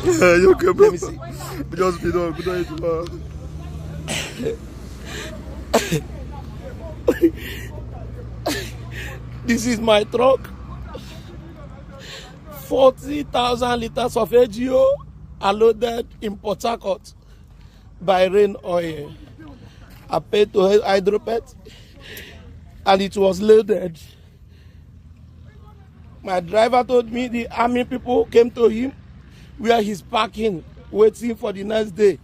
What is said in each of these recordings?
Yeah, you okay, bro? Let me see. Just be done. This is my truck. 40,000 liters of AGO are loaded in Port Harcourt by Rain Oil. I paid to Hydropet and it was loaded. My driver told me the army people came to him where he's parking, waiting for the next day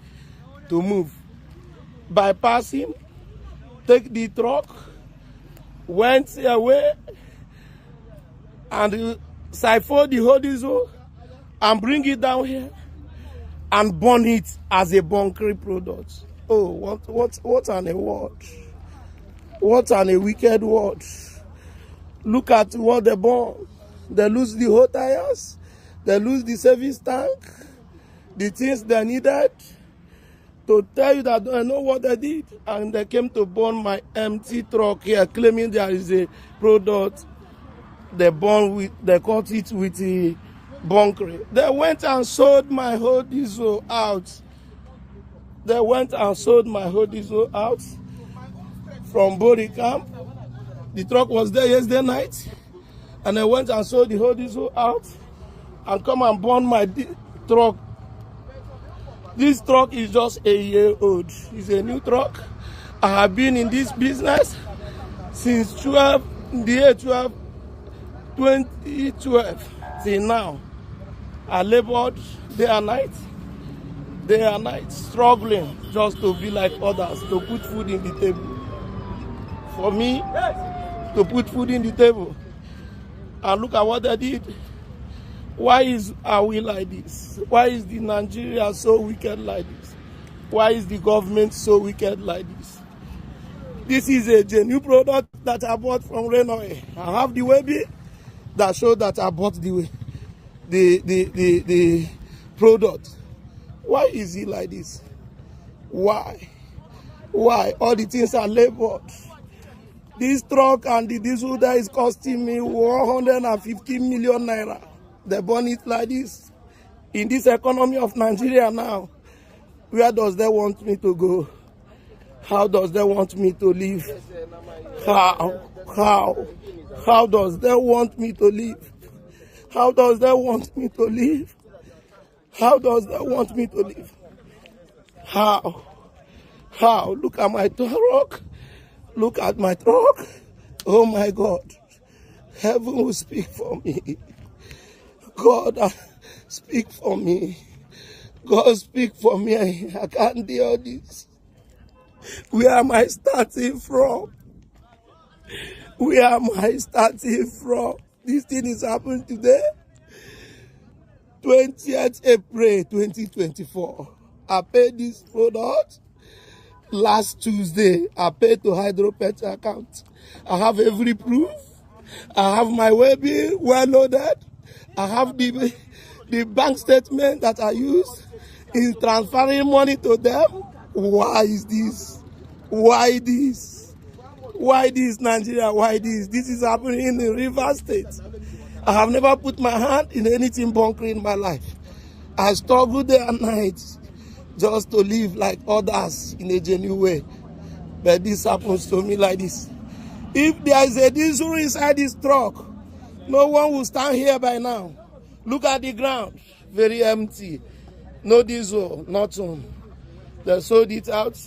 to move. Bypass him, take the truck, went away and siphon the whole diesel and bring it down here and burn it as a bunkering product. Oh, what an award. What an wicked word. Look at what they burn. They lose the whole tires. They lose the service tank. The things they needed to tell you that I know what they did. And they came to burn my empty truck here, claiming there is a product they burn with, they caught it with the bunkering. They went and sold my whole diesel out. They went and sold my whole diesel out from Bori Camp. The truck was there yesterday night. And I went and sold the whole diesel out and come and burn my truck. This truck is just a year old. It's a new truck. I have been in this business since 2012 till now. I labored day and night, struggling just to be like others, to put food in the table. For me, to put food in the table. And look at what they did. Why are we like this? Why is the Nigeria so wicked like this? Why is the government so wicked like this? This is a genuine product that I bought from Rain Oil. I have the Webby that showed that I bought the product. Why is it like this? Why? Why? All the things are labored. This truck and the diesel that is costing me 150 million naira. They burn it like this. In this economy of Nigeria now, where does they want me to go? How does they want me to live? How does they want me to live? How does they want me to live? How does they want me to live? How? Look at my truck. Look at my truck. Oh my God. Heaven will speak for me. God, speak for me. God, speak for me. I can't deal this. Where am I starting from? Where am I starting from? This thing is happening today. 20th April 2024. I paid this product. Last Tuesday, I paid to Hydropet account. I have every proof. I have my Webby well loaded. I have the bank statement that I use in transferring money to them. Why is this? Why this? Why this, Nigeria? Why this? This is happening in the River State. I have never put my hand in anything bunkering in my life. I struggle day and night just to live like others in a genuine way. But this happens to me like this. If there is a diesel inside this truck, no one will stand here by now. Look at the ground, very empty. No diesel, nothing. They sold it out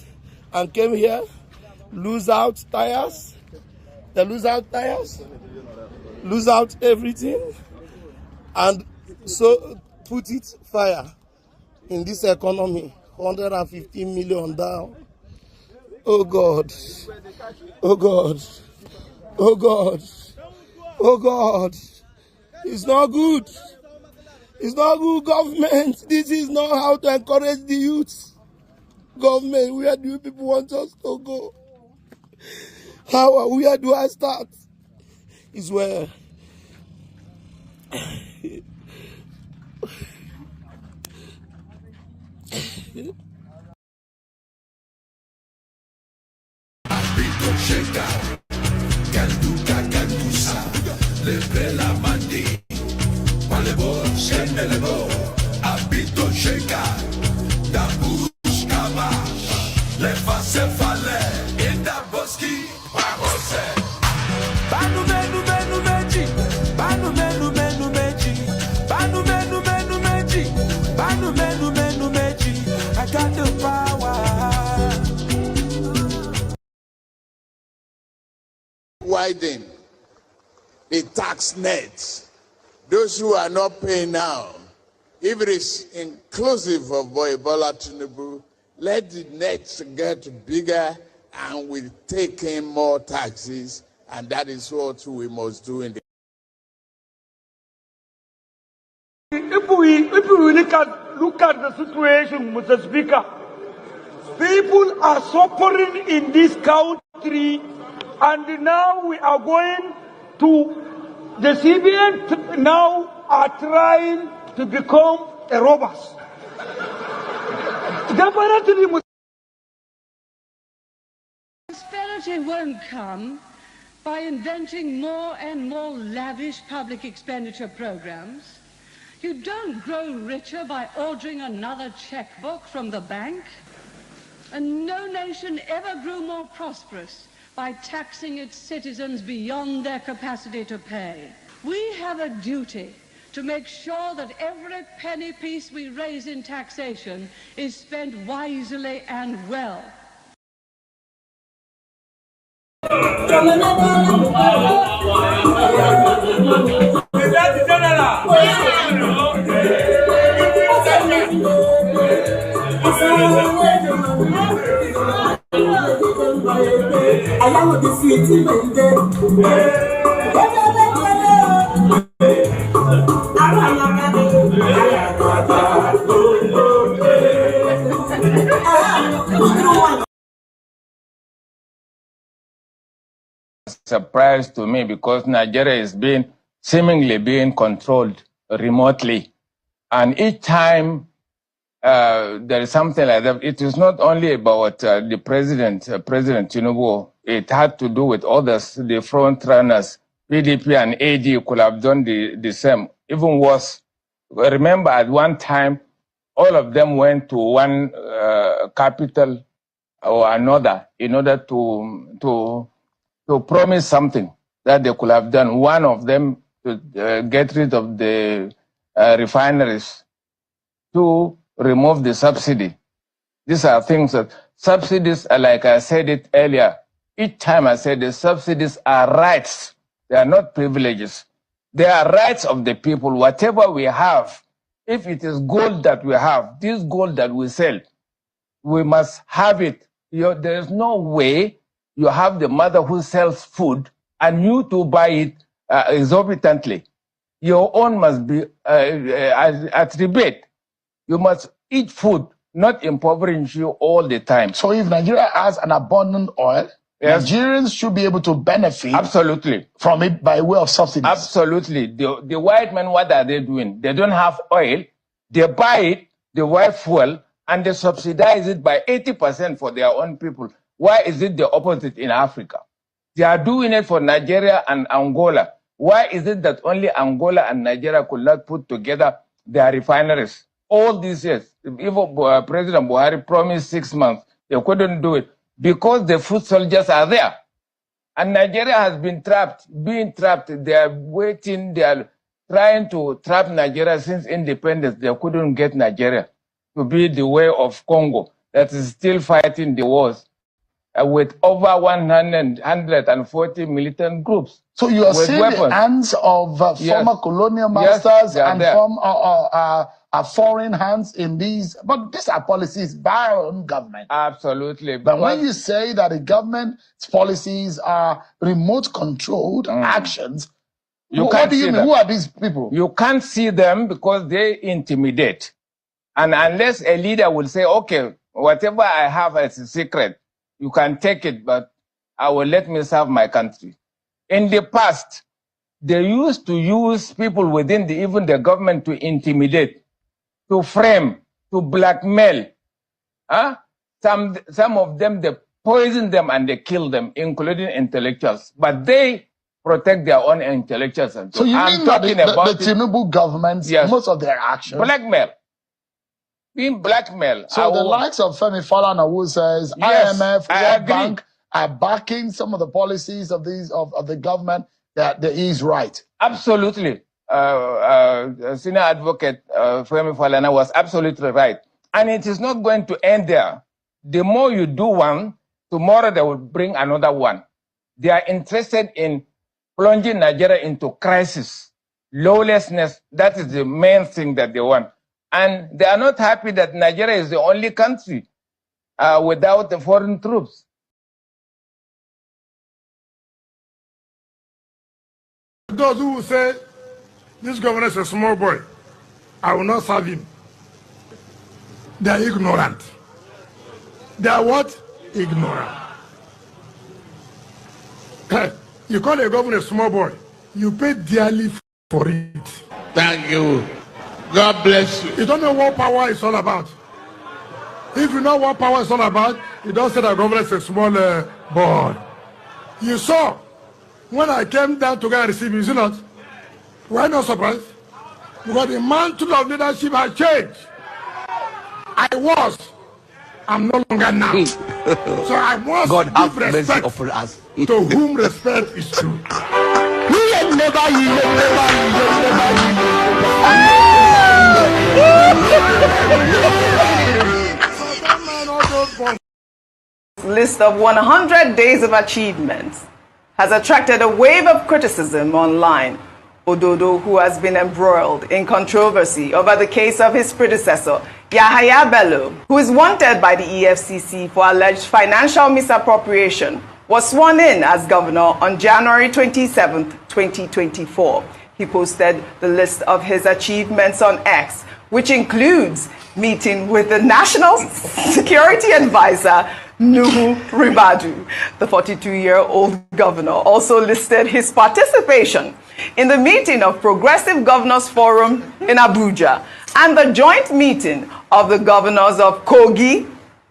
and came here, lose out tires. They lose out tires, lose out everything, and so put it fire in this economy. 150 million down. Oh God. Oh God. Oh God. Oh God. It's not good. It's not good, government. This is not how to encourage the youth. Government, where do you people want us to go? Where do I start? Is where Leve la mandi, palebo, se me levó, habito I got the power. Widen the tax net. Those who are not paying now, if it is inclusive of Bola Tinubu, let the net get bigger and we take in more taxes, and that is what we must do in the If we look at the situation, Mr. Speaker, people are suffering in this country, and now we are going to the CBN now are trying to become a robbers. Definitely, prosperity won't come by inventing more and more lavish public expenditure programs. You don't grow richer by ordering another checkbook from the bank. And no nation ever grew more prosperous by taxing its citizens beyond their capacity to pay. We have a duty to make sure that every penny piece we raise in taxation is spent wisely and well. Surprise to me because Nigeria is seemingly being controlled remotely, and each time there is something like that, it is not only about the President Tinubu. It had to do with others, the front runners. PDP and AD could have done the same, even worse. Remember, at one time, all of them went to one capital or another in order to promise something that they could have done. One of them to get rid of the refineries, to remove the subsidy. These are things that subsidies are, like I said it earlier. Each time I said the subsidies are rights. They are not privileges. They are rights of the people. Whatever we have, if it is gold that we have, this gold that we sell, we must have it. There is no way you have the mother who sells food and you to buy it exorbitantly. Your own must be at rebate. You must eat food, not impoverish you all the time. So if Nigeria has an abundant oil, yes, Nigerians should be able to benefit absolutely from it by way of subsidies. Absolutely. The white men, what are they doing? They don't have oil. They buy it, the white fuel, and they subsidize it by 80% for their own people. Why is it the opposite in Africa? They are doing it for Nigeria and Angola. Why is it that only Angola and Nigeria could not put together their refineries? All these years, even President Buhari promised 6 months, they couldn't do it because the foot soldiers are there. And Nigeria has been being trapped. They are waiting, they are trying to trap Nigeria since independence. They couldn't get Nigeria to be the way of Congo that is still fighting the wars with over 140 militant groups. So you are seeing weapons. The hands of former colonial masters and foreign hands in these, but these are policies by our own government. Absolutely. But when you say that the government's policies are remote controlled actions, what do you mean? Who are these people? You can't see them because they intimidate. And unless a leader will say, okay, whatever I have as a secret, you can take it, but I will let me serve my country. In the past, they used to use people within even the government to intimidate, to frame, to blackmail. Some of them, they poison them and they kill them, including intellectuals. But they protect their own intellectuals. So you mean that the Tinubu government, yes, most of their actions? Blackmail. being blackmailed. So the likes of Femi Falana, who says Yes, IMF, I World agree. Bank are backing some of the policies of these of the government, that he is right. Absolutely. Senior advocate Femi Falana was absolutely right. And it is not going to end there. The more you do one, tomorrow they will bring another one. They are interested in plunging Nigeria into crisis, lawlessness. That is the main thing that they want. And they are not happy that Nigeria is the only country without the foreign troops. Those who say this governor is a small boy, I will not serve him. They are ignorant. They are what? Ignorant. You call a governor a small boy, you pay dearly for it. Thank you. God bless you. You don't know what power is all about. If you know what power is all about, you don't say that governor is a small boy. You saw when I came down to go and receive you, is it not? Why not surprised? Because the mantle of leadership has changed. I'm no longer now. So I must God give have mercy respect upon us. to whom respect is due. List of 100 days of achievements has attracted a wave of criticism online. Ododo, who has been embroiled in controversy over the case of his predecessor, Yahyaha Bello, who is wanted by the EFCC for alleged financial misappropriation, was sworn in as governor on January 27, 2024. He posted the list of his achievements on X, which includes meeting with the National Security Advisor, Nuhu Ribadu. The 42-year-old governor also listed his participation in the meeting of Progressive Governors Forum in Abuja and the joint meeting of the governors of Kogi,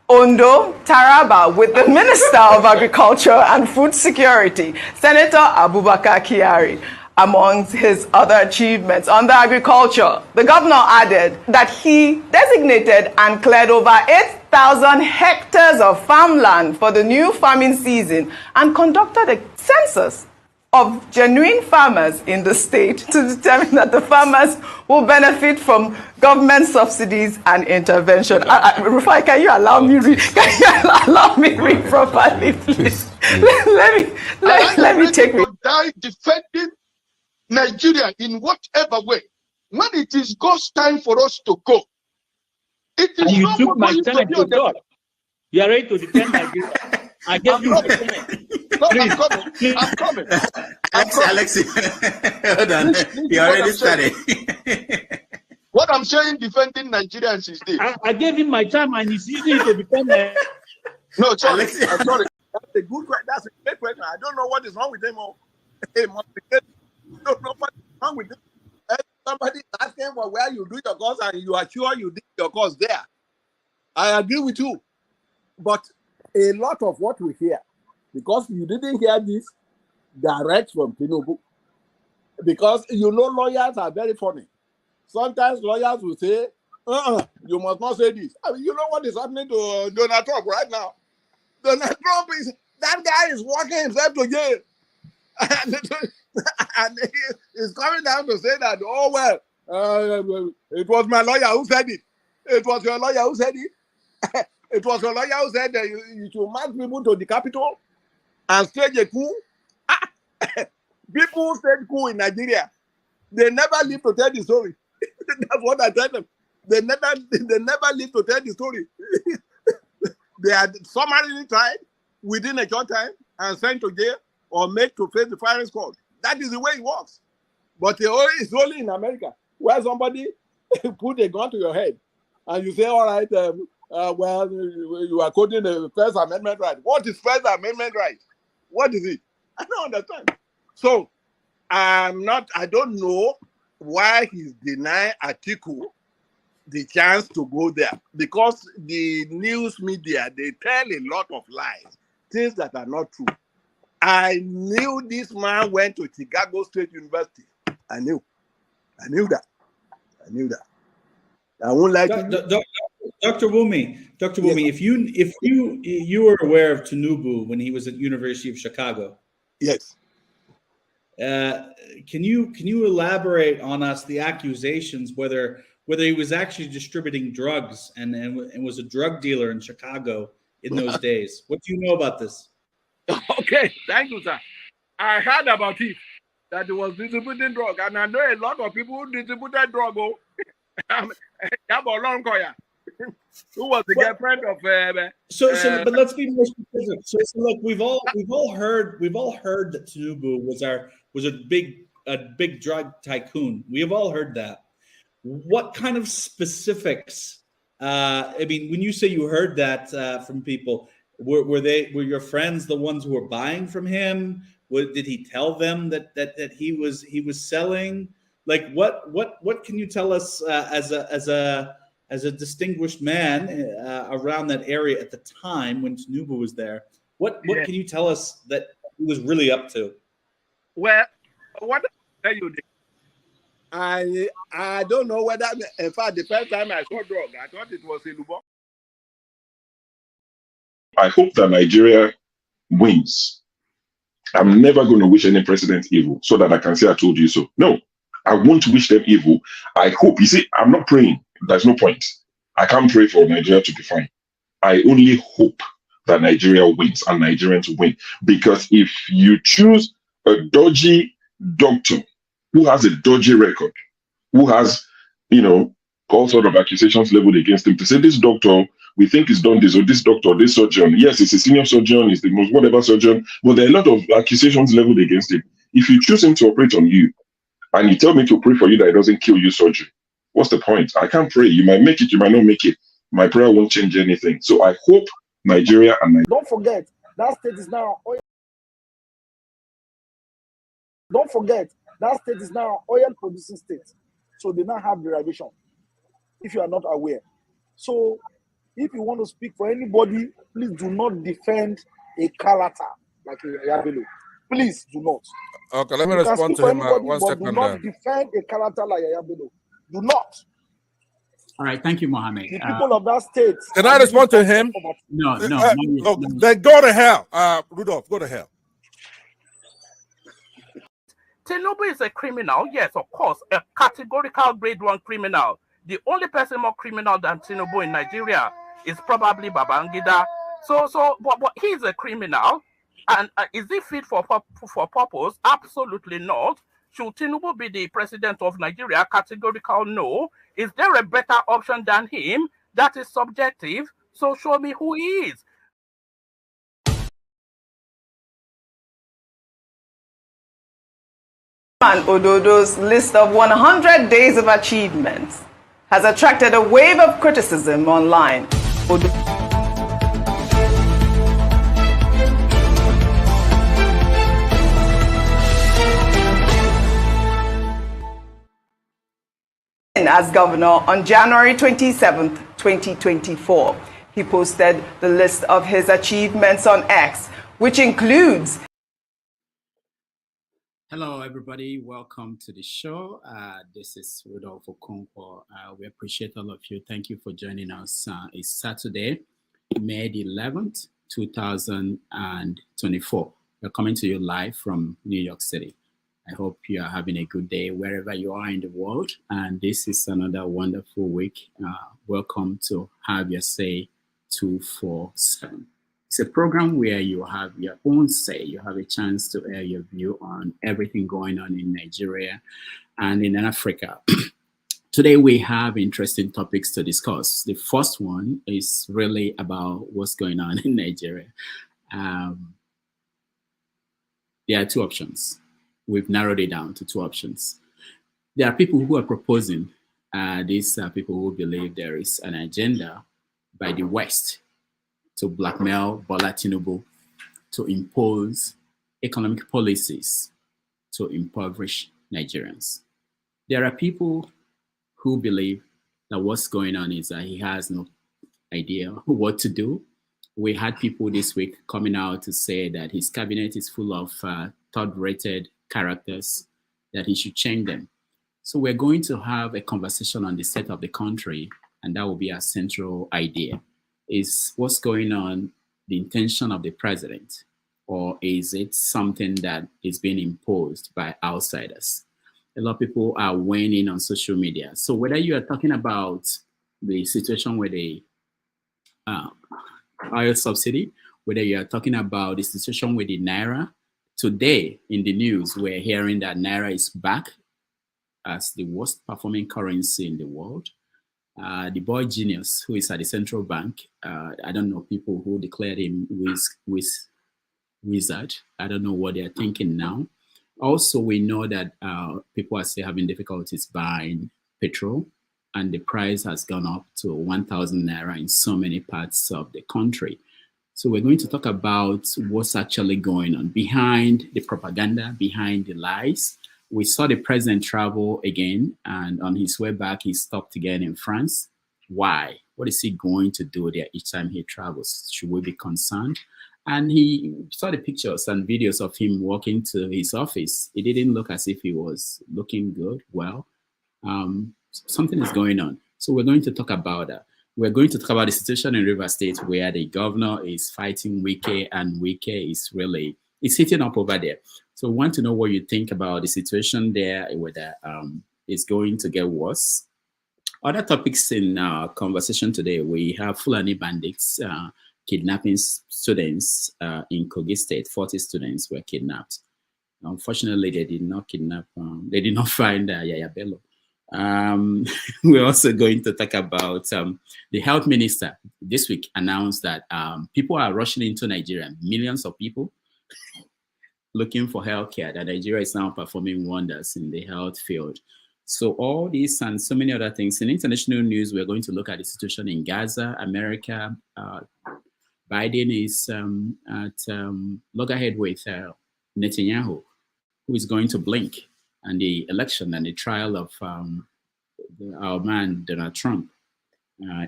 Ondo, Taraba with the Minister of Agriculture and Food Security, Senator Abubakar Kyari. Amongst his other achievements under agriculture, the governor added that he designated and cleared over 8,000 hectares of farmland for the new farming season and conducted a census of genuine farmers in the state to determine that the farmers will benefit from government subsidies and intervention. Rufai, can you allow me read? Can you allow me read properly, please? Let me take it. Die defending Nigeria in whatever way. When it is God's time for us to go, it is. And you took my time to God. You are ready to defend Nigeria. I gave you my time. No, I'm coming. Alexi, hold on. You already started. What I'm saying, defending Nigerians is this. I gave him my time and he's using it to defend me. No, sorry. I'm sorry. That's a good question. That's a great question. I don't know what is wrong with him. Hey, I don't know what is wrong with him. Somebody asking for where you do your course and you are sure you did your course there. I agree with you. But a lot of what we hear, because you didn't hear this direct from Tinubu, because you know lawyers are very funny. Sometimes lawyers will say, you must not say this. I mean, you know what is happening to Donald Trump right now? Donald Trump that guy is walking himself to jail. And he is coming down to say that, oh, well, it was my lawyer who said it. It was your lawyer who said it. It was your lawyer who said that you should march people to the Capitol and stage a coup. People stage coup in Nigeria. They never live to tell the story. That's what I tell them. They never live to tell the story. They are summarily tried within a short time and sent to jail or made to face the firing squad. That is the way it works. But it's only in America where somebody put a gun to your head and you say, all right, well, you are quoting the First Amendment right. What is First Amendment right? What is it? I don't understand. So I don't know why he's denying Atiku the chance to go there, because the news media, they tell a lot of lies, things that are not true. I knew this man went to Chicago State University. I knew that. I won't like Dr. Wumi, if you were aware of Tinubu when he was at University of Chicago, yes. Can you elaborate on us the accusations whether he was actually distributing drugs and was a drug dealer in Chicago in those days? What do you know about this? Okay, thank you, sir. I heard about it, that he was distributing drug, and I know a lot of people who distributed drug. Oh, who was the girlfriend of? But let's be more specific. So look, we've all heard that Tinubu was a big drug tycoon. We have all heard that. What kind of specifics? I mean, when you say you heard that from people, were your friends the ones who were buying from him? Did he tell them that he was selling? Like what can you tell us as a distinguished man around that area at the time when Tinubu was there? What can you tell us that he was really up to? Well, what I tell you, I don't know whether, in fact, the first time I saw drug, I thought it was Ilubo. I hope that Nigeria wins. I'm never going to wish any president evil so that I can say I told you so. No, I won't wish them evil. I hope. You see, I'm not praying. There's no point. I can't pray for Nigeria to be fine. I only hope that Nigeria wins and Nigerians win. Because if you choose a dodgy doctor who has a dodgy record, who has, all sort of accusations leveled against him, to say this doctor, we think he's done this, or this doctor, this surgeon, yes, he's a senior surgeon, he's the most whatever surgeon, but there are a lot of accusations leveled against him. If you choose him to operate on you, and you tell me to pray for you that it doesn't kill you surgery, what's the point? I can't pray. You might make it, you might not make it. My prayer won't change anything. So I hope Nigeria and Don't forget, that state is now oil. Don't forget, that state is now oil producing state. So they now have derivation, if you are not aware. So if you want to speak for anybody, please do not defend a character like Yahyaha Bello. Please do not. Okay, let me respond to him. One second. Do not defend a character like Yahyaha Bello. Do not. All right, thank you, Mohammed. The people of that state. Can I respond to him? No. Then go to hell. Rudolph, go to hell. Tinubu is a criminal, yes, of course, a categorical grade 1 criminal. The only person more criminal than Tinubu in Nigeria is probably Babangida. But he's a criminal, and is he fit for purpose? Absolutely not. Should Tinubu be the president of Nigeria? Categorical no. Is there a better option than him? That is subjective. So show me who he is. And Ododo's list of 100 days of achievements has attracted a wave of criticism online. As governor on January 27, 2024, he posted the list of his achievements on X, which includes... Hello, everybody. Welcome to the show. This is Rudolph Okonkwo. We appreciate all of you. Thank you for joining us. It's Saturday, May the 11th, 2024. We're coming to you live from New York City. I hope you are having a good day wherever you are in the world. And this is another wonderful week. Welcome to Have Your Say 247. It's a program where you have your own say. You have a chance to air your view on everything going on in Nigeria and in Africa. Today, we have interesting topics to discuss. The first one is really about what's going on in Nigeria. There are two options. We've narrowed it down to two options. There are people who are proposing, these are people who believe there is an agenda by the West to blackmail Bola Tinubu, to impose economic policies to impoverish Nigerians. There are people who believe that what's going on is that he has no idea what to do. We had people this week coming out to say that his cabinet is full of third-rated characters, that he should change them. So we're going to have a conversation on the state of the country and that will be our central idea. Is what's going on the intention of the president, or is it something that is being imposed by outsiders? A lot of people are weighing in on social media. So whether you are talking about the situation with the oil subsidy, whether you are talking about the situation with the Naira, today in the news, we're hearing that Naira is back as the worst performing currency in the world. The boy genius who is at the central bank, I don't know people who declared him wizard. I don't know what they're thinking now. Also, we know that people are still having difficulties buying petrol, and the price has gone up to 1,000 Naira in so many parts of the country. So we're going to talk about what's actually going on behind the propaganda, behind the lies. We saw the president travel again, and on his way back, he stopped again in France. Why? What is he going to do there each time he travels? Should we be concerned? And he saw the pictures and videos of him walking to his office. It didn't look as if he was looking good. Well, something is going on. So we're going to talk about that. We're going to talk about the situation in River State where the governor is fighting Wike, and Wike is really, it's heating up over there. So we want to know what you think about the situation there, whether it's going to get worse. Other topics in our conversation today, we have Fulani bandits kidnapping students in Kogi State. 40 students were kidnapped. Unfortunately, they did not kidnap, they did not find Yahyaha Bello. We're also going to talk about the health minister this week announced that people are rushing into Nigeria, millions of people looking for healthcare, that Nigeria is now performing wonders in the health field. So all these and so many other things. In international news, we're going to look at the situation in Gaza, America. Biden is at loggerhead with Netanyahu, who is going to blink, and the election and the trial of our man, Donald Trump,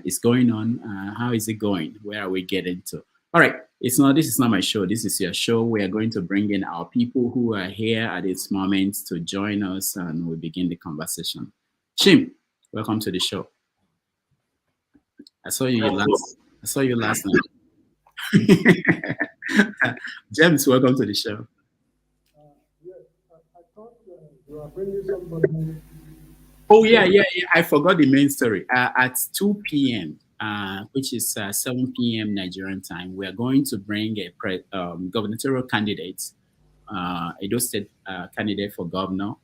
is going on. How is it going? Where are we getting to? All right, this is not my show. This is your show. We are going to bring in our people who are here at this moment to join us, and we begin the conversation. Shim, welcome to the show. I saw you last night. James, welcome to the show. Yes, I thought you were bringing somebody. Oh, yeah. I forgot the main story. At 2 p.m., which is 7 p.m. Nigerian time, we are going to bring a gubernatorial candidate, Edo State candidate for governor,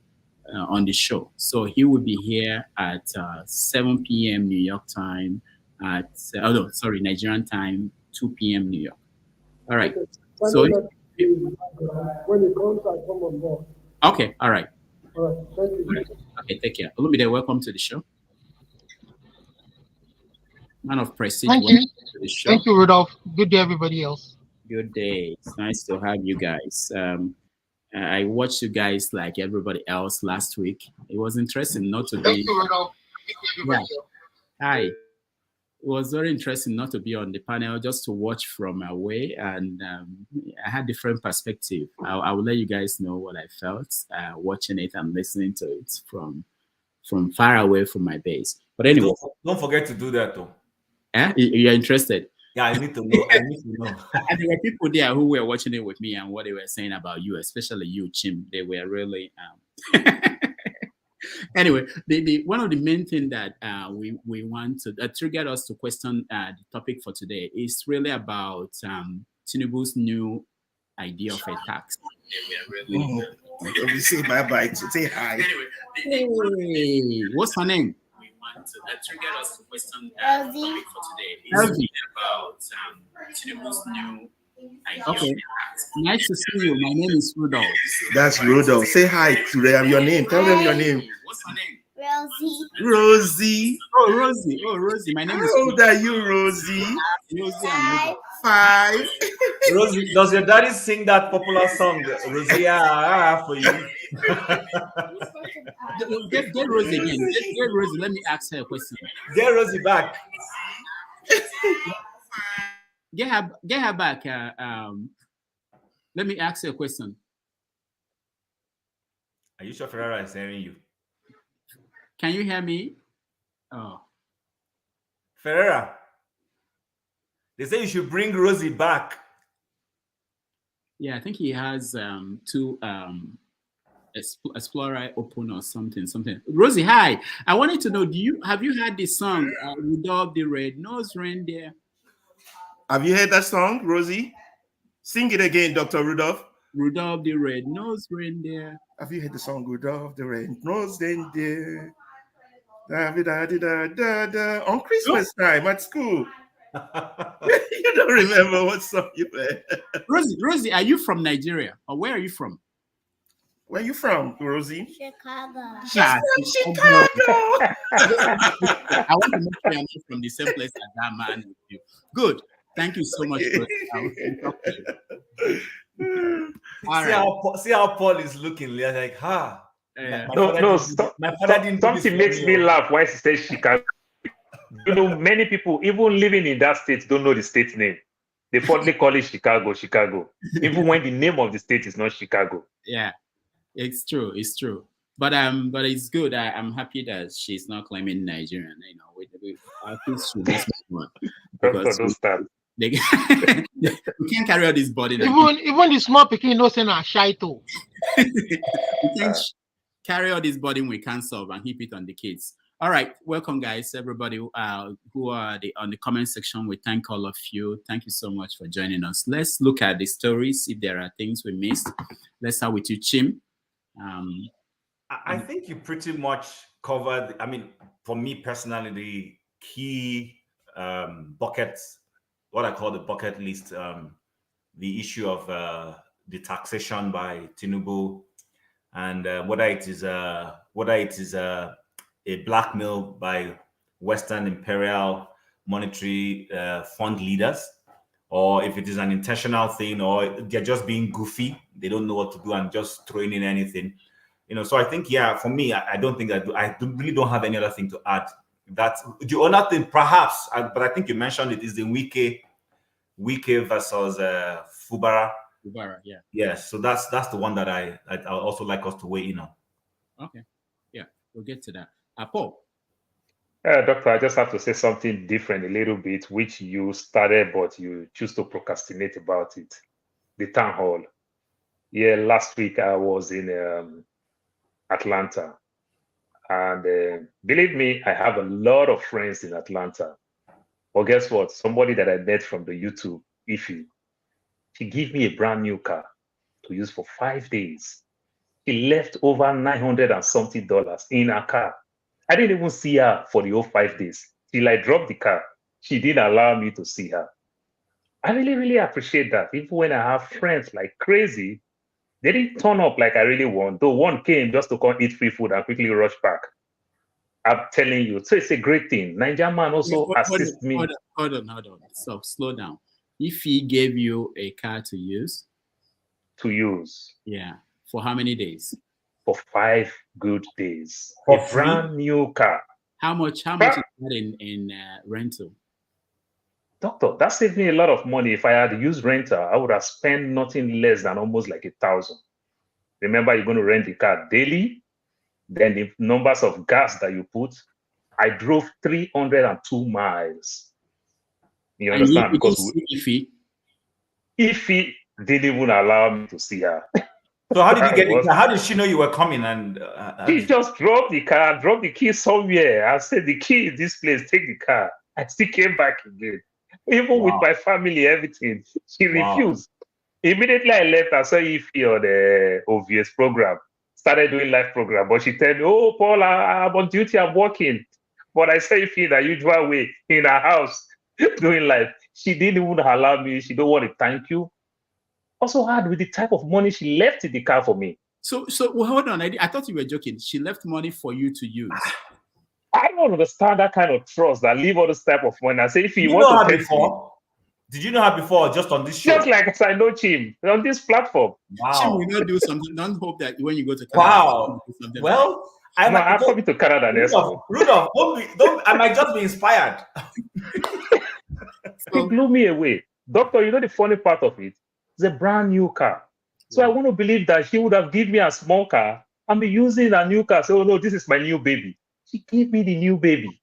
on the show. So he will be here at 7 p.m. New York time, Nigerian time, 2 p.m. New York. All right. So when it comes, I come on board. Okay. All right. All right. Thank you. Okay. Take care. Olumide, welcome to the show. Man of prestige. Thank you. To the show. Thank you, Rudolph. Good day, everybody else. Good day. It's nice to have you guys. I watched you guys like everybody else last week. It was interesting not to be. Thank you, Rudolph. Thank you, everybody else. Hi. It was very interesting not to be on the panel, just to watch from away, and I had different perspective. I will let you guys know what I felt watching it and listening to it from far away from my base. But anyway, don't forget to do that though. You're interested? Yeah, I need to know. I need to know. And there were people there who were watching it with me, and what they were saying about you, especially you, Chim, they were really. Anyway, the one of the main things that we want to trigger us to question the topic for today is really about Tinubu's new idea of a tax. We say bye-bye. Say hi. Hey, what's her name? We want to trigger us to question the topic for today is really about Tinubu's new idea of a tax. Nice to see you. My name is Rudolph. That's Rudolph. Say hi to them. Your name. Tell them your name. What's her name? Rosie. Oh, Rosie. Oh, Rosie. My name is. How old are you, Rosie? Rosie and 5. Rosie, does your daddy sing that popular song, Rosie, for you? Get Rosie again. Get Rosie. Let me ask her a question. Get Rosie back. Get her back. Let me ask her a question. Are you sure Ferrara is hearing you? Can you hear me? Oh. Ferreira. They say you should bring Rosie back. Yeah, I think he has two Explorer open or something. Rosie, hi. I wanted to know, have you heard the song Rudolph the Red-Nosed Reindeer? Have you heard that song, Rosie? Sing it again, Dr. Rudolph. Rudolph the Red-Nosed Reindeer. Have you heard the song Rudolph the Red-Nosed Reindeer? On Christmas time at school. You don't remember what song you heard. Rosie, are you from Nigeria? Or where are you from? Where are you from, Rosie? Chicago. She's from Chicago. I want to make sure I'm not from the same place as that man with you. Good. Thank you so much. See how Paul is looking. They're like, something makes me laugh when she says Chicago. You know, many people, even living in that state, don't know the state name. They fondly call it Chicago, even when the name of the state is not Chicago. Yeah, it's true. But it's good. I'm happy that she's not claiming Nigerian. You know, I think she must be because we can't carry out this body. Even the small picking no saying a shy too. We can't carry out this burden we can't solve and heap it on the kids. All right, welcome guys, everybody who are on the comment section. We thank all of you. Thank you so much for joining us. Let's look at the stories. If there are things we missed, let's start with you, Chim. I think you pretty much covered. I mean, for me personally, the key buckets, what I call the bucket list, the issue of the taxation by Tinubu, and whether it is a blackmail by Western imperial monetary fund leaders, or if it is an intentional thing, or they're just being goofy, they don't know what to do and just throwing in anything, you know. So I think, yeah, for me, I don't think I really don't have any other thing to add. That's the only thing, perhaps, but I think you mentioned it, is the Wike versus Fubara. Fubara, yeah. Yeah, so that's the one that I also like us to weigh in on. Okay, yeah, we'll get to that. Paul. Doctor, I just have to say something different a little bit, which you started, but you choose to procrastinate about it. The town hall. Yeah, last week I was in Atlanta. And believe me, I have a lot of friends in Atlanta. But guess what? Somebody that I met from the YouTube, Ify, she gave me a brand new car to use for 5 days. She left over $900 and something in her car. I didn't even see her for the whole 5 days. Till I dropped the car, she didn't allow me to see her. I really, really appreciate that. Even when I have friends like crazy, they didn't turn up like I really want. Though one came just to come eat free food and quickly rush back. I'm telling you. So it's a great thing. Nigerian man also assists me. Hold on. So slow down. If he gave you a car to use? Yeah. For how many days? For 5 good days. For a brand new car. How much is that in rental? Doctor, that saved me a lot of money. If I had used rental, I would have spent nothing less than almost like 1,000. Remember, you're going to rent the car daily, then the numbers of gas that you put. I drove 302 miles. You understand? Because Ify didn't even allow me to see her. So how did you get it? How did she know you were coming? And she just drove the car, dropped the key somewhere. I said, the key is this place, take the car. I still came back again. Even with my family, everything. She refused. Immediately I left, I saw Ify on the obvious program. Started doing live program. But she told me, oh, Paul, I'm on duty, I'm working. But I saw Ify the usual way in her house doing live. She didn't even allow me. She don't want to thank you. Also hard with the type of money she left in the car for me. So well, hold on. I thought you were joking. She left money for you to use. I don't understand that kind of trust that leave all this type of money. I say, if you want to before? Did you know her before, just on this show? Just like as I know Chim on this platform. Wow. Chim will not do something. Don't hope that when you go to Canada. Wow. Well, I'm coming to Canada next month. Rudolph, don't. I might just be inspired. It blew me away, Doctor. You know the funny part of it? It's a brand new car. So I want to believe that she would have given me a small car and be using a new car. So, oh no, this is my new baby. She gave me the new baby.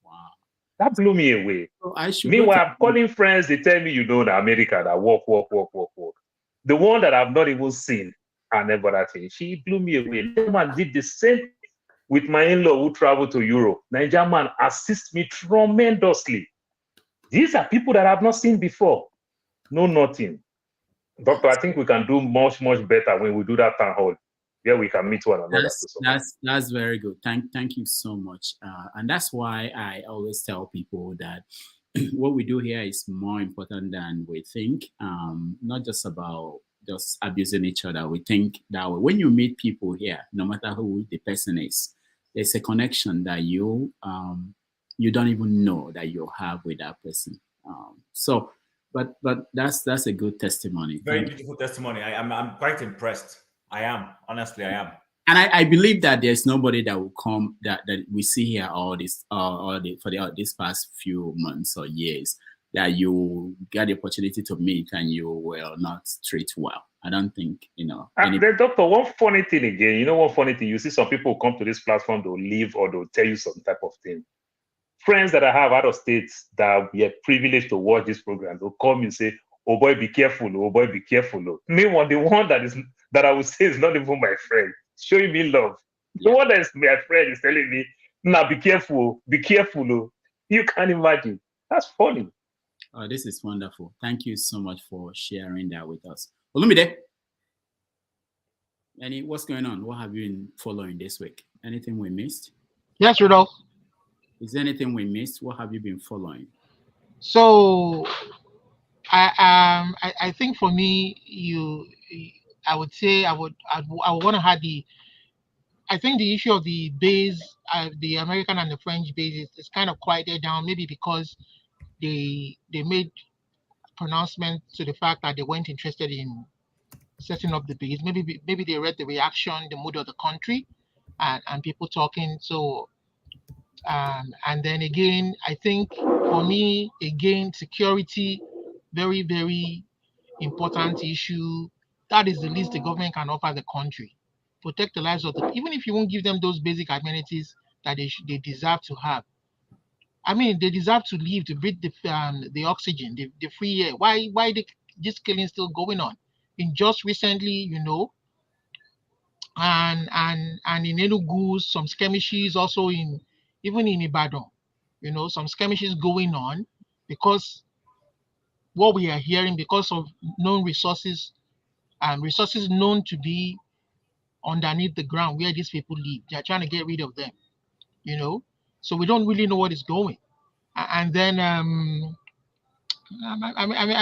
Wow. That blew me away. So I should Meanwhile, I'm calling friends, they tell me, you know, in America, that work. The one that I've not even seen and never that thing, she blew me away. That man did the same thing with my in-law who traveled to Europe. Nigerian man assists me tremendously. These are people that I've not seen before. No, nothing. Doctor, I think we can do much, much better when we do that town hall. Yeah, we can meet one another. That's very good. Thank you so much. And that's why I always tell people that what we do here is more important than we think. Not just about just abusing each other. We think that when you meet people here, no matter who the person is, there's a connection that you don't even know that you have with that person. But that's a good testimony. Very beautiful testimony. I'm quite impressed. I am. Honestly, I am. And I believe that there's nobody that will come that we see here this past few months or years that you get the opportunity to meet and you will not treat well. I don't think, And then, Doctor, one funny thing again, one funny thing, you see some people come to this platform, they'll leave or they'll tell you some type of thing. Friends that I have out of states that we are privileged to watch this program, they'll call me and say, oh boy, be careful. Oh boy, be careful. Meanwhile, the one that I would say is not even my friend, showing me love. The one that is my friend is telling me, nah, be careful. You can't imagine. That's funny. Oh, this is wonderful. Thank you so much for sharing that with us. Olumide, what's going on? What have you been following this week? Anything we missed? Yes, Rudolph. Is there anything we missed? What have you been following? So, I think for me, I would say I would want to have I think the issue of the base, the American and the French base is kind of quieted down, maybe because they made pronouncements to the fact that they weren't interested in setting up the base. Maybe they read the reaction, the mood of the country, and people talking. So, and then again, I think for me, again, security, very, very important issue. That is the least the government can offer the country. Protect the lives of even if you won't give them those basic amenities that they deserve to have. I mean, they deserve to live, to breathe the oxygen, the free air. Why this killing still going on? In just recently, and in Enugu, some skirmishes also even in Ibadan, some skirmishes going on because what we are hearing because of known resources, resources known to be underneath the ground where these people live. They are trying to get rid of them, So we don't really know what is going. And then I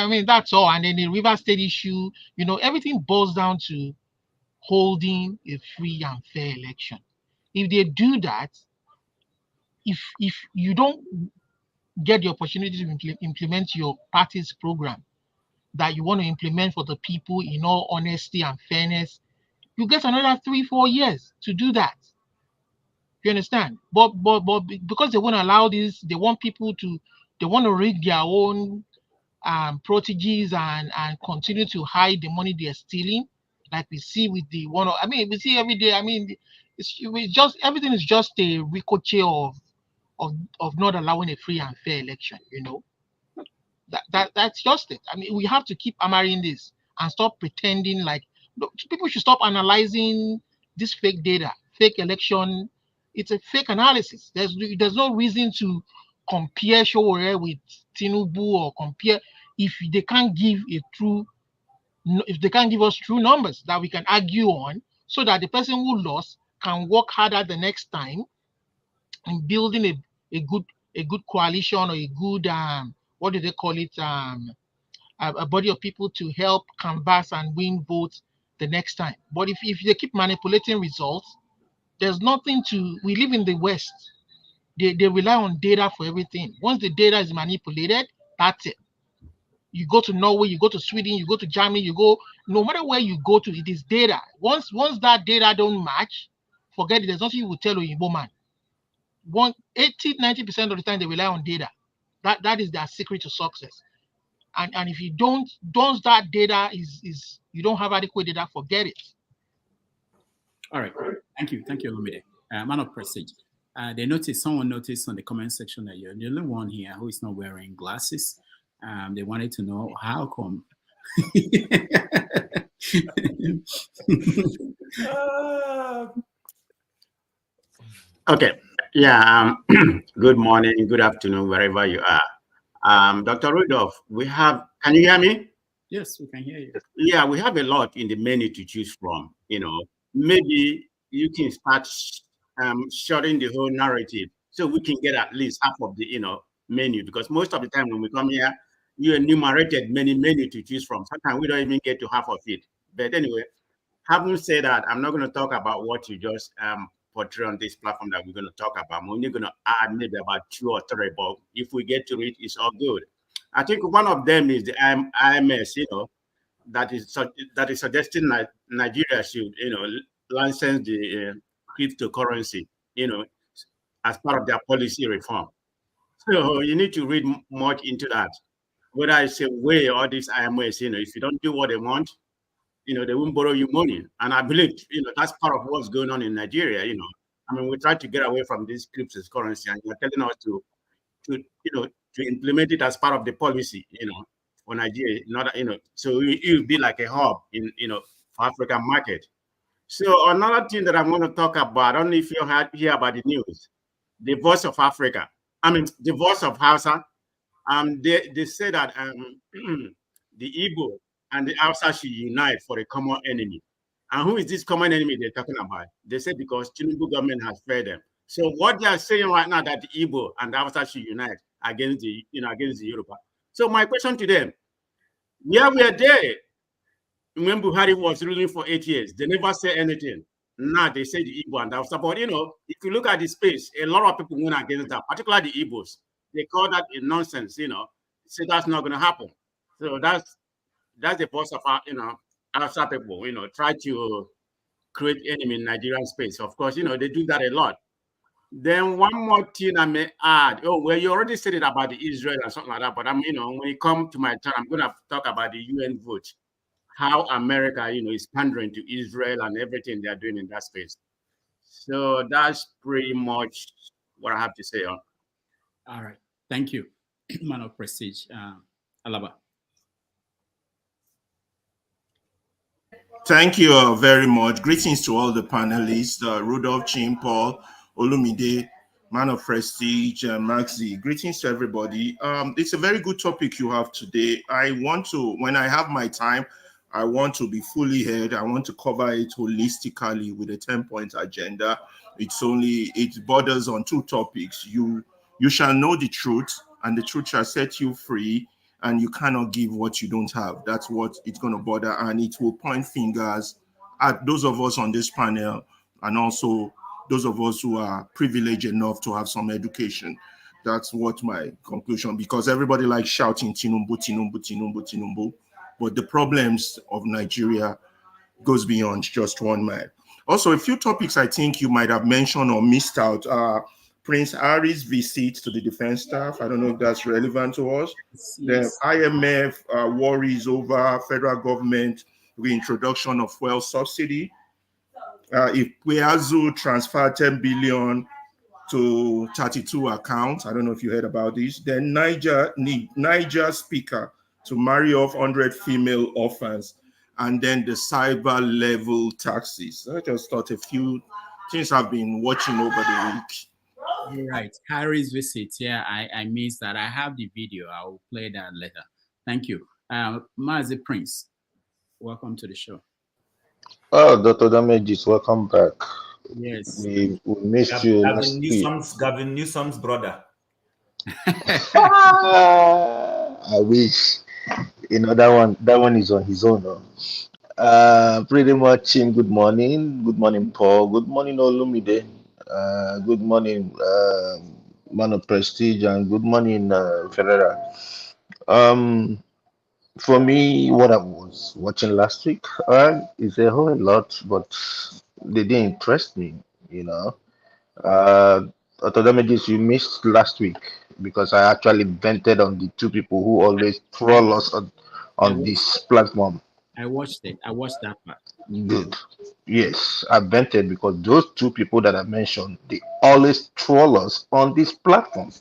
mean that's all. And then the River State issue, everything boils down to holding a free and fair election. If they do that, if you don't get the opportunity to implement your party's program that you want to implement for the people in all honesty and fairness, you get another 3-4 years to do that. You understand? But because they won't allow this, they want to rig their own proteges and continue to hide the money they're stealing, like we see with the one. We see every day. It's just everything is just a ricochet of not allowing a free and fair election. That's just it. We have to keep hammering this and stop pretending like people should stop analyzing this fake data, fake election. It's a fake analysis. There's no reason to compare Showore with Tinubu or compare if they can't give us true numbers that we can argue on, so that the person who lost can work harder the next time in building a good coalition or a good what do they call it, a body of people to help canvass and win votes the next time. But if they keep manipulating results, there's nothing to. We live in the West. They rely on data for everything. Once the data is manipulated, that's it. You go to Norway, you go to Sweden, you go to Germany, no matter where you go to, it is data. Once that data don't match, forget it. There's nothing you will tell Oyinbo man. 80-90% of the time they rely on data. That is their secret to success. And if you don't, once that data is you don't have adequate data, forget it. All right. Thank you, Olumide. Man of Prestige. Someone noticed on the comment section that you're the only one here who is not wearing glasses. They wanted to know how come. Okay. Yeah. Good morning, good afternoon, wherever you are. Dr. Rudolph, can you hear me? Yes, we can hear you. Yeah, we have a lot in the menu to choose from. Maybe you can start shorting the whole narrative so we can get at least half of the, menu, because most of the time when we come here, you enumerated many menu to choose from. Sometimes we don't even get to half of it. But anyway, having said that, I'm not going to talk about what you just portray on this platform that we're going to talk about. I'm only going to add maybe about 2 or 3, but if we get to it, it's all good. I think one of them is the IMS, that is suggesting that Nigeria should, license the cryptocurrency, as part of their policy reform. So you need to read much into that. Whether it's a way or this IMS, if you don't do what they want, they won't borrow you money. And I believe, that's part of what's going on in Nigeria. I mean, we try to get away from this cryptocurrency, and you're telling us to implement it as part of the policy, for Nigeria. Not, so it will be like a hub in, for African market. So another thing that I'm going to talk about, I don't know if you hear about the news, the voice of Africa. I mean, the voice of Hausa. They say that the Igbo and the Hausa should unite for a common enemy. And who is this common enemy they're talking about? They say because Tinubu government has failed them. So what they are saying right now, that the Igbo and the Hausa should unite against the Yoruba. So my question to them, yeah, we are there. When Buhari was ruling for 8 years, they never say anything. Now they say the Igbo and the Hausa. But if you look at the space, a lot of people went against that, particularly the Igbos. They call that a nonsense, say that's not going to happen. So that's the voice of Hausa people, try to create enemy in Nigerian space. Of course, they do that a lot. Then one more thing I may add. Oh, well, you already said it about the Israel and something like that. But when it comes to my turn, I'm going to talk about the UN vote. How America, is pandering to Israel and everything they're doing in that space. So that's pretty much what I have to say on. All right. Thank you, man of prestige. Alaba. Thank you very much. Greetings to all the panelists, Rudolph, Chin, Paul, Olumide, man of prestige, and Maxi. Greetings to everybody. It's a very good topic you have today. When I have my time, I want to be fully heard. I want to cover it holistically with a 10-point agenda. It borders on 2 topics. You shall know the truth, and the truth shall set you free, and you cannot give what you don't have. That's what it's going to border, and it will point fingers at those of us on this panel, and also those of us who are privileged enough to have some education. That's what my conclusion, because everybody likes shouting Tinubu, Tinubu, Tinubu, Tinubu. But the problems of Nigeria goes beyond just one man. Also, a few topics I think you might have mentioned or missed out. Prince Harry's visit to the defense staff. I don't know if that's relevant to us. Yes. The IMF worries over federal government reintroduction of fuel subsidy. If Kweazu transferred 10 billion to 32 accounts, I don't know if you heard about this. Then Niger speaker to marry off 100 female orphans, and then the cyber level taxes. I just thought a few things I've been watching over the week. Right, Harry's visit. Yeah, I missed that. I have the video. I will play that later. Thank you. Mazi Prince, welcome to the show. Oh, Dr. Damages, welcome back. Yes. We missed you last week. Gavin Newsom's brother. I wish. That one is on his own. Pretty much good morning. Good morning, Paul. Good morning, Olumide. Good morning, man of prestige, and good morning, Ferreira. For me, what I was watching last week is a whole lot, but they didn't impress me, Dr. Damages, you missed last week because I actually vented on the 2 people who always troll us on this platform. I watched it. I watched that part. Good. Yes, I vented because those two people that I mentioned, they always troll us on this platform.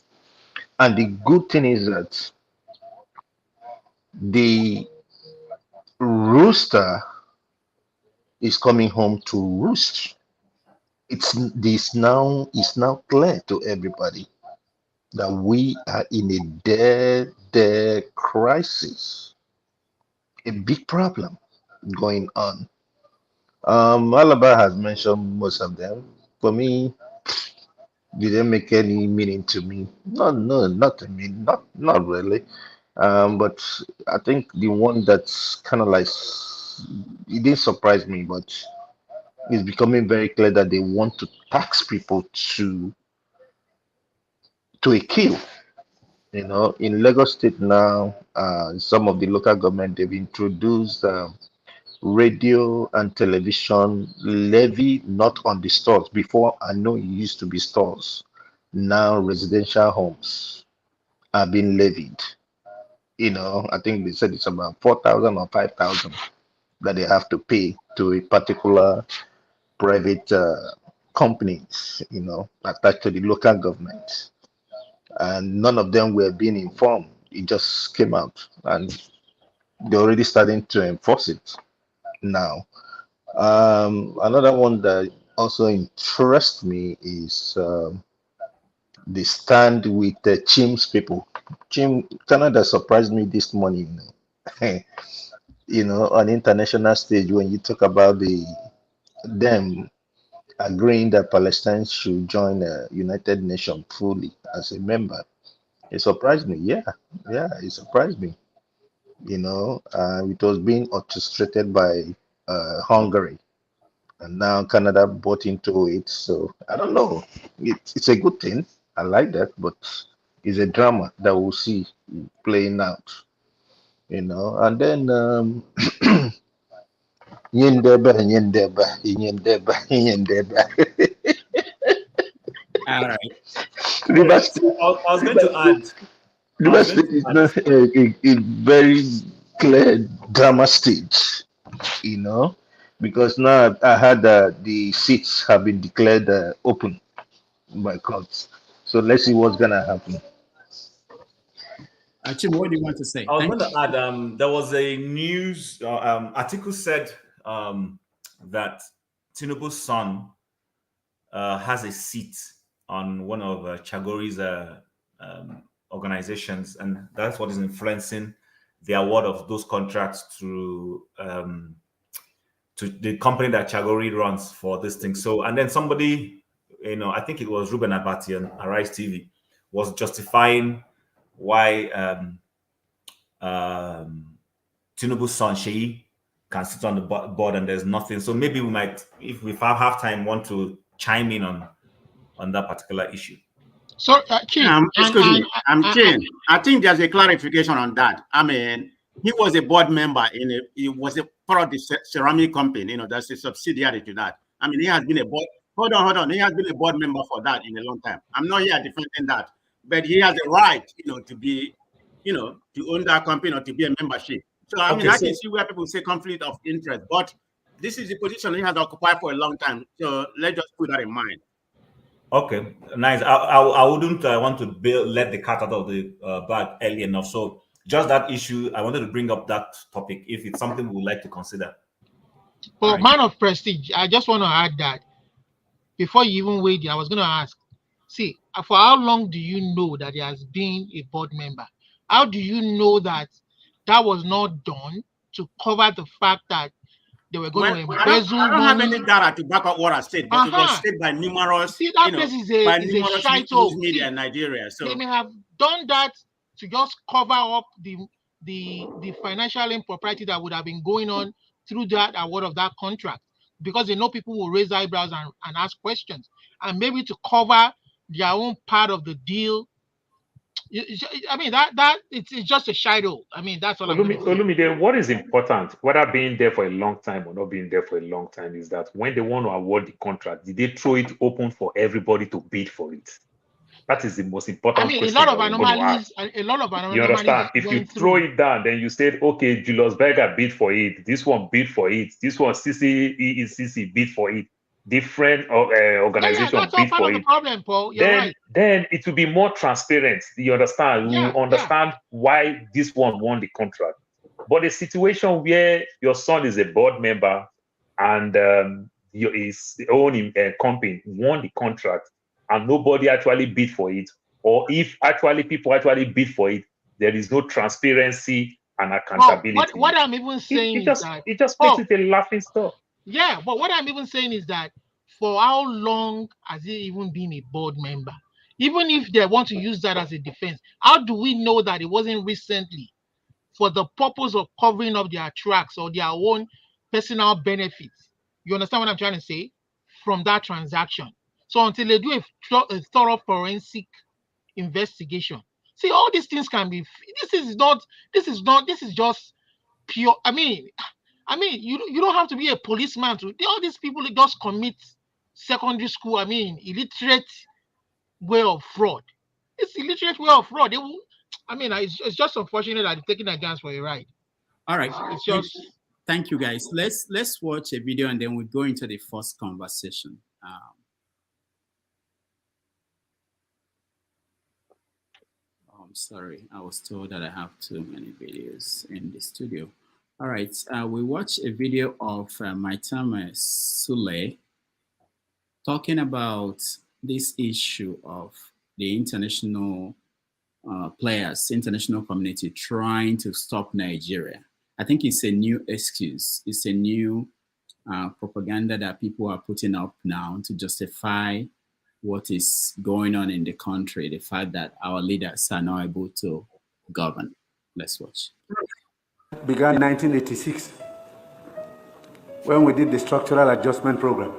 And the good thing is that the rooster is coming home to roost. It's now clear to everybody that we are in a dead crisis, a big problem going on. Alaba has mentioned most of them. For me, didn't make any meaning to me. No, not to me, not really. But I think the one that's kind of like it didn't surprise me, but it's becoming very clear that they want to tax people to a kill. You know, in Lagos State now, some of the local government they've introduced radio and television levy, not on the stores. Before, I know it used to be stores. Now residential homes are being levied. You know, I think they said it's about 4,000 or 5,000 that they have to pay to a particular private companies, you know, attached to the local government. And none of them were being informed. It just came out and they're already starting to enforce it now. Another one that also interests me is the stand with the Chim's people. Chim Canada surprised me this morning. You know, on international stage when you talk about them agreeing that Palestine should join the United Nations fully as a member. It surprised me. Yeah, it surprised me. You know, it was being orchestrated by Hungary, and now Canada bought into it. So I don't know. It's a good thing. I like that, but it's a drama that we'll see playing out. You know, and then Yindeba, Yindeba, Yindeba, Yindeba. All right. Rivers State, I was going to add. Rivers State is not a very clear drama stage, you know, because now I heard that the seats have been declared open by courts. So let's see what's gonna happen. Chim, what do you want to say? I was Thank going you. to add. There was a news article said that Tinubu's son has a seat on one of Chagori's organizations, and that's what is influencing the award of those contracts to the company that Chagori runs for this thing. So, and then somebody, you know, I think it was Ruben Abati on Arise TV, was justifying why Tinubu's son Seyi can sit on the board and there's nothing. So maybe we might, if we have time, want to chime in on that particular issue. So, Chief, excuse me, Chin, I think there's a clarification on that. I mean, he was a board member he was a part of the ceramic company, you know, that's a subsidiary to that. I mean, he has been a board, hold on. He has been a board member for that in a long time. I'm not here defending that, but he has a right, you know, to be, you know, to own that company or to be a membership. So, I mean, I can see where people say conflict of interest, but this is the position he has occupied for a long time. So let's just put that in mind. Okay, nice. I wouldn't want to let the cat out of the bag early enough. So just that issue, I wanted to bring up that topic if it's something we would like to consider. Well, man of prestige, I just want to add that before you even wait, I was going to ask, see, for how long do you know that he has been a board member? How do you know that that was not done to cover the fact that they were going to embezzle? I don't have any data to back up what I said, but it was said by numerous, see, that place is a news media in Nigeria. So they may have done that to just cover up the financial impropriety that would have been going on through that award of that contract, because they know people will raise eyebrows and ask questions, and maybe to cover their own part of the deal. I mean, that it's just a shadow. I mean, that's what Olumide, what is important, whether being there for a long time or not being there for a long time, is that when they want to award the contract, did they throw it open for everybody to bid for it? That is the most important I mean, question a lot of that we're going to ask. anomalies, a lot of You anomalies understand? If you went throw through. it down, then you said, okay, Julius Berger bid for it. This one bid for it. This one CCECC bid for it. Different organization That's all bid part for of the it. problem, Paul. You're right. Then it will be more transparent. You understand? We will understand why this one won the contract. But a situation where your son is a board member and his own company won the contract and nobody actually bid for it, or if actually people actually bid for it, there is no transparency and accountability. What I'm even saying is that it just makes it a laughing stock. Yeah, but what I'm even saying is that for how long has he even been a board member? Even if they want to use that as a defense, how do we know that it wasn't recently for the purpose of covering up their tracks or their own personal benefits? You understand what I'm trying to say? From that transaction. So until they do a thorough forensic investigation. See, all these things can be, this is just pure. I mean, you don't have to be a policeman to. All these people that just commit secondary school. I mean, illiterate way of fraud. It's illiterate way of fraud. They will. I mean, it's just unfortunate that they're taking a chance for a ride. All right. It's just. Thank you, guys. Let's watch a video and then we'll go into the first conversation. I'm sorry. I was told that I have too many videos in the studio. All right. We watched a video of Maitama Sule talking about this issue of the international players, international community trying to stop Nigeria. I think it's a new excuse. It's a new propaganda that people are putting up now to justify what is going on in the country, the fact that our leaders are not able to govern. Let's watch. Began in 1986 when we did the structural adjustment program.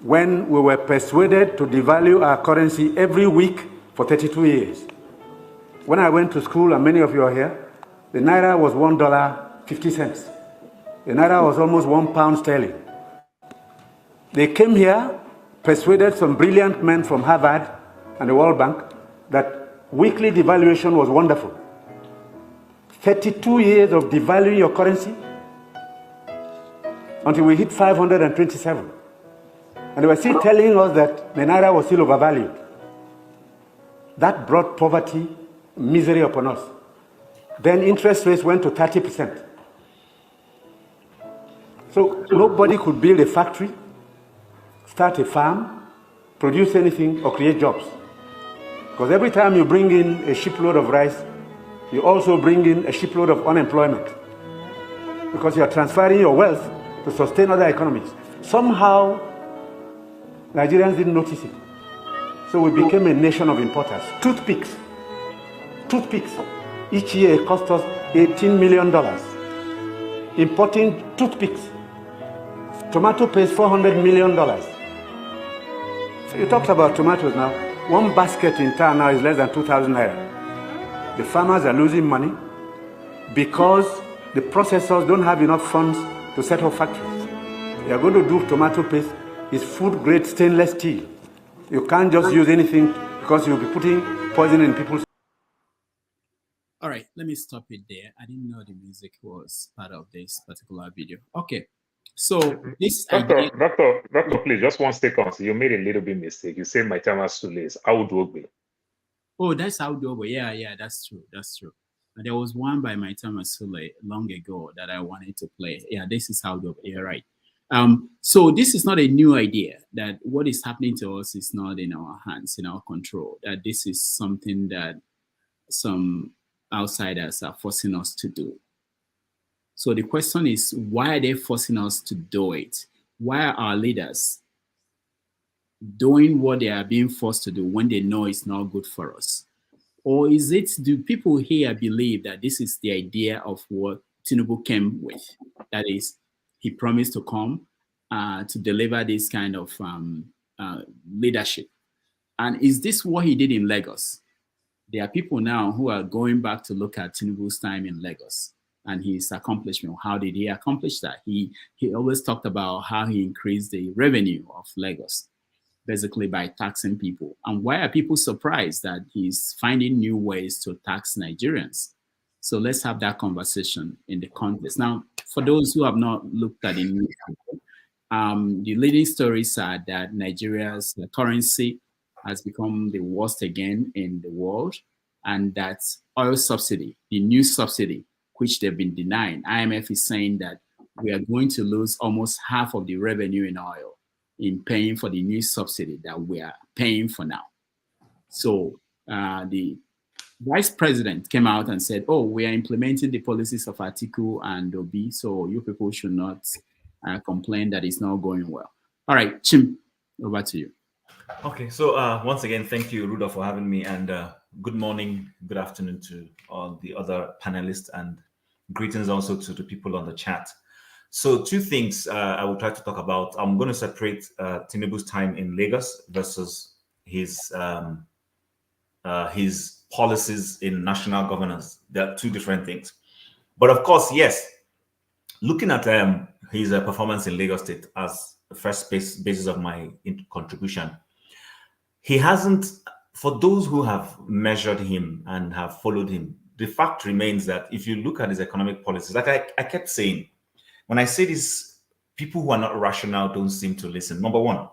When we were persuaded to devalue our currency every week for 32 years. When I went to school, and many of you are here, the Naira was $1.50. The Naira was almost £1 sterling. They came here, persuaded some brilliant men from Harvard and the World Bank that weekly devaluation was wonderful. 32 years of devaluing your currency until we hit 527. And they were still telling us that the Naira was still overvalued. That brought poverty, misery upon us. Then interest rates went to 30%. So nobody could build a factory, start a farm, produce anything, or create jobs. Because every time you bring in a shipload of rice, you also bring in a shipload of unemployment. Because you are transferring your wealth to sustain other economies. Somehow, Nigerians didn't notice it. So we became a nation of importers. Toothpicks. Each year it cost us $18 million. Importing toothpicks. Tomato paste, $400 million. So you talked about tomatoes now. One basket in town now is less than 2,000 naira. The farmers are losing money because the processors don't have enough funds to set up factories. They are going to do tomato paste. It's food-grade stainless steel. You can't just use anything because you'll be putting poison in people's. All right, let me stop it there. I didn't know the music was part of this particular video. Okay, so this Doctor, please, just 1 second. So you made a little bit mistake. You said Maitama Sule is Audogbe. Oh, that's Audogbe. Yeah, that's true. And there was one by Maitama Sule long ago that I wanted to play. Yeah, this is Audogbe. You're right. So this is not a new idea that what is happening to us is not in our hands, in our control, that this is something that some outsiders are forcing us to do. So the question is, why are they forcing us to do it? Why are our leaders doing what they are being forced to do when they know it's not good for us? Or do people here believe that this is the idea of what Tinubu came with? That is, he promised to come to deliver this kind of leadership. And is this what he did in Lagos? There are people now who are going back to look at Tinubu's time in Lagos and his accomplishment. How did he accomplish that? He always talked about how he increased the revenue of Lagos. basically by taxing people. And why are people surprised that he's finding new ways to tax Nigerians? So let's have that conversation in the context. Now, for those who have not looked at the news, the leading stories are that Nigeria's currency has become the worst again in the world, and that oil subsidy, the new subsidy, which they've been denying, IMF is saying that we are going to lose almost half of the revenue in oil in paying for the new subsidy that we are paying for now. So the vice president came out and said, oh, we are implementing the policies of Atiku and Obi, so you people should not complain that it's not going well. All right, Chim, over to you. Okay, so once again, thank you, Rudolph, for having me, and good morning, good afternoon to all the other panelists, and greetings also to the people on the chat. So two things I will try to talk about. I'm going to separate Tinubu's time in Lagos versus his policies in national governance. They are two different things. But of course, yes, looking at his performance in Lagos State as the first basis of my contribution, he hasn't, for those who have measured him and have followed him, the fact remains that if you look at his economic policies, like I kept saying, when I say this, people who are not rational don't seem to listen. Number one,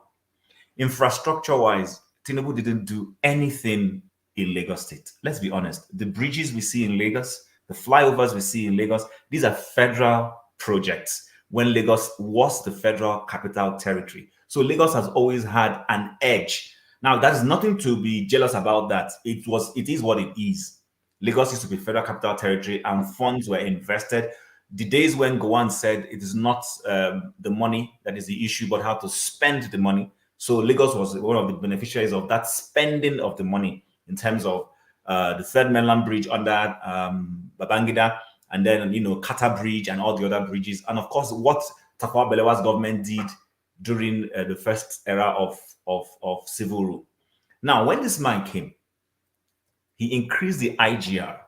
infrastructure-wise, Tinubu didn't do anything in Lagos State. Let's be honest. The bridges we see in Lagos, the flyovers we see in Lagos, these are federal projects when Lagos was the federal capital territory. So Lagos has always had an edge. Now, that is nothing to be jealous about that. It is what it is. Lagos used to be federal capital territory and funds were invested. The days when Gowon said it is not the money that is the issue, but how to spend the money. So Lagos was one of the beneficiaries of that spending of the money in terms of the Third Mainland Bridge under Babangida, and then, Kata Bridge and all the other bridges. And of course, what Tafawa Balewa's government did during the first era of civil rule. Now, when this man came, he increased the IGR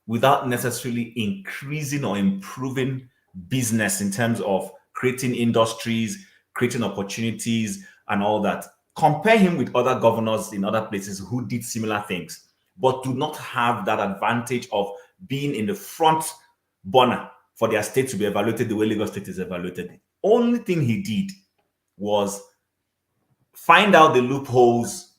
without necessarily increasing or improving business in terms of creating industries, creating opportunities, and all that. Compare him with other governors in other places who did similar things, but do not have that advantage of being in the front burner for their state to be evaluated the way Lagos State is evaluated. The only thing he did was find out the loopholes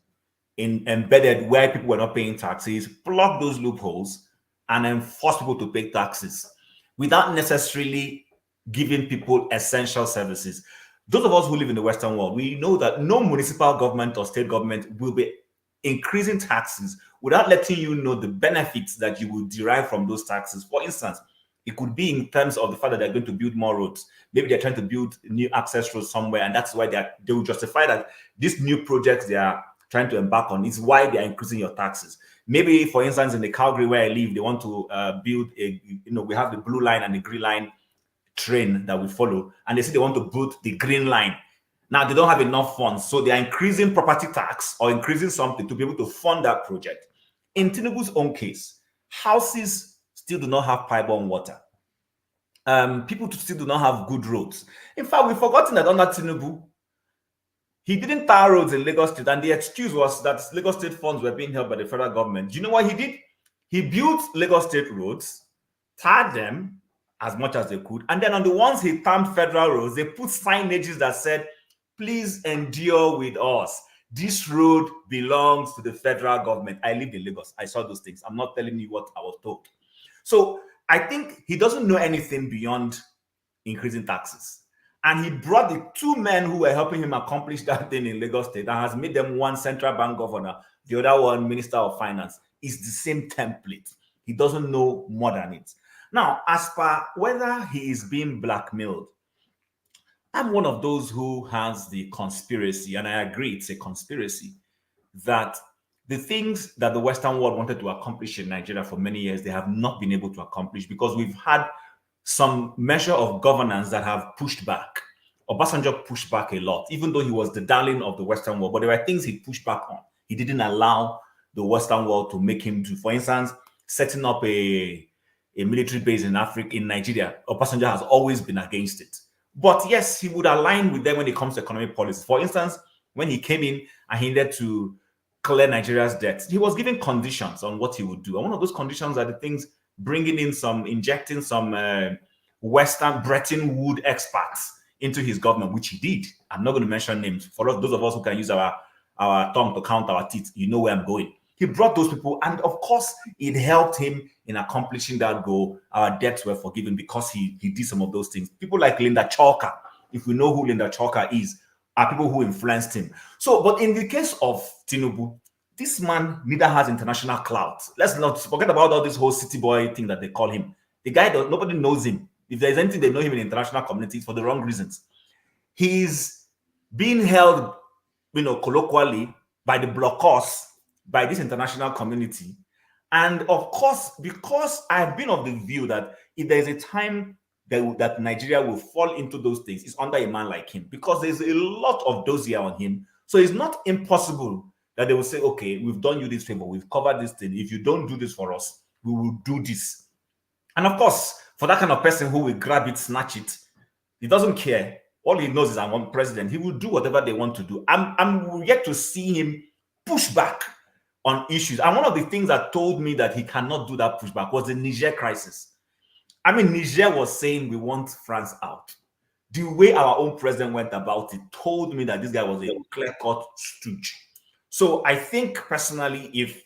embedded where people were not paying taxes, plug those loopholes, and then force people to pay taxes without necessarily giving people essential services. Those of us who live in the Western world, we know that no municipal government or state government will be increasing taxes without letting you know the benefits that you will derive from those taxes. For instance, it could be in terms of the fact that they're going to build more roads. Maybe they're trying to build new access roads somewhere, and that's why they will justify that these new projects they are trying to embark on is why they are increasing your taxes. Maybe, for instance, in the Calgary where I live, they want to build we have the blue line and the green line train that we follow, and they say they want to build the green line. Now, they don't have enough funds, so they are increasing property tax or increasing something to be able to fund that project. In Tinubu's own case, houses still do not have pipe-borne water. People still do not have good roads. In fact, we've forgotten that under Tinubu, he didn't tar roads in Lagos State, and the excuse was that Lagos State funds were being held by the federal government. Do you know what he did? He built Lagos State roads, tarred them as much as they could, and then on the ones he tarred federal roads, they put signages that said, please endure with us. This road belongs to the federal government. I lived in Lagos. I saw those things. I'm not telling you what I was told. So I think he doesn't know anything beyond increasing taxes. And he brought the two men who were helping him accomplish that thing in Lagos State and has made them one central bank governor, the other one minister of finance. It's the same template. He doesn't know more than it. Now, as per whether he is being blackmailed, I'm one of those who has the conspiracy, and I agree it's a conspiracy, that the things that the Western world wanted to accomplish in Nigeria for many years, they have not been able to accomplish because we've had some measure of governance that have pushed back. Obasanjo pushed back a lot, even though he was the darling of the Western world, but there were things he pushed back on. He didn't allow the Western world to make him do. For instance, setting up a military base in Africa, in Nigeria, Obasanjo has always been against it. But yes, he would align with them when it comes to economic policy. For instance, when he came in and he needed to clear Nigeria's debts. He was given conditions on what he would do. And one of those conditions are the things injecting some Western Bretton Woods experts into his government, which he did. I'm not going to mention names. For those of us who can use our tongue to count our teeth, you know where I'm going. He brought those people, and of course, it helped him in accomplishing that goal. Our debts were forgiven because he did some of those things. People like Linda Chalker, if we know who Linda Chalker is, are people who influenced him. So, but in the case of Tinubu, this man neither has international clout. Let's not forget about all this whole city boy thing that they call him. The guy, nobody knows him. If there's anything they know him in international communities for the wrong reasons. He's being held, colloquially by the blockers, by this international community. And of course, because I've been of the view that if there's a time that Nigeria will fall into those things, it's under a man like him, because there's a lot of dossier on him. So it's not impossible that they will say, okay, we've done you this favor, we've covered this thing. If you don't do this for us, we will do this. And of course, for that kind of person who will grab it, snatch it, he doesn't care. All he knows is I want president. He will do whatever they want to do. I'm yet to see him push back on issues. And one of the things that told me that he cannot do that pushback was the Niger crisis. I mean, Niger was saying we want France out. The way our own president went about it told me that this guy was a clear-cut stooge. So I think personally, if,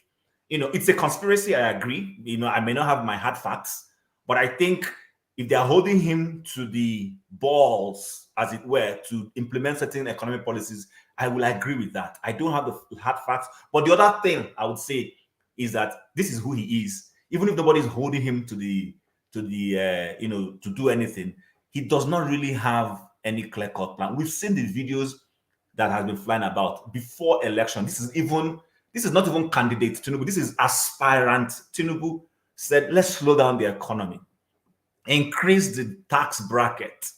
it's a conspiracy, I agree. I may not have my hard facts, but I think if they are holding him to the balls, as it were, to implement certain economic policies, I will agree with that. I don't have the hard facts. But the other thing I would say is that this is who he is. Even if nobody is holding him to do anything, he does not really have any clear-cut plan. We've seen the videos that has been flying about before election. This is not even candidate Tinubu. This is aspirant Tinubu said, let's slow down the economy, increase the tax bracket,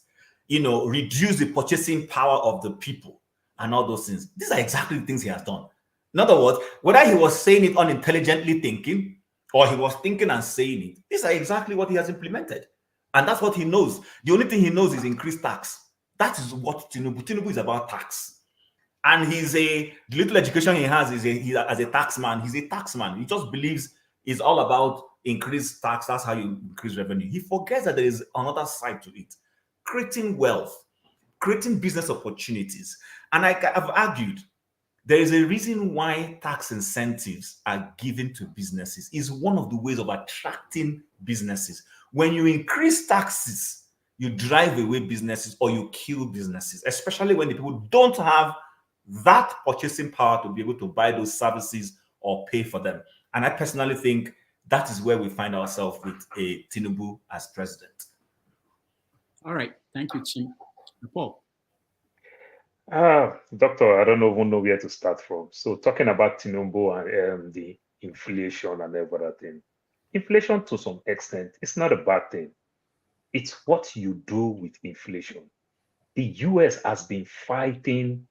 reduce the purchasing power of the people and all those things. These are exactly the things he has done. In other words, whether he was saying it unintelligently thinking or he was thinking and saying it, these are exactly what he has implemented. And that's what he knows. The only thing he knows is increased tax. That is what Tinubu is about, tax. And the little education he has is as a tax man. He's a tax man. He just believes it's all about increased tax. That's how you increase revenue. He forgets that there is another side to it. Creating wealth, creating business opportunities. And I've argued, there is a reason why tax incentives are given to businesses. Is one of the ways of attracting businesses. When you increase taxes, you drive away businesses or you kill businesses, especially when the people don't have that purchasing power to be able to buy those services or pay for them. And I personally think that is where we find ourselves with a Tinubu as president. All right. Thank you, Chief. Paul. Doctor, I don't even know where to start from. So talking about Tinubu and the inflation and every other thing. Inflation to some extent, it's not a bad thing. It's what you do with inflation. The US has been fighting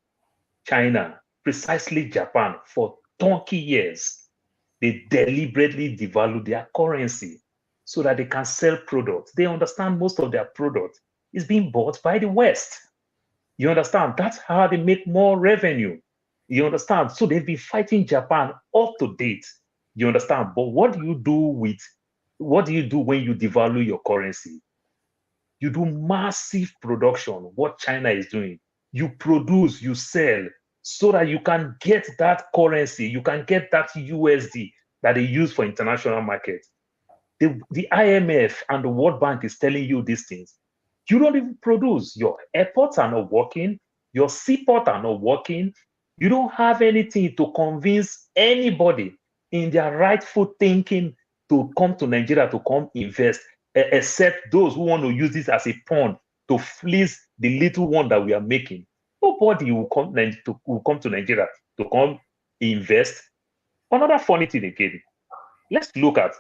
China, precisely Japan, for donkey years. They deliberately devalue their currency so that they can sell products. They understand most of their product is being bought by the West. You understand? That's how they make more revenue. You understand? So they've been fighting Japan up to date. You understand? But what do you do when you devalue your currency? You do massive production, what China is doing. You produce, you sell, so that you can get that currency, you can get that USD that they use for international markets. The IMF and the World Bank is telling you these things. You don't even produce. Your airports are not working. Your seaports are not working. You don't have anything to convince anybody in their rightful thinking to come to Nigeria to come invest, except those who want to use this as a pawn to fleece the little one that we are making. Nobody will come to Nigeria to come invest. Another funny thing again, let's look at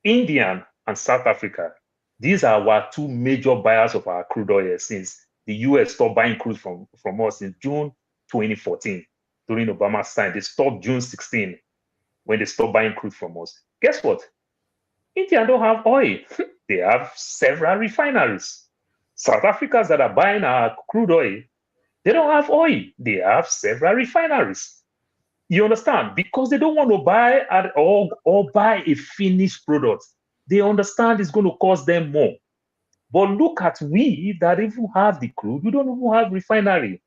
India and South Africa. These are our two major buyers of our crude oil since the US stopped buying crude from us in June 2014 during Obama's time. They stopped June 16 when they stopped buying crude from us. Guess what? India don't have oil. They have several refineries. South Africans that are buying our crude oil, they don't have oil. They have several refineries. You understand? Because they don't want to buy or buy a finished product. They understand it's going to cost them more. But look at we that even have the crude, we don't even have refinery.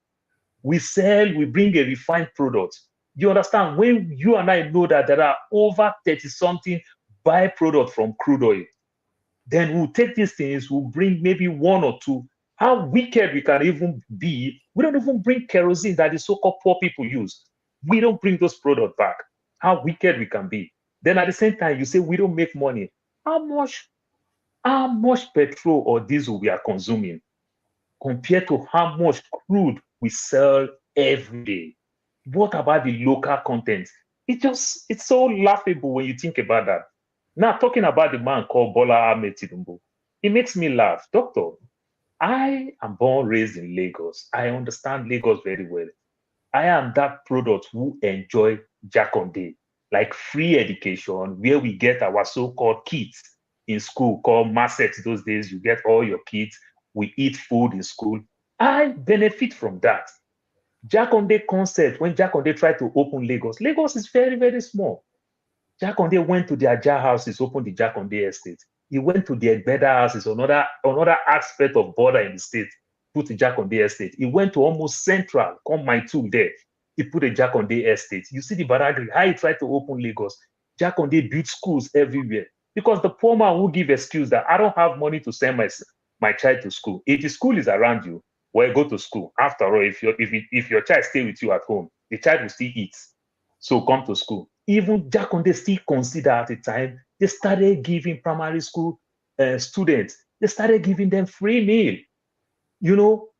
We sell, we bring a refined product. You understand? When you and I know that there are over 30-something byproducts from crude oil, then we'll take these things, we'll bring maybe one or two. How wicked we can even be. We don't even bring kerosene that the so-called poor people use. We don't bring those products back. How wicked we can be. Then at the same time, you say we don't make money. How much petrol or diesel we are consuming compared to how much crude we sell every day? What about the local content? It's so laughable when you think about that. Now, talking about the man called Bola Tinubu, it makes me laugh. Doctor, I am born, raised in Lagos. I understand Lagos very well. I am that product who enjoy Jaconde, like free education, where we get our so-called kits in school called Masset. Those days, you get all your kits. We eat food in school. I benefit from that. Jaconde concept, when Jaconde tried to open Lagos, Lagos is very, very small. Jaconde went to the Ajah houses, opened the Jaconde estate. He went to the Egbeda houses, another aspect of border in the state, put the Jaconde estate. He went to almost central, come my two there. He put a Jaconde estate. You see the Badagry, how he tried to open Lagos. Jaconde built schools everywhere. Because the poor man will give excuse that I don't have money to send my child to school. If the school is around you, well, go to school. After all, if your child stay with you at home, the child will still eat. So come to school. Even Jaconde still consider at the time, they started giving primary school students, they started giving them free meal,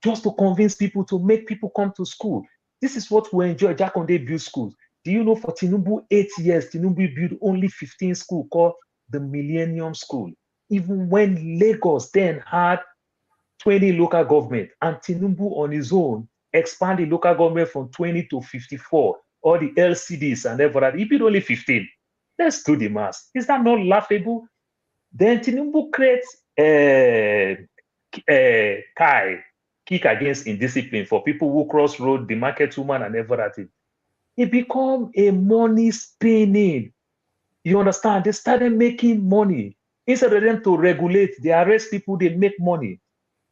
just to convince people, to make people come to school. This is what we enjoy. Jaconde build schools. Do you know for Tinubu, 8 years, Tinubu built only 15 schools called the Millennium School. Even when Lagos then had 20 local government, and Tinubu on his own expanded local government from 20 to 54, all the LCDs and everything, he built only 15. Let's do the math. Is that not laughable? Then Tinubu creates kick against indiscipline for people who cross road, the market woman and everything. It become a money spinning. You understand? They started making money. Instead of them to regulate, they arrest people, they make money.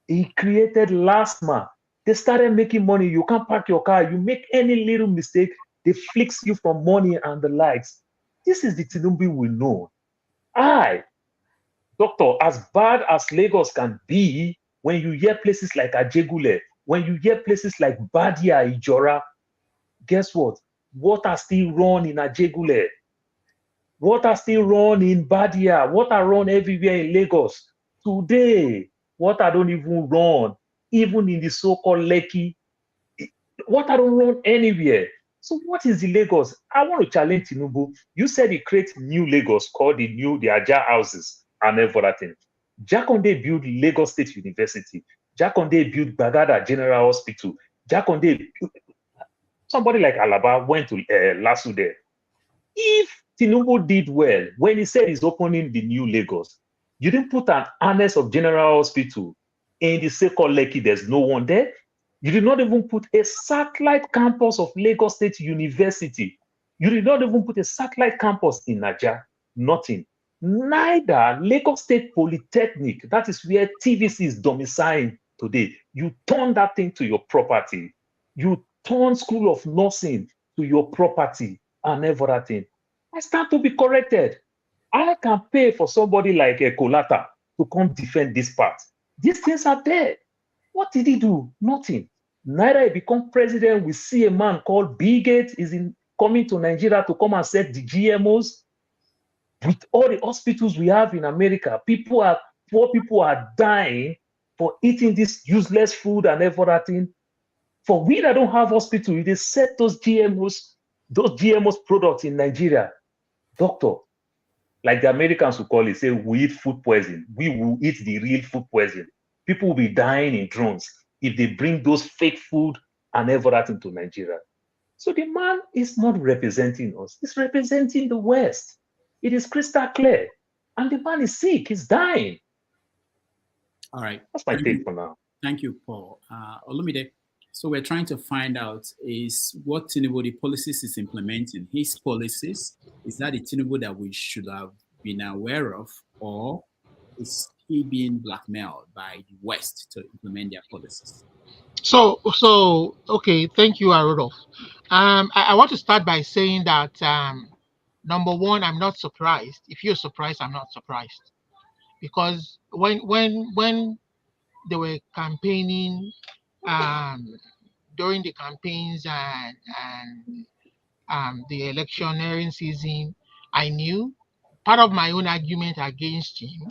He created LASMA. They started making money. You can't park your car. You make any little mistake, they flicks you for money and the likes. This is the Tinubu we know. Doctor, as bad as Lagos can be, when you hear places like Ajegule, when you hear places like Badia, Ijora, guess what? Water still run in Ajegule. Water still run in Badia. Water run everywhere in Lagos. Today, water don't even run. Even in the so-called Lekki, water don't run anywhere. So what is the Lagos? I want to challenge Tinubu. You said he creates new Lagos called the Ajah houses and everything. Jaconde built Lagos State University. Jaconde built Bagada General Hospital. Jaconde, somebody like Alaba went to Lasu there. If Tinubu did well, when he said he's opening the new Lagos, you didn't put an harness of General Hospital in the so-called Lekki, there's no one there. You did not even put a satellite campus of Lagos State University. You did not even put a satellite campus in Niger. Nothing. Neither Lagos State Polytechnic, that is where TVC is domiciled today. You turn that thing to your property. You turn School of Nursing to your property and everything. I start to be corrected. I can pay for somebody like a Kolata to come defend this part. These things are there. What did he do? Nothing. Neither he become president. We see a man called Bill Gates is coming to Nigeria to come and set the GMOs. With all the hospitals we have in America, poor people are dying for eating this useless food and everything. For we that don't have hospital, they set those GMOs products in Nigeria. Doctor, like the Americans will call it, say we eat food poison. We will eat the real food poison. People will be dying in drones if they bring those fake food and everything to Nigeria. So the man is not representing us. He's representing the West. It is crystal clear. And the man is sick. He's dying. All right. That's my take for now. Thank you, Paul. Olumide, So we're trying to find out is what Tinubu, the policies is implementing, his policies, is that the Tinubu that we should have been aware of, or is he being blackmailed by the West to implement their policies? So okay, thank you, Rudolph. I want to start by saying that number one, I'm not surprised. If you're surprised, I'm not surprised, because when they were campaigning, during the campaigns and the electioneering season, I knew part of my own argument against him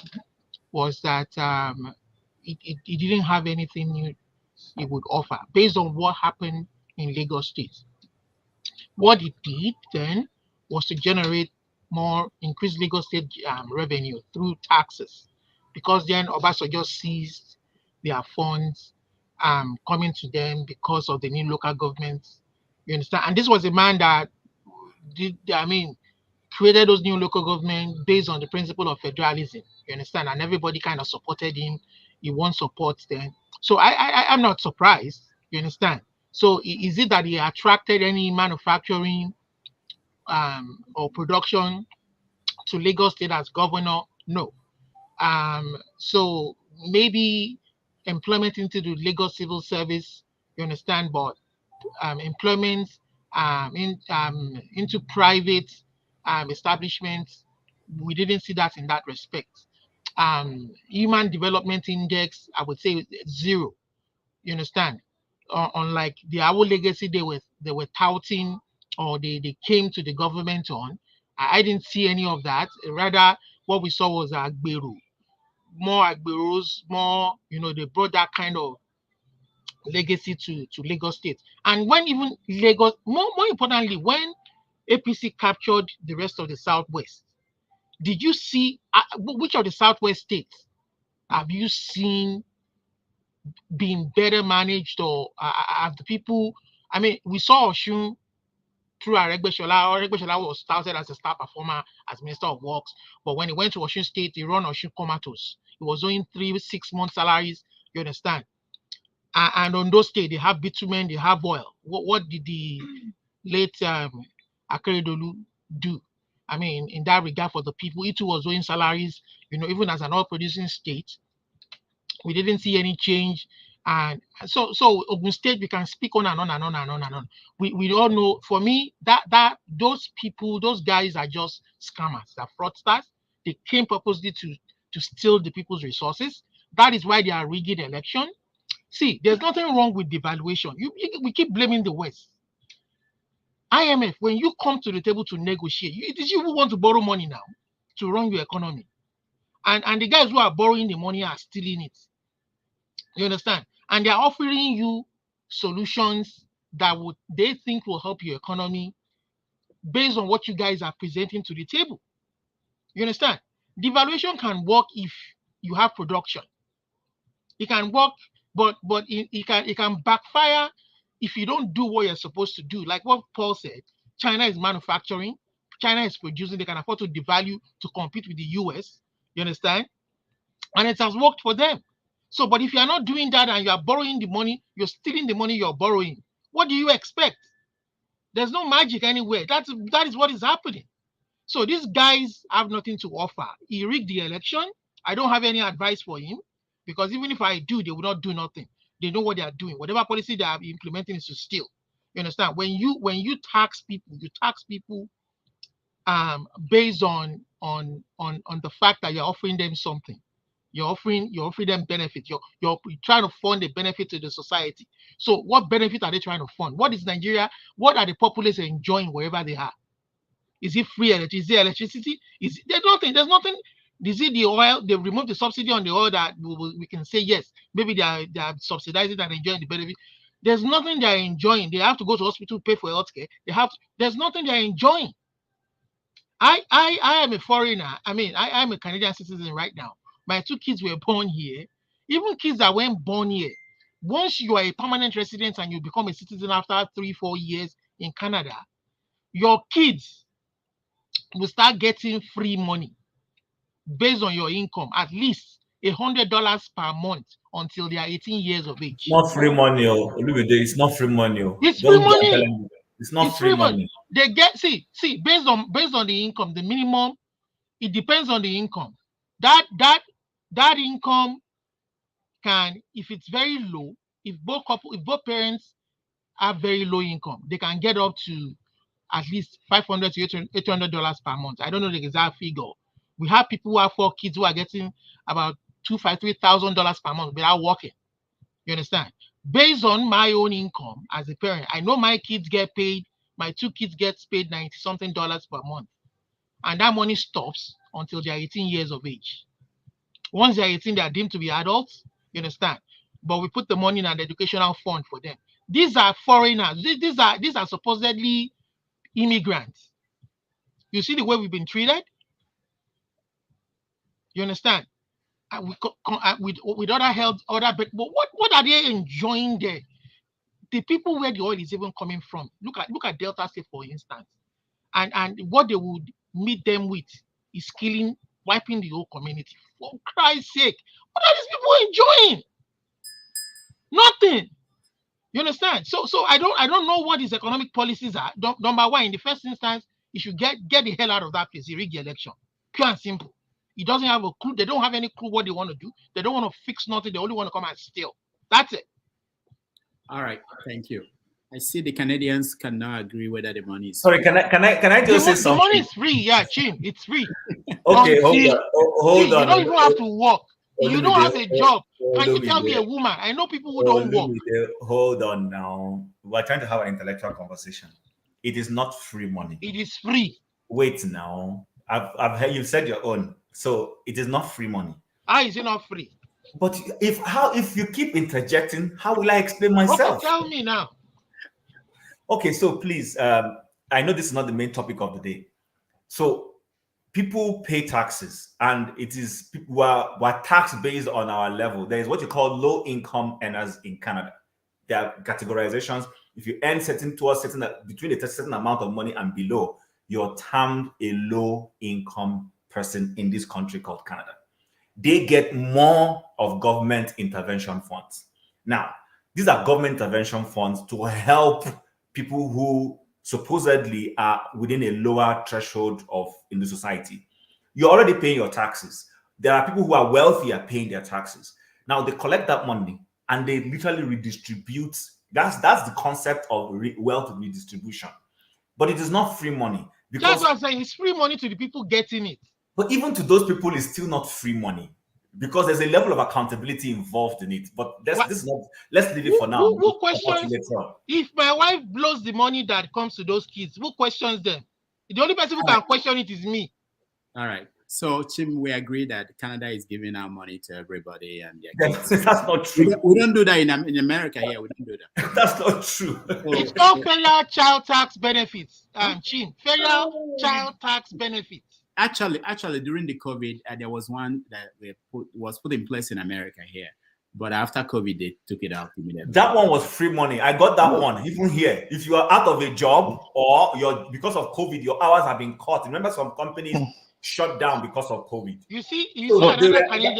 was that it didn't have anything new it would offer based on what happened in Lagos State. What it did then was to generate more increased Lagos State revenue through taxes, because then Obasanjo seized their funds coming to them because of the new local governments. You understand? And this was a man that created those new local governments based on the principle of federalism. You understand? And everybody kind of supported him. He won support then. So I'm not surprised. You understand? So is it that he attracted any manufacturing or production to Lagos State as governor? No. So maybe employment into the Lagos civil service, you understand, but employment into private establishments, we didn't see that in that respect. Human development index, I would say 0. You understand? Unlike the our legacy they were touting, or they came to the government on, I didn't see any of that. Rather, what we saw was Agberu, more Agberus, more, they brought that kind of legacy to Lagos State. And when even Lagos, more importantly, when APC captured the rest of the Southwest, did you see which of the Southwest states have you seen being better managed, or have the people? I mean, we saw Oshun through Aregbesola. Aregbesola was touted as a star performer as Minister of Works, but when he went to Oshun State, he ran Oshun comatose. He was owing 3-6 month salaries. You understand? And on those states, they have bitumen, they have oil. What did the late Akeredolu do? I mean, in that regard, for the people, it too was owing salaries. Even as an oil-producing state, we didn't see any change. And so Ogun State, we can speak on and on and on and on and on. We all know. For me, that those people, those guys are just scammers, they're fraudsters. They came purposely to steal the people's resources. That is why they are rigging election. See, there's nothing wrong with devaluation. We keep blaming the West. IMF, when you come to the table to negotiate, it is you who want to borrow money now to run your economy. And the guys who are borrowing the money are stealing it. You understand? And they're offering you solutions that they think will help your economy based on what you guys are presenting to the table. You understand? Devaluation can work if you have production. It can work, but it can backfire if you don't do what you're supposed to do. Like what Paul said, China is manufacturing, China is producing, they can afford to devalue to compete with the US. You understand? And it has worked for them. So, but if you are not doing that and you are borrowing the money, you're stealing the money you're borrowing, what do you expect? There's no magic anywhere. That is what is happening. So these guys have nothing to offer. He rigged the election. I don't have any advice for him, because even if I do, they will not do nothing. They know what they are doing. Whatever policy they are implementing is to steal. You understand? When you tax people, you tax people based on the fact that you're offering them something. You're offering them benefit. You're trying to fund a benefit to the society. So what benefit are they trying to fund? What is Nigeria? What are the populace enjoying wherever they are? Is it free electricity? Is there electricity? There's nothing. There's nothing. Is it the oil? They removed the subsidy on the oil that we can say yes. Maybe they are subsidizing and enjoying the benefit. There's nothing they are enjoying. They have to go to hospital, pay for healthcare. There's nothing they are enjoying. I am a foreigner. I mean, I am a Canadian citizen right now. My 2 kids were born here. Even kids that weren't born here, once you are a permanent resident and you become a citizen after 3-4 years in Canada, your kids will start getting free money based on your income, at least $100 per month until they are 18 years of age. Not free money, it's not free money. It's free money. It's not free money. They get based on the income, the minimum. It depends on the income. That income can, if it's very low, if both parents have very low income, they can get up to at least $500 to $800 per month. I don't know the exact figure. We have people who have 4 kids who are getting about $2,000-3,000 per month without working. You understand? Based on my own income as a parent, I know my kids get paid. My 2 kids gets paid $90-something per month, and that money stops until they are 18 years of age. Once they are 18, they are deemed to be adults. You understand? But we put the money in an educational fund for them. These are foreigners. These are supposedly immigrants. You see the way we've been treated? You understand? And with other health, but what are they enjoying there? The people where the oil is even coming from. Look at Delta State, for instance. And what they would meet them with is wiping the whole community. For Christ's sake, what are these people enjoying? Nothing. You understand? So I don't know what his economic policies are. Number one, in the first instance, he should get the hell out of that place. He rig the election. Pure and simple. He doesn't have a clue. They don't have any clue what they want to do. They don't want to fix nothing. They only want to come and steal. That's it. All right. Thank you. I see the Canadians cannot agree whether the money is Sorry, can I just say something? The money is free, yeah, Chin. It's free. Okay, hold on. You don't even have to work. You don't have a job. Can you tell me a woman? I know people who don't work. Hold on now. We're trying to have an intellectual conversation. It is not free money. It is free. Wait now. I've heard you said your own. So it is not free money. How is it not free? But if you keep interjecting, how will I explain myself? Okay, tell me now. Okay, so please, I know this is not the main topic of the day. So people pay taxes, and it is we're taxed based on our level. There is what you call low income earners in Canada. There are categorizations. If you earn between a certain amount of money and below, you're termed a low income person in this country called Canada. They get more of government intervention funds. Now, these are government intervention funds to help people who supposedly are within a lower threshold in the society. You're already paying your taxes. There are people who are wealthier paying their taxes. Now they collect that money and they literally redistribute. That's the concept of wealth redistribution. But it is not free money. That's what I'm saying. It's free money to the people getting it. But even to those people, it's still not free money because there's a level of accountability involved in it. But let's leave it for now. Who questions? If my wife blows the money that comes to those kids, who questions them? The only person who can question it is me. All right. So, Chim, we agree that Canada is giving out money to everybody, and that's not true. We don't do that in America. Yeah, we don't do that. That's not true. It's called federal child tax benefits. Chim, federal child tax benefits. Actually, during the COVID, there was one that was put in place in America here, but after COVID, they took it out immediately. That one was free money. I got that one. Even here, if you are out of a job or because of COVID, your hours have been cut. Remember, some companies shut down because of COVID. You see another Canadian.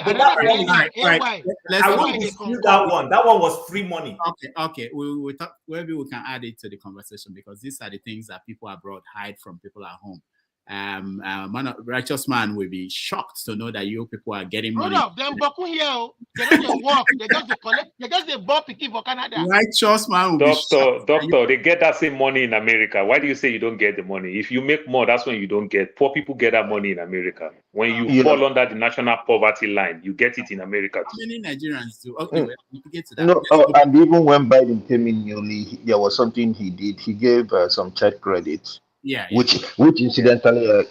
I want to dispute that one. That one was free money. Okay. We talk. Maybe we can add it to the conversation because these are the things that people abroad hide from people at home. Righteous man will be shocked to know that you people are getting money. Them Baku here, they don't work. They just collect. They just they bought picking for Canada. Righteous man will be shocked. Doctor, they get that same money in America. Why do you say you don't get the money? If you make more, that's when you don't get. Poor people get that money in America. When you fall under the national poverty line, you get it in America too. Many Nigerians do. Okay, we get to that. No, and even when Biden came in, there was something he did. He gave some child credit. Yeah. Which incidentally,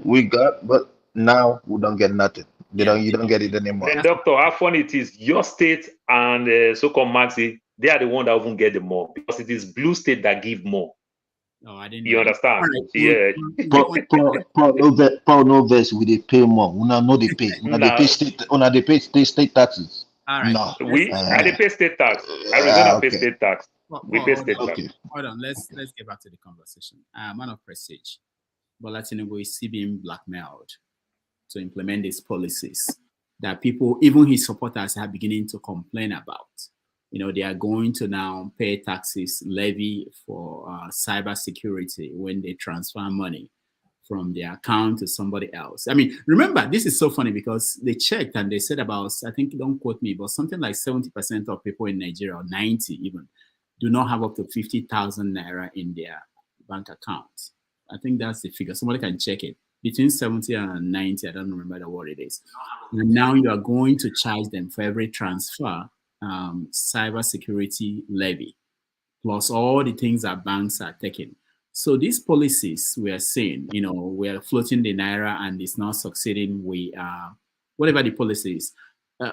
we got, but now we don't get nothing. You don't get it anymore. Then, Doctor, how funny it is, your state and so-called Maxi, they are the one that even get the more because it is blue state that give more. No, I didn't. You understand? Right. Yeah. Paul no verse we they pay more. Una no they pay. They pay state taxes. All right. No. They pay state tax. Arizona pay state tax. We pay state tax. Hold on. Let's get back to the conversation. Man of prestige, Bola Tinubu is being blackmailed to implement these policies. that people, even his supporters, are beginning to complain about. You know, they are going to now pay taxes, levy for cybersecurity when they transfer money from their account to somebody else. I mean, remember, this is so funny because they checked and they said about, I think, don't quote me, but something like 70% of people in Nigeria, or 90 even, do not have up to 50,000 naira in their bank account. I think that's the figure. Somebody can check it. Between 70 and 90, I don't remember what it is. And now you are going to charge them for every transfer, cybersecurity levy, plus all the things that banks are taking. So these policies we are seeing, you know, we are floating the naira and it's not succeeding. We are, whatever the policies, is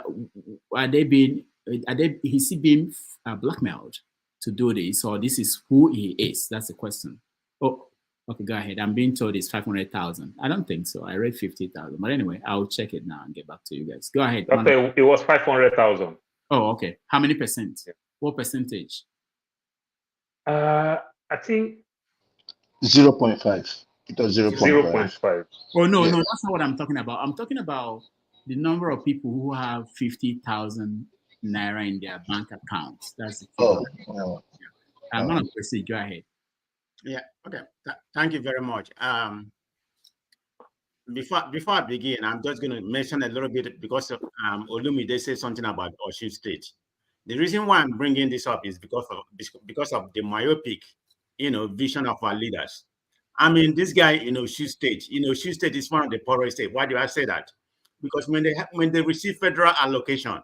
he being blackmailed to do this, or this is who he is? That's the question. Oh, okay, go ahead. I'm being told it's 500,000. I don't think so. I read 50,000, but anyway, I'll check it now and get back to you guys. Go ahead. Okay, it was 500,000. Oh, okay. How many percent? Yeah. What percentage? I think 0.5. It was 0.5. Oh, no, no, that's not what I'm talking about. I'm talking about the number of people who have 50,000 naira in their bank accounts. That's the figure. Oh, I'm going to proceed. Go ahead. Yeah, okay. Thank you very much. Before I begin, I'm just going to mention a little bit because of Olumide said something about Osun State. The reason why I'm bringing this up is because of the myopic, you know, vision of our leaders. I mean, this guy in Osun State, Osun State is one of the poorest states. Why do I say that? Because when they receive federal allocation,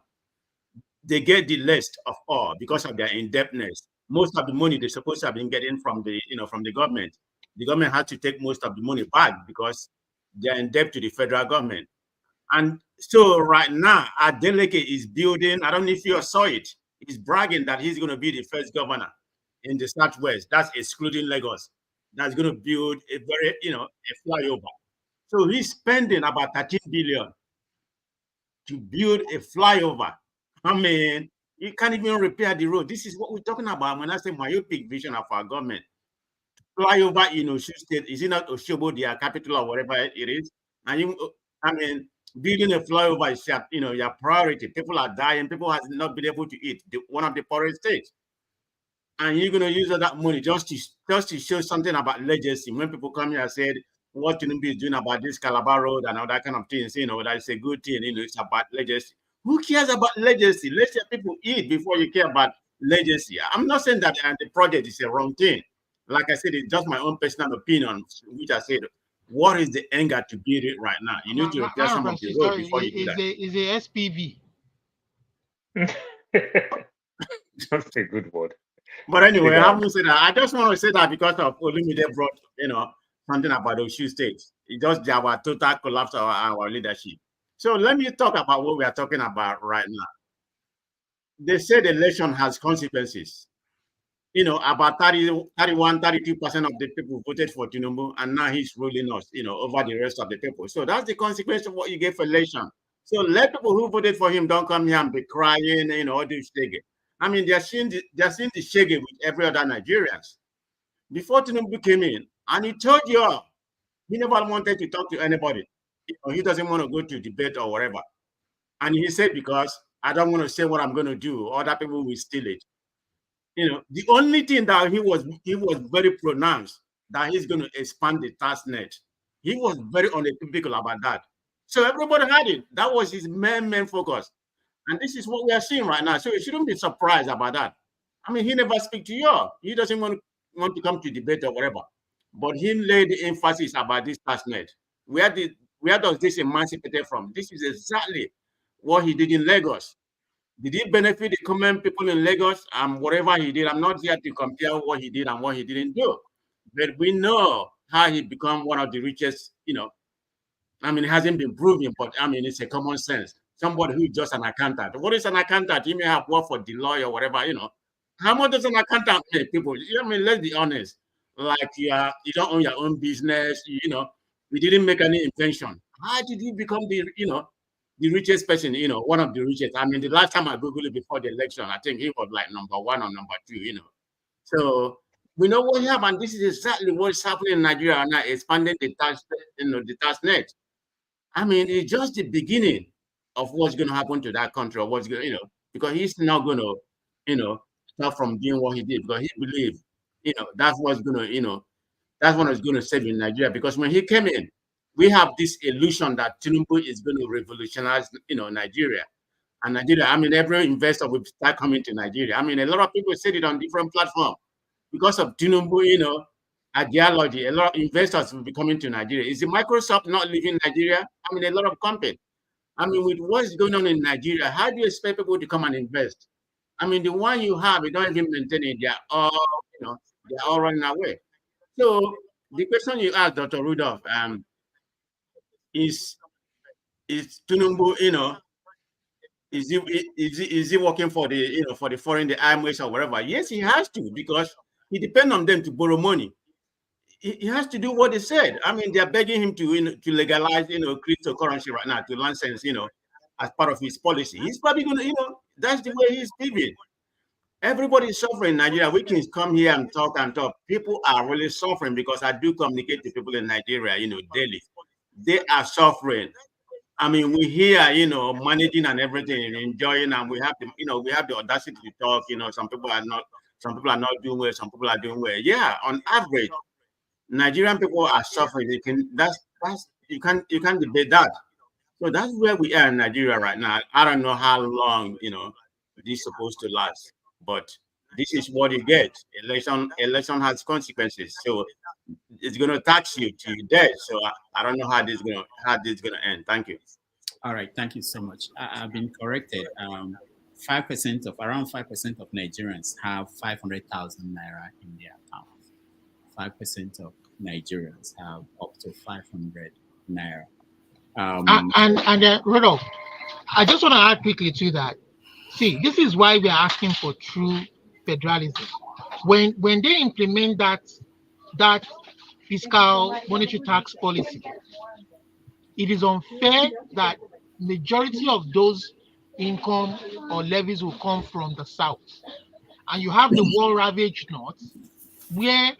they get the least of all because of their indebtedness. Most of the money they're supposed to have been getting from the government, the government had to take most of the money back because they're in debt to the federal government. And so right now, Adeleke is building, I don't know if you saw it, he's bragging that he's going to be the first governor in the Southwest. That's excluding Lagos. That's going to build a very, a flyover. So he's spending about 13 billion to build a flyover. I mean, you can't even repair the road. This is what we're talking about when I say myopic vision of our government. Flyover in Osun State, is it not Oshobo, their capital or whatever it is? And building a flyover is your priority. People are dying. People have not been able to eat. One of the poorest states. And you're going to use all that money just to show something about legacy. When people come here and said, what Tinubu is doing about this Calabar Road and all that kind of things, that is a good thing, it's about legacy. Who cares about legacy? Let your people eat before you care about legacy. I'm not saying that the project is a wrong thing. Like I said, it's just my own personal opinion, which I said, what is the anger to build it right now? You need to repair some of the road before you do that. Is a SPV. That's a good word. But anyway, I haven't said that. I just want to say that because of Olumide brought, something about Osun State. It's just our total collapse of our leadership. So let me talk about what we are talking about right now. They said the election has consequences. About 31, 32% of the people voted for Tinubu, and now he's ruling us, over the rest of the people. So that's the consequence of what you get for election. So let people who voted for him don't come here and be crying, all this shege. I mean, they're seeing the shege with every other Nigerians. Before Tinubu came in, and he told you all, he never wanted to talk to anybody. He doesn't want to go to debate or whatever. And he said, because I don't want to say what I'm going to do, other people will steal it. The only thing that he was very pronounced that he's going to expand the tax net. He was very unequivocal about that. So everybody had it. That was his main focus. And this is what we are seeing right now. So you shouldn't be surprised about that. I mean, he never speaks to you. He doesn't want to come to debate or whatever. But he laid the emphasis about this tax net. Where does this emancipate from? This is exactly what he did in Lagos. Did he benefit the common people in Lagos and whatever he did? I'm not here to compare what he did and what he didn't do. But we know how he became one of the richest, I mean, it hasn't been proven, but I mean, it's a common sense. Somebody who is just an accountant. What is an accountant? He may have worked for Deloitte or whatever, How much does an accountant pay people? I mean, let's be honest. Like you don't own your own business, we didn't make any invention. How did you become the richest person, one of the richest? I mean, the last time I Googled it before the election, I think he was like number 1 or number 2, So we know what happened. This is exactly what's happening in Nigeria now, expanding the tax, the tax net. I mean, it's just the beginning. of what's going to happen to that country, or what's going, because he's not going to, stop from doing what he did, because he believes, that's what's going to, that's what is going to save in Nigeria. Because when he came in, we have this illusion that Tinubu is going to revolutionize, Nigeria. And Nigeria, I mean, every investor will start coming to Nigeria. I mean, a lot of people said it on different platforms. Because of Tinubu, ideology, a lot of investors will be coming to Nigeria. Is the Microsoft not leaving Nigeria? I mean, a lot of companies. I mean, with what's going on in Nigeria, how do you expect people to come and invest? I mean, the one you have, you don't even maintain it. They're all, they're all running away. So the question you asked, Dr. Rudolph, is Tinubu, is he working for the, for the foreign, the IMF or whatever? Yes, he has to, because he depends on them to borrow money. He has to do what they said. I mean, they're begging him to, to legalize, cryptocurrency right now, to license, as part of his policy. He's probably going to, that's the way he's living. Everybody's suffering in Nigeria. We can come here and talk and talk. People are really suffering, because I do communicate to people in Nigeria, daily. They are suffering. I mean, we here, managing and everything, enjoying, and we have the, we have the audacity to talk. Some people are not doing well. Some people are doing well. Yeah, on average, Nigerian people are suffering. You can't debate that. So that's where we are in Nigeria right now. I don't know how long this is supposed to last, but this is what you get. Election has consequences, so it's going to tax you to death. So I don't know how this is going to end. Thank you. All right, thank you so much. I've been corrected. Around 5% of Nigerians have 500,000 naira in their account. 5% of Nigerians have up to 500 naira. Rudolph, I just want to add quickly to that. See, this is why we are asking for true federalism. When they implement that fiscal monetary tax policy, it is unfair that majority of those income or levies will come from the south, and you have the war-ravaged north, where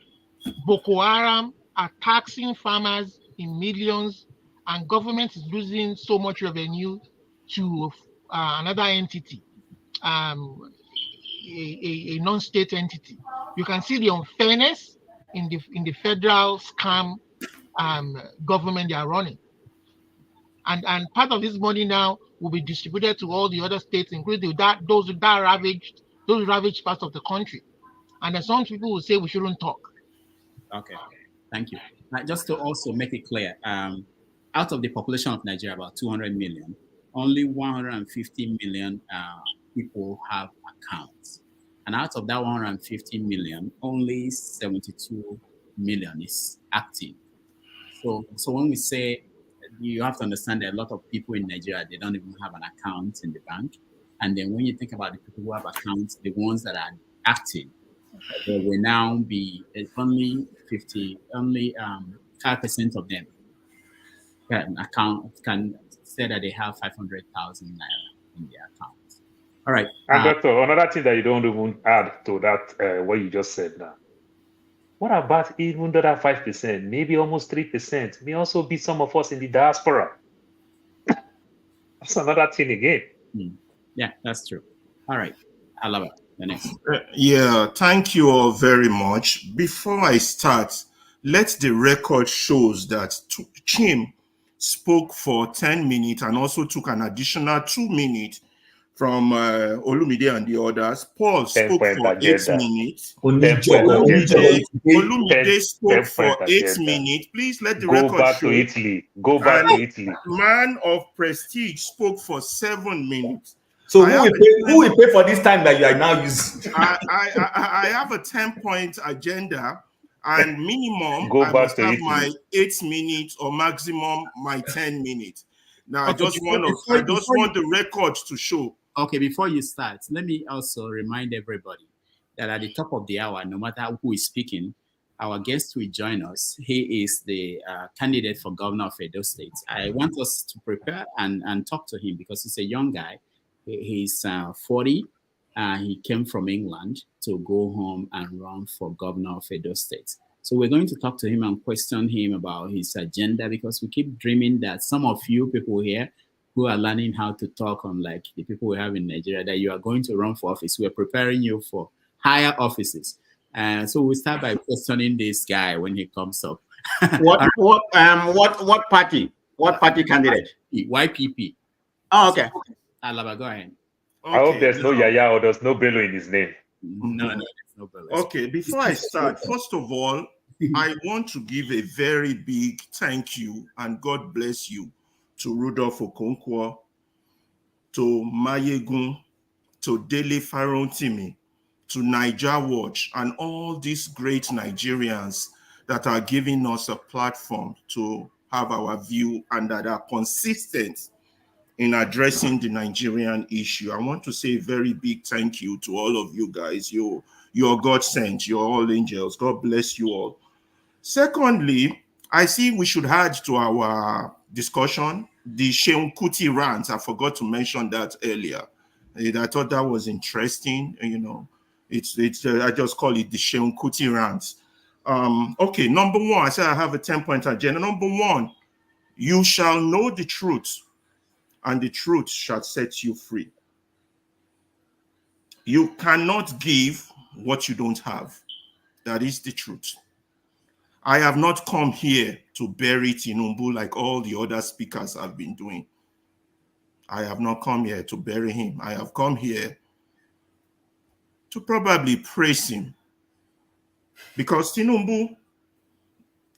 Boko Haram are taxing farmers in millions, and government is losing so much revenue to another entity, a non-state entity. You can see the unfairness in the federal scam government they are running. And part of this money now will be distributed to all the other states, including those ravaged parts of the country. And then some people will say we shouldn't talk. Okay, thank you. Just to also make it clear, out of the population of Nigeria, about 200 million, only 150 million people have accounts. And out of that 150 million, only 72 million is active. So when we say, you have to understand that a lot of people in Nigeria, they don't even have an account in the bank. And then when you think about the people who have accounts, the ones that are active, there will now be only 5% of them can say that they have 500,000 naira in their account. All right. And Doctor, another thing that you don't even add to that, what you just said now. What about even the other 5%, maybe almost 3%, may also be some of us in the diaspora? That's another thing again. Yeah, that's true. All right. I love it. The next. Yeah, thank you all very much. Before I start, let the record shows that Chim spoke for 10 minutes and also took an additional 2 minutes from Olumide and the others. Paul spoke for 8 minutes. Olumide spoke for 8 minutes. Please let the record show. Go back to Italy. Man of Prestige spoke for 7 minutes. So who will pay for this time that you are now using? I have a 10-point agenda, and minimum I must have my 8 minutes or maximum my 10 minutes. Now okay, I just want the record to show. Okay, before you start, let me also remind everybody that at the top of the hour, no matter who is speaking, our guest will join us. He is the candidate for governor of Edo State. I want us to prepare and talk to him because he's a young guy. He's 40. He came from England to go home and run for governor of Edo State. So we're going to talk to him and question him about his agenda because we keep dreaming that some of you people here who are learning how to talk unlike the people we have in Nigeria, that you are going to run for office. We're preparing you for higher offices. So we'll start by questioning this guy when he comes up. What party? What party candidate? YPP. Oh, okay. Alaba, go ahead. I hope there's no Yahya or there's no Bello in his name. No, there's no Bello. Okay, before I start, first of all, I want to give a very big thank you and God bless you to Rudolph Okonkwo, to Mayegun, to Dele Farontimi, to Niger Watch, and all these great Nigerians that are giving us a platform to have our view and that are consistent in addressing the Nigerian issue. I want to say a very big thank you to all of you guys. You're God sent, you're all angels. God bless you all. Secondly, I see we should add to our discussion the Sheun Kuti rant. I forgot to mention that earlier. I thought that was interesting. You know, it's I just call it the Sheun Kuti rant. Okay, number one, I said I have a 10-point agenda. Number one, you shall know the truth, and the truth shall set you free. You cannot give what you don't have. That is the truth. I have not come here to bury Tinubu like all the other speakers have been doing. I have not come here to bury him. I have come here to probably praise him. Because Tinubu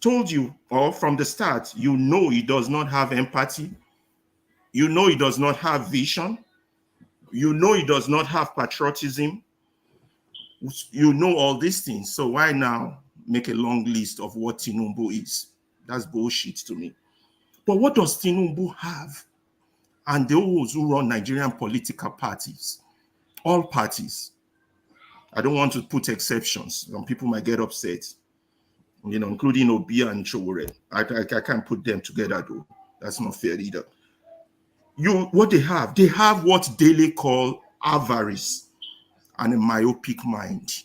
told you, or from the start, you know he does not have empathy. You know he does not have vision. You know he does not have patriotism. You know all these things. So why now make a long list of what Tinubu is? That's bullshit to me. But what does Tinubu have? And those who run Nigerian political parties, all parties, I don't want to put exceptions. Some people might get upset, you know, including Obi and Chowore. I can't put them together though. That's not fair either. What they have what Dele call avarice and a myopic mind.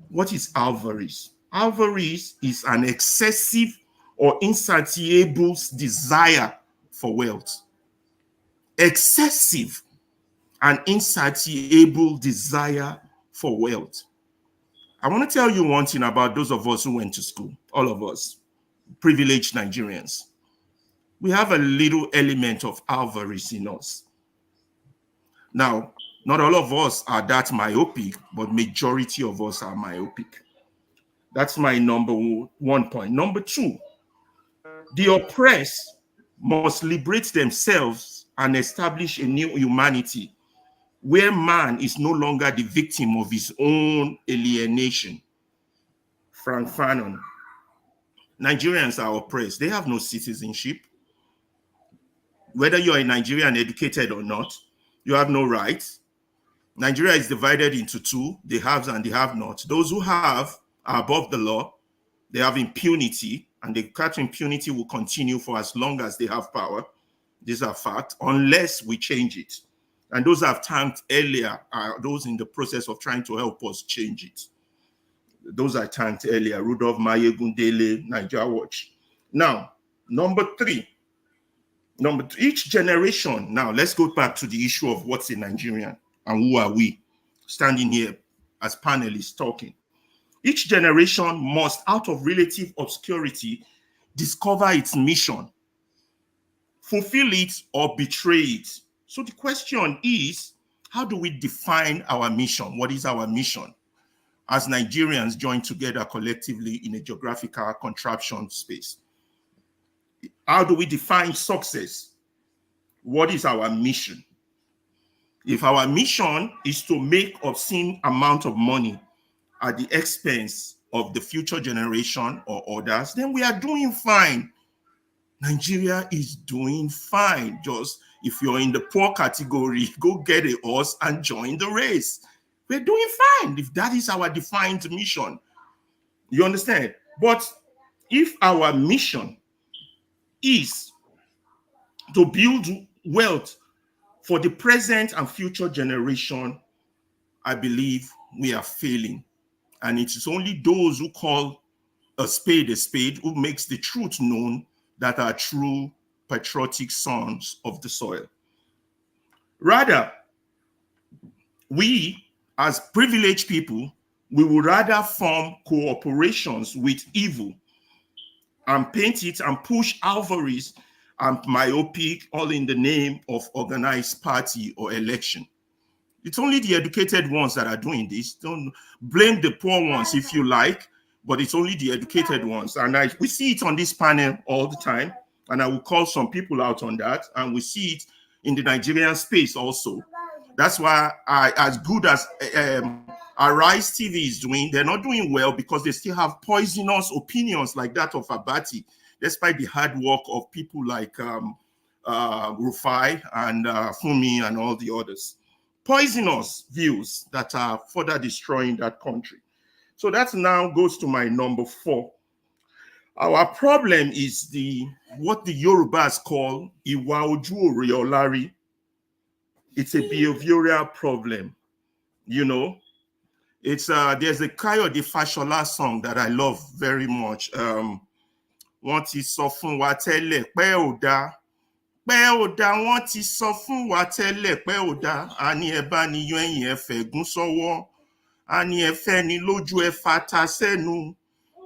What is avarice? Avarice is an excessive or insatiable desire for wealth. Excessive and insatiable desire for wealth. I want to tell you one thing about those of us who went to school, all of us, privileged Nigerians. We have a little element of avarice in us. Now, not all of us are that myopic, but majority of us are myopic. That's my number one point. Number two, the oppressed must liberate themselves and establish a new humanity where man is no longer the victim of his own alienation. Frank Fanon. Nigerians are oppressed. They have no citizenship. Whether you're a Nigerian educated or not, you have no rights. Nigeria is divided into two, the haves and the have-nots. Those who have are above the law. They have impunity, and the catch impunity will continue for as long as they have power. These are facts, unless we change it. And those I've thanked earlier are those in the process of trying to help us change it. Those I thanked earlier, Rudolph, Mayegun, Dele, Niger Watch. Now, number three, each generation, now let's go back to the issue of what's a Nigerian and who are we standing here as panelists talking. Each generation must, out of relative obscurity, discover its mission, fulfill it or betray it. So the question is, how do we define our mission? What is our mission as Nigerians join together collectively in a geographical contraption space? How do we define success? What is our mission? If our mission is to make obscene amount of money at the expense of the future generation or others, then we are doing fine. Nigeria is doing fine. Just if you're in the poor category, go get a horse and join the race. We're doing fine if that is our defined mission. You understand? But if our mission is to build wealth for the present and future generation, I believe we are failing. And it is only those who call a spade, who makes the truth known, that are true patriotic sons of the soil. Rather, we as privileged people, we would rather form cooperations with evil and paint it and push avarice and myopic all in the name of organized party or election. It's only the educated ones that are doing this. Don't blame the poor ones if you like, but it's only the educated ones. And we see it on this panel all the time, and I will call some people out on that, and we see it in the Nigerian space also. That's why as good as Arise TV is doing, they're not doing well because they still have poisonous opinions like that of Abati, despite the hard work of people like Rufai and Fumi and all the others. Poisonous views that are further destroying that country. So that now goes to my number 4. Our problem is what the Yorubas call Iwa Oju Oriolari. It's a behavioral problem, you know. It's there's a Kayode Fashola song that I love very much. Wọ́n ti sọ fún wa tẹ́lẹ̀ pé ò dá. Pé ò dá, wọ́n ti sọ fún wa tẹ́lẹ̀ pé ò dá. A ní ẹ bá ní yọ ẹ̀yìn ẹ fẹ̀gún sọ́wọ́. A ní ẹ fẹ́ ni lójú ẹ fata sẹ́nu.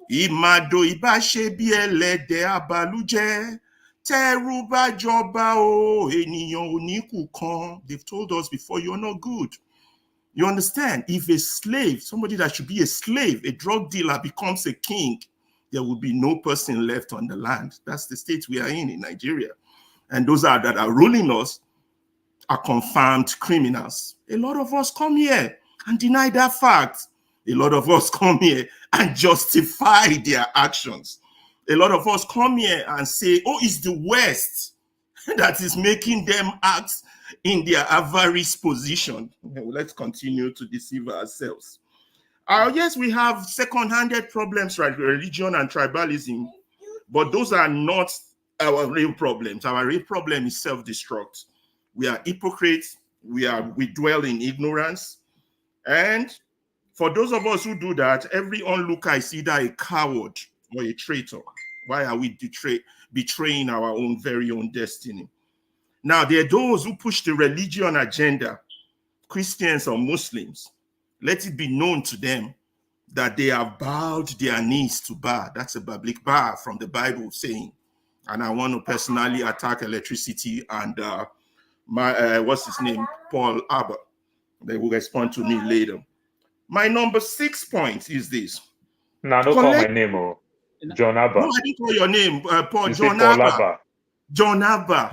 Ìmàdò ìbá ṣe bí ẹlẹ́dẹ̀ abàlújẹ́. Tẹ́rù bá jọba o, ènìyàn ò ní kù kan. They've told us before, you're not good. You understand? If a slave, somebody that should be a slave, a drug dealer becomes a king, there will be no person left on the land. That's the state we are in Nigeria. And those that are ruling us are confirmed criminals. A lot of us come here and deny that fact. A lot of us come here and justify their actions. A lot of us come here and say, oh, it's the West that is making them act in their avarice position. Let's continue to deceive ourselves. Yes, we have second-handed problems, right? Religion and tribalism, but those are not our real problems. Our real problem is self-destruct. We are hypocrites. We dwell in ignorance. And for those of us who do that, every onlooker is either a coward or a traitor. Why are we betraying our own very own destiny? Now, there are those who push the religion agenda, Christians or Muslims. Let it be known to them that they have bowed their knees to Ba. That's a biblical Ba from the Bible saying. And I want to personally attack electricity and what's his name? Paul Abba. They will respond to me later. My number 6 point is this. No, don't call my name, oh. John Abba. No, I didn't call your name, Paul. You John Paul Abba. Abba. John Abba.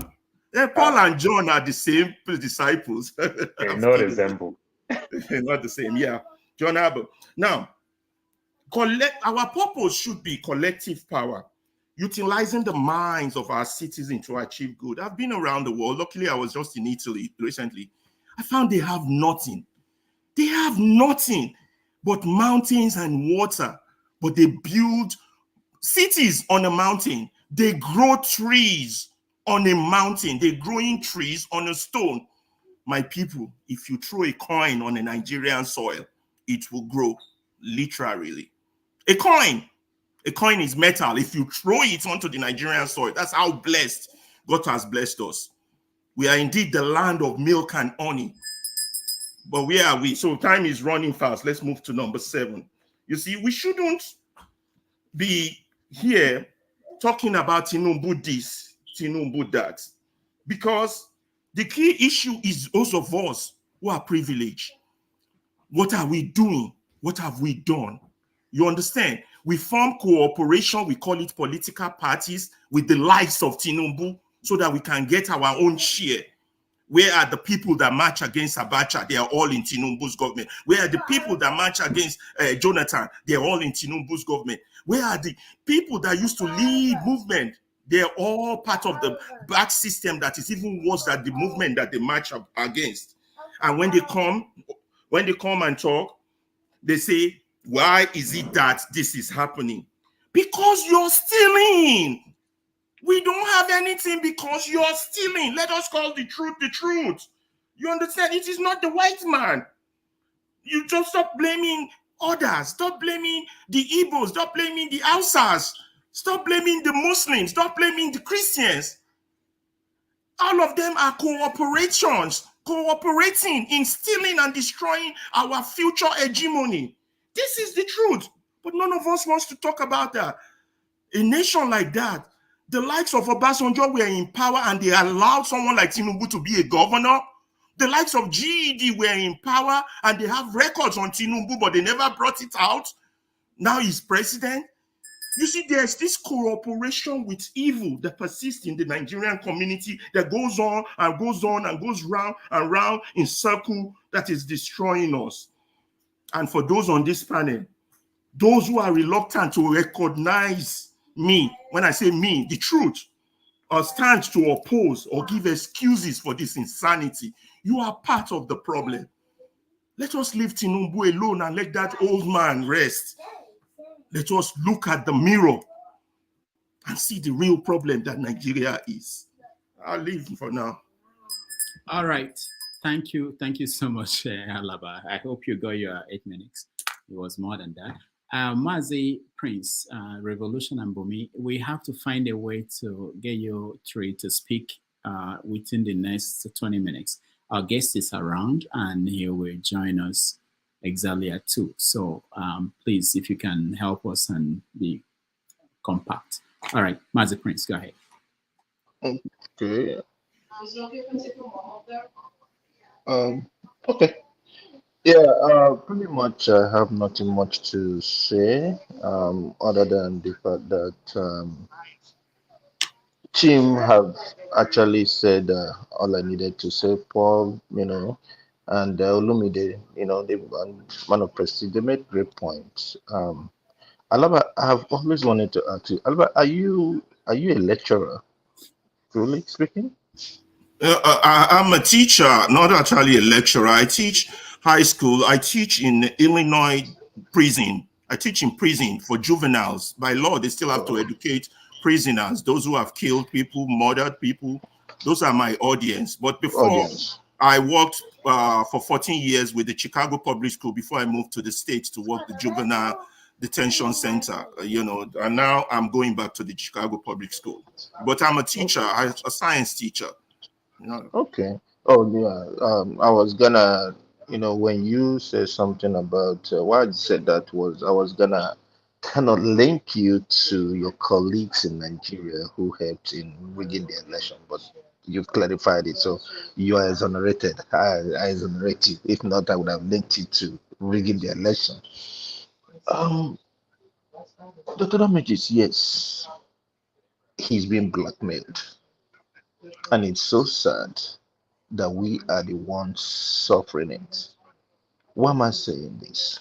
Paul and John are the same disciples. They not resemble. Not the same, yeah. John Abba. Now, our purpose should be collective power, utilizing the minds of our citizens to achieve good. I've been around the world. Luckily, I was just in Italy recently. I found they have nothing. They have nothing but mountains and water, but they build cities on a mountain. They grow trees on a mountain. They're growing trees on a stone. My people, if you throw a coin on a Nigerian soil, it will grow, literally. A coin is metal. If you throw it onto the Nigerian soil, that's how blessed God has blessed us. We are indeed the land of milk and honey. But where are we? So time is running fast. Let's move to number 7. You see, we shouldn't be here talking about Tinubu this, Tinubu that, because the key issue is those of us who are privileged. What are we doing? What have we done? You understand? We form cooperation, we call it political parties, with the likes of Tinubu so that we can get our own share. Where are the people that march against Abacha? They are all in Tinubu's government. Where are the people that march against Jonathan? They are all in Tinubu's government. Where are the people that used to lead movement? They are all part of the back system that is even worse than the movement that they march against. And when they come and talk, they say, why is it that this is happening? Because you're stealing. We don't have anything because you're stealing. Let us call the truth the truth. You understand? It is not the white man. You just stop blaming others. Stop blaming the Igbos. Stop blaming the Hausas. Stop blaming the Muslims. Stop blaming the Christians. All of them are cooperations. cooperating in stealing and destroying our future hegemony. This is the truth. But none of us wants to talk about that. A nation like that, the likes of Obasanjo were in power and they allowed someone like Tinubu to be a governor. The likes of GED were in power and they have records on Tinubu, but they never brought it out. Now he's president. You see, there's this cooperation with evil that persists in the Nigerian community that goes on and goes on and goes round and round in circle that is destroying us. And for those on this panel, those who are reluctant to recognize me, when I say me, the truth, or stand to oppose or give excuses for this insanity, you are part of the problem. Let us leave Tinubu alone and let that old man rest. Let us look at the mirror and see the real problem that Nigeria is. I'll leave for now. All right. Thank you. Thank you so much, Alaba. I hope you got your 8 minutes. It was more than that. Mazi, Prince, Revolution, and Bumi, we have to find a way to get you three to speak within the next 20 minutes. Our guest is around and he will join us exactly at 2. So please, if you can help us and be compact. All right, Mazi Prince, go ahead. Okay. Okay. Yeah, pretty much I have nothing much to say other than the fact that Tim have actually said all I needed to say. Paul, and Olumide, Man of Prestige, they made great points. Alaba, I have always wanted to ask you, Alaba, are you a lecturer, truly speaking? I'm a teacher, not actually a lecturer. I teach high school. I teach in Illinois prison. I teach in prison for juveniles. By law, they still have to educate prisoners, those who have killed people, murdered people. Those are my audience. But before, I worked for 14 years with the Chicago Public School before I moved to the States to work the juvenile detention center, and now I'm going back to the Chicago Public School. But I'm a teacher, a science teacher. Okay. Oh, yeah. I was gonna, when you said something about why I said that was I was gonna kind of link you to your colleagues in Nigeria who helped in rigging the election, but you've clarified it, so you are exonerated. I exonerate you. If not, I would have linked you to rigging the election. Dr. Damages, yes, he's been blackmailed, and it's so sad that we are the ones suffering it. Why am I saying this?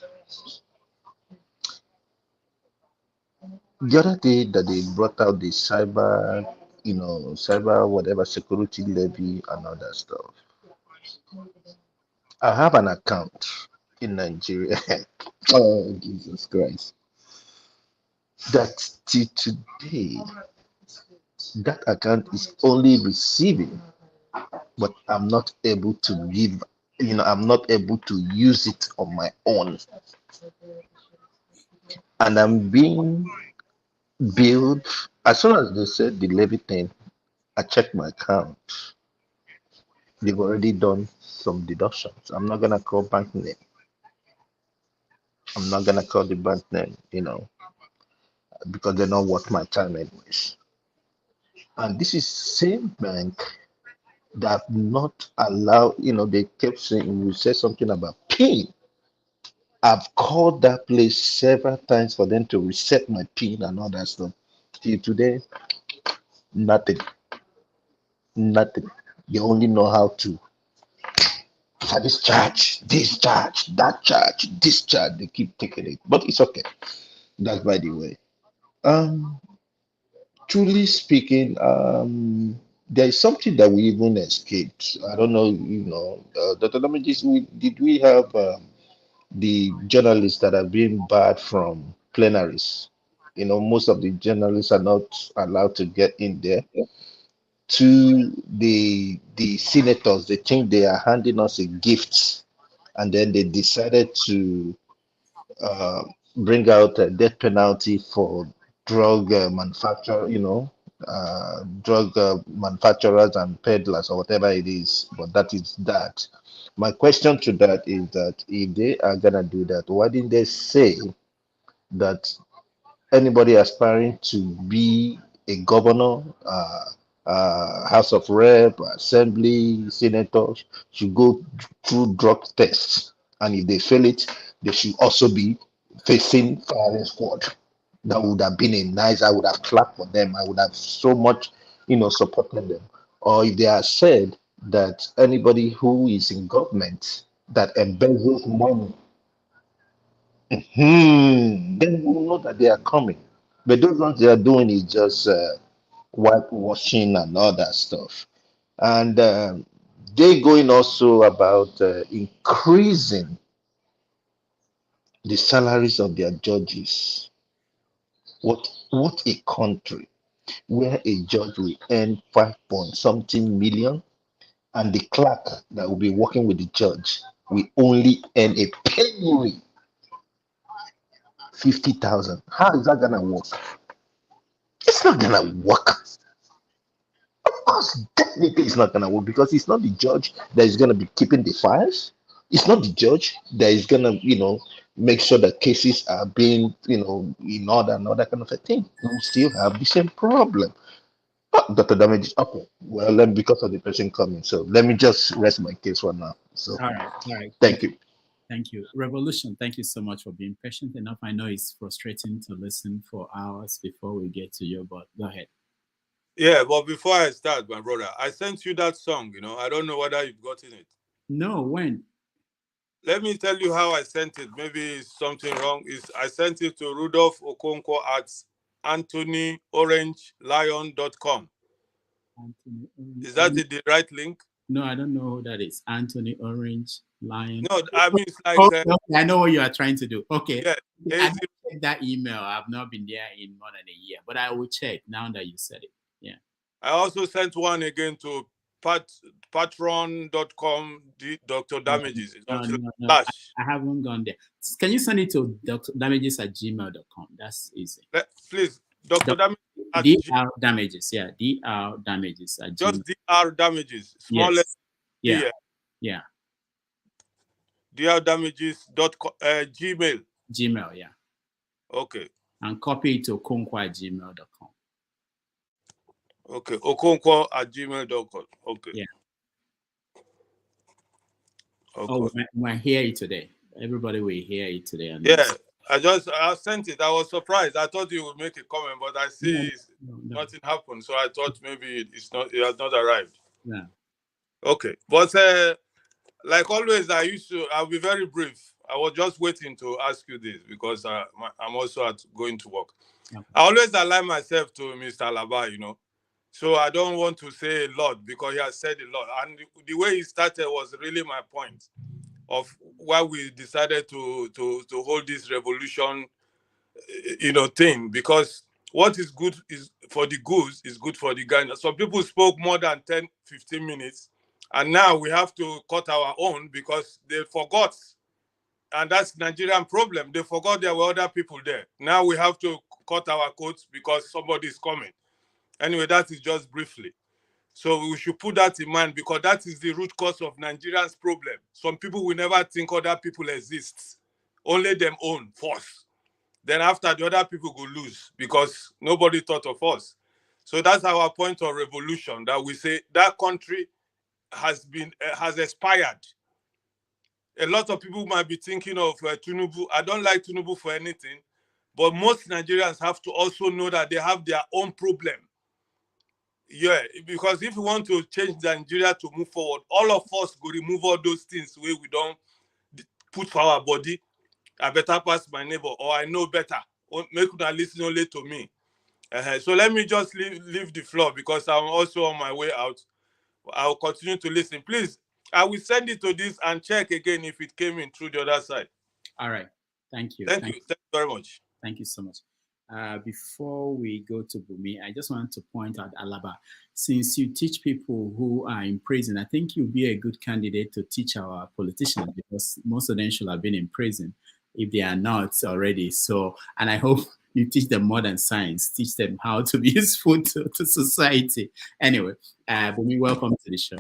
The other day that they brought out the cyber whatever security levy and all that stuff. I have an account in Nigeria. Oh, Jesus Christ. That till today, that account is only receiving, but I'm not able to give, I'm not able to use it on my own. And I'm being billed. As soon as they said the levy thing, I checked my account. They've already done some deductions. I'm not gonna call bank name. I'm not gonna call the bank name, because they're not worth my time anyways. And this is same bank that not allow, they kept saying, we said something about PIN. I've called that place several times for them to reset my PIN and all that stuff. Till today, nothing. Nothing. They only know how to this charge, that charge, this charge. They keep taking it, but it's okay. That's by the way. Truly speaking, there is something that we even escaped. I don't know, Dr. Damages, did we have the journalists that are being barred from plenaries? Most of the journalists are not allowed to get in there. To the senators, they think they are handing us a gift, and then they decided to bring out a death penalty for drug manufacturer, drug manufacturers and peddlers or whatever it is, but that is that. My question to that is that if they are gonna do that, why didn't they say that anybody aspiring to be a governor, House of Rep, Assembly, Senator should go through drug tests, and if they fail it, they should also be facing firing squad. That would have been a nice. I would have clapped for them. I would have so much, supported them. Or if they are said that anybody who is in government that embezzles money, then we will know that they are coming. But those ones they are doing is just whitewashing and all that stuff. And they going also about increasing the salaries of their judges. What a country where a judge will earn 5 point something million, and the clerk that will be working with the judge will only earn a penny, 50,000. How is that gonna work? It's not gonna work. Of course, definitely it's not gonna work because it's not the judge that is gonna be keeping the files. It's not the judge that is gonna, make sure that cases are being, in order and all that kind of a thing. We still have the same problem. Oh, Dr. Damage, okay. Well, then because of the person coming, so let me just rest my case for now. So, All right. thank you. Thank you. Revolution, thank you so much for being patient enough. I know it's frustrating to listen for hours before we get to you, but go ahead. Yeah, but before I start, my brother, I sent you that song, I don't know whether you've gotten it. No, when? Let me tell you how I sent it. Maybe it's something wrong. I sent it to Rudolph Okonkwo at AnthonyOrangeLion.com. Is that the right link? No, I don't know who that is. Anthony Orange Lion. No, I mean, it's like... okay, I know what you are trying to do. Okay. Yeah. I checked that email. I've not been there in more than a year, but I will check now that you said it. Yeah. I also sent one again to patron.com, Dr. Damages. No, I haven't gone there. Can you send it to drdamages@gmail.com? That's easy. Please, Dr. Damages. DR Damages, yeah. DR Damages. Just DR Damages. Small letter. Yeah. Yeah. DR Damages.com, Gmail. Gmail, yeah. Okay. And copy it to okonkwo@gmail.com. Okay, okonkwo@gmail.com. Okay. Yeah. Oh, we're hear it today. Everybody will hear it today. I sent it. I was surprised. I thought you would make a comment, but I see nothing happened. So I thought maybe it has not arrived. Yeah. Okay. But like always, I'll be very brief. I was just waiting to ask you this because I'm also going to work. Okay. I always align myself to Mr. Alaba, So I don't want to say a lot because he has said a lot. And the way he started was really my point of why we decided to hold this revolution, thing. Because what is good is for the goose is good for the gander. Some people spoke more than 10, 15 minutes. And now we have to cut our own because they forgot. And that's Nigerian problem. They forgot there were other people there. Now we have to cut our coats because somebody is coming. Anyway, that is just briefly. So we should put that in mind because that is the root cause of Nigerians' problem. Some people will never think other people exist. Only them own first. Then after, the other people will lose because nobody thought of us. So that's our point of revolution, that we say that country has expired. A lot of people might be thinking of Tinubu. I don't like Tinubu for anything, but most Nigerians have to also know that they have their own problem. Yeah, because if we want to change Nigeria to move forward, all of us go remove all those things where we don't put for our body. I better pass my neighbor, or I know better. Make una listen only to me. So let me just leave the floor because I'm also on my way out. I'll continue to listen. Please, I will send it to this and check again if it came in through the other side. All right. Thank you. Thank you very much. Thank you so much. Before we go to Bumi, I just want to point out, Alaba, since you teach people who are in prison, I think you'll be a good candidate to teach our politicians because most of them should have been in prison if they are not already. So, and I hope you teach them more than science. Teach them how to be useful to society. Anyway, Bumi, welcome to the show.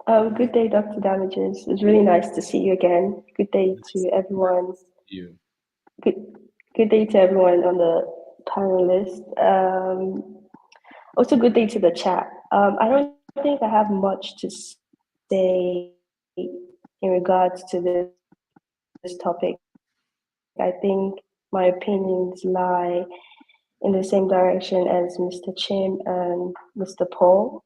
Good day, Dr. Damages. It's really nice to see you again. Good day to everyone. Good day to everyone on the panelist. Also, good day to the chat. I don't think I have much to say in regards to this topic. I think my opinions lie in the same direction as Mr. Chim and Mr. Paul.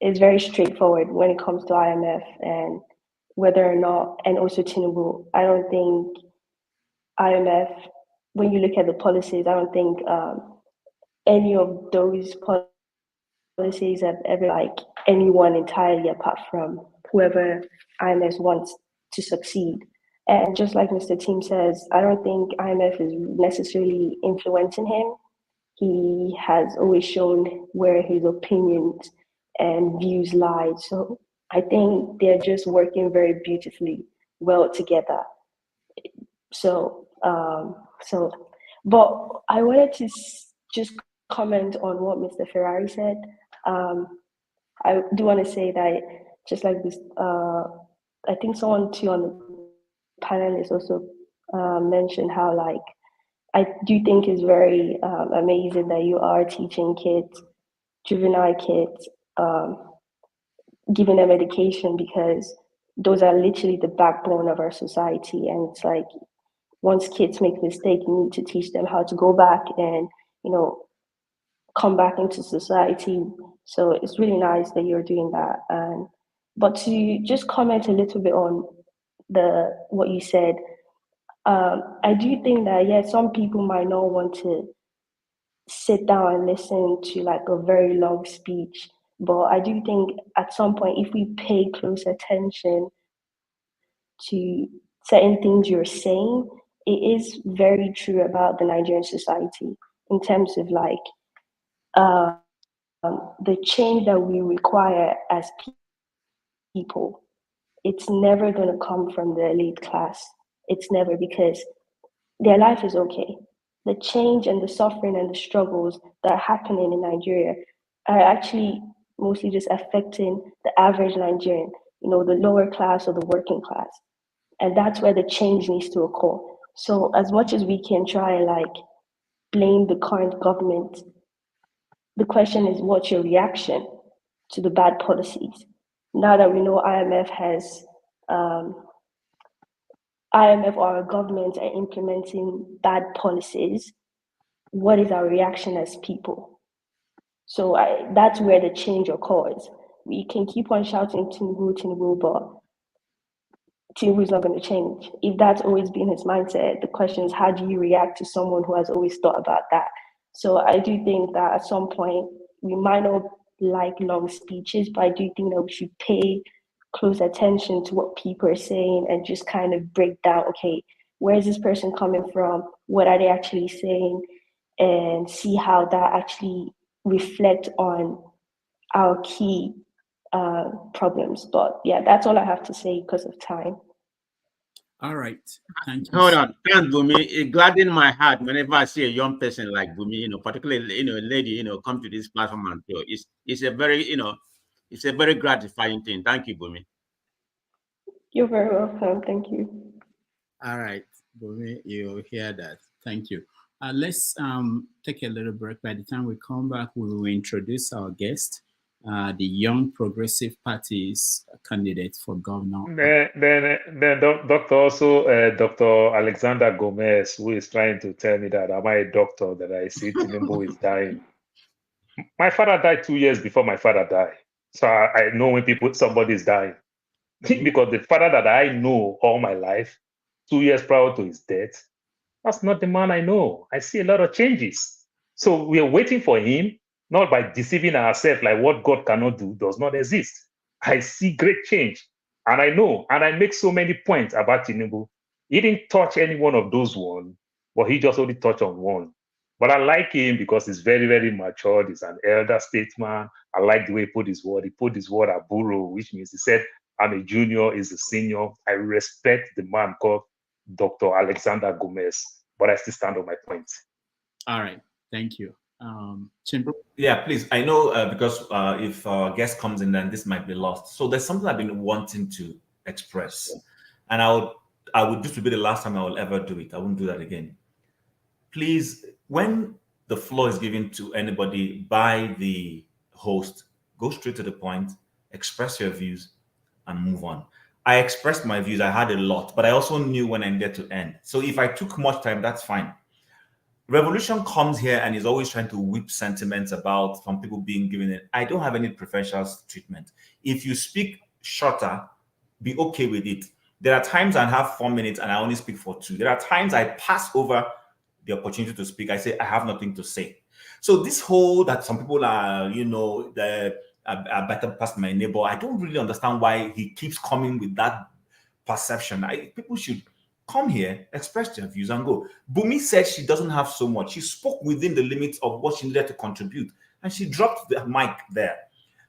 It's very straightforward when it comes to IMF and whether or not, and also Tinubu. I don't think IMF, when you look at the policies, I don't think any of those policies have ever like anyone entirely apart from whoever IMF wants to succeed. And just like Mr. Tim says, I don't think IMF is necessarily influencing him. He has always shown where his opinions and views lie. So I think they're just working very beautifully well together. But I wanted to just comment on what Mr. Ferrari said. I do want to say that just like this, I think someone too on the panel is also mentioned how like, I do think it's very amazing that you are teaching kids, juvenile kids, giving them education, because those are literally the backbone of our society. And it's like, once kids make mistakes, you need to teach them how to go back and, come back into society. So it's really nice that you're doing that. But to just comment a little bit on what you said, I do think that, yeah, some people might not want to sit down and listen to like a very long speech. But I do think at some point, if we pay close attention to certain things you're saying, it is very true about the Nigerian society in terms of like the change that we require as people. It's never going to come from the elite class. It's never, because their life is okay. The change and the suffering and the struggles that are happening in Nigeria are actually mostly just affecting the average Nigerian, the lower class or the working class. And that's where the change needs to occur. So as much as we can try and like blame the current government, the question is, what's your reaction to the bad policies? Now that we know IMF or our government are implementing bad policies, what is our reaction as people? So that's where the change occurs. We can keep on shouting Tinubu, but Tinubu is not going to change. If that's always been his mindset, the question is, how do you react to someone who has always thought about that? So I do think that at some point, we might not like long speeches, but I do think that we should pay close attention to what people are saying and just kind of break down, okay, where is this person coming from? What are they actually saying? And see how that actually reflects on our key problems. But yeah, that's all I have to say because of time. All right. Thank you. Hold on. Thanks, Bumi. It gladdens my heart whenever I see a young person like Bumi, particularly, a lady, come to this platform and talk. It's a very, it's a very gratifying thing. Thank you, Bumi. You're very welcome. Thank you. All right, Bumi, you hear that. Thank you. Let's take a little break. By the time we come back, we will introduce our guest, the Young Progressive Party's candidate for governor. Then Dr. Alexander Gomez, who is trying to tell me that am I a doctor, that I see Tinubu is dying. My father died 2 years before my father died. So I know when somebody is dying. Because the father that I know all my life, 2 years prior to his death, that's not the man I know. I see a lot of changes. So we are waiting for him, not by deceiving ourselves like what God cannot do does not exist. I see great change. And I know, and I make so many points about Tinubu. He didn't touch any one of those ones, but he just only touched on one. But I like him because he's very, very mature. He's an elder statesman. I like the way he put his word. He put his word aburo, which means he said, I'm a junior, he's a senior. I respect the man because Dr. Alexander Gomez, but I still stand on my point. All right, thank you. Chimbo? Yeah, please. I know because if our guest comes in, then this might be lost. So there's something I've been wanting to express, and I would this would be the last time I will ever do it. I won't do that again. Please, when the floor is given to anybody by the host, go straight to the point, express your views, and move on. I expressed my views. I had a lot, but I also knew when I needed to end. So if I took much time, that's fine. Revolution comes here and is always trying to whip sentiments about some people being given it. I don't have any preferential treatment. If you speak shorter, be okay with it. There are times I have 4 minutes and I only speak for 2. There are times I pass over the opportunity to speak. I say, I have nothing to say. So this whole that some people are, are better past my neighbor, I don't really understand why he keeps coming with that perception. People should come here, express their views, and go. Bumi said she doesn't have so much. She spoke within the limits of what she needed to contribute, and she dropped the mic there.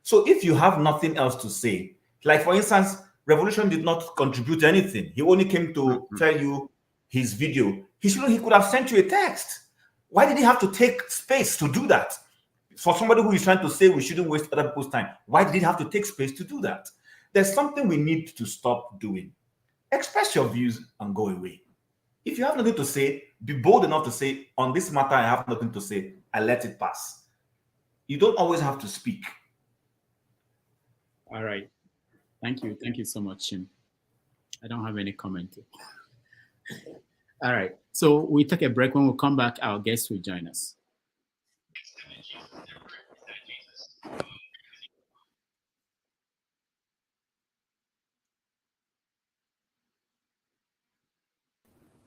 So if you have nothing else to say, like for instance, Revolution did not contribute anything. He only came to tell you his video. He could have sent you a text. Why did he have to take space to do that? For somebody who is trying to say we shouldn't waste other people's time, why did he have to take space to do that? There's something we need to stop doing. Express your views and go away. If you have nothing to say, be bold enough to say, on this matter, I have nothing to say. I let it pass. You don't always have to speak. All right. Thank you. Thank you so much, Chim. I don't have any comment. All right. So we take a break. When we come back, our guests will join us.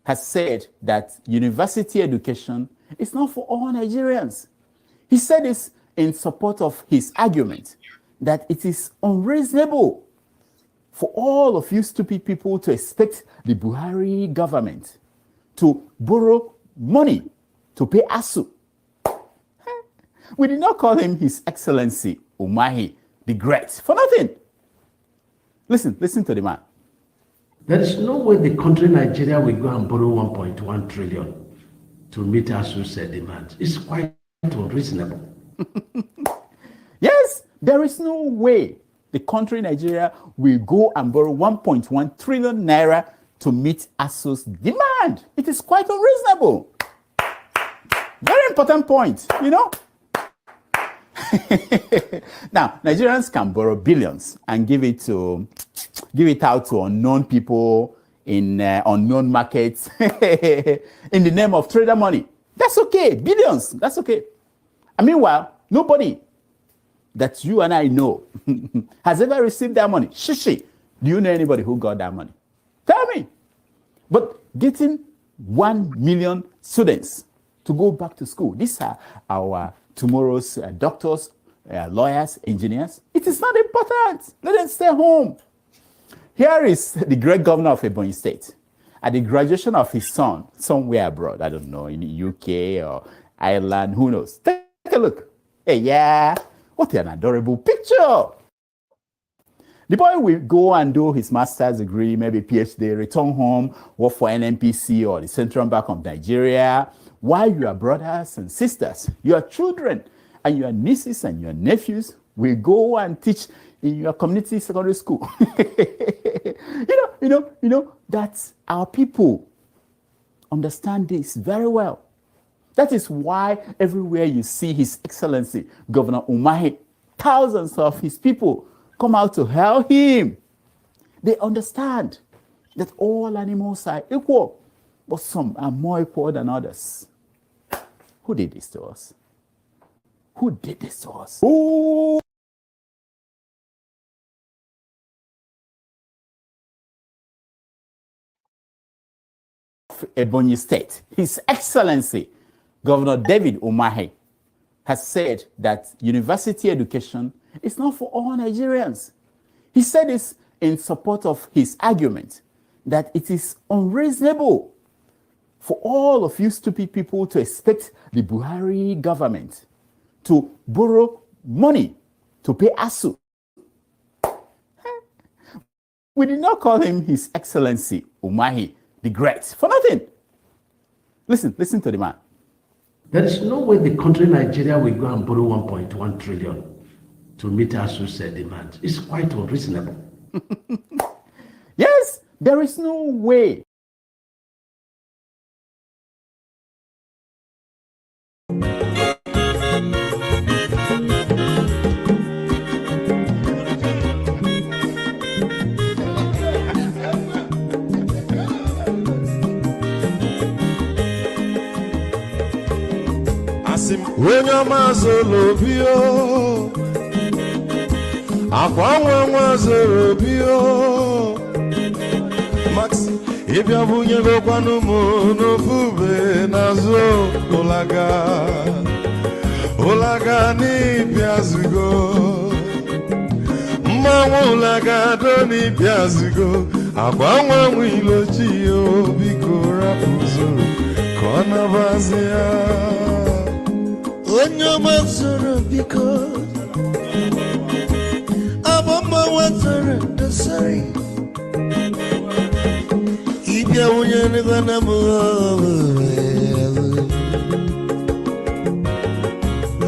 Has said that university education is not for all Nigerians. He said this in support of his argument that it is unreasonable for all of you stupid people to expect the Buhari government to borrow money to pay ASU. We did not call him His Excellency Umahi the Great for nothing. Listen to the man. There is no way the country Nigeria will go and borrow 1.1 trillion to meet ASU's demand. It's quite unreasonable. Yes, there is no way the country Nigeria will go and borrow 1.1 trillion naira to meet ASU's demand. It is quite unreasonable. Very important point, you know. Now, Nigerians can borrow billions and give it out to unknown people in unknown markets in the name of trader money. That's okay. Billions. That's okay. And meanwhile, nobody that you and I know has ever received that money. Shishi. Do you know anybody who got that money? Tell me. But getting 1 million students to go back to school, these are our tomorrow's doctors, lawyers, engineers. It is not important. Let them stay home. Here is the great governor of Edo State. At the graduation of his son, somewhere abroad, I don't know, in the UK or Ireland, who knows. Take a look. Hey, yeah, what an adorable picture. The boy will go and do his master's degree, maybe PhD, return home, work for NNPC or the Central Bank of Nigeria, while your brothers and sisters, your children, and your nieces and your nephews will go and teach in your community secondary school. you know, that's our people understand this very well. That is why everywhere you see His Excellency, Governor Umahi, thousands of his people come out to help him. They understand that all animals are equal, but some are more equal than others. Who did this to us? Who did this to us? Who? Ebonyi State, His Excellency, Governor David Umahi, has said that university education is not for all Nigerians. He said this in support of his argument that it is unreasonable for all of you stupid people to expect the Buhari government to borrow money to pay ASU. We did not call him His Excellency Umahi the greats for nothing. Listen to the man. There is no way the country Nigeria will go and borrow 1.1 trillion to meet ASU's demand. It's quite unreasonable. Yes, there is no way. Onye ọma zoro obi o, akwa nwa zoro obi o, Max ịbịa bunye gokwanụ m n'ofube n'azụ ụlaga n'ịbịa zigo, mmanwụ ụlaga do n'ịbịa zigo, akwa nwa ilochi o, biko rapụ zoro ka ọ nabazi ya. Onye ọma zoro biko, abamba wazoro ndosari, ibia unye nigwana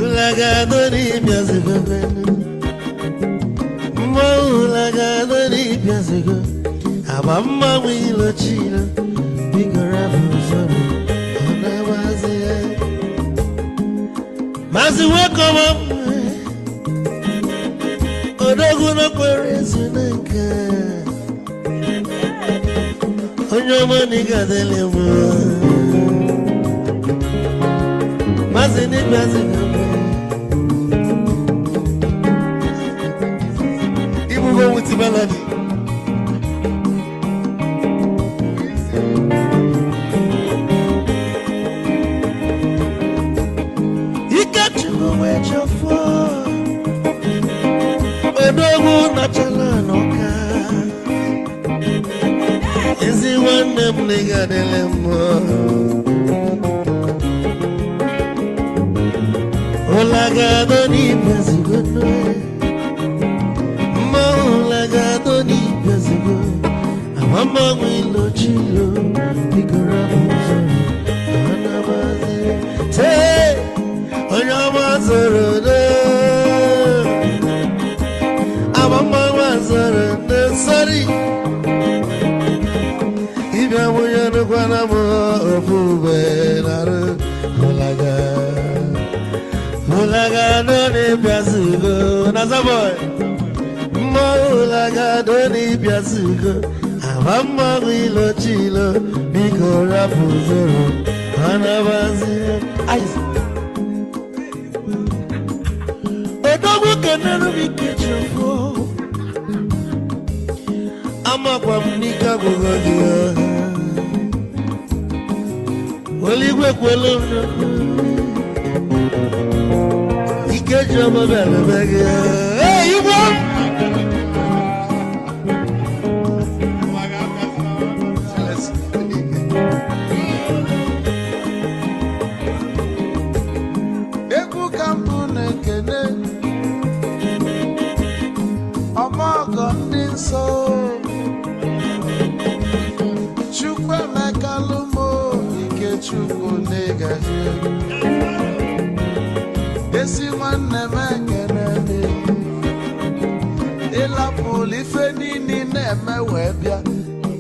ulagado ni biazigo, ulagado ni biazigo, abamba wilo chino, biko rabu zoro, onawazi ya. Mazi wakoma odogu no kwerezi neka onyoma nigadele mo mazi ni mazi ibu go with melody. Odogu na chalanoka Ezi wande mliga delemo Olagado ni pezigo Olagado ni pezigo Amama wilo chilo Ikorabuzo Anabazi Te Onyama zoro sorry, if I were to go on Mulaga, don't Piazugo, Nazaboy, Mulaga, don't Piazugo, Amama Wilo Chilo, Biko Rapuzoro, Anabazi, Ice. A dog can never be kitchen for. Ama kwa mnika kugodia Waligwe kwelo Ikeja mabele bege Hey, you go! Eku kampune kene Ama gondinso Chukwu negaji Esi nwanne m ekene ịlapụl ife niile na-eme wee bịa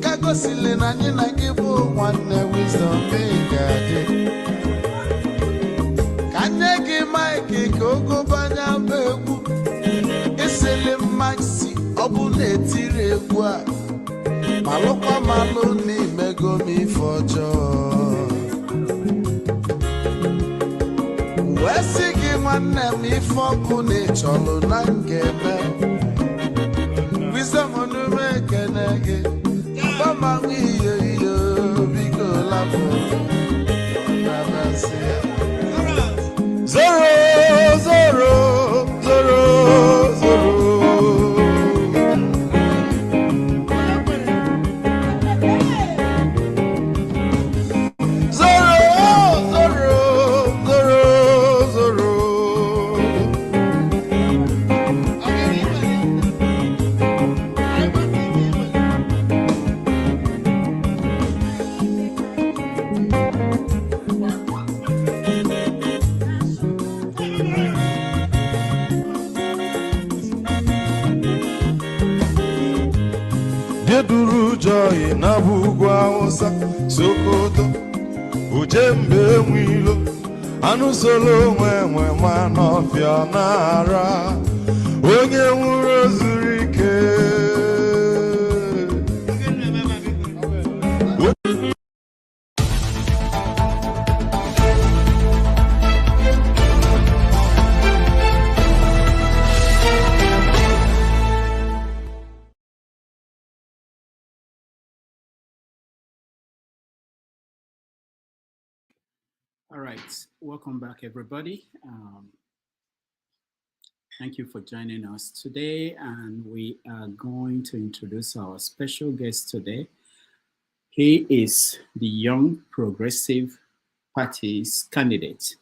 ka gosili na anyị na gị bụ nwanne wisdom ga-adị ka nye gị maịkị ka ogobanya bụ egwu isili maxi ọ bụ na-etiri egwu a malụkwa malụ n'imego m ife ọjọọ Wesi gị nwanne m ife ọkụ na-echọlụ na ngeme Wisdom onume ekene gị Bama ihe biko lapụ Zoro, zoro, zoro, zoro onye duru joy na bugwu Hausa Sokoto ujembe enwilo anụ solo nwe ma n'ọfịa na-ara onye nwụrụ zuru ike. All right, welcome back, everybody. Thank you for joining us today, and we are going to introduce our special guest today. He is the Young Progressive Party's candidate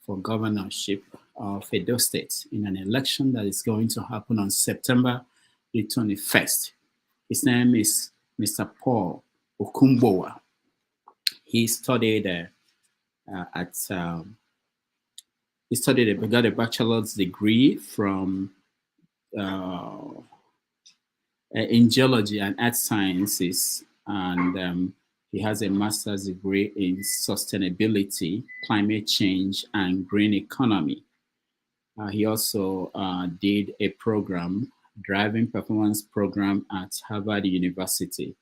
for governorship of Edo State in an election that is going to happen on September the 21st. His name is Mr. Paul Okumbowa. He studied he got a bachelor's degree from in geology and earth sciences, and he has a master's degree in sustainability, climate change, and green economy. He also did a driving performance program at Harvard University.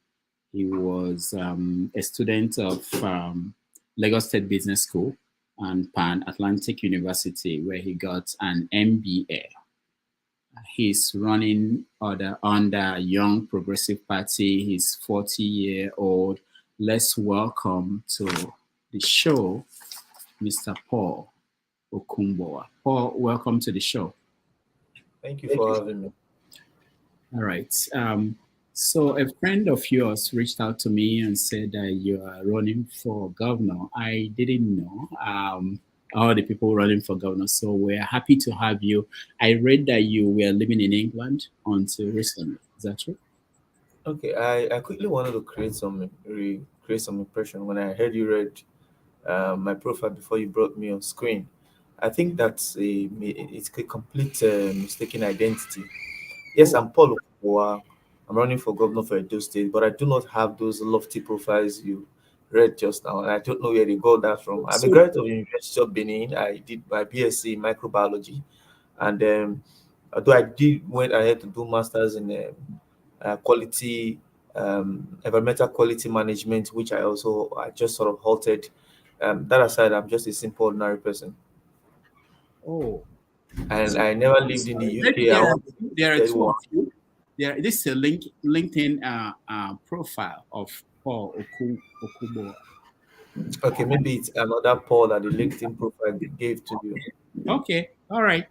He was a student of Lagos State Business School and Pan Atlantic University, where he got an MBA. He's running under Young Progressive Party. He's 40-year-old. Let's welcome to the show, Mr. Paul Okumbowa. Paul, welcome to the show. Thank you for having me. All right. So a friend of yours reached out to me and said that you are running for governor. I didn't know all the people running for governor, so we're happy to have you. I read that you were living in England until recently. Is that true? Okay, I quickly wanted to create some impression when I heard you read my profile before you brought me on screen. I think it's a complete mistaken identity. Yes, I'm Paul Okumbowa. I'm running for governor for Edo State, but I do not have those lofty profiles you read just now, and I don't know where they got that from. I'm a graduate of the University of Benin. I did my BSc in microbiology, and although I went ahead to do masters in quality, environmental quality management, which I just sort of halted. That aside, I'm just a simple ordinary person. Oh, and I never lived in the UK. There are two of you. This is a LinkedIn profile of Paul Okumbowa. Okay, maybe it's another Paul that the LinkedIn profile gave to you. Okay, all right.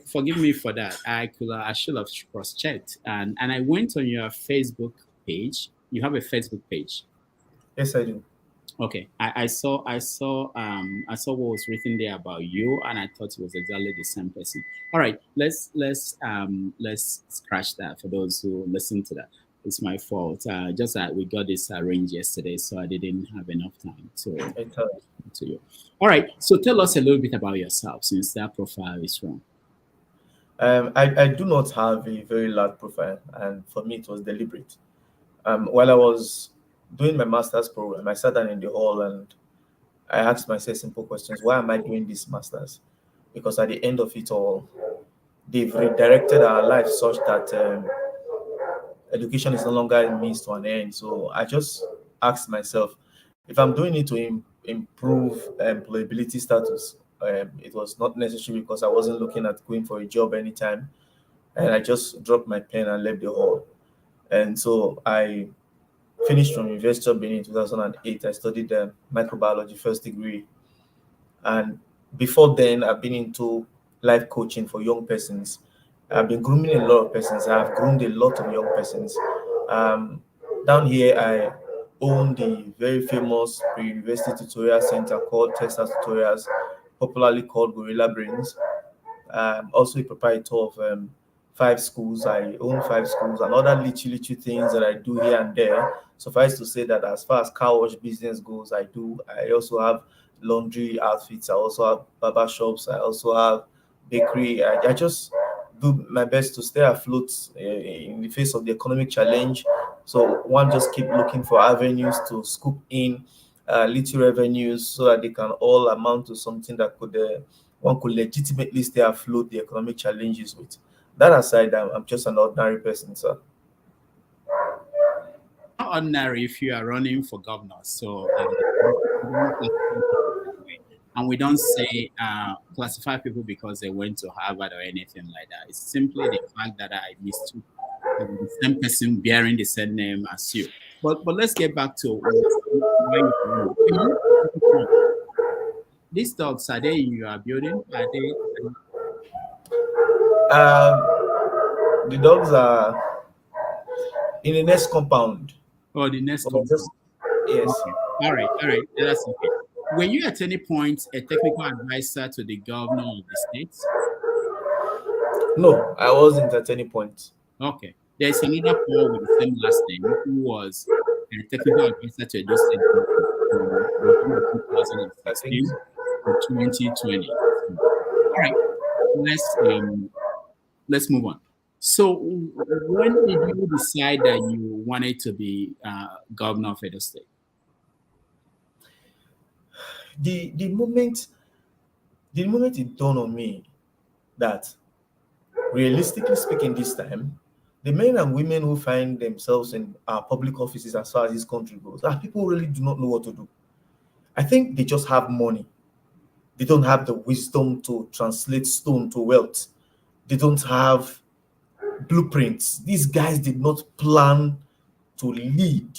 Forgive me for that. I should have cross-checked, and I went on your Facebook page. You have a Facebook page? Yes, I do. Okay, I saw what was written there about you, and I thought it was exactly the same person. All right, let's scratch that for those who listen to that. It's my fault. Just that we got this arranged yesterday, so I didn't have enough time to you. All right, so tell us a little bit about yourself, since that profile is wrong. I do not have a very large profile, and for me it was deliberate. While I was doing my master's program, I sat down in the hall and I asked myself simple questions. Why am I doing this master's? Because at the end of it all, they've redirected our lives such that education is no longer a means to an end. So I just asked myself, if I'm doing it to improve employability status, it was not necessary because I wasn't looking at going for a job anytime. And I just dropped my pen and left the hall. And so I finished from University of Benin in 2008. I studied microbiology first degree. And before then, I've been into life coaching for young persons. I've been grooming a lot of persons. I've groomed a lot of young persons. Down here, I own the very famous pre-university tutorial center called Texas Tutorials, popularly called Gorilla Brains. Also a proprietor of 5 schools. I own 5 schools and other little things that I do here and there. Suffice to say that as far as car wash business goes, I also have laundry outfits. I also have barber shops. I also have bakery. I just do my best to stay afloat in the face of the economic challenge So one just keep looking for avenues to scoop in little revenues so that they can all amount to something that could one could legitimately stay afloat the economic challenges with. That aside, I'm just an ordinary person, sir. Not ordinary if you are running for governor. So, and we don't say classify people because they went to Harvard or anything like that. It's simply the fact that I mistook the same person bearing the same name as you. But let's get back to why you're running. These dogs, are they in your building? Are they? The dogs are in the next compound. Oh, the next compound. Yes. Okay. All right. That's okay. Were you at any point a technical advisor to the governor of the state? No, I wasn't at any point. Okay. There's another Paul with the same last name who was a technical advisor to Edo State from 2016 to 2020. All right. Let's move on. So, when did you decide that you wanted to be governor of Edo State? The moment it dawned on me that, realistically speaking, this time, the men and women who find themselves in our public offices as far as this country goes, people who really do not know what to do. I think they just have money. They don't have the wisdom to translate stone to wealth. They don't have blueprints. These guys did not plan to lead.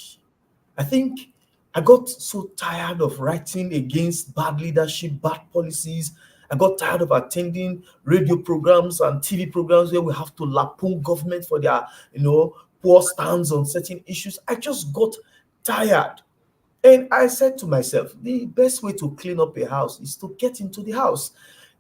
I think I got so tired of writing against bad leadership, bad policies. I got tired of attending radio programs and TV programs where we have to lampoon government for their, poor stance on certain issues. I just got tired. And I said to myself, the best way to clean up a house is to get into the house.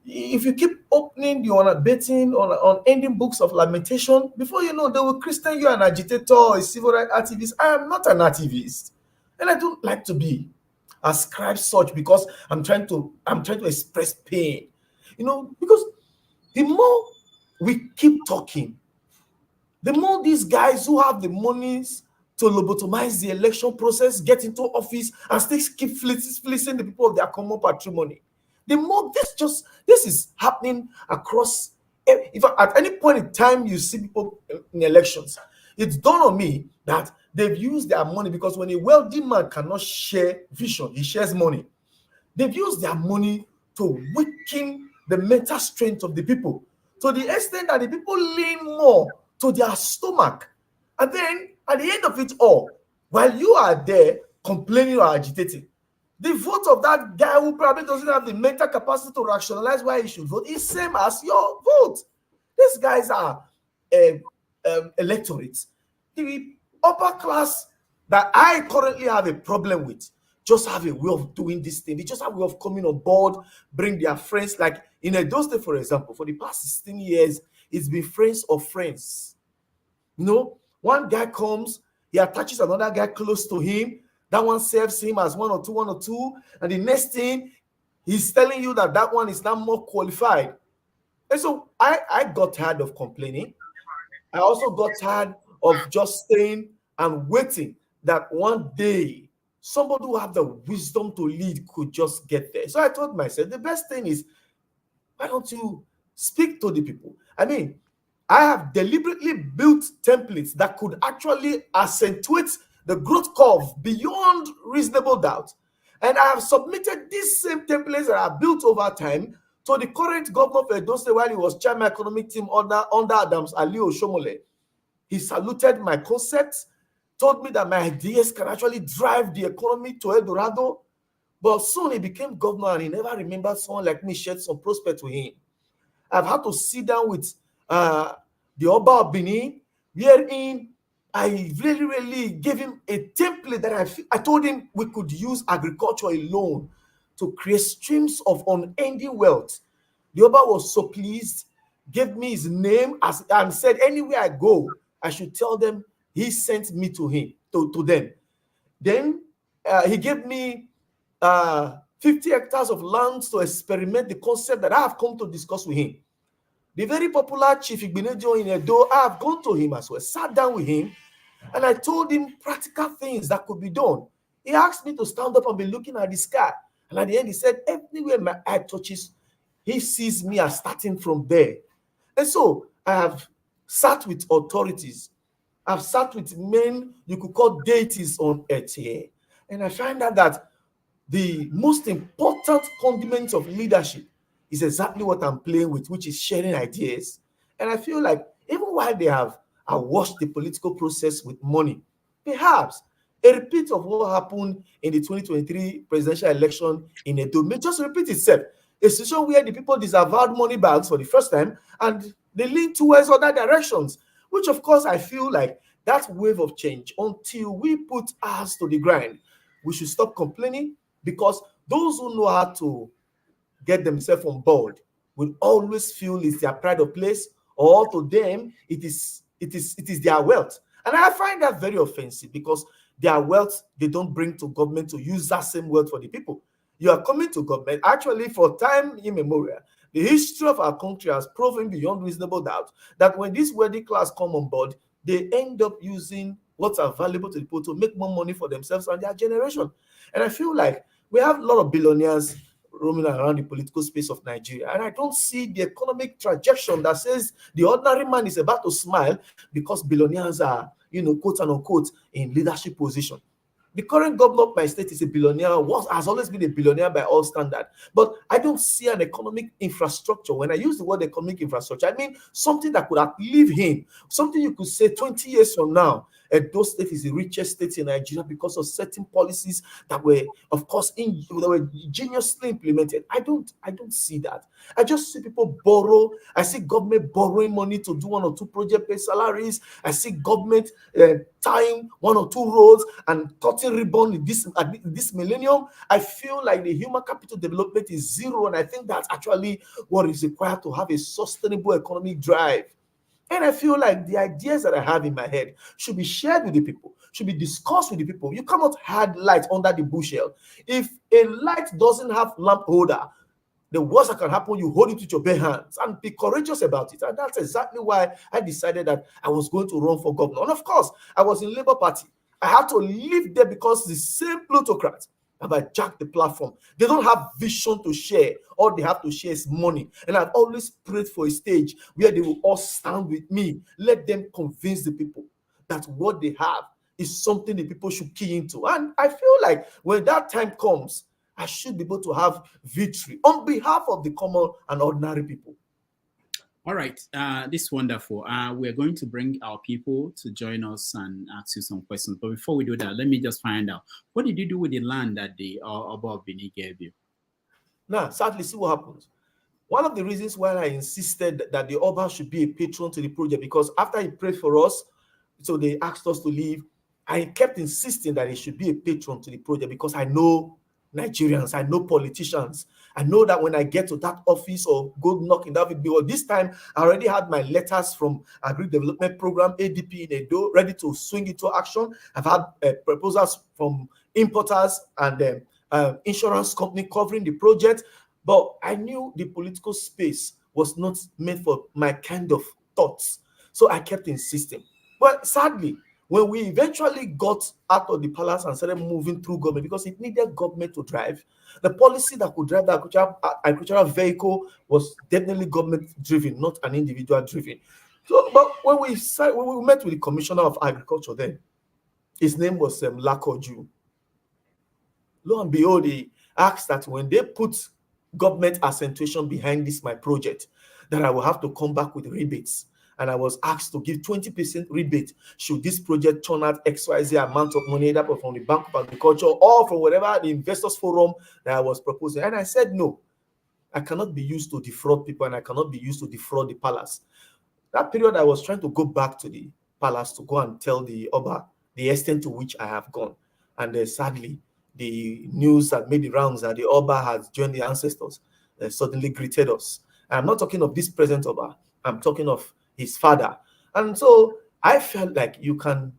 If you keep opening the betting on ending books of lamentation, before you know, they will christen you an agitator or a civil rights activist. I am not an activist, and I don't like to be ascribed such because I'm trying to express pain. Because the more we keep talking, the more these guys who have the monies to lobotomize the election process get into office and still keep fleecing the people of their common patrimony. The more this is happening across. If at any point in time you see people in elections, it's dawned on me that they've used their money, because when a wealthy man cannot share vision, he shares money. They've used their money to weaken the mental strength of the people to the extent that the people lean more to their stomach. And then at the end of it all, while you are there complaining or agitating, the vote of that guy who probably doesn't have the mental capacity to rationalize why he should vote is same as your vote. These guys are electorates. The upper class that I currently have a problem with just have a way of doing this thing. They just have a way of coming on board, bring their friends. Like in Edo State, for example, for the past 16 years, it's been friends of friends. One guy comes, he attaches another guy close to him. That one serves him as one or two. And the next thing, he's telling you that one is now more qualified. And so I got tired of complaining. I also got tired of just staying and waiting that one day somebody who have the wisdom to lead could just get there. So I told myself, the best thing is, why don't you speak to the people? I mean, I have deliberately built templates that could actually accentuate the growth curve beyond reasonable doubt. And I have submitted these same templates that I built over time to the current governor of Edo State while he was chairman economic team under Adams Ali Oshomole. He saluted my concepts, told me that my ideas can actually drive the economy to El Dorado. But soon he became governor and he never remembered someone like me shared some prospect with him. I've had to sit down with the Oba of Benin, wherein I really gave him a template that I told him we could use agriculture alone to create streams of unending wealth. The Oba was so pleased, gave me his name and said anywhere I go, I should tell them he sent me to him, to them. Then he gave me 50 hectares of land to experiment the concept that I have come to discuss with him. The very popular Chief Igbenejo in Edo, I have gone to him as well, sat down with him, And I told him practical things that could be done. He asked me to stand up and be looking at the sky. And at the end, he said, everywhere my eye touches, he sees me as starting from there. And so I have sat with authorities. I've sat with men you could call deities on earth here. And I find out that the most important condiment of leadership is exactly what I'm playing with, which is sharing ideas. And I feel like even while they have washed the political process with money, perhaps a repeat of what happened in the 2023 presidential election in Edo may just repeat itself. A situation where the people disavowed money bags for the first time and they lean towards other directions, which of course I feel like that wave of change, until we put ours to the grind, we should stop complaining, because those who know how to get themselves on board will always feel it's their pride of place, or to them it is their wealth. And I find that very offensive, because their wealth they don't bring to government to use that same wealth for the people. You are coming to government. Actually, for time immemorial, the history of our country has proven beyond reasonable doubt that when this wealthy class come on board, they end up using what's available to the people to make more money for themselves and their generation. And I feel like we have a lot of billionaires roaming around the political space of Nigeria, and I don't see the economic trajectory that says the ordinary man is about to smile because billionaires are, quote and unquote, in leadership position. The current governor of my state is a billionaire, has always been a billionaire by all standards. But I don't see an economic infrastructure. When I use the word economic infrastructure, I mean something that could outlive him. Something you could say 20 years from now, Edo State is the richest state in Nigeria because of certain policies that were, of course, geniusly implemented. I don't see that. I just see people borrow. I see government borrowing money to do one or two project pay salaries. I see government tying one or two roads and cutting ribbon in this millennium. I feel like the human capital development is zero, and I think that's actually what is required to have a sustainable economic drive. And I feel like the ideas that I have in my head should be shared with the people, should be discussed with the people. You cannot hide light under the bushel. If a light doesn't have lamp holder, the worst that can happen, you hold it with your bare hands and be courageous about it. And that's exactly why I decided that I was going to run for governor. And of course, I was in Labour Party. I had to leave there because the same plutocrats have hijacked the platform. They don't have vision to share. All they have to share is money. And I've always prayed for a stage where they will all stand with me. Let them convince the people that what they have is something the people should key into. And I feel like when that time comes, I should be able to have victory on behalf of the common and ordinary people. All right, this is wonderful. We're going to bring our people to join us and ask you some questions. But before we do that, let me just find out, what did you do with the land that the Oba of Benin gave you? Now, sadly, see what happens. One of the reasons why I insisted that the Oba should be a patron to the project, because after he prayed for us, so they asked us to leave, I kept insisting that he should be a patron to the project, because I know Nigerians, I know politicians. I know that when I get to that office or go knock in that video, this time I already had my letters from Agri Development Program, ADP in Edo, ready to swing into action. I've had proposals from importers and insurance company covering the project, but I knew the political space was not meant for my kind of thoughts. So I kept insisting. But sadly, when we eventually got out of the palace and started moving through government, because it needed government to drive, the policy that could drive the agricultural vehicle was definitely government-driven, not an individual-driven. So, but when we met with the Commissioner of Agriculture then, his name was Lakoju. Lo and behold, he asked that when they put government accentuation behind this, my project, that I will have to come back with rebates. And I was asked to give 20% rebate should this project turn out XYZ amount of money, either from the Bank of Agriculture or from whatever the investors forum that I was proposing. And I said, no, I cannot be used to defraud people, and I cannot be used to defraud the palace. That period, I was trying to go back to the palace to go and tell the Oba the extent to which I have gone. And sadly, the news that made the rounds that the Oba has joined the ancestors suddenly greeted us. I'm not talking of this present Oba. I'm talking of his father. And so I felt like you can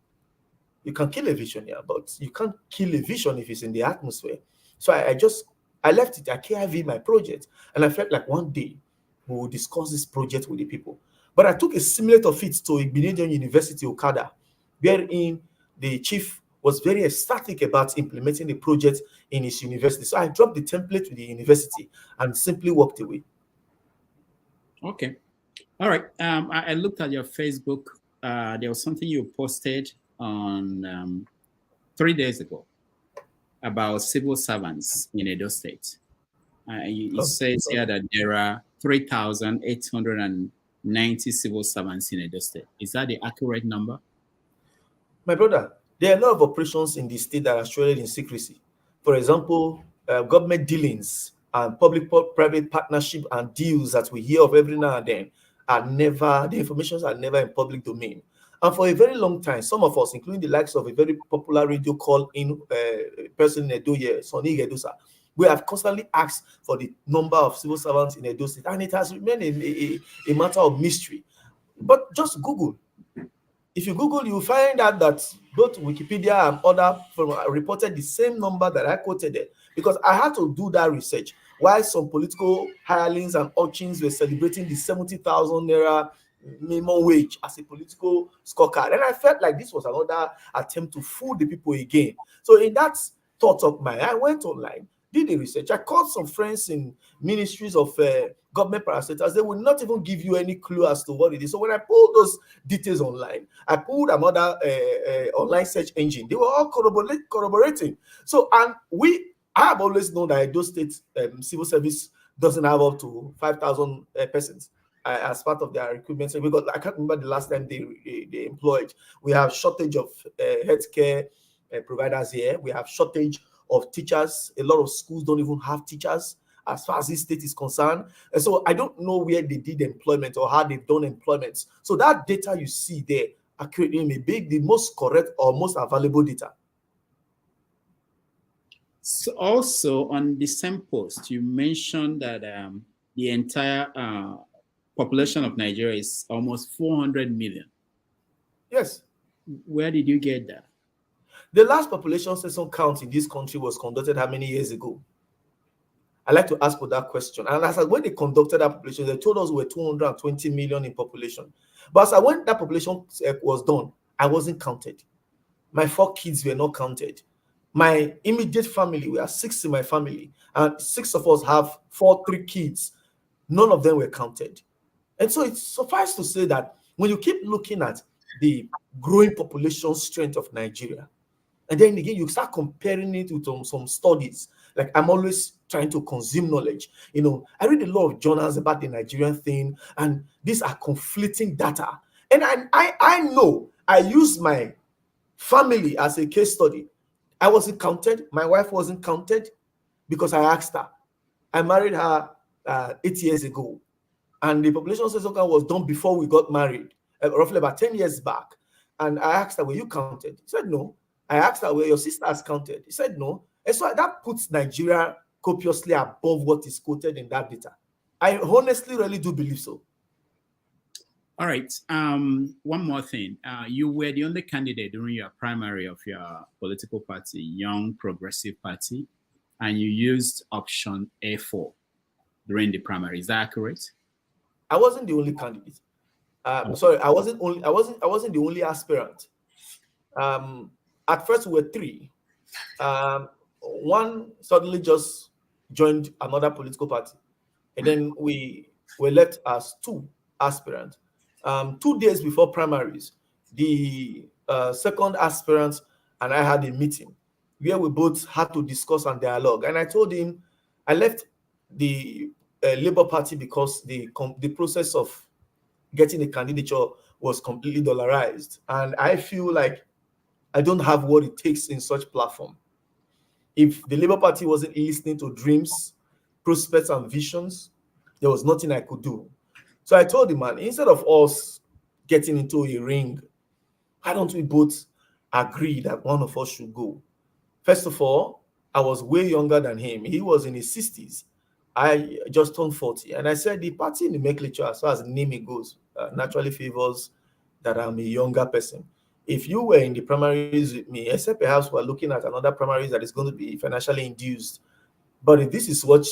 kill a vision here, but you can't kill a vision if it's in the atmosphere. So I left it. I KIV my project, and I felt like one day we will discuss this project with the people. But I took a simulate of it to Igbinedion University, Okada, wherein the chief was very ecstatic about implementing the project in his university. So I dropped the template to the university and simply walked away. Okay. All right. I looked at your Facebook. There was something you posted on 3 days ago about civil servants in Edo State. It says here that there are 3,890 civil servants in Edo State. Is that the accurate number? My brother, there are a lot of operations in the state that are shrouded in secrecy. For example, government dealings and public-private partnership and deals that we hear of every now and then the informations are never in public domain. And for a very long time, some of us, including the likes of a very popular radio call-in person in Edo here, Sonny Gedusa, we have constantly asked for the number of civil servants in Edo State, and it has remained a matter of mystery. But just Google. If you Google, you find out that both Wikipedia and other reported the same number that I quoted there, because I had to do that research. While some political hirelings and urchins were celebrating the 70,000 naira minimum wage as a political scorecard, and I felt like this was another attempt to fool the people again. So in that thought of mine, I went online, did the research. I called some friends in ministries of government parastatals. They will not even give you any clue as to what it is. So when I pulled those details online, I pulled another online search engine. They were all corroborating. So, and I have always known that Edo State civil service doesn't have up to 5,000 persons as part of their recruitment. So I can't remember the last time they employed. We have shortage of healthcare providers here. We have shortage of teachers. A lot of schools don't even have teachers as far as this state is concerned. And so I don't know where they did employment or how they've done employment. So that data you see there accurately may be the most correct or most available data. So also on the same post, you mentioned that the entire population of Nigeria is almost 400 million. Yes. Where did you get that? The last population census count in this country was conducted how many years ago? I like to ask for that question. And as when they conducted that population, they told us we were 220 million in population. But as when that population was done, I wasn't counted. My 4 kids were not counted. My immediate family, we are 6 in my family, and 6 of us have 3 kids. None of them were counted. And so it's suffice to say that when you keep looking at the growing population strength of Nigeria, and then again, you start comparing it with some studies. Like, I'm always trying to consume knowledge. You know, I read a lot of journals about the Nigerian thing, and these are conflicting data. And I know I use my family as a case study. I wasn't counted. My wife wasn't counted because I asked her. I married her 8 years ago, and the population census count was done before we got married, roughly about 10 years back. And I asked her, were you counted? She said, no. I asked her, were your sisters counted? He said, no. And so that puts Nigeria copiously above what is quoted in that data. I honestly really do believe so. All right. One more thing. You were the only candidate during your primary of your political party, Young Progressive Party, and you used option A4 during the primary. Is that accurate? I wasn't the only candidate. Sorry, I wasn't the only aspirant. At first, we were 3. One suddenly just joined another political party, and then we were left as 2 aspirants. 2 days before primaries, the second aspirant and I had a meeting where we both had to discuss and dialogue. And I told him I left the Labour Party because the process of getting a candidature was completely dollarized, and I feel like I don't have what it takes in such platform. If the Labour Party wasn't listening to dreams, prospects, and visions, there was nothing I could do. So I told the man, instead of us getting into a ring, why don't we both agree that one of us should go? First of all, I was way younger than him. He was in his 60s. I just turned 40. And I said, the party in the nomenclature, as far as naming goes, naturally favors that I'm a younger person. If you were in the primaries with me, except perhaps we're looking at another primaries that is going to be financially induced. But if this is what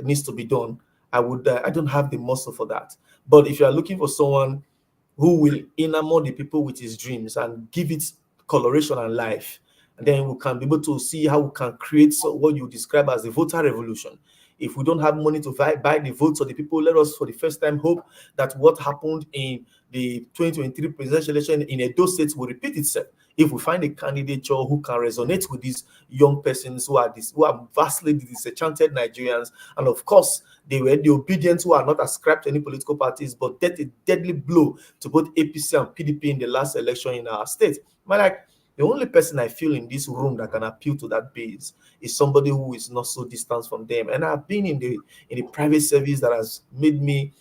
needs to be done, I don't have the muscle for that. But if you are looking for someone who will enamor the people with his dreams and give it coloration and life. And then we can be able to see how we can create what you describe as the voter revolution. If we don't have money to buy the votes of the people, let us for the first time hope that what happened in the 2023 presidential election in Edo State will repeat itself. If we find a candidate who can resonate with these young persons who are vastly disenchanted Nigerians, and of course, they were the obedient who are not ascribed to any political parties, but dealt a deadly blow to both APC and PDP in the last election in our state. But the only person I feel in this room that can appeal to that base is somebody who is not so distant from them. And I've been in the private service that has made me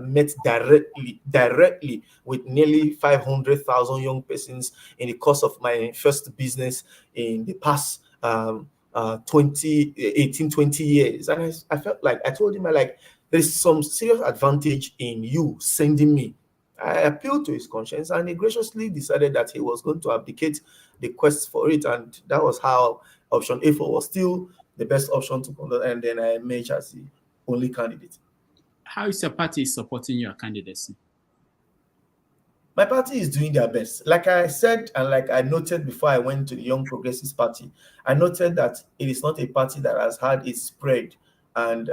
met directly with nearly 500,000 young persons in the course of my first business in the past 20 years. And I felt like, I told him, there's some serious advantage in you sending me. I appealed to his conscience, and he graciously decided that he was going to abdicate the quest for it. And that was how option A4 was still the best option to conduct. And then I emerged as the only candidate. How is your party supporting your candidacy? My party is doing their best. Like I said, and like I noted before I went to the Young Progressives Party, I noted that it is not a party that has had its spread and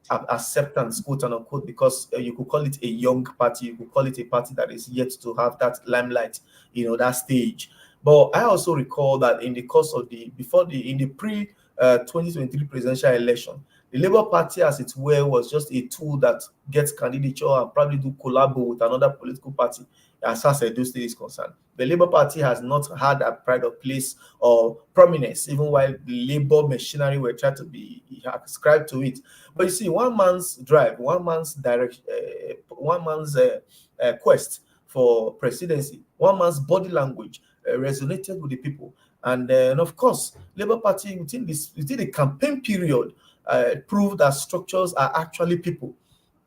acceptance, quote unquote, because you could call it a young party, you could call it a party that is yet to have that limelight, that stage. But I also recall that in the course of in the pre-2023 presidential election, the Labour Party, as it were, was just a tool that gets candidature and probably do collabo with another political party, as far as Edo State is concerned. The Labour Party has not had a pride of place or prominence, even while the Labour machinery were trying to be ascribed to it. But you see, one man's drive, one man's direction, one man's quest for presidency, one man's body language resonated with the people. And of course, Labour Party within the campaign period proved that structures are actually people,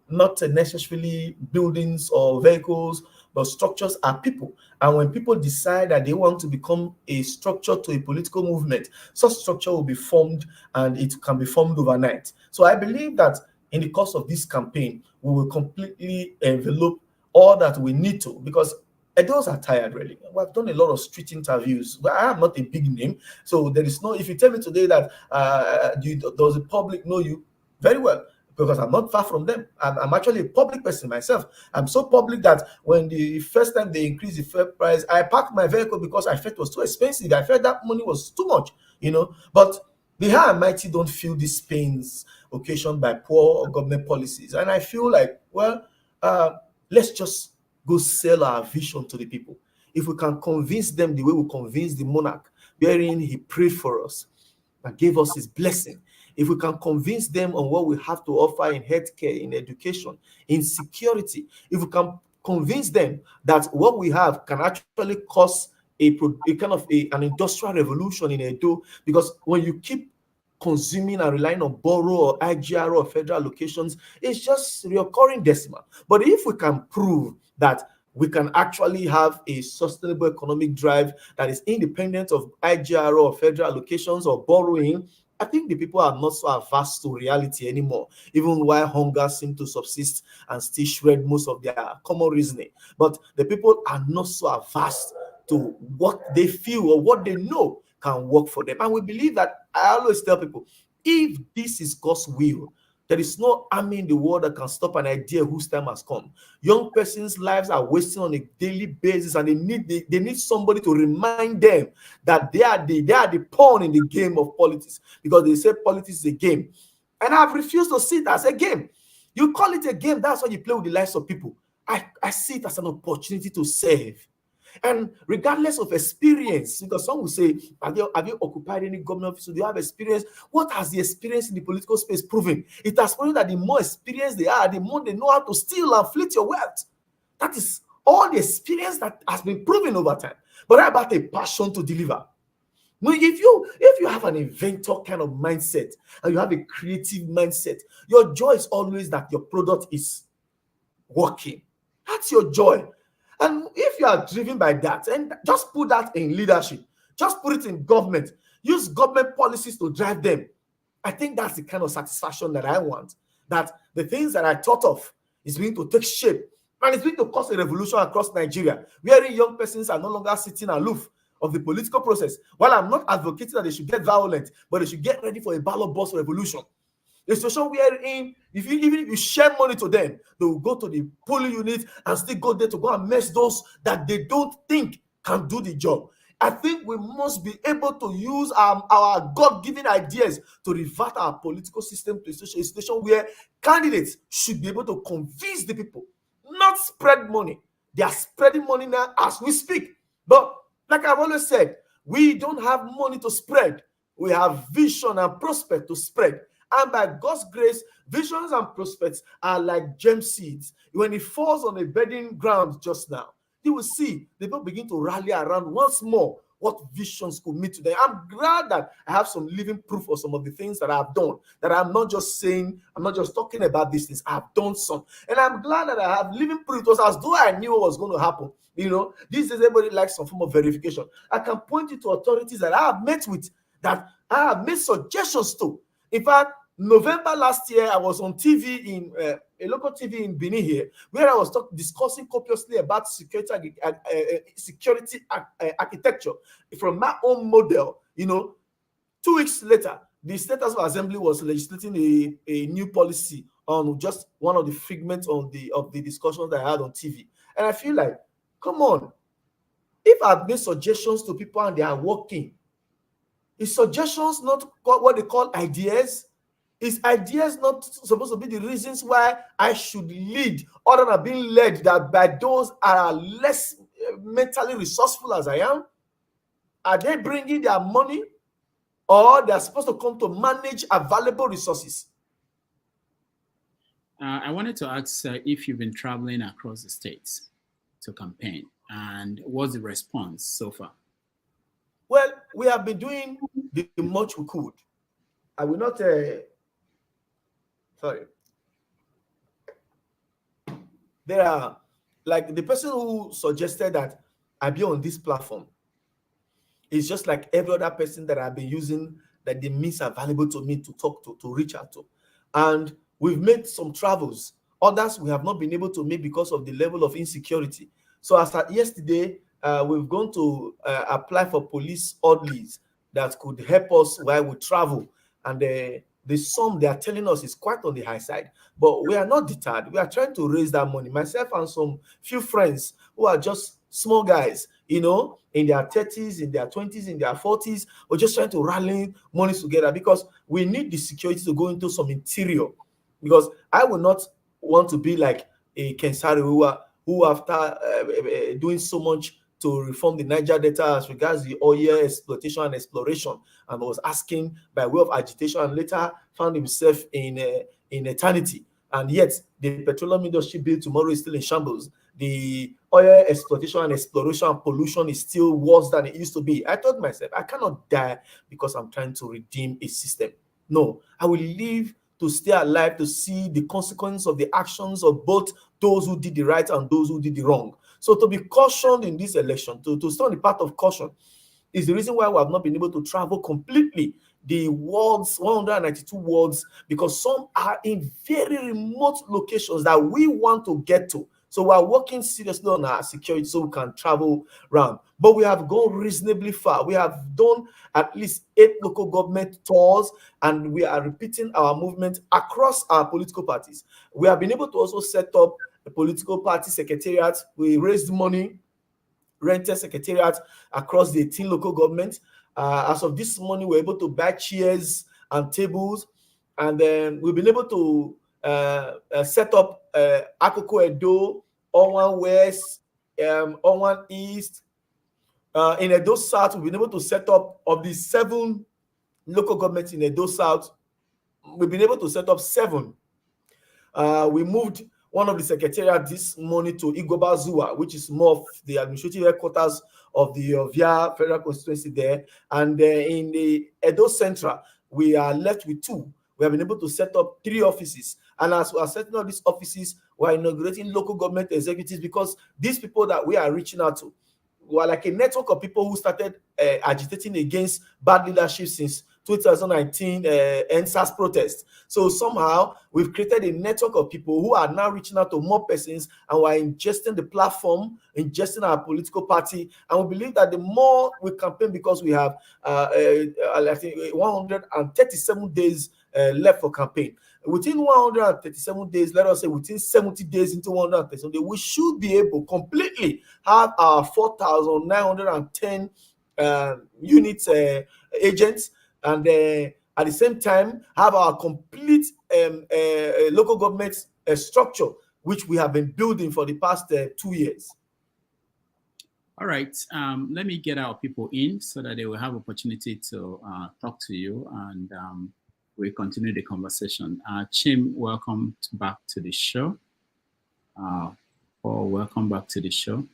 not necessarily buildings or vehicles, but structures are people. And when people decide that they want to become a structure to a political movement, such structure will be formed, and it can be formed overnight. So I believe that in the course of this campaign, we will completely envelope all that we need to, because Edos are tired, really. We've done a lot of street interviews. But I am not a big name, so there is no. If you tell me today that does the public know you, very well, because I'm not far from them. I'm actually a public person myself. I'm so public that when the first time they increased the fuel price, I parked my vehicle because I felt it was too expensive. I felt that money was too much, But the high and mighty don't feel these pains occasioned by poor government policies, and I feel like, let's just go sell our vision to the people. If we can convince them the way we convinced the monarch, wherein he prayed for us and gave us his blessing. If we can convince them on what we have to offer in healthcare, in education, in security, if we can convince them that what we have can actually cause an industrial revolution in Edo, because when you keep consuming and relying on borrow or IGR or federal allocations, it's just recurring decimal. But if we can prove that we can actually have a sustainable economic drive that is independent of IGR or federal allocations or borrowing, I think the people are not so averse to reality anymore, even while hunger seems to subsist and still shred most of their common reasoning. But the people are not so averse to what they feel or what they know can work for them. And we believe that, I always tell people, if this is God's will, there is no army in the world that can stop an idea whose time has come. Young persons' lives are wasting on a daily basis, and they need somebody to remind them that they are the pawn in the game of politics, because they say politics is a game. And I've refused to see it as a game. You call it a game, that's how you play with the lives of people. I see it as an opportunity to serve. And regardless of experience, because some will say, have you occupied any government office? Do you have experience? What has the experience in the political space proven? It has proven that the more experienced they are, the more they know how to steal and fleet your wealth. That is all the experience that has been proven over time. But how about a passion to deliver? If you have an inventor kind of mindset and you have a creative mindset, your joy is always that your product is working. That's your joy. And if you are driven by that, and just put that in leadership, just put it in government, use government policies to drive them. I think that's the kind of satisfaction that I want, that the things that I thought of is going to take shape. And it's going to cause a revolution across Nigeria, where young persons are no longer sitting aloof of the political process. While I'm not advocating that they should get violent, but they should get ready for a ballot box revolution. A situation wherein even if you share money to them, they will go to the polling unit and still go there to go and mess those that they don't think can do the job. I think we must be able to use our God-given ideas to revert our political system to a situation where candidates should be able to convince the people, not spread money. They are spreading money now as we speak. But like I've always said, we don't have money to spread. We have vision and prospect to spread. And by God's grace, visions and prospects are like gem seeds. When it falls on a bedding ground just now, you will see the people begin to rally around once more what visions could mean today. I'm glad that I have some living proof of some of the things that I've done, that I'm not just saying, I'm not just talking about these things, I've done some. And I'm glad that I have living proof. It was as though I knew what was going to happen. You know, these days everybody likes some form of verification. I can point you to authorities that I have met with, that I have made suggestions to. In fact, November last year, I was on TV in a local TV in Benin here, where I was discussing copiously about security architecture from my own model. You know, 2 weeks later, the State House of Assembly was legislating a new policy on just one of the figments of the discussions that I had on TV. And I feel like, come on, if I've made suggestions to people and they are working, is suggestions not what they call ideas? Is ideas not supposed to be the reasons why I should lead, other than being led that by those are less mentally resourceful as I am? Are they bringing their money, or they're supposed to come to manage available resources? I wanted to ask if you've been traveling across the states to campaign, and what's the response so far? Well, we have been doing the much we could. I will not... Sorry. There are, like, the person who suggested that I be on this platform is just like every other person that I've been using, that the means are valuable to me to talk to reach out to. And we've made some travels. Others we have not been able to make because of the level of insecurity. So as at yesterday, we've gone to apply for police orderlies that could help us while we travel. And the sum they are telling us is quite on the high side, but we are not deterred. We are trying to raise that money. Myself and some few friends who are just small guys, you know, in their 30s, in their 20s, in their 40s, we're just trying to rally money together because we need the security to go into some interior. Because I will not want to be like a Kensari who after doing so much to reform the Niger Delta as regards the oil exploitation and exploration, and was asking by way of agitation, and later found himself in eternity. And yet the petroleum industry bill tomorrow is still in shambles. The oil exploitation and exploration and pollution is still worse than it used to be. I told myself, I cannot die because I'm trying to redeem a system. No, I will live to stay alive to see the consequence of the actions of both those who did the right and those who did the wrong. So to be cautioned in this election, to stay on the path of caution, is the reason why we have not been able to travel completely the wards, 192 wards, because some are in very remote locations that we want to get to. So we are working seriously on our security so we can travel around. But we have gone reasonably far. We have done at least 8 local government tours, and we are repeating our movement across our political parties. We have been able to also set up a political party secretariat. We raised money, rented secretariat across the 18 local governments. As of this morning, we're able to buy chairs and tables, and then we've been able to set up Akoko Edo, Onwan West, Onwan East. In Edo South, we've been able to set up, of the 7 local governments in Edo South, we've been able to set up 7. We moved one of the secretariat this morning to Igoba Zua, which is more of the administrative headquarters of the Yahyaha Federal Constituency there. And in the Edo Central, we are left with 2. We have been able to set up 3 offices. And as we are setting up these offices, we are inaugurating local government executives, because these people that we are reaching out to, we are like a network of people who started agitating against bad leadership since 2019 NSAS protest. So somehow we've created a network of people who are now reaching out to more persons, and we're ingesting the platform, ingesting our political party. And we believe that the more we campaign, because we have I think 137 days left for campaign. Within 137 days, let us say within 70 days into 137 days, we should be able completely have our 4,910 units agents, and at the same time have our complete local government structure, which we have been building for the past 2 years. All right, let me get our people in so that they will have opportunity to talk to you, and we'll continue the conversation. Chim, welcome back to the show. Paul, welcome back to the show.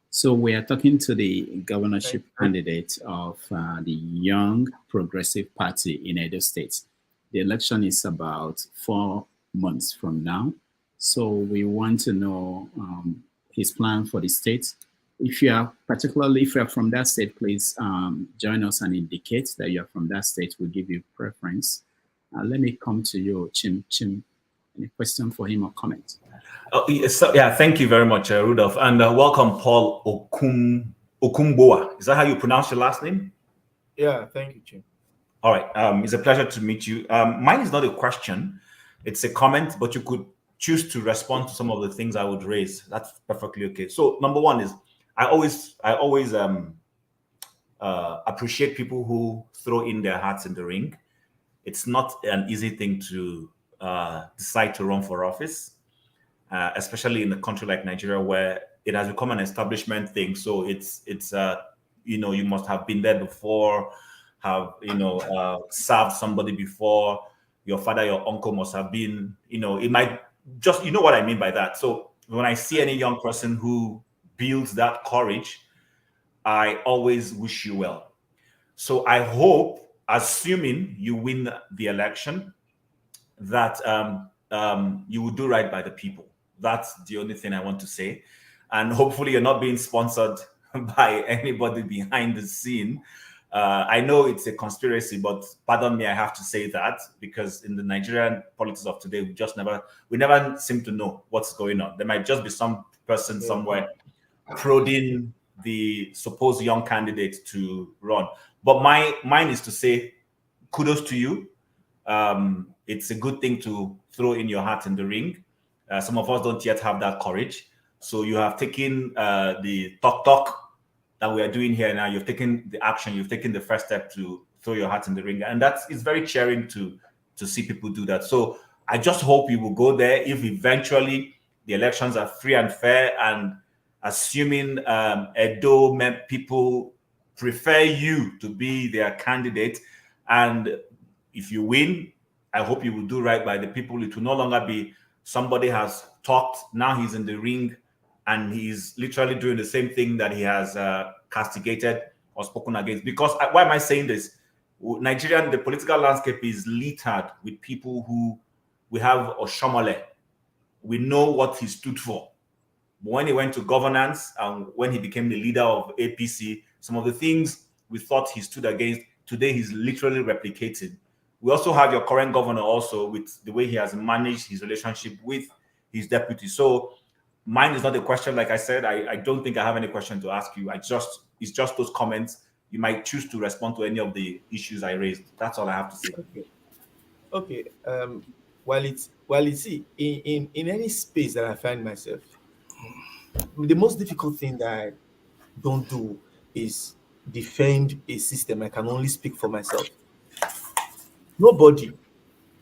So we are talking to the governorship candidate of the Young Progressive Party in Edo State. The election is about 4 months from now. So we want to know his plan for the state. If you are from that state, please join us and indicate that you are from that state. We'll give you preference. Let me come to you, Chim. Any question for him or comment? Yeah, thank you very much, Rudolph, and welcome, Paul Okumboa. Is that how you pronounce your last name? Yeah, thank you, Chim. All right, it's a pleasure to meet you. Mine is not a question; it's a comment, but you could choose to respond to some of the things I would raise. That's perfectly okay. So, number one is I always appreciate people who throw in their hearts in the ring. It's not an easy thing to decide to run for office, especially in a country like Nigeria, where it has become an establishment thing. So it's you must have been there before, have served somebody before. Your father, your uncle must have been. It might just what I mean by that. So when I see any young person who builds that courage, I always wish you well. So I hope, assuming you win the election, that you will do right by the people. That's the only thing I want to say. And hopefully you're not being sponsored by anybody behind the scene. I know it's a conspiracy, but pardon me, I have to say that, because in the Nigerian politics of today, we never seem to know what's going on. There might just be some person somewhere prodding the supposed young candidate to run. But mine is to say kudos to you. It's a good thing to throw in your hat in the ring. Some of us don't yet have that courage. So you have taken the talk that we are doing here now. You've taken the action. You've taken the first step to throw your hat in the ring. And it's very cheering to see people do that. So I just hope you will go there if eventually the elections are free and fair, and assuming Edo people prefer you to be their candidate. And if you win, I hope you will do right by the people. It will no longer be somebody has talked, now he's in the ring, and he's literally doing the same thing that he has castigated or spoken against. Because why am I saying this? Nigerian, the political landscape is littered with people who we have Oshomole. We know what he stood for. When he went to governance and when he became the leader of APC, some of the things we thought he stood against, today he's literally replicating. We also have your current governor also, with the way he has managed his relationship with his deputy. So mine is not a question. Like I said, I don't think I have any question to ask you. It's just those comments. You might choose to respond to any of the issues I raised. That's all I have to say. Okay. Well, you see, in any space that I find myself, the most difficult thing that I don't do is defend a system. I can only speak for myself. Nobody,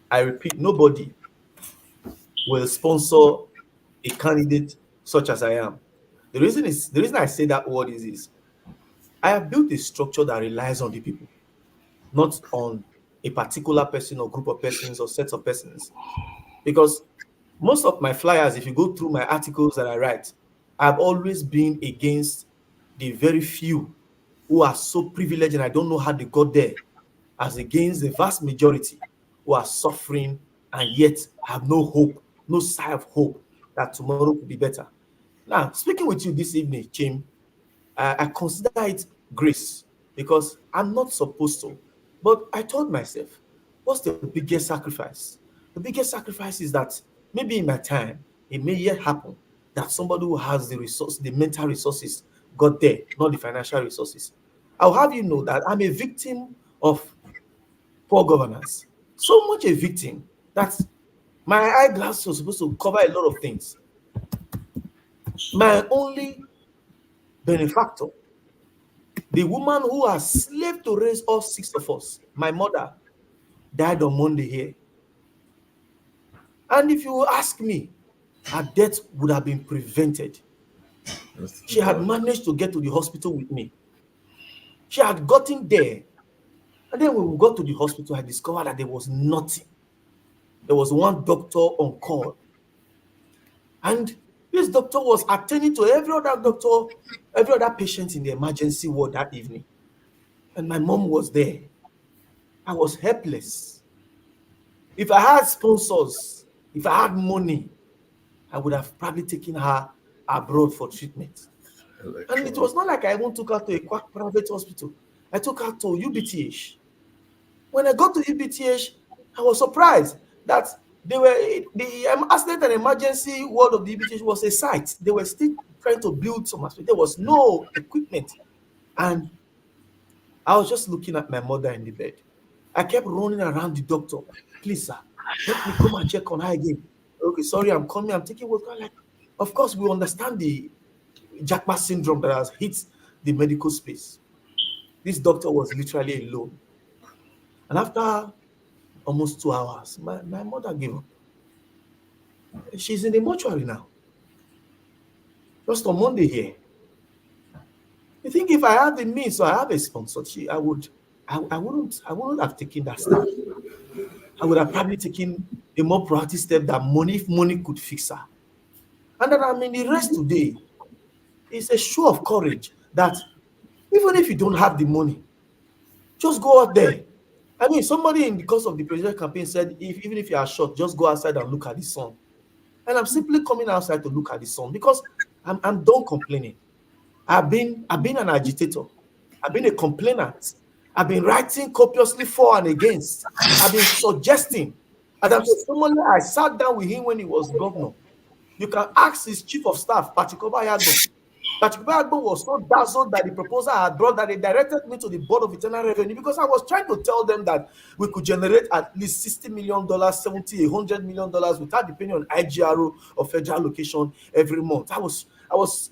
I repeat, nobody will sponsor a candidate such as I am. The reason I say that word is this: I have built a structure that relies on the people, not on a particular person or group of persons or sets of persons. Because most of my flyers, if you go through my articles that I write, I've always been against the very few who are so privileged, and I don't know how they got there, as against the vast majority who are suffering and yet have no hope, no sign of hope that tomorrow could be better. Now, speaking with you this evening, Chim, I consider it grace, because I'm not supposed to But I told myself, what's the biggest sacrifice? The biggest sacrifice is that maybe in my time, it may yet happen that somebody who has the resource, the mental resources, got there, not the financial resources. I'll have you know that I'm a victim of poor governance. So much a victim that my eyeglass was supposed to cover a lot of things. My only benefactor, the woman who has slaved to raise all six of us, my mother, died on Monday here. And if you ask me, her death would have been prevented. She had managed to get to the hospital with me. She had gotten there. And then when we got to the hospital, I discovered that there was nothing. There was one doctor on call. And this doctor was attending to every other doctor, every other patient in the emergency ward that evening. And my mom was there. I was helpless. If I had sponsors, if I had money, I would have probably taken her abroad for treatment. And it was not like I even took her to a quack private hospital. I took her to UBTH. When I got to UBTH, I was surprised that the accident and emergency ward of the UBTH was a site. They were still trying to build some aspect. There was no equipment. And I was just looking at my mother in the bed. I kept running around the doctor. Please, sir, let me come and check on her again. Okay, sorry, I'm coming. I'm taking what's going on. Of course, we understand the Jackpot syndrome that has hit the medical space. This doctor was literally alone. And after almost 2 hours, my mother gave up. She's in the mortuary now. Just on Monday here. You think if I had the means or I have a sponsor, I wouldn't have taken that step. I would have probably taken a more proactive step that if money could fix her. And then I'm in the rest today. It's a show of courage that even if you don't have the money, just go out there. I mean, somebody in the course of the presidential campaign said, even if you are short, just go outside and look at the sun. And I'm simply coming outside to look at the sun because I'm done complaining. I've been an agitator. I've been a complainant. I've been writing copiously for and against. I've been suggesting. And I sat down with him when he was governor. You can ask his chief of staff, Patrick Obayagbo. Patrick Obayagbo was so dazzled by the proposal I had brought that they directed me to the Board of Internal Revenue because I was trying to tell them that we could generate at least $60 million, $70, $100 million without depending on IGRO or federal allocation every month. I was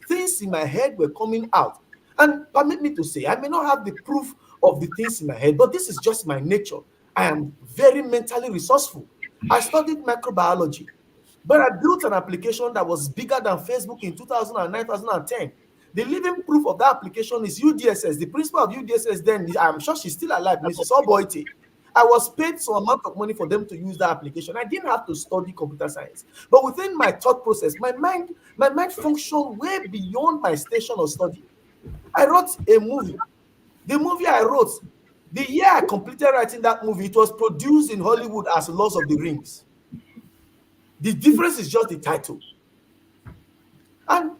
things in my head were coming out. And permit me to say, I may not have the proof of the things in my head, but this is just my nature. I am very mentally resourceful. I studied microbiology, but I built an application that was bigger than Facebook in 2009, 2010. The living proof of that application is UDSS. The principal of UDSS then, I'm sure she's still alive, Mrs. Oboite. I was paid some amount of money for them to use that application. I didn't have to study computer science. But within my thought process, my mind functioned way beyond my station of study. I wrote a movie. The movie I wrote, the year I completed writing that movie, it was produced in Hollywood as Lords of the Rings. The difference is just the title. And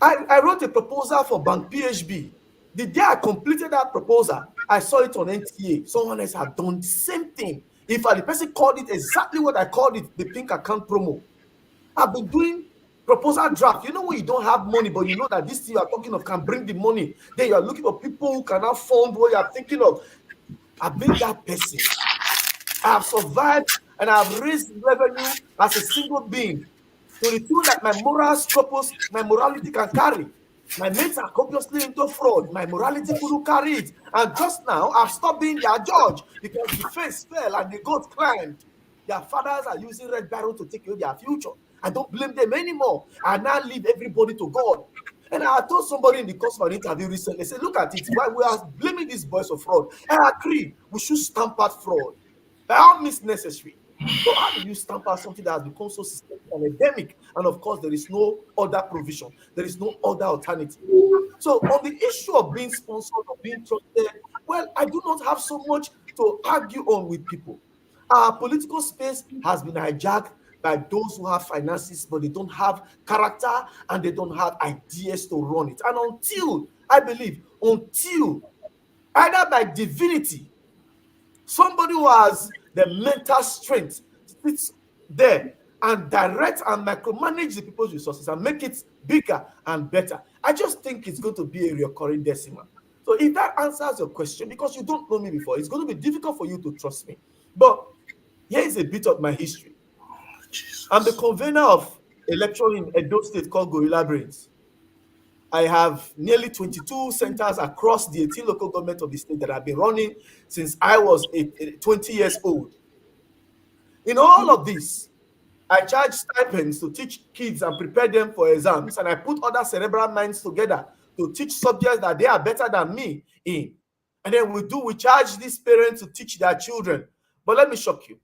I wrote a proposal for Bank PHB. The day I completed that proposal, I saw it on NTA. Someone else had done the same thing. In fact, the person called it exactly what I called it, the pink account promo. I've been doing proposal draft. You know when you don't have money, but you know that this thing you are talking of can bring the money. Then you are looking for people who cannot fund what you are thinking of. I've been that person. I have survived and I have raised revenue as a single being to the tune that my moral scruples, my morality can carry. My mates are copiously into fraud. My morality couldn't carry it. And just now, I've stopped being their judge because the face fell and the goat climbed. Their fathers are using red barrel to take away their future. I don't blame them anymore. I now leave everybody to God. And I told somebody in the course of an interview recently, I said, look at it, while we are blaming these boys for fraud, I agree, we should stamp out fraud. By all means necessary. So how do you stamp out something that has become so systemic and endemic? And of course, there is no other provision. There is no other alternative. So on the issue of being sponsored or being trusted, well, I do not have so much to argue on with people. Our political space has been hijacked by those who have finances, but they don't have character and they don't have ideas to run it. And until, I believe, either by divinity Somebody who has the mental strength sits there and direct and micromanage the people's resources and make it bigger and better. I just think it's going to be a recurring decimal. So if that answers your question, because you don't know me before, it's going to be difficult for you to trust me. But here is a bit of my history. I'm the convener of a lecture in Edo State called Gorilla Brains. I have nearly 22 centers across the 18 local government of the state that I've been running since I was 20 years old. In all of this, I charge stipends to teach kids and prepare them for exams, and I put other cerebral minds together to teach subjects that they are better than me in. And then we charge these parents to teach their children. But let me shock you.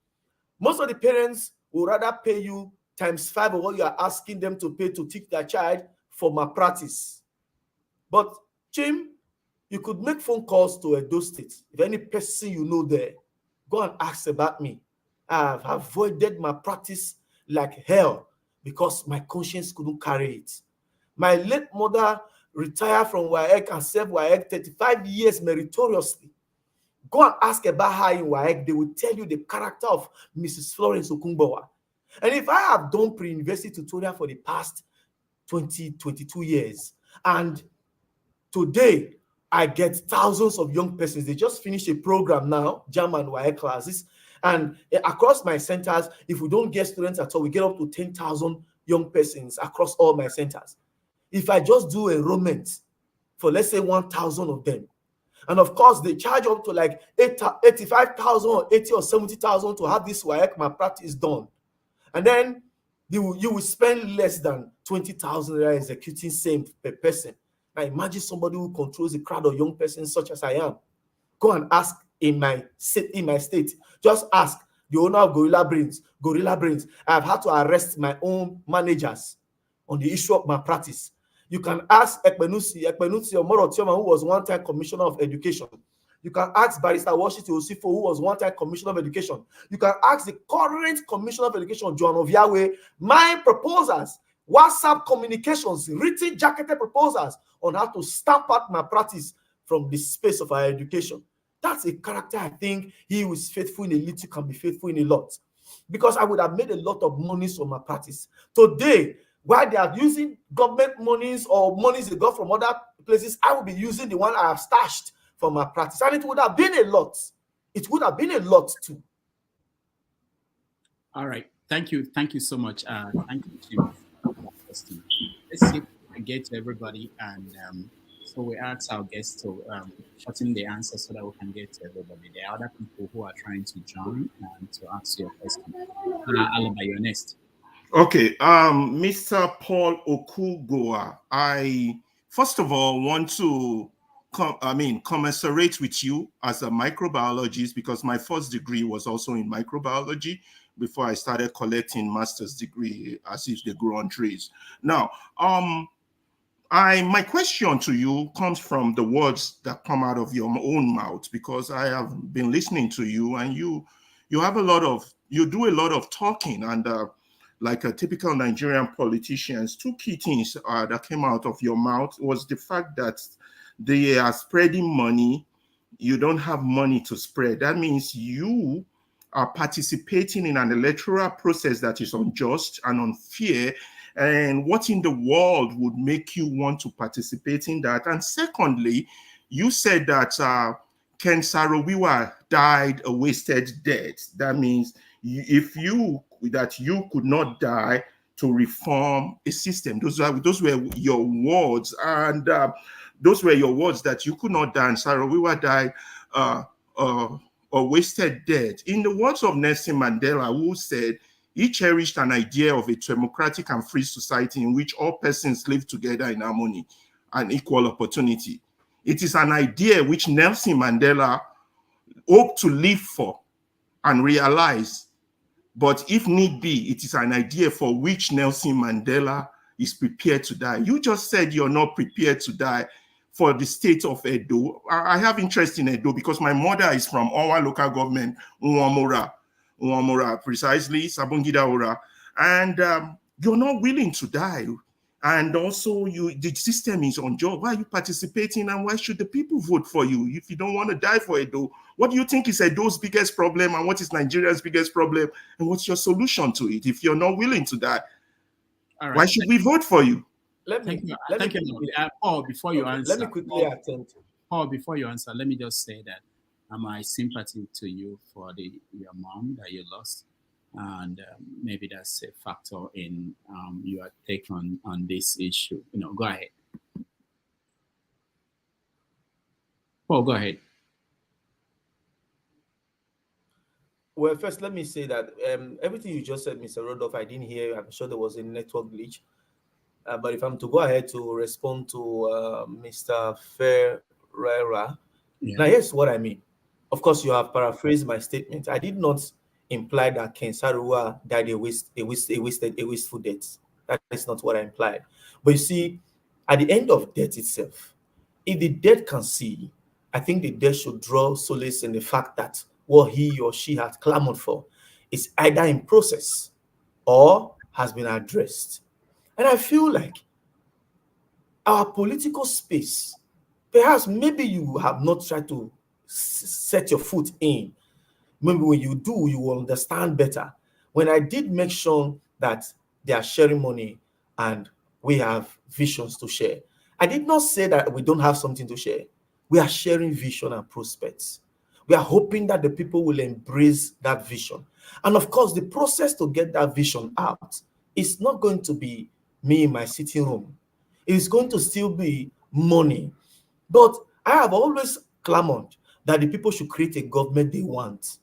Most of the parents will rather pay you ×5 of what you are asking them to pay to teach their child for malpractice. But, Jim, you could make phone calls to Edo State. If any person you know there, go and ask about me. I have avoided malpractice like hell because my conscience couldn't carry it. My late mother retired from WAEC and served WAEC 35 years meritoriously. Go and ask about her in WAEC. They will tell you the character of Mrs. Florence Okungbowa. And if I have done pre-university tutorial for the past 22 years, and today I get thousands of young persons, they just finished a program now, German WAEC classes, and across my centers, if we don't get students at all, we get up to 10,000 young persons across all my centers. If I just do enrollment for, let's say, 1,000 of them, and of course, they charge up to like 85,000 or 80 or 70,000 to have this WAEC malpractice done. And then you will spend less than 20,000 executing same per person. Now imagine somebody who controls a crowd of young persons such as I am. Go and ask in my state. Just ask the owner of Gorilla Brains. I have had to arrest my own managers on the issue of malpractice. You can ask Ekpenusi Omoro-Tioma, who was one-time Commissioner of Education. You can ask Barrister Washington Osifo, who was one-time Commissioner of Education. You can ask the current Commissioner of Education, Joan of Yahweh, my proposals, WhatsApp communications, written jacketed proposals on how to stamp out malpractice from the space of our education. That's a character I think he who is faithful in a little can be faithful in a lot. Because I would have made a lot of monies from malpractice. Today, while they are using government monies or monies they got from other places, I will be using the one I have stashed from malpractice. And it would have been a lot. It would have been a lot too. All right. Thank you. Thank you so much. Thank you, Jim. Let's see if I get to everybody. And so we ask our guests to shorten the answer so that we can get to everybody. There are other people who are trying to join and to ask your question. Alaba, you're next. Okay, Mr. Paul Okugoa, I first of all want to commiserate with you as a microbiologist, because my first degree was also in microbiology before I started collecting master's degree as if they grow on trees. Now, my question to you comes from the words that come out of your own mouth, because I have been listening to you, and you do a lot of talking, and like a typical Nigerian politicians, two key things that came out of your mouth was the fact that they are spreading money. You don't have money to spread. That means you are participating in an electoral process that is unjust and unfair. And what in the world would make you want to participate in that? And secondly, you said that Ken Saro-Wiwa died a wasted death. That means you could not die to reform a system. Those were your words, and those were your words, that you could not die, and Saro-Wiwa died a wasted death. In the words of Nelson Mandela, who said he cherished an idea of a democratic and free society in which all persons live together in harmony and equal opportunity. It is an idea which Nelson Mandela hoped to live for and realize. But if need be, it is an idea for which Nelson Mandela is prepared to die. You just said you're not prepared to die for the state of Edo. I have interest in Edo because my mother is from our local government, Nwamora, precisely, Sabongida Ora. And you're not willing to die. And also, the system is unjust. Why are you participating, and why should the people vote for you if you don't want to die for Edo? What do you think is Edo's biggest problem, and what is Nigeria's biggest problem, and what's your solution to it? If you're not willing to die, why should we vote for you? Thank you. Paul, before you answer, let me quickly attend. Paul, before you answer, let me just say that my sympathy to you for your mom that you lost. And maybe that's a factor in your take on this issue. Go ahead. Paul, go ahead. Well, first, let me say that everything you just said, Mr. Rodolph, I didn't hear. I'm sure there was a network glitch. But if I'm to go ahead to respond to Mr. Ferreira, now here's what I mean. Of course, you have paraphrased my statement. I did not imply that Ken Sarua died a wasteful death. That is not what I implied. But you see, at the end of death itself, if the dead can see, I think the dead should draw solace in the fact that what he or she has clamored for is either in process or has been addressed. And I feel like our political space, perhaps maybe you have not tried to set your foot in. Maybe when you do, you will understand better. When I did mention that they are sharing money and we have visions to share, I did not say that we don't have something to share. We are sharing vision and prospects. We are hoping that the people will embrace that vision. And of course, the process to get that vision out is not going to be me in my sitting room. It is going to still be money. But I have always clamored that the people should create a government they want.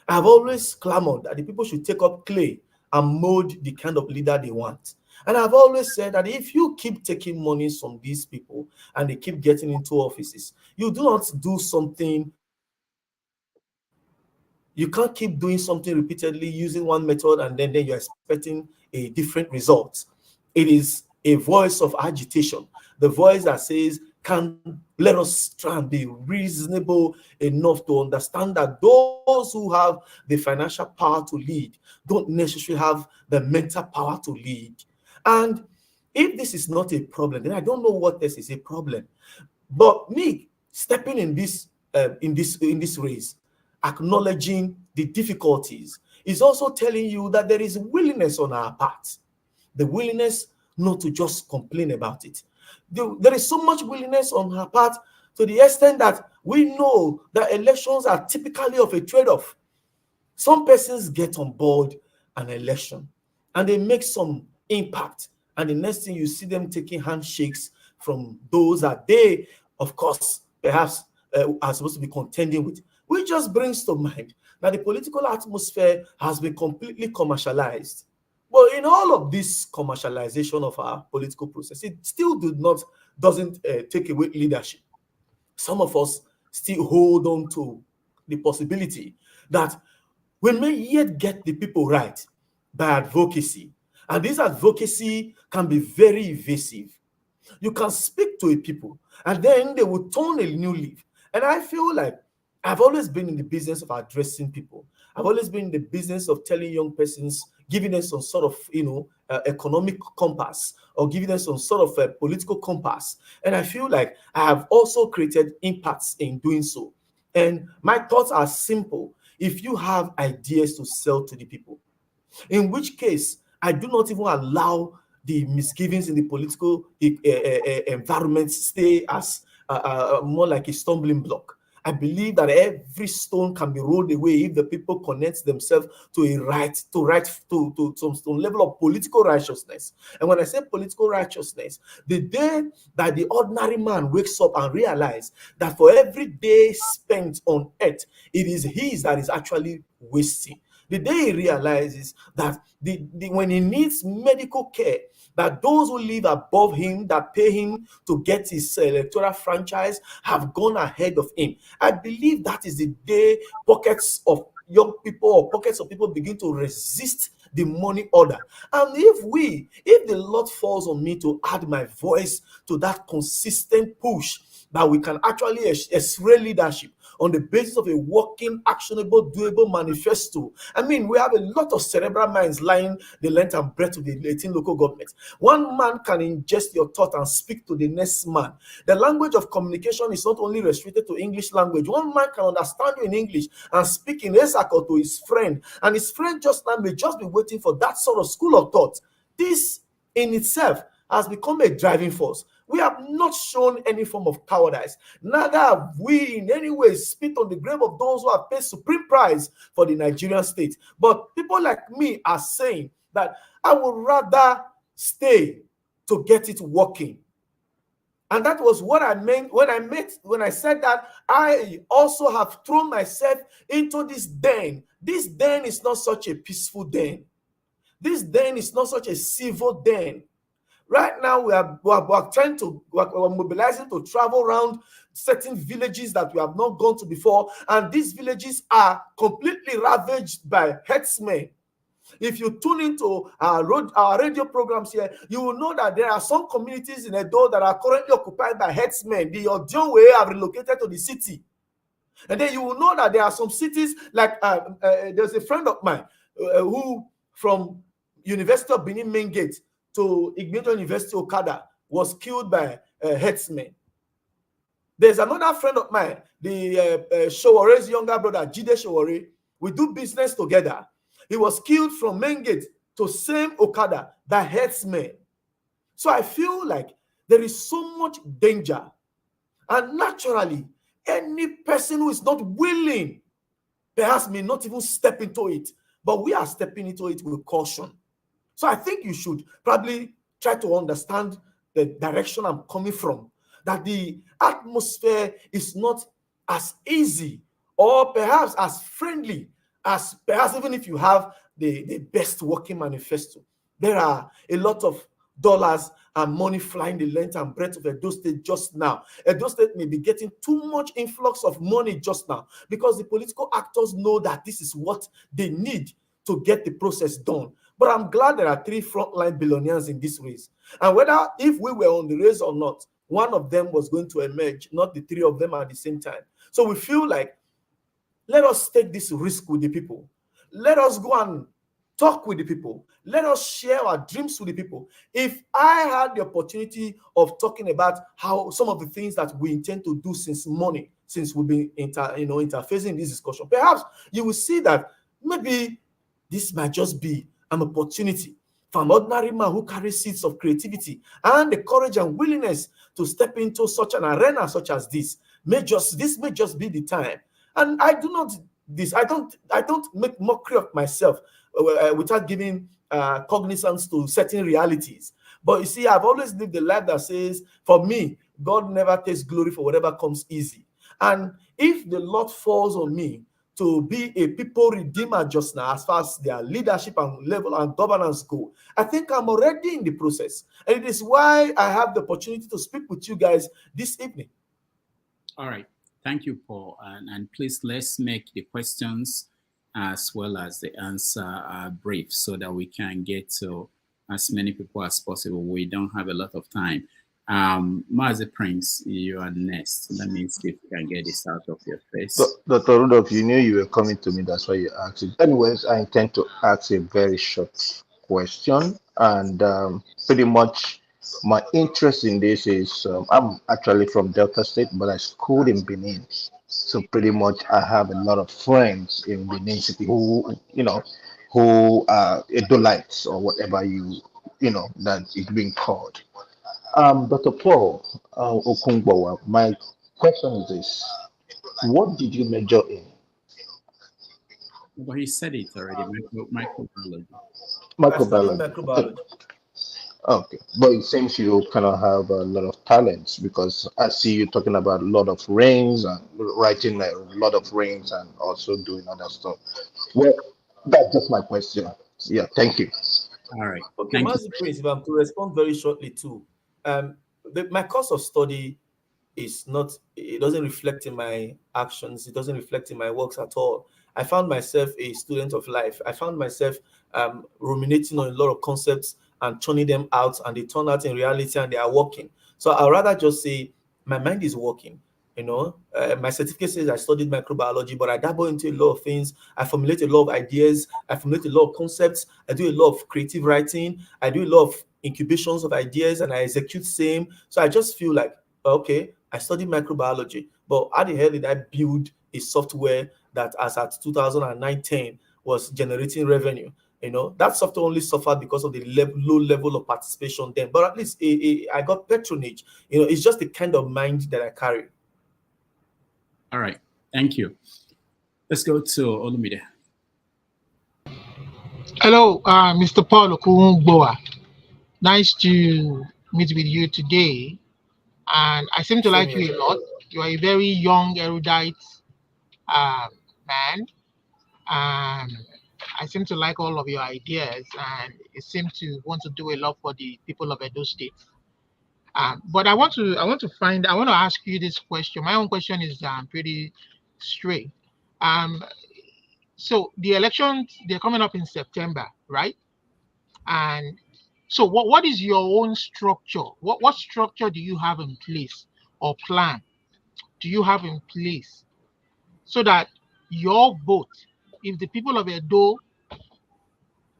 I have always clamored that the people should take up clay and mold the kind of leader they want. And I've always said that if you keep taking money from these people and they keep getting into offices, you do not do something. You can't keep doing something repeatedly using one method and then you're expecting a different result. It is a voice of agitation, the voice that says, let us try and be reasonable enough to understand that those who have the financial power to lead don't necessarily have the mental power to lead. And if this is not a problem, then I don't know what else is a problem. But me stepping in this race, acknowledging the difficulties, is also telling you that there is willingness on our part, the willingness not to just complain about it. There is so much willingness on her part to the extent that we know that elections are typically of a trade-off. Some persons get on board an election and they make some impact, and the next thing you see them taking handshakes from those that they, of course, perhaps are supposed to be contending with. Which just brings to mind that the political atmosphere has been completely commercialized. But in all of this commercialization of our political process, it still doesn't take away leadership. Some of us still hold on to the possibility that we may yet get the people right by advocacy. And this advocacy can be very evasive. You can speak to a people and then they will turn a new leaf. And I feel like I've always been in the business of addressing people. I've always been in the business of telling young persons, giving them some sort of, economic compass, or giving them some sort of a political compass. And I feel like I have also created impacts in doing so. And my thoughts are simple. If you have ideas to sell to the people, in which case I do not even allow the misgivings in the political environment stay as more like a stumbling block. I believe that every stone can be rolled away if the people connect themselves to some level of political righteousness. And when I say political righteousness, the day that the ordinary man wakes up and realizes that for every day spent on earth, it is his that is actually wasting. The day he realizes that when he needs medical care, that those who live above him, that pay him to get his electoral franchise, have gone ahead of him. I believe that is the day pockets of young people or pockets of people begin to resist the money order. And if the Lord falls on me to add my voice to that consistent push, that we can actually exercise leadership, on the basis of a working, actionable, doable manifesto. I mean, we have a lot of cerebral minds lying the length and breadth of the 18 local governments. One man can ingest your thought and speak to the next man. The language of communication is not only restricted to English language. One man can understand you in English and speak in Esako to his friend, and his friend just now may just be waiting for that sort of school of thought. This in itself has become a driving force. We have not shown any form of cowardice. Neither have we in any way spit on the grave of those who have paid supreme price for the Nigerian state. But people like me are saying that I would rather stay to get it working. And that was what I meant when I said that I also have thrown myself into this den. This den is not such a peaceful den. This den is not such a civil den. Right now, we're mobilizing to travel around certain villages that we have not gone to before, and these villages are completely ravaged by herdsmen. If you tune into our radio programs here, you will know that there are some communities in Edo that are currently occupied by herdsmen. The Odionwe have relocated to the city. And then you will know that there are some cities like there's a friend of mine who from University of Benin Main Gate to Ignition University Okada was killed by herdsmen. There's another friend of mine, the Showore's younger brother, Jide Showore. We do business together. He was killed from Main Gate to same Okada by herdsmen. So I feel like there is so much danger. And naturally, any person who is not willing, perhaps may not even step into it. But we are stepping into it with caution. So I think you should probably try to understand the direction I'm coming from, that the atmosphere is not as easy or perhaps as friendly as perhaps even if you have the best working manifesto. There are a lot of dollars and money flying the length and breadth of Edo State just now. Edo State may be getting too much influx of money just now because the political actors know that this is what they need to get the process done. But I'm glad there are 3 frontline billionaires in this race. And whether if we were on the race or not, one of them was going to emerge, not the 3 of them at the same time. So we feel like, let us take this risk with the people. Let us go and talk with the people. Let us share our dreams with the people. If I had the opportunity of talking about how some of the things that we intend to do since morning, since we've been interfacing in this discussion, perhaps you will see that maybe this might just be an opportunity for an ordinary man who carries seeds of creativity and the courage and willingness to step into such an arena such as this. This may just be the time. And I don't make mockery of myself without giving cognizance to certain realities. But you see, I've always lived the life that says, for me, God never takes glory for whatever comes easy. And if the Lord falls on me to be a people redeemer just now, as far as their leadership and level and governance go, I think I'm already in the process. And it is why I have the opportunity to speak with you guys this evening. All right. Thank you, Paul. And please, let's make the questions as well as the answer brief so that we can get to as many people as possible. We don't have a lot of time. Mazi Prince, you are next. Let me see if we can get this out of your face. Dr. Rudolph, you knew you were coming to me. That's why you asked it. Anyways, I intend to ask a very short question. And pretty much my interest in this is, I'm actually from Delta State, but I schooled in Benin. So pretty much I have a lot of friends in Benin City who are Edolites or whatever that is being called. Dr. Paul Okungbowa, my question is this. What did you major in? Well, he said it already, microbiology. Microbiology. Okay, but it seems you kind of have a lot of talents because I see you talking about a lot of rings and writing a lot of rings and also doing other stuff. Well, that's just my question. Yeah, thank you. All right. Okay, Mazi Prince, if I'm to respond very shortly too. My course of study it doesn't reflect in my actions. It doesn't reflect in my works at all. I found myself a student of life. I found myself ruminating on a lot of concepts and turning them out, and they turn out in reality and they are working. So I'd rather just say my mind is working. My certificate says I studied microbiology, but I dabble into a lot of things. I formulate a lot of ideas. I formulate a lot of concepts. I do a lot of creative writing. I do a lot of incubations of ideas, and I execute same. So I just feel like, okay, I studied microbiology, but how the hell did I build a software that, as at 2009-10, was generating revenue? That software only suffered because of the low level of participation then. But at least I got patronage. It's just the kind of mind that I carry. All right. Thank you. Let's go to Olumide. Hello, Mr. Paul Okunboa. Nice to meet with you today. And I seem to like you a lot. You are a very young, erudite man. And I seem to like all of your ideas, and you seem to want to do a lot for the people of Edo State. But I want to ask you this question. My own question is pretty straight. So the elections, they're coming up in September, right? And so what is your own structure? What structure do you have in place, or plan do you have in place, so that your vote, if the people of Edo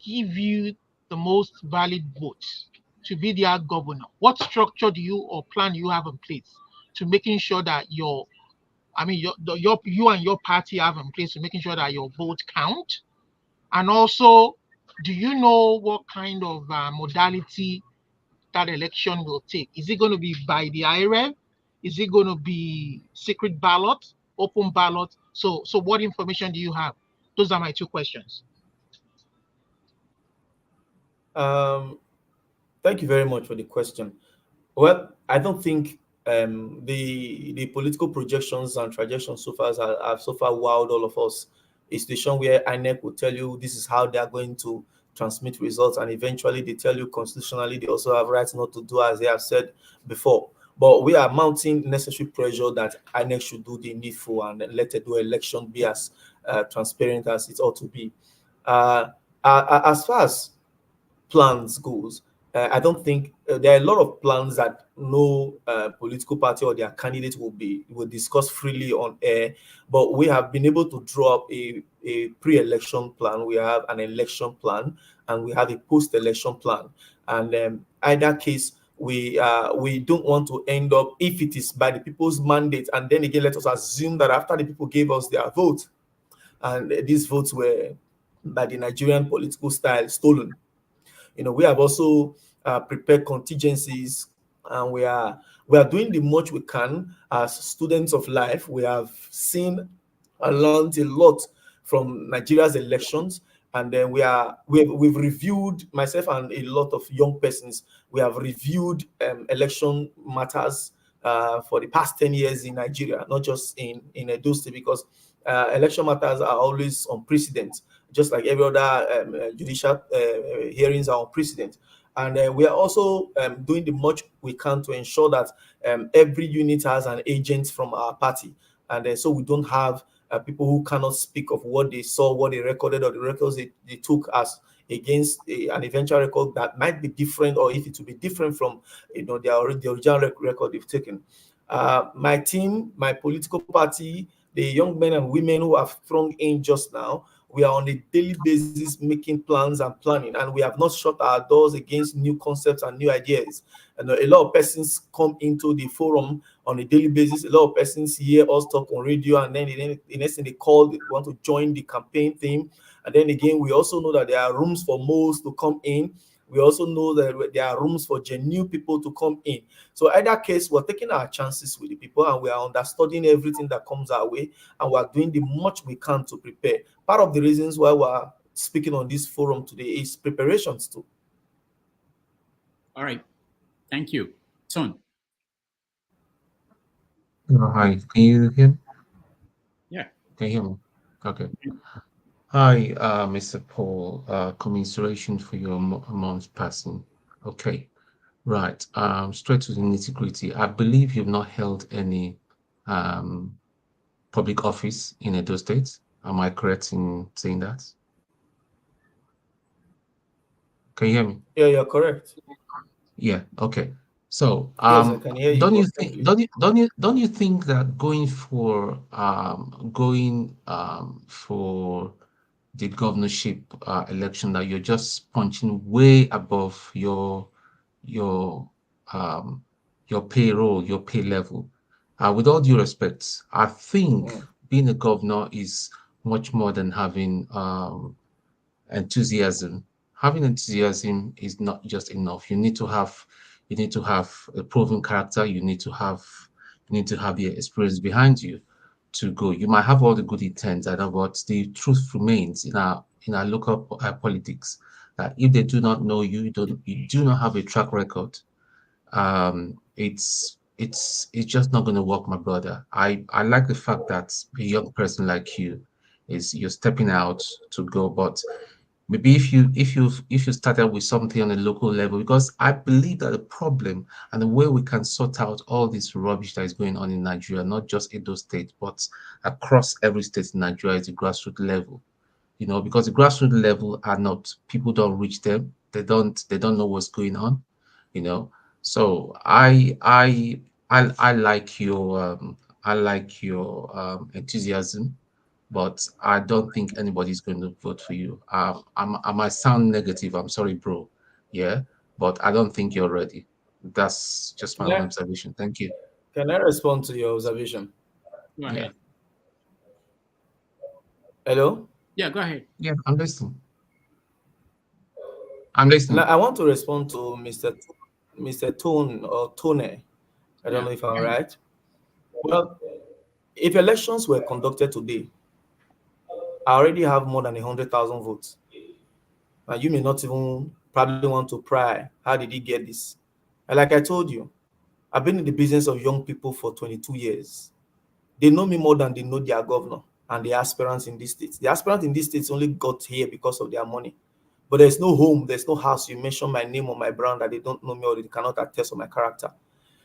give you the most valid votes to be their governor, what structure do you or plan you have in place to making sure that you and your party have in place to making sure that your vote count? And also, do you know what kind of modality that election will take? Is it going to be by the IREV? Is it going to be secret ballot, open ballot? So what information do you have? Those are my two questions. Thank you very much for the question. Well, I don't think the political projections and trajections so far have so far wowed all of us. A station where INEC will tell you this is how they are going to transmit results, and eventually they tell you constitutionally they also have rights not to do as they have said before. But we are mounting necessary pressure that INEC should do the needful and let the election be as transparent as it ought to be. As far as plans goes, I don't think there are a lot of plans that no political party or their candidate will discuss freely on air, but we have been able to draw up a pre-election plan. We have an election plan, and we have a post-election plan. And either case, we don't want to end up, if it is by the people's mandate, and then again, let us assume that after the people gave us their vote, and these votes were by the Nigerian political style stolen. We have also prepared contingencies, and we are doing the much we can as students of life. We have seen and learned a lot from Nigeria's elections, and then we've reviewed, myself and a lot of young persons. We have reviewed election matters for the past 10 years in Nigeria, not just in Edo State, because election matters are always on precedent, just like every other judicial hearings are on precedent. And we are also doing the much we can to ensure that every unit has an agent from our party. And so we don't have people who cannot speak of what they saw, what they recorded, or the records they took as against an eventual record that might be different, or if it will be different from the original record they've taken. My team, my political party, the young men and women who have thrown in just now, we are on a daily basis making plans and planning, and we have not shut our doors against new concepts and new ideas. And a lot of persons come into the forum on a daily basis. A lot of persons hear us talk on radio, and then the next thing they call, they want to join the campaign theme. And then again, we also know that there are rooms for most to come in. We also know that there are rooms for genuine people to come in. So either case, we're taking our chances with the people, and we are understudying everything that comes our way, and we're doing the much we can to prepare. Part of the reasons why we're speaking on this forum today is preparations too. All right. Thank you. Son. Hi, can you hear me? Yeah. Can you hear me? Okay. Hi, Mr. Paul. Commiseration for your mom's passing. Okay, right. Straight to the nitty-gritty. I believe you've not held any public office in Edo State. Am I correct in saying that? Can you hear me? Yeah, you're correct. Yeah. Okay. So, Yes, I can hear you. don't you But thank think you. don't you think that going for the governorship election, that you're just punching way above your um your payroll, your pay level? With all due respect, I think being a governor is much more than having enthusiasm. Having enthusiasm is not just enough. You need to have a proven character. You need to have the experience behind you to go. You might have all the good intents, but the truth remains in our local politics that if they do not know you, you do not have a track record. It's just not going to work, my brother. I like the fact that a young person like you you're stepping out to go, but maybe if you started with something on a local level, because I believe that the problem and the way we can sort out all this rubbish that is going on in Nigeria, not just Edo State, but across every state in Nigeria, is the grassroots level. Because the grassroots level are not, people don't reach them. They don't know what's going on. You know, so I like your enthusiasm, but I don't think anybody's going to vote for you. I might sound negative. I'm sorry, bro. Yeah, but I don't think you're ready. That's just my own observation. Thank you. Can I respond to your observation? Go ahead. Hello? Yeah, go ahead. Yeah, I'm listening. I'm listening. Now, I want to respond to Mr. Tone or Tone. I don't know if I'm right. Well, if elections were conducted today, I already have more than 100,000 votes. And you may not even probably want to pry. How did he get this? And like I told you, I've been in the business of young people for 22 years. They know me more than they know their governor and the aspirants in these states. The aspirants in these states only got here because of their money. But there's no home, there's no house. You mention my name or my brand that they don't know me or they cannot attest on my character.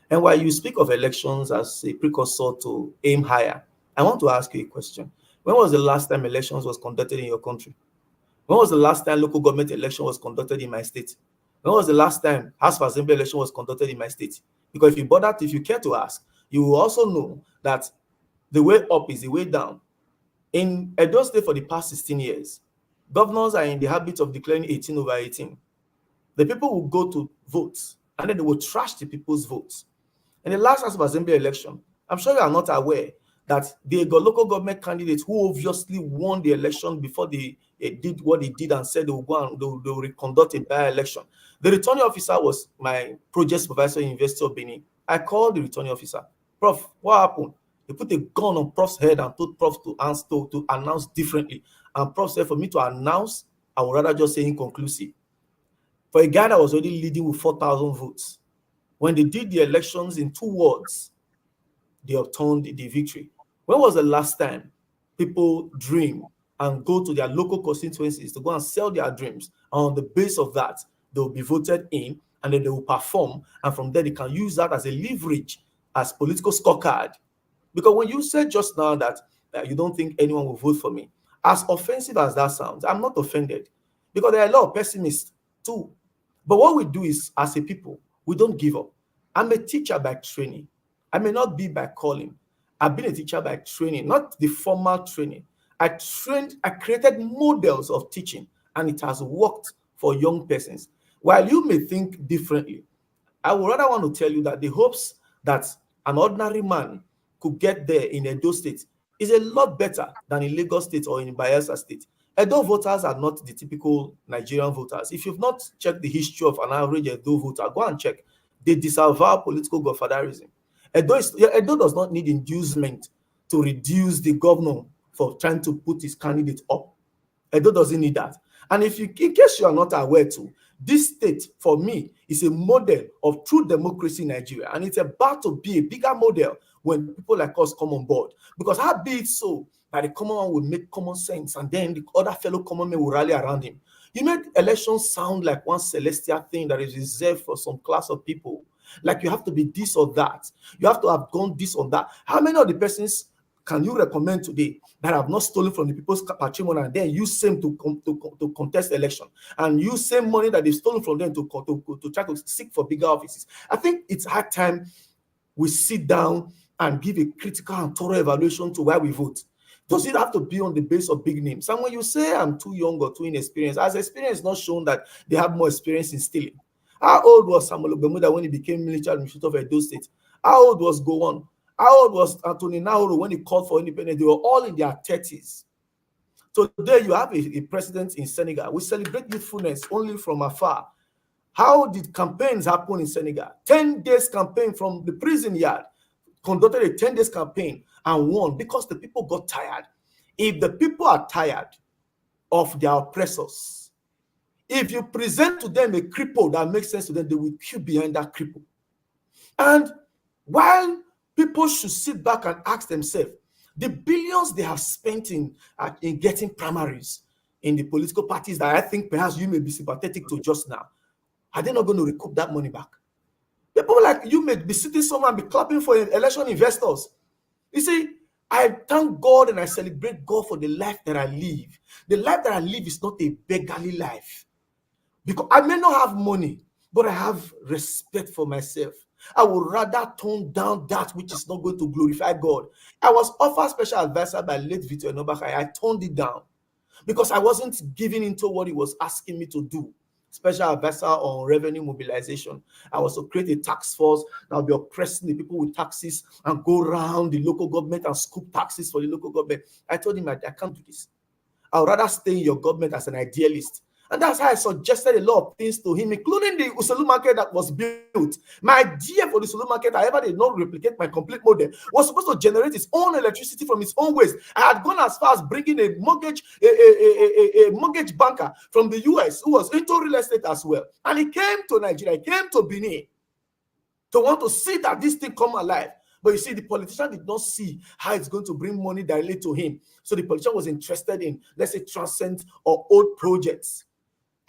And while you speak of elections as a precursor to aim higher, I want to ask you a question. When was the last time elections was conducted in your country? When was the last time local government election was conducted in my state? When was the last time House of Assembly election was conducted in my state? Because if you care to ask, you will also know that the way up is the way down. In Edo State for the past 16 years, governors are in the habit of declaring 18 over 18. The people will go to vote and then they will trash the people's votes. In the last House of Assembly election, I'm sure you are not aware that the local government candidates who obviously won the election before they did what they did and said they will go and they will reconduct a by-election. The returning officer was my project supervisor in University of Benin. I called the returning officer. Prof, what happened? They put a gun on Prof's head and told Prof to announce differently. And Prof said for me to announce, I would rather just say inconclusive. For a guy that was already leading with 4,000 votes, when they did the elections in 2 wards, they obtained the victory. When was the last time people dream and go to their local constituencies to go and sell their dreams? And on the base of that, they will be voted in and then they will perform. And from there, they can use that as a leverage, as political scorecard. Because when you said just now that you don't think anyone will vote for me, as offensive as that sounds, I'm not offended. Because there are a lot of pessimists too. But what we do is, as a people, we don't give up. I'm a teacher by training. I may not be by calling. I've been a teacher by training, not the formal training. I created models of teaching, and it has worked for young persons. While you may think differently, I would rather want to tell you that the hopes that an ordinary man could get there in Edo State is a lot better than in Lagos State or in Bayelsa State. Edo voters are not the typical Nigerian voters. If you've not checked the history of an average Edo voter, go and check. They disavow political godfatherism. Edo does not need inducement to reduce the governor for trying to put his candidate up. Edo doesn't need that. And in case you are not aware too, this state, for me, is a model of true democracy in Nigeria. And it's about to be a bigger model when people like us come on board. Because how be it so that the common man will make common sense and then the other fellow common men will rally around him? You made elections sound like one celestial thing that is reserved for some class of people. Like you have to be this or that. You have to have gone this or that. How many of the persons can you recommend today that have not stolen from the people's patrimony and then use same to contest election and use same money that they've stolen from them to try to seek for bigger offices? I think it's high time we sit down and give a critical and thorough evaluation to why we vote. Does it have to be on the base of big names? And when you say I'm too young or too inexperienced, as experience not shown that they have more experience in stealing. How old was Samuel Ogbemuda when he became military administrator of Edo State? How old was Gowon? How old was Anthony Nauru when he called for independence? They were all in their 30s. So today you have a president in Senegal. We celebrate youthfulness only from afar. How did campaigns happen in Senegal? 10 days campaign from the prison yard, conducted a 10 days campaign and won because the people got tired. If the people are tired of their oppressors, if you present to them a cripple that makes sense to them, they will queue behind that cripple. And while people should sit back and ask themselves, the billions they have spent in getting primaries in the political parties that I think perhaps you may be sympathetic to just now, are they not going to recoup that money back? People like you may be sitting somewhere and be clapping for election investors. You see, I thank God and I celebrate God for the life that I live. The life that I live is not a beggarly life. Because I may not have money, but I have respect for myself. I would rather tone down that which is not going to glorify God. I was offered special advisor by late Victor Enobakai. I toned it down because I wasn't giving into what he was asking me to do. Special advisor on revenue mobilization. I was to create a tax force that will be oppressing the people with taxes and go around the local government and scoop taxes for the local government. I told him I can't do this. I would rather stay in your government as an idealist. And that's how I suggested a lot of things to him, including the Uselu market that was built. My idea for the Uselu market, however, did not replicate my complete model, was supposed to generate its own electricity from its own waste. I had gone as far as bringing a mortgage banker from the US who was into real estate as well. And he came to Nigeria, he came to Benin to want to see that this thing come alive. But you see, the politician did not see how it's going to bring money directly to him. So the politician was interested in, let's say, transcend or old projects.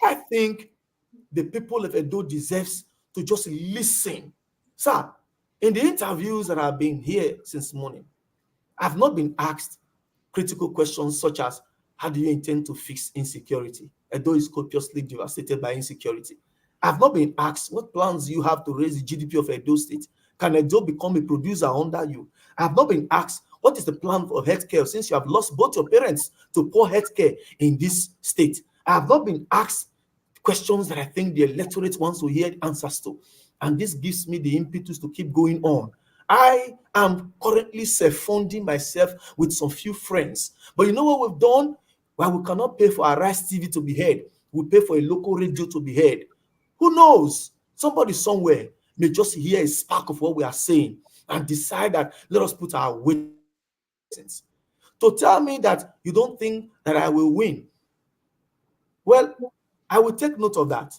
I think the people of Edo deserves to just listen. Sir, in the interviews that I've been here since morning, I've not been asked critical questions such as, how do you intend to fix insecurity? Edo is copiously devastated by insecurity. I've not been asked what plans you have to raise the GDP of Edo State. Can Edo become a producer under you? I've not been asked what is the plan for healthcare since you have lost both your parents to poor healthcare in this state. I have not been asked questions that I think the electorate wants to hear answers to. And this gives me the impetus to keep going on. I am currently self-funding myself with some few friends. But you know what we've done? Well, we cannot pay for our Rice TV to be heard. We pay for a local radio to be heard. Who knows? Somebody somewhere may just hear a spark of what we are saying and decide that let us put our weight to tell me that you don't think that I will win. Well, I will take note of that.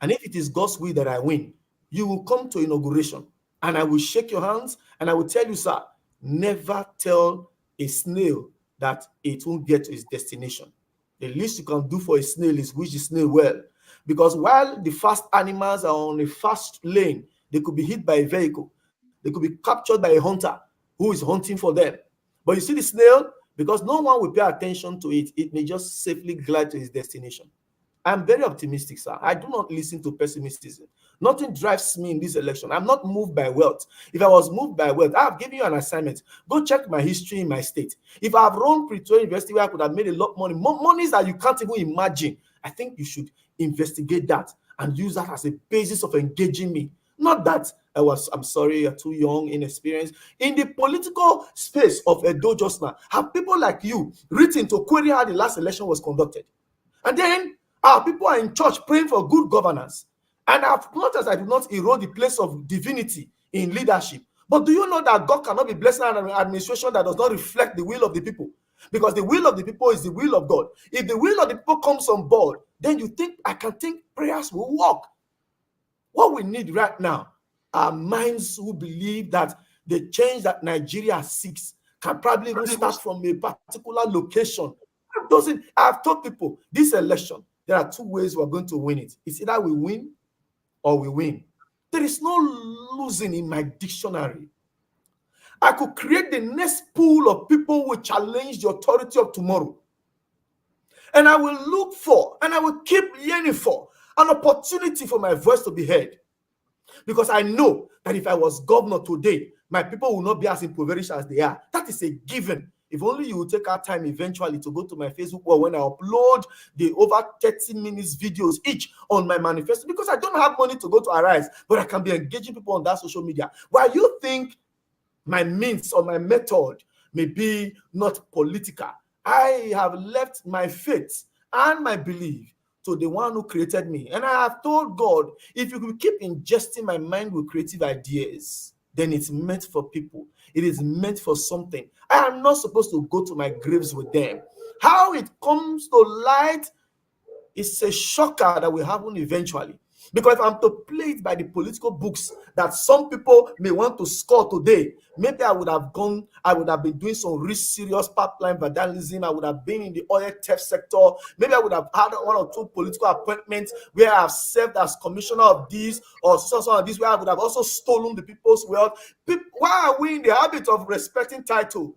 And if it is God's will that I win, you will come to inauguration and I will shake your hands and I will tell you, sir, never tell a snail that it won't get to its destination. The least you can do for a snail is wish the snail well. Because while the fast animals are on a fast lane, they could be hit by a vehicle. They could be captured by a hunter who is hunting for them. But you see the snail, because no one will pay attention to it, it may just safely glide to its destination. I'm very optimistic, sir. I do not listen to pessimism. Nothing drives me in this election. I'm not moved by wealth. If I was moved by wealth, I have given you an assignment. Go check my history in my state. If I have run Pretoria University where I could have made a lot of money, more monies that you can't even imagine, I think you should investigate that and use that as a basis of engaging me. Not that I'm sorry, you're too young, inexperienced. In the political space of Edo just now, have people like you written to query how the last election was conducted? And then our people are in church praying for good governance. And as much as I do not erode the place of divinity in leadership, but do you know that God cannot be blessing an administration that does not reflect the will of the people? Because the will of the people is the will of God. If the will of the people comes on board, then you think, I can think prayers will work. What we need right now are minds who believe that the change that Nigeria seeks can probably even start from a particular location. I've told people, this election, there are two ways we're going to win it. It's either we win or we win. There is no losing in my dictionary. I could create the next pool of people who will challenge the authority of tomorrow. And I will look for, and I will keep yearning for, an opportunity for my voice to be heard. Because I know that if I was governor today, my people will not be as impoverished as they are. That is a given. If only you will take our time eventually to go to my Facebook wall when I upload the over 30 minutes videos each on my manifesto, because I don't have money to go to Arise, but I can be engaging people on that social media. While you think my means or my method may be not political, I have left my faith and my belief to the one who created me. And I have told God, if you could keep ingesting my mind with creative ideas, then it's meant for people. It is meant for something. I am not supposed to go to my graves with them. How it comes to light is a shocker that will happen eventually. Because if I'm to play it by the political books that some people may want to score today, maybe I would have been doing some really serious pipeline vandalism. I would have been in the oil theft sector. Maybe I would have had 1 or 2 political appointments where I have served as commissioner of this or so of this, where I would have also stolen the people's wealth. Why are we in the habit of respecting title?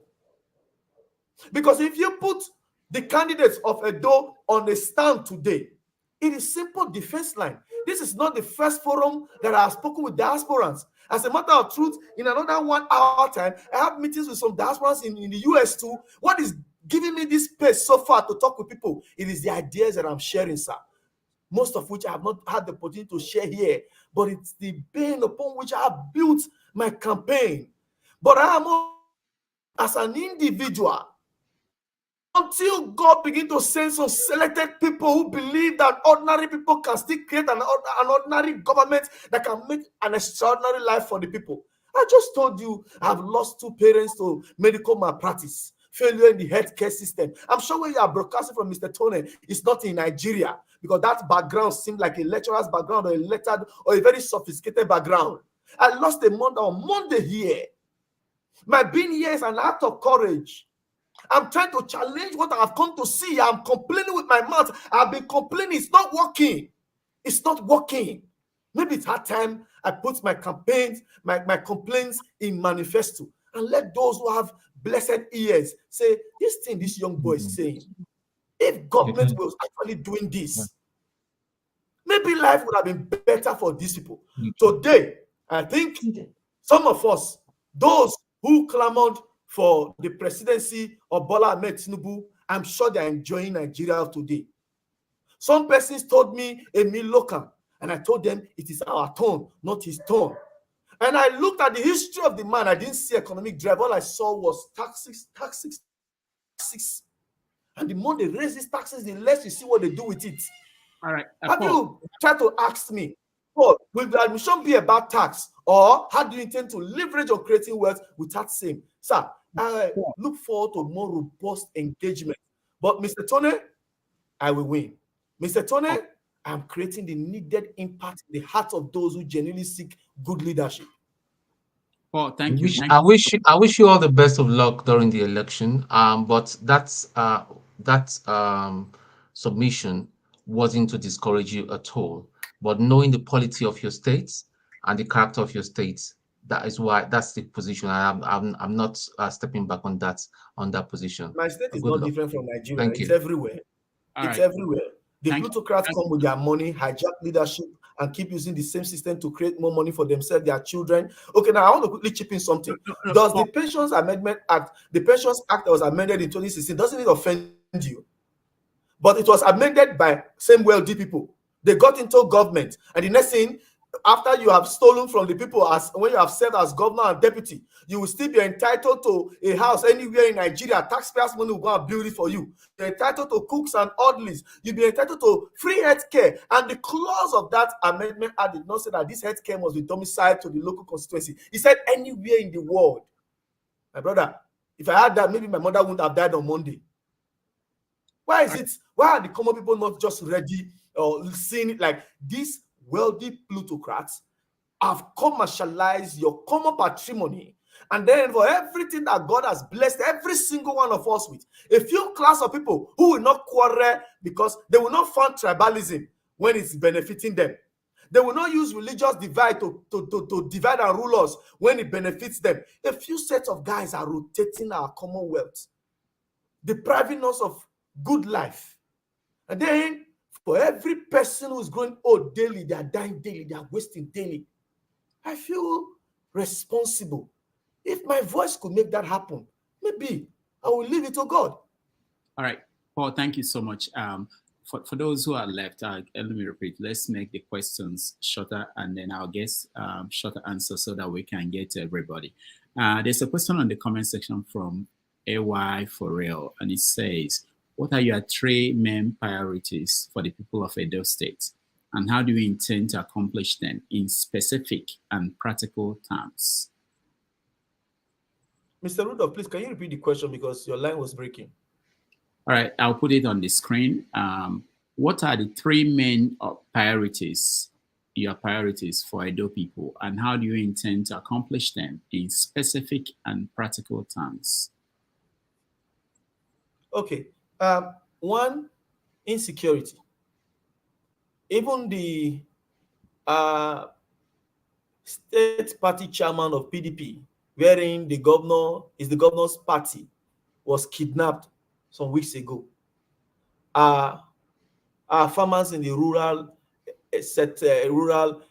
Because if you put the candidates of Edo on the stand today, it is simple defense line. This is not the first forum that I have spoken with diasporans. As a matter of truth, in another 1 hour time, I have meetings with some diasporans in the US too. What is giving me this space so far to talk with people? It is the ideas that I'm sharing, sir. Most of which I have not had the opportunity to share here, but it's the bane upon which I have built my campaign. But I am, as an individual, until God begin to send some selected people who believe that ordinary people can still create an ordinary government that can make an extraordinary life for the people. I just told you I've lost 2 parents to medical malpractice, failure in the healthcare system. I'm sure when you are broadcasting from Mr. Tony, it's not in Nigeria, because that background seemed like a lecturer's background or a lettered or a very sophisticated background. I lost a month on Monday here. My being here is an act of courage. I'm trying to challenge what I've come to see. I'm complaining with my mouth. I've been complaining. It's not working. It's not working. Maybe it's hard time I put my campaigns, my complaints in manifesto, and let those who have blessed ears say, this thing this young boy is saying, if government was actually doing this, maybe life would have been better for these people. Today, I think some of us, those who clamored for the presidency of Bola Tinubu, I'm sure they're enjoying Nigeria today. Some persons told me, Emi local, and I told them it is our turn, not his turn. And I looked at the history of the man. I didn't see economic drive. All I saw was taxes. And the more they raise these taxes, the less you see what they do with it. All right. Have you tried to ask me, will the admission be about tax, or how do you intend to leverage on creating wealth without same? Sir, I look forward to more robust engagement. But Mr. Tony, I will win. Mr. Tony, I'm creating the needed impact in the hearts of those who genuinely seek good leadership. Well, thank you. I wish you all the best of luck during the election. But that submission wasn't to discourage you at all. But knowing the quality of your states and the character of your states, that's the position. I'm not stepping back on that position. My state is not different from Nigeria. Thank it's you. everywhere. It's everywhere. The plutocrats come with their money, hijack leadership, and keep using the same system to create more money for themselves, their children. Okay, now I want to quickly chip in something. Does the Pensions Amendment Act, the Pensions Act that was amended in 2016, doesn't it offend you? But it was amended by same wealthy people. They got into government, and the next thing, after you have stolen from the people, as when you have served as governor and deputy, you will still be entitled to a house anywhere in Nigeria. Taxpayers' money will go and build it for you. You're entitled to cooks and orderlies. You'll be entitled to free health care. And the clause of that amendment I did not say that this health care must be domiciled to the local constituency. It said anywhere in the world. My brother, if I had that, maybe my mother wouldn't have died on Monday. Why is it? Why are the common people not just ready or seeing it like these wealthy plutocrats have commercialized your common patrimony, and then for everything that God has blessed every single one of us with, a few class of people who will not quarrel because they will not fund tribalism when it's benefiting them. They will not use religious divide to divide and rule us when it benefits them. A few sets of guys are rotating our commonwealth, depriving us of good life. And then for every person who is growing old daily, they are dying daily, they are wasting daily. I feel responsible. If my voice could make that happen, maybe I will leave it to God. All right, Paul, thank you so much. For those who are left, let me repeat, let's make the questions shorter and then I'll get shorter answers so that we can get to everybody. There's a question on the comment section from AY for real, and it says, what are your 3 main priorities for the people of Edo State? And how do you intend to accomplish them in specific and practical terms? Mr. Rudolph, please, can you repeat the question because your line was breaking? All right, I'll put it on the screen. What are the 3 main priorities, your priorities for Edo people, and how do you intend to accomplish them in specific and practical terms? Okay. 1, insecurity. Even the state party chairman of PDP, wherein the governor's party, was kidnapped some weeks ago. Our farmers in the rural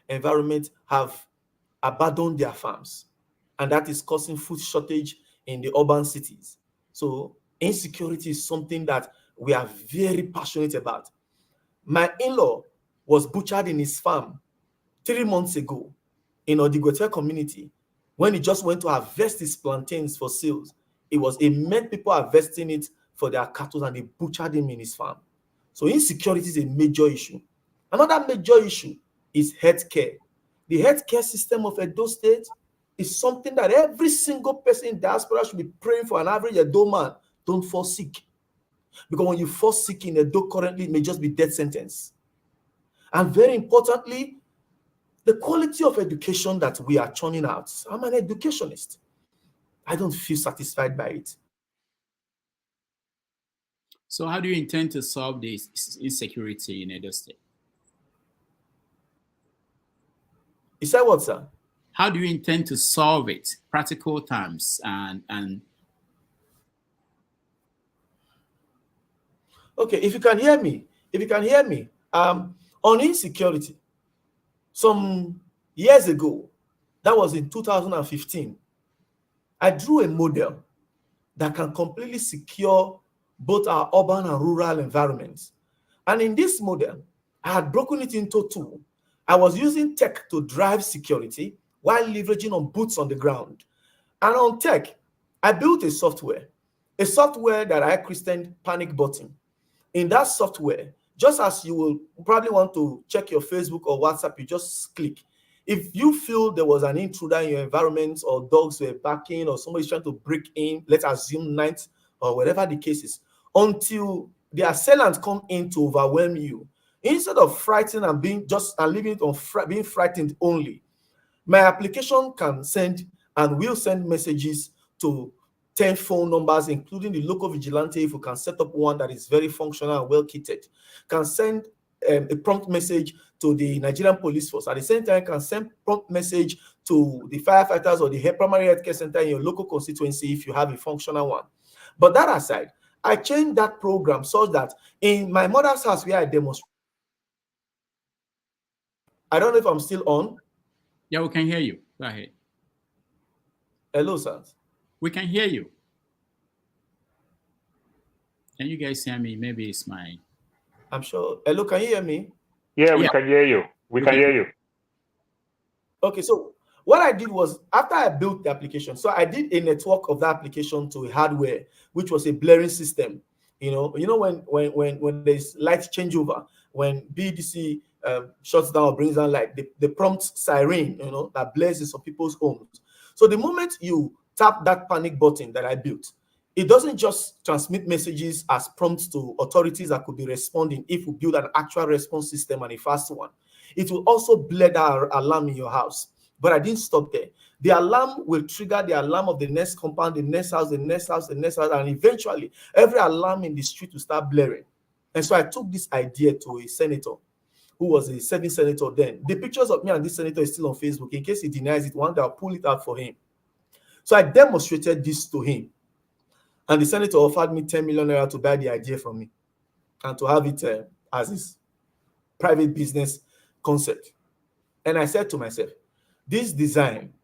environment have abandoned their farms, and that is causing food shortage in the urban cities. So insecurity is something that we are very passionate about. My in-law was butchered in his farm 3 months ago in Odigwetel community when he just went to harvest his plantains for sales. It meant people harvesting it for their cattle and they butchered him in his farm. So insecurity is a major issue. Another major issue is healthcare. The healthcare system of Edo State is something that every single person in diaspora should be praying for. An average Edo man, don't fall sick. Because when you fall sick in Edo currently, it may just be death sentence. And very importantly, the quality of education that we are churning out. I'm an educationist. I don't feel satisfied by it. So how do you intend to solve this insecurity in Edo State? Is that what, sir? How do you intend to solve it? Practical terms and Okay, if you can hear me, on insecurity, some years ago, that was in 2015, I drew a model that can completely secure both our urban and rural environments. And in this model, I had broken it into 2. I was using tech to drive security while leveraging on boots on the ground. And on tech, I built a software that I christened Panic Button. In that software, just as you will probably want to check your Facebook or WhatsApp, you just click. If you feel there was an intruder in your environment or dogs were barking or somebody's trying to break in, let's assume night or whatever the case is, until the assailant come in to overwhelm you, instead of frightening and leaving it on being frightened only, my application can send and will send messages to 10 phone numbers, including the local vigilante, if we can set up one that is very functional and well kitted, can send a prompt message to the Nigerian police force. At the same time, can send prompt message to the firefighters or the primary healthcare center in your local constituency if you have a functional one. But that aside, I changed that program so that in my mother's house where I demonstrate, I don't know if I'm still on. Yeah, we can hear you. Go ahead. Hello, sir. We can hear you. Can you guys hear me? Maybe it's my... I'm sure. Hello, can you hear me? Yeah, we can hear you. We can hear you. Okay, so what I did was, after I built the application, so I did a network of the application to a hardware, which was a blaring system. You know when there's light changeover, when BDC shuts down or brings down light, the prompt siren, that blares in some people's homes. So the moment you tap that panic button that I built, it doesn't just transmit messages as prompts to authorities that could be responding if we build an actual response system and a fast one. It will also blare that alarm in your house. But I didn't stop there. The alarm will trigger the alarm of the next compound, the next house, the next house, the next house, and eventually every alarm in the street will start blaring. And so I took this idea to a senator who was a serving senator then. The pictures of me and this senator is still on Facebook. In case he denies it, one day I'll pull it out for him. So I demonstrated this to him. And the senator offered me 10 million naira to buy the idea from me and to have it as his private business concept. And I said to myself, this design,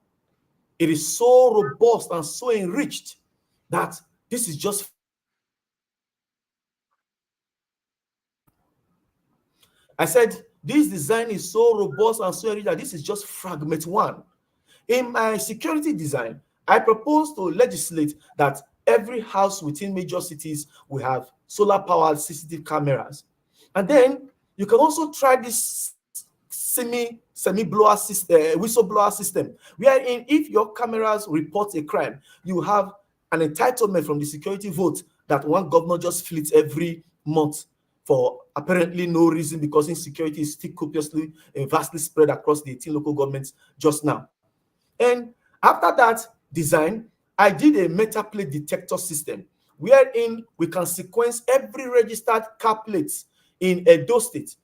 it is so robust and so enriched that this is just. I said, this design is so robust and so enriched that this is just fragment one. In my security design, I propose to legislate that every house within major cities will have solar-powered CCTV cameras. And then you can also try this semi-blower system, whistleblower system, wherein if your cameras report a crime, you have an entitlement from the security vote that one governor just flits every month for apparently no reason, because insecurity is still copiously and vastly spread across the 18 local governments just now. And after that design, I did a metal plate detector system, wherein we can sequence every registered car plates in Edo State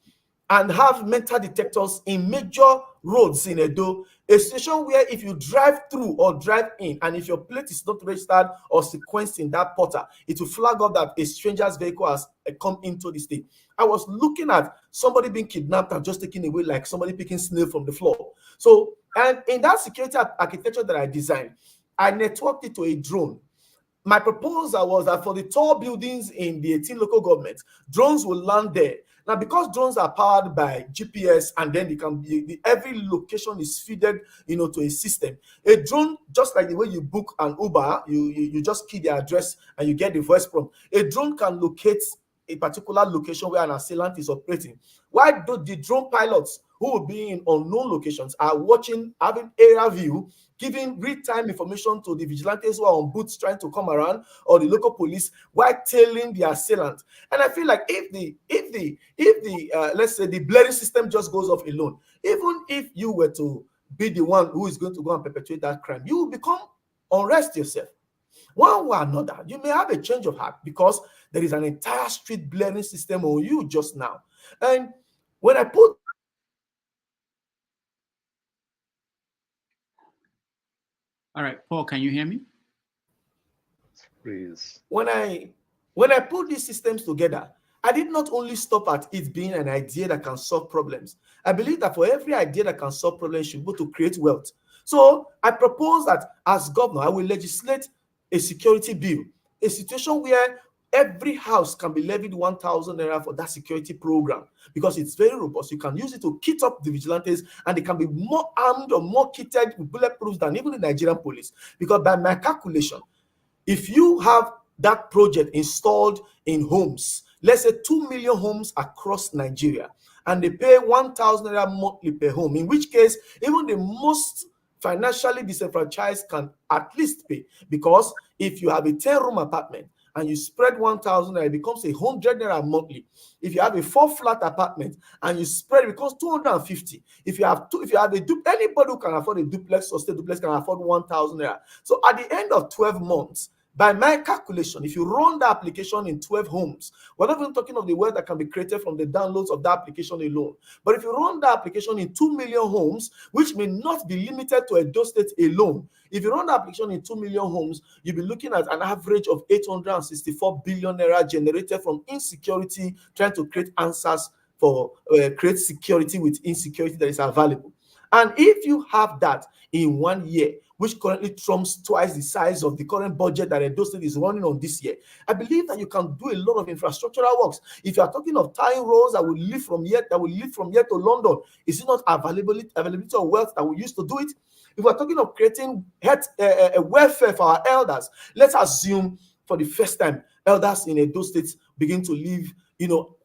and have metal detectors in major roads in Edo, a situation where if you drive through or drive in, and if your plate is not registered or sequenced in that portal, it will flag up that a stranger's vehicle has come into the state. I was looking at somebody being kidnapped and just taken away like somebody picking snail from the floor. So, and in that security architecture that I designed, I networked it to a drone. My proposal was that for the tall buildings in the 18 local governments, drones will land there. Now, because drones are powered by GPS, and then they can be, every location is feeded, to a system. A drone, just like the way you book an Uber, you just key the address and you get the voice prompt. A drone can locate a particular location where an assailant is operating. Why do the drone pilots who will be in unknown locations are watching, having area view, giving real-time information to the vigilantes who are on boots trying to come around, or the local police, while tailing the assailant? And I feel like if the let's say the blaring system just goes off alone, even if you were to be the one who is going to go and perpetuate that crime, you will become unrest yourself. One way or another, you may have a change of heart because there is an entire street blaring system on you just now. And when I put All right, Paul, can you hear me? Please. When I put these systems together, I did not only stop at it being an idea that can solve problems. I believe that for every idea that can solve problems, you should go to create wealth. So I propose that as governor, I will legislate a security bill, a situation where every house can be levied 1,000 naira for that security program, because it's very robust. You can use it to kit up the vigilantes, and they can be more armed or more kitted with bulletproofs than even the Nigerian police. Because by my calculation, if you have that project installed in homes, let's say 2 million homes across Nigeria, and they pay 1,000 naira monthly per home, in which case even the most financially disenfranchised can at least pay. Because if you have a 10-room apartment and you spread 1,000 naira, it becomes 100 naira monthly. If you have a 4-flat apartment and you spread, it becomes 250. If you have anybody who can afford a duplex or state duplex can afford 1,000 naira. So at the end of 12 months, by my calculation, if you run the application in 12 homes, we're not even talking of the wealth that can be created from the downloads of the application alone. But if you run the application in 2 million homes, which may not be limited to Edo State alone, if you run the application in 2 million homes, you'll be looking at an average of 864 billion naira generated from insecurity, trying to create answers for create security with insecurity that is available. And if you have that in 1 year, which currently trumps twice the size of the current budget that Edo State is running on this year, I believe that you can do a lot of infrastructural works. If you are talking of tying roads that will lead from here to London, is it not availability of wealth that we used to do it? If we're talking of creating welfare for our elders, let's assume for the first time elders in Edo State begin to live.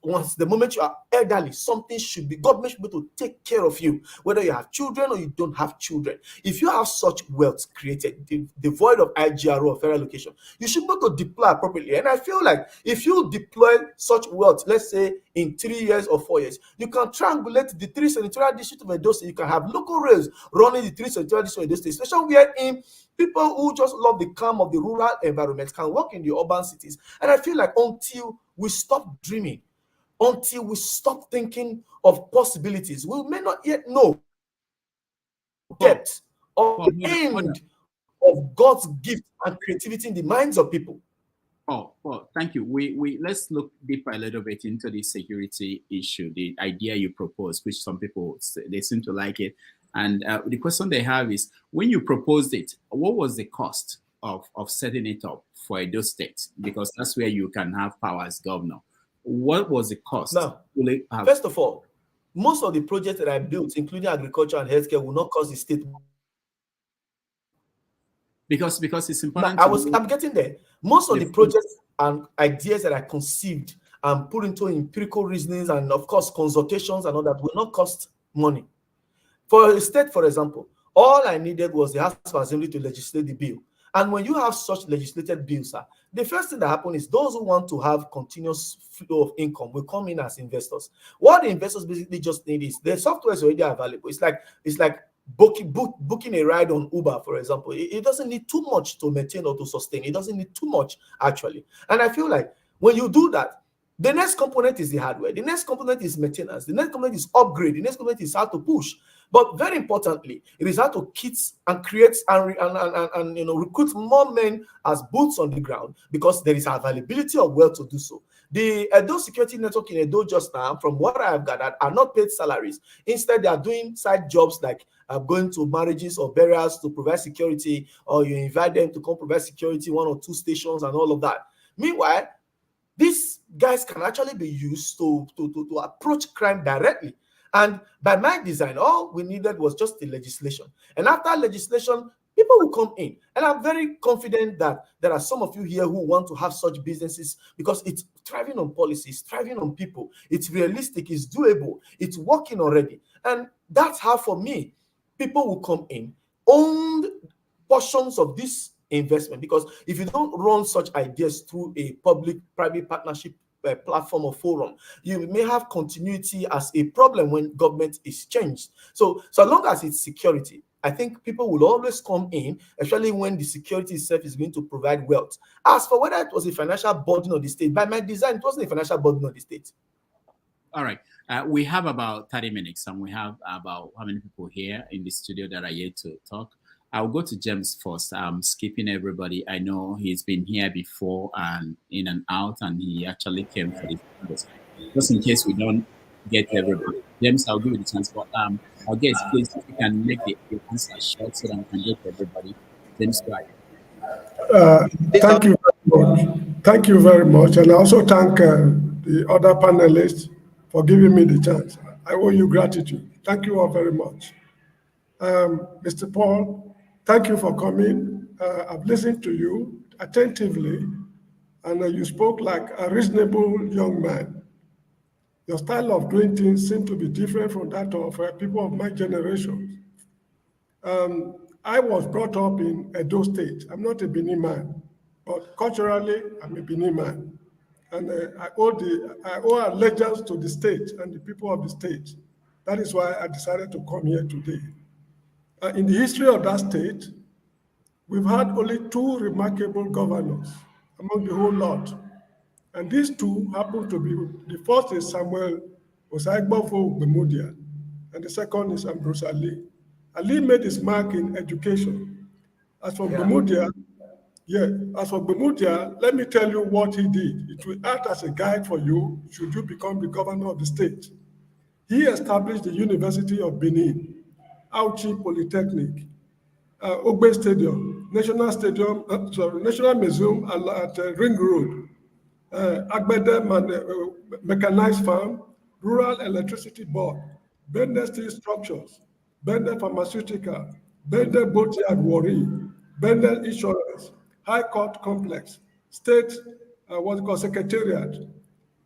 Once the moment you are elderly, government should be able to take care of you, whether you have children or you don't have children. If you have such wealth created, devoid of IGR or federal allocation, you should be able to deploy appropriately. And I feel like if you deploy such wealth, let's say in 3 years or 4 years, you can triangulate the 3 senatorial districts of Edo State. You can have local rails running the 3 senatorial districts of Edo State, especially wherein people who just love the calm of the rural environment can work in the urban cities. And I feel like until we stop dreaming until we stop thinking of possibilities. We may not yet know depth or the end of God's gift and creativity in the minds of people. Oh, well, thank you. Let's look deeper a little bit into the security issue, the idea you proposed, which some people, they seem to like it. And the question they have is, when you proposed it, what was the cost of setting it up for Edo State? Because that's where you can have power as governor. What was the cost? Now, first of all, most of the projects that I built, including agriculture and healthcare, will not cost the state. Because it's important. Now, I'm getting there. Most of the projects and ideas that I conceived and put into empirical reasonings and, of course, consultations and all that will not cost money. For a state, for example, all I needed was the House of Assembly to legislate the bill. And when you have such legislated bills, the first thing that happens is those who want to have continuous flow of income will come in as investors. What the investors basically just need is the software is already available. It's like booking a ride on Uber, for example. It doesn't need too much to maintain or to sustain. It doesn't need too much, actually. And I feel like when you do that, the next component is the hardware. The next component is maintenance. The next component is upgrade. The next component is how to push. But very importantly, it is how to kit and create and recruit more men as boots on the ground, because there is availability of wealth to do so. The Edo security network in Edo just now, from what I have gathered, are not paid salaries. Instead, they are doing side jobs like going to marriages or burials to provide security, or you invite them to come provide security, 1 or 2 stations and all of that. Meanwhile, these guys can actually be used to approach crime directly. And by my design, all we needed was just the legislation. And after legislation, people will come in. And I'm very confident that there are some of you here who want to have such businesses, because it's thriving on policies, thriving on people. It's realistic, it's doable, it's working already. And that's how, for me, people will come in, own portions of this investment. Because if you don't run such ideas through a public-private partnership platform or forum, you may have continuity as a problem when government is changed. So long as it's security, I think people will always come in, especially when the security itself is going to provide wealth. As for whether it was a financial burden on the state, by my design, it wasn't a financial burden on the state. All right. We have about 30 minutes, and we have about how many people here in the studio that are here to talk? I'll go to James first. I'm skipping everybody. I know he's been here before and in and out, and he actually came for this. Just in case we don't get everybody. James, I'll give you the chance. But I'll guess, please, if you can make the answer short so that we can get everybody. James, go ahead. Thank you very much. Thank you very much. And I also thank the other panelists for giving me the chance. I owe you gratitude. Thank you all very much. Mr. Paul, thank you for coming. I've listened to you attentively, and you spoke like a reasonable young man. Your style of doing things seemed to be different from that of people of my generation. I was brought up in Edo State. I'm not a Benin man, but culturally, I'm a Benin man. And I owe allegiance to the state and the people of the state. That is why I decided to come here today. In the history of that state, we've had only 2 remarkable governors among the whole lot. And these 2 happen to be, the first is Samuel Osaigbofo Bemudia, and the second is Ambrose Ali. Ali made his mark in education. As for Bemudia, let me tell you what he did. It will act as a guide for you should you become the governor of the state. He established the University of Benin, Auchi Polytechnic, Ogbe Stadium, National Museum at Ring Road, Agbede Mechanized Farm, Rural Electricity Board, Bende Steel Structures, Bende Pharmaceutical, Bende Boatyard Warri, Bende Insurance, High Court Complex, State Secretariat,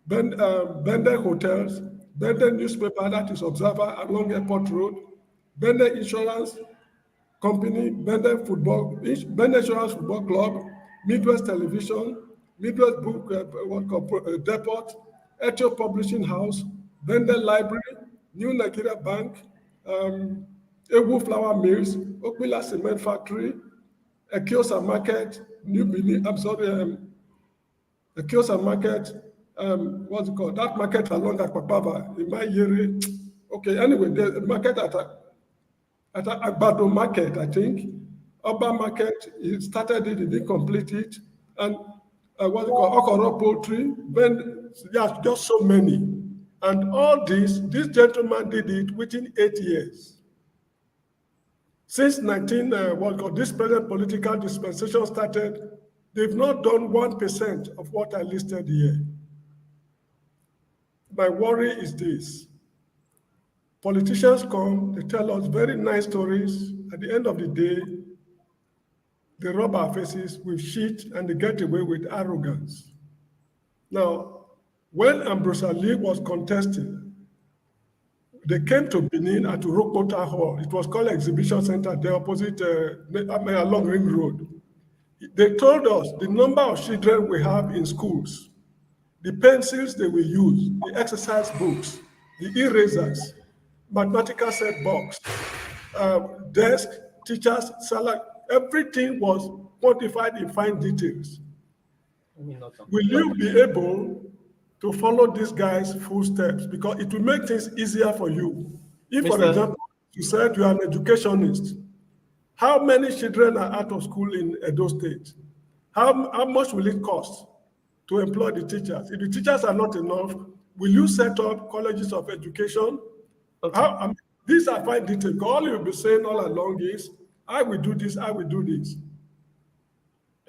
Bende Hotels, Bende Newspaper, that is Observer along Airport Road, Bende Insurance Company, Bende Insurance Football Club, Midwest Television, Midwest Book Depot, Etio Publishing House, Bende Library, New Nigeria Bank, Ewu Flour Mills, Okpila Cement Factory, Ekiosa Market, New Benin, Ekiosa Market, what's it called? That market along Akpapava in my area. Okay, anyway, the market at Agbado Market, I think. Urban Market, he started it, he didn't complete it. And what's it called? Okoro Poultry, then, yeah, just so many. And all this gentleman did it within 8 years. Since this present political dispensation started, they've not done 1% of what I listed here. My worry is this. Politicians come, they tell us very nice stories. At the end of the day, they rub our faces with shit and they get away with arrogance. Now, when Ambrose Ali was contesting, they came to Benin at Urukota Hall. It was called Exhibition Center, the opposite along Ring Road. They told us the number of children we have in schools, the pencils they will use, the exercise books, the erasers, mathematical set box, desk, teachers' salary, everything was quantified in fine details. Will you be able to follow these guys' footsteps? Because it will make things easier for you. If, for example, you said you are an educationist, how many children are out of school in Edo State? How much will it cost to employ the teachers? If the teachers are not enough, will you set up colleges of education? Okay. These are fine details. All you'll be saying all along is, I will do this, I will do this.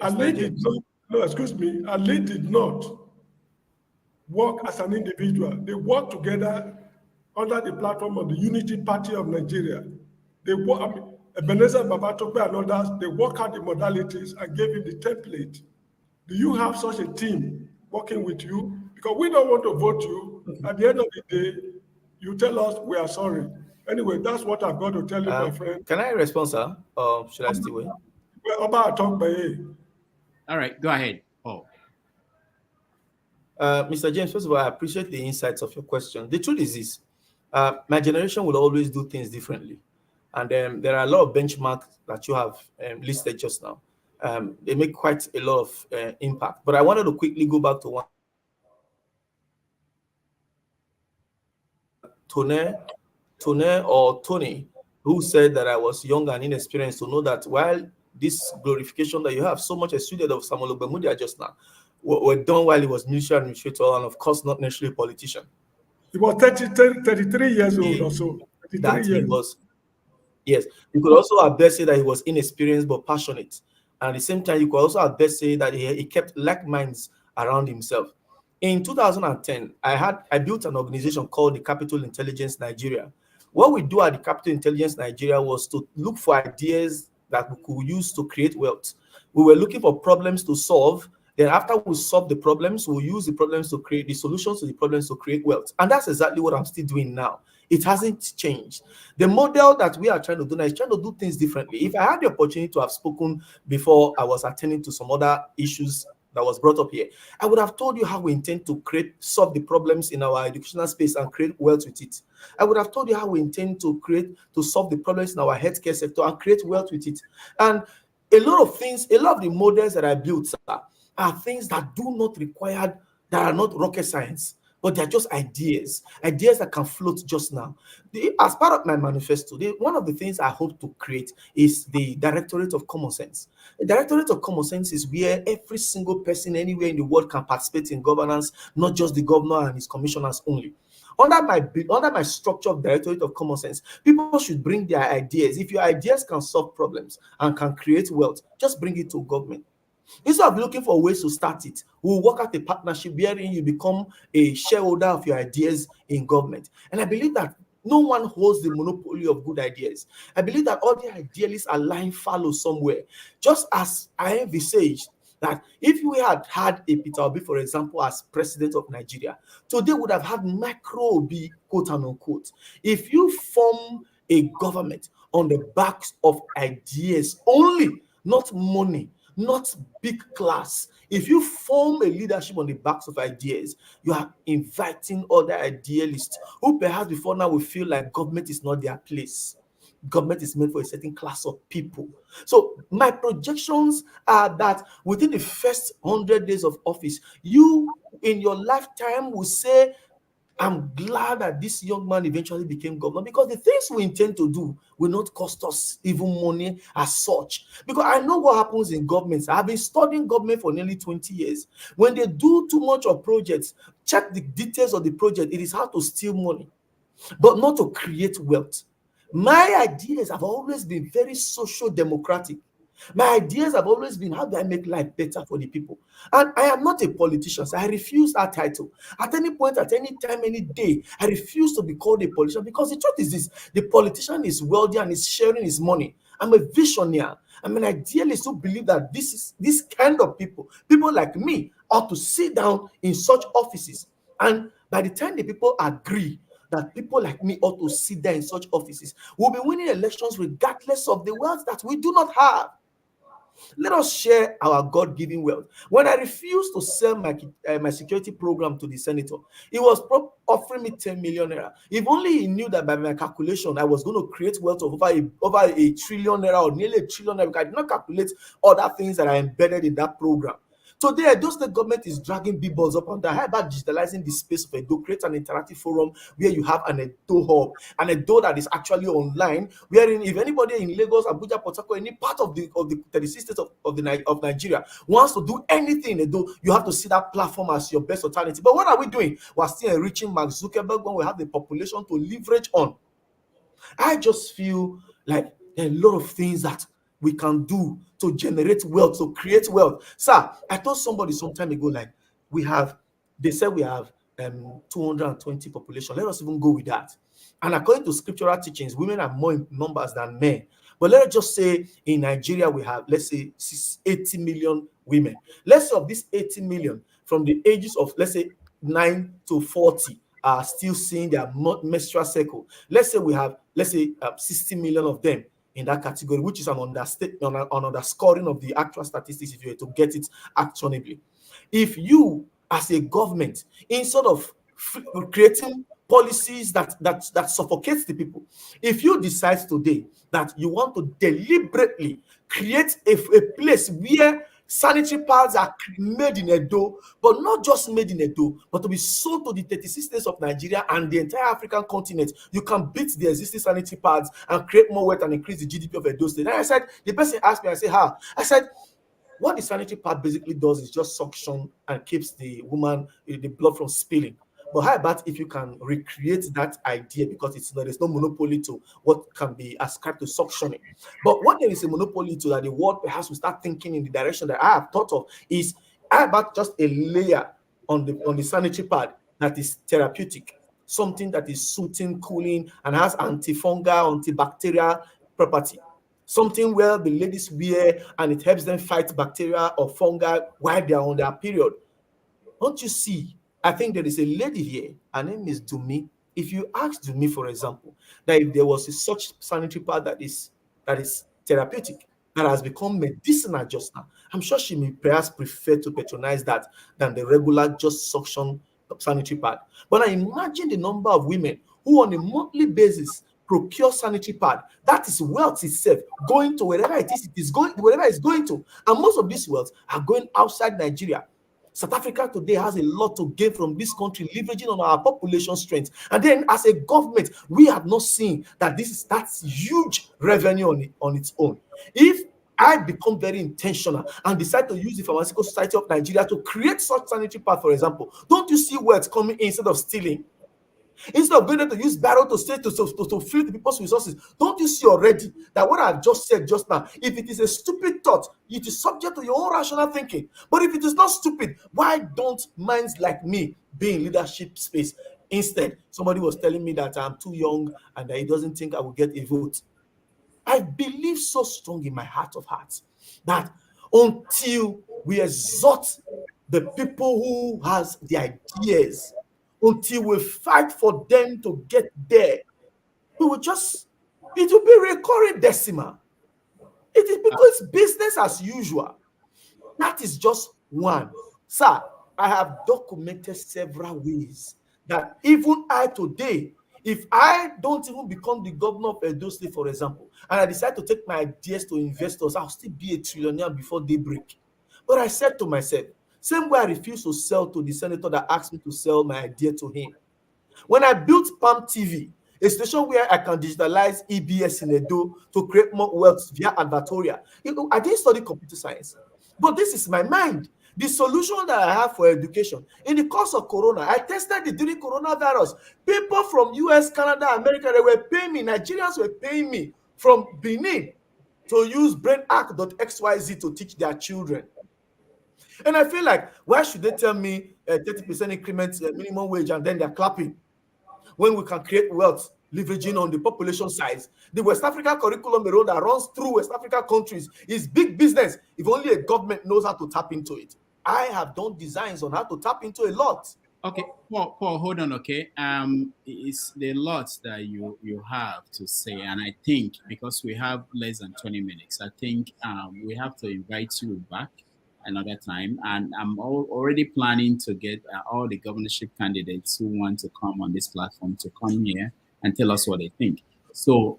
Ali did not work as an individual. They worked together under the platform of the Unity Party of Nigeria. They work, Ebenezer Babatope and others, they work out the modalities and gave him the template. Do you have such a team working with you? Because we don't want to vote you. At the end of the day, you tell us we are sorry. Anyway, that's what I've got to tell you, my friend. Can I respond, sir? Or should I still wait? All right, go ahead, Paul. Mr. James, first of all, I appreciate the insights of your question. The truth is this, my generation will always do things differently. And there are a lot of benchmarks that you have listed just now. They make quite a lot of impact. But I wanted to quickly go back to one. Tony, who said that I was young and inexperienced, to know that while this glorification that you have, so much exuded of Samuel Ogbemudia just now, were done while he was military administrator and, of course, not necessarily a politician. He was 33 years old or so. That he was, yes. You could also have best say that he was inexperienced but passionate. And at the same time, you could also have best say that he kept like minds around himself. In 2010, I built an organization called the Capital Intelligence Nigeria. What we do at the Capital Intelligence Nigeria was to look for ideas that we could use to create wealth. We were looking for problems to solve. Then after we solve the problems, we'll use the problems to create the solutions to the problems to create wealth. And that's exactly what I'm still doing now. It hasn't changed. The model that we are trying to do now is trying to do things differently. If I had the opportunity to have spoken before I was attending to some other issues that was brought up here, I would have told you how we intend to solve the problems in our educational space and create wealth with it. I would have told you how we intend to solve the problems in our healthcare sector and create wealth with it. And a lot of the models that I built are things that do not require, that are not rocket science, but they're just ideas that can float just now. As part of my manifesto, one of the things I hope to create is the Directorate of Common Sense. The Directorate of Common Sense is where every single person anywhere in the world can participate in governance, not just the governor and his commissioners only. Under my structure of Directorate of Common Sense, people should bring their ideas. If your ideas can solve problems and can create wealth, just bring it to government. Instead of looking for ways to start it, we'll work out a partnership wherein you become a shareholder of your ideas in government. And I believe that no one holds the monopoly of good ideas. I believe that all the idealists are lying fallow somewhere. Just as I envisaged that if we had had a Peter Obi, for example, as president of Nigeria, today would have had Micro Obi, quote and unquote. If you form a government on the backs of ideas only, not money, not big class. If you form a leadership on the backs of ideas, you are inviting other idealists who perhaps before now will feel like government is not their place. government is meant for a certain class of people. So my projections are that within the first 100 days of office, you in your lifetime will say, I'm glad that this young man eventually became governor, because the things we intend to do will not cost us even money as such. Because I know what happens in governments. I've been studying government for nearly 20 years. When they do too much of projects, check the details of the project. It is hard to steal money, but not to create wealth. My ideas have always been very social democratic. My ideas have always been, how do I make life better for the people? And I am not a politician, so I refuse that title. At any point, at any time, any day, I refuse to be called a politician, because the truth is this: the politician is wealthy and is sharing his money. I'm a visionary. I'm an idealist who believe that this kind of people like me, ought to sit down in such offices. And by the time the people agree that people like me ought to sit there in such offices, we'll be winning elections regardless of the wealth that we do not have. Let us share our God-given wealth. When I refused to sell my security program to the senator, he was offering me 10 million naira. If only he knew that by my calculation, I was going to create wealth of over a trillion naira, or nearly a trillion naira. I did not calculate other things that are embedded in that program. Today, Edo State government is dragging big balls up on that. How about digitalizing the space of Edo, create an interactive forum where you have an Edo hub, an Edo that is actually online, wherein if anybody in Lagos, Abuja, Port Harcourt, any part of the 36 states of Nigeria wants to do anything in Edo, you have to see that platform as your best alternative. But what are we doing? We're still enriching Mark Zuckerberg when we have the population to leverage on. I just feel like there are a lot of things that we can do to generate wealth, to create wealth. Sir, I told somebody some time ago, like, they said we have 220 population. Let us even go with that. And according to scriptural teachings, women are more in numbers than men. But let us just say in Nigeria, we have, let's say, 80 million women. Let's say of these 80 million, from the ages of, let's say, 9 to 40, are still seeing their menstrual cycle. Let's say we have, 60 million of them in that category, which is an underscoring of the actual statistics if you were to get it actionably. If you, as a government, instead of creating policies that suffocates the people, if you decide today that you want to deliberately create a place where sanitary pads are made in Edo, but not just made in Edo, but to be sold to the 36 states of Nigeria and the entire African continent, you can beat the existing sanitary pads and create more wealth and increase the GDP of Edo State. And I said, the person asked me, I said, how? I said, what the sanitary pad basically does is just suction and keeps the blood from spilling. But how about if you can recreate that idea, because there's no monopoly to what can be ascribed to suctioning. But what there is a monopoly to, that the world perhaps will start thinking in the direction that I have thought of, is how about just a layer on the sanitary pad that is therapeutic, something that is soothing, cooling, and has antifungal, antibacterial property. Something where the ladies wear and it helps them fight bacteria or fungi while they are on their period. Don't you see? I think there is a lady here. Her name is Dumi. If you ask Dumi, for example, that if there was such sanitary pad that is therapeutic, that has become medicinal just now, I'm sure she may perhaps prefer to patronize that than the regular just suction sanitary pad. But I imagine the number of women who on a monthly basis procure sanitary pad. That is wealth itself, going to wherever it is going, wherever it's going to. And most of these wealth are going outside Nigeria. South Africa today has a lot to gain from this country, leveraging on our population strength. And then as a government, we have not seen that that's huge revenue on its own. If I become very intentional and decide to use the Pharmaceutical Society of Nigeria to create such sanitary pad, for example, don't you see where it's coming in instead of stealing? Instead of going there to use barrel to fill the people's resources, don't you see already that what I've just said just now, if it is a stupid thought, it is subject to your own rational thinking. But if it is not stupid, why don't minds like me be in leadership space? Instead, somebody was telling me that I'm too young and that he doesn't think I will get a vote. I believe so strong in my heart of hearts that until we exhort the people who has the ideas, until we fight for them to get there, it will be recurring decimal. It is because business as usual. That is just one. Sir, I have documented several ways that even I today, If I don't even become the governor of Edo State, for example, and I decide to take my ideas to investors, I'll still be a trillionaire before daybreak. But I said to myself, same way I refused to sell to the senator that asked me to sell my idea to him. When I built PAM TV, a station where I can digitalize EBS in Edo to create more wealth via advertorial, I didn't study computer science, but this is my mind. The solution that I have for education in the course of Corona, I tested it during coronavirus. People from US, Canada, America, they were paying me. Nigerians were paying me from Benin to use brainarc.xyz to teach their children. And I feel like, why should they tell me 30% increment minimum wage and then they're clapping when we can create wealth leveraging on the population size? The West Africa curriculum that runs through West Africa countries is big business if only a government knows how to tap into it. I have done designs on how to tap into a lot. Okay, Paul, hold on, okay? It's the lots that you have to say, and I think because we have less than 20 minutes, I think we have to invite you back another time, and I'm already planning to get all the governorship candidates who want to come on this platform to come here and tell us what they think. So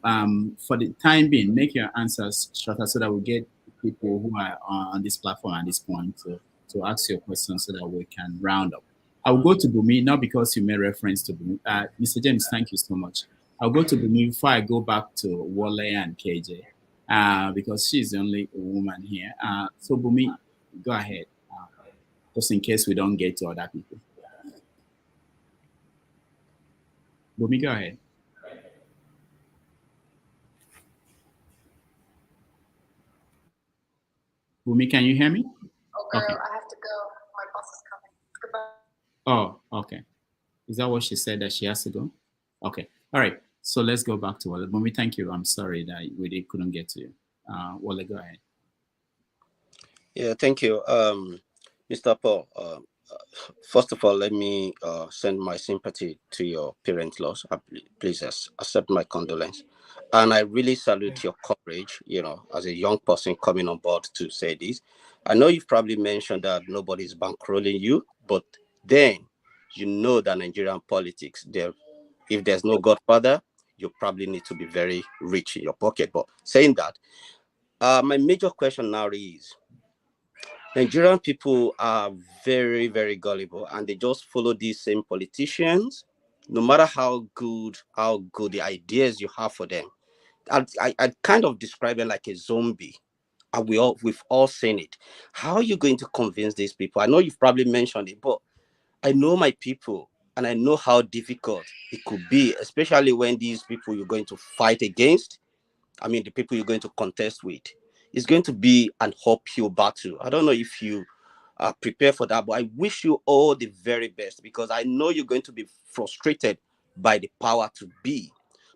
for the time being, make your answers shorter so that we get people who are on this platform at this point to ask your questions so that we can round up. I'll go to Bumi, not because you made reference to Bumi. Mr. James, thank you so much. I'll go to Bumi before I go back to Wale and KJ, because she's the only woman here. So Bumi, go ahead, just in case we don't get to other people. Bumi, go ahead. Bumi, can you hear me? Oh, girl, okay. I have to go. My boss is coming. Goodbye. Oh, okay. Is that what she said, that she has to go? Okay. All right. So let's go back to Wale. Bumi, thank you. I'm sorry that we couldn't get to you. Wale, go ahead. Yeah, thank you. Mr. Paul, first of all, let me send my sympathy to your parent loss. Please accept my condolence. And I really salute your courage, as a young person coming on board to say this. I know you've probably mentioned that nobody's bankrolling you, but then you know that Nigerian politics, if there's no godfather, you probably need to be very rich in your pocket. But saying that, my major question now is, Nigerian people are very, very gullible, and they just follow these same politicians, no matter how good the ideas you have for them. I'd kind of describe it like a zombie. And we've all seen it. How are you going to convince these people? I know you've probably mentioned it, but I know my people, and I know how difficult it could be, especially when these people you're going to fight against, the people you're going to contest with, it's going to be an uphill battle. I don't know if you are prepared for that, but I wish you all the very best, because I know you're going to be frustrated by the power to be.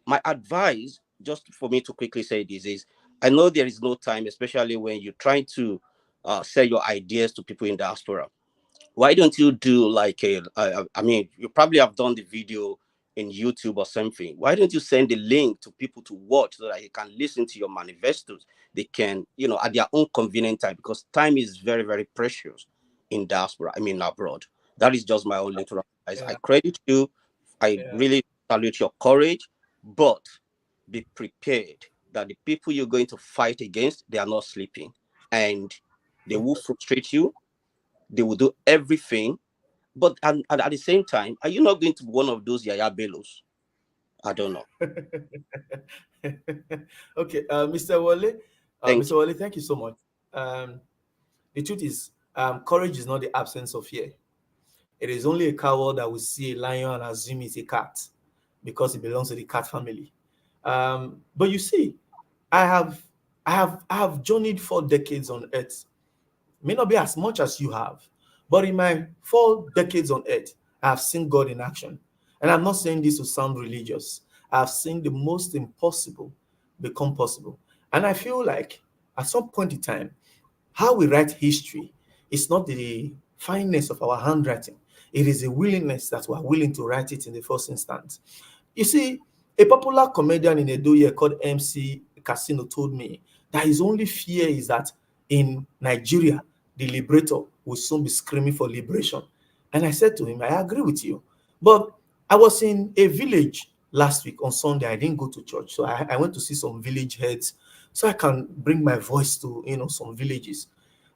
My advice, just for me to quickly say this, is I know there is no time, especially when you're trying to sell your ideas to people in diaspora. Why don't you do like you probably have done the video in YouTube or something. Why don't you send the link to people to watch so that they can listen to your manifestos? They can, at their own convenient time, because time is very, very precious in diaspora, abroad. That is just my own little advice. I credit you. I really salute your courage, but be prepared that the people you're going to fight against, they are not sleeping, and they will frustrate you. They will do everything. But and at the same time, are you not going to be one of those Yahyaha Bellos? I don't know. Okay, Mr. Wale. Mr. Wale, thank you so much. The truth is, courage is not the absence of fear. It is only a coward that will see a lion and assume it's a cat because it belongs to the cat family. But you see, I have journeyed 4 decades on earth. May not be as much as you have, but in my 4 decades on earth, I have seen God in action. And I'm not saying this to sound religious. I've seen the most impossible become possible. And I feel like at some point in time, how we write history is not the fineness of our handwriting. It is a willingness that we are willing to write it in the first instance. You see, a popular comedian in Edo here called MC Casino told me that his only fear is that in Nigeria, the liberator will soon be screaming for liberation. And I said to him, I agree with you. But I was in a village last week on Sunday. I didn't go to church, so I went to see some village heads so I can bring my voice to some villages.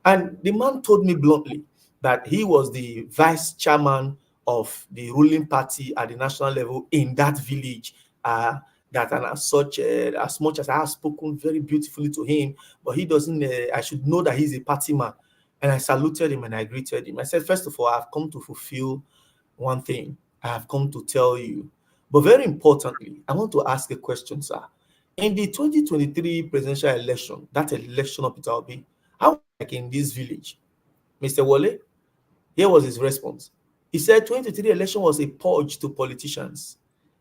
And the man told me bluntly that he was the vice chairman of the ruling party at the national level in that village. That and as such, as much as I have spoken very beautifully to him, but he doesn't. I should know that he's a party man. And I saluted him and I greeted him. I said, first of all, I've come to fulfill one thing. I have come to tell you. But very importantly, I want to ask a question, sir. In the 2023 presidential election, that election of Peter Obi, how like in this village, Mr. Wale, here was his response. He said 2023 election was a purge to politicians.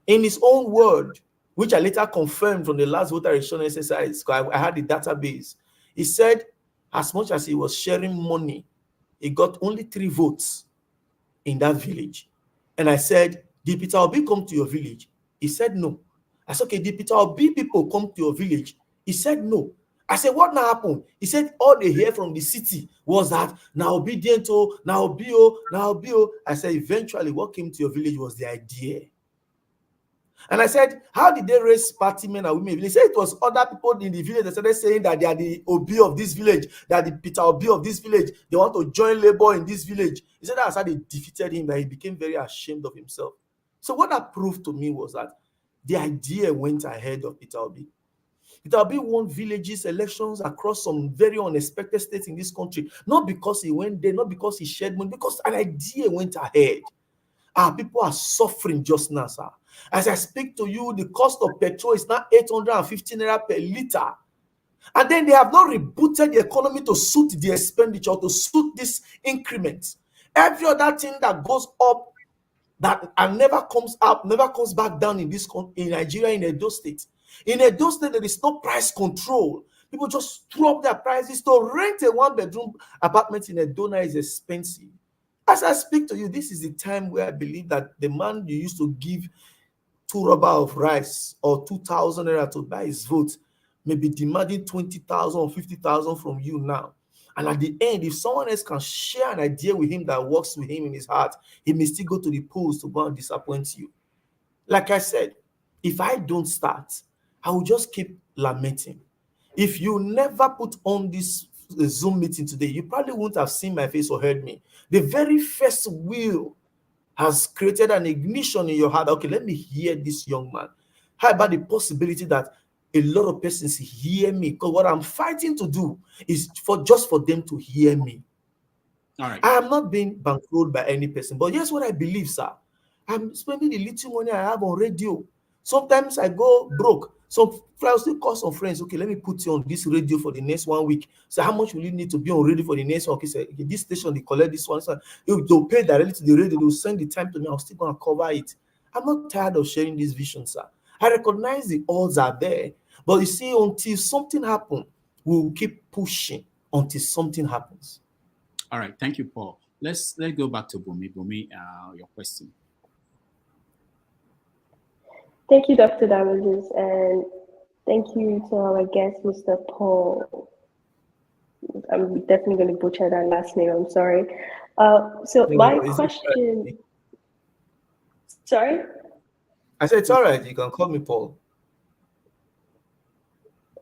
In his own word, which I later confirmed from the last voter registration exercise, I had the database. He said, as much as he was sharing money, he got only 3 votes in that village. And I said, did Peter Obi come to your village? He said no. I said, okay, did Peter Obi people come to your village? He said no. I said, what now happened? He said, all they hear from the city was that now obedient, now bio, now bio. I said, eventually what came to your village was the idea. And I said, how did they raise party men and women? They said it was other people in the village that started saying that they are the Obi of this village, that the Peter Obi of this village, they want to join labor in this village. He said that's how they defeated him, that he became very ashamed of himself. So what that proved to me was that the idea went ahead of Peter Obi. Peter Obi won villages, elections across some very unexpected states in this country, not because he went there, not because he shared money, because an idea went ahead. Our people are suffering just now, sir. As I speak to you, the cost of petrol is now 850 naira per liter. And then they have not rebooted the economy to suit the expenditure, to suit this increment. Every other thing that goes up that and never comes up, never comes back down in Nigeria, in Edo State. In Edo State, there is no price control. People just throw up their prices. To rent a 1-bedroom apartment in Edo now is expensive. As I speak to you, this is the time where I believe that the man you used to give 2 rubber of rice or 2,000 naira to buy his vote may be demanding 20,000 or 50,000 from you now. And at the end, if someone else can share an idea with him that works with him in his heart, he may still go to the polls to go and disappoint you. Like I said, if I don't start, I will just keep lamenting. If you never put on this Zoom meeting today, you probably wouldn't have seen my face or heard me. The very first will has created an ignition in your heart. Okay, let me hear this young man. How about the possibility that a lot of persons hear me? Because what I'm fighting to do is just for them to hear me. All right. I am not being bankrolled by any person, but here's what I believe, sir. I'm spending the little money I have on radio. Sometimes I go broke. So I still call some friends. Okay, let me put you on this radio for the next 1 week. So how much will you need to be on radio for the next one? Okay, so this station, they collect this one. So they'll pay directly to the radio. They'll send the time to me. I'm still going to cover it. I'm not tired of sharing this vision, sir. I recognize the odds are there. But you see, until something happens, we'll keep pushing until something happens. All right. Thank you, Paul. Let's go back to Bumi. Bumi, your question. Thank you, Dr. Damages, and thank you to our guest, Mr. Paul. I'm definitely going to butcher that last name. I'm sorry. So my question. Sorry? I said, it's all right. You can call me Paul.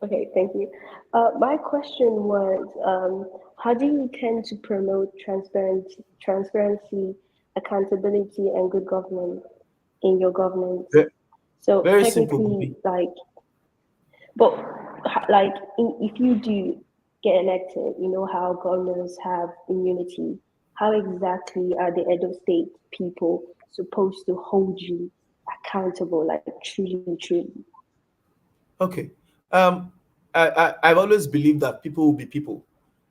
Okay, thank you. My question was, how do you intend to promote transparency, accountability, and good governance in your governance? So very technically, if you do get elected, you know how governors have immunity. How exactly are the Edo State people supposed to hold you accountable, like truly? Okay. I've always believed that people will be people.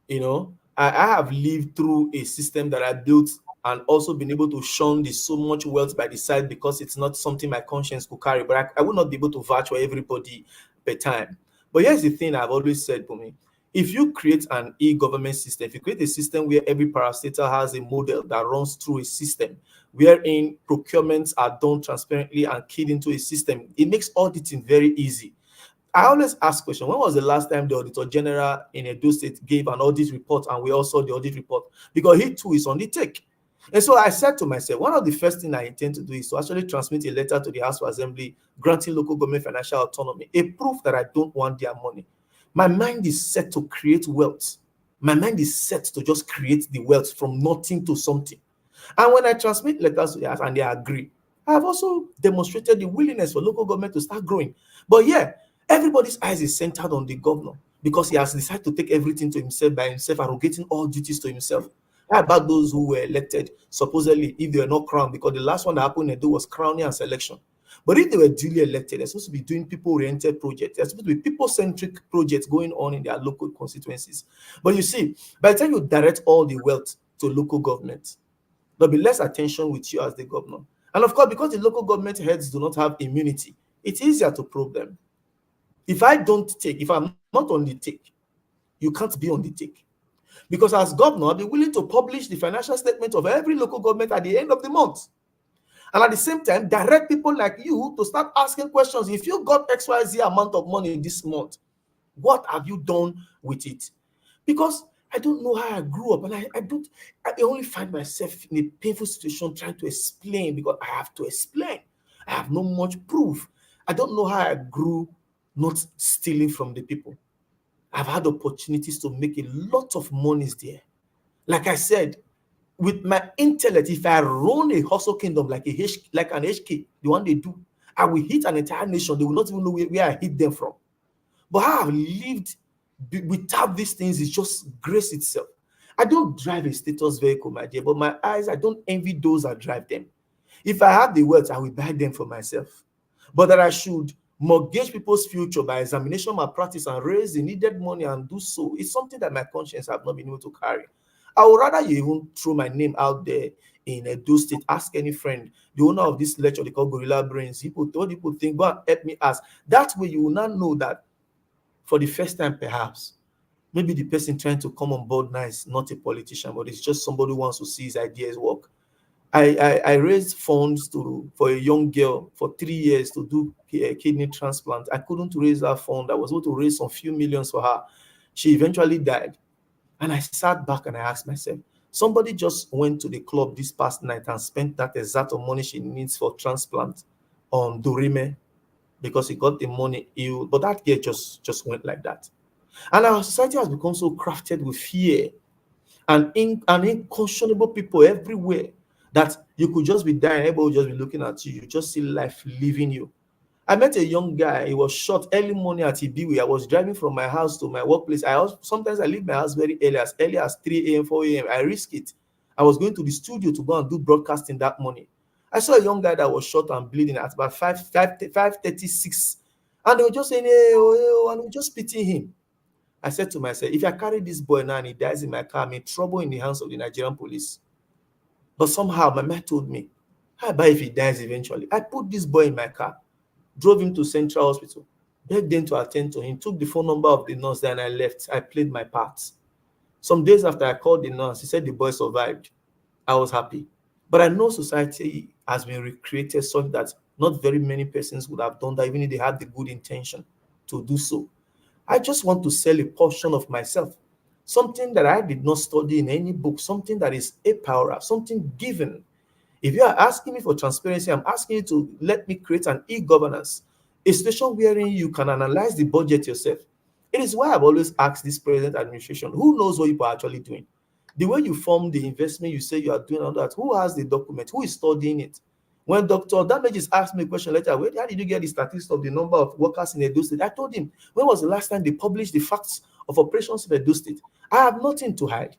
You know, I have lived through a system that I built and also been able to shun so much wealth by the side because it's not something my conscience could carry. But I would not be able to vouch for everybody per time. But here's the thing I've always said, for me. If you create an e-government system, if you create a system where every parastatal has a model that runs through a system, wherein procurements are done transparently and keyed into a system, it makes auditing very easy. I always ask question, when was the last time the Auditor General in Edo State gave an audit report and we all saw the audit report? Because he too is on the take. And so I said to myself, one of the first things I intend to do is to actually transmit a letter to the House of Assembly granting local government financial autonomy, a proof that I don't want their money. My mind is set to create wealth. My mind is set to just create the wealth from nothing to something. And when I transmit letters to the House and they agree, I have also demonstrated the willingness for local government to start growing. But yeah, everybody's eyes is centered on the governor because he has decided to take everything to himself by himself, arrogating all duties to himself. How about those who were elected, supposedly, if they were not crowned? Because the last one that happened in Edo was crowning and selection. But if they were duly elected, they're supposed to be doing people-oriented projects. They're supposed to be people-centric projects going on in their local constituencies. But you see, by the time you direct all the wealth to local government, there'll be less attention with you as the governor. And of course, because the local government heads do not have immunity, it's easier to probe them. If I don't take, if I'm not on the take, you can't be on the take. Because as governor, I'll be willing to publish the financial statement of every local government at the end of the month. And at the same time, direct people like you to start asking questions. If you got XYZ amount of money this month, what have you done with it? Because I don't know how I grew up, and I only find myself in a painful situation trying to explain because I have to explain. I have not much proof. I don't know how I grew not stealing from the people. I've had opportunities to make a lot of monies there. Like I said, with my intellect, if I run a hustle kingdom like an HK, the one they do, I will hit an entire nation. They will not even know where I hit them from. But how I've lived without these things is just grace itself. I don't drive a status vehicle, my dear, but my eyes, I don't envy those that drive them. If I have the wealth, I will buy them for myself. But that I should mortgage people's future by examination malpractice and raise the needed money and do so, it's something that my conscience have not been able to carry. I would rather you even throw my name out there in Edo State. Ask any friend, the owner of this lecture, they call Gorilla Brains. People think, go and help me ask. That way you will not know that for the first time, perhaps, maybe the person trying to come on board now is not a politician, but it's just somebody who wants to see his ideas work. I raised funds for a young girl for 3 years to do a kidney transplant. I couldn't raise that fund. I was able to raise some few millions for her. She eventually died. And I sat back and I asked myself, somebody just went to the club this past night and spent that exact money she needs for transplant on Dorime because he got the money ill. But that girl just went like that. And our society has become so crafted with fear and unconscionable people everywhere that you could just be dying, everybody will just be looking at you. You just see life leaving you. I met a young guy. He was shot early morning at Ibiwe. I was driving from my house to my workplace. Sometimes I leave my house very early as 3 a.m., 4 a.m. I risk it. I was going to the studio to go and do broadcasting that morning. I saw a young guy that was shot and bleeding at about 5:36. And they were just saying, hey, and we just pitying him. I said to myself, if I carry this boy now and he dies in my car, I'm in trouble in the hands of the Nigerian police. But somehow my mind told me, how about if he dies eventually? I put this boy in my car, drove him to Central Hospital, begged them to attend to him, took the phone number of the nurse, then I left. I played my part. Some days after I called the nurse, he said the boy survived. I was happy. But I know society has been recreated such that not very many persons would have done that, even if they had the good intention to do so. I just want to sell a portion of myself, something that I did not study in any book, something that is a power, something given. If you are asking me for transparency, I'm asking you to let me create an e-governance, a situation wherein you can analyze the budget yourself. It is why I've always asked this present administration, who knows what you are actually doing? The way you form the investment you say you are doing, all that, who has the document? Who is studying it? When Dr. Damages asked me a question later, how did you get the statistics of the number of workers in Edo State? I told him, when was the last time they published the facts of operations in Edo State? I have nothing to hide.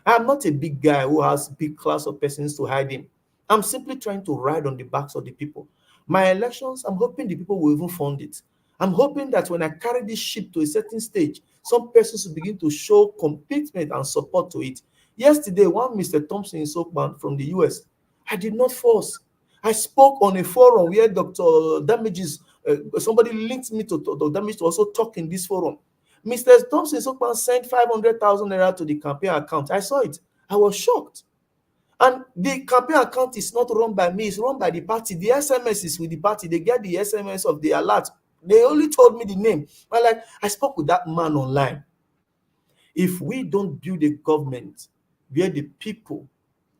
I am not a big guy who has big class of persons to hide him. I'm simply trying to ride on the backs of the people. My elections, I'm hoping the people will even fund it. I'm hoping that when I carry this ship to a certain stage, some persons will begin to show commitment and support to it. Yesterday, one Mr. Thompson in Sokban from the US, I did not force. I spoke on a forum where Dr. Damages, somebody linked me to Dr. Damages to also talk in this forum. Mr. Thompson in Sokban sent 500,000 naira to the campaign account. I saw it. I was shocked. And the campaign account is not run by me, it's run by the party. The SMS is with the party. They get the SMS of the alert. They only told me the name. But I spoke with that man online. If we don't build a government where the people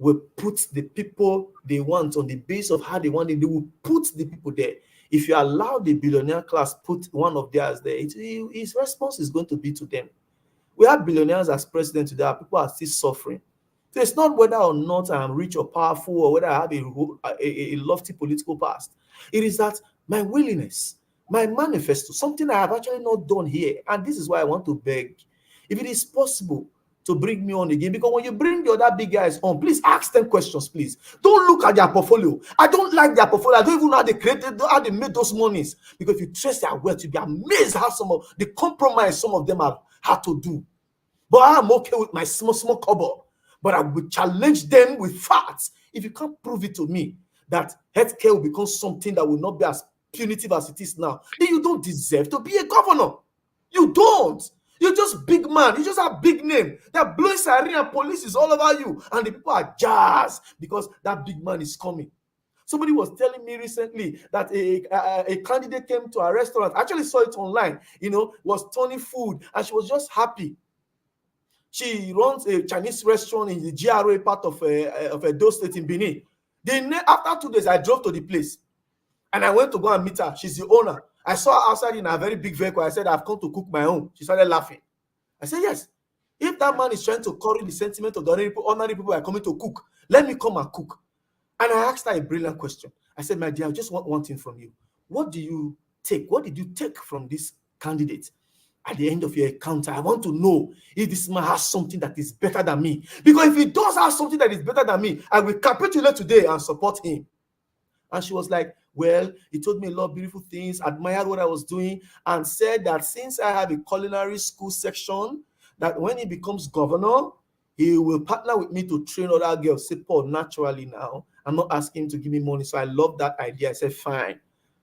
will put the people they want on the base of how they want it. They will put the people there. If you allow the billionaire class put one of theirs there, his response is going to be to them. We have billionaires as president today. People are still suffering. So it's not whether or not I'm rich or powerful or whether I have a lofty political past. It is that my willingness, my manifesto, something I have actually not done here. And this is why I want to beg, if it is possible to bring me on again, because when you bring the other big guys on, please ask them questions, please. Don't look at their portfolio. I don't like their portfolio. I don't even know how they created, how they made those monies. Because if you trace their wealth, you'll be amazed how some of the compromise some of them have had to do. But I'm okay with my small cupboard. But I will challenge them with facts. If you can't prove it to me that healthcare will become something that will not be as punitive as it is now, then you don't deserve to be a governor. You don't. You're just big man. You just have big name. They're blowing siren and police is all over you. And the people are jazzed because that big man is coming. Somebody was telling me recently that a candidate came to a restaurant. I actually saw it online, was turning food. And she was just happy. She runs a Chinese restaurant in the GRA part of Edo State in Benin. After 2 days, I drove to the place. And I went to go and meet her. She's the owner. I saw her outside in a very big vehicle. I said, I've come to cook my own. She started laughing. I said, yes. If that man is trying to curry the sentiment of the ordinary people who are coming to cook, let me come and cook. And I asked her a brilliant question. I said, my dear, I just want one thing from you. What do you take? What did you take from this candidate? At the end of your encounter, I want to know if this man has something that is better than me. Because if he does have something that is better than me, I will capitulate today and support him. And she was like, well, he told me a lot of beautiful things, admired what I was doing, and said that since I have a culinary school section, that when he becomes governor, he will partner with me to train other girls. Say, Paul, naturally now, I'm not asking him to give me money. So I love that idea. I said, fine.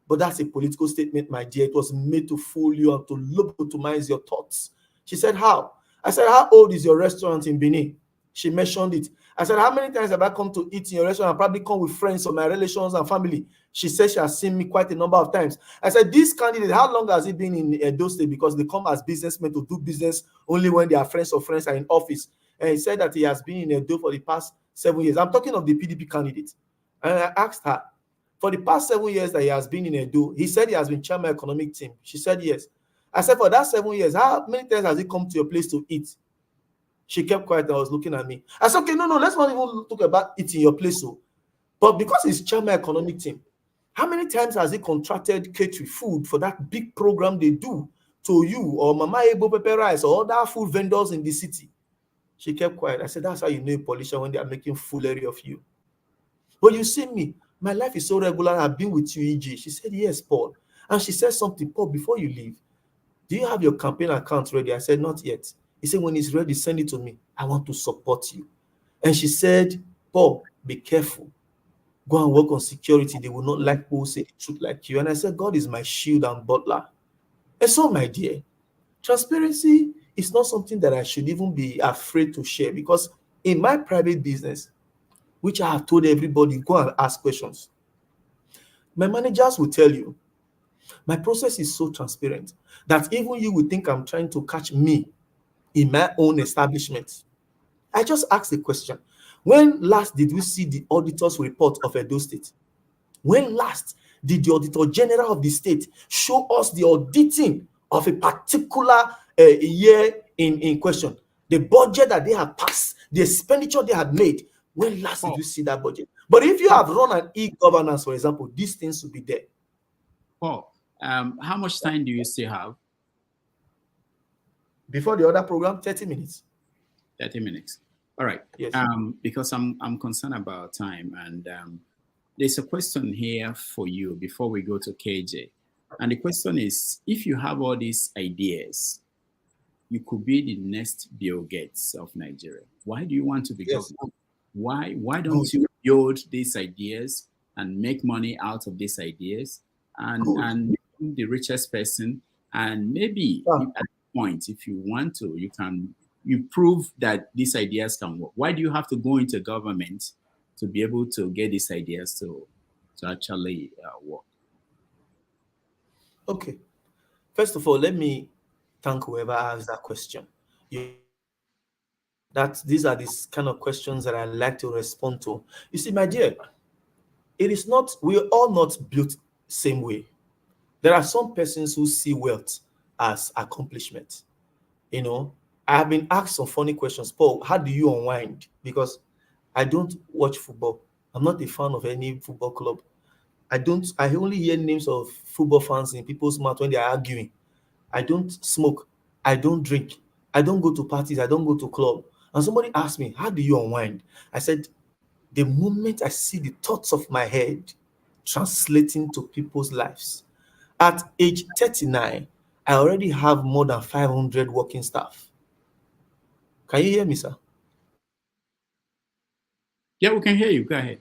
But that's a political statement, my dear. It was made to fool you and to lobotomize your thoughts. She said, how? I said, how old is your restaurant in Benin? She mentioned it. I said, how many times have I come to eat in your restaurant? I probably come with friends or my relations and family. She said she has seen me quite a number of times. I said, this candidate, how long has he been in Edo State? Because they come as businessmen to do business only when their friends or friends are in office. And he said that he has been in Edo for the past 7 years. I'm talking of the PDP candidate. And I asked her, for the past 7 years that he has been in Edo, he said he has been chairman economic team. She said yes. I said, for that 7 years, how many times has he come to your place to eat? She kept quiet and was looking at me. I said, okay, no, let's not even talk about eating your place. But because he's chairman economic team, how many times has he contracted catering food for that big program they do to you or Mama Ebo Pepper Rice or other food vendors in the city? She kept quiet. I said, that's how you know a politician when they are making foolery of you. But you see me, my life is so regular. I've been with you, EG. She said, yes, Paul. And she said something, Paul, before you leave, do you have your campaign account ready? I said, not yet. He said, when it's ready, send it to me. I want to support you. And she said, Paul, be careful. Go and work on security. They will not like people who say the truth like you. And I said, God is my shield and butler. And so, my dear, transparency is not something that I should even be afraid to share, because in my private business, which I have told everybody, go and ask questions. My managers will tell you, my process is so transparent that even you would think I'm trying to catch me in my own establishment. I just asked a question. When last did we see the auditor's report of Edo State? When last did the Auditor General of the state show us the auditing of a particular year in question? The budget that they have passed, the expenditure they had made. When last did we see that budget? But if you have run an e-governance, for example, these things will be there. Paul, how much time do you still have? Before the other program, 30 minutes. 30 minutes. All right. Yes. Because I'm concerned about time, and there's a question here for you before we go to KJ. And the question is, if you have all these ideas, you could be the next Bill Gates of Nigeria. Why do you want to be governor? Why don't you build these ideas and make money out of these ideas and become the richest person? And maybe at that point, if you want to, you prove that these ideas can work. Why do you have to go into government to be able to get these ideas to actually work? Okay. First of all, let me thank whoever asked that question. that these are these kind of questions that I like to respond to. You see, my dear, it is not, we're all not built same way. There are some persons who see wealth as accomplishment. You know, I have been asked some funny questions. Paul, how do you unwind? Because I don't watch football. I'm not a fan of any football club. I only hear names of football fans in people's mouth when they are arguing. I don't smoke. I don't drink. I don't go to parties. I don't go to club. And somebody asked me, how do you unwind? I said, the moment I see the thoughts of my head translating to people's lives. At age 39, I already have more than 500 working staff. Can you hear me, sir? Yeah, we can hear you. Go ahead.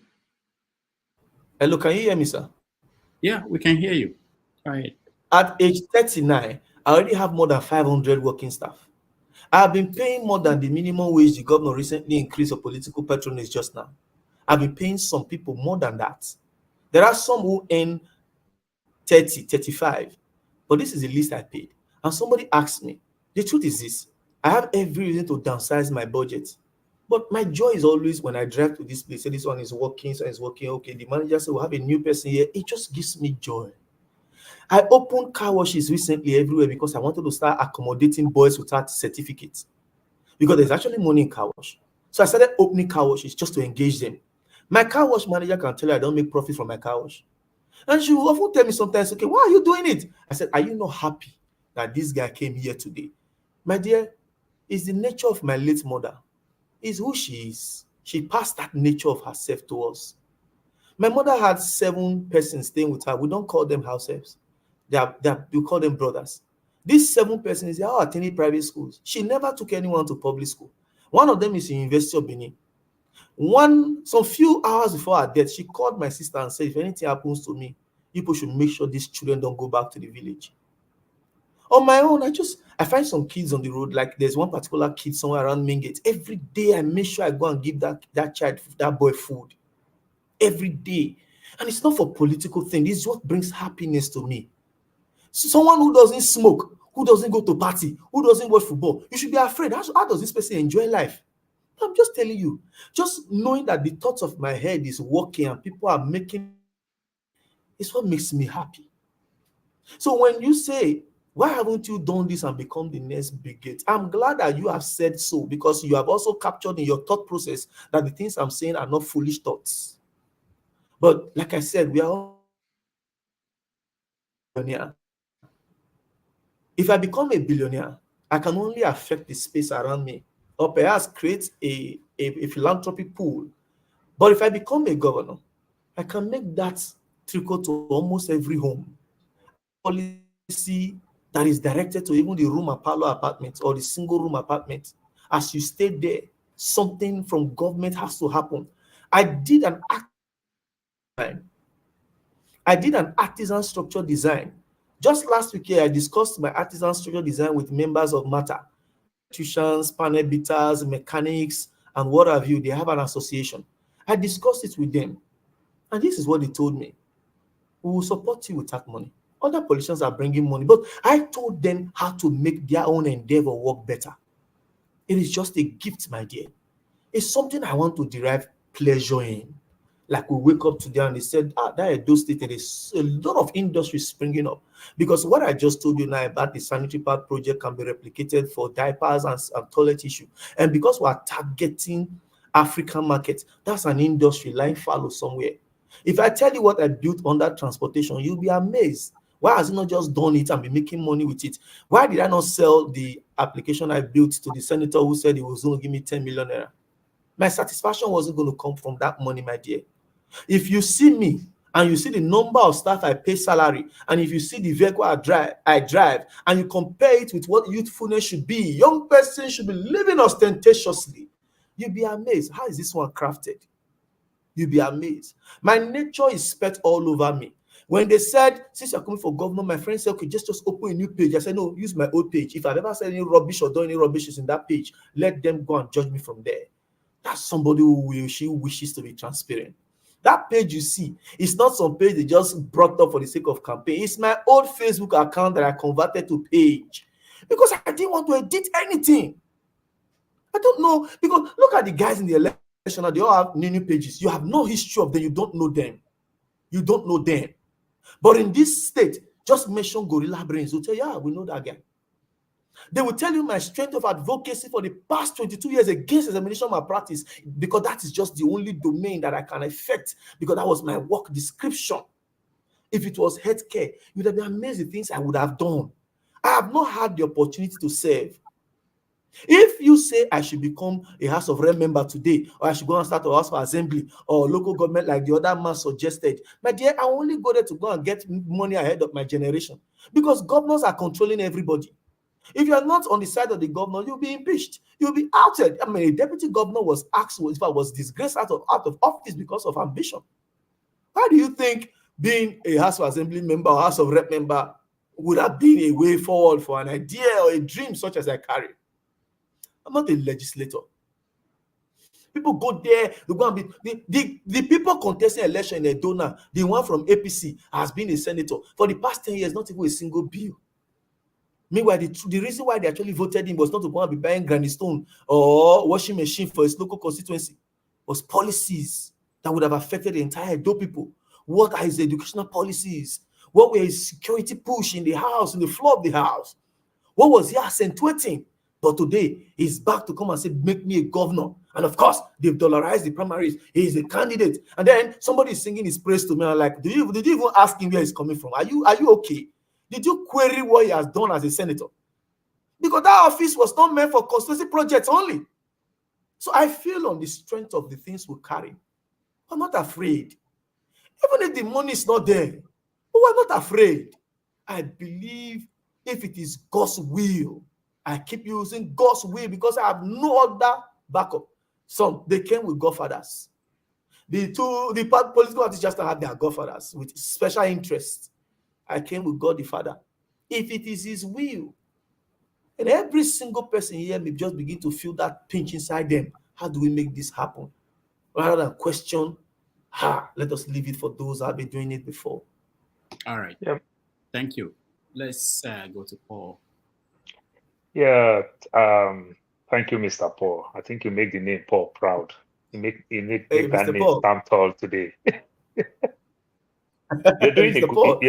Hello, can you hear me, sir? Yeah, we can hear you. Go ahead. At age 39, I already have more than 500 working staff. I have been paying more than the minimum wage the governor recently increased for political patronage just now. I've been paying some people more than that. There are some who earn 30, 35, but this is the least I paid. And somebody asked me, the truth is this, I have every reason to downsize my budget. But my joy is always when I drive to this place, say this one is working, so it's working, okay, the manager said we'll have a new person here. It just gives me joy. I opened car washes recently everywhere because I wanted to start accommodating boys without certificates. Because there's actually money in car wash. So I started opening car washes just to engage them. My car wash manager can tell you I don't make profit from my car wash. And she will often tell me sometimes, okay, why are you doing it? I said, are you not happy that this guy came here today? My dear, it's the nature of my late mother. It's who she is. She passed that nature of herself to us. My mother had 7 persons staying with her. We don't call them house helps. We call them brothers. These 7 persons, they are attending private schools. She never took anyone to public school. One of them is in University of Benin. Some few hours before her death, she called my sister and said, if anything happens to me, people should make sure these children don't go back to the village. On my own, I find some kids on the road, like there's one particular kid somewhere around Main Gate. Every day I make sure I go and give that child, that boy food. Every day. And it's not for political thing. This is what brings happiness to me. Someone who doesn't smoke, who doesn't go to party, who doesn't watch football, you should be afraid. How does this person enjoy life? I'm just telling you, just knowing that the thoughts of my head is working and people are making, it's what makes me happy. So when you say, why haven't you done this and become the next Bill I'm glad that you have said so, because you have also captured in your thought process that the things I'm saying are not foolish thoughts. But like I said, we are all billionaire. If I become a billionaire, I can only affect the space around me, or perhaps create a philanthropy pool. But if I become a governor, I can make that trickle to almost every home. Policy that is directed to even the room and parlor apartment or the single room apartment. As you stay there, something from government has to happen. I did an artisan structure design. Just last week here, I discussed my artisan structure design with members of MATA, electricians, panel beaters, mechanics, and what have you. They have an association. I discussed it with them. And this is what they told me. We will support you without money. Other politicians are bringing money, but I told them how to make their own endeavor work better. It is just a gift, my dear. It's something I want to derive pleasure in. Like we wake up today and they said, that Edo State, there is a lot of industry springing up. Because what I just told you now about the sanitary pad project can be replicated for diapers and toilet tissue. And because we are targeting African markets, that's an industry line follow somewhere. If I tell you what I built under transportation, you'll be amazed. Why has he not just done it and be making money with it? Why did I not sell the application I built to the senator who said he was going to give me 10 million naira? My satisfaction wasn't going to come from that money, my dear. If you see me and you see the number of staff I pay salary, and if you see the vehicle I drive, and you compare it with what youthfulness should be, young person should be living ostentatiously, you'll be amazed. How is this one crafted? You'll be amazed. My nature is spread all over me. When they said, since you're coming for governor, my friend said, okay, just open a new page. I said, no, use my old page. If I've ever said any rubbish or done any rubbish in that page, let them go and judge me from there. That's somebody who wishes to be transparent. That page you see, it's not some page they just brought up for the sake of campaign. It's my old Facebook account that I converted to page because I didn't want to edit anything. I don't know, because look at the guys in the election, they all have new pages. You have no history of them. You don't know them. You don't know them. But in this state, just mention Gorilla Brains. They'll tell you, yeah, we know that guy. They will tell you my strength of advocacy for the past 22 years against examination malpractice, because that is just the only domain that I can affect, because that was my work description. If it was healthcare, you would have been amazed the things I would have done. I have not had the opportunity to serve. If you say I should become a House of Rep member today, or I should go and start a House of Assembly or local government like the other man suggested, my dear, I only go there to go and get money ahead of my generation, because governors are controlling everybody. If you are not on the side of the governor, you'll be impeached. You'll be outed. I mean, a deputy governor was asked if I was disgraced out of office because of ambition. How do you think being a House of Assembly member or House of Rep member would have been a way forward for an idea or a dream such as I carry? I'm not a legislator. People go there, they go and be the people contesting election in Edo now, the one from APC has been a senator for the past 10 years, not even a single bill. Meanwhile, the reason why they actually voted him was not to go and be buying granny stone or washing machine for his local constituency. It was policies that would have affected the entire Edo people. What are his educational policies? What were his security push in the house, in the floor of the house? What was he accentuating? But today, he's back to come and say, make me a governor. And of course, they've dollarized the primaries. He's a candidate. And then somebody is singing his praise to me. I'm like, did you even ask him where he's coming from? Are you okay? Did you query what he has done as a senator? Because that office was not meant for constituency projects only. So I feel on the strength of the things we carry, I'm not afraid. Even if the money is not there, but we're not afraid. I believe if it is God's will, I keep using God's will because I have no other backup. Some, they came with godfathers. The political parties just have their godfathers with special interests. I came with God the Father. If it is his will, and every single person here may just begin to feel that pinch inside them, how do we make this happen? Rather than question, let us leave it for those that have been doing it before. All right. Yep. Thank you. Let's go to Paul. Yeah. Thank you, Mr. Paul. I think you make the name Paul proud. You make that Mr. name Paul. stand tall today. You're doing Mr. Paul,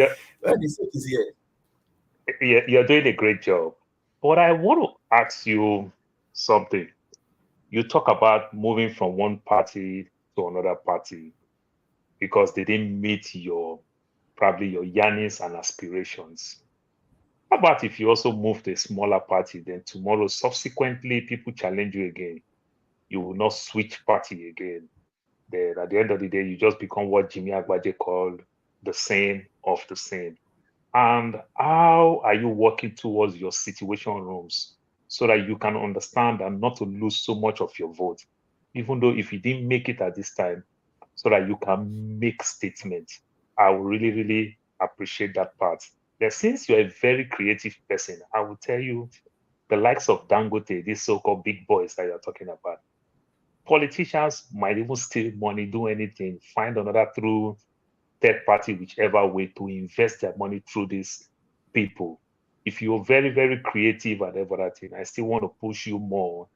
you're doing a great job. But I want to ask you something. You talk about moving from one party to another party because they didn't meet probably your yearnings and aspirations. How about if you also move to a smaller party, then tomorrow, subsequently, people challenge you again, you will not switch party again. Then at the end of the day, you just become what Jimmy Agbaje called the same of the same. And how are you working towards your situation rooms so that you can understand and not to lose so much of your vote, even though if you didn't make it at this time, so that you can make statements? I will really, really appreciate that part. But since you're a very creative person, I will tell you the likes of Dangote, these so-called big boys that you're talking about, politicians might even steal money, do anything, find another through third party, whichever way, to invest their money through these people. If you're very, very creative and everything, I still want to push you more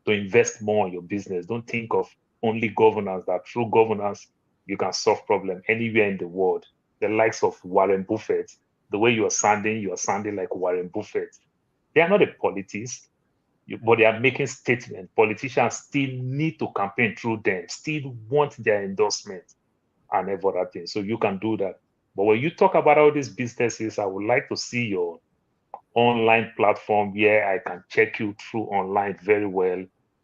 to invest more in your business. Don't think of only governance, that through governance, you can solve problems anywhere in the world. The likes of Warren Buffett, the way you are sounding like Warren Buffett. They are not a politics, but they are making statements. Politicians still need to campaign through them, still want their endorsement and everything. So you can do that. But when you talk about all these businesses, I would like to see your online platform where I can check you through online very well,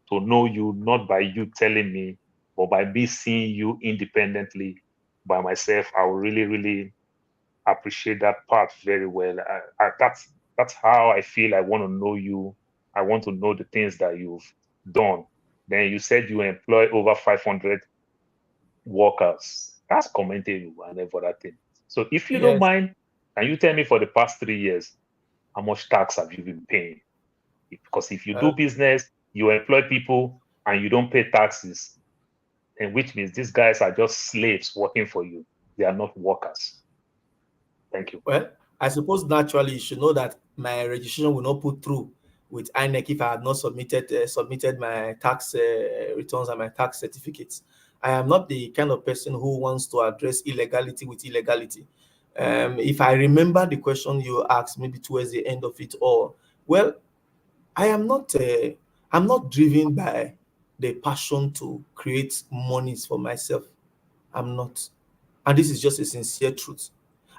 to know you, not by you telling me, but by me seeing you independently by myself. I will really, really appreciate that part very well. That's how I feel. I want to know you. I want to know the things that you've done. Then you said you employ over 500 workers. That's commendable and everything. So if you don't mind, can you tell me for the past 3 years, how much tax have you been paying? Because if you do business, you employ people and you don't pay taxes, and which means these guys are just slaves working for you. They are not workers. Thank you. Well, I suppose naturally you should know that my registration will not put through with INEC if I had not submitted my tax returns and my tax certificates. I am not the kind of person who wants to address illegality with illegality. If I remember the question you asked, maybe towards the end of it all, well, I'm not driven by the passion to create monies for myself. I'm not. And this is just a sincere truth.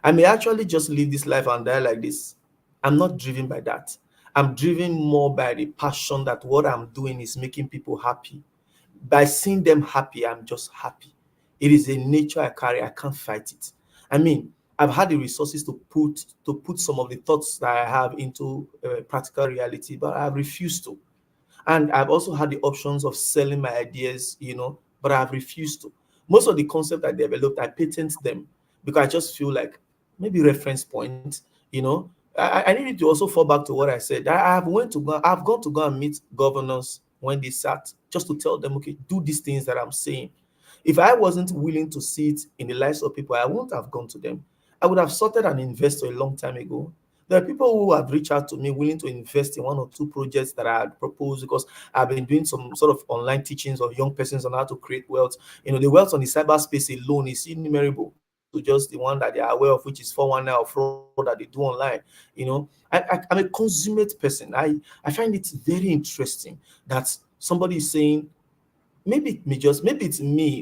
I may actually just live this life and die like this. I'm not driven by that. I'm driven more by the passion that what I'm doing is making people happy. By seeing them happy, I'm just happy. It is a nature I carry. I can't fight it. I mean, I've had the resources to put some of the thoughts that I have into practical reality, but I've refused to. And I've also had the options of selling my ideas, but I've refused to. Most of the concepts I developed, I patent them because I just feel like maybe reference point, I needed to also fall back to what I said. I've gone to go and meet governors when they sat just to tell them, okay, do these things that I'm saying. If I wasn't willing to see it in the lives of people, I wouldn't have gone to them. I would have sorted an investor a long time ago. There are people who have reached out to me willing to invest in 1 or 2 projects that I had proposed because I've been doing some sort of online teachings of young persons on how to create wealth. The wealth on the cyberspace alone is innumerable to just the one that they are aware of, which is 419 or fraud that they do online. I'm a consummate person. I find it very interesting that somebody is saying, maybe it's me,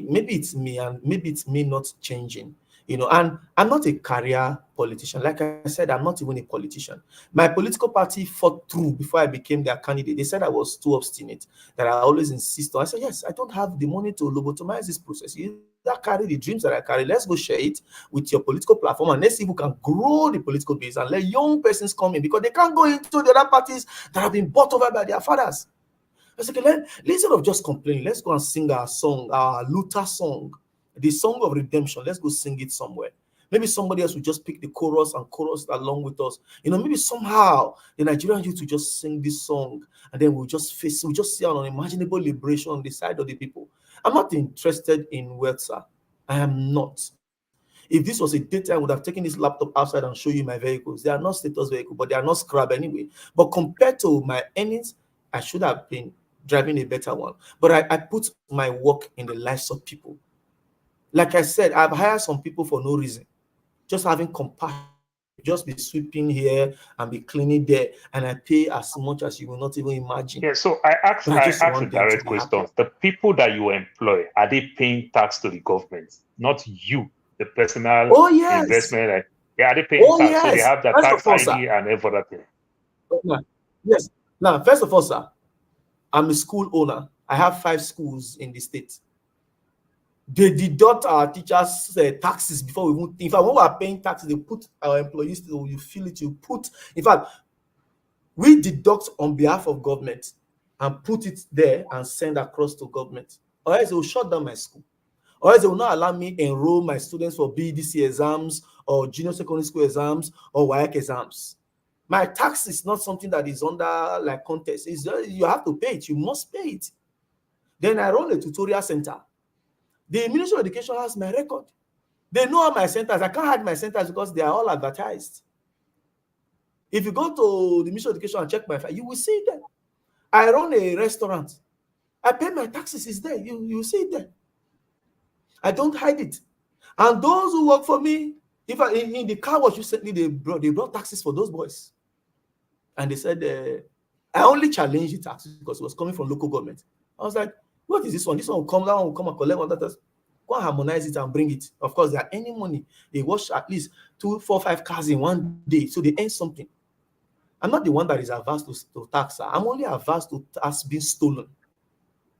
and maybe it's me not changing. And I'm not a career politician. Like I said, I'm not even a politician. My political party fought through before I became their candidate. They said I was too obstinate, that I always insist on. I said, yes, I don't have the money to lobotomize this process. You carry the dreams that I carry. Let's go share it with your political platform, and let's see who can grow the political base and let young persons come in, because they can't go into the other parties that have been bought over by their fathers. I said, okay, instead of just complaining, let's go and sing our song, our Luther song, the song of redemption. Let's go sing it somewhere. Maybe somebody else will just pick the chorus and chorus along with us. Maybe somehow the Nigerian youth will just sing this song, and then we'll just see an unimaginable liberation on the side of the people. I'm not interested in wealth, sir. I am not. If this was a daytime, I would have taken this laptop outside and show you my vehicles. They are not status vehicles, but they are not scrap anyway. But compared to my earnings, I should have been driving a better one. But I put my work in the lives of people. Like I said, I've hired some people for no reason, just having compassion, just be sweeping here and be cleaning there, and I pay as much as you will not even imagine. Yeah, so I asked a direct question. The people that you employ, are they paying tax to the government? Not you, the personal investment. Yeah, are they paying tax? Yes. So they have their tax ID and everything. Yes. Now, first of all, sir, I'm a school owner. I have 5 schools in the state. They deduct our teachers' taxes before we even think. In fact, when we are paying taxes, they put our employees, you feel it, in fact, we deduct on behalf of government and put it there and send across to government. Or else they will shut down my school. Or else they will not allow me enroll my students for BDC exams or junior secondary school exams or WAEC exams. My tax is not something that is under like contest. It's just, you have to pay it. You must pay it. Then I run a tutorial center. The Ministry of Education has my record. They know all my centers. I can't hide my centers because they are all advertised. If you go to the Ministry of Education and check my file, you will see them. I run a restaurant. I pay my taxes. It's there. You will see it there. I don't hide it. And those who work for me, if in the car wash recently, they brought taxes for those boys. And they said, I only challenged the taxes because it was coming from local government. I was like, what is this one? This one will come down, will come and collect on that. Go and harmonize it and bring it. Of course, they are any money. They wash at least 2, 4, 5 cars in one day. So they earn something. I'm not the one that is averse to tax. I'm only averse to tax being stolen.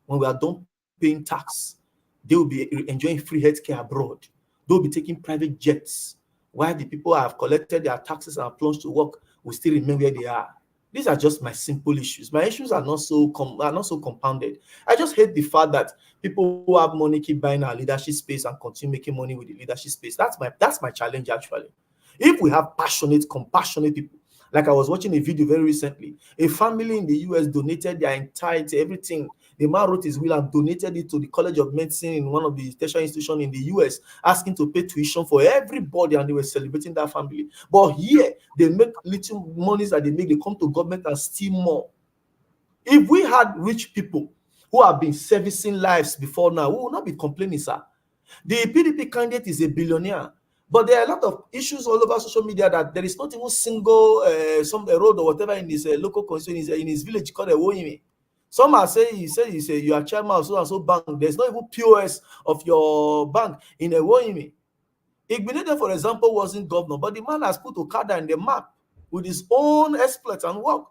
When we are done paying tax, they will be enjoying free healthcare abroad. They will be taking private jets. While the people have collected their taxes and plunged to work will still remain where they are. These are just my simple issues. My issues are not so compounded. I just hate the fact that people who have money keep buying our leadership space and continue making money with the leadership space. That's my challenge, actually. If we have passionate, compassionate people, like I was watching a video very recently, a family in the US donated their entirety, everything. The man wrote his will and donated it to the College of Medicine in one of the tertiary institutions in the US, asking to pay tuition for everybody, and they were celebrating that family. But here, they make little monies that they make, they come to government and steal more. If we had rich people who have been servicing lives before now, we will not be complaining, sir. The PDP candidate is a billionaire, but there are a lot of issues all over social media that there is not even single some road or whatever in his local constituency in his village called a Woyimi. Some are saying you are chairman of so and so bank. There's not even POS of your bank in a Woyimi. Igbenede, for example, wasn't governor, but the man has put Okada in the map with his own exploits and work.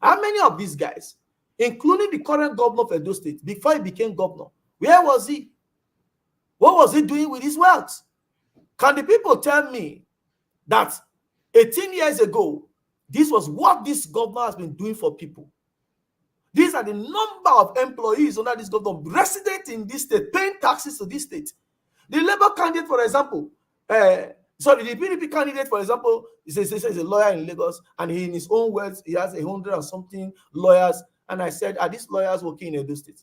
How many of these guys, including the current governor of Edo State, before he became governor, where was he? What was he doing with his wealth? Can the people tell me that 18 years ago, this was what this governor has been doing for people? These are the number of employees under this governor resident in this state, paying taxes to this state. The Labour candidate, for example, the PDP candidate, for example, is a lawyer in Lagos, and he, in his own words, he has 100 and something lawyers. And I said, are these lawyers working in Edo State?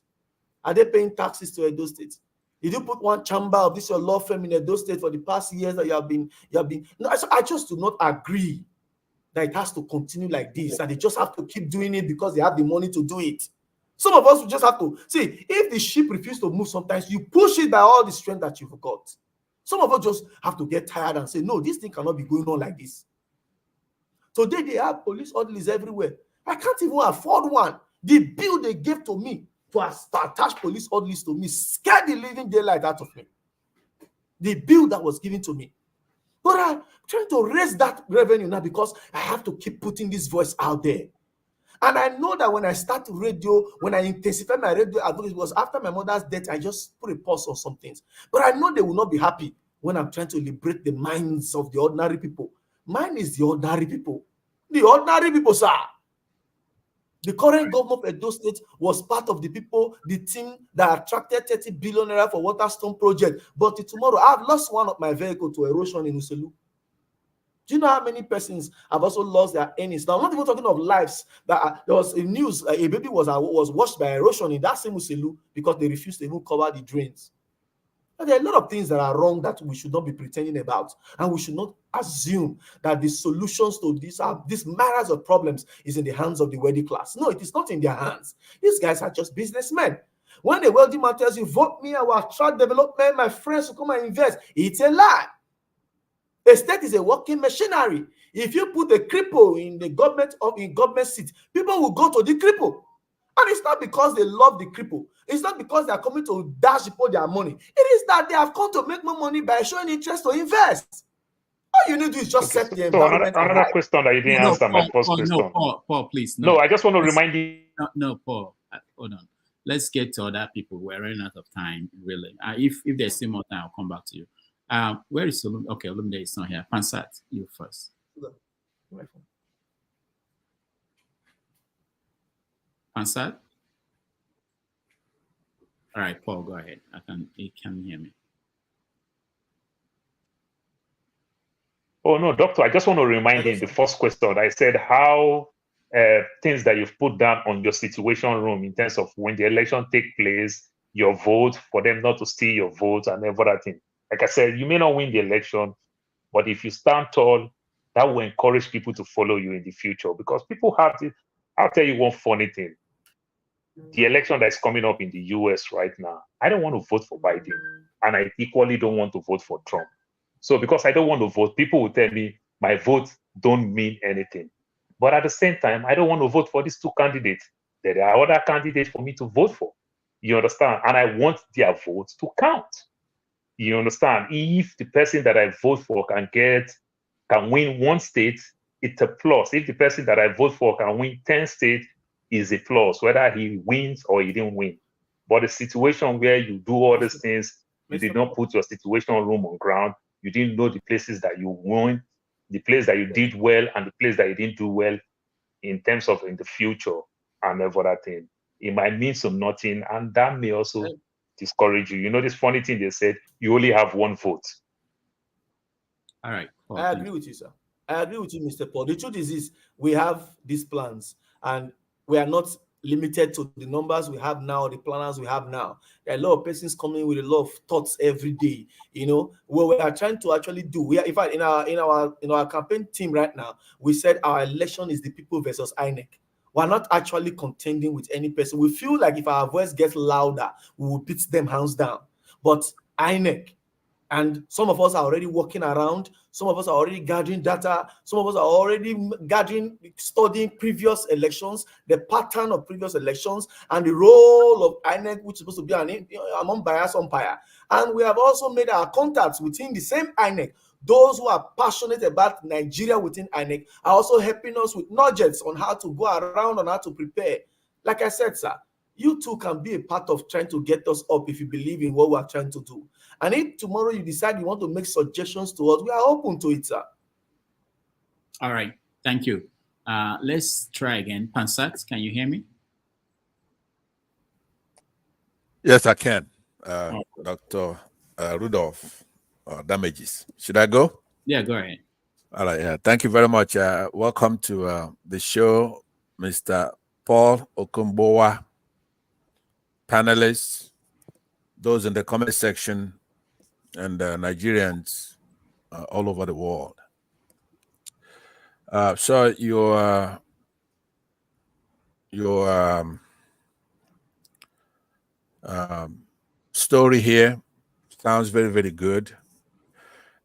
Are they paying taxes to Edo State? Did you put one chamber of this your law firm in Edo State for the past years that you have been? No, I just do not agree that it has to continue like this, and they just have to keep doing it because they have the money to do it. Some of us will just have to see if the ship refuses to move. Sometimes you push it by all the strength that you've got. Some of us just have to get tired and say, no, this thing cannot be going on like this. Today they have police orderlies everywhere. I can't even afford one. The bill they gave to me to attach police orderlies to me scared the living daylight out of me. The bill that was given to me. But I'm trying to raise that revenue now because I have to keep putting this voice out there. And I know that when I start radio, when I intensify my radio advocacy, it was after my mother's death, I just put a pause on some things. But I know they will not be happy when I'm trying to liberate the minds of the ordinary people. Mine is the ordinary people. The ordinary people, sir. The current governor of Edo State was part of the people, the team that attracted 30 billion naira for Waterstone project. But tomorrow, I've lost one of my vehicles to erosion in Uselu. Do you know how many persons have also lost their earnings? Now, I'm not even talking of lives. That there was a news, a baby was washed by erosion in that same Uselu because they refused to even cover the drains. And there are a lot of things that are wrong that we should not be pretending about, and we should not assume that the solutions to these myriads of problems is in the hands of the wealthy class. No, it is not in their hands. These guys are just businessmen. When a wealthy man tells you, vote me, I will attract development, my friends will come and invest, it's a lie. A state is a working machinery. If you put a cripple in the government seat, people will go to the cripple. And it's not because they love the cripple. It's not because they are coming to dash people their money. It is that they have come to make more money by showing interest to invest. All you need to do is just set the environment. So another question that you didn't answer, my first question. No, Paul, please. No, I just want to remind you. No, Paul, hold on. Let's get to other people. We're running out of time, really. If there's still more time, I'll come back to you. Where is Olumide? Okay, Olumide is not here. Pansat, you first. Pansat? All right, Paul, go ahead. You can hear me. Oh, no, Doctor, I just want to remind him the first question. I said how things that you've put down on your situation room in terms of when the election take place, your vote, for them not to steal your vote and everything. Like I said, you may not win the election, but if you stand tall, that will encourage people to follow you in the future, because people have to. I'll tell you one funny thing. The election that's coming up in the US right now, I don't want to vote for Biden, and I equally don't want to vote for Trump. So because I don't want to vote, people will tell me my vote don't mean anything. But at the same time, I don't want to vote for these two candidates. There are other candidates for me to vote for. You understand? And I want their votes to count. You understand? If the person that I vote for can win one state, it's a plus. If the person that I vote for can win 10 states, is a plus, whether he wins or he didn't win. But the situation where you do all these things, you did not put your situation room on ground, you didn't know the places that you won, the place that you did well, and the place that you didn't do well in terms of in the future and everything. It might mean some nothing, and that may also discourage you. You know this funny thing they said, you only have one vote. All right. I agree with you, sir. I agree with you, Mr. Paul. The truth is we have these plans, and we are not limited to the numbers we have now, the planners we have now. There are a lot of persons coming with a lot of thoughts every day. You know, what we are trying to actually do. We are, in fact, in our campaign team right now, we said our election is the people versus INEC. We're not actually contending with any person. We feel like if our voice gets louder, we will beat them hands down. But INEC, and some of us are already walking around. Some of us are already gathering data. Some of us are already studying previous elections, the pattern of previous elections, and the role of INEC, which is supposed to be an unbiased umpire. And we have also made our contacts within the same INEC. Those who are passionate about Nigeria within INEC are also helping us with nudges on how to go around, on how to prepare. Like I said, sir, you too can be a part of trying to get us up if you believe in what we are trying to do. And if tomorrow you decide you want to make suggestions to us, we are open to it, sir. All right. Thank you. Let's try again. Pansat, can you hear me? Yes, I can. Dr. Rudolph Damages. Should I go? Yeah, go ahead. All right. Yeah. Thank you very much. Welcome to the show, Mr. Paul Okumbowa, panelists, those in the comment section, and Nigerians all over the world. So your story here sounds very, very good.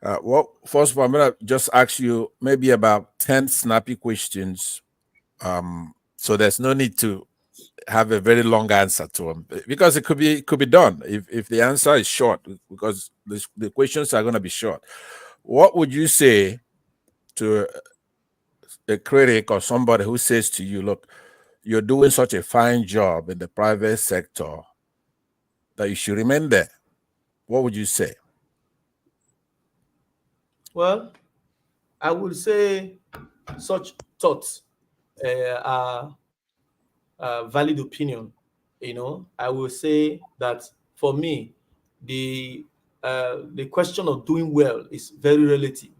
Well, first of all, I'm going to just ask you maybe about 10 snappy questions. So there's no need to have a very long answer to them, because it could be done if the answer is short, because the questions are going to be short. What would you say to a critic or somebody who says to you, look, you're doing such a fine job in the private sector that you should remain there? What would you say? Well, I would say such thoughts are valid opinion. I will say that for me, the question of doing well is very relative.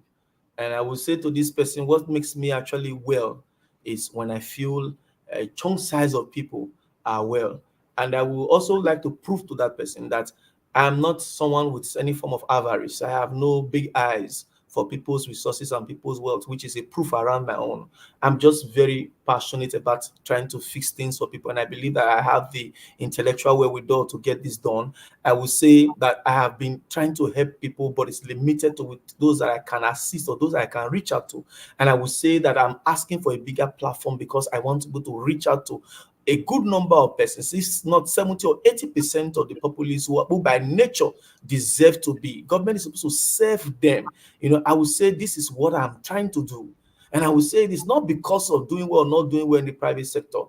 And I will say to this person, what makes me actually well is when I feel a chunk size of people are well. And I will also like to prove to that person that I am not someone with any form of avarice. I have no big eyes for people's resources and people's wealth, which is a proof around my own. I'm just very passionate about trying to fix things for people, and I believe that I have the intellectual wherewithal to get this done. I will say that I have been trying to help people, but it's limited to those that I can assist or those I can reach out to. And I will say that I'm asking for a bigger platform because I want to be able to reach out to a good number of persons. It's not 70 or 80% of the populace who by nature deserve to be. Government is supposed to serve them. I would say this is what I'm trying to do. And I would say it is not because of doing well or not doing well in the private sector.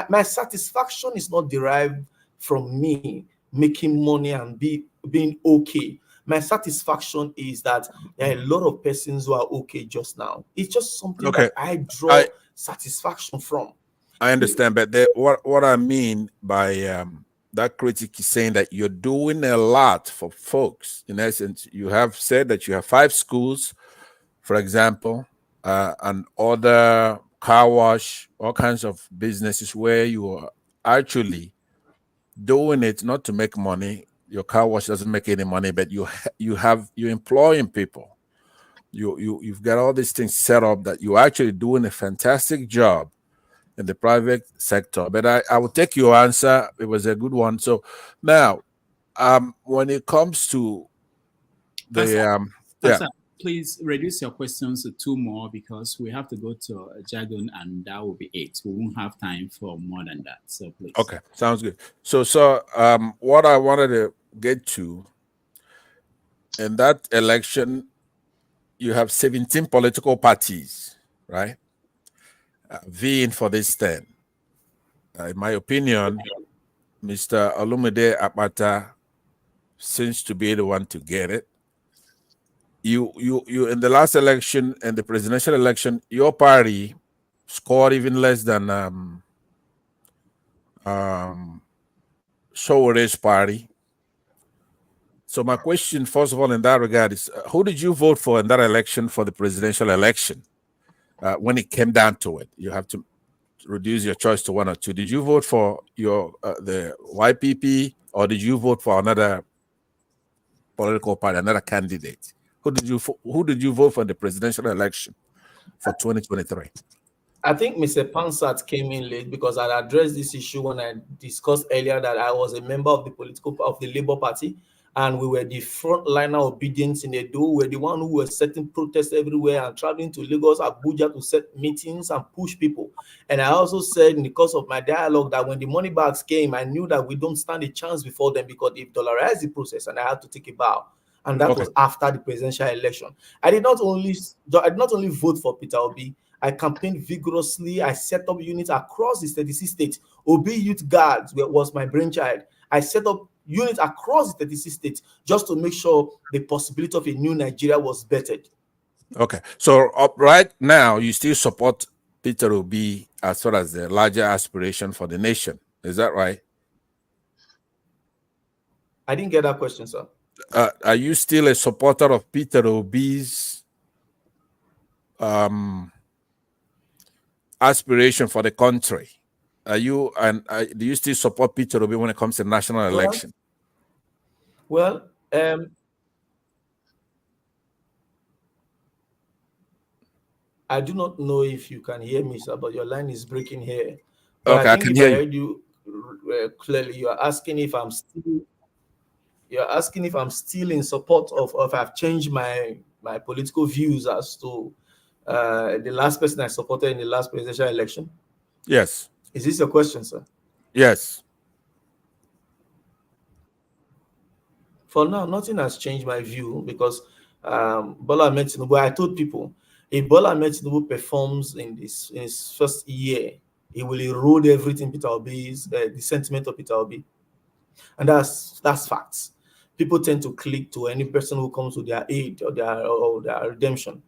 My satisfaction is not derived from me making money and being okay. My satisfaction is that there are a lot of persons who are okay just now. It's just something that I draw satisfaction from. I understand, but what I mean by that critic is saying that you're doing a lot for folks. In essence, you have said that you have 5 schools, for example, and other car wash, all kinds of businesses where you are actually doing it not to make money. Your car wash doesn't make any money, but you're employing people. You've got all these things set up that you're actually doing a fantastic job in the private sector. But I will take your answer. It was a good one. So now, when it comes to the please reduce your questions to 2 more, because we have to go to a jargon, and that will be 8. We won't have time for more than that. So please. Okay, sounds good. So what I wanted to get to, in that election, you have 17 political parties, right? Vying for this stand. In my opinion, Mr. Olumide Akpata seems to be the one to get it. You in the last election and the presidential election, your party scored even less than Showere's party. So my question, first of all, in that regard is, who did you vote for in that election for the presidential election? When it came down to it, you have to reduce your choice to 1 or 2. Did you vote for the YPP, or did you vote for another political party, another candidate? Who did you vote for in the presidential election for 2023? I think Mr. Pansat came in late because I addressed this issue when I discussed earlier that I was a member of the Labour Party, and we were the frontliner obedience in Edo. We were the one who were setting protests everywhere and traveling to Lagos, Abuja to set meetings and push people. And I also said in the course of my dialogue that when the money bags came, I knew that we don't stand a chance before them because they've dollarized the process, and I had to take a bow. And that was after the presidential election. I did not only vote for Peter Obi. I campaigned vigorously. I set up units across the 36 states. Obi Youth Guards was my brainchild. I set up units across the 36 states just to make sure the possibility of a new Nigeria was bettered. Okay. So right now, you still support Peter Obi as far as the larger aspiration for the nation. Is that right? I didn't get that question, sir. Are you still a supporter of Peter Obi's aspiration for the country? Are you do you still support Peter Obi when it comes to national election? Well, I do not know if you can hear me, sir, but your line is breaking here. But Okay, I think I can if hear I you. heard you clearly, you are asking if I'm still. You're asking if I'm still in support of, or if I've changed my political views as to the last person I supported in the last presidential election. Yes. Is this your question, sir? Yes. For now, nothing has changed my view because Bola Tinubu, I told people, if Bola Tinubu performs in his first year, he will erode everything Peter Obi's, the sentiment of Peter Obi. And that's facts. People tend to click to any person who comes to their aid or their redemption.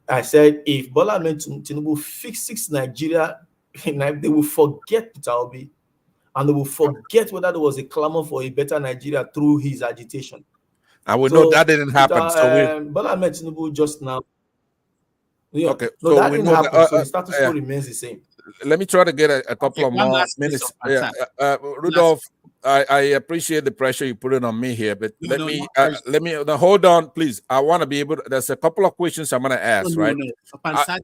I said, if Bola Tinubu fixes Nigeria, they will forget Peter Obi, and they will forget whether there was a clamor for a better Nigeria through his agitation. And we know that didn't happen. Bola Tinubu just now. Yeah, okay, no, so that we didn't know happen. So the status quo remains the same. Let me try to get a couple of more minutes. Rudolph, I appreciate the pressure you put in on me here, but let me hold on, please. I want to be able to, there's a couple of questions I'm going to ask, right?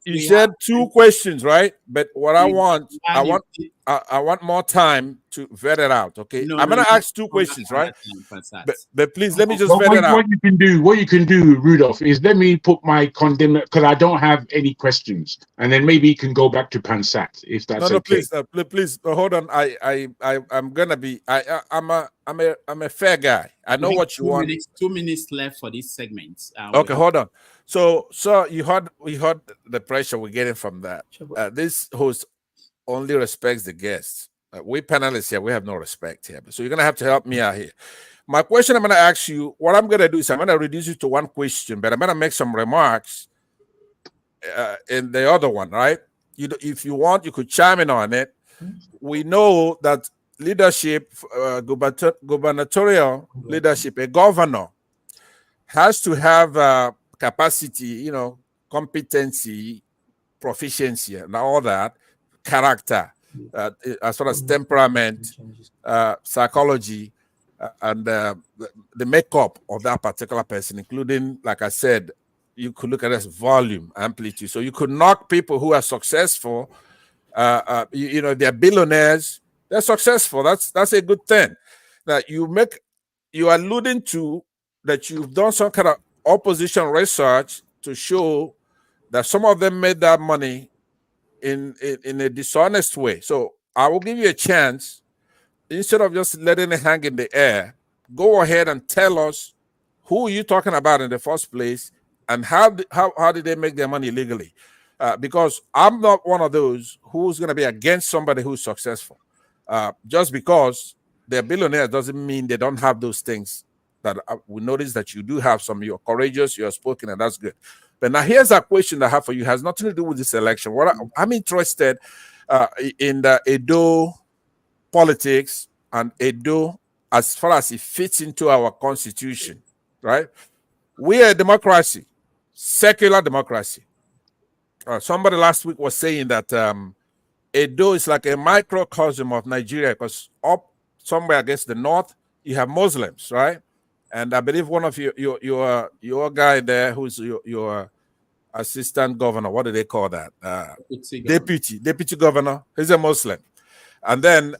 You said 2 questions, right? But what I want more time to vet it out. Okay, I'm going to ask 2 questions, right? But please let me just vet it out. What you can do, Rudolph, is let me put my condemn because I don't have any questions, and then maybe you can go back to Pansat if that's okay. Please hold on. I'm gonna be. I'm a fair guy. I know what you want. 2 minutes left for this segment. Okay, hold on. So we heard the pressure we're getting from that. This host only respects the guests. We panelists here, we have no respect here. So you're gonna have to help me out here. My question I'm gonna ask you, what I'm gonna do is I'm gonna reduce it to 1 question, but I'm gonna make some remarks in the other one, right? If you want, you could chime in on it. We know that leadership, gubernatorial leadership, a governor has to have capacity, competency, proficiency, and all that, character, as well as temperament, psychology, and the makeup of that particular person, including, like I said, you could look at it as volume, amplitude. So you could knock people who are successful, they're billionaires, they're successful. That's a good thing. That you are alluding to that you've done some kind of opposition research to show that some of them made that money in a dishonest way. So I will give you a chance, instead of just letting it hang in the air, go ahead and tell us who you're talking about in the first place, and how did they make their money legally? Because I'm not one of those who's going to be against somebody who's successful. Just because they're billionaires doesn't mean they don't have those things. That we notice that you do have some. You're courageous, you're spoken, and that's good. But now here's a question I have for you. It has nothing to do with this election. I'm interested in the Edo politics and Edo as far as it fits into our constitution, right? We are a democracy, secular democracy. Somebody last week was saying that Edo is like a microcosm of Nigeria, because up somewhere against the north, you have Muslims, right? And I believe one of your guy there, who's your assistant governor. What do they call that? Deputy governor. He's a Muslim. And then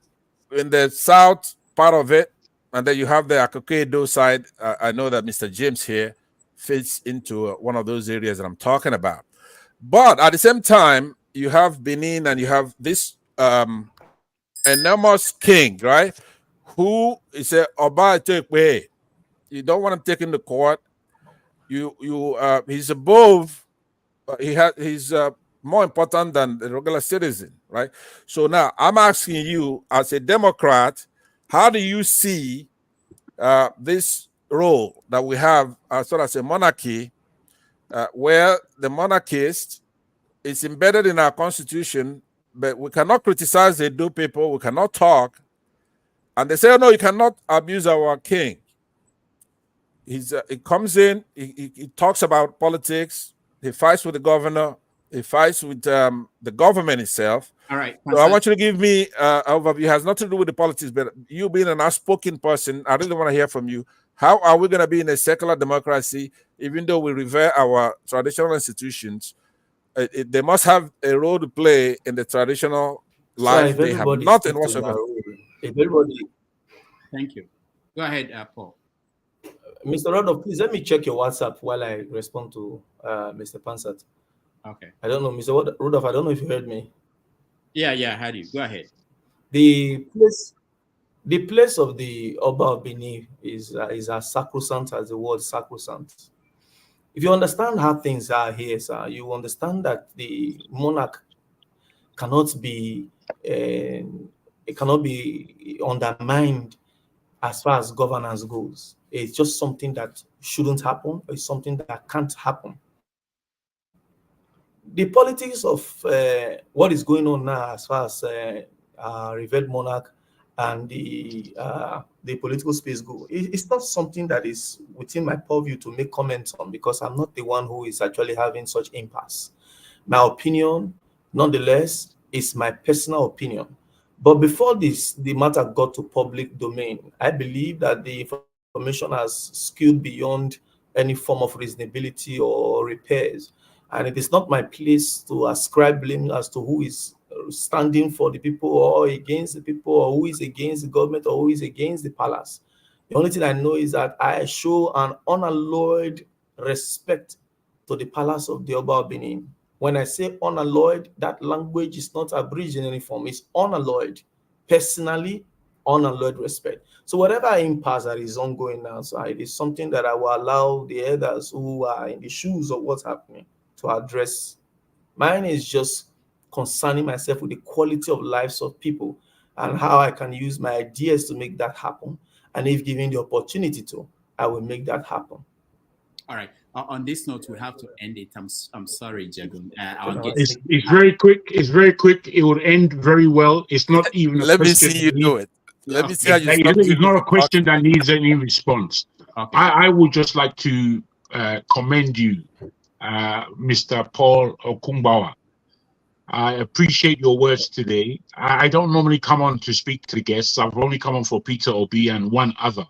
in the south part of it, and then you have the Edo side. I know that Mr. James here fits into one of those areas that I'm talking about. But at the same time, you have Benin and you have this enormous king, right? Who is a Oba Tekwe. You don't want to take him to court. He's above. He's more important than the regular citizen, right? So now I'm asking you, as a Democrat, how do you see this role that we have as well as a monarchy, where the monarchist is embedded in our constitution, but we cannot criticize the Edo people, we cannot talk, and they say, oh, no, you cannot abuse our king. He comes in, he talks about politics, he fights with the governor, he fights with the government itself. All right. So I want you to give me an overview. It has nothing to do with the politics, but you being an outspoken person, I really want to hear from you. How are we going to be in a secular democracy, even though we revere our traditional institutions? They must have a role to play in the traditional life. They have nothing whatsoever. Thank you. Go ahead, Paul. Mr. Rodolph, please let me check your WhatsApp while I respond to Mr. Pansat. Okay. I don't know, Mr. Rodolph, I don't know if you heard me. Yeah, I heard you. Go ahead. The place of the Oba of Benin is as sacrosanct as the word sacrosanct. If you understand how things are here, sir, you understand that the monarch cannot be undermined as far as governance goes. It's just something that shouldn't happen. It's something that can't happen. The politics of what is going on now as far as revered monarch and the political space go, it's not something that is within my purview to make comments on, because I'm not the one who is actually having such impasse. My opinion, nonetheless, is my personal opinion. But before the matter got to public domain, I believe that the information has skewed beyond any form of reasonability or repairs. And it is not my place to ascribe blame as to who is standing for the people or against the people, or who is against the government, or who is against the palace. The only thing I know is that I show an unalloyed respect to the palace of the Oba of Benin. When I say unalloyed, that language is not abridged in any form. It's unalloyed. Personally, unalloyed respect. So whatever impasse that is ongoing now, so it is something that I will allow the others who are in the shoes of what's happening to address. Mine is just concerning myself with the quality of lives of people and how I can use my ideas to make that happen. And if given the opportunity to, I will make that happen. All right. On this note, we have to end it. I'm sorry, Jagun. It's very quick. It's very quick. It will end very well. It's not even a Let me question. see you do it. Let me see how you It's not a question that needs any response. Okay. I would just like to commend you, Mr. Paul Okumbawa. I appreciate your words today. I don't normally come on to speak to the guests. I've only come on for Peter Obi and one other.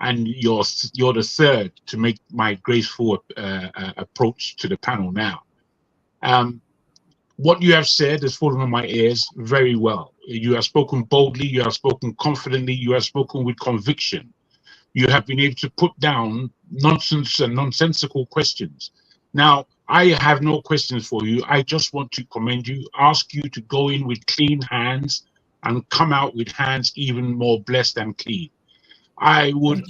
And you're the third to make my graceful approach to the panel now. What you have said has fallen on my ears very well. You have spoken boldly, you have spoken confidently, you have spoken with conviction. You have been able to put down nonsense and nonsensical questions. Now, I have no questions for you. I just want to commend you, ask you to go in with clean hands and come out with hands even more blessed and clean. I would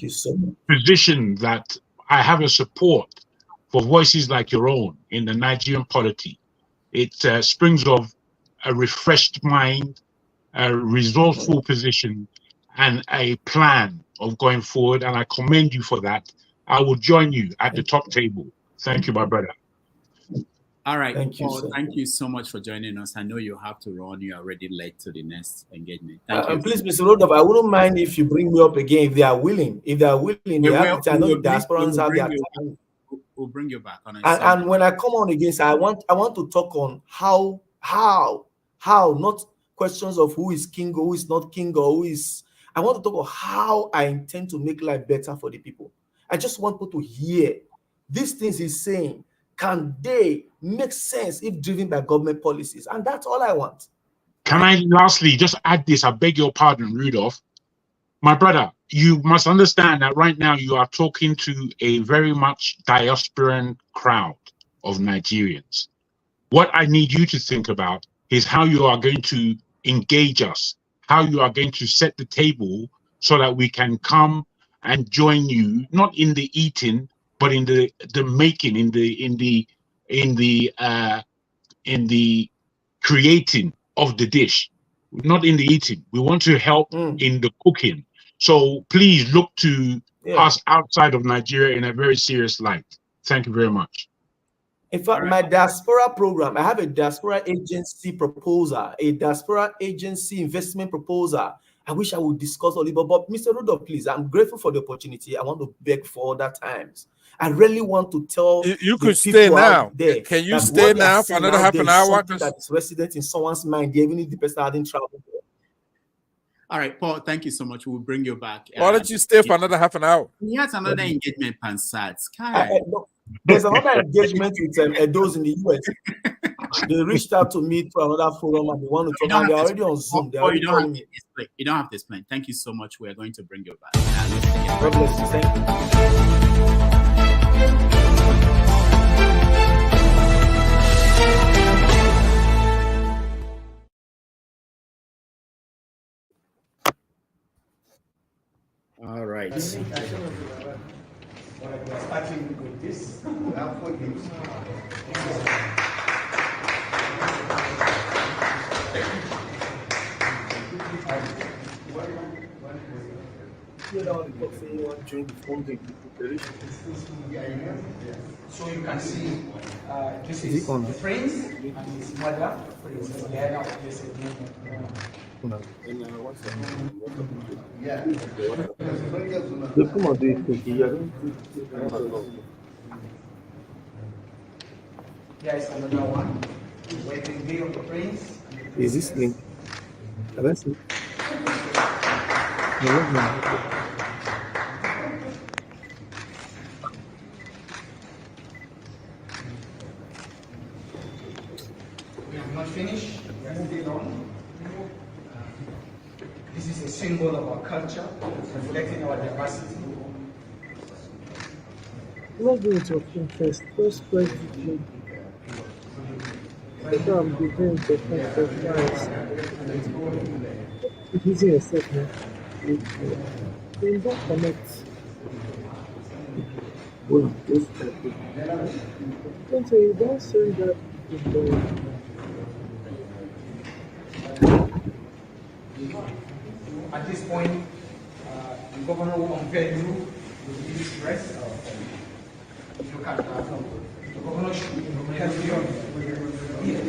position that I have a support for voices like your own in the Nigerian polity. It springs of a refreshed mind, a resourceful position, and a plan of going forward. And I commend you for that. I will join you at the top table. Thank you, my brother. All right, Thank you, Paul, thank you so much for joining us. I know you have to run. You're already late to the next engagement. Thank you. Please, Mr. Rodolph, I wouldn't mind if you bring me up again if they are willing. If they are willing, they have I know the diasporans have their time. We'll bring you back on. And when I come on again, so I want to talk on how, not questions of who is king or who is not king or who is. I want to talk about how I intend to make life better for the people. I just want people to hear these things he's saying. can they make sense if driven by government policies? And that's all I want. Can I lastly just add this? I beg your pardon, Rudolph. My brother, you must understand that right now you are talking to a very much diasporan crowd of Nigerians. What I need you to think about is how you are going to engage us, how you are going to set the table so that we can come and join you, not in the eating, but in the making, in the creating of the dish, not in the eating. We want to help in the cooking. So please look to us outside of Nigeria in a very serious light. Thank you very much. In fact, my diaspora program, I have a diaspora agency proposal, a diaspora agency investment proposal. I wish I would discuss all of it, but Mr. Rudolph, please, I'm grateful for the opportunity. I want to beg for other times. I really want to tell you could stay now. Can you stay now for another half an hour? That is resident in someone's mind, even if the person hadn't traveled there. All right, Paul, thank you so much. We'll bring you back. Why don't you stay for another half an hour? He has another engagement, Pansats. There's another engagement with Edos in the US. They reached out to me through another forum and they want to talk. And they're already on Zoom. You don't have to explain. Thank you so much. We are going to bring you back. God bless you. Thank you. All right. Starting with this, we have 4 games. So you can see this is the prince and his mother. Yeah. There is another one. Waiting day of the prince. Is this link? That's it. We have not finished. We are moving on. This is a symbol of our culture, reflecting our diversity. Log into your phone first. First press the link. So I'm doing the first. It's using a second. Then don't connect. Well, this don't say you don't send that. At this point, the governor will unveil you with this dress. If you can, the governor should help you on yes.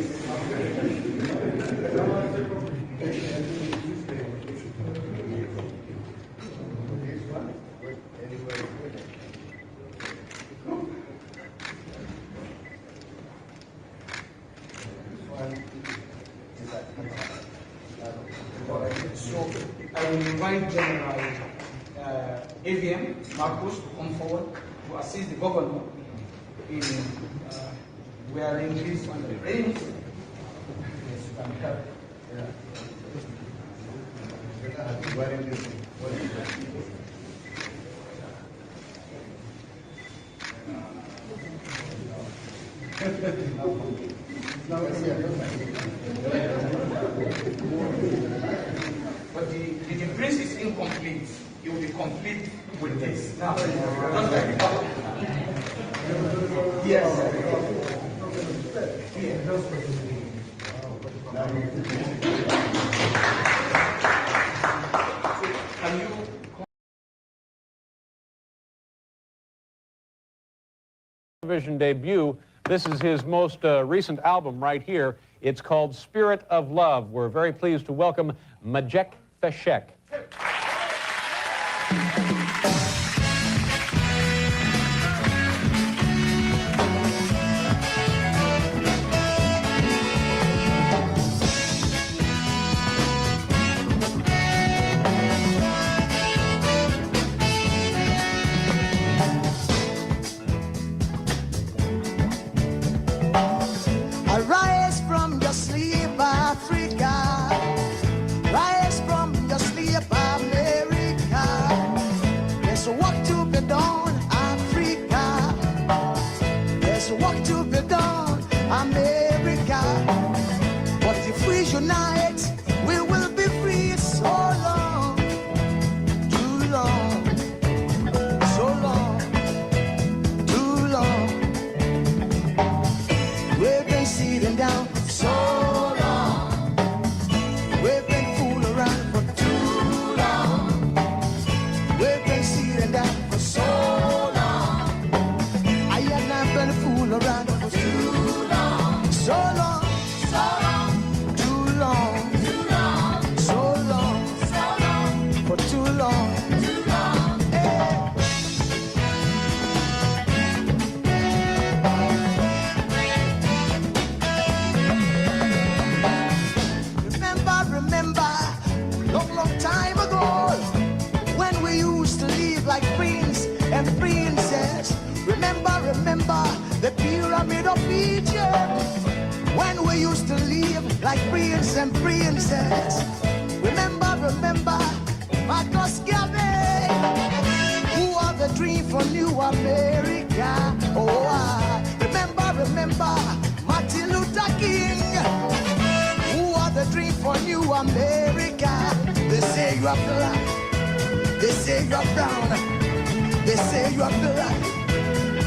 So I will invite General AVM Marcos to come forward to assist the governor in wearing this on the reins. Yes, you can help. Wearing this. But the prince is incomplete. It will be complete with this. Now, just like yes. Can you? Television debut. This is his most recent album right here. It's called Spirit of Love. We're very pleased to welcome Majek Feshek. been a fool around for too long. So long. So long. Too long. Too long. So long. So long. For too long. Too long. Hey. Remember, long time ago, when we used to live like prince and princess. Remember, the pyramid of Egypt, when we used to live like prince and princess. Remember, Marcus Garvey, who are the dream for New America. Oh, remember, Martin Luther King, the dream for New America. They say you are black, they say you are brown, they say you are black,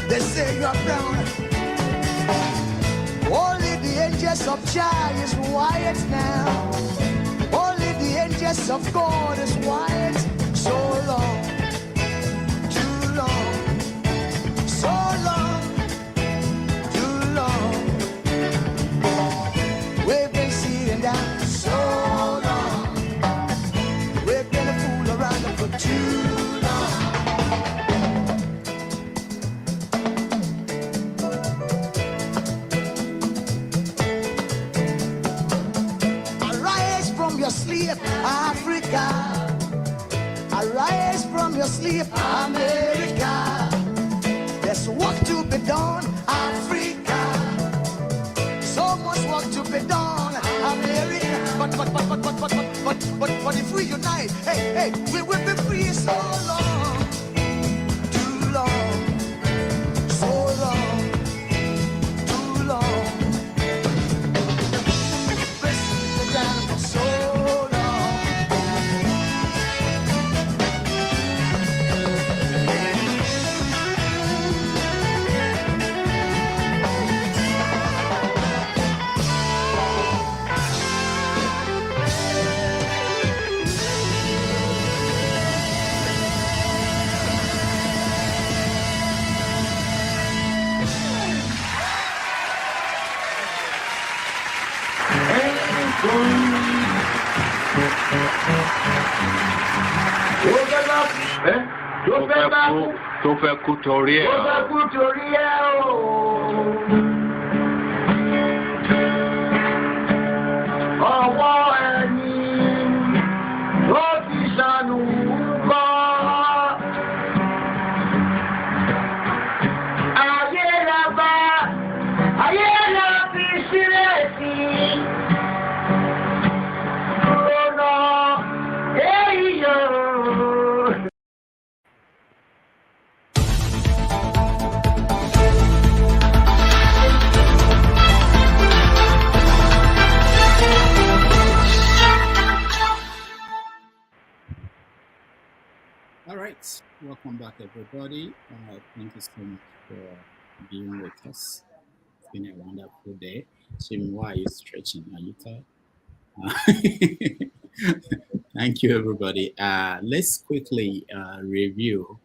they say you are brown. Only the angels of Jah is white now. Only the angels of God is white. So long, too long, so long, too long. We've been sitting down so long. We've been a fool around for too long. Arise from your sleep, Africa. Arise from your sleep, America. There's work to be done, Africa. So much work to be done, America. But if we unite, hey, we will be free. So long, too long, so long, too long. So long. Tó fẹ́ kú torí ẹ̀. Ọwọ́ ẹni ló ti ṣàánú kọ́. Ayé la fi sílẹ̀ sí. Lọ́nà èyí yóò. All right, welcome back, everybody. Thank you so much for being with us. It's been a wonderful day. Jim, why are you stretching? Are you tired? Thank you, everybody. Let's quickly review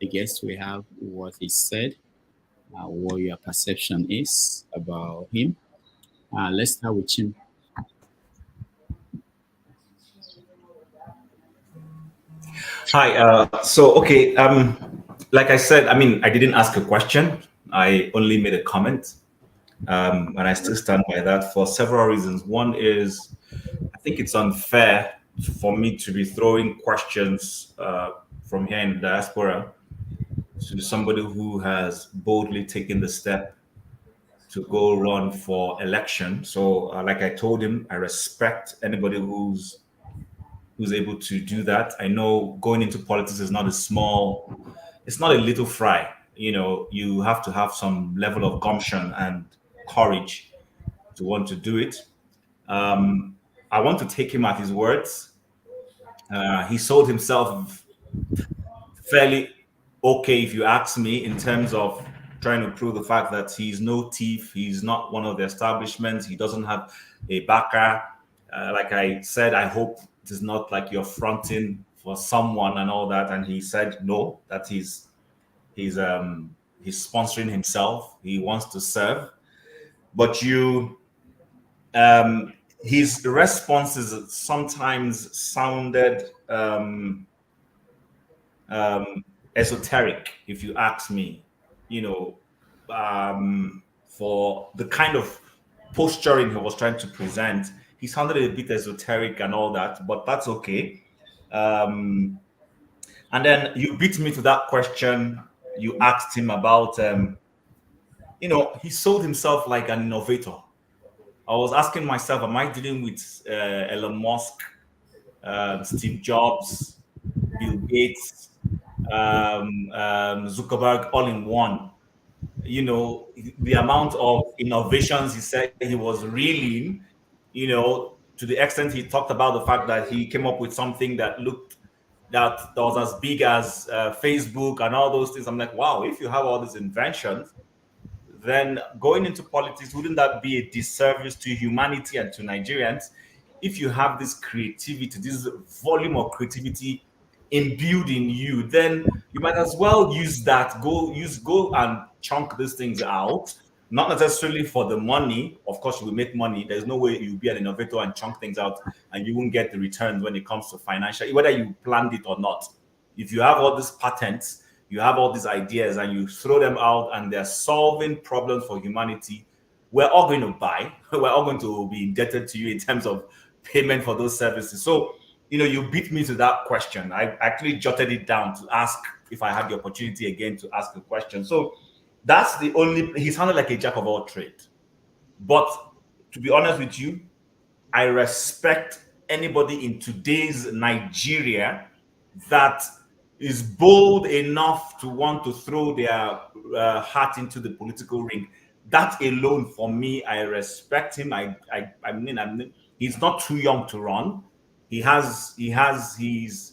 the guest we have, what he said, what your perception is about him. Let's start with Jim. Hi. Like I said, I didn't ask a question. I only made a comment, and I still stand by that for several reasons. One is, I think it's unfair for me to be throwing questions from here in the diaspora to somebody who has boldly taken the step to go run for election. So, like I told him, I respect anybody who's able to do that. I know going into politics is not it's not a little fry. You have to have some level of gumption and courage to want to do it. I want to take him at his words. He sold himself fairly okay, if you ask me, in terms of trying to prove the fact that he's no thief, he's not one of the establishments, he doesn't have a backer. Like I said, I hope it is not like you're fronting for someone and all that. And he said no, that he's he's sponsoring himself. He wants to serve, but his responses sometimes sounded esoteric, if you ask me. For the kind of posturing he was trying to present, he sounded a bit esoteric and all that, but that's okay. And then you beat me to that question. You asked him about, he sold himself like an innovator. I was asking myself, am I dealing with Elon Musk, Steve Jobs, Bill Gates, Zuckerberg all in one? The amount of innovations he said he was reeling, to the extent he talked about the fact that he came up with something that was as big as Facebook and all those things. I'm like, wow, if you have all these inventions, then going into politics, wouldn't that be a disservice to humanity and to Nigerians? If you have this creativity, this volume of creativity imbued in you, then you might as well use that. Go and chunk these things out, not necessarily for the money. Of course, you will make money. There's no way you'll be an innovator and chunk things out and you won't get the returns when it comes to financial, whether you planned it or not. If you have all these patents, you have all these ideas and you throw them out and they're solving problems for humanity, we're all going to buy. We're all going to be indebted to you in terms of payment for those services. So, you beat me to that question. I actually jotted it down to ask if I had the opportunity again to ask a question. So that's he sounded like a jack of all trades. But to be honest with you, I respect anybody in today's Nigeria that is bold enough to want to throw their hat into the political ring. That alone, for me, I respect him. I mean, he's not too young to run. He's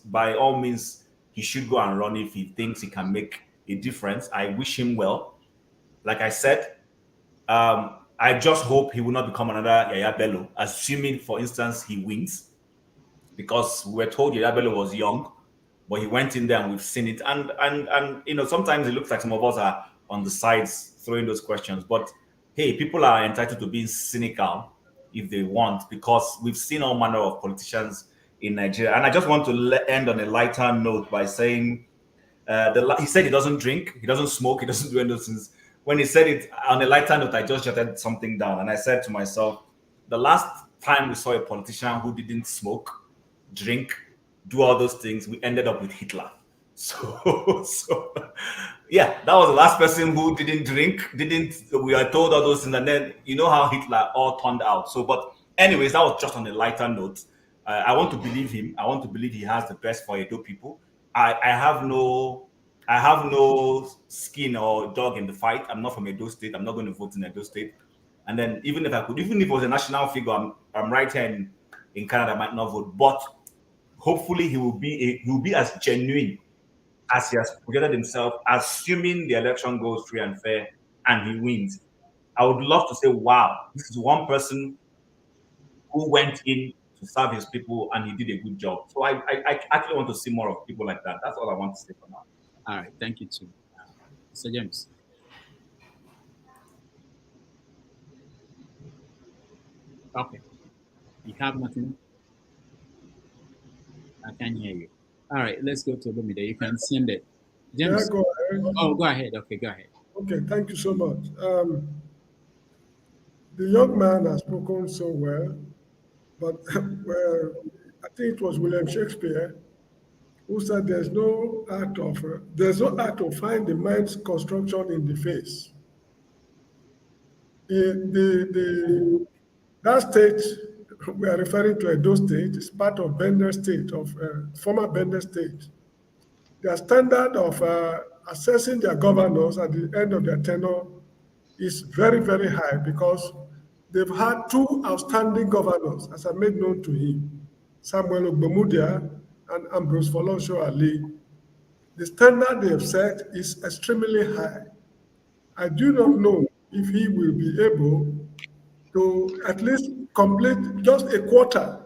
by all means, he should go and run if he thinks he can make a difference. I wish him well. Like I said, I just hope he will not become another Yahyaha Bello, assuming, for instance, he wins, because we were told Yahyaha Bello was young, but he went in there and we've seen it. And sometimes it looks like some of us are on the sides throwing those questions. But hey, people are entitled to being cynical if they want, because we've seen all manner of politicians in Nigeria. And I just want to end on a lighter note by saying, he said he doesn't drink, he doesn't smoke, he doesn't do any of those things. When he said it on a lighter note, I just jotted something down and I said to myself, the last time we saw a politician who didn't smoke, drink, do all those things, we ended up with Hitler. So yeah, that was the last person who didn't drink, we are told all those things, and then you know how Hitler all turned out. So, but anyways, that was just on a lighter note. I want to believe him. I want to believe he has the best for Edo people. I have no skin or dog in the fight. I'm not from Edo State. I'm not going to vote in Edo State. And then even if I could, even if it was a national figure, I'm right here in Canada, I might not vote. But hopefully he will be as genuine as he has projected himself, assuming the election goes free and fair and he wins. I would love to say, wow, this is one person who went in to serve his people and he did a good job. So I actually want to see more of people like that. That's all I want to say for now. All right, thank you too. Mr. James. Okay. You have nothing? I can't hear you. All right, let's go to Lumide. You can send it. James? Yeah, go ahead. Oh, go ahead. Okay, go ahead. Okay, thank you so much. The young man has spoken so well, but I think it was William Shakespeare who said there's no act of find the mind's construction in the face. That state we are referring to, Edo State, is part of Bender State, of former Bender State. Their standard of assessing their governors at the end of their tenure is very, very high, because they've had two outstanding governors, as I made known to him, Samuel Ogbemudia and Ambrose Folosho Ali. The standard they have set is extremely high. I do not know if he will be able to at least complete just a quarter,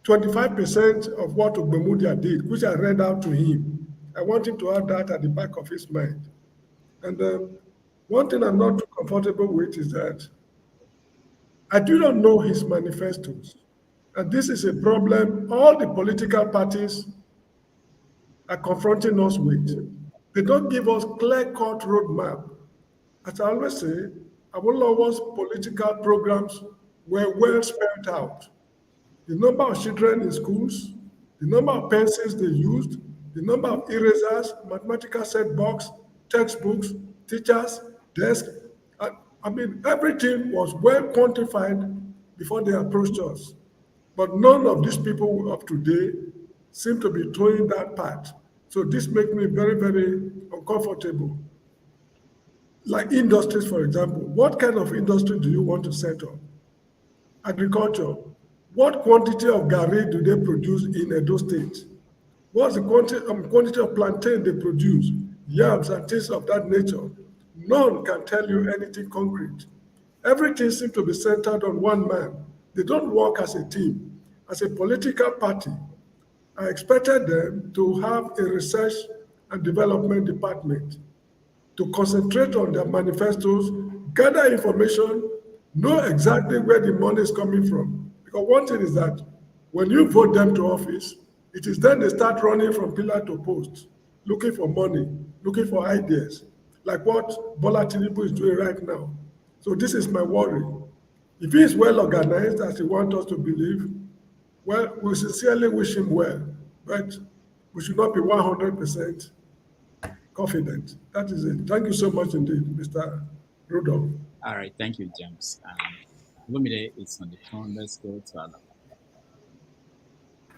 25% of what Ogbemudia did, which I read out to him. I want him to have that at the back of his mind. And one thing I'm not too comfortable with is that I do not know his manifestos. And this is a problem all the political parties are confronting us with. They don't give us clear-cut roadmap. As I always say, Awolowo's political programs were well spelled out. The number of children in schools, the number of pencils they used, the number of erasers, mathematical set box, textbooks, teachers, desks. I mean, everything was well quantified before they approached us. But none of these people of today seem to be towing that part. So this makes me very, very uncomfortable. Like industries, for example, what kind of industry do you want to set up? Agriculture. What quantity of gari do they produce in Edo State? What's the quantity of plantain they produce? Yams and things of that nature. None can tell you anything concrete. Everything seems to be centered on one man. They don't work as a team. As a political party, I expected them to have a research and development department to concentrate on their manifestos, gather information, know exactly where the money is coming from. Because one thing is that when you vote them to office, it is then they start running from pillar to post, looking for money, looking for ideas, like what Bola Tinubu is doing right now. So this is my worry. If he is well organized, as he wants us to believe, well, we sincerely wish him well, but we should not be 100% confident. That is it. Thank you so much indeed, Mr. Rudolph. All right, thank you, James. Lumide is on the phone. Let's go to Adam.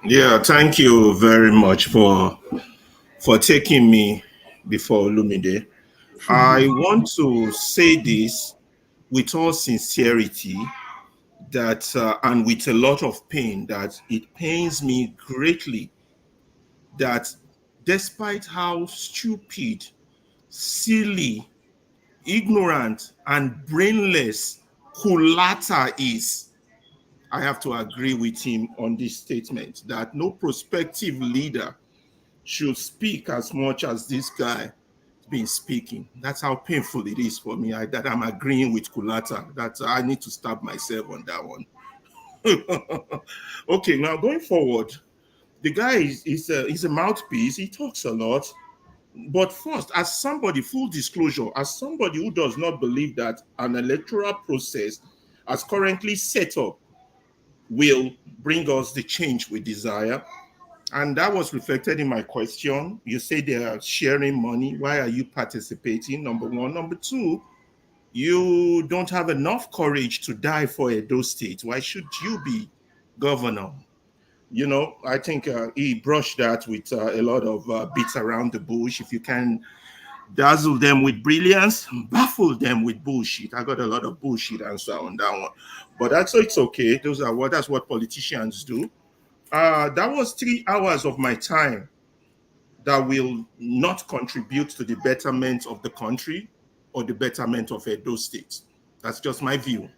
Yeah, thank you very much for taking me before Lumide. I want to say this with all sincerity that and with a lot of pain, that it pains me greatly that despite how stupid, silly, ignorant, and brainless Kulata is, I have to agree with him on this statement that no prospective leader should speak as much as this guy has been speaking. That's how painful it is for me that I'm agreeing with Kulata, that I need to stop myself on that one. Okay, now going forward, the guy is a mouthpiece. He talks a lot. But first, as somebody, full disclosure, as somebody who does not believe that an electoral process as currently set up will bring us the change we desire, and that was reflected in my question. You say they are sharing money. Why are you participating? Number one. Number two, you don't have enough courage to die for Edo State. Why should you be governor? You know, I think he brushed that with a lot of beats around the bush. If you can dazzle them with brilliance, baffle them with bullshit. I got a lot of bullshit answer on that one, but it's okay. That's what politicians do. That was 3 hours of my time that will not contribute to the betterment of the country or the betterment of Edo State. That's just my view.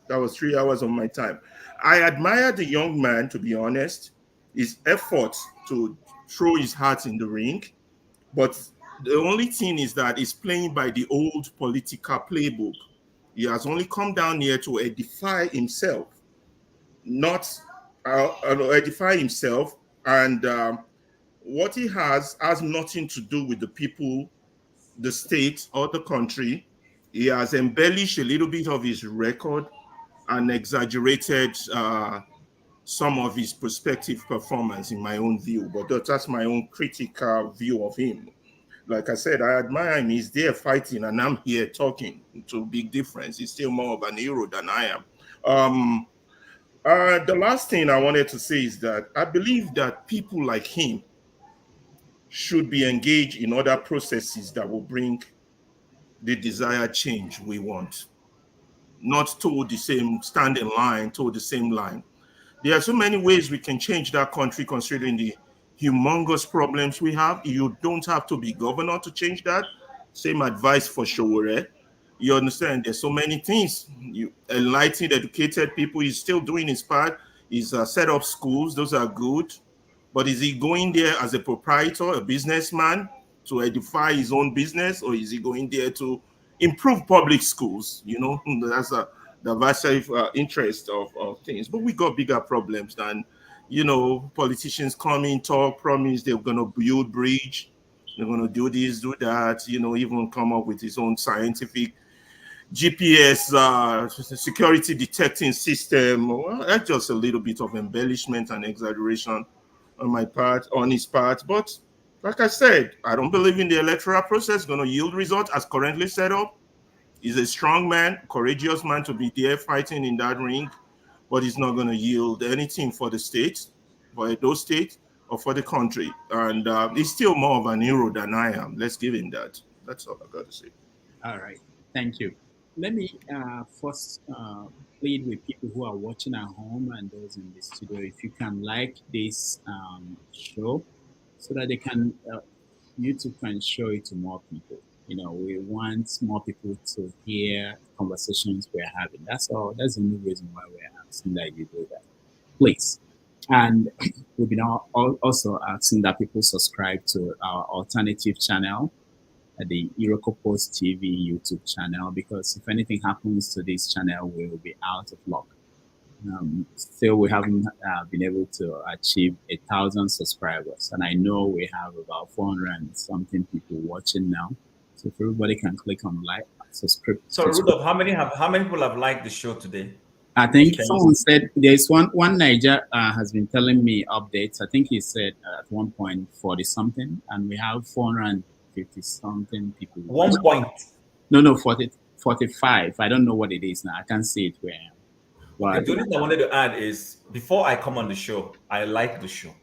That was 3 hours of my time. I admire the young man, to be honest, his effort to throw his heart in the ring. But the only thing is that he's playing by the old political playbook. He has only come down here to edify himself, not edify himself. And what he has nothing to do with the people, the state, or the country. He has embellished a little bit of his record and exaggerated some of his prospective performance, in my own view. But that's my own critical view of him. Like I said, I admire him. He's there fighting, and I'm here talking. It's a big difference. He's still more of an hero than I am. The last thing I wanted to say is that I believe that people like him should be engaged in other processes that will bring the desired change we want. Not toward the same, stand in line, toward the same line. There are so many ways we can change that country considering the humongous problems we have. You don't have to be governor to change that. Same advice for Showore. You understand? There's so many things. You enlightened, educated people. He's still doing his part. He's set up schools. Those are good. But is he going there as a proprietor, a businessman? to edify his own business, or is he going there to improve public schools? You know, that's the vested interest of things. But we got bigger problems than, you know, politicians come in, talk, promise they're going to build bridge, they're going to do this, do that, you know, even come up with his own scientific GPS security detecting system. Well, that's just a little bit of embellishment and exaggeration on his part. But like I said, I don't believe in the electoral process going to yield results as currently set up. He's a strong man, courageous man to be there fighting in that ring, but he's not going to yield anything for the state, for Edo State, or for the country. And he's still more of an hero than I am. Let's give him that. That's all I got to say. All right. Thank you. Let me first plead with people who are watching at home and those in the studio, if you can like this show so that they can, YouTube can show it to more people. You know, we want more people to hear conversations we're having. That's all. That's the only reason why we're asking that you do that. Please. And we've been also asking that people subscribe to our alternative channel, the Iroko Post TV YouTube channel, because if anything happens to this channel, we will be out of luck. Still, we haven't been able to achieve 1,000 subscribers, and I know we have about 400 and something people watching now. So if everybody can click on like, subscribe. So Rudolph, how many people have liked the show today? I think someone said there's one Niger has been telling me updates. I think he said at one point 40 something, and we have 450 something people. 1 point. No, 45. I don't know what it is now. I can't see it where I am. But the only thing I wanted to add is, before I come on the show, I like the show.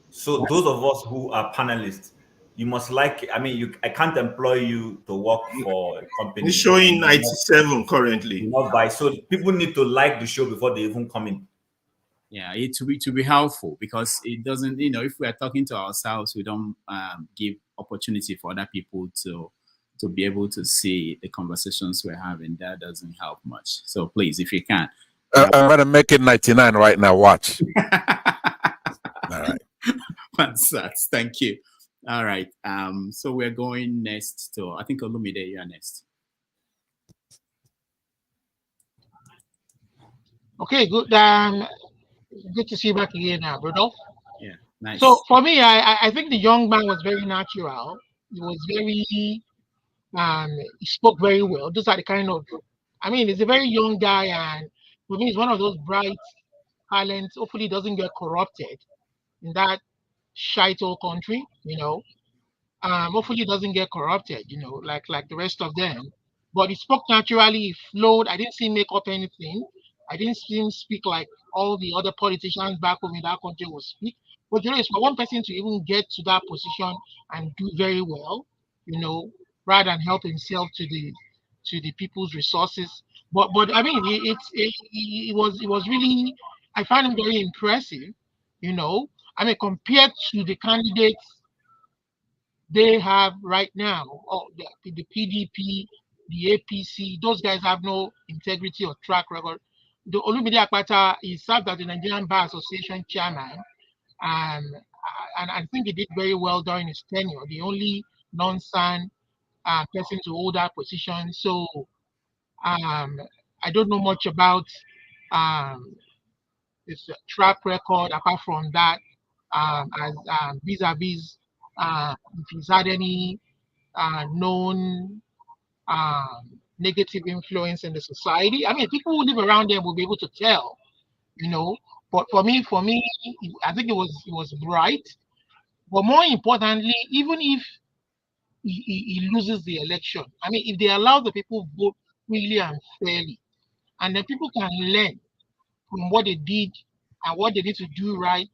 So those of us who are panelists, you must like it. I mean, I can't employ you to work for a company. It's showing 97 currently. Not by, so people need to like the show before they even come in. Yeah, it to be helpful, because it doesn't, you know, if we are talking to ourselves, we don't give opportunity for other people to be able to see the conversations we're having. That doesn't help much. So please, if you can. I'm going to make it 99 right now. Watch. All right. Thank you. All right. So we're going next to, I think, Olumide, you are next. Okay, good. Good to see you back again now, Rudolph. Yeah, nice. So for me, I think the young man was very natural. He was very, he spoke very well. Those are the kind of, I mean, he's a very young guy, and for me, he's one of those bright talents. Hopefully, he doesn't get corrupted in that shite old country, you know. Hopefully, he doesn't get corrupted, you know, like the rest of them. But he spoke naturally, he flowed. I didn't see him make up anything. I didn't see him speak like all the other politicians back home in that country will speak. But you know, it's for one person to even get to that position and do very well, you know, rather than help himself to the people's resources. But I mean, it was really, I find him very impressive, you know. I mean, compared to the candidates they have right now, the PDP, the APC, those guys have no integrity or track record. The Olumide Akpata, he served as the Nigerian Bar Association chairman, and I think he did very well during his tenure. The only non-SAN person to hold that position. So I don't know much about his track record apart from that, as vis-a-vis if he's had any known negative influence in the society. I mean, people who live around them will be able to tell, you know. But for me, I think it was right. But more importantly, even if he loses the election, I mean, if they allow the people vote freely and fairly, and then people can learn from what they did and what they need to do right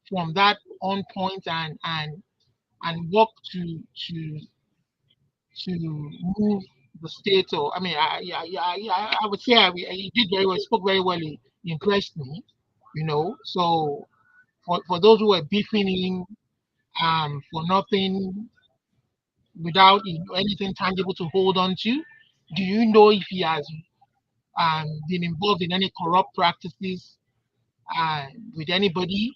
from that on point, and work to move the state. Or I mean, I would say he did very well. He spoke very well. He impressed me, you know. So for those who are beefing him for nothing, without anything tangible to hold on to, do you know if he has been involved in any corrupt practices with anybody,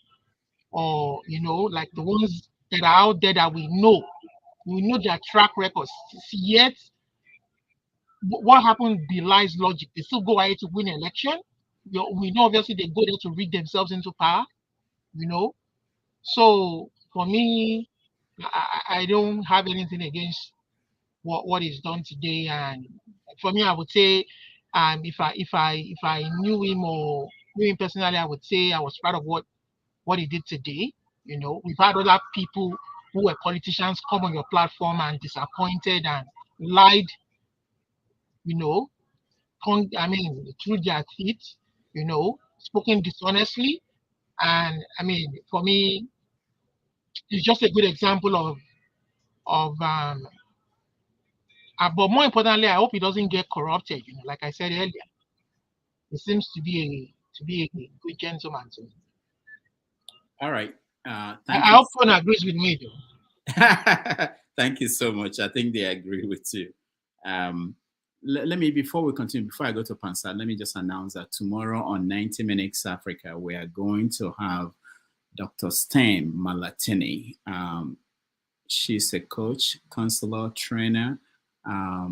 or you know, like the ones that are out there that we know We know their track records. Yet, what happened belies logic. They still go ahead to win an election. We know obviously they go there to rig themselves into power. So for me, I don't have anything against what is done today. And for me, I would say, if I knew him or knew him personally, I would say I was proud of what he did today. We've had other people who were politicians come on your platform and disappointed and lied, through their teeth, spoken dishonestly. And for me, it's just a good example of but more importantly, I hope he doesn't get corrupted. Like I said earlier, he seems to be a good gentleman to me. All right. I hope Phone agrees with me, though. Thank you so much. I think they agree with you. Let me, before we continue, before I go to Pansat, let me just announce that tomorrow on 90 Minutes Africa, we are going to have Dr. Stem Malatini. She's a coach, counselor, trainer,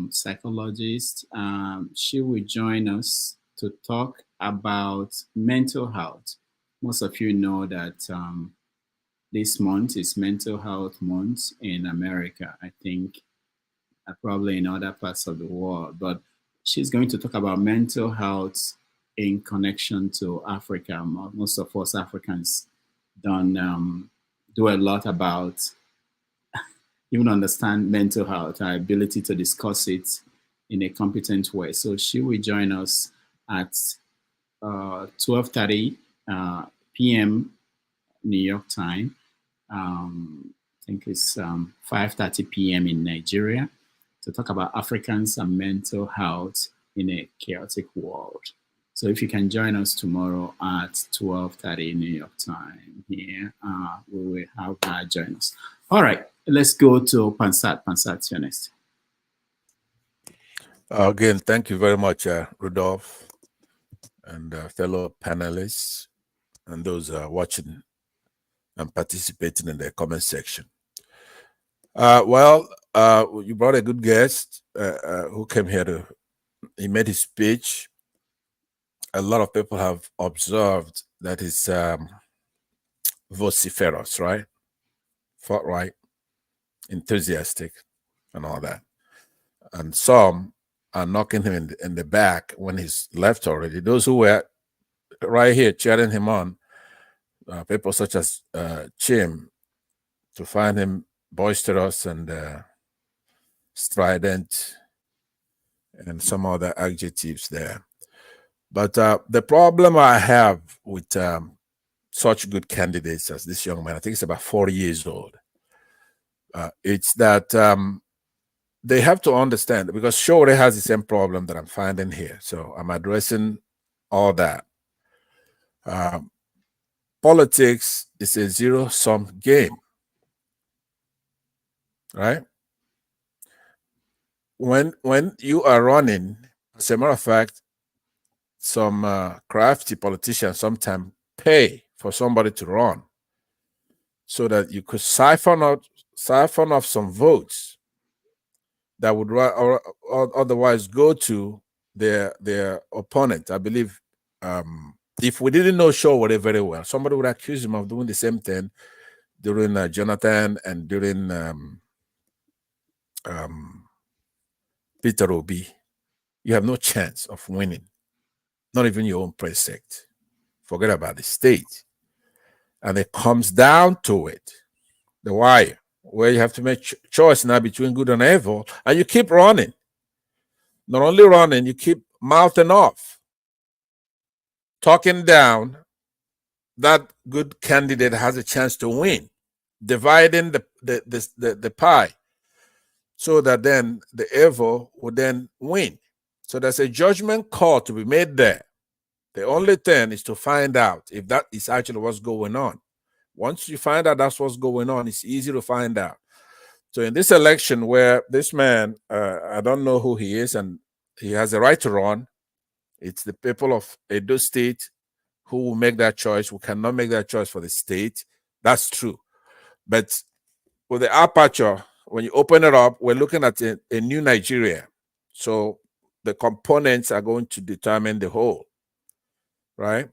psychologist. She will join us to talk about mental health. Most of you know that this month is Mental Health Month in America. I think probably in other parts of the world, but she's going to talk about mental health in connection to Africa. Most of us Africans don't do a lot about even understand mental health, our ability to discuss it in a competent way. So she will join us at 12:30 p.m. New York time. I think it's 5:30 p.m. in Nigeria, to talk about Africans and mental health in a chaotic world. So if you can join us tomorrow at 12:30 New York time here, we will have her join us. All right, let's go to Pansat. Pansat, you're next. Again, thank you very much, Rudolph, and fellow panelists, and those watching and participating in the comment section. You brought a good guest who came here he made his speech. A lot of people have observed that he's vociferous, right? Forthright, enthusiastic, and all that. And some are knocking him in the back when he's left already. Those who were right here cheering him on, people such as Chim, to find him boisterous and strident and some other adjectives there. But the problem I have with such good candidates as this young man, I think he's about 40 years old, it's that they have to understand, because Shore has the same problem that I'm finding here. So I'm addressing all that. Politics is a zero-sum game, right? When you are running, as a matter of fact, some crafty politicians sometimes pay for somebody to run so that you could siphon off some votes that would or otherwise go to their opponent. I believe if we didn't know Showore very well, somebody would accuse him of doing the same thing during Jonathan and during Peter Obi. You have no chance of winning, not even your own precinct. Forget about the state. And it comes down to it, the wire, where you have to make choice now between good and evil, and you keep running. Not only running, you keep mouthing off, talking down that good candidate has a chance to win, dividing the pie, so that then the evil will then win. So there's a judgment call to be made there. The only thing is to find out if that is actually what's going on. Once you find out that's what's going on, it's easy to find out. So in this election where this man, I don't know who he is, and he has a right to run, it's the people of Edo State who will make that choice. We cannot make that choice for the state. That's true. But with the aperture when you open it up, we're looking at a new Nigeria. So the components are going to determine the whole, right?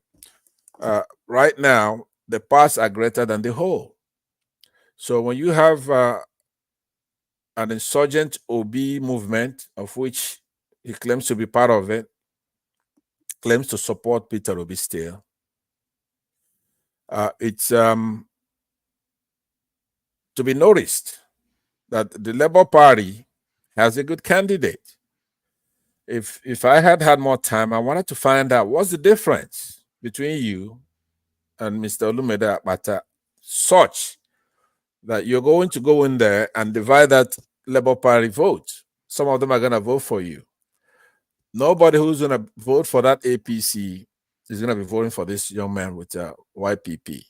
Right now, the parts are greater than the whole. So when you have an insurgent OB movement, of which he claims to be part of it, claims to support Peter Obi still, it's to be noticed that the Labour Party has a good candidate. If I had more time, I wanted to find out what's the difference between you and Mr. Olumide Akpata, such that you're going to go in there and divide that Labour Party vote. Some of them are going to vote for you. Nobody who's going to vote for that APC is going to be voting for this young man with YPP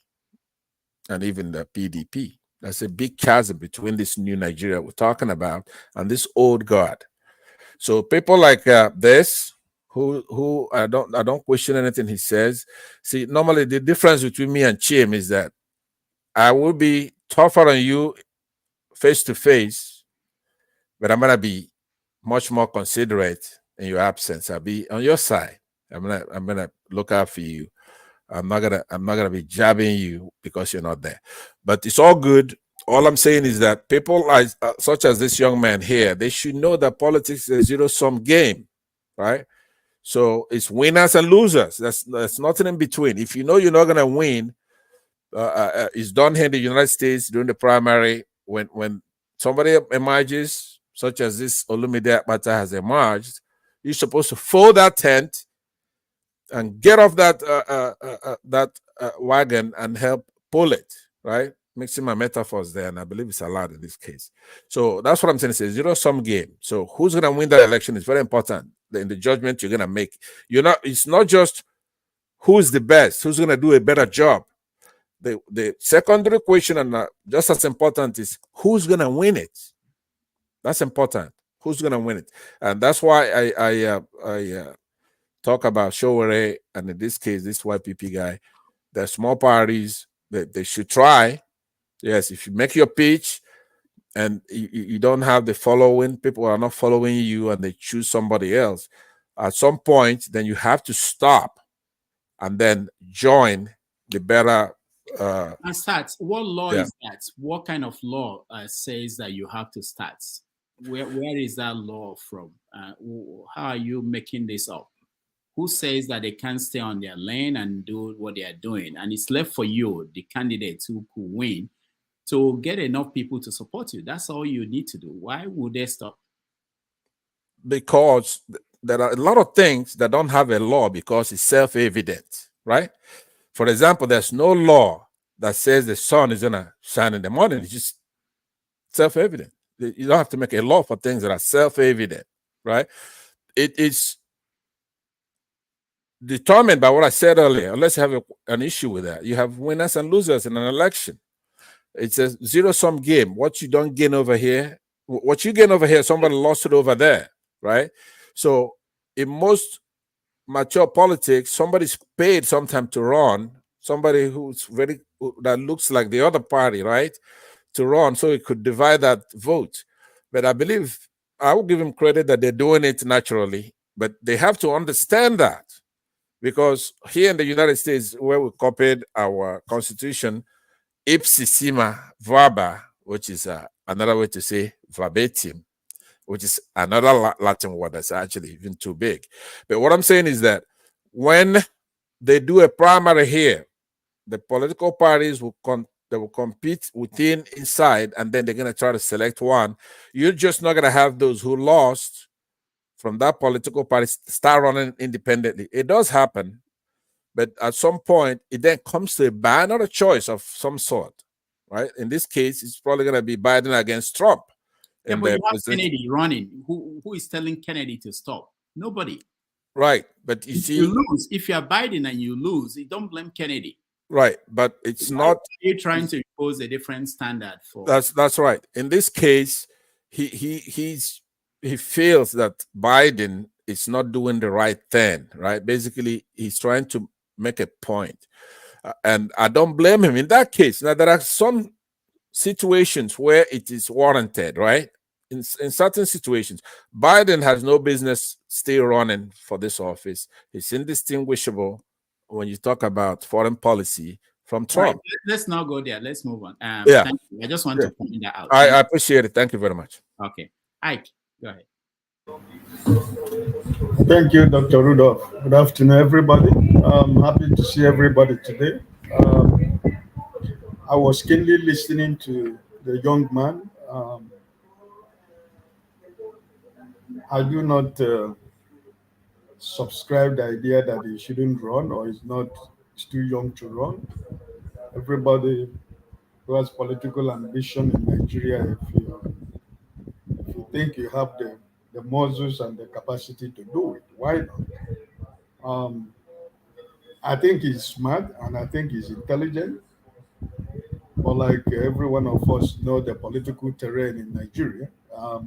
and even the PDP. There's a big chasm between this new Nigeria we're talking about and this old guard. So people like this, who I don't question anything he says. See, normally the difference between me and Chim is that I will be tougher on you face to face, but I'm gonna be much more considerate in your absence. I'll be on your side. I'm gonna look out for you. I'm not gonna be jabbing you because you're not there. But it's all good. All I'm saying is that people like such as this young man here, they should know that politics is a zero-sum game, right? So it's winners and losers. There's nothing in between. If you know you're not gonna win, it's done here in the United States during the primary. When somebody emerges, such as this Olumide Akpata has emerged, you're supposed to fold that tent and get off that wagon and help pull it, right? Mixing my metaphors there, and I believe it's allowed in this case. So that's what I'm saying. It's a zero-sum game. So who's going to win that election is very important in the judgment you're going to make. It's not just who's the best, who's going to do a better job. The secondary question, and just as important, is who's going to win it. That's important. Who's going to win it? And that's why I talk about Showore, and in this case, this YPP guy. They're small parties. They should try. Yes, if you make your pitch and you don't have the following, people are not following you and they choose somebody else, at some point, then you have to stop and then join the better. And start. What law is that? What kind of law says that you have to start? Where is that law from? How are you making this up? Who says that they can't stay on their lane and do what they are doing? And it's left for you, the candidates who could win, to get enough people to support you. That's all you need to do. Why would they stop? Because there are a lot of things that don't have a law because it's self-evident, right? For example, there's no law that says the sun is going to shine in the morning. It's just self-evident. You don't have to make a law for things that are self-evident, right? It is determined by what I said earlier. Unless you have an issue with that, you have winners and losers in an election. It's a zero-sum game. What you don't gain over here, what you gain over here, somebody lost it over there, right? So in most mature politics, somebody's paid sometime to run, somebody that looks like the other party, right, to run, so it could divide that vote. But I believe I will give him credit that they're doing it naturally, but they have to understand that, because here in the United States, where we copied our constitution, ipsissima verba, which is another way to say verbatim, which is another Latin word that's actually even too big. But what I'm saying is that when they do a primary here, the political parties will compete inside, and then they're going to try to select one. You're just not going to have those who lost from that political party start running independently. It does happen, but at some point, it then comes to a binary choice of some sort, right? In this case, it's probably going to be Biden against Trump. Yeah, but you have Kennedy running. Who is telling Kennedy to stop? Nobody. Right, but if you lose, if you are Biden and you lose, you don't blame Kennedy. Right, but it's not. You're trying to impose a different standard for. That's right. In this case, he feels that Biden is not doing the right thing. Right, basically, he's trying to make a point, and I don't blame him in that case. Now there are some situations where it is warranted, right? In certain situations, Biden has no business still running for this office. He's indistinguishable when you talk about foreign policy from Trump. Right. Let's not go there. Let's move on. Yeah. Thank you. I just want to point that out. I appreciate it. Thank you very much. Okay. Ike, go ahead. Thank you, Dr. Rudolph. Good afternoon, everybody. I'm happy to see everybody today. I was keenly listening to the young man. I do not subscribe the idea that he shouldn't run or he's too young to run. Everybody who has political ambition in Nigeria, if you think you have the muscles and the capacity to do it, why not? I think he's smart and I think he's intelligent. But like every one of us know the political terrain in Nigeria, I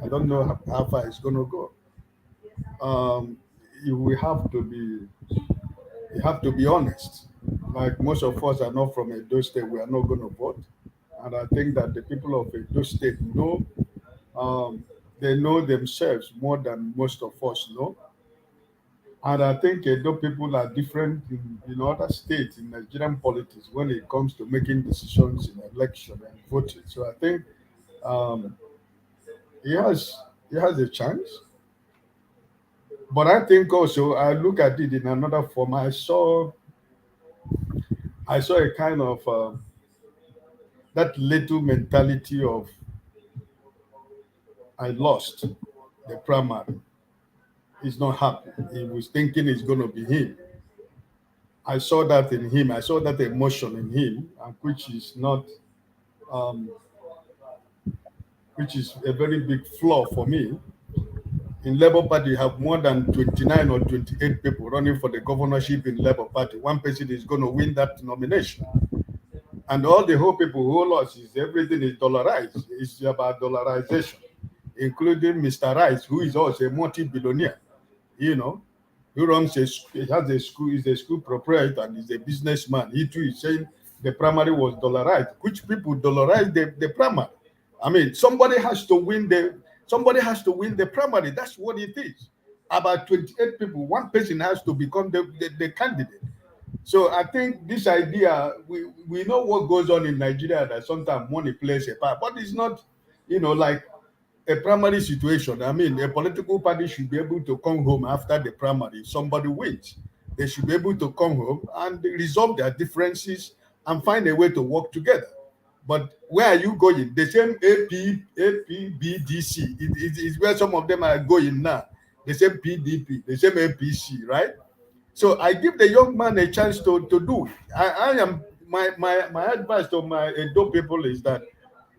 don't know how far it's going to go. You have to be honest. Like most of us are not from Edo State, we are not going to vote. And I think that the people of Edo State know, they know themselves more than most of us know. And I think Edo people are different in other states in Nigerian politics when it comes to making decisions in election and voting. So I think he has a chance. But I think also I look at it in another form. I saw a kind of that little mentality of I lost the primary. He's not happy. He was thinking it's going to be him. I saw that in him. I saw that emotion in him, which is not, which is a very big flaw for me. In Labour Party, you have more than 29 or 28 people running for the governorship in Labour Party. One person is going to win that nomination. And all the whole people who lost is everything is dollarized. It's about dollarization, including Mr. Rice, who is also a multi-billionaire, who runs he has a school, he's a school proprietor and he's a businessman. He too is saying the primary was dollarized. Which people dollarize the primary? I mean, somebody has to win the primary. That's what it is. About 28 people, one person has to become the candidate. So I think this idea, we know what goes on in Nigeria, that sometimes money plays a part, but it's not, like a primary situation. I mean, a political party should be able to come home after the primary. If somebody wins, they should be able to come home and resolve their differences and find a way to work together. But where are you going? The same APBDC is where some of them are going now. The same PDP, the same APC, right? So I give the young man a chance to do it. I am my advice to my Edo people is that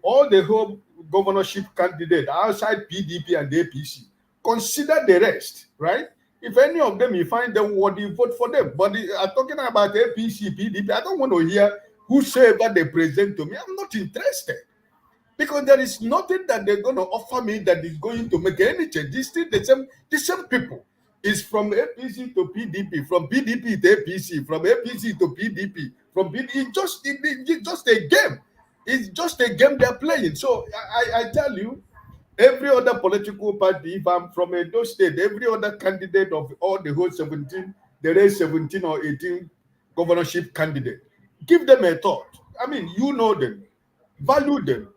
all the whole governorship candidate outside PDP and APC, consider the rest, right? If any of them you find them worthy, vote for them. But I'm talking about APC, PDP. I don't want to hear whosoever they present to me. I'm not interested. Because there is nothing that they're going to offer me that is going to make any change. This still the same people. It's from APC to PDP, from PDP to APC, from APC to PDP, from PDP. It's just a game. It's just a game they're playing. So I tell you, every other political party, if I'm from Edo State, every other candidate of all the whole 17, there is 17 or 18 governorship candidate. Give them a thought. I mean, you know them, value them,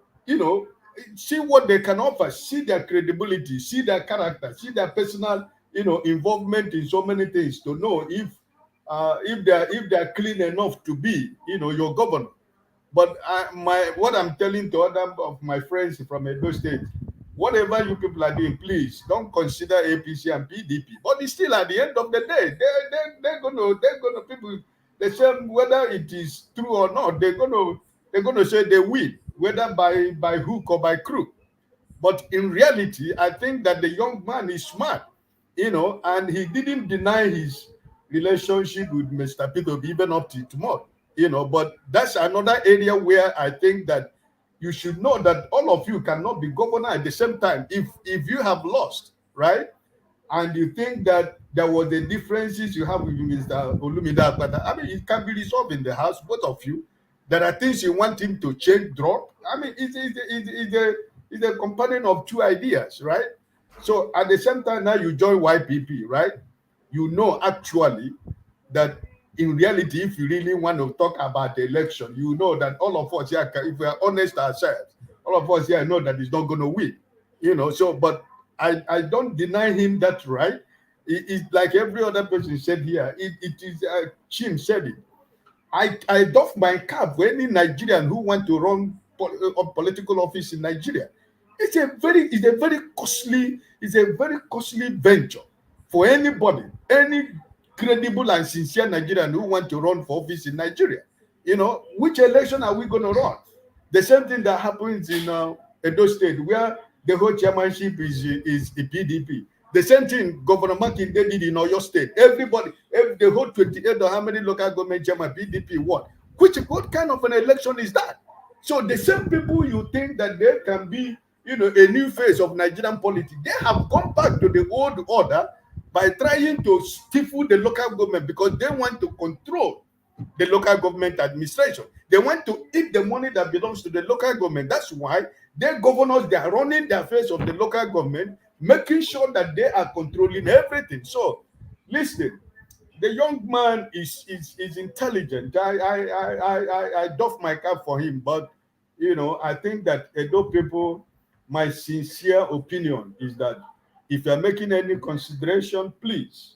see what they can offer, see their credibility, see their character, see their personal, involvement in so many things to know if they are clean enough to be, your governor. But what I'm telling to other of my friends from Edo State, whatever you people are doing, please don't consider APC and PDP. But it's still at the end of the day, they're gonna people. The same whether it is true or not, they're gonna say they win, whether by hook or by crook. But in reality, I think that the young man is smart, and he didn't deny his relationship with Mr. Peter even up to tomorrow, But that's another area where I think that you should know that all of you cannot be governor at the same time. If you have lost, right, and you think that there was the differences you have with Mr. Olumide Agbata, I mean, it can be resolved in the house, both of you. There are things you want him to change, drop. I mean, it's a companion of two ideas, right? So at the same time, now you join YPP, right? You know actually that in reality, if you really want to talk about the election, you know that all of us here, if we are honest ourselves, all of us here know that he's not going to win. You know, so, but I don't deny him that right. It's like every other person said here. It is Chim said it. I doff my cap for any Nigerian who want to run political office in Nigeria. It's a very costly venture for anybody, any credible and sincere Nigerian who want to run for office in Nigeria. You know, which election are we going to run? The same thing that happens in Edo State, where the whole chairmanship is the PDP. The same thing Governor Makin did in Oyo State. Everybody, the whole 28 or how many local government chairman PDP won. What kind of an election is that? So the same people you think that there can be, you know, a new phase of Nigerian politics, they have gone back to the old order by trying to stifle the local government because they want to control the local government administration. They want to eat the money that belongs to the local government. That's why their governors, they are running the affairs of the local government, making sure that they are controlling everything. So, listen, the young man is intelligent. I doff my cap for him, but you know, I think that Edo people, my sincere opinion is that if you're making any consideration, please,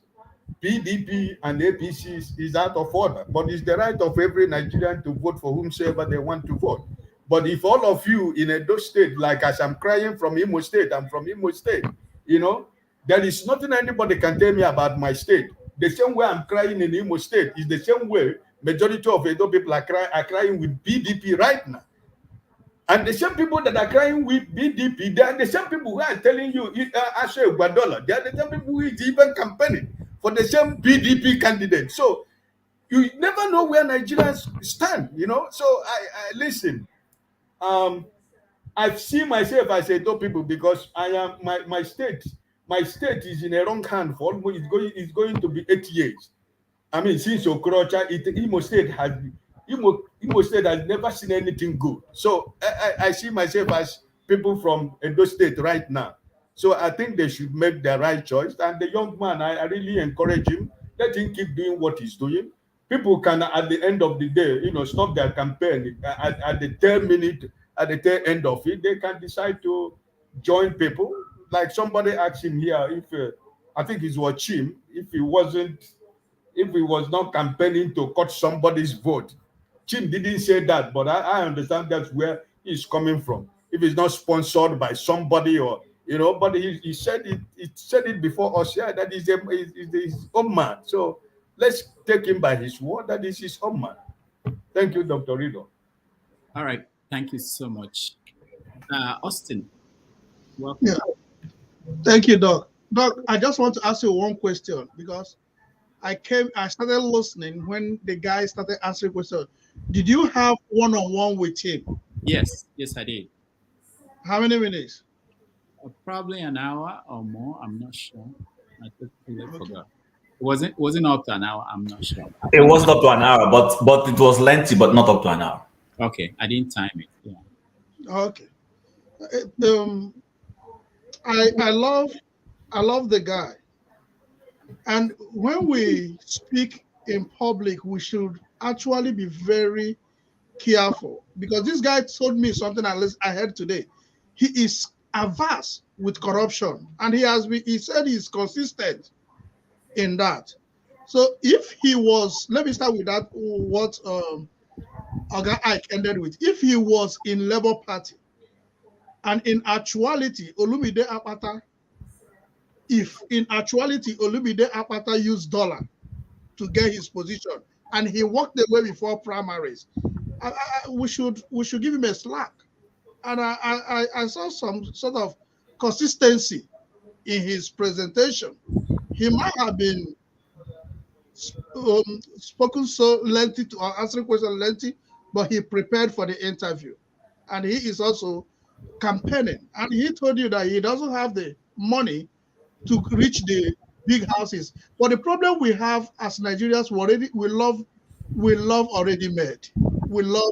PDP and APC is out of order, but it's the right of every Nigerian to vote for whomsoever they want to vote. But if all of you in Edo State, like as I'm crying from Imo State, I'm from Imo State, you know, there is nothing anybody can tell me about my state. The same way I'm crying in Imo State is the same way majority of Edo people are crying with PDP right now. And the same people that are crying with BDP, they are the same people who are telling you, Ashe Guadola, they are the same people who is even campaigning for the same PDP candidate. So you never know where Nigerians stand, you know. So I listen. I've seen myself as a top people because I am my state is in a wrong hand for almost it's going to be 8 years. I mean, since Okorocha, Imo State has never seen anything good. So I see myself as people from Edo State right now. So I think they should make the right choice. And the young man, I really encourage him. Let him keep doing what he's doing. People can, at the end of the day, you know, stop their campaign at the 10 minute, at the tail end of it. They can decide to join people. Like somebody asked him here, if I think it was Chim, if he was not campaigning to cut somebody's vote. Chim didn't say that, but I understand that's where he's coming from. If it's not sponsored by somebody or, you know, but he said it before us, yeah, that is his own man. So let's take him by his word, that is his own man. Thank you, Dr. Rido. All right, thank you so much. Austin, welcome. Yeah. Thank you, Doc. Doc, I just want to ask you one question because I started listening when the guy started answering questions. Did you have one-on-one with him? Yes, I did. How many minutes? Probably an hour or more. I'm not sure. I totally forgot. It wasn't up to an hour. I'm not sure. It wasn't up to an hour, but it was lengthy, but not up to an hour. Okay, I didn't time it. Yeah. Okay. I love the guy. And when we speak in public, we should actually be very careful because this guy told me something I heard today. He is averse with corruption, and he said he's consistent in that. So if he was, let me start with that, what Oga Ike ended with. If he was in Labour Party, and in actuality, Olumide Apata used dollar to get his position, and he walked away before primaries, we should give him a slack. And I saw some sort of consistency in his presentation. He might have been spoken so lengthy to answering questions lengthy, but he prepared for the interview, and he is also campaigning. And he told you that he doesn't have the money to reach the big houses. But the problem we have as Nigerians, we love already made. we love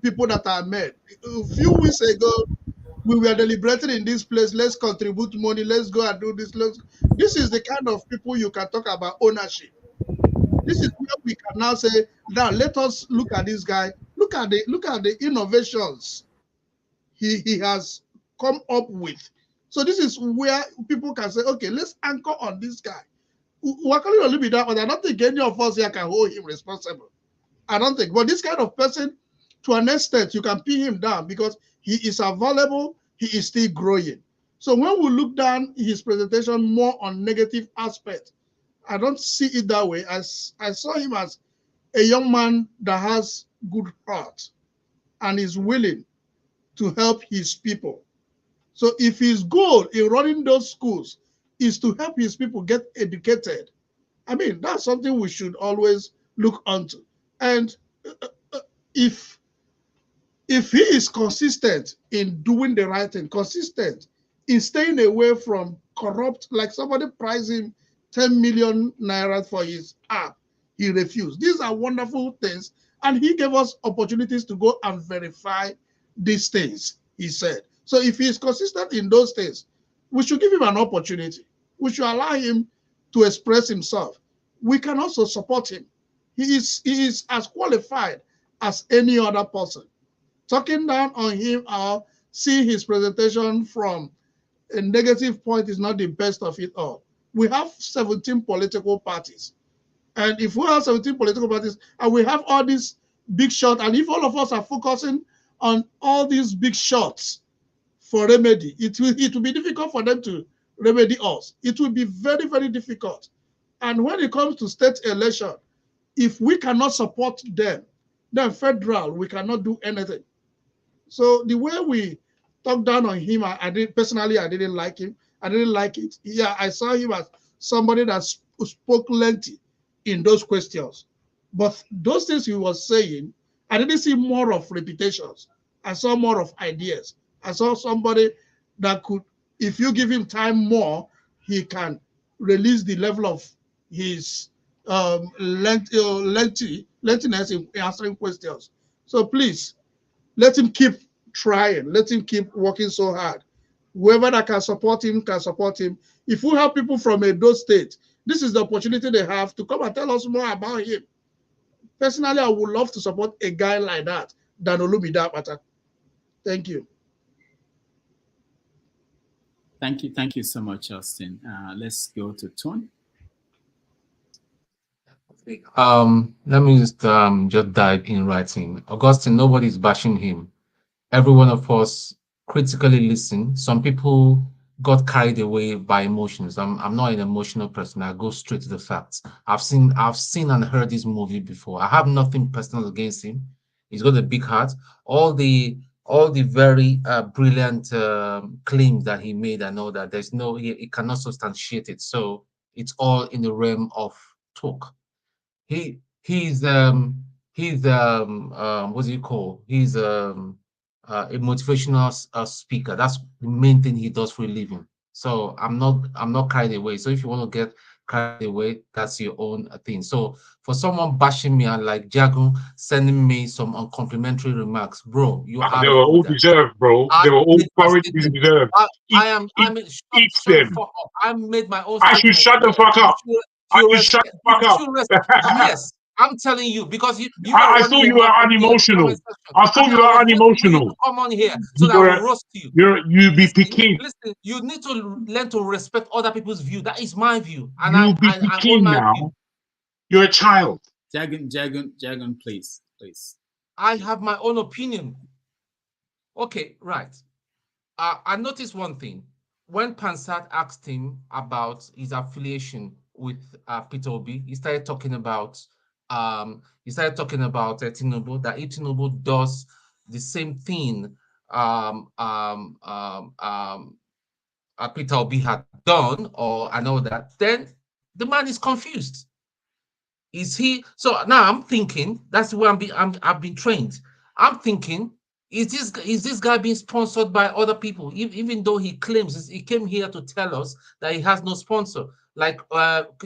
people that are made. A few weeks ago, we were deliberating in this place. Let's contribute money. Let's go and do this. This is the kind of people you can talk about ownership. This is where we can now say, now let us look at this guy. Look at the innovations he has come up with. So this is where people can say, okay, let's anchor on this guy. We're calling a little bit that, but I don't think any of us here can hold him responsible. I don't think. But this kind of person, to an extent, you can pin him down because he is available, he is still growing. So when we look down his presentation more on negative aspect, I don't see it that way. I saw him as a young man that has good heart and is willing to help his people. So if his goal in running those schools is to help his people get educated, I mean, that's something we should always look onto. And if he is consistent in doing the right thing, consistent in staying away from corrupt, like somebody priced him 10 million naira for his app, he refused. These are wonderful things. And he gave us opportunities to go and verify these things, he said. So if he is consistent in those things, we should give him an opportunity. We should allow him to express himself. We can also support him. He is as qualified as any other person. Talking down on him or seeing his presentation from a negative point is not the best of it all. We have 17 political parties. And if we have 17 political parties and we have all these big shots, and if all of us are focusing on all these big shots for remedy, it will be difficult for them to remedy us. It will be very, very difficult. And when it comes to state election, if we cannot support them, then federal, we cannot do anything. So the way we talk down on him, I didn't like him. I didn't like it. Yeah, I saw him as somebody that spoke lengthy in those questions. But those things he was saying, I didn't see more of repetitions. I saw more of ideas. I saw somebody that could, if you give him time more, he can release the level of his lengthiness in answering questions. So please, let him keep trying. Let him keep working so hard. Whoever that can support him can support him. If we have people from Edo State, this is the opportunity they have to come and tell us more about him. Personally, I would love to support a guy like that than Olumide. Thank you. Thank you so much, Austin. Let's go to Tone. Let me just dive in right in. Augustine, nobody's bashing him. Every one of us critically listen. Some people got carried away by emotions. I'm not an emotional person. I go straight to the facts. I've seen and heard this movie before. I have nothing personal against him. He's got a big heart. All the very brilliant claims that he made, I know that there's no, he cannot substantiate it. So it's all in the realm of talk. He's what do you call? He's a motivational speaker. That's the main thing he does for a living. So I'm not carried away. So if you want to get carried away, that's your own thing. So for someone bashing me and like Jagun sending me some uncomplimentary remarks, bro, you are They were all deserved, bro. They were all thoroughly deserved. I made my own. I should shut the fuck up. I should shut the fuck up. Yes, I'm telling you, because you I thought you were unemotional. I thought you were unemotional. Come on here so that I will roast you. You be picking. Listen, you need to learn to respect other people's view. That is my view. And you be picking now. View. You're a child. Jagan, please. I have my own opinion. Okay, right. I noticed one thing. When Pansat asked him about his affiliation with Peter Obi, he started talking about Tinubu, that if Tinubu does the same thing Peter Obi had done, or I know that, then the man is confused. Is he? So now I'm thinking, that's where I've been trained. I'm thinking, is this guy being sponsored by other people? Even though he claims he came here to tell us that he has no sponsor. Like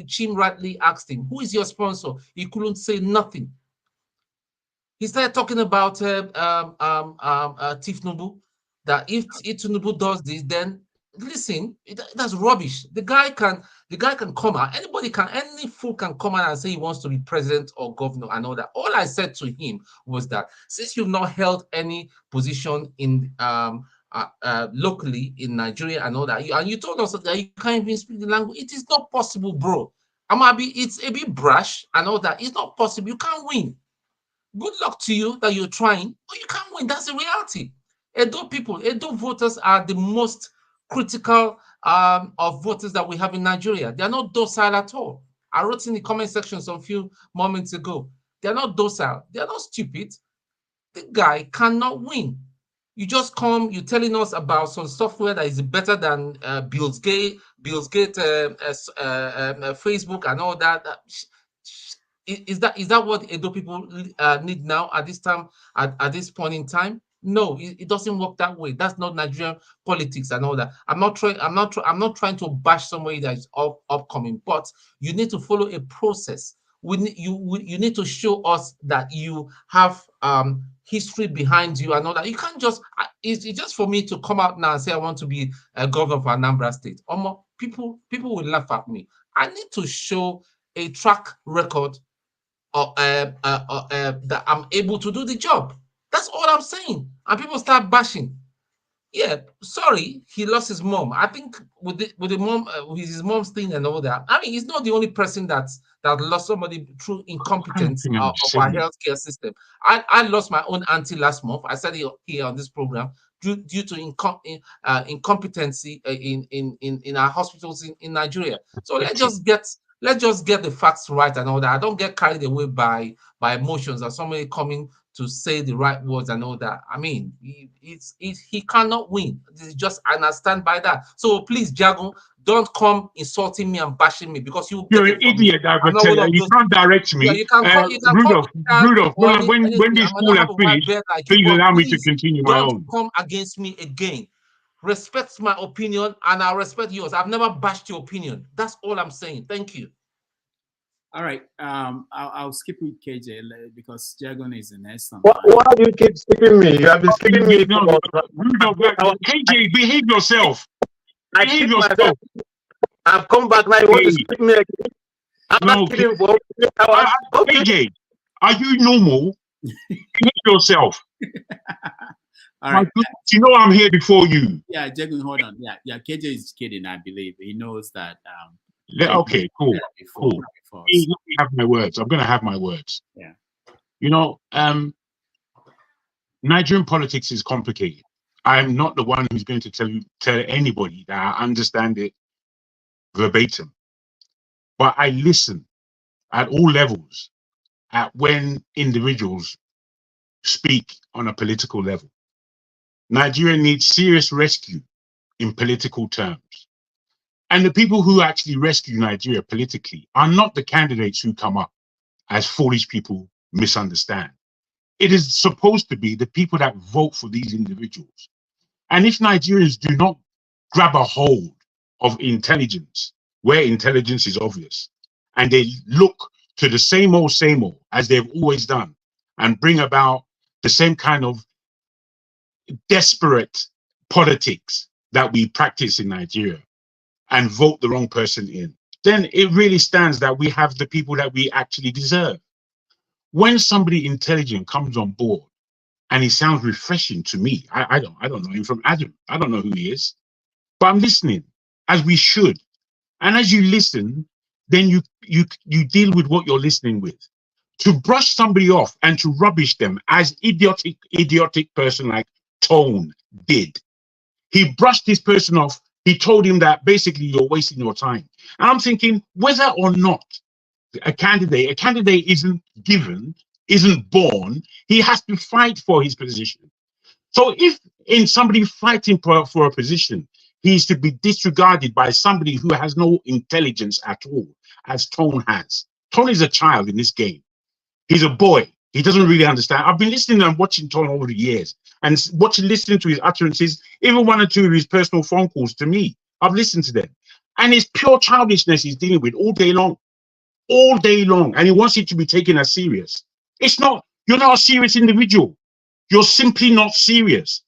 Chim rightly asked him, who is your sponsor? He couldn't say nothing. He started talking about Tinubu, that if Tinubu does this, then listen, that's rubbish. The guy can come out. Any fool can come out and say he wants to be president or governor and all that. All I said to him was that since you've not held any position in locally in Nigeria and all that, and you told us that you can't even speak the language, it is not possible, bro. It's a bit brash and all that. It's not possible. You can't win. Good luck to you that you're trying, but you can't win. That's the reality. Edo voters are the most critical of voters that we have in Nigeria. They are not docile at all. I wrote in the comment section some few moments ago. They are not docile. They are not stupid. The guy cannot win. You just come, you're telling us about some software that is better than Bill's Gate, Facebook and all that. Is that what Edo people need now at this time, at this point in time? No, it doesn't work that way. That's not Nigerian politics and all that. I'm not trying to bash somebody that is upcoming, but you need to follow a process. You need to show us that you have history behind you and all that. You can't just it's just for me to come out now and say I want to be a governor for Anambra State. People will laugh at me. I need to show a track record that I'm able to do the job. That's all I'm saying. And people start bashing. Yeah, sorry, he lost his mom. I think with the mom, with his mom's thing and all that. I mean, he's not the only person that lost somebody through incompetence of our healthcare system. I lost my own auntie last month. I said it here on this program due to incompetency in our hospitals in Nigeria. So let's just get the facts right and all that. I don't get carried away by emotions or somebody coming to say the right words and all that. I mean, he cannot win. This is just, and I stand by that. So please, Jago, don't come insulting me and bashing me because you're an idiot. You can't direct me. Yeah, you can Rudolph, when this school has finished, please allow me to continue my own. Don't come against me again. Respect my opinion and I respect yours. I've never bashed your opinion. That's all I'm saying. Thank you. All right. I'll skip with KJ because Jagon is the next one. Why do you keep skipping me? You have been skipping me. KJ, behave yourself. Behave yourself. I've come back now. You want to skip me again? I'm not kidding for KJ, are you normal? Behave yourself. All right. You know I'm here before you. Yeah, Jagon, hold on. Yeah, KJ is kidding, I believe. He knows that. Okay, cool. Let me have my words. I'm going to have my words. Yeah. You know, Nigerian politics is complicated. I'm not the one who's going to tell anybody that I understand it verbatim. But I listen at all levels at when individuals speak on a political level. Nigeria needs serious rescue in political terms. And the people who actually rescue Nigeria politically are not the candidates who come up as foolish people misunderstand. It is supposed to be the people that vote for these individuals. And if Nigerians do not grab a hold of intelligence, where intelligence is obvious, and they look to the same old as they've always done, and bring about the same kind of desperate politics that we practice in Nigeria, and vote the wrong person in, then it really stands that we have the people that we actually deserve. When somebody intelligent comes on board and he sounds refreshing to me, I don't know him from Adam. I don't know who he is, but I'm listening, as we should. And as you listen, then you deal with what you're listening with. To brush somebody off and to rubbish them as idiotic person like Tone did. He brushed this person off. He told him that basically you're wasting your time. And I'm thinking, whether or not a candidate isn't given, isn't born, he has to fight for his position. So if in somebody fighting for a position, he is to be disregarded by somebody who has no intelligence at all, as Tone has. Tone is a child in this game. He's a boy. He doesn't really understand. I've been listening and watching Tone over the years and listening to his utterances, even one or two of his personal phone calls to me. I've listened to them. And it's pure childishness he's dealing with all day long. All day long. And he wants it to be taken as serious. It's not, You're not a serious individual. You're simply not serious.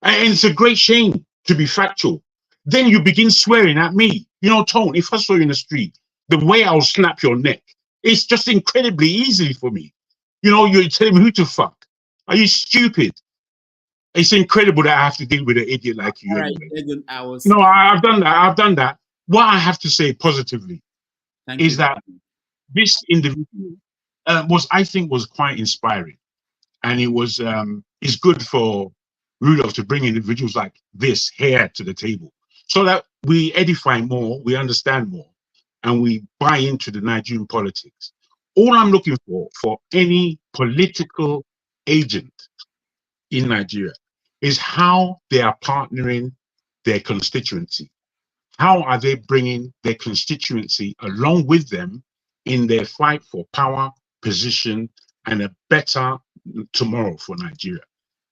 And it's a great shame to be factual. Then you begin swearing at me. You know, Tone, if I saw you in the street, the way I'll snap your neck, it's just incredibly easy for me. You know, you're telling me who to fuck. Are you stupid? It's incredible that I have to deal with an idiot like you anyway. No, I've done that. I've done that. What I have to say positively is that this individual I think was quite inspiring. And it was it's good for Rudolph to bring individuals like this here to the table so that we edify more, we understand more, and we buy into the Nigerian politics. All I'm looking for any political agent in Nigeria is how they are partnering their constituency. How are they bringing their constituency along with them in their fight for power, position, and a better tomorrow for Nigeria?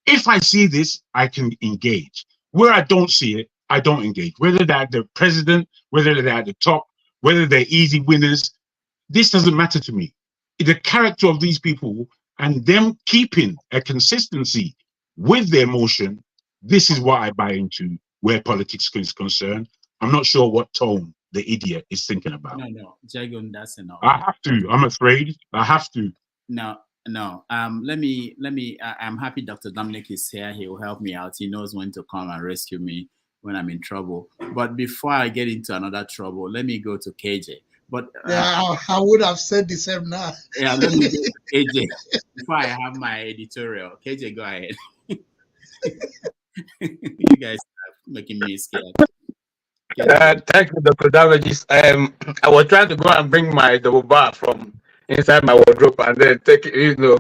If I see this, I can engage. Where I don't see it, I don't engage. Whether they're the president, whether they're at the top, whether they're easy winners, this doesn't matter to me. The character of these people and them keeping a consistency with their motion, this is what I buy into where politics is concerned. I'm not sure what Tone, the idiot, is thinking about. No, Jagon, that's enough. I have to. I'm afraid. I have to. No. Let me. I'm happy Dr. Dominic is here. He will help me out. He knows when to come and rescue me when I'm in trouble. But before I get into another trouble, let me go to KJ. But yeah, I would have said the same now. Yeah, let me go to KJ before I have my editorial. KJ, go ahead. You guys are making me scared. Thank you, Dr. Damages. I was trying to go and bring my double bar from inside my wardrobe and then take it, you know.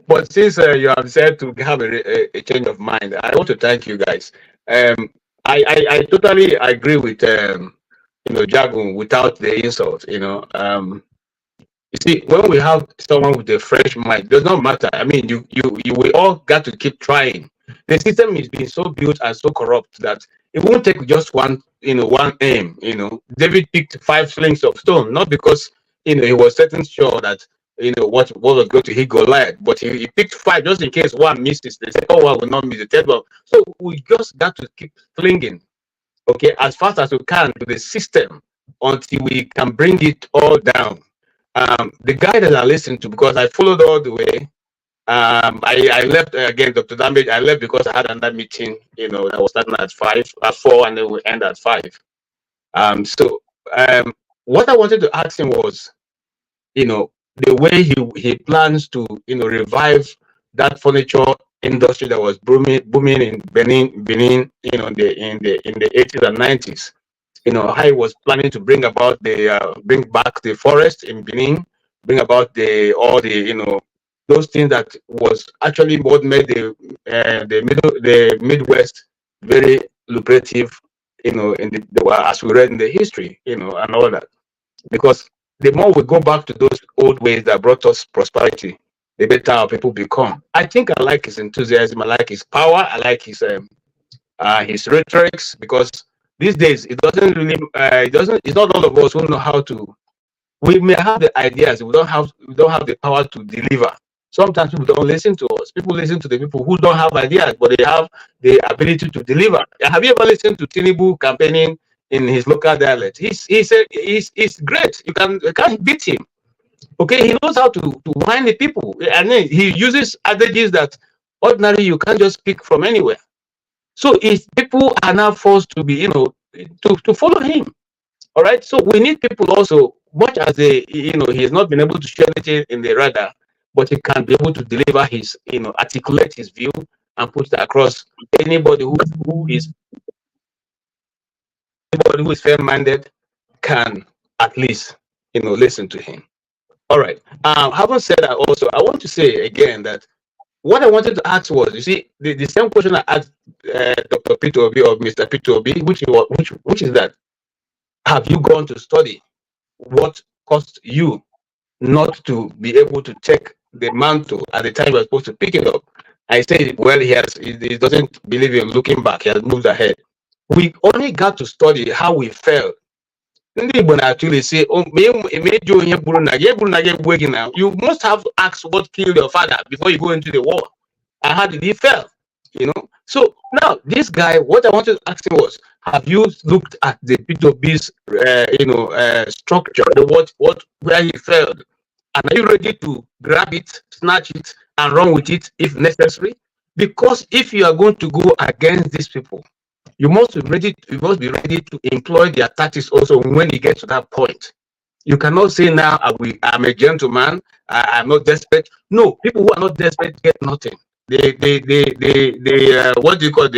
But since you have said to have a change of mind, I want to thank you guys. I totally agree with Jagun without the insult. You see, when we have someone with a fresh mind, it does not matter. I mean, we all got to keep trying. The system is being so built and so corrupt that it won't take just one aim. David picked 5 slings of stone, not because he was certain sure that what was going to hit Goliath, but he picked 5 just in case one misses. The second one will not miss, the third one. So we just got to keep slinging, okay, as fast as we can to the system until we can bring it all down. The guy that I listened to, because I followed all the way. I left again, Dr. Damage. I left because I had another meeting, that was starting at 4, and then we end at 5. What I wanted to ask him was, the way he plans to, revive that furniture industry that was booming in Benin, in the 80s and 90s. How he was planning to bring about bring back the forest in Benin, bring about those things that was actually what made the Midwest very lucrative, as we read in the history, and all that. Because the more we go back to those old ways that brought us prosperity, the better our people become. I think I like his enthusiasm, I like his power, I like his rhetorics, because these days it doesn't really it's not all of us who know how to. We may have the ideas, we don't have the power to deliver. Sometimes people don't listen to us. People listen to the people who don't have ideas, but they have the ability to deliver. Have you ever listened to Tinubu campaigning in his local dialect? He's great. You can't beat him. Okay, he knows how to wind the people, and then he uses adages that ordinarily you can't just pick from anywhere. So if people are now forced to be, to follow him. All right. So we need people also, much as he has not been able to share anything in the radar, but he can be able to deliver his, articulate his view and put it across. Anybody who is fair-minded can at least, listen to him. All right. Having said that, also, I want to say again that what I wanted to ask was, you see, the same question I asked Dr. Peter Obi or Mr. Peter Obi, which is that, have you gone to study what cost you not to be able to take the mantle at the time you're supposed to pick it up? I say, well, he doesn't believe in looking back. He has moved ahead. We only got to study how we fell actually say, oh, you must have to ask what killed your father before you go into the war. And how did he fail? You know. So now this guy, what I wanted to ask him was, have you looked at the P2B's structure, where he failed? And are you ready to grab it, snatch it, and run with it if necessary? Because if you are going to go against these people, you must be ready. You must be ready to employ their tactics also when you get to that point. You cannot say now, I'm a gentleman, I'm not desperate. No, people who are not desperate get nothing. What do you call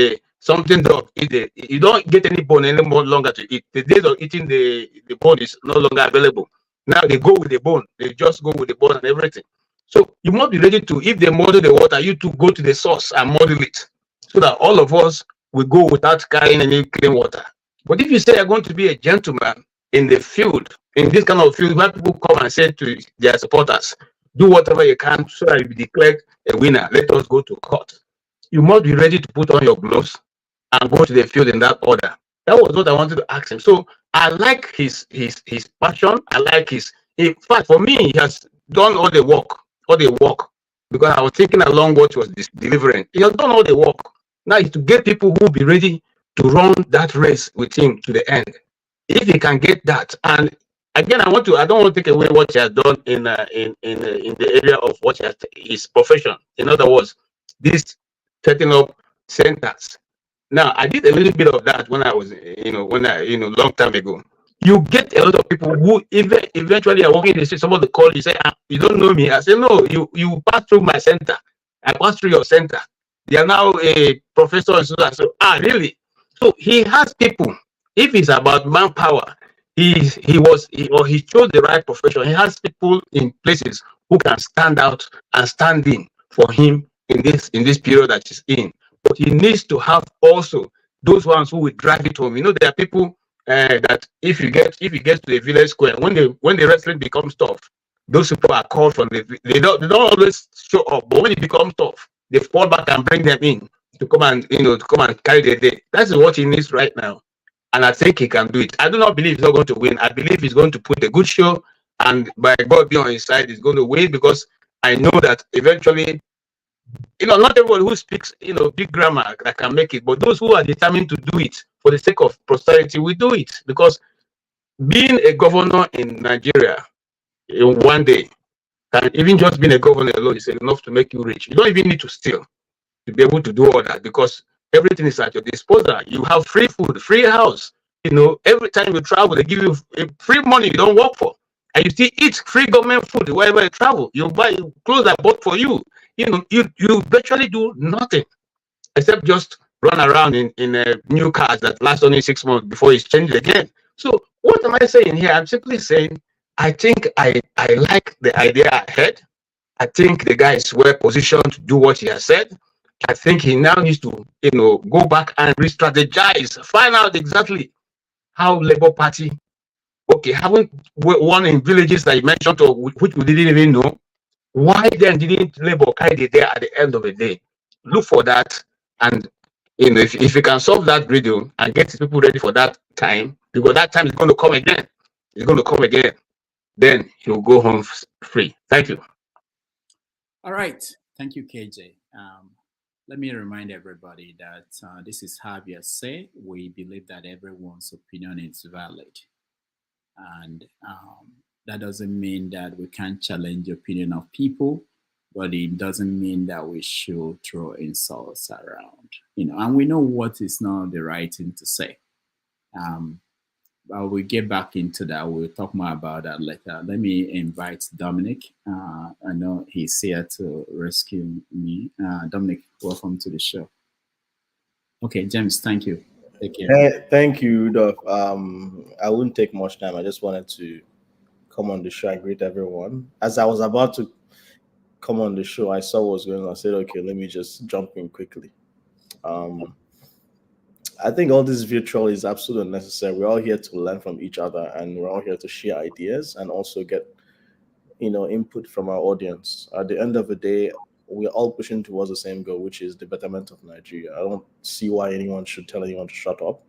something dog? You don't get any bone any more longer to eat. The days of eating the bone is no longer available. Now they go with the bone. They just go with the bone and everything. So you must be ready to, if they model the water, you to go to the source and model it, so that all of us will go without carrying any clean water. But if you say you're going to be a gentleman in the field, in this kind of field where people come and say to their supporters, do whatever you can so that you be declared a winner, let us go to court. You must be ready to put on your gloves and go to the field in that order. That was what I wanted to ask him. So I like his passion. I like in fact, for me, he has done all the work, because I was thinking along what he was delivering. He has done all the work. Now is to get people who will be ready to run that race with him to the end. If he can get that, and again, I don't want to take away what he has done in the area of what his profession. In other words, this setting up centers. Now, I did a little bit of that when I was, long time ago. You get a lot of people who eventually are walking in the street. Somebody call you, say, you don't know me. I say, no, you pass through my center. I pass through your center. They are now a professor and so on. So, really? So he has people. If it's about manpower, he chose the right profession. He has people in places who can stand out and stand in for him in this period that he's in. But he needs to have also those ones who will drive it home. There are people that if you get to a village square, when the wrestling becomes tough, those people are called from they don't always show up, but when it becomes tough, they fall back and bring them in to come and carry the day. That's what he needs right now. And I think he can do it. I do not believe he's not going to win. I believe he's going to put a good show, and by God being on his side, he's going to win, because I know that eventually, not everyone who speaks, big grammar that can make it, but those who are determined to do it for the sake of prosperity will do it. Because being a governor in Nigeria in one day, and even just being a governor alone is enough to make you rich. You don't even need to steal to be able to do all that, because everything is at your disposal. You have free food, free house. Every time you travel, they give you free money you don't work for, and you still eat free government food wherever you travel. You buy clothes that bought for you. You virtually do nothing except just run around in new cars that last only 6 months before it's changed again. So what am I saying here? I'm simply saying I think I like the idea ahead. I think the guy is well positioned to do what he has said. I think he now needs to, go back and re-strategize, find out exactly how Labour Party, haven't won in villages that you mentioned, or which we didn't even know. Why then didn't Labour carry the day at the end of the day? Look for that, and if you can solve that riddle and get people ready for that time, because that time is going to come again. It's going to come again. Then he'll go home free. Thank you. All right. Thank you, KJ. Let me remind everybody that this is Have Your Say. We believe that everyone's opinion is valid. And that doesn't mean that we can't challenge the opinion of people, but it doesn't mean that we should throw insults around. And we know what is not the right thing to say. But we'll get back into that. We'll talk more about that later. Let me invite Dominic. I know he's here to rescue me. Dominic, welcome to the show. Okay, James, thank you. Take care. Thank you, Rudolph. I wouldn't take much time. I just wanted to come on the show and greet everyone. As I was about to come on the show, I saw what was going on. I said, okay, let me just jump in quickly. I think all this virtual is absolutely necessary. We're all here to learn from each other, and we're all here to share ideas and also get, input from our audience. At the end of the day, we're all pushing towards the same goal, which is the betterment of Nigeria. I don't see why anyone should tell anyone to shut up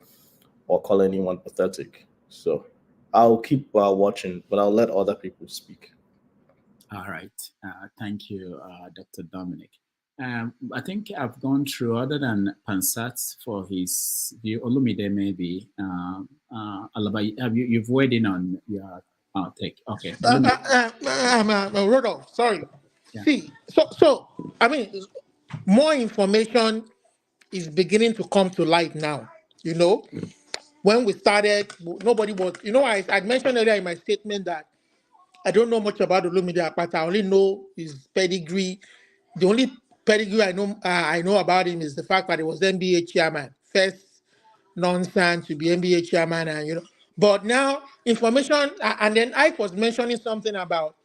or call anyone pathetic. So I'll keep watching, but I'll let other people speak. All right. Thank you, Dr. Dominic. I think I've gone through, other than Pansat for his view. Olumide, maybe. Alaba, you've weighed in on your take. Okay. Rodolph, sorry. Yeah. See, so I mean, more information is beginning to come to light now. You know, when we started, nobody was. You know, I mentioned earlier in my statement that I don't know much about Olumide Akpata. I only know his pedigree. The only pedigree I know about him is the fact that he was NBA chairman, first non-san to be NBA chairman, and you know. But now information, and then Ike was mentioning something about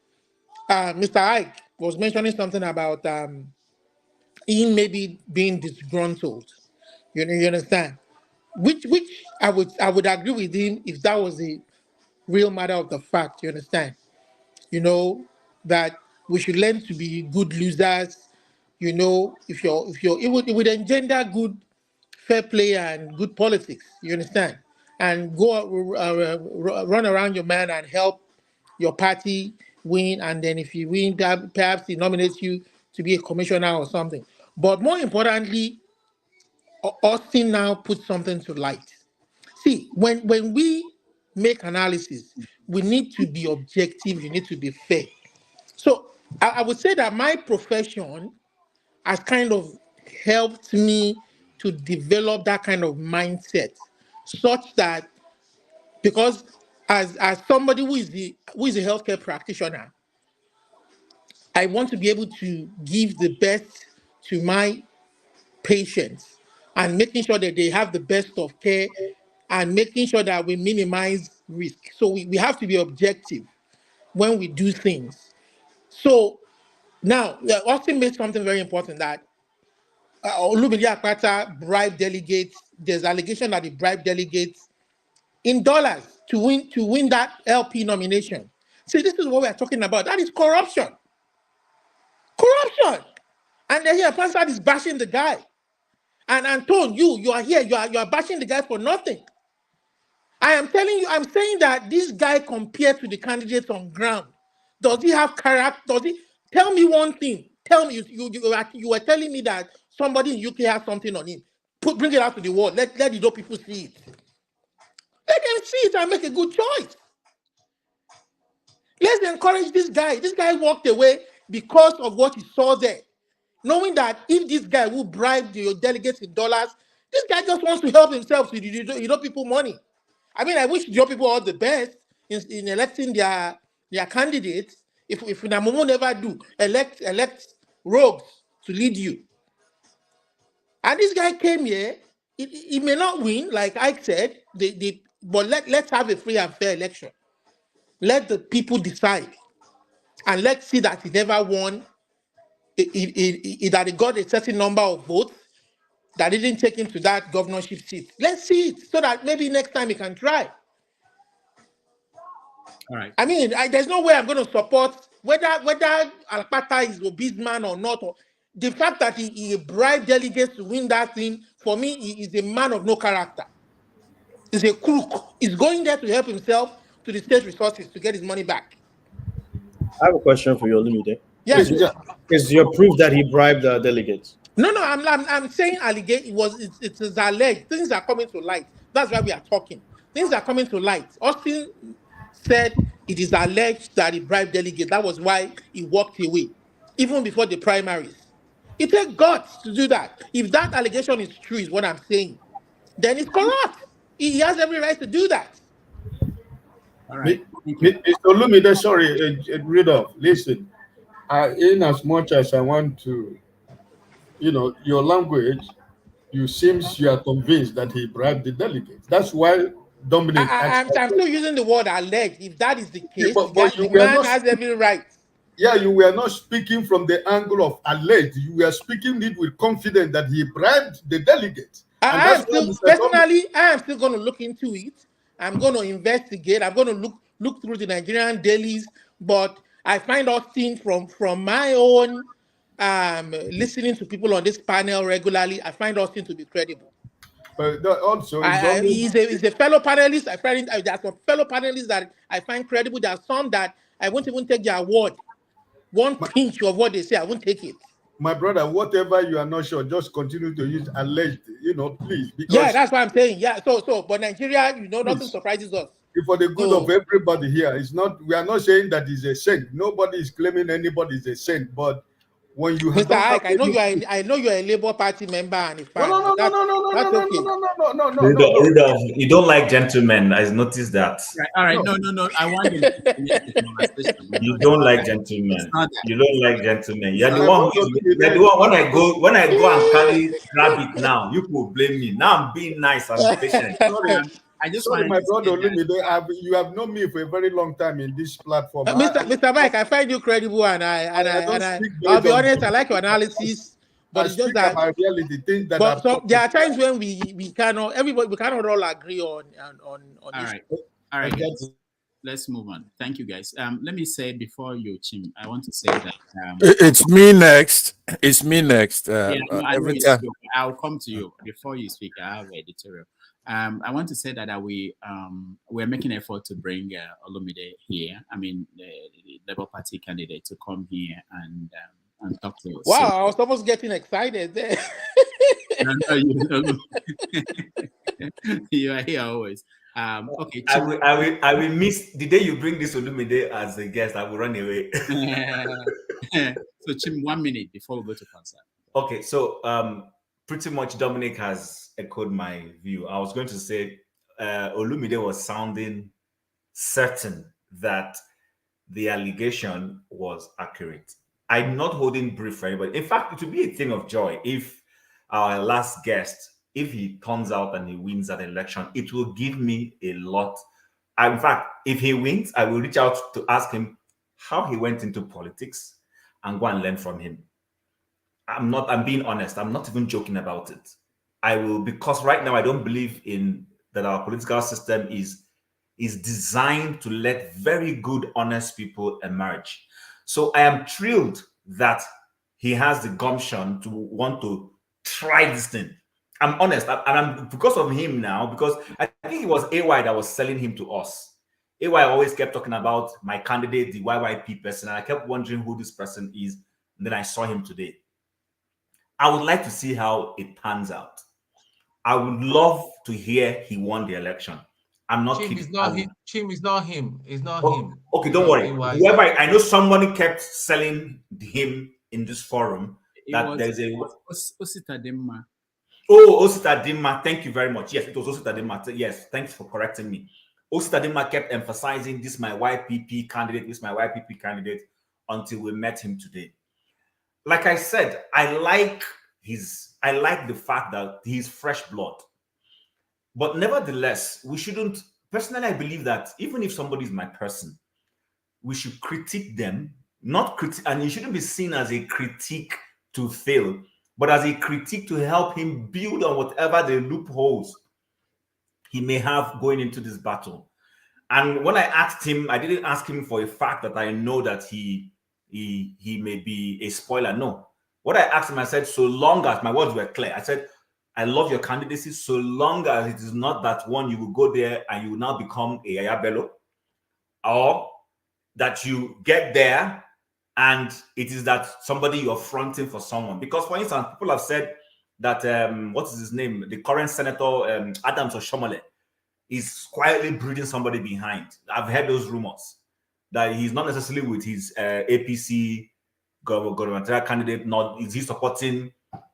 Mr. Ike was mentioning something about him maybe being disgruntled. You understand? Which I would agree with him if that was the real matter of the fact. You understand? You know that we should learn to be good losers. You know, if it would engender good fair play and good politics. You understand? And go run around your man and help your party win. And then if you win, perhaps he nominates you to be a commissioner or something. But more importantly, Austin now puts something to light. See, when we make analysis, we need to be objective. You need to be fair. So I would say that my profession has kind of helped me to develop that kind of mindset, such that because as somebody who is a healthcare practitioner, I want to be able to give the best to my patients and making sure that they have the best of care and making sure that we minimize risk. So we have to be objective when we do things. So now, Austin made something very important that Olumide Akpata bribed delegates. There's allegation that he bribed delegates in dollars to win that LP nomination. See, this is what we are talking about. That is corruption. Corruption. And then here, Pansat is bashing the guy. And Anton, you are here. You are bashing the guy for nothing. I am telling you, I'm saying that this guy compared to the candidates on ground, does he have character? Does he? Tell me one thing. Tell me, you were telling me that somebody in UK has something on him. Bring it out to the world. Let the other people see it. Let them see it and make a good choice. Let's encourage this guy. This guy walked away because of what he saw there, knowing that if this guy will bribe the delegates in dollars, this guy just wants to help himself to people money. I mean, I wish the people all the best in electing their candidates. If Namumu never do, elect rogues to lead you. And this guy came here. He may not win, like I said. But let's have a free and fair election. Let the people decide, and let's see that he never won. That he got a certain number of votes that didn't take him to that governorship seat. Let's see it so that maybe next time he can try. All right. I mean, there's no way I'm going to support whether Akpata is obese man or not. Or the fact that he bribed delegates to win that thing, for me, he is a man of no character. He's a crook. He's going there to help himself to the state resources to get his money back. I have a question for you, Olumide. Yes. Is your proof that he bribed the delegates? No, I'm saying it's alleged. Things are coming to light. That's why we are talking. Things are coming to light. Austin said it is alleged that he bribed delegates. That was why he walked away, even before the primaries. It takes guts to do that. If that allegation is true, is what I'm saying, then it's corrupt. He has every right to do that. All right. Mr. Olumide, sorry, Rudolph, listen. In as much as I want to, your language, you are convinced that he bribed the delegates. That's why Dominic. I'm still using the word alleged. If that is the case, the man has every right. Yeah, you were not speaking from the angle of alleged. You were speaking it with confidence that he bribed the delegates. I am still going to look into it. I'm going to investigate. I'm going to look through the Nigerian dailies. But I find Austin from my own listening to people on this panel regularly. I find Austin to be credible. But also, it's he's a fellow panelist. There are some fellow panelists that I find credible. There are some that I won't even take their word. One pinch of what they say, I won't take it. My brother, whatever you are not sure, just continue to use alleged, please. Because Yeah, that's what I'm saying. Yeah, but Nigeria, nothing surprises us. For the good of everybody here, we are not saying that it's a saint. Nobody is claiming anybody is a saint, but when you Mr. don't Ike, have I know you're a Labour Party member and a fan. No, That's okay. Rudolph, you don't like gentlemen. I noticed that. All right. No. I want them to You don't like gentlemen. You don't like gentlemen. You're the one when I go and grab it now, you could blame me. Now I'm being nice and patient. Sorry, my brother Olumide, you have known me for a very long time in this platform. Mr. Mike, I find you credible, and I'll be honest, I like your analysis, but it's just that reality things that. But there are times when we cannot all agree on all this. Right. All right, guys. Let's move on. Thank you, guys. Let me say before you, Chim, I want to say that it's me next. It's me next. Every time I'll come to you before you speak. I have an editorial. I want to say that we're making an effort to bring Olumide here. I mean, the Labour Party candidate to come here and talk to us. Wow, I was almost getting excited there. You are here always. Okay. I will miss the day you bring this Olumide as a guest. I will run away. So, Chim, 1 minute before we go to concert. Okay, so pretty much Dominic has echoed my view. I was going to say Olumide was sounding certain that the allegation was accurate. I'm not holding brief for anybody. In fact, it would be a thing of joy if our last guest, if he turns out and he wins that election, it will give me a lot. In fact, if he wins, I will reach out to ask him how he went into politics and go and learn from him. I'm being honest. I'm not even joking about it. I will, because right now I don't believe in that our political system is designed to let very good, honest people emerge. So I am thrilled that he has the gumption to want to try this thing. I'm honest, and I'm because of him now, because I think it was AY that was selling him to us. AY always kept talking about my candidate, the YYP person, and I kept wondering who this person is. And then I saw him today. I would like to see how it pans out. I would love to hear he won the election. I'm not kidding. Chim is not him. It's not him. Okay, don't worry. Whoever, I know somebody kept selling him in this forum that there's a Osita Demma. Oh, Osita Demma. Thank you very much. Yes, it was Osita Demma. Yes, thanks for correcting me. Osita Demma kept emphasizing this is my YPP candidate, this is my YPP candidate until we met him today. Like I said, I like the fact that he's fresh blood. But nevertheless, we shouldn't, personally, I believe that even if somebody is my person, we should critique them, and it shouldn't be seen as a critique to fail, but as a critique to help him build on whatever the loopholes he may have going into this battle. And when I asked him, I didn't ask him for a fact that I know that he may be a spoiler. No. What I asked him, I said, so long as my words were clear, I said, I love your candidacy so long as it is not that one you will go there and you will now become a Yahyaha Bello, or that you get there and it is that somebody you're fronting for someone. Because, for instance, people have said that, what is his name? The current Senator, Adams Oshomole, is quietly breeding somebody behind. I've heard those rumors that he's not necessarily with his APC gubernatorial candidate, nor is he supporting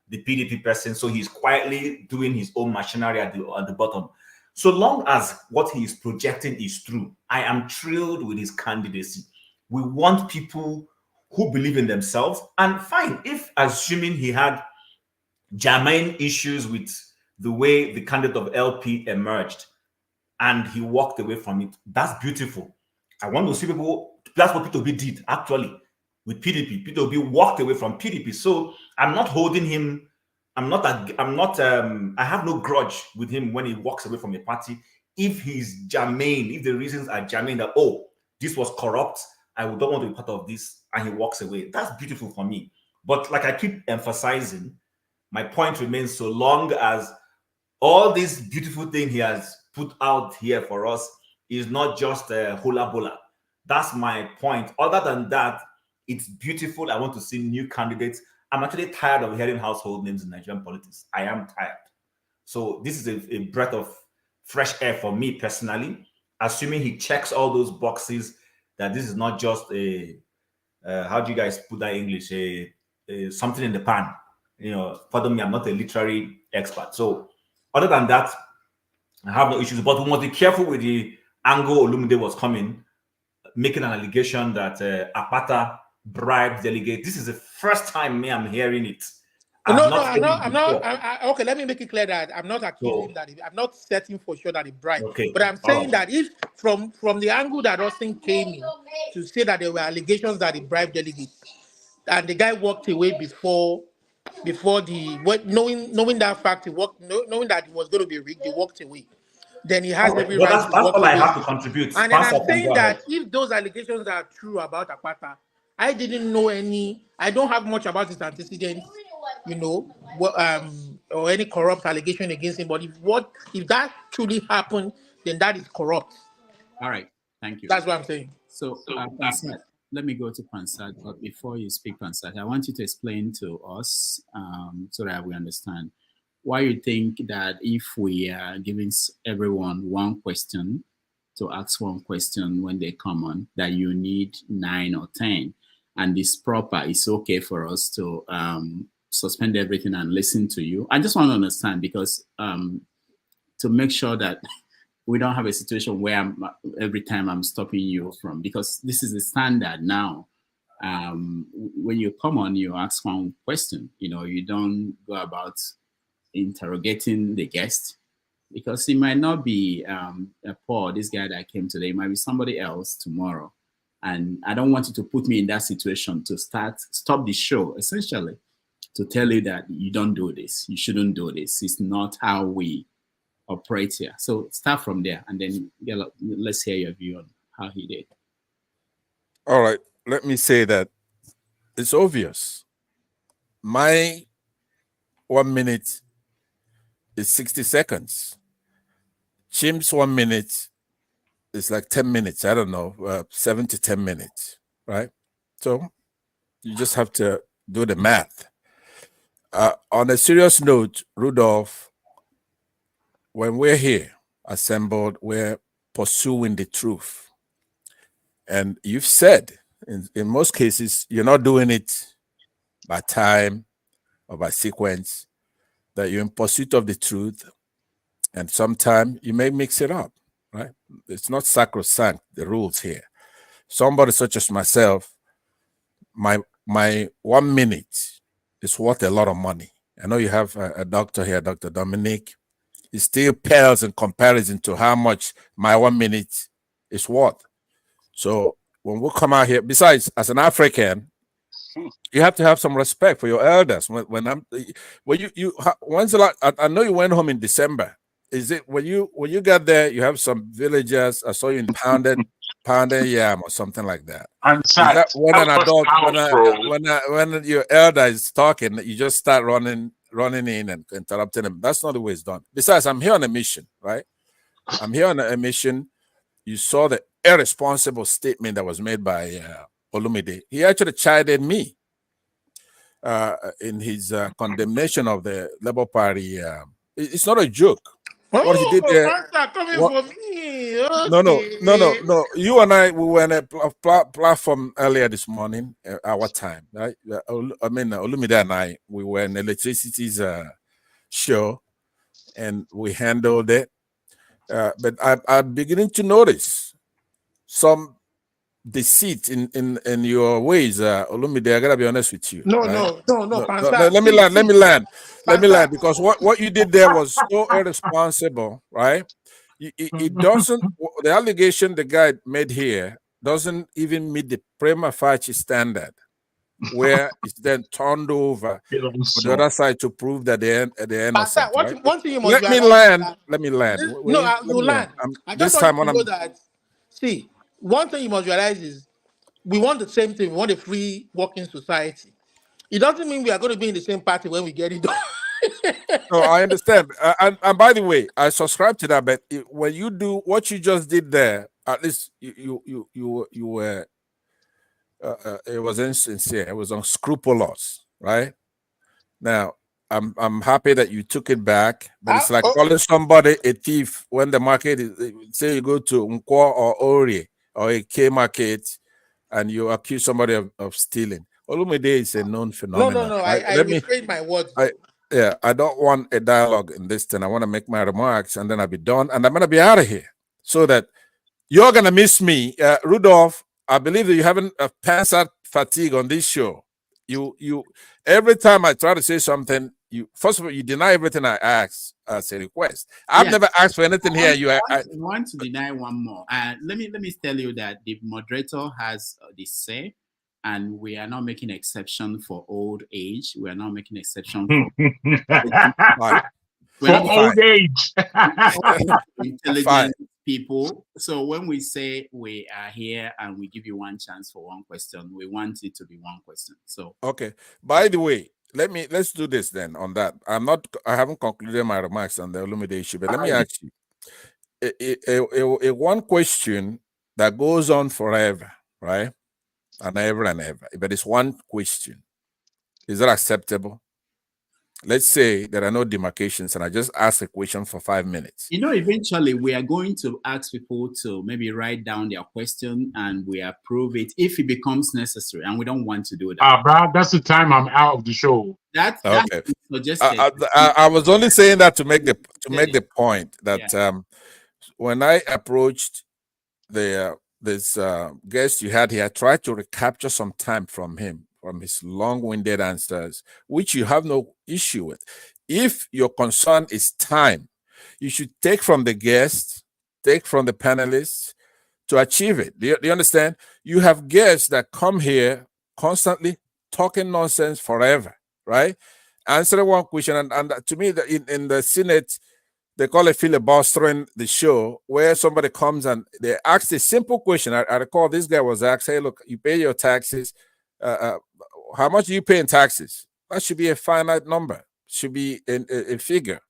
the PDP person, so he's quietly doing his own machinery at the bottom. So long as what he is projecting is true, I am thrilled with his candidacy. We want people who believe in themselves, and fine, if assuming he had germane issues with the way the candidate of LP emerged and he walked away from it, that's beautiful. I want to see people, that's what P2B did actually with PDP. P2B walked away from PDP. So I'm not holding him. I have no grudge with him when he walks away from a party. If he's germane, if the reasons are germane that, oh, this was corrupt, I don't want to be part of this, and he walks away, that's beautiful for me. But like I keep emphasizing, my point remains, so long as all this beautiful thing he has put out here for us is not just a hula bola. That's my point. Other than that, it's beautiful. I want to see new candidates. I'm actually tired of hearing household names in Nigerian politics. I am tired. So this is a breath of fresh air for me personally, assuming he checks all those boxes, that this is not just a, how do you guys put that in English, a something in the pan. You know, pardon me, I'm not a literary expert. So other than that, I have no issues, but we must be careful with the angle Olumide was coming, making an allegation that Akpata bribed delegates. This is the first time I'm hearing it. Okay, let me make it clear that I'm not accusing that. I'm not setting for sure that he bribed. Okay. But I'm saying that if from the angle that Austin came in to say that there were allegations that he bribed delegates, and the guy walked away before knowing that fact, knowing that it was going to be rigged, he walked away. Then he has every right that's to walk all away. I have to contribute. And then I'm saying that if those allegations are true about Akpata, I didn't know any. I don't have much about his antecedents, you know, or any corrupt allegation against him. But if that truly happened, then that is corrupt. All right, thank you. That's what I'm saying. So, Pansat, let me go to Pansat. But before you speak, Pansat, I want you to explain to us so that we understand why you think that if we are giving everyone one question to ask one question when they come on, that you need 9 or 10, and this proper, it's okay for us to suspend everything and listen to you. I just want to understand, because to make sure that we don't have a situation where every time I'm stopping you from, because this is the standard now. When you come on, you ask one question. You know, you don't go about interrogating the guest, because it might not be Paul, this guy that came today. It might be somebody else tomorrow. And I don't want you to put me in that situation to stop the show, essentially, to tell you that you don't do this, you shouldn't do this. It's not how we operate here. So start from there, and then let's hear your view on how he did. All right, let me say that it's obvious. My 1 minute is 60 seconds. Chim's 1 minute is like 10 minutes. I don't know, 7 to 10 minutes, right? So you just have to do the math. On a serious note, Rudolph, when we're here assembled, we're pursuing the truth. And you've said, in most cases, you're not doing it by time or by sequence, that you're in pursuit of the truth. And sometimes you may mix it up, right? It's not sacrosanct, the rules here. Somebody such as myself, my 1 minute is worth a lot of money. I know you have a doctor here, Dr. Dominic. It still pales in comparison to how much my 1 minute is worth. So when we come out here, besides, as an African, you have to have some respect for your elders. When's the last? I know you went home in December. Is it when you got there? You have some villagers. I saw you in pounded yam or something like that. And that when an adult, when your elder is talking, you just start running in and interrupting them. That's not the way it's done. Besides, I'm here on a mission, right? I'm here on a mission. You saw the irresponsible statement that was made by Olumide. He actually chided me in his condemnation of the Labour Party. It's not a joke. What he did there. For me. Okay. No. You and I, we were on a platform earlier this morning, our time, right? Olumide and I, we were in electricity's show, and we handled it. But I'm beginning to notice some deceit in your ways, Olumide. I gotta be honest with you. No. Let me land, because what you did there was so irresponsible, right? It doesn't. The allegation the guy made here doesn't even meet the prima facie standard, where it's then turned over for the other side to prove that they're innocent. Right? One thing you must Let me land. You land. I just want to know that. See, one thing you must realize is we want the same thing. We want a free working society. It doesn't mean we are going to be in the same party when we get it done. No, I understand. And by the way, I subscribe to that. But when you do what you just did there, at least you were it was insincere. It was unscrupulous, right? Now, I'm happy that you took it back, but it's like calling somebody a thief when the market is, say you go to Nkwo or Ori or a K market and you accuse somebody of stealing. Olumide is a known phenomenon. No. Right? I restrain my words. Yeah, I don't want a dialogue in this thing. I want to make my remarks and then I'll be done and I'm going to be out of here so that you're going to miss me. Rudolph, I believe that you haven't passed out fatigue on this show. You every time I try to say something, first of all, you deny everything I ask as a request. I've never asked for anything here. I want to deny one more. Let me tell you that the moderator has the say, and we are not making exception for old age. We are not making exception for old age. Intelligent people. So when we say we are here and we give you one chance for one question, we want it to be one question. So okay. By the way, let's do this then on that. I haven't concluded my remarks on the Olumide issue, but let me ask you a one question that goes on forever, right? And ever, but it's one question. Is that acceptable? Let's say there are no demarcations and I just ask a question for 5 minutes. Eventually we are going to ask people to maybe write down their question and we approve it if it becomes necessary, and we don't want to do that. Brad, that's the time I'm out of the show. That's okay. Suggested. I was only saying that to make the point that when I approached this guest you had here, I tried to recapture some time from him, from his long-winded answers, which you have no issue with. If your concern is time, you should take from the guests, take from the panelists to achieve it. Do you understand? You have guests that come here constantly talking nonsense forever, right? Answer one question, and to me, in the Senate, they call it filibustering the show, where somebody comes and they ask a simple question. I recall this guy was asked, hey, look, you pay your taxes. How much do you pay in taxes? That should be a finite number. Should be a figure.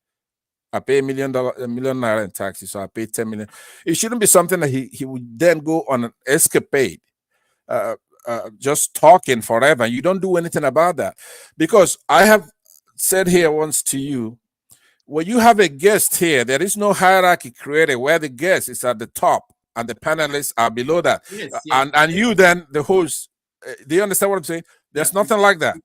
I pay $1 million in taxes, so I pay 10 million. It shouldn't be something that he would then go on an escapade, just talking forever. You don't do anything about that. Because I have said here once to you, when you have a guest here, there is no hierarchy created where the guest is at the top and the panelists are below that. Yes. And you then, the host, do you understand what I'm saying? There's nothing like that.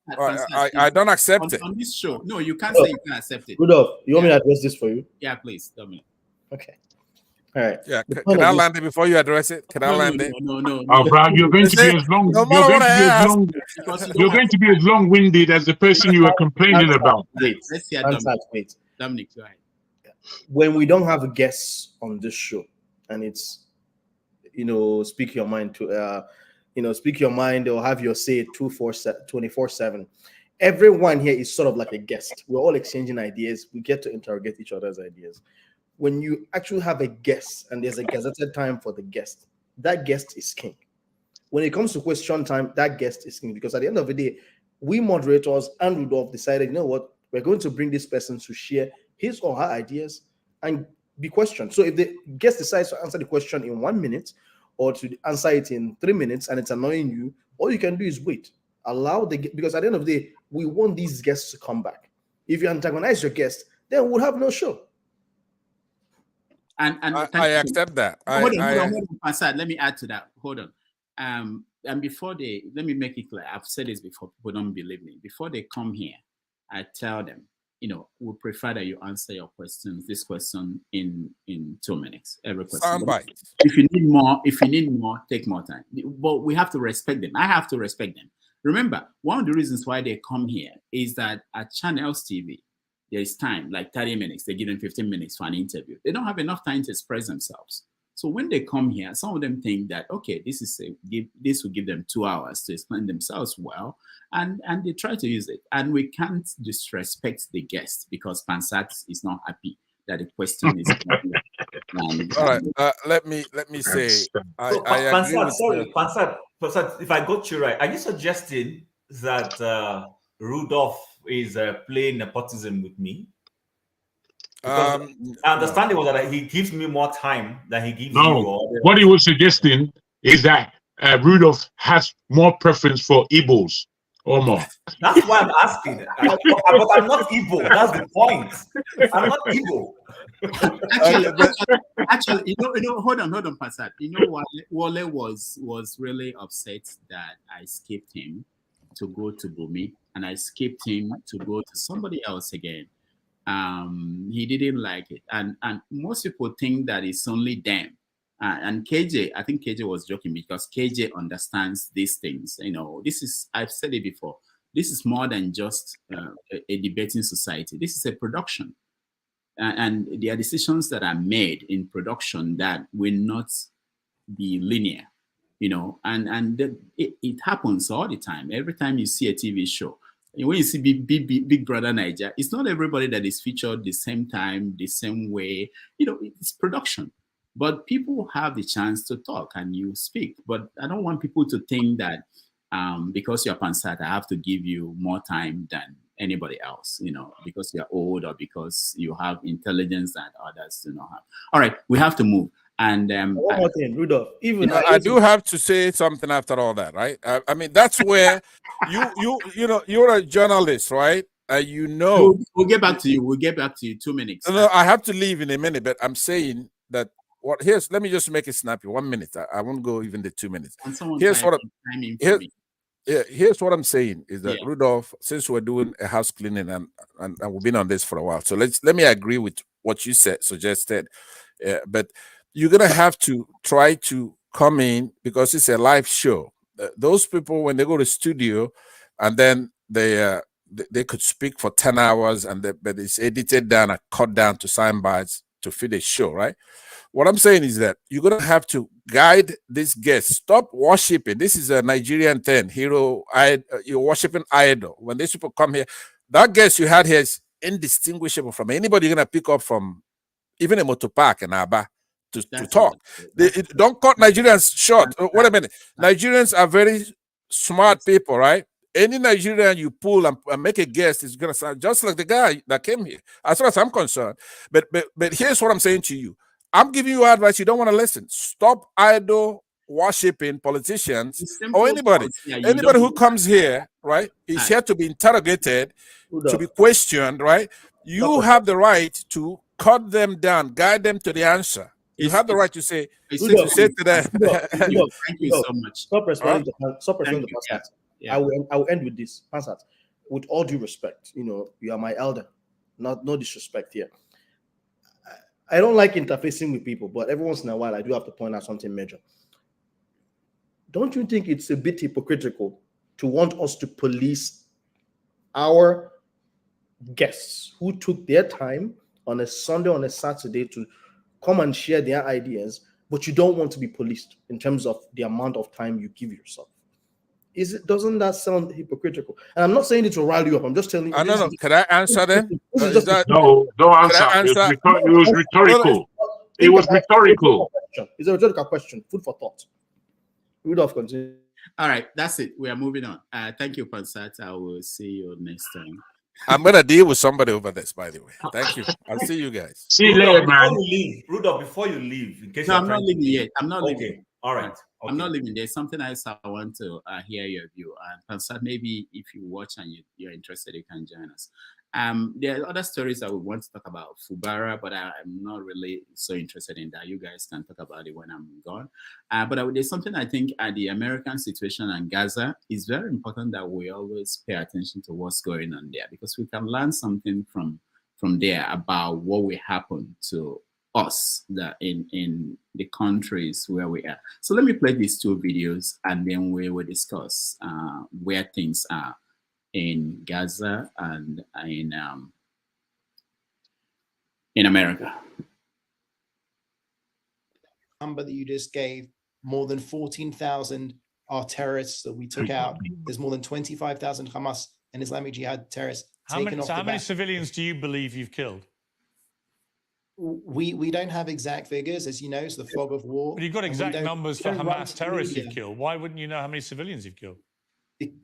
I don't accept it. On this show, no, you can't say you can accept it. Rudolph, you want me to address this for you? Yeah, please, Dominic. Okay. All right. Yeah, can I land it before you address it? Can I land it? No. Brad, you're going to be as long. You're going to be as long-winded as the person you are complaining about. Let's hear Dominic. Dominic, go ahead. When we don't have guests on this show, and it's speak your mind speak your mind or have your say 24/7. Everyone here is sort of like a guest. We're all exchanging ideas. We get to interrogate each other's ideas. When you actually have a guest and there's a gazetted time for the guest, that guest is king. When it comes to question time, that guest is king, because at the end of the day, we moderators and Rudolph decided, you know what, we're going to bring this person to share his or her ideas and be questioned. So if the guest decides to answer the question in 1 minute or to answer it in 3 minutes and it's annoying you, all you can do is wait. Because at the end of the day, we want these guests to come back. If you antagonize your guest, then we'll have no show. And I accept that. Hold on, Passad, let me add to that. Hold on. And before let me make it clear. I've said this before. People don't believe me. Before they come here, I tell them, we prefer that you answer this question in 2 minutes. Every question. If you need more, take more time. But we have to respect them. I have to respect them. Remember, one of the reasons why they come here is that at Channels TV, there is time, like 30 minutes. They give them 15 minutes for an interview. They don't have enough time to express themselves. So when they come here, some of them think that, okay, this will give them 2 hours to explain themselves well, and they try to use it. And we can't disrespect the guest because Pansat is not happy that the question is. All right, let me say, I agree with Pansat, if I got you right, are you suggesting that Rudolph is playing nepotism with me. Because I understand it was that he gives me more time than he gives you. No, what he was suggesting is that Rudolph has more preference for Igbos or more. That's why I'm asking. But I'm not Igbo. That's the point. I'm not Igbo. Actually, hold on, Pasat. Wale was really upset that I skipped him to go to Bumi, and I skipped him to go to somebody else again. He didn't like it, and most people think that it's only them. And KJ, I think KJ was joking because KJ understands these things. I've said it before. This is more than just a debating society. This is a production. And there are decisions that are made in production that will not be linear, and it happens all the time. Every time you see a TV show, when you see Big Brother Nigeria, it's not everybody that is featured the same time, the same way. It's production. But people have the chance to talk and you speak. But I don't want people to think that because you're Pansat, I have to give you more time than anybody else, because you're old or because you have intelligence that others do not have. All right, we have to move. And one more thing, Rudolph. I do have to say something after all that, right? I mean, that's where you're a journalist, right? We'll get back to you. We'll get back to you 2 minutes. No, I have to leave in a minute, but I'm saying that let me just make it snappy. 1 minute. I won't go even the 2 minutes. Here's what I'm saying is that Rudolph, since we're doing a house cleaning and we've been on this for a while, so let me agree with what you suggested, but you're gonna have to try to come in because it's a live show. Those people, when they go to studio, and then they could speak for 10 hours, but it's edited down and cut down to sound bites to fit a show, right? What I'm saying is that you're going to have to guide this guest. Stop worshiping. This is a Nigerian thing. You're worshiping idol. When these people come here, that guest you had here is indistinguishable from anybody you're going to pick up from even a motor park in Aba to talk. Don't cut Nigerians short. Wait a minute. Nigerians are very smart people, right? Any Nigerian you pull and make a guest is going to sound just like the guy that came here, as far as I'm concerned. But here's what I'm saying to you. I'm giving you advice. You don't want to listen. Stop idol worshiping politicians or anybody. Anybody who comes here, right, is here to be interrogated, to be questioned, right? You have the right to cut them down, guide them to the answer. You have the right to say to them. Thank you so much. Stop responding to Pansat. I will end with this. Pansat, with all due respect, you are my elder. No disrespect here. I don't like interfacing with people, but every once in a while I do have to point out something major. Don't you think it's a bit hypocritical to want us to police our guests who took their time on a Sunday, on a Saturday to come and share their ideas, but you don't want to be policed in terms of the amount of time you give yourself? Doesn't that sound hypocritical? And I'm not saying it to rile you up. I'm just telling you. No. Can I answer then? No, don't answer. It was rhetorical. It was rhetorical. It's a rhetorical question. Food for thought. Rudolph, continue. All right, that's it. We are moving on. Thank you, Pansat. I will see you next time. I'm gonna deal with somebody over this, by the way. Thank you. I'll see you guys. See you later, man. Rudolph, before you leave, in case I'm not leaving yet. I'm not leaving. Okay. All right. Okay. I'm not leaving. There's something else I want to hear your view. Pansat, maybe if you watch and you're interested, you can join us. There are other stories that we want to talk about. Fubara, but I'm not really so interested in that. You guys can talk about it when I'm gone. But there's something I think the American situation in Gaza is very important that we always pay attention to what's going on there, because we can learn something from there about what will happen to us in the countries where we are. So let me play these two videos and then we will discuss where things are in Gaza and in America. Number that you just gave, more than 14,000 are terrorists that we took out. There's more than 25,000 Hamas and Islamic Jihad terrorists taken off the back. How many civilians do you believe you've killed? We don't have exact figures, as you know, it's the fog of war. But you've got exact numbers for Hamas terrorists you've killed. Why wouldn't you know how many civilians you've killed?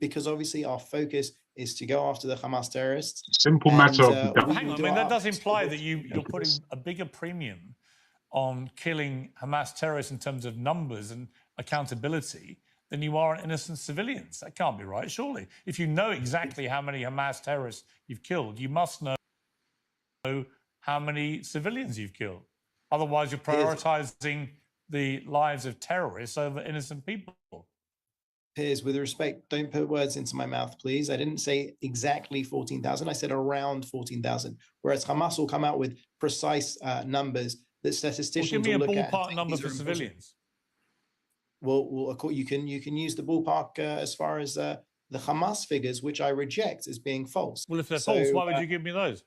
because obviously our focus is to go after the Hamas terrorists. Simple matter of hang on, I mean, that does imply that you're putting a bigger premium on killing Hamas terrorists in terms of numbers and accountability than you are on innocent civilians. That can't be right, surely. If you know exactly how many Hamas terrorists you've killed, you must know how many civilians you've killed. Otherwise, you're prioritizing the lives of terrorists over innocent people. Piers, with respect, don't put words into my mouth, please. I didn't say exactly 14,000. I said around 14,000. Whereas Hamas will come out with precise numbers that statisticians will look at. Give me a ballpark number for civilians. Well, you can use the ballpark as far as the Hamas figures, which I reject as being false. Well, if they're false, why would you give me those?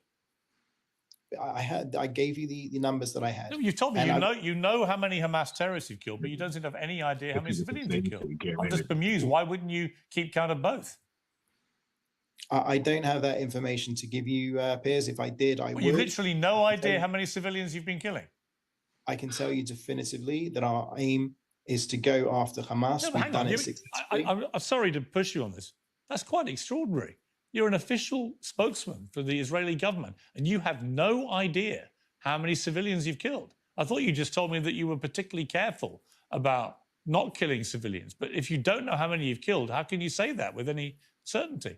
I gave you the numbers that I had. No, you told me you know how many Hamas terrorists you've killed, but you don't seem to have any idea how many civilians you've killed. I'm just bemused. Why wouldn't you keep count of both? I don't have that information to give you, Piers. If I did, I would. You literally no idea how many civilians you've been killing. I can tell you definitively that our aim is to go after Hamas. No, We've done it I'm sorry to push you on this. That's quite extraordinary. You're an official spokesman for the Israeli government, and you have no idea how many civilians you've killed. I thought you just told me that you were particularly careful about not killing civilians. But if you don't know how many you've killed, how can you say that with any certainty?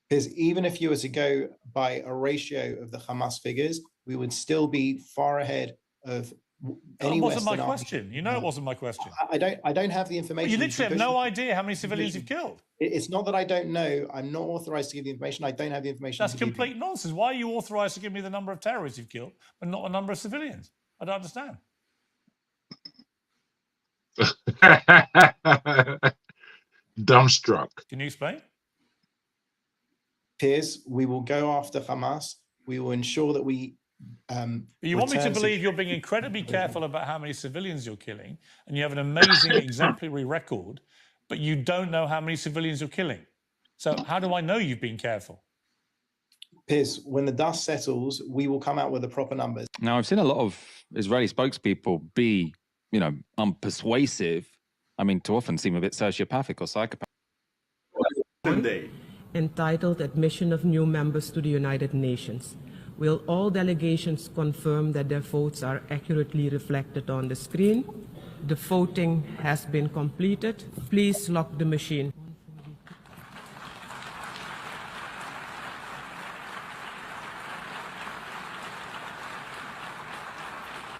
Because even if you were to go by a ratio of the Hamas figures, we would still be far ahead of any Western army. That wasn't my question. You know it wasn't my question. I don't have the information. Well, you literally have no idea how many civilians you've killed. It's not that I don't know. I'm not authorized to give the information. I don't have the information. That's complete nonsense. Why are you authorized to give me the number of terrorists you've killed, but not the number of civilians? I don't understand. Dumbstruck. Can you explain? Piers, we will go after Hamas. We will ensure that we. But you want me to believe you're being incredibly careful about how many civilians you're killing, and you have an amazing exemplary record, but you don't know how many civilians you're killing. So how do I know you've been careful? Piers, when the dust settles, we will come out with the proper numbers. Now, I've seen a lot of Israeli spokespeople be, unpersuasive. I mean, to often seem a bit sociopathic or psychopathic. Entitled Admission of New Members to the United Nations. Will all delegations confirm that their votes are accurately reflected on the screen? The voting has been completed. Please lock the machine.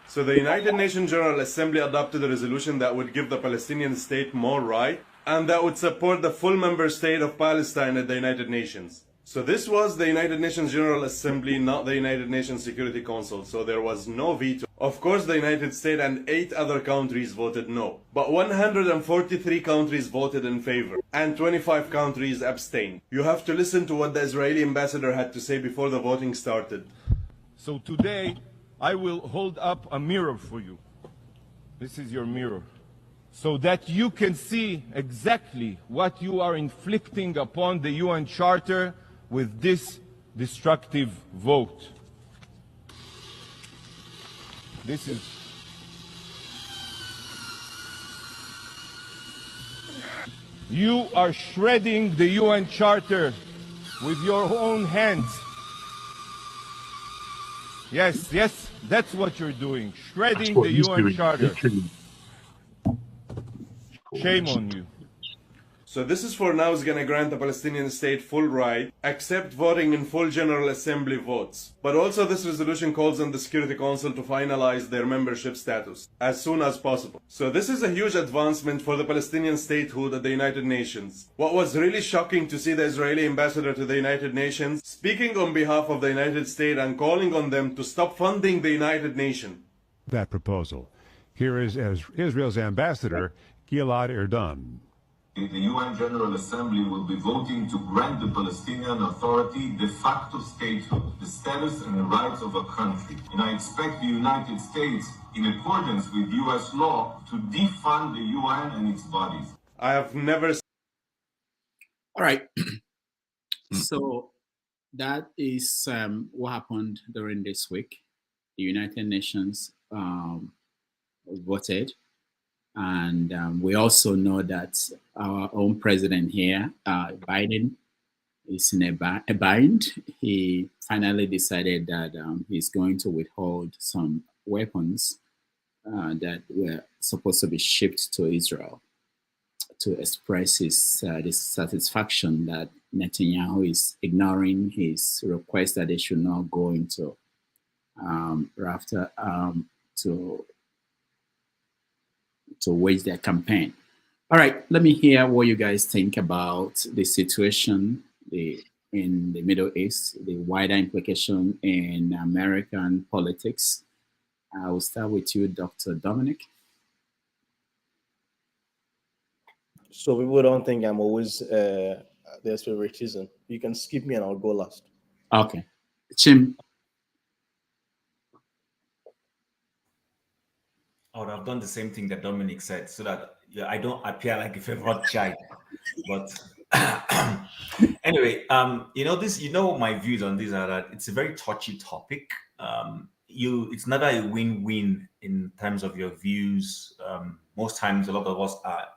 So the United Nations General Assembly adopted a resolution that would give the Palestinian state more right and that would support the full member state of Palestine at the United Nations. So this was the United Nations General Assembly, not the United Nations Security Council, so there was no veto. Of course, the United States and 8 other countries voted no, but 143 countries voted in favor, and 25 countries abstained. You have to listen to what the Israeli ambassador had to say before the voting started. So today, I will hold up a mirror for you. This is your mirror. So that you can see exactly what you are inflicting upon the UN Charter with this destructive vote. This is you are shredding the UN Charter with your own hands. Yes, that's what you're doing. Shredding the UN Charter. Shame on you. So this is for now is going to grant the Palestinian state full right, except voting in full General Assembly votes. But also this resolution calls on the Security Council to finalize their membership status as soon as possible. So this is a huge advancement for the Palestinian statehood at the United Nations. What was really shocking to see the Israeli ambassador to the United Nations speaking on behalf of the United States and calling on them to stop funding the United Nations. That proposal. Here is Israel's ambassador, Gilad Erdan. The UN General Assembly will be voting to grant the Palestinian Authority de facto statehood, the status and the rights of a country. And I expect the United States, in accordance with US law, to defund the UN and its bodies. I have never... All right. So that is what happened during this week. The United Nations voted And we also know that our own president here, Biden, is in a bind. He finally decided that he's going to withhold some weapons that were supposed to be shipped to Israel to express his dissatisfaction that Netanyahu is ignoring his request that they should not go into Rafah to wage their campaign. All right, let me hear what you guys think about the situation in the Middle East, the wider implication in American politics. I will start with you, Dr. Dominic. So people don't think I'm always there's favoritism. You can skip me and I'll go last. Okay. Chim. I would have done the same thing that Dominic said, so that I don't appear like a favorite child. But anyway, my views on this are that it's a very touchy topic. It's never a win-win in terms of your views. Most times, a lot of us are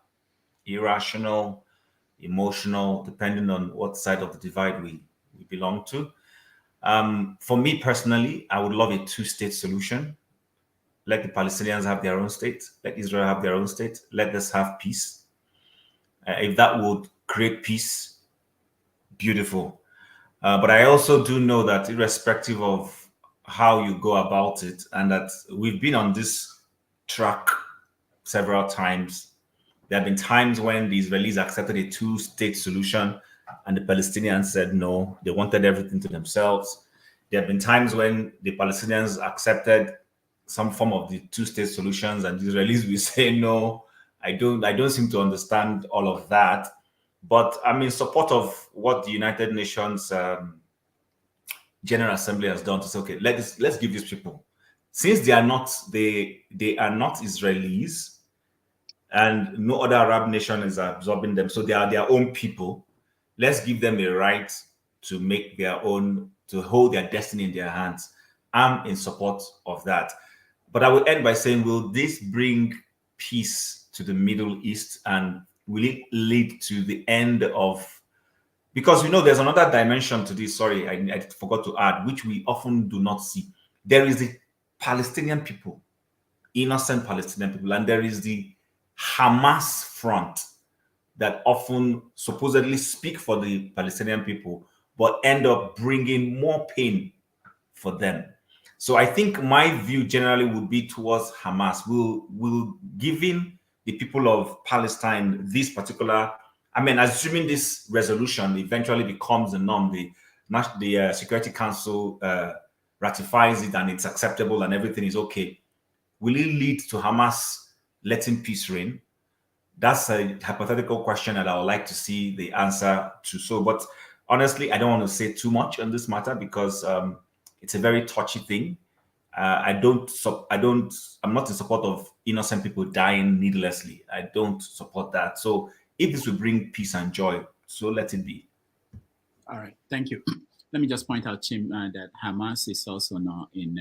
irrational, emotional, depending on what side of the divide we belong to. For me personally, I would love a two-state solution. Let the Palestinians have their own state. Let Israel have their own state. Let us have peace. If that would create peace, beautiful. But I also do know that irrespective of how you go about it, and that we've been on this track several times, there have been times when the Israelis accepted a two-state solution and the Palestinians said no, they wanted everything to themselves. There have been times when the Palestinians accepted some form of the two-state solutions and the Israelis will say no. I don't seem to understand all of that. But I'm in support of what the United Nations General Assembly has done to say, okay, let's give these people, since they are not Israelis, and no other Arab nation is absorbing them, so they are their own people. Let's give them a right to make their own, to hold their destiny in their hands. I'm in support of that. But I will end by saying, will this bring peace to the Middle East, and will it lead to the end of, because there's another dimension to this, sorry, I forgot to add, which we often do not see. There is the Palestinian people, innocent Palestinian people, and there is the Hamas front that often supposedly speak for the Palestinian people, but end up bringing more pain for them. So I think my view generally would be towards Hamas. Will giving the people of Palestine this particular, assuming this resolution eventually becomes the norm, the Security Council ratifies it and it's acceptable and everything is okay, will it lead to Hamas letting peace reign? That's a hypothetical question that I would like to see the answer to. So, but honestly, I don't want to say too much on this matter because it's a very touchy thing. I'm not in support of innocent people dying needlessly. I don't support that. So if this will bring peace and joy, so let it be. All right, thank you. Let me just point out, Chim, that Hamas is also not in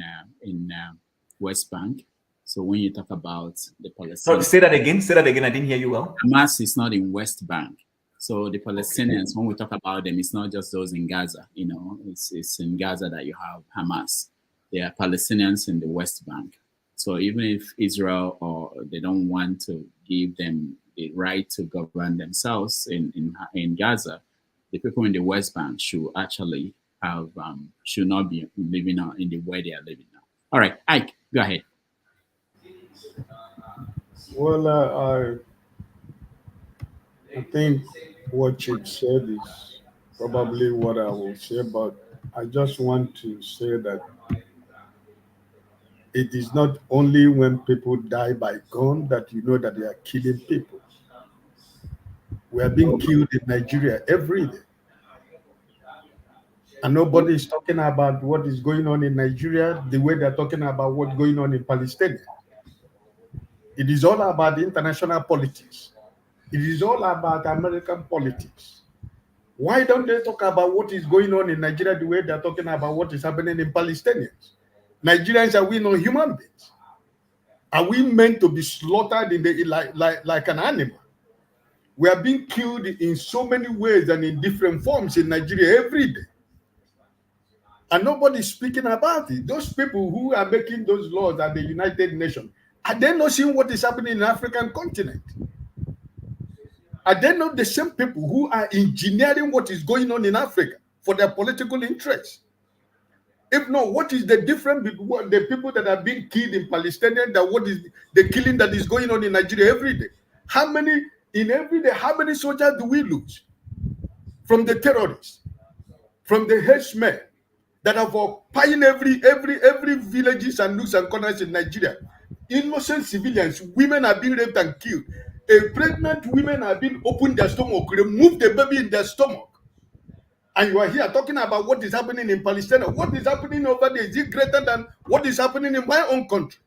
West Bank. So when you talk about the Palestinians... So say that again. I didn't hear you well. Hamas is not in West Bank. So the Palestinians, when we talk about them, it's not just those in Gaza. It's in Gaza that you have Hamas. There are Palestinians in the West Bank. So even if Israel or they don't want to give them the right to govern themselves in Gaza, the people in the West Bank should actually have should not be living out in the way they are living now. All right, Ike, go ahead. Well, I think what Chip said is probably what I will say, but I just want to say that it is not only when people die by gun that you know that they are killing people. We are being killed in Nigeria every day. And nobody is talking about what is going on in Nigeria the way they're talking about what's going on in Palestine. It is all about international politics. It is all about American politics. Why don't they talk about what is going on in Nigeria the way they're talking about what is happening in Palestinians? Nigerians are we no human beings. Are we meant to be slaughtered in the like an animal? We are being killed in so many ways and in different forms in Nigeria every day. And nobody's speaking about it. Those people who are making those laws at the United Nations, are they not seeing what is happening in the African continent? Are they not the same people who are engineering what is going on in Africa for their political interests? If not, what is the difference between the people that are being killed in Palestine and what is the killing that is going on in Nigeria every day? How many in every day? How many soldiers do we lose from the terrorists, from the henchmen that are occupying every villages and nooks and corners in Nigeria? Innocent civilians, women are being raped and killed. Pregnant women are being opened their stomach, remove the baby in their stomach. And you are here talking about what is happening in Palestine. What is happening over there? Is it greater than what is happening in my own country?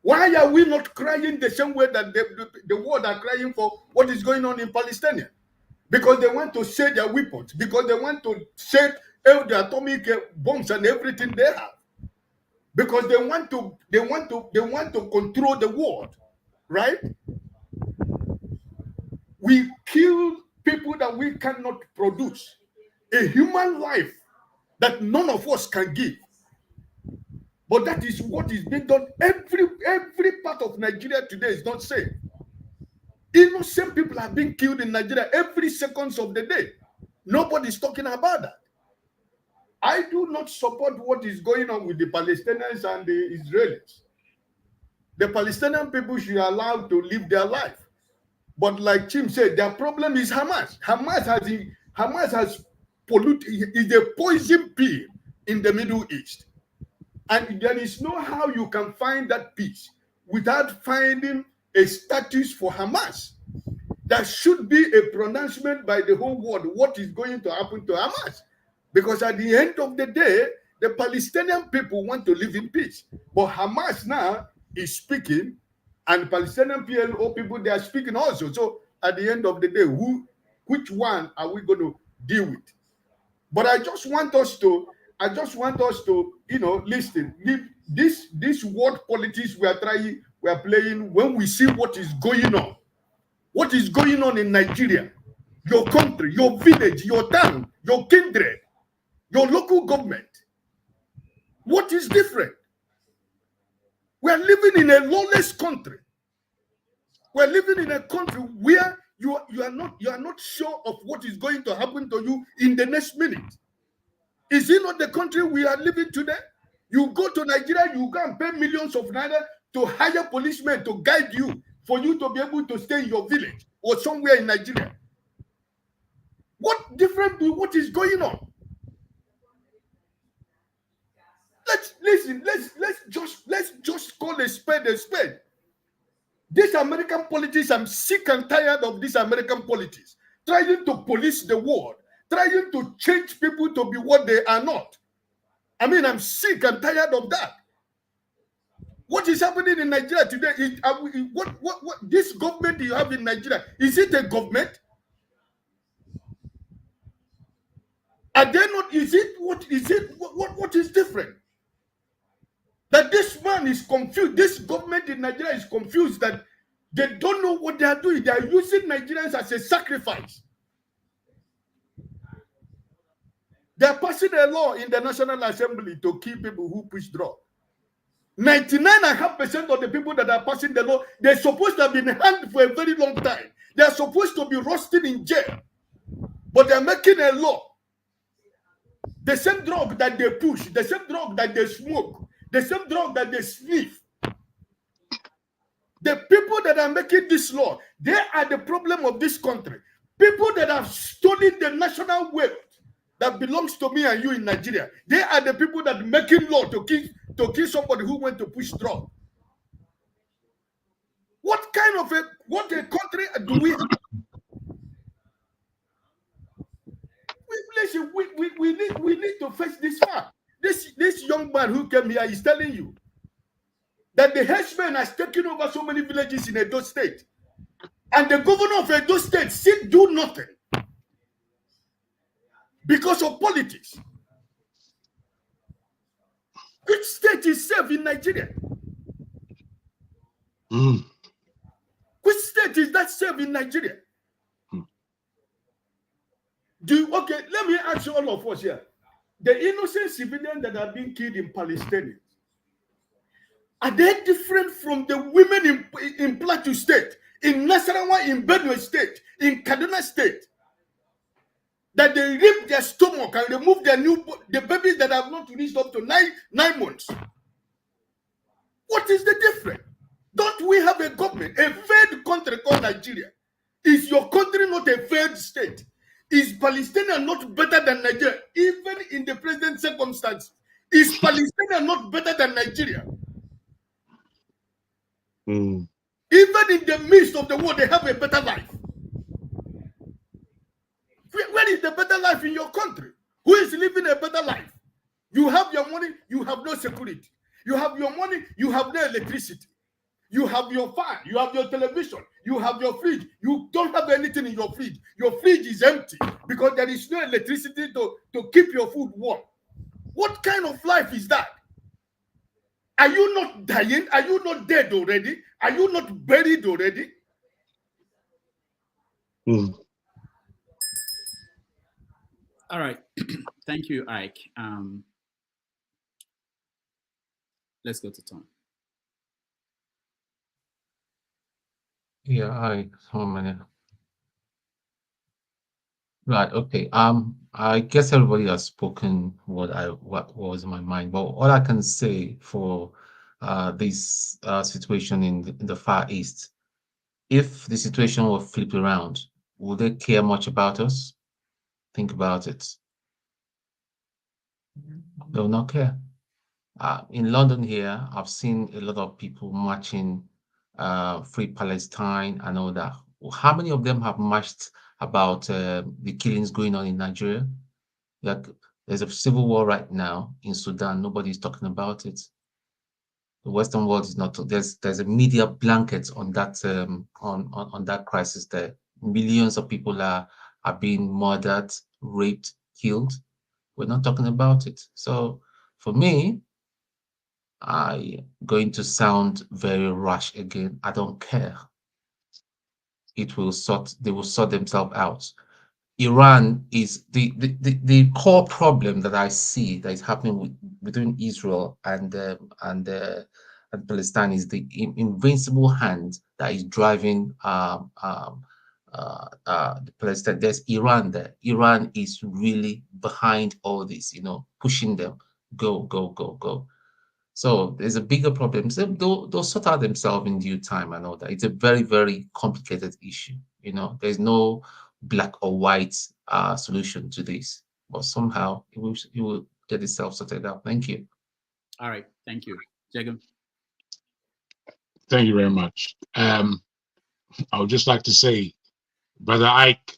Why are we not crying the same way that the world are crying for what is going on in Palestine? Because they want to sell their weapons, because they want to sell the atomic bombs and everything they have. Because they want to control the world, right? We kill people that we cannot produce, a human life that none of us can give. But that is what is being done. Every part of Nigeria today is not safe. Innocent people are being killed in Nigeria every seconds of the day. Nobody's talking about that. I do not support what is going on with the Palestinians and the Israelis. The Palestinian people should be allowed to live their life. But like Chim said, their problem is Hamas. Hamas has polluted, is a poison pill in the Middle East. And there is no how you can find that peace without finding a status for Hamas. There should be a pronouncement by the whole world what is going to happen to Hamas. Because at the end of the day, the Palestinian people want to live in peace. But Hamas now is speaking, and Palestinian PLO people, they are speaking also. So at the end of the day, which one are we going to deal with? But I just want us to, listen. This word politics we are playing when we see what is going on in Nigeria, your country, your village, your town, your kindred, your local government. What is different? We are living in a lawless country. We are living in a country where you are not sure of what is going to happen to you in the next minute. Is it not the country we are living today? You go to Nigeria, you go and pay millions of naira to hire policemen to guide you for you to be able to stay in your village or somewhere in Nigeria. What different? What is going on? Let's just call a spade a spade. This American politics, I'm sick and tired of this American politics. Trying to police the world, trying to change people to be what they are not. I mean, I'm sick and tired of that. What is happening in Nigeria today? What this government you have in Nigeria, is it a government? Are they not? What is different? That this man is confused. This government in Nigeria is confused that they don't know what they are doing. They are using Nigerians as a sacrifice. They are passing a law in the National Assembly to kill people who push drugs. 99.5% of the people that are passing the law, they're supposed to have been hanged for a very long time. They are supposed to be roasted in jail. But they're making a law. The same drug that they push, the same drug that they smoke, the same drug that they sniff. The people that are making this law, they are the problem of this country. People that have stolen the national wealth that belongs to me and you in Nigeria, they are the people that are making law to kill somebody who went to push drug. What kind of a country do we have? We need to face this fact. This young man who came here is telling you that the henchmen has taken over so many villages in Edo State. And the governor of Edo State still do nothing because of politics. Which state is safe in Nigeria? Which state is that safe in Nigeria? Okay, let me ask you all of us here. The innocent civilians that are being killed in Palestine, are they different from the women in Plateau State, in Nasarawa, in Benue State, in Kaduna State? That they rip their stomach and remove the babies that have not reached up to nine months. What is the difference? Don't we have a government, a failed country called Nigeria? Is your country not a failed state? Is Palestine not better than Nigeria, even in the present circumstances? Is Palestine not better than Nigeria? Even in the midst of the war, they have a better life. Where is the better life in your country? Who is living a better life? You have your money, you have no security. You have your money, you have no electricity. You have your fan, you have your television, you have your fridge. You don't have anything in your fridge. Your fridge is empty because there is no electricity to keep your food warm. What kind of life is that? Are you not dying? Are you not dead already? Are you not buried already? All right. Thank you, Ike. Let's go to Tom. Yeah, hi. How many? Right. Okay. I guess everybody has spoken what was in my mind, but all I can say for this situation in the Far East, if the situation were flipped around, would they care much about us? Think about it. They will not care. In London here, I've seen a lot of people marching Free Palestine and all that. How many of them have marched about the killings going on in Nigeria? Like, there's a civil war right now in Sudan. Nobody's talking about it. The Western world is not. There's a media blanket on that on that crisis. There, millions of people are being murdered, raped, killed. We're not talking about it. So, for me, I'm going to sound very rash again. I don't care. They will sort themselves out. Iran is the core problem that I see that is happening between Israel and Palestine is the invincible hand that is driving the Palestine. There's Iran there. Iran is really behind all this, pushing them, go. So there's a bigger problem. So they'll sort out themselves in due time and all that. It's a very, very complicated issue. There's no black or white solution to this, but somehow it will get itself sorted out. Thank you. All right, thank you, Jagan. Thank you very much. I would just like to say, Brother Ike,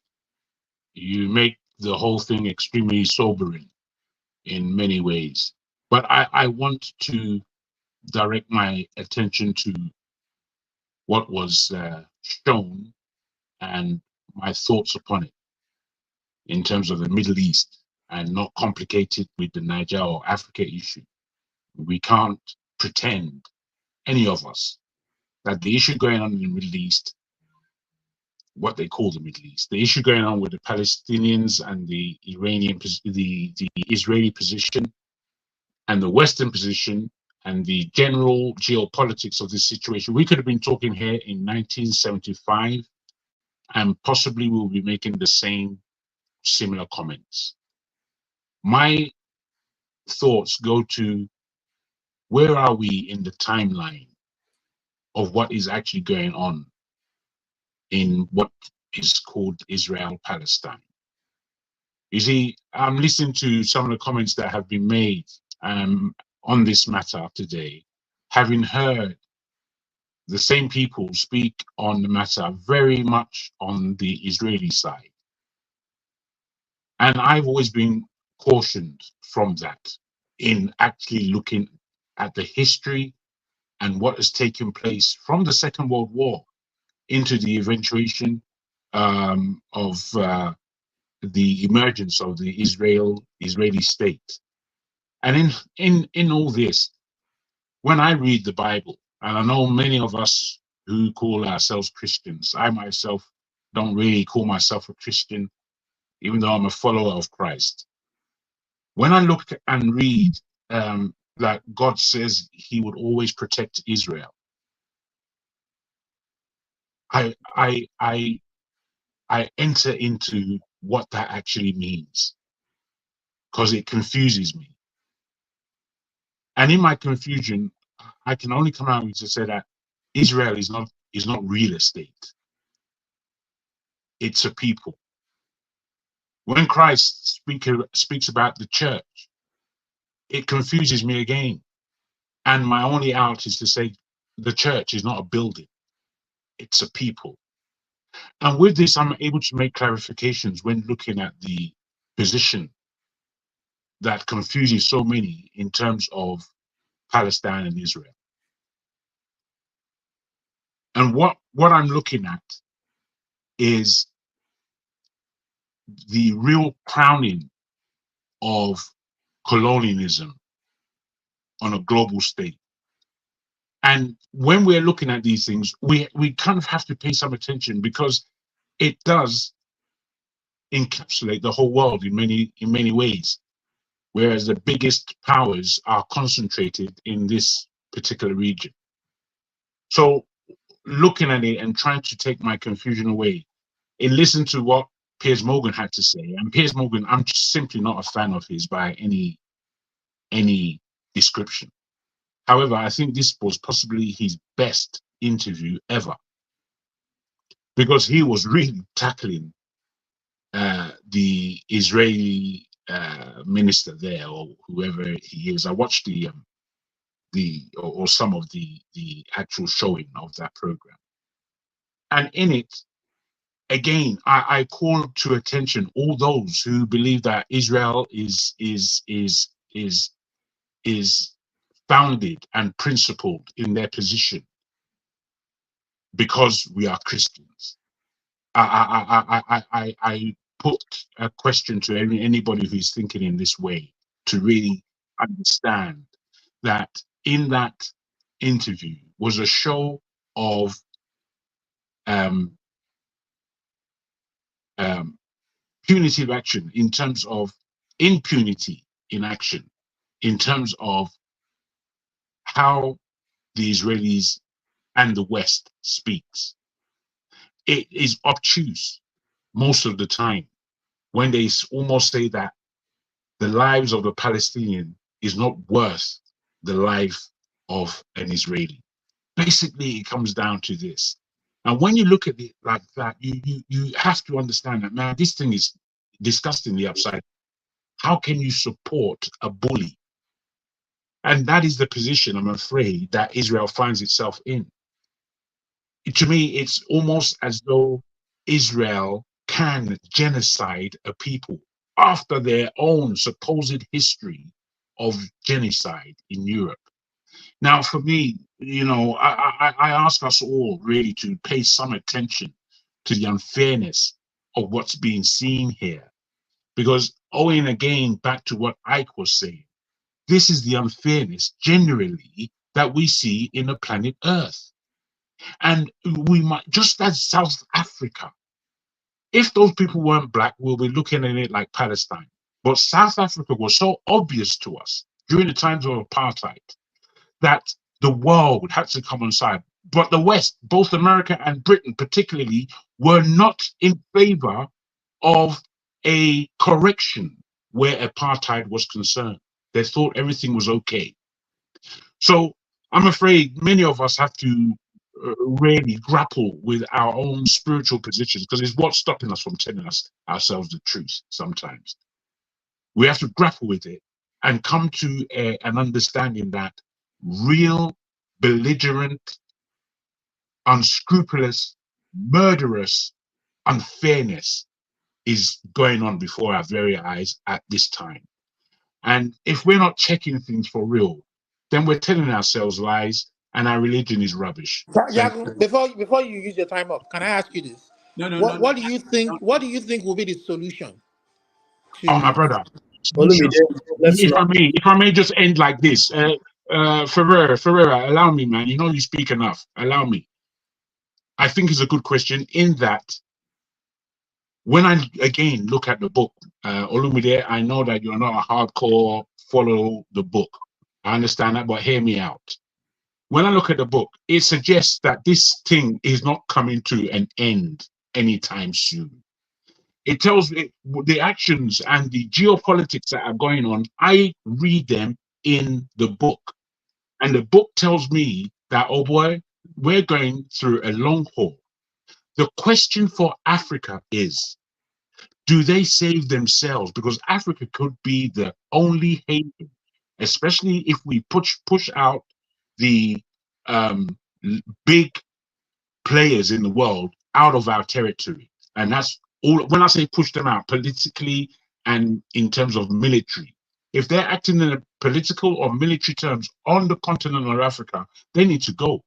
you make the whole thing extremely sobering in many ways. But I want to direct my attention to what was shown and my thoughts upon it in terms of the Middle East and not complicate it with the Niger or Africa issue. We can't pretend, any of us, that the issue going on in the Middle East, what they call the Middle East, the issue going on with the Palestinians and the Israeli position and the Western position and the general geopolitics of this situation. We could have been talking here in 1975 and possibly we'll be making the same similar comments. My thoughts go to where are we in the timeline of what is actually going on in what is called Israel-Palestine. You see, I'm listening to some of the comments that have been made on this matter today, having heard the same people speak on the matter very much on the Israeli side. And I've always been cautioned from that in actually looking at the history and what has taken place from the Second World War into the eventuation of the emergence of the Israeli state. And in all this, when I read the Bible, and I know many of us who call ourselves Christians. I myself don't really call myself a Christian, even though I'm a follower of Christ. When I look and read that God says he would always protect Israel, I enter into what that actually means, because it confuses me. And in my confusion, I can only come out to say that Israel is not real estate. It's a people. When Christ speaks about the church, it confuses me again. And my only out is to say the church is not a building, it's a people. And with this, I'm able to make clarifications when looking at the position that confuses so many in terms of Palestine and Israel. And what I'm looking at is the real crowning of colonialism on a global state. And when we're looking at these things, we kind of have to pay some attention, because it does encapsulate the whole world in many ways, whereas the biggest powers are concentrated in this particular region. So looking at it and trying to take my confusion away, and listen to what Piers Morgan had to say. And Piers Morgan, I'm simply not a fan of his by any description. However, I think this was possibly his best interview ever, because he was really tackling the Israeli minister there, or whoever he is. I watched some of the actual showing of that program, and in it, again, I call to attention all those who believe that Israel is founded and principled in their position because we are Christians. I put a question to anybody who's thinking in this way to really understand that in that interview was a show of punitive action in terms of impunity in action, in terms of how the Israelis and the West speaks. It is obtuse most of the time when they almost say that the lives of the Palestinian is not worth the life of an Israeli. Basically, it comes down to this. And when you look at it like that, you have to understand that, man, this thing is disgustingly upside. How can you support a bully? And that is the position, I'm afraid, that Israel finds itself in. To me, it's almost as though Israel can genocide a people after their own supposed history of genocide in Europe. Now, for me, I ask us all really to pay some attention to the unfairness of what's being seen here. Because owing again back to what Ike was saying, this is the unfairness generally that we see in the planet Earth. And we might, just as South Africa, if those people weren't black, we'll be looking at it like Palestine. But South Africa was so obvious to us during the times of apartheid that the world had to come on side. But the West, both America and Britain particularly, were not in favor of a correction where apartheid was concerned. They thought everything was okay. So I'm afraid many of us have to really grapple with our own spiritual positions, because it's what's stopping us from telling ourselves the truth sometimes. We have to grapple with it and come to an understanding that real, belligerent, unscrupulous, murderous unfairness is going on before our very eyes at this time. And if we're not checking things for real, then we're telling ourselves lies, and our religion is rubbish. Before you use your time up, can I ask you this? What do you think? What do you think will be the solution? Oh, my brother. If I may just end like this, Ferreira, allow me, man. You know you speak enough. Allow me. I think is a good question in that when I, again, look at the book, Olumide, I know that you're not a hardcore follow the book. I understand that, but hear me out. When I look at the book, it suggests that this thing is not coming to an end anytime soon. It tells me the actions and the geopolitics that are going on, I read them in the book. And the book tells me that, oh boy, we're going through a long haul. The question for Africa is, do they save themselves? Because Africa could be the only haven, especially if we push out the big players in the world out of our territory. And that's all. When I say push them out politically and in terms of military, if they're acting in a political or military terms on the continent of Africa, they need to go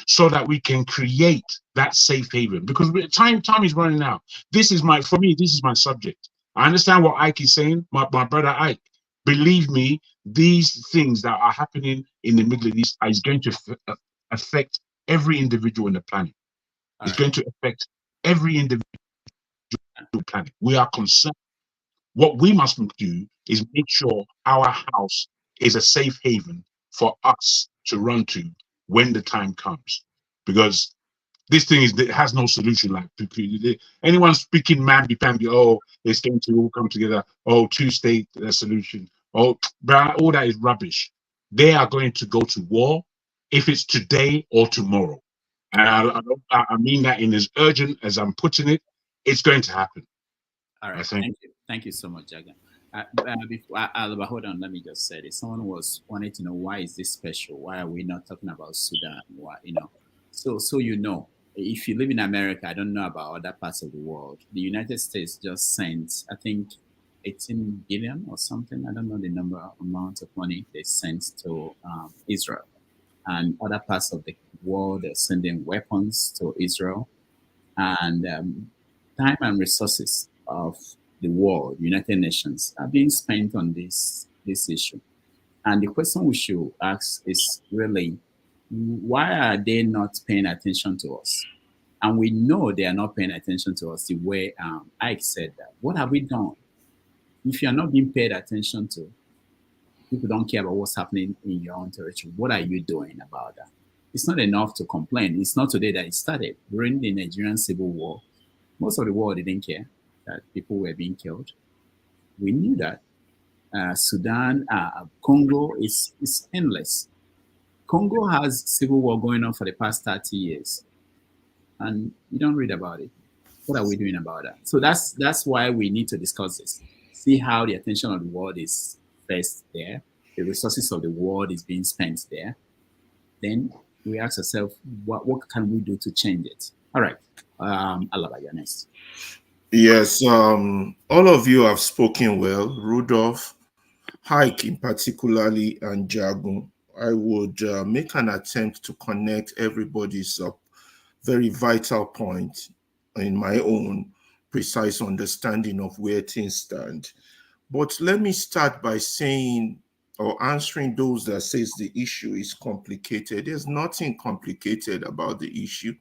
so that we can create that safe haven. Because time is running out. For me, this is my subject. I understand what Ike is saying, my brother Ike. Believe me, these things that are happening in the Middle East is going to affect every individual on the planet. It's going to affect every individual on the planet. We are concerned. What we must do is make sure our house is a safe haven for us to run to when the time comes. Because this thing has no solution. Like anyone speaking mamby-pamby, oh, it's going to all come together. Oh, two-state solution. Oh, but all that is rubbish. They are going to go to war if it's today or tomorrow. And I mean that in as urgent as I'm putting it. It's going to happen. All right. Thank you so much, Jagan. But hold on, let me just say this. Someone was wanting to know, why is this special? Why are we not talking about Sudan? Why, So if you live in America, I don't know about other parts of the world. The United States just sent, I think, 18 billion or something. I don't know the amount of money they sent to Israel. And other parts of the world are sending weapons to Israel. And time and resources of the world, United Nations, are being spent on this issue. And the question we should ask is really, why are they not paying attention to us? And we know they are not paying attention to us the way Ike said that. What have we done? If you're not being paid attention to, people don't care about what's happening in your own territory. What are you doing about that? It's not enough to complain. It's not today that it started. During the Nigerian Civil War, most of the world didn't care that people were being killed. We knew that. Sudan, Congo is endless. Congo has civil war going on for the past 30 years. And you don't read about it. What are we doing about that? So that's why we need to discuss this. See how the attention of the world is first there. The resources of the world is being spent there. Then we ask ourselves, what can we do to change it? All right. Alaba, you're next. Yes, all of you have spoken well. Rudolph, Hike in particularly, and Jagun. I would make an attempt to connect everybody's very vital point in my own precise understanding of where things stand. But let me start by saying or answering those that says the issue is complicated. There's nothing complicated about the issue.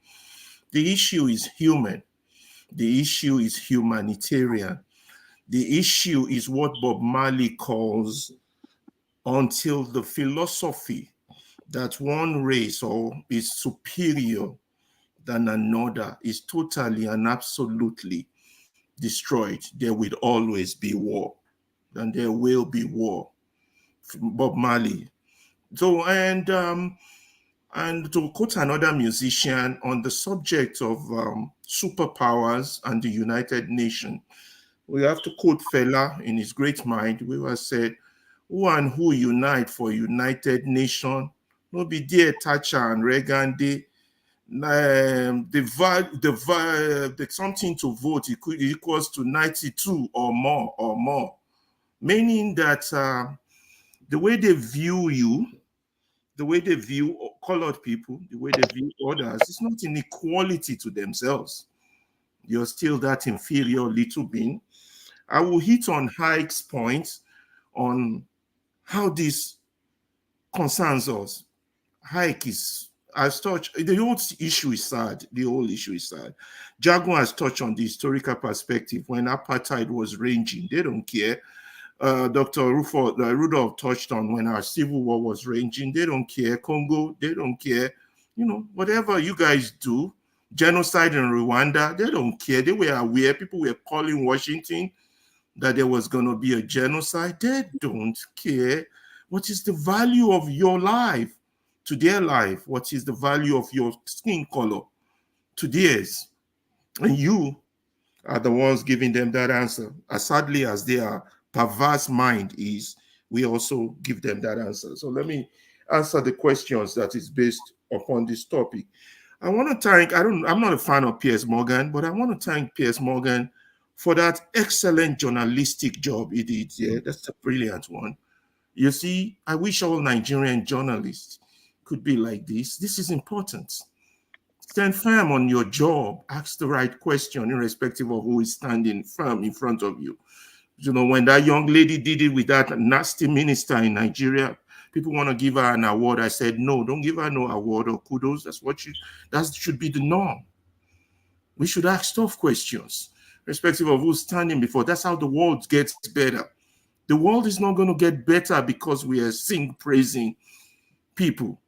The issue is human. The issue is humanitarian. The issue is what Bob Marley calls until the philosophy that one race or is superior than another is totally and absolutely destroyed, there will always be war. And there will be war. Bob Marley. So, and to quote another musician on the subject of superpowers and the United Nations, we have to quote Fela in his great mind. We were said, who and who unite for United Nation? No be dear Thatcher and Reagan. The something to vote equals to 92 or more, meaning that the way they view you, the way they view colored people, the way they view others, it's not in equality to themselves. You're still that inferior little being. I will hit on Hike's points on how this concerns us. Hike is has touched, the whole issue is sad. The whole issue is sad. Jaguar has touched on the historical perspective when apartheid was raging. They don't care. Dr. Rudolph touched on when our civil war was raging. They don't care. Congo, they don't care. You know, whatever you guys do, genocide in Rwanda, they don't care. They were aware. People were calling Washington that there was going to be a genocide. They don't care. What is the value of your life to their life? What is the value of your skin color to theirs? And you are the ones giving them that answer. As sadly as their perverse mind is, we also give them that answer. So let me answer the questions that is based upon this topic. I want to thank, I'm not a fan of Piers Morgan, but I want to thank Piers Morgan for that excellent journalistic job he did. Yeah, that's a brilliant one. You see, I wish all Nigerian journalists could be like this. This is important. Stand firm on your job. Ask the right question, irrespective of who is standing firm in front of you. You know, when that young lady did it with that nasty minister in Nigeria, people want to give her an award. I said, no, don't give her no award or kudos. That should be the norm. We should ask tough questions, irrespective of who's standing before. That's how the world gets better. The world is not going to get better because we are praising people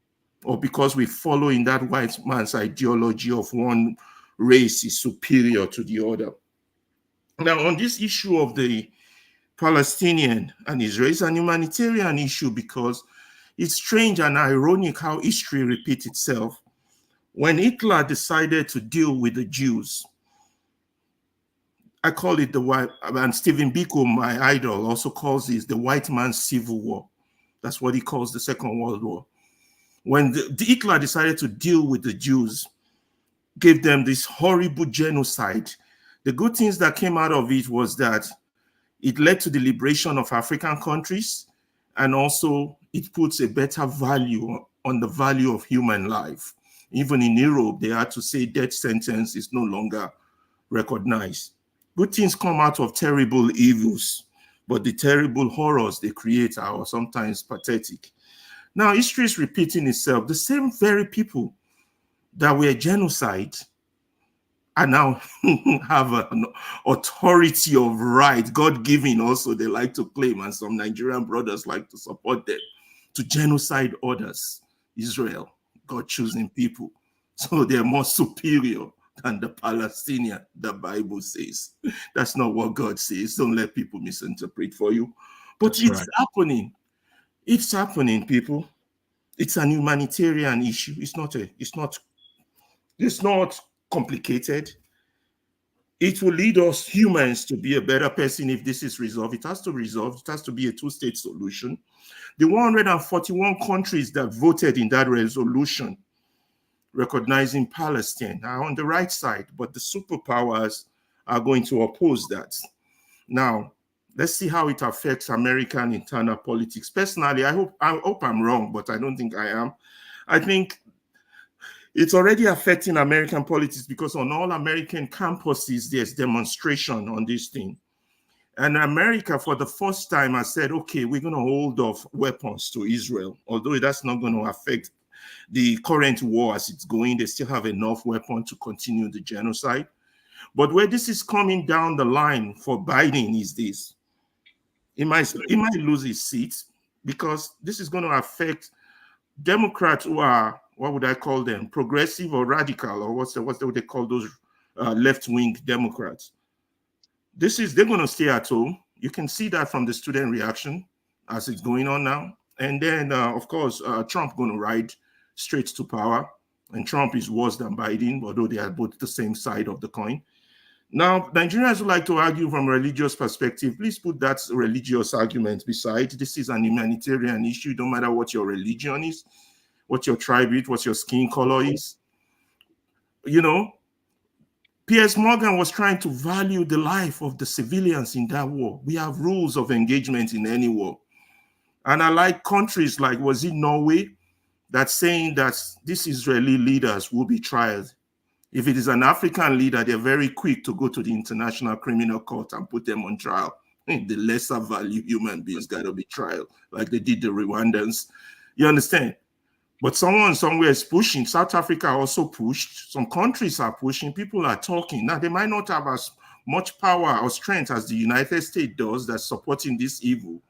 or because we follow in that white man's ideology of one race is superior to the other. Now, on this issue of the Palestinian and Israel, it's an humanitarian issue because it's strange and ironic how history repeats itself. When Hitler decided to deal with the Jews, I call it the white, and Stephen Biko, my idol, also calls this the white man's civil war. That's what he calls the Second World War. When Hitler decided to deal with the Jews, gave them this horrible genocide, the good things that came out of it was that it led to the liberation of African countries, and also it puts a better value on the value of human life. Even in Europe, they had to say death sentence is no longer recognized. Good things come out of terrible evils, but the terrible horrors they create are sometimes pathetic. Now, history is repeating itself. The same very people that were genocide and now have an authority of right, God-given also, they like to claim, and some Nigerian brothers like to support them, to genocide others. Israel, God-choosing people. So they're more superior than the Palestinian, the Bible says. That's not what God says. Don't let people misinterpret for you. But that's it's happening. It's happening, people. It's an humanitarian issue. It's not complicated. It will lead us humans to be a better person if this is resolved. It has to resolve. It has to be a two-state solution. The 141 countries that voted in that resolution recognizing Palestine are on the right side, but the superpowers are going to oppose that. Now, let's see how it affects American internal politics. Personally, I hope I'm wrong, but I don't think I am. I think it's already affecting American politics because on all American campuses, there's demonstration on this thing. And America, for the first time, has said, okay, we're going to hold off weapons to Israel, although that's not going to affect the current war as it's going. They still have enough weapons to continue the genocide. But where this is coming down the line for Biden is this. He might lose his seat because this is going to affect Democrats who are, what would I call them, progressive or radical, or what they call those left-wing Democrats. They're going to stay at home. You can see that from the student reaction as it's going on now. And then, of course, Trump going to ride straight to power. And Trump is worse than Biden, although they are both the same side of the coin. Now, Nigerians would like to argue from a religious perspective. Please put that religious argument beside. This is an humanitarian issue. No matter what your religion is, what your tribe is, what your skin color is. You know, Piers Morgan was trying to value the life of the civilians in that war. We have rules of engagement in any war. And I like countries like, was it Norway, that's saying that these Israeli leaders will be tried. If it is an African leader, they're very quick to go to the International Criminal Court and put them on trial. The lesser value human beings got to be tried, like they did the Rwandans. You understand? But someone somewhere is pushing. South Africa also pushed. Some countries are pushing. People are talking. Now, they might not have as much power or strength as the United States does that's supporting this evil,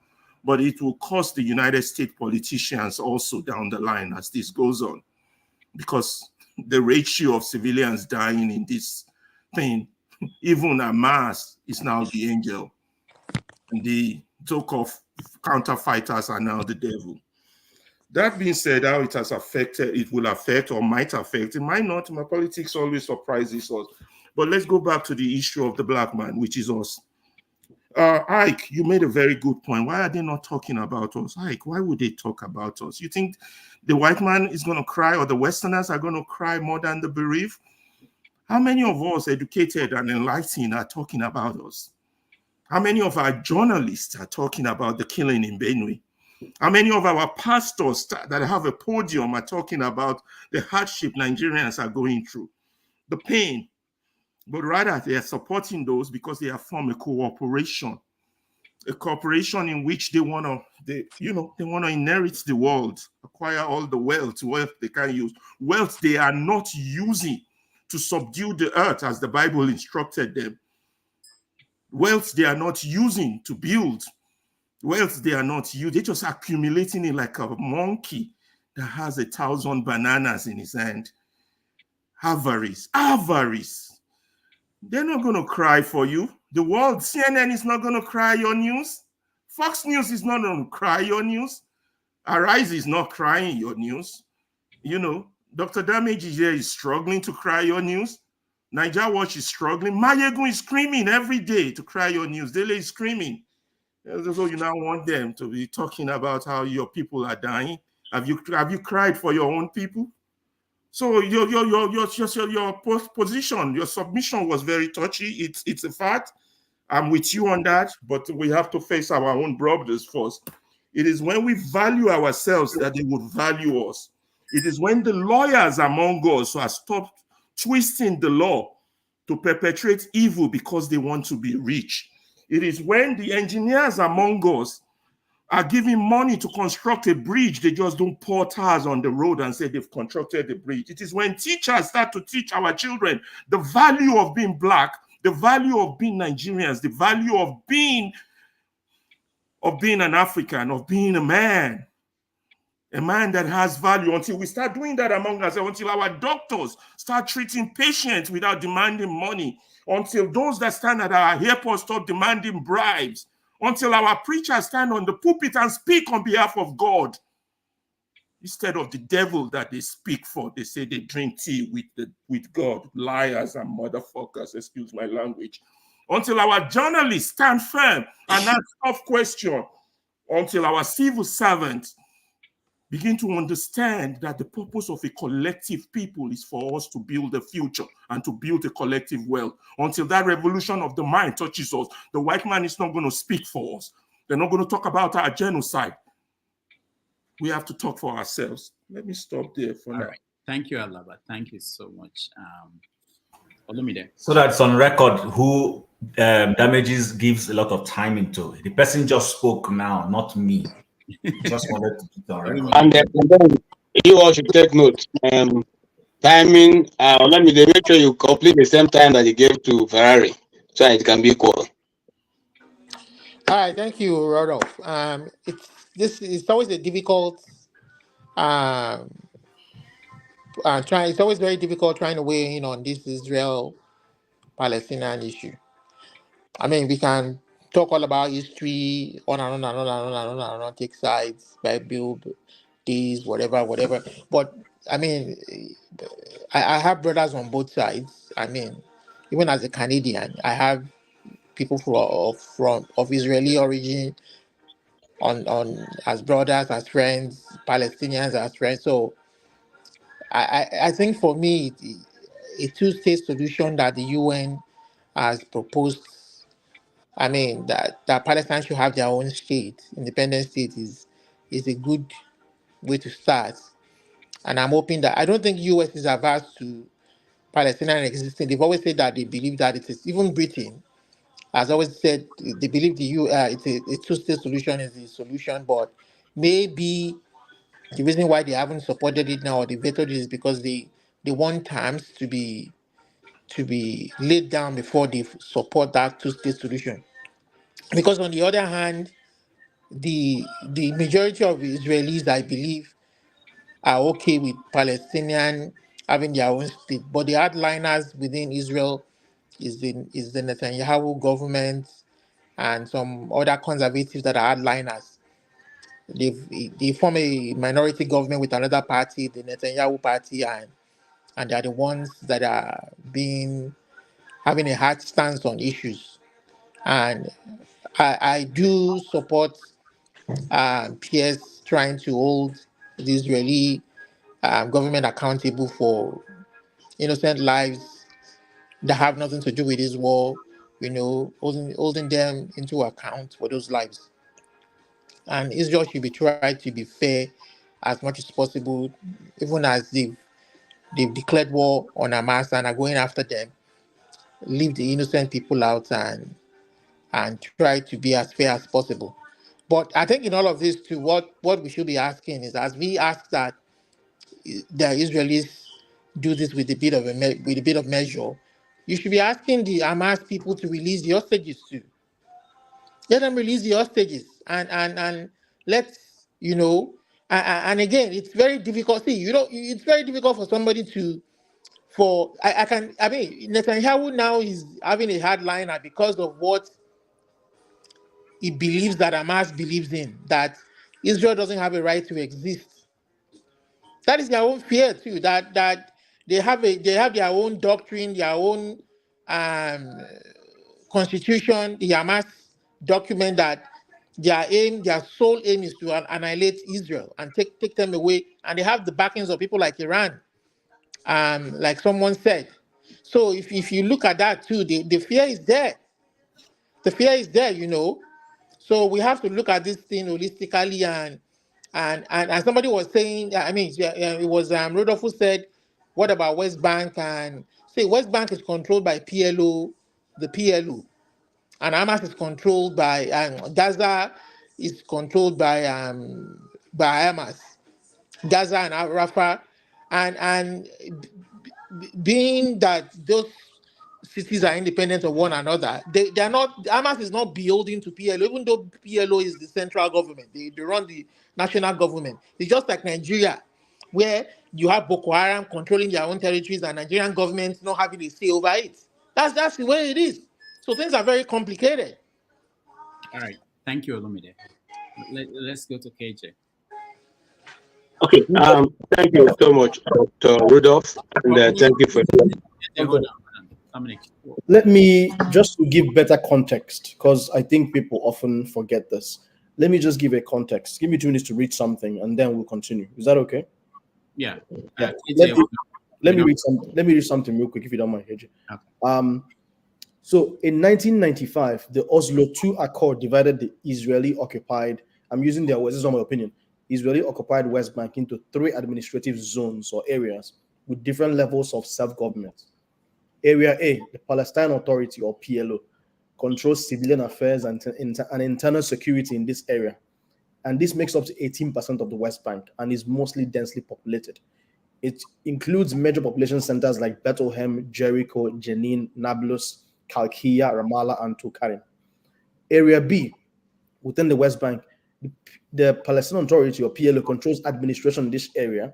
but it will cost the United States politicians also down the line as this goes on, because the ratio of civilians dying in this thing, even Hamas is now the angel, and the so-called counterfighters are now the devil. That being said, how it has affected, it will affect or might affect, it might not. My politics always surprises us. But let's go back to the issue of the black man, which is us. Ike, you made a very good point. Why are they not talking about us? Ike, why would they talk about us? You think the white man is going to cry, or the Westerners are going to cry more than the bereaved? How many of us, educated and enlightened, are talking about us? How many of our journalists are talking about the killing in Benue? How many of our pastors that have a podium are talking about the hardship Nigerians are going through, the pain? But rather, they are supporting those because they have formed a cooperation in which they want to inherit the world, acquire all the wealth they can use, wealth they are not using to subdue the earth as the Bible instructed them, wealth they are not using to build, wealth they are not using, they're just accumulating it like a monkey that has 1,000 bananas in his hand. Avarice. They're not going to cry for you. The world, CNN is not going to cry your news. Fox News is not going to cry your news. Arise is not crying your news. Dr. Damage is struggling to cry your news. Niger Watch is struggling. Mayegun is screaming every day to cry your news. Dele is screaming. So you now want them to be talking about how your people are dying. Have you cried for your own people? So your position, your submission was very touchy. It's a fact. I'm with you on that, but we have to face our own brothers first. It is when we value ourselves that they would value us. It is when the lawyers among us have stopped twisting the law to perpetrate evil because they want to be rich. It is when the engineers among us are giving money to construct a bridge, they just don't pour tires on the road and say they've constructed the bridge. It is when teachers start to teach our children the value of being black, the value of being Nigerians, the value of being an African, of being a man that has value, until we start doing that among us, until our doctors start treating patients without demanding money, until those that stand at our airport stop demanding bribes, until our preachers stand on the pulpit and speak on behalf of God instead of the devil that they speak for. They say they drink tea with God. Liars and motherfuckers, excuse my language. Until our journalists stand firm and ask tough questions, until our civil servants begin to understand that the purpose of a collective people is for us to build a future and to build a collective wealth. Until that revolution of the mind touches us, the white man is not going to speak for us. They're not going to talk about our genocide. We have to talk for ourselves. Let me stop there for now. Right. Thank you, Alaba. Thank you so much. Olumide. So that's on record who Damages gives a lot of time into. The person just spoke now, not me. Just wanted to put on record. And then you all should take note. Timing, let me make sure you complete the same time that you gave to Ferrari, so it can be equal. All right, thank you, Rodolph. It's always a difficult it's always very difficult trying to weigh in on this Israel-Palestinian issue. I mean, we can talk all about history, on and on, take sides, Bible, this, whatever. But I mean, I have brothers on both sides. I mean, even as a Canadian, I have people of Israeli origin on as brothers, as friends, Palestinians as friends. So I think for me, a two-state solution that the UN has proposed, I mean, that Palestine should have their own state, independent state, is a good way to start. And I'm hoping that, I don't think US is averse to Palestinian existing. They've always said that they believe that it is, even Britain has always said they believe it's a two-state solution is the solution, but maybe The reason why they haven't supported it now or they vetoed it is because they want terms to be laid down before they support that two-state solution. Because on the other hand, the majority of Israelis, I believe, are okay with Palestinian having their own state, but the hardliners within Israel is the Netanyahu government and some other conservatives that are hardliners. They form a minority government with another party, the Netanyahu party, and they are the ones that are having a hard stance on issues. And I do support peers trying to hold the Israeli government accountable for innocent lives that have nothing to do with this war, holding them into account for those lives. And Israel should be tried to be fair as much as possible, even as they've declared war on Hamas and are going after them. Leave the innocent people out and try to be as fair as possible. But I think in all of this too, what we should be asking is, as we ask that the Israelis do this with a bit of measure, you should be asking the Hamas people to release the hostages too. Let them release the hostages and let's and again, it's very difficult. See, it's very difficult for somebody Netanyahu now is having a hardliner because of what he believes that Hamas believes in, that Israel doesn't have a right to exist. That is their own fear too. That they have their own doctrine, their own constitution. The Hamas document that their sole aim is to annihilate Israel and take them away. And they have the backings of people like Iran, like someone said. So if you look at that too, the fear is there. The fear is there, So we have to look at this thing holistically and somebody was saying, it was Rodolfo said, what about West Bank? And say West Bank is controlled by PLO, the PLO, and Hamas is controlled by Gaza is controlled by Hamas, Gaza and Rafah, and being that those cities are independent of one another, they are not. Hamas is not beholden to PLO, even though PLO is the central government. They run the national government. It's just like Nigeria, where you have Boko Haram controlling their own territories and Nigerian government not having a say over it. That's the way it is. So things are very complicated. All right. Thank you, Olumide. Let's go to KJ. Okay. Thank you so much, Dr. Rudolph, and thank you for. Let me just to give better context, because I think people often forget this. Let me just give a context. Give me 2 minutes to read something, and then we'll continue. Is that okay? Yeah. Let me read something real quick, if you don't mind, KJ. Okay. So in 1995, the Oslo II Accord divided the Israeli-occupied, I'm using their words, this is not my opinion, Israeli-occupied West Bank into 3 administrative zones or areas with different levels of self-government. Area A, the Palestine Authority or PLO, controls civilian affairs and internal security in this area. And this makes up to 18% of the West Bank and is mostly densely populated. It includes major population centers like Bethlehem, Jericho, Jenin, Nablus, Kalkiya, Ramallah, and Tulkarem. Area B, within the West Bank, the Palestinian Authority or PLO controls administration in this area.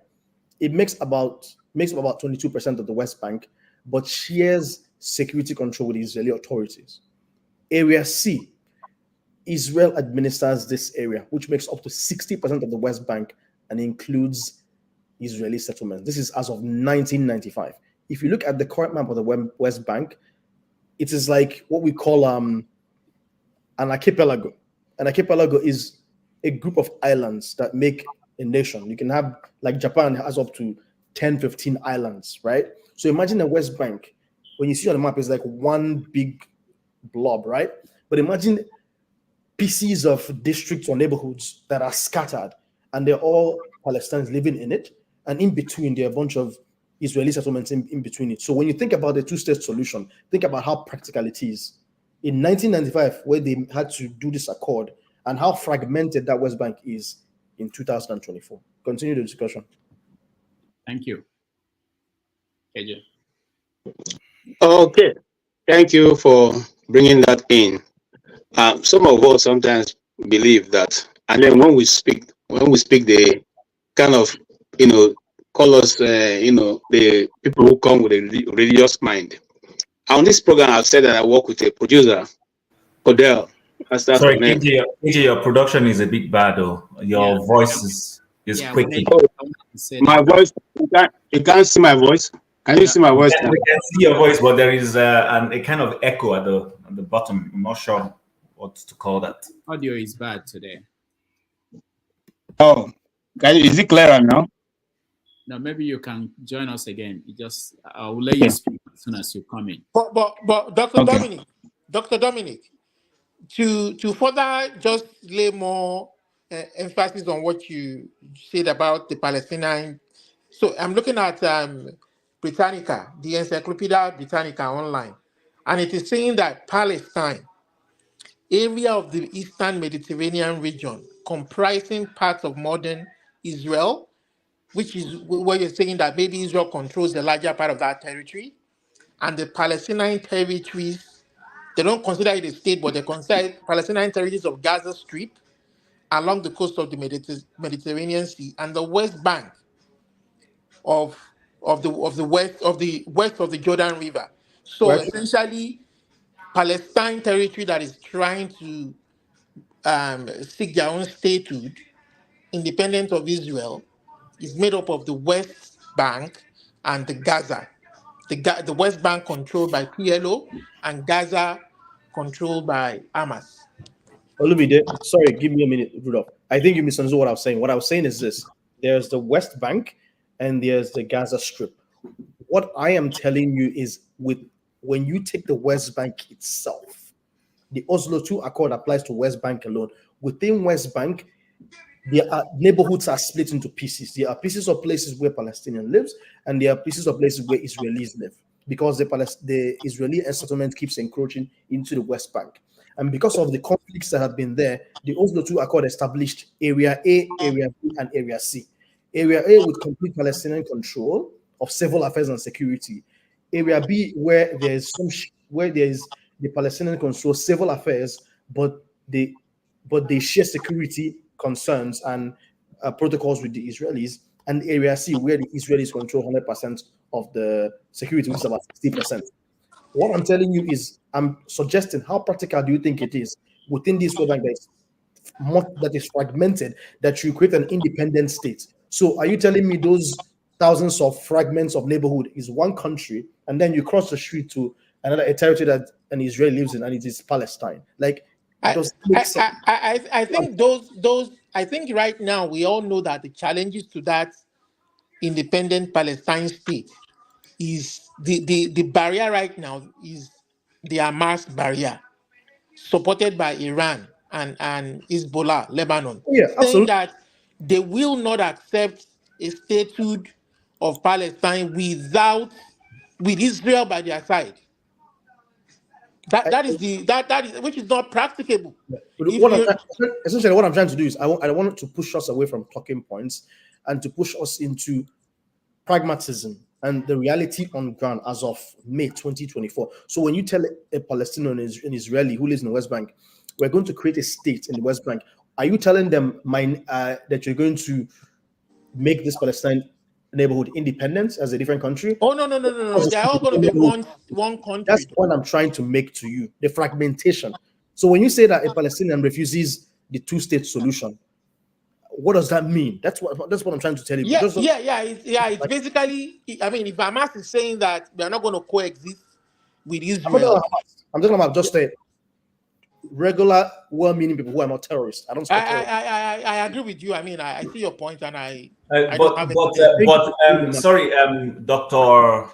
It makes about 22% of the West Bank, but shares security control with the Israeli authorities. Area C, Israel administers this area, which makes up to 60% of the West Bank and includes Israeli settlements. This is as of 1995. If you look at the current map of the West Bank, it is like what we call an archipelago. An archipelago is a group of islands that make a nation. You can have, like Japan has up to 10, 15 islands, right? So imagine the West Bank. When you see on the map, it's like one big blob, right? But imagine pieces of districts or neighborhoods that are scattered, and they're all Palestinians living in it. And in between, there are a bunch of Israeli settlements in between it. So when you think about the two-state solution, think about how practical it is. In 1995, where they had to do this accord, and how fragmented that West Bank is in 2024. continue the discussion. Thank you. KJ. Okay, thank you for bringing that in. Some of us sometimes believe that, and then when we speak, they kind of, call us, the people who come with a religious mind. On this program, I've said that I work with a producer, Odell. Sorry, KJ, your production is a bit bad, though. Your voice is quaking. My voice, you can't see my voice. Can you see my voice now? We can see your voice, but there is a kind of echo at the bottom. I'm not sure what to call that. Audio is bad today. Oh, is it clearer now? Now maybe you can join us again. I will let you speak as soon as you come in. But Dr. Dominic, to further just lay more emphasis on what you said about the Palestinian. So I'm looking at Britannica, the Encyclopedia Britannica online, and it is saying that Palestine, area of the Eastern Mediterranean region, comprising parts of modern Israel, which is where you're saying that maybe Israel controls the larger part of that territory, and the Palestinian territories, they don't consider it a state, but they consider Palestinian territories of Gaza Strip along the coast of the Mediterranean Sea and the West Bank of the west of the Jordan River. So essentially, Palestine territory that is trying to seek their own statehood, independent of Israel, is made up of the West Bank and the Gaza. The West Bank controlled by PLO and Gaza controlled by Hamas. Olumide, sorry, give me a minute, Rudolph. I think you misunderstood what I was saying. What I was saying is this: there's the West Bank and there's the Gaza Strip. What I am telling you is, when you take the West Bank itself, the Oslo II Accord applies to West Bank alone. Within West Bank, neighborhoods are split into pieces. There are pieces of places where Palestinians live, and there are pieces of places where Israelis live, because the Israeli settlement keeps encroaching into the West Bank. And because of the conflicts that have been there, the Oslo II Accord established Area A, Area B, and Area C. Area A with complete Palestinian control of civil affairs and security. Area B, where there's the Palestinian control civil affairs, but they share security concerns and protocols with the Israelis. And Area C, where the Israelis control 100% of the security, which is about 60%. What I'm telling you is, I'm suggesting, how practical do you think it is within this West Bank that is fragmented, that you create an independent state? So are you telling me those thousands of fragments of neighborhood is one country, and then you cross the street to a territory that an Israel lives in, and it is Palestine? Like, does it make sense? I think those I think right now we all know that the challenges to that independent Palestine state is the barrier right now is the Hamas barrier, supported by Iran and Hezbollah, Lebanon, saying that they will not accept a statehood of Palestine with Israel by their side. That is which is not practicable. Essentially, what I'm trying to do is I want to push us away from talking points and to push us into pragmatism and the reality on ground as of May 2024. So when you tell a Palestinian or an Israeli who lives in the West Bank, we're going to create a state in the West Bank, are you telling them that you're going to make this Palestine neighborhood independent as a different country? Oh, no. They're all going to be one country. That's what I'm trying to make to you, the fragmentation. So when you say that a Palestinian refuses the two-state solution, what does that mean? That's what I'm trying to tell you. It's basically, I mean, if Hamas is saying that we are not going to coexist with Israel, I'm talking about just a regular, well-meaning people who are not terrorists. I agree with you. I mean, I see your point, and sorry, doctor,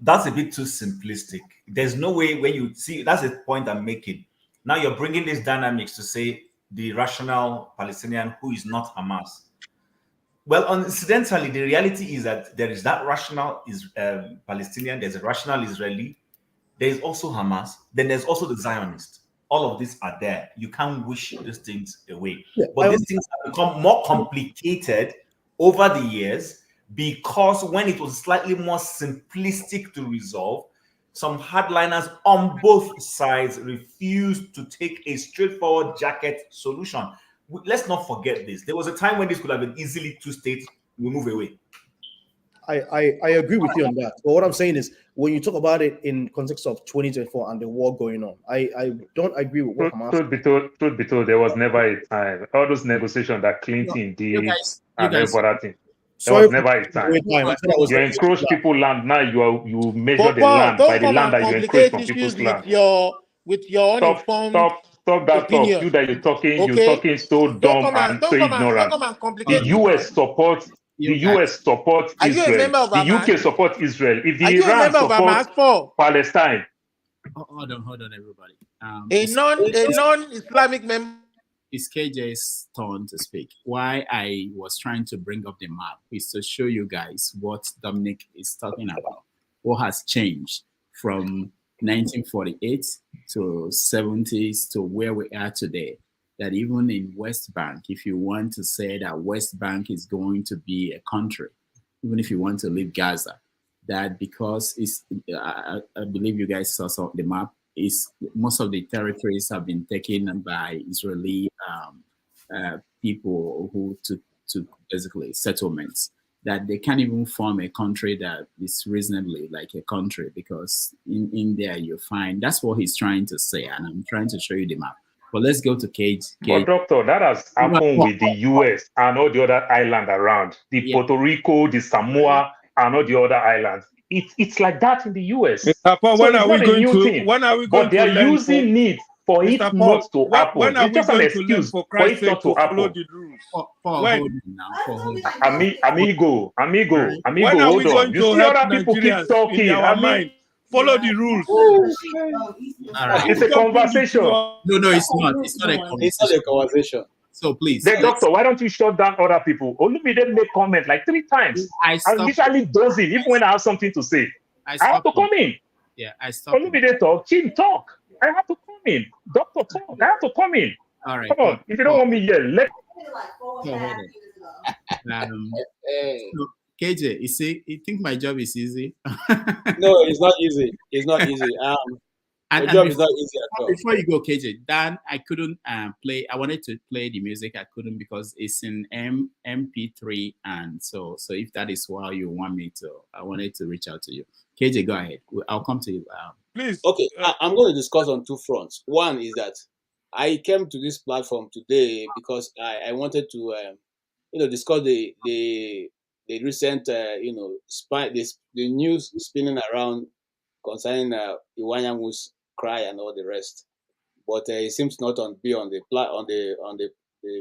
that's a bit too simplistic. There's no way when you see, that's the point I'm making. Now you're bringing these dynamics to say the rational Palestinian who is not Hamas. Well, incidentally, the reality is that there is that rational Palestinian, there's a rational Israeli, there is also Hamas, then there's also the Zionist. all of these are there. You can't wish these things away. Yeah, But these things have become more complicated over the years because when it was slightly more simplistic to resolve, some hardliners on both sides refused to take a straightforward jacket solution. Let's not forget this. There was a time when this could have been easily two states, we move away. I agree with you on that. But what I'm saying is, when you talk about it in context of 2024 and the war going on, I don't agree with what Hamas. Truth be told, there was never a time. All those negotiations that Clinton did and every other thing. There was never a time. You encroach people's land. Now you measure the land by the land that you encroach from people's land. With your uninformed Stop that opinion. talk. You that you're talking so dumb Don't so ignorant. come and complicate The US supports Israel. The UK supports Israel. If the Iran supports Palestine. Hold on, everybody. A non-Islamic member. It's KJ's turn to speak. Why I was trying to bring up the map is to show you guys what Dominic is talking about. What has changed from 1948 to 70s to where we are today. That even in West Bank, if you want to say that West Bank is going to be a country, even if you want to leave Gaza, that because it's, I believe you guys saw some of the map, is most of the territories have been taken by Israeli people who took basically settlements, that they can't even form a country that is reasonably like a country, because in there you find, that's what he's trying to say, and I'm trying to show you the map. But let's go to Cage. But doctor, that has happened with the US and all the other islands around. The Puerto Rico, the Samoa, and all the other islands. It's like that in the US. Papa, when are we going to? When are we going to? But they're using it for it not to happen. When are it's we just an going excuse to learn for Christ's it not sake to to happen. follow the rules? Amigo, When are we hold on. going You to see help other people keep Nigerians talking. in our mind? Follow the rules. All right. It's a conversation. No, it's not. It's not a conversation. It's not a conversation. So please. Then, doctor, why don't you shut down other people? Olumide make comment like 3 times. I literally dozing, even when I have something to say. I have to come in. Yeah, I stopped. Olumide talk, Chin talk. I have to come in. Doctor talk. I have to come in. All right. Come on. If you don't want me here, let. So, KJ, you think my job is easy? No, it's not easy. It's not easy. My job is not easy at all. Before you go, KJ, Dan, I couldn't play. I wanted to play the music. I couldn't because it's in MP3, and so if that is why you want me to, I wanted to reach out to you. KJ, go ahead. I'll come to you. Please. Okay, I'm going to discuss on 2 fronts. One is that I came to this platform today because I wanted to, discuss the recent, the news spinning around concerning Iwanyangu's cry and all the rest, but it seems not on the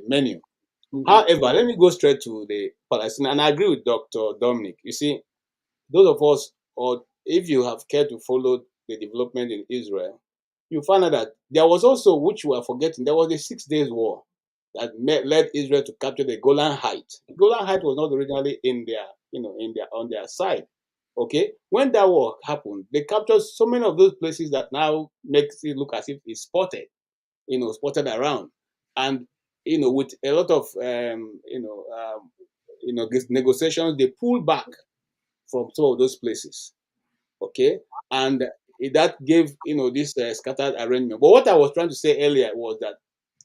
menu. However, let me go straight to the Palestinian, and I agree with Dr. Dominic. You see, those of us, or if you have cared to follow the development in Israel, you find out that there was also, which we are forgetting, there was a 6 days war that led Israel to capture the Golan Heights. The Golan Heights was not originally on their side. Okay, when that war happened, they captured so many of those places that now makes it look as if it's spotted around, and with a lot of negotiations, they pulled back from some of those places. Okay, and that gave this scattered arrangement. But what I was trying to say earlier was that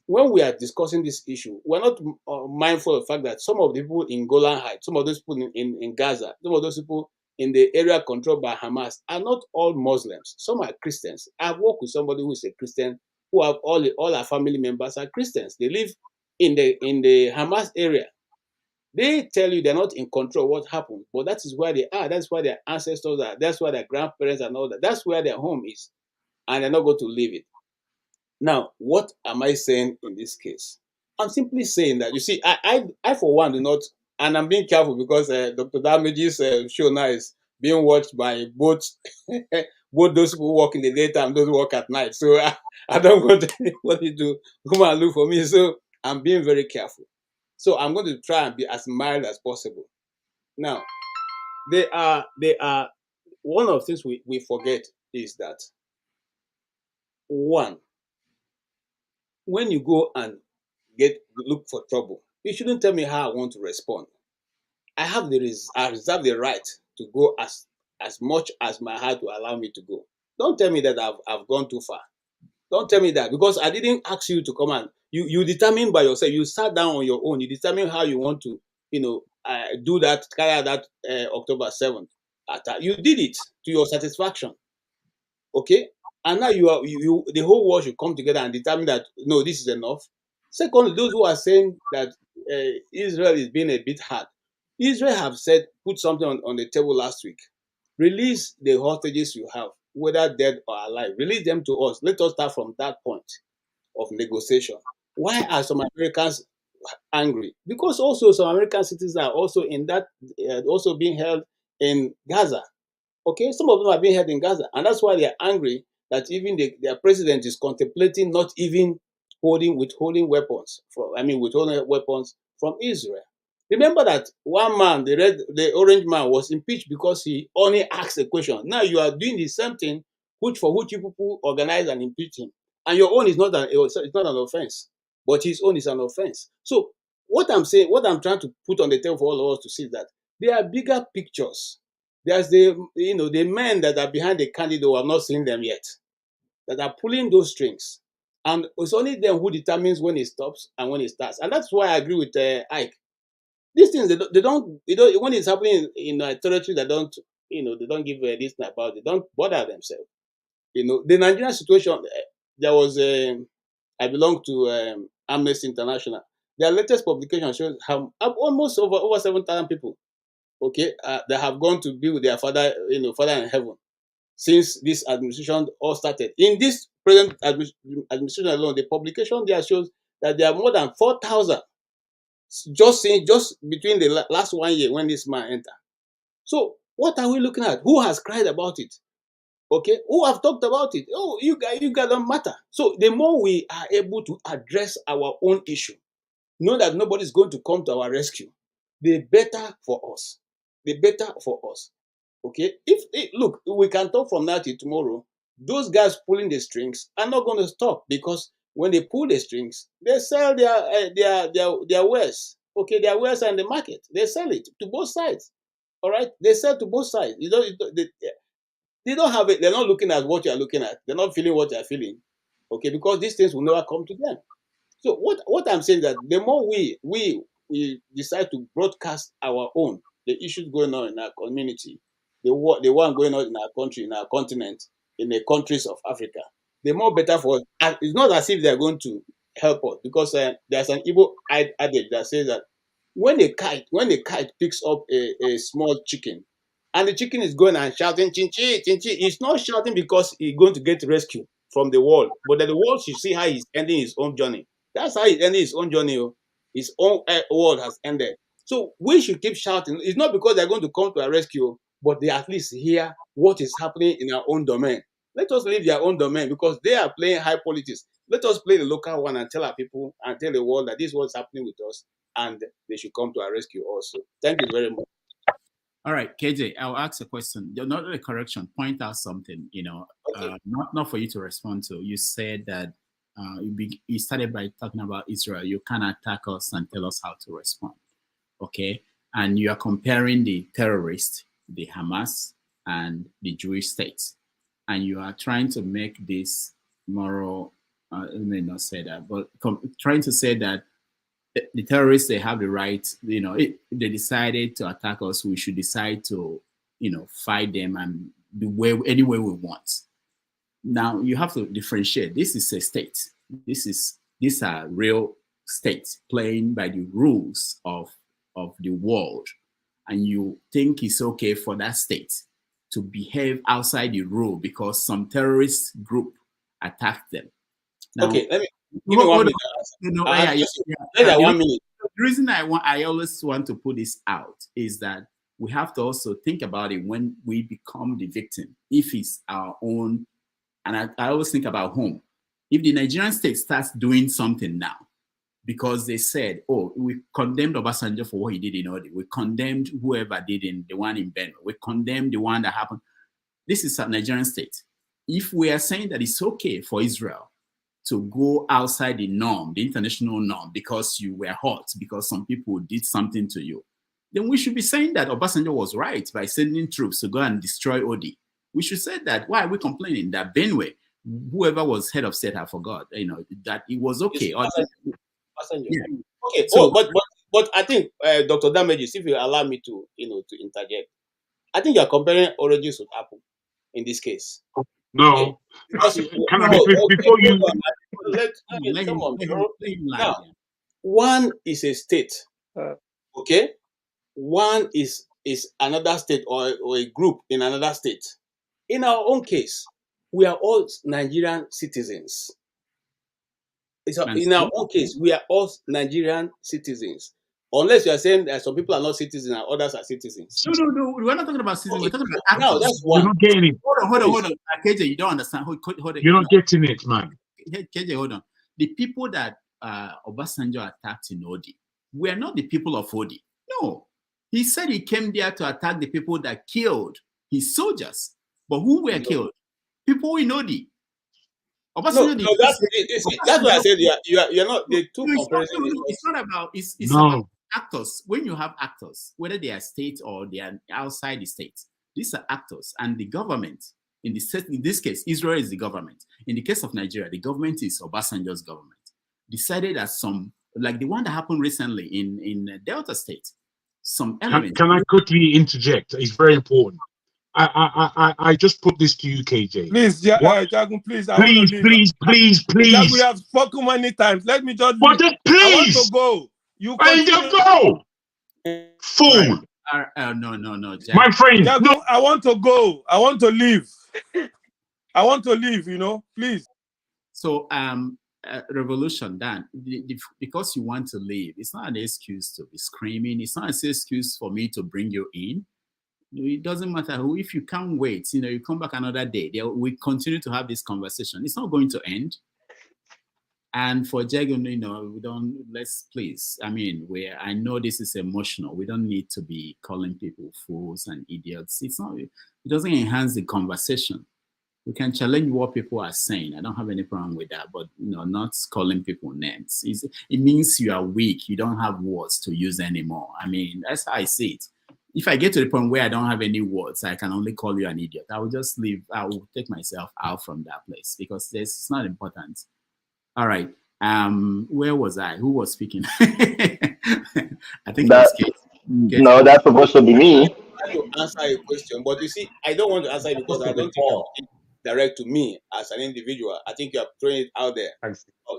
when we are discussing this issue, we're not mindful of the fact that some of the people in Golan Heights, some of those people in Gaza, some of those people in the area controlled by Hamas are not all Muslims. Some are Christians. I've worked with somebody who is a Christian, who have all our family members are Christians. They live in the Hamas area. They tell you they're not in control of what happened, but that is where they are. That's where their ancestors are. That's where their grandparents and all that. That's where their home is, and they're not going to leave it. Now, what am I saying in this case? I'm simply saying that, you see, I for one do not, and I'm being careful because Dr. Damage's show now is being watched by both those who work in the daytime, those who work at night. So I don't want anybody to come and look for me. So I'm being very careful. So I'm going to try and be as mild as possible. Now, they are one of the things we forget is that, one, when you go and look for trouble, you shouldn't tell me how I want to respond. I reserve the right to go as much as my heart will allow me to go. Don't tell me that I've gone too far. Don't tell me that, because I didn't ask you to come and you determine by yourself. You sat down on your own. You determine how you want to, do that, carry out that October 7th attack. You did it to your satisfaction. Okay? And now the whole world should come together and determine that, no, this is enough. Secondly, those who are saying that Israel is being a bit hard. Israel have put something on the table last week. Release the hostages you have, whether dead or alive. Release them to us. Let us start from that point of negotiation. Why are some Americans angry? Because also some American citizens are also in that, also being held in Gaza. Okay, some of them are being held in Gaza, and that's why they are angry that even their president is contemplating not even withholding weapons from Israel. Remember that one man, the orange man, was impeached because he only asked a question. Now you are doing the same thing, which you people organize and impeach him, and your own is not it's not an offense, but his own is an offense. So what I'm saying, what I'm trying to put on the table for all of us to see is that there are bigger pictures. There's the men that are behind the candidate who have not seen them yet, that are pulling those strings, and it's only them who determines when it stops and when it starts. And that's why I agree with Ike. These things they don't when it's happening in a territory that they don't give a listen about it. Don't bother themselves. The Nigerian situation. There was I belong to Amnesty International. Their latest publication shows how almost over 7,000 people, okay, that have gone to be with their father, Father in heaven, since this administration all started. In this present administration alone, the publication there shows that there are more than 4,000 just between the last 1 year when this man entered. So what are we looking at? Who has cried about it? Okay, who have talked about it? Oh, you guys don't matter. So the more we are able to address our own issue, know that nobody's going to come to our rescue, the better for us. The better for us. Okay, look, we can talk from now till tomorrow. Those guys pulling the strings are not going to stop, because when they pull the strings, they sell their wares. Okay, their wares are in the market. They sell it to both sides. All right, they sell to both sides. They don't have it. They're not looking at what you are looking at. They're not feeling what you are feeling. Okay, because these things will never come to them. So what I'm saying is that the more we decide to broadcast our own, the issues going on in our community, the one going on in our country, in our continent, in the countries of Africa, the more better for us. And it's not as if they're going to help us, because there's an Igbo adage that says that when a kite picks up a small chicken, and the chicken is going and shouting chinchi chinchi, it's not shouting because he's going to get rescued from the world, but that the world should see how he's ending his own journey. That's how he's ending his own journey. His own world has ended. So we should keep shouting. It's not because they're going to come to our rescue, but they at least hear what is happening in our own domain. Let us leave their own domain, because they are playing high politics. Let us play the local one and tell our people and tell the world that this is what's happening with us, and they should come to our rescue also. Thank you very much. All right, KJ, I'll ask a question. Not a correction. Point out something. Okay. Not for you to respond to. You said that you started by talking about Israel. You can attack us and tell us how to respond. Okay, and you are comparing the terrorists, the Hamas, and the Jewish state, and you are trying to make this moral. I may not say that, but trying to say that the terrorists, they have the right, if they decided to attack us, we should decide to, fight them and any way we want. Now you have to differentiate. This is a state. These are real states playing by the rules of the world. And you think it's okay for that state to behave outside the rule because some terrorist group attacked them. Now, okay, let me give me 1 minute. 1 minute. The reason I always want to put this out is that we have to also think about it when we become the victim. If it's our own, and I always think about home. If the Nigerian state starts doing something now, because they said, oh, we condemned Obasanjo for what he did in Odi. We condemned whoever did in the one in Benue. We condemned the one that happened. This is a Nigerian state. If we are saying that it's okay for Israel to go outside the norm, the international norm, because you were hot, because some people did something to you, then we should be saying that Obasanjo was right by sending troops to go and destroy Odi. We should say that. Why are we complaining that Benue, whoever was head of state, I forgot, that it was okay? Yeah. Okay. So, but I think Dr. Damages, if you allow me to to interject, I think you are comparing oranges with apple in this case. No. Okay. Because, Can I before you? Come on, bro. Now, one is a state. Okay. One is another state or a group in another state. In our own case, we are all Nigerian citizens. In our own case, we are all Nigerian citizens. Unless you are saying that some people are not citizens and others are citizens. No, we're not talking about citizens. We're talking about actors. Now, that's one. You're not getting it. Hold on. KJ, you don't understand. Hold on. You're not getting it, man. KJ, hold on. The people that Obasanjo attacked in Odi were not the people of Odi. No. He said he came there to attack the people that killed his soldiers. But who were killed? People in Odi. That's why I said you're not the two comparisons. It's not about it's about actors. When you have actors, whether they are state or they are outside the state, these are actors, and the government in this case, Israel is the government. In the case of Nigeria, the government is Obasanjo's government. Decided that some, like the one that happened recently in Delta State, some elements. Can I quickly interject? It's very important. I just put this to you, KJ. Please, Jagun, please. Please. Jagun, we have spoken many times. Let me just. But just please. I want to go. You just go. Fool. No, Jagun. My friend. Jagun, no. I want to go. I want to leave. I want to leave. Please. So, revolution, Dan. Because you want to leave, it's not an excuse to be screaming. It's not an excuse for me to bring you in. It doesn't matter who. If you can't wait, you come back another day. We continue to have this conversation. It's not going to end. And for Jagun, we don't. Let's please. I mean, I know this is emotional. We don't need to be calling people fools and idiots. It's not. It doesn't enhance the conversation. We can challenge what people are saying. I don't have any problem with that. But not calling people names. It means you are weak. You don't have words to use anymore. I mean, that's how I see it. If I get to the point where I don't have any words, I can only call you an idiot. I will just leave. I will take myself out from that place because it's not important. All right. Where was I? Who was speaking? I think that. No, that's supposed to be me. I want to answer a question, but you see, I don't want to answer it because I don't think it's direct to me as an individual. I think you are throwing it out there.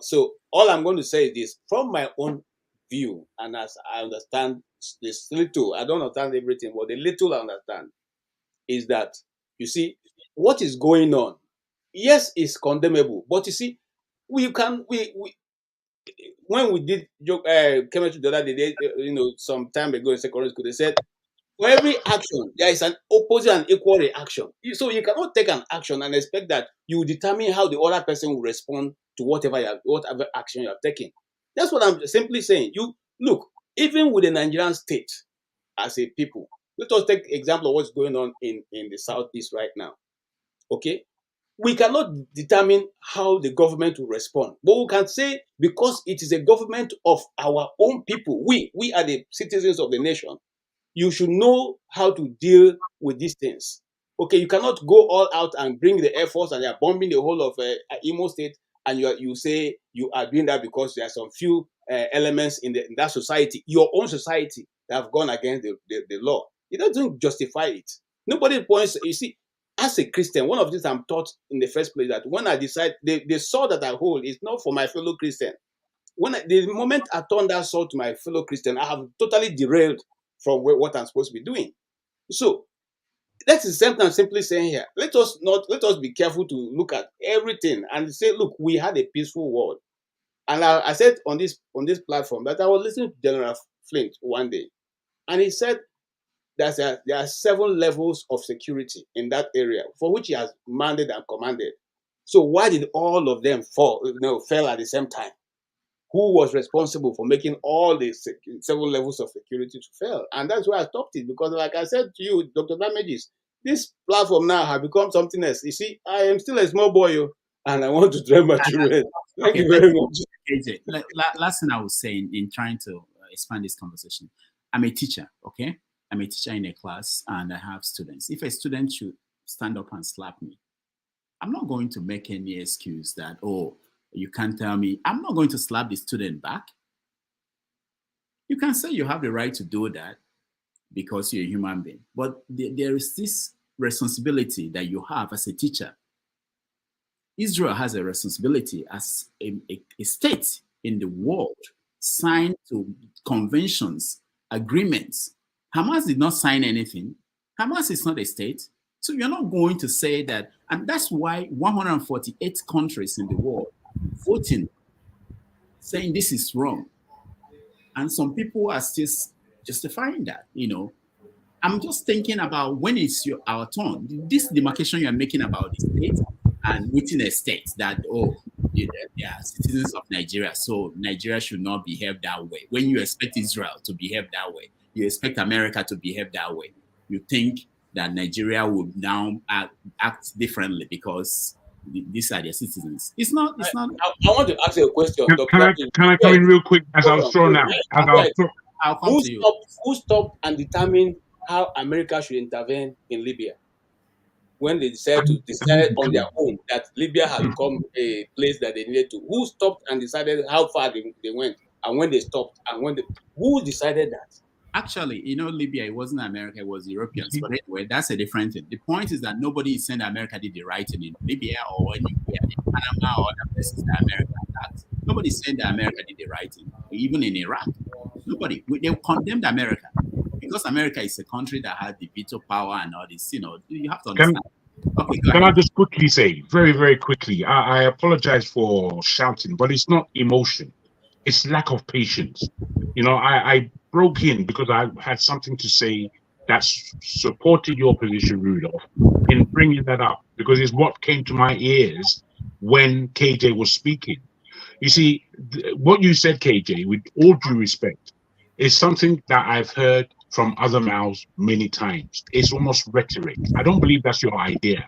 So all I'm going to say is this: from my own view, and as I understand this little, I don't understand everything, but the little I understand is that, you see, what is going on, yes, is condemnable, but you see, when we did chemistry the other day, some time ago in secondary school, they said, for every action, there is an opposite and equal reaction. So you cannot take an action and expect that you determine how the other person will respond to whatever action you have taken. That's what I'm simply saying. You look, even with the Nigerian state as a people, let us take example of what's going on in the southeast right now. Okay, we cannot determine how the government will respond, but we can say because it is a government of our own people, we are the citizens of the nation. You should know how to deal with these things. Okay, you cannot go all out and bring the Air Force and they are bombing the whole of Imo State, and you say you are doing that because there are some few elements in that society, your own society, that have gone against the law. It doesn't justify it. Nobody points. You see, as a Christian, one of these I'm taught in the first place that when I decide the sword that I hold is not for my fellow Christian. The moment I turn that sword to my fellow Christian, I have totally derailed from what I'm supposed to be doing. So that's the same thing I'm simply saying here. Let us be careful to look at everything and say, look, we had a peaceful world. And I said on this platform that I was listening to General Flint one day, and he said that there are 7 levels of security in that area for which he has mandate and commanded. So why did all of them fell at the same time? Who was responsible for making all the 7 levels of security to fail? And that's why I stopped it, because like I said to you, Dr. Damages, this platform now has become something else. You see, I am still a small boy. and I want to train my children. Thank you very much. KJ, last thing I was saying in trying to expand this conversation. I'm a teacher, okay? I'm a teacher in a class and I have students. If a student should stand up and slap me, I'm not going to make any excuse that, oh, you can't tell me. I'm not going to slap the student back. You can say you have the right to do that because you're a human being. But there is this responsibility that you have as a teacher. Israel has a responsibility as a state in the world, signed to conventions, agreements. Hamas did not sign anything. Hamas is not a state. So you're not going to say that. And that's why 148 countries in the world voting, saying this is wrong. And some people are still justifying that, you know. I'm just thinking about when it's our turn. This demarcation you're making about the state and within a state that, oh, they are citizens of Nigeria, so Nigeria should not behave that way. When you expect Israel to behave that way, you expect America to behave that way, you think that Nigeria would now act differently because these are their citizens. It's not. I want to ask you a question. Can I come in real quick as I was thrown out? I'll come to you. Who stopped and determined how America should intervene in Libya when they decided on their own that Libya had become a place that they needed to? Who stopped and decided how far they went and when they stopped and who decided that? Actually, you know, Libya, it wasn't America, it was Europeans. But anyway, that's a different thing. The point is that nobody is saying that America did the right thing in Libya or anywhere in Panama or other places that America attacked. Nobody's saying that America did the right thing, even in Iraq. Nobody. They condemned America because America is a country that has the veto power and all this. You know, you have to understand. Can I just quickly say, very, very quickly, I apologize for shouting, but it's not emotion. It's lack of patience. You know, I broke in because I had something to say that supported your position, Rudolph, in bringing that up, because it's what came to my ears when KJ was speaking. You see, what you said, KJ, with all due respect, is something that I've heard from other mouths many times. It's almost rhetoric. I don't believe that's your idea.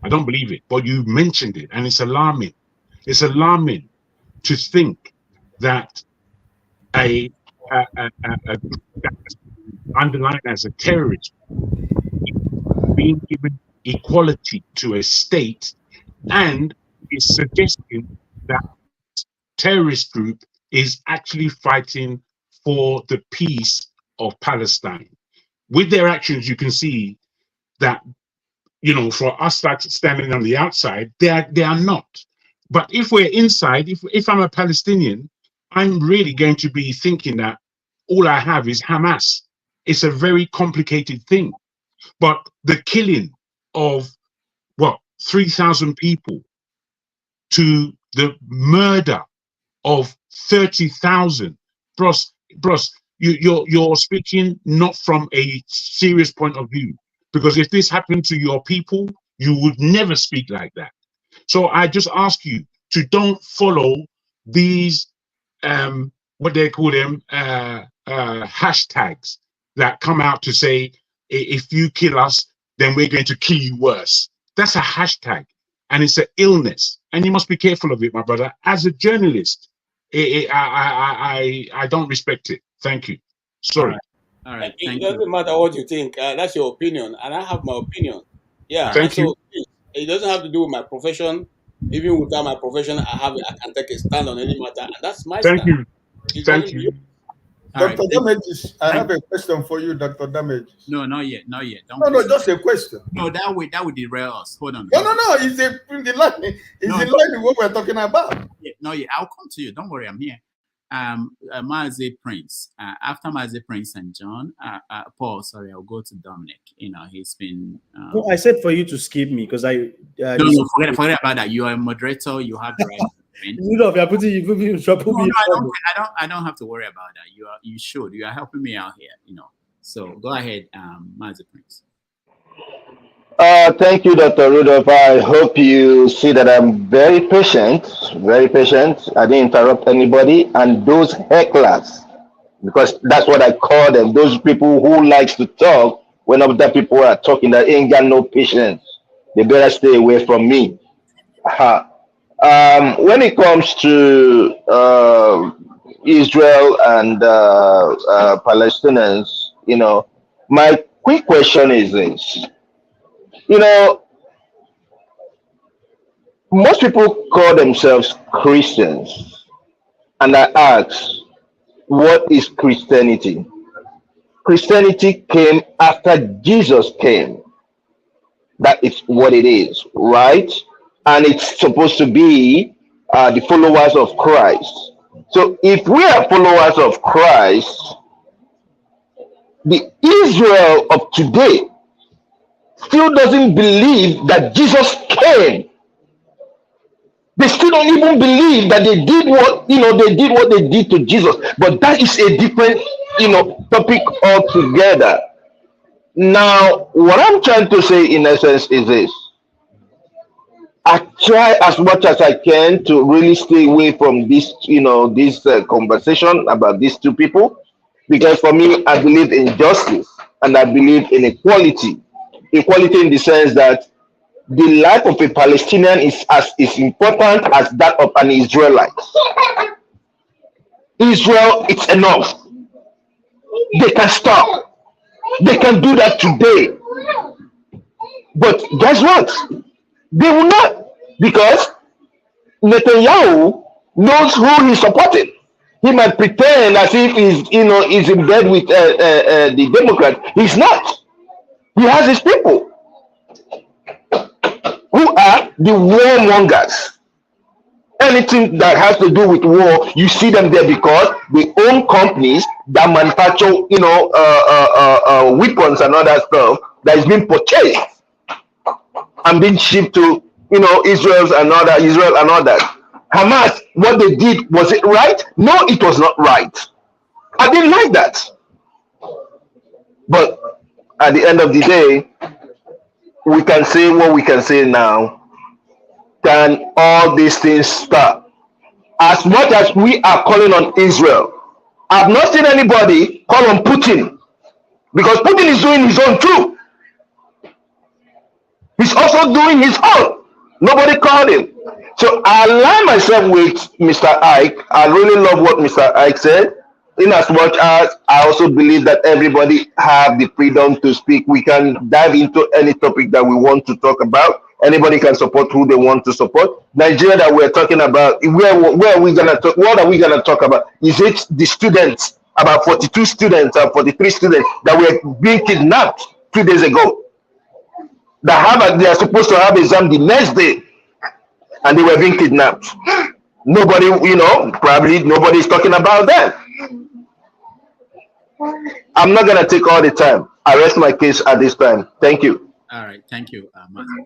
I don't believe it, but you mentioned it, and it's alarming. It's alarming to think that a underlined as a terrorist being given equality to a state and is suggesting that terrorist group is actually fighting for the peace of Palestine. With their actions, you can see that, you know, for us that's standing on the outside, they are not. But if we're inside, if I'm a Palestinian, I'm really going to be thinking that all I have is Hamas. It's a very complicated thing. But the killing of, 3,000 people, to the murder of 30,000, bros, you're speaking not from a serious point of view. Because if this happened to your people, you would never speak like that. So I just ask you to don't follow these what they call them hashtags that come out to say, if you kill us, then we're going to kill you worse. That's a hashtag, and it's an illness, and you must be careful of it, my brother. As a journalist, I don't respect it. Thank you. Sorry. All right. It doesn't matter what you think. That's your opinion, and I have my opinion. Yeah. Thank you. It doesn't have to do with my profession. Even without my profession, I can take a stand on any matter, and that's my stand. Thank you. Dr. Damages, I have a question for you, Dr. Damages. No, not yet. No, just a question. No, that would derail us. Hold on. No, it's in the line. It's in line with what we're talking about. Yeah, I'll come to you. Don't worry, I'm here. Mazi Prince. After Mazi Prince and John, Paul, sorry, I'll go to Dominic. You know, he's been. No, I said for you to skip me because I. No, forget about that. You are a moderator. You have the right. You're putting me in trouble. No, I don't have to worry about that. You should. You are helping me out here. You know. So go ahead, Mazi Prince. Thank you, Dr. Rudolph. I hope you see that I'm very patient. I didn't interrupt anybody. And those hecklers, because that's what I call them, those people who likes to talk when other people are talking that ain't got no patience. They better stay away from me. When it comes to Israel and Palestinians, my quick question is this. Most people call themselves Christians, and I ask, what is Christianity? Christianity came after Jesus came. That is what it is, right? And it's supposed to be the followers of Christ. So if we are followers of Christ, the Israel of today still doesn't believe that Jesus came. They still don't even believe that they did what they did to Jesus. But that is a different topic altogether. Now, what I'm trying to say in essence is this. I try as much as I can to really stay away from this, this conversation about these two people, because for me, I believe in justice and I believe in equality. Equality in the sense that the life of a Palestinian is as important as that of an Israelite. Israel, it's enough. They can stop. They can do that today. But guess what? They will not, because Netanyahu knows who he's supporting. He might pretend as if he's in bed with the Democrat. He's not. He has his people who are the warmongers. Anything that has to do with war, you see them there because they own companies that manufacture, weapons and other stuff that is being purchased and being shipped to, Israel and all that. Hamas, what they did, was it right? No, it was not right. I didn't like that. But at the end of the day, we can say what we can say now. Can all these things stop? As much as we are calling on Israel, I've not seen anybody call on Putin, because Putin is doing his own too. He's also doing his own. Nobody called him. So I align myself with Mr. Ike. I really love what Mr. Ike said. In as much as I also believe that everybody have the freedom to speak, we can dive into any topic that we want to talk about. Anybody can support who they want to support. Nigeria that we're talking about, where are we gonna talk? What are we gonna talk about? Is it the students, about 42 students or 43 students that were being kidnapped 2 days ago? They are supposed to have exam the next day, and they were being kidnapped. Nobody, probably nobody's talking about that. I'm not gonna take all the time. I rest my case at this time. Thank you. All right, thank you, Martin.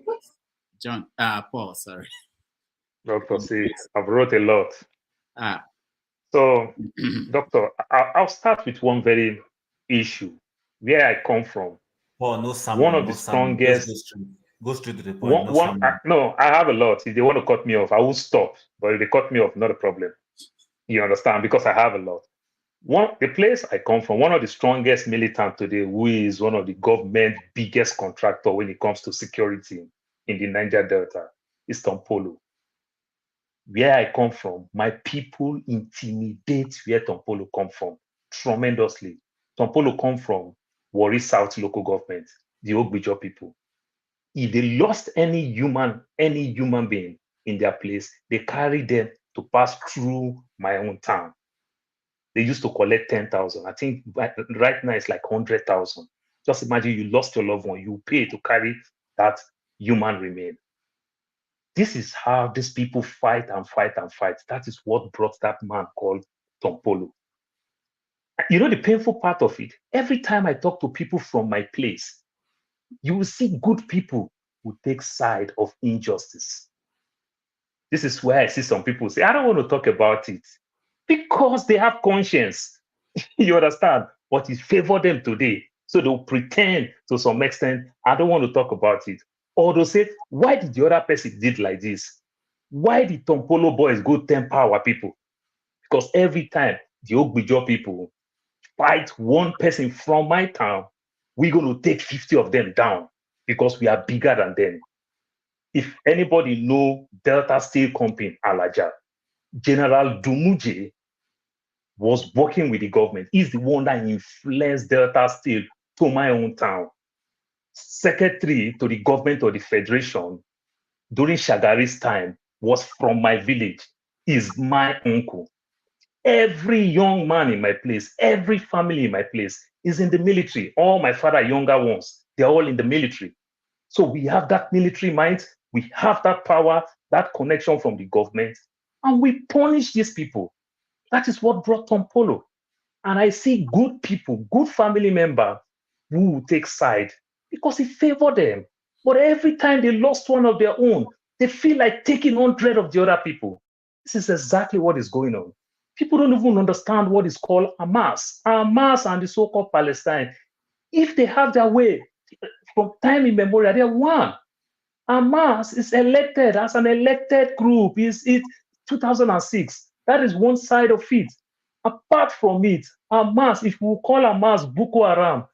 John, Paul, sorry. Dr. C, I've wrote a lot. Ah. So, Doctor, I'll start with one very issue. Where I come from. Paul, no sermon, one of the strongest. Go straight to the point. No, I have a lot. If they want to cut me off, I will stop. But if they cut me off, not a problem. You understand? Because I have a lot. The place I come from, one of the strongest militant today, who is one of the government biggest contractor when it comes to security in the Niger Delta, is Tompolo. Where I come from, my people intimidate where Tompolo come from tremendously. Tompolo come from Warri South local government, the Ogbijo people. If they lost any human being in their place, they carry them to pass through my own town. They used to collect 10,000. I think right now it's like 100,000. Just imagine you lost your loved one, you pay to carry that human remain. This is how these people fight and fight and fight. That is what brought that man called Tompolo. You know the painful part of it? Every time I talk to people from my place, you will see good people who take side of injustice. This is where I see some people say, I don't want to talk about it because they have conscience. You understand? But it favors them today. So they'll pretend to some extent, I don't want to talk about it. Or they'll say, why did the other person did like this? Why did Tompolo boys go temper our people? Because every time the Ogbijo people fight one person from my town, we're going to take 50 of them down because we are bigger than them. If anybody know Delta Steel Company, Alaja, General Dumuje was working with the government. He's the one that influenced Delta Steel to my own town. Secretary to the government of the Federation during Shagari's time was from my village, is my uncle. Every young man in my place, every family in my place is in the military. All my father younger ones, they're all in the military. So we have that military mind, we have that power, that connection from the government, and we punish these people. That is what brought Tom Polo. And I see good people, good family members who will take side because it favored them. But every time they lost one of their own, they feel like taking 100 of the other people. This is exactly what is going on. People don't even understand what is called Hamas. Hamas and the so-called Palestine. If they have their way, from time immemorial, they are one. Hamas is elected as an elected group. It's 2006. That is one side of it. Apart from it, Hamas, if we call Hamas Boko Haram,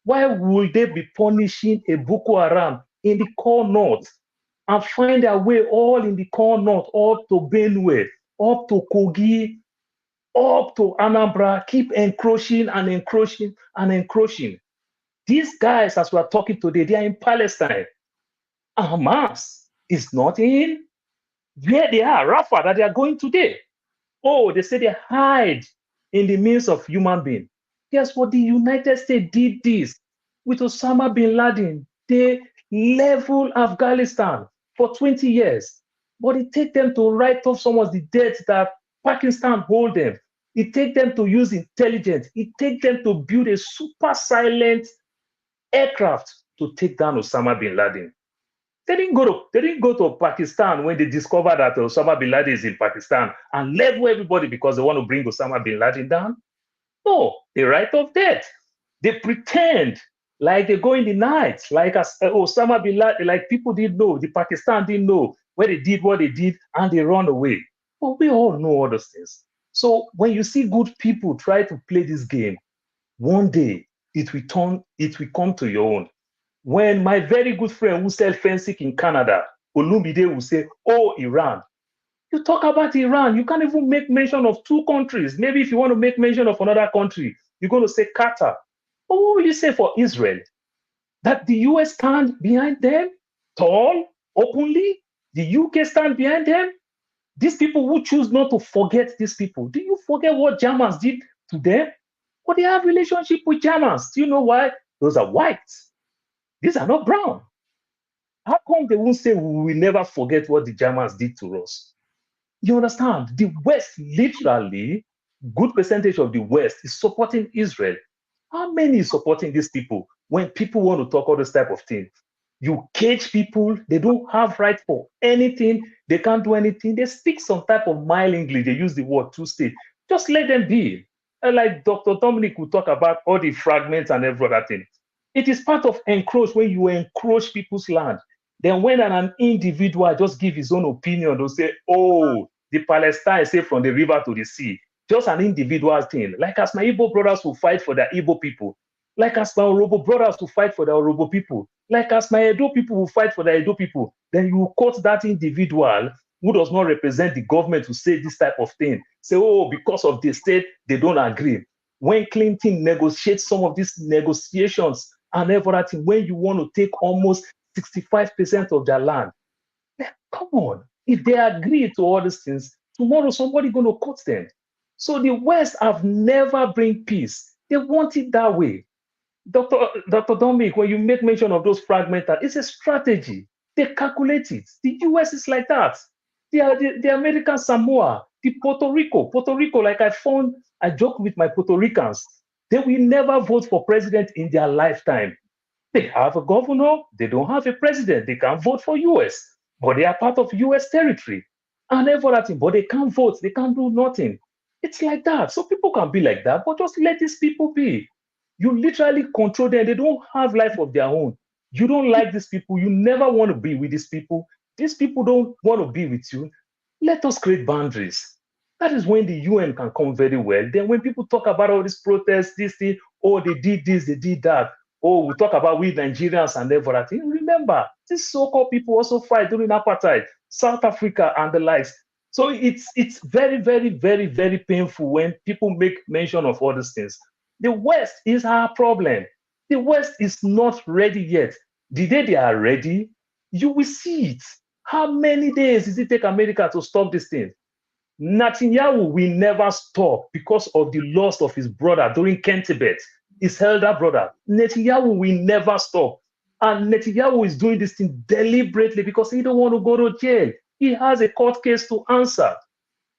why would they be punishing a Boko Haram in the core north and find their way all in the core north, up to Benue, up to Kogi, up to Anambra, keep encroaching and encroaching and encroaching. These guys, as we are talking today, they are in Palestine. Hamas is not in where they are, Rafah, that they are going today. Oh, they say they hide in the midst of human beings. Guess what? The United States did this with Osama bin Laden. They leveled Afghanistan for 20 years. But it takes them to write off some of the debt that Pakistan hold them. It takes them to use intelligence. It takes them to build a super silent aircraft to take down Osama bin Laden. They didn't go to Pakistan when they discovered that Osama bin Laden is in Pakistan and level everybody because they want to bring Osama bin Laden down. No, they write off debt. They pretend like they go in the night, like as Osama bin Laden, like people didn't know, the Pakistan didn't know where they did what they did, and they run away. But we all know all those things. So when you see good people try to play this game, one day it will come to your own. When my very good friend who sells fencing in Canada, Olumide, will say, oh, Iran. You talk about Iran, you can't even make mention of two countries. Maybe if you want to make mention of another country, you're going to say Qatar. But what will you say for Israel? That the US stand behind them, tall, openly? The UK stand behind them? These people who choose not to forget these people, do you forget what Germans did to them? But they have relationship with Germans. Do you know why? Those are whites. These are not brown. How come they won't say we will never forget what the Germans did to us? You understand? The West, literally, good percentage of the West is supporting Israel. How many is supporting these people when people want to talk all this type of thing? You cage people, they don't have right for anything, they can't do anything. They speak some type of mild English, they use the word two-state. Just let them be. Like Dr. Dominic will talk about all the fragments and every other thing. It is part of encroach when you encroach people's land. Then when an individual just give his own opinion, they'll say, oh, the Palestine say from the river to the sea. Just an individual thing. Like as my Igbo brothers will fight for their Igbo people. Like as my Orobo brothers will fight for their Orobo people. Like as my Edo people will fight for their Edo people. Then you quote that individual who does not represent the government to say this type of thing. Say, oh, because of the state, they don't agree. When Clinton negotiates some of these negotiations and everything, when you want to take almost 65% of their land, then come on. If they agree to all these things, tomorrow somebody going to cut them. So the West have never bring peace. They want it that way. Dr. Dominic, when you make mention of those fragments, it's a strategy. They calculate it. The US is like that. The American Samoa, the Puerto Rico, like I joke with my Puerto Ricans, they will never vote for president in their lifetime. They have a governor, they don't have a president, they can't vote for US, but they are part of US territory and everything, but they can't vote, they can't do nothing. It's like that. So people can be like that, but just let these people be. You literally control them. They don't have life of their own. You don't like these people. You never want to be with these people. These people don't want to be with you. Let us create boundaries. That is when the UN can come very well. Then when people talk about all these protests, this thing, oh, they did this, they did that. Oh, we talk about we Nigerians and everything. Remember, these so-called people also fight during apartheid, South Africa and the likes. So it's very, very, very, very painful when people make mention of all these things. The West is our problem. The West is not ready yet. The day they are ready, you will see it. How many days does it take America to stop this thing? Netanyahu will never stop because of the loss of his brother during Kentebet, his elder brother. Netanyahu will never stop. And Netanyahu is doing this thing deliberately because he don't want to go to jail. He has a court case to answer.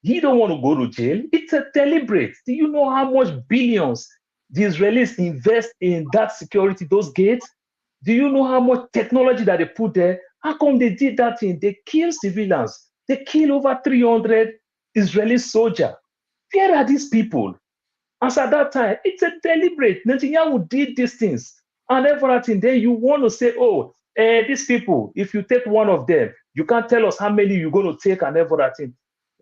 He don't want to go to jail. It's a deliberate. Do you know how much billions the Israelis invest in that security, those gates? Do you know how much technology that they put there? How come they did that thing? They kill civilians. They kill over 300 Israeli soldiers. Where are these people? As at that time, it's a deliberate. Netanyahu did these things and everything. Then you want to say, oh, these people, if you take one of them, you can't tell us how many you're going to take and everything.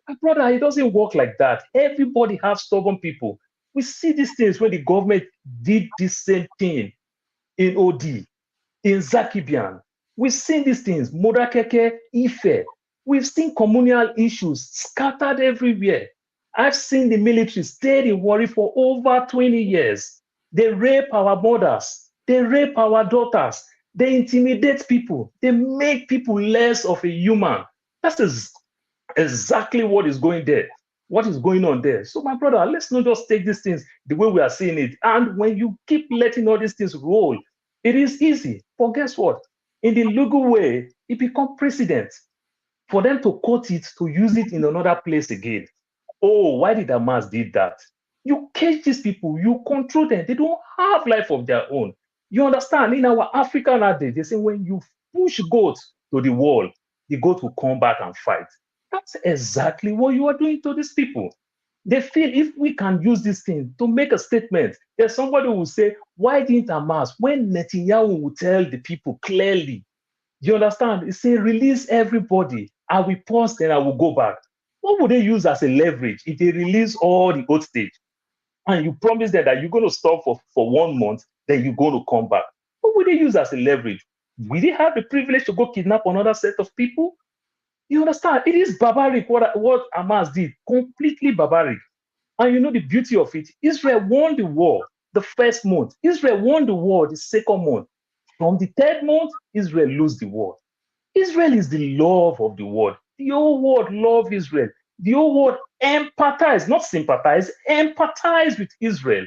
My brother, it doesn't work like that. Everybody has stubborn people. We see these things when the government did this same thing in OD, in Zakibian. We've seen these things, Modakeke, Ife. We've seen communal issues scattered everywhere. I've seen the military stayed in Warri for over 20 years. They rape our mothers. They rape our daughters. They intimidate people. They make people less of a human. That's exactly what is going there. What is going on there? So, my brother, let's not just take these things the way we are seeing it. And when you keep letting all these things roll, it is easy. But guess what? In the legal way, it becomes precedent for them to quote it, to use it in another place again. Oh, why did Hamas did that? You cage these people, you control them. They don't have life of their own. You understand? In our African nowadays, they say when you push goats to the wall, the goat will come back and fight. That's exactly what you are doing to these people. They feel if we can use this thing to make a statement, there's somebody who will say, why didn't Hamas? When Netanyahu will tell the people clearly, you understand? He say, release everybody. I will pause, then I will go back. What would they use as a leverage if they release all the old stage and you promise them that you're going to stop for 1 month, then you're going to come back? What would they use as a leverage? Will they have the privilege to go kidnap another set of people? You understand? It is barbaric what Hamas did, completely barbaric. And you know the beauty of it? Israel won the war the first month. Israel won the war the second month. From the third month, Israel lose the war. Israel is the love of the world. The whole world love Israel. The whole world empathize, not sympathize, empathize with Israel.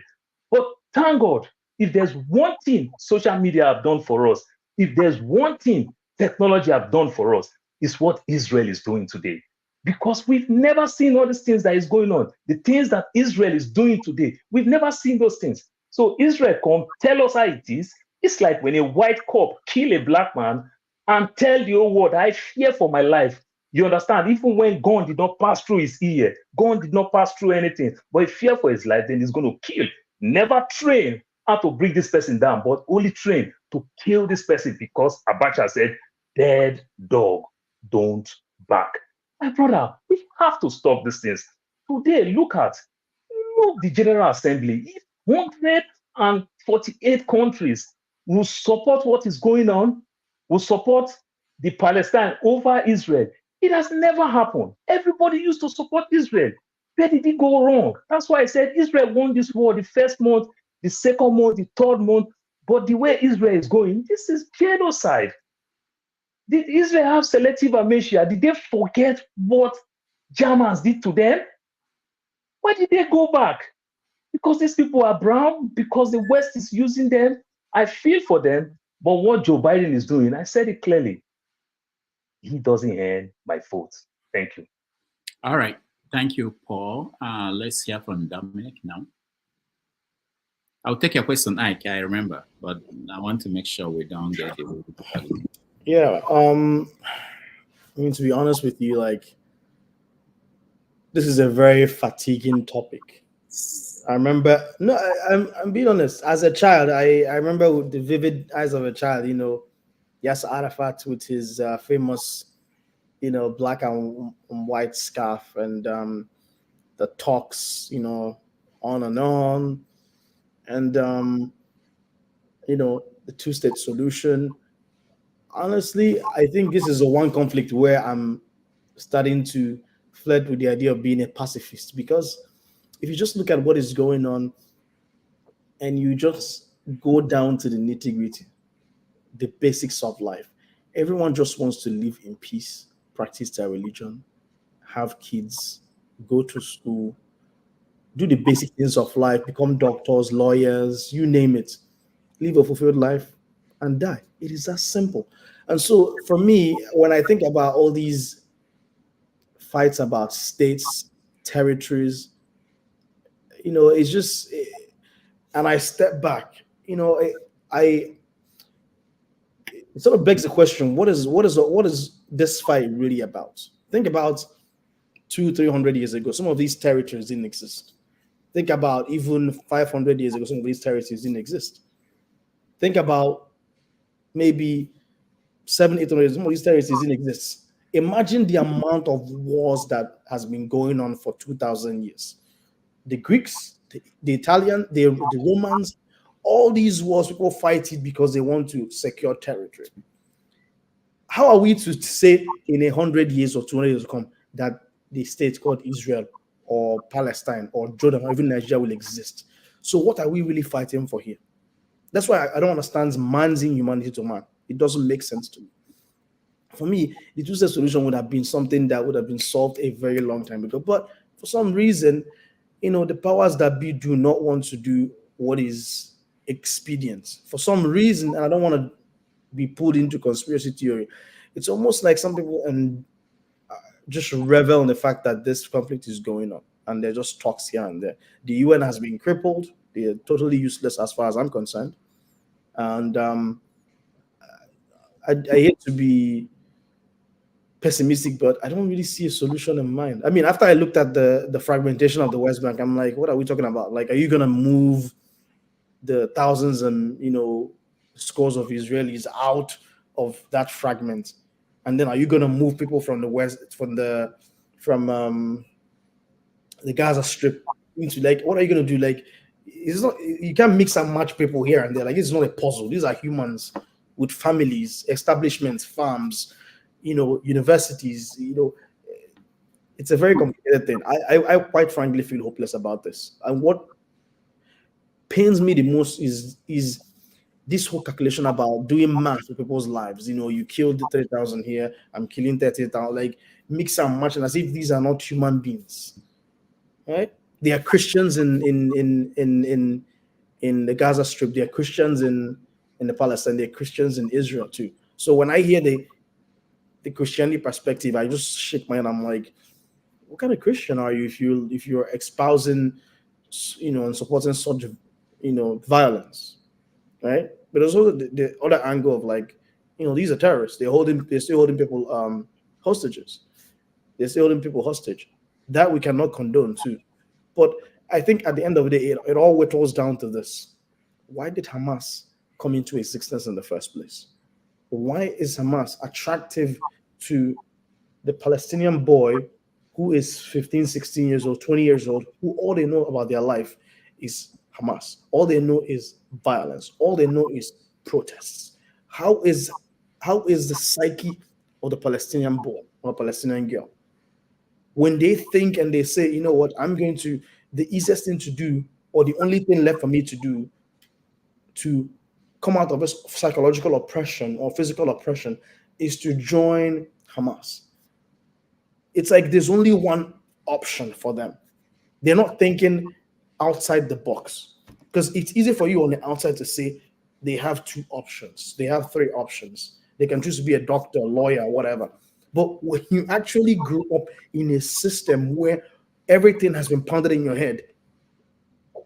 But thank God, if there's one thing social media have done for us, if there's one thing technology have done for us, it's what Israel is doing today. Because we've never seen all these things that is going on. The things that Israel is doing today, we've never seen those things. So Israel come, tell us how it is. It's like when a white cop kill a black man and tell the whole world, I fear for my life. You understand? Even when gun did not pass through his ear, gun did not pass through anything, but he fear for his life, then he's going to kill. Never train how to bring this person down, but only train to kill this person because Abacha said, dead dog, don't bark. My brother, we have to stop these things. Today, look the General Assembly. If 148 countries will support what is going on, will support the Palestine over Israel. It has never happened. Everybody used to support Israel. Where did it go wrong? That's why I said Israel won this war the first month, the second month, the third month. But the way Israel is going, this is genocide. Did Israel have selective amnesia? Did they forget what Germans did to them? Why did they go back? Because these people are brown, because the West is using them. I feel for them. But what Joe Biden is doing, I said it clearly, he doesn't earn my vote. Thank you. All right. Thank you, Paul. Let's hear from Dominic now. I'll take your question, Ike, I remember, but I want to make sure we don't get it. Yeah. I mean, to be honest with you, like, this is a very fatiguing topic. I remember, I'm being honest. As a child, I remember with the vivid eyes of a child, you know, Yasser Arafat with his famous, you know, black and white scarf and the talks, you know, on and on. And, the two-state solution. Honestly, I think this is a one conflict where I'm starting to flirt with the idea of being a pacifist, because if you just look at what is going on and you just go down to the nitty-gritty, the basics of life, everyone just wants to live in peace, practice their religion, have kids, go to school, do the basic things of life, become doctors, lawyers, you name it, live a fulfilled life and die. It is that simple. And so for me, when I think about all these fights about states, territories, it's just, and I step back, I it sort of begs the question: what is this fight really about? Think about 200-300 years ago, some of these territories didn't exist. Think about even 500 years ago, some of these territories didn't exist. Think about maybe 700-800 years, some of these territories didn't exist. Imagine the amount of wars that has been going on for 2,000 years. The Greeks, the Italians, the Romans, all these wars, people fight it because they want to secure territory. How are we to say in 100 years or 200 years to come that the state called Israel or Palestine or Jordan or even Nigeria will exist? So what are we really fighting for here? That's why I don't understand man's inhumanity to man. It doesn't make sense to me. For me, the two-state solution would have been something that would have been solved a very long time ago. But for some reason, the powers that be do not want to do what is expedient. For some reason, and I don't want to be pulled into conspiracy theory, it's almost like some people just revel in the fact that this conflict is going on, and they're just talks here and there. The UN has been crippled. They're totally useless as far as I'm concerned. And I hate to be pessimistic, but I don't really see a solution in mind. I mean, after I looked at the fragmentation of the West Bank, I'm like, what are we talking about? Like, are you going to move the thousands and scores of Israelis out of that fragment, and then are you going to move people from the West, from the Gaza Strip into, like, what are you going to do? Like, it's not, you can't mix and match people here and there. Like, it's not a puzzle. These are humans with families, establishments, farms, universities. It's a very complicated thing. I quite frankly feel hopeless about this. And what pains me the most is this whole calculation about doing math with people's lives. You killed 3,000 here, I'm killing 30,000. Like, mix and match, and as if these are not human beings, right? They are Christians in the Gaza Strip. They are Christians in the Palestine. They are Christians in Israel too. So when I hear the Christianity perspective, I just shake my head. I'm like, what kind of Christian are you if you're espousing, and supporting such, violence, right? But there's also the other angle of, like, these are terrorists. They're still holding people hostages. They're still holding people hostage. That we cannot condone too. But I think at the end of the day, it all whittles down to this: why did Hamas come into existence in the first place? Why is Hamas attractive to the Palestinian boy who is 15, 16 years old, 20 years old, who all they know about their life is Hamas? All they know is violence. All they know is protests. How is the psyche of the Palestinian boy or Palestinian girl, when they think and they say, you know what, the easiest thing to do, or the only thing left for me to do to come out of this psychological oppression or physical oppression is to join Hamas? It's like there's only one option for them. They're not thinking outside the box, because it's easy for you on the outside to say they have 2 options. They have 3 options. They can choose to be a doctor, a lawyer, whatever. But when you actually grew up in a system where everything has been pounded in your head,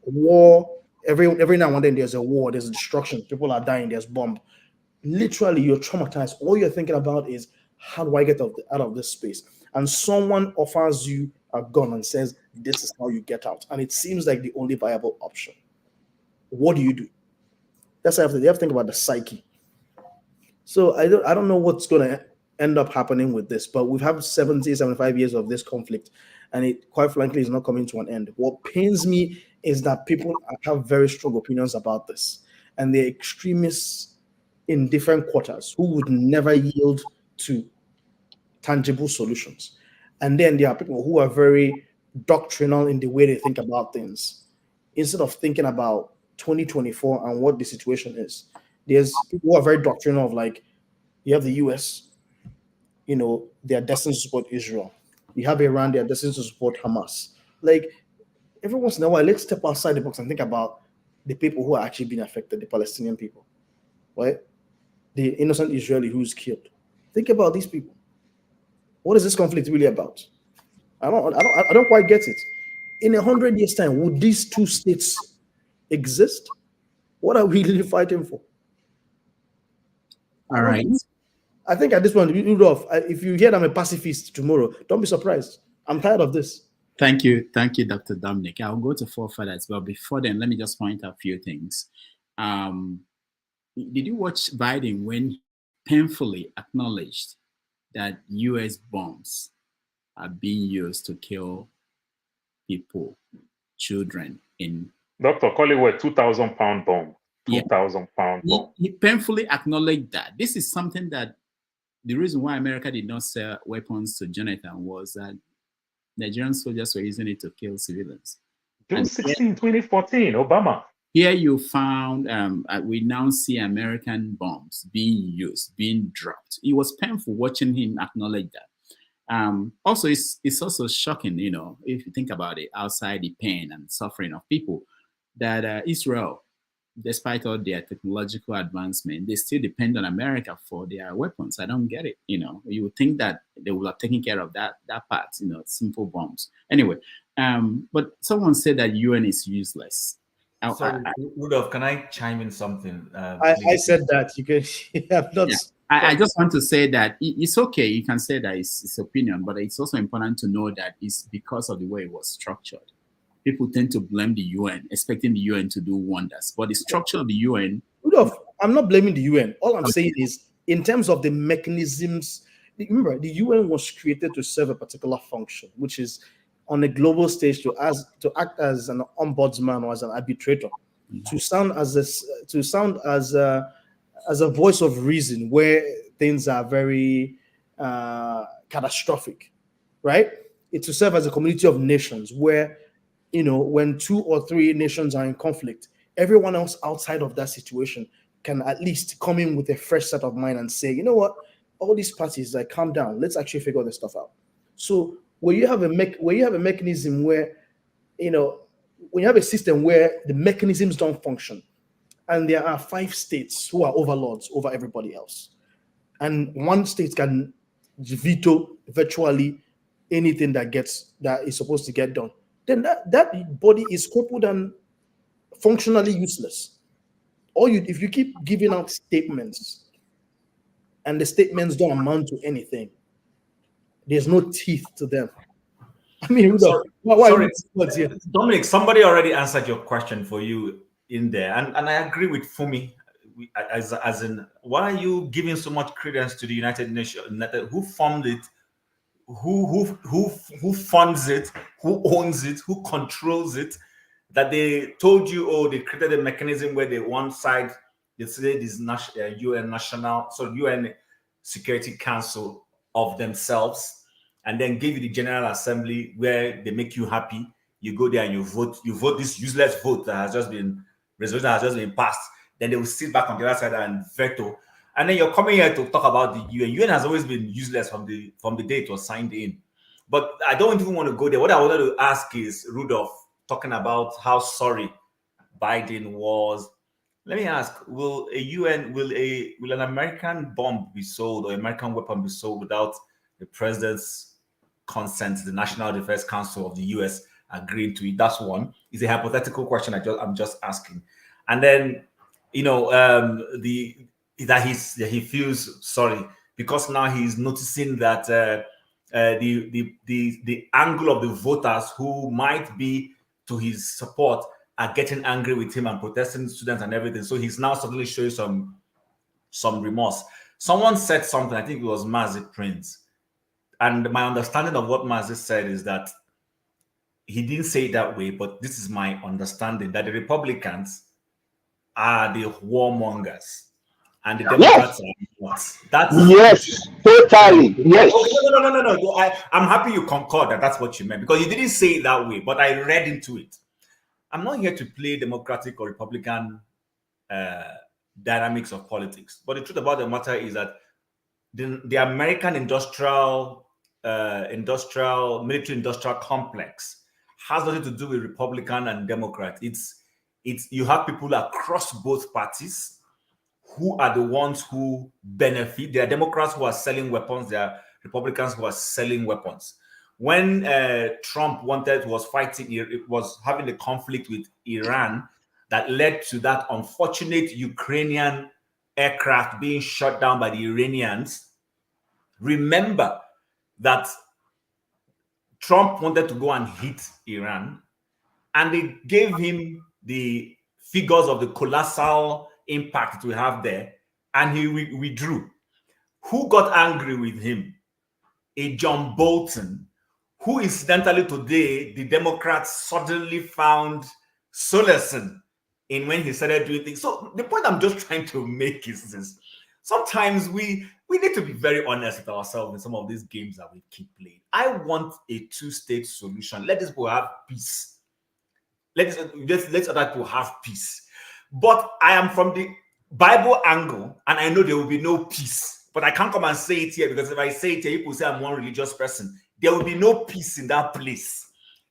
war, every now and then there's a war, there's destruction, people are dying, there's bomb. Literally, you're traumatized. All you're thinking about is, how do I get out of this space? And someone offers you a gun and says, this is how you get out. And it seems like the only viable option. What do you do? That's how you have to think about the psyche. So I don't know what's going to end up happening with this, but we've had 70, 75 years of this conflict, and it, quite frankly, is not coming to an end. What pains me is that people have very strong opinions about this. and they're extremists in different quarters who would never yield to tangible solutions. And then there are people who are very doctrinal in the way they think about things. Instead of thinking about 2024 and what the situation is, there's people who are very doctrinal of like, you have the US, you know, they are destined to support Israel. You have Iran, they are destined to support Hamas. Like, every once in a while, let's step outside the box and think about the people who are actually being affected, the Palestinian people, right? The innocent Israeli who's killed. Think about these people. What is this conflict really about? I don't quite get it. In 100 years' time, would these two states exist? What are we really fighting for? All right. I think at this point, Rudolph, if you hear that I'm a pacifist tomorrow, don't be surprised. I'm tired of this. Thank you, Dr. Dominic. I'll go to forefather as well. Before then, let me just point out a few things. Did you watch Biden when he painfully acknowledged that U.S. bombs are being used to kill people, children in... Dr. Collingwood, 2,000 pound bomb. 2,000 pound bomb. He painfully acknowledged that. This is something that the reason why America did not sell weapons to Jonathan was that Nigerian soldiers were using it to kill civilians. June 16, 2014, Obama. Here you found, we now see American bombs being used, being dropped. It was painful watching him acknowledge that. Also, it's also shocking, you know, if you think about it, outside the pain and suffering of people, that Israel, despite all their technological advancement, they still depend on America for their weapons. I don't get it. You know, you would think that they would have taken care of that part, you know, simple bombs. Anyway, but someone said that UN is useless. Sorry, Rudolph, can I chime in something? I said that. You can have not. Yeah. I just want to say that it's okay. You can say that it's opinion, but it's also important to know that it's because of the way it was structured. People tend to blame the UN, expecting the UN to do wonders. But the structure of the UN... Rudolph, I'm not blaming the UN. All I'm saying is, in terms of the mechanisms, remember, the UN was created to serve a particular function, which is on a global stage to act as an ombudsman or as an arbitrator, to sound as a voice of reason where things are very catastrophic, right? It's to serve as a community of nations where, you know, when 2 or 3 nations are in conflict, everyone else outside of that situation can at least come in with a fresh set of mind and say, you know what, all these parties, like, calm down, let's actually figure this stuff out. So where you have a mechanism where, you know, when you have a system where the mechanisms don't function, and there are 5 states who are overlords over everybody else, and one state can veto virtually anything that is supposed to get done, then that body is crippled and functionally useless. If you keep giving out statements and the statements don't amount to anything, there's no teeth to them. I mean, sorry, here? Dominic, somebody already answered your question for you in there, and I agree with Fumi. As in, why are you giving so much credence to the United Nations? Who formed it? Who funds it? Who owns it? Who controls it? That they told you, oh, they created a mechanism where one side, they say this UN Security Council of themselves, and then give you the General Assembly where they make you happy. You go there and you vote. You vote this useless vote that has just been resolution that has just been passed. Then they will sit back on the other side and veto. And then you're coming here to talk about the UN. UN has always been useless from the day it was signed in. But I don't even want to go there. What I wanted to ask is, Rudolph, talking about how sorry Biden was. Let me ask: will an American bomb be sold or American weapon be sold without the president's consent, the National Defense Council of the US agreeing to it? That's one. It's a hypothetical question. I'm just asking. And then, you know, that he feels sorry because now he's noticing that the angle of the voters who might be to his support are getting angry with him and protesting students and everything. So he's now suddenly showing some remorse. Someone said something, I think it was Mazi Prince. And my understanding of what Mazi said is that he didn't say it that way, but this is my understanding, that the Republicans are the warmongers, and the Democrats are not. That's yes, totally. Yes. Okay, no. I'm happy you concord that that's what you meant, because you didn't say it that way, but I read into it. I'm not here to play Democratic or Republican dynamics of politics, but the truth about the matter is that the American military-industrial complex has nothing to do with Republican and Democrat. It's you have people across both parties who are the ones who benefit. There are Democrats who are selling weapons. There are Republicans who are selling weapons. When Trump was having a conflict with Iran that led to that unfortunate Ukrainian aircraft being shot down by the Iranians. Remember that Trump wanted to go and hit Iran, and they gave him the figures of the colossal impact we have there, and he withdrew. Who got angry with him? A John Bolton, who incidentally today the Democrats suddenly found solace in when he started doing things. So the point I'm just trying to make is this: sometimes we need to be very honest with ourselves in some of these games that we keep playing. I want a two-state solution. Let these people have peace. Let other people have peace. But I am from the Bible angle, and I know there will be no peace. But I can't come and say it here, because if I say it here, people say I'm one religious person. There will be no peace in that place.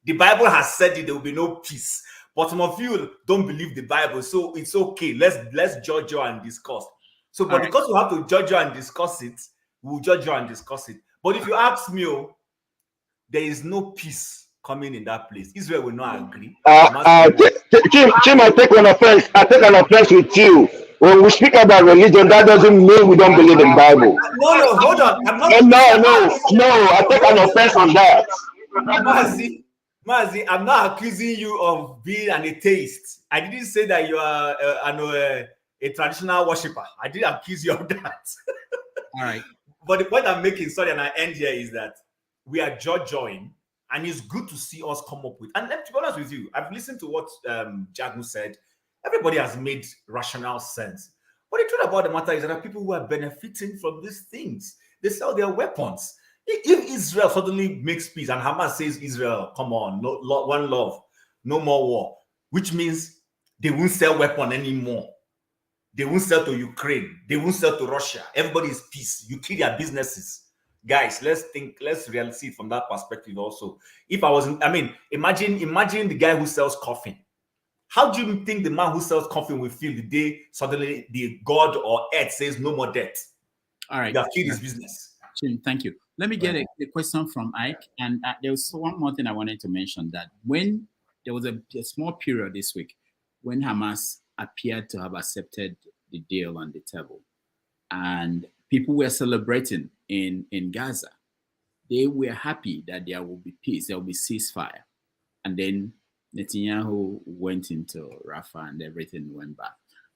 The Bible has said it, there will be no peace. But some of you don't believe the Bible, so it's okay. Let's judge you and discuss. So, but because we have to judge you and discuss it, we'll judge you and discuss it. But if you ask me, there is no peace coming in that place. Israel will not agree. Tim, I take an offense. I take an offense with you. When we speak about religion, that doesn't mean we don't believe in Bible. No, hold on. I'm not. No. I take an offense on that. Mazi, I'm not accusing you of being an atheist. I didn't say that you are a traditional worshiper. I didn't accuse you of that. All right. But the point I'm making, sorry, and I end here, is that we are judging, and it's good to see us come up with. And to be honest with you, I've listened to what Jagu said. Everybody has made rational sense. But the truth about the matter is that there are people who are benefiting from these things. They sell their weapons. If Israel suddenly makes peace and Hamas says, Israel, come on, no, one love, no more war, which means they won't sell weapons anymore. They won't sell to Ukraine. They won't sell to Russia. Everybody is peace. You kill their businesses. Guys, let's really see it from that perspective also. If I was, imagine the guy who sells coffin. How do you think the man who sells coffin will feel the day suddenly the God or earth says no more debt? All right. You have killed his business. Thank you. Let me get a question from Ike. And there was one more thing I wanted to mention, that when there was a small period this week when Hamas appeared to have accepted the deal on the table, and people were celebrating in Gaza. They were happy that there will be peace, there will be ceasefire. And then Netanyahu went into Rafah and everything went back.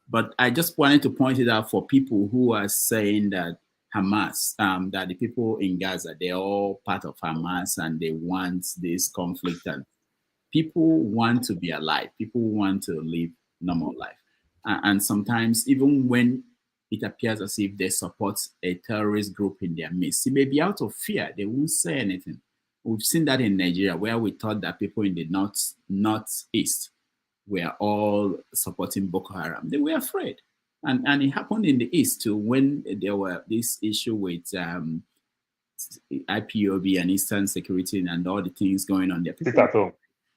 But I just wanted to point it out for people who are saying that Hamas, that the people in Gaza, they're all part of Hamas and they want this conflict. And people want to be alive. People want to live normal life. And sometimes even when it appears as if they support a terrorist group in their midst, it may be out of fear. They won't say anything. We've seen that in Nigeria, where we thought that people in the northeast were all supporting Boko Haram. They were afraid. And it happened in the east too, when there were this issue with IPOB and Eastern Security and all the things going on there. Sit at home.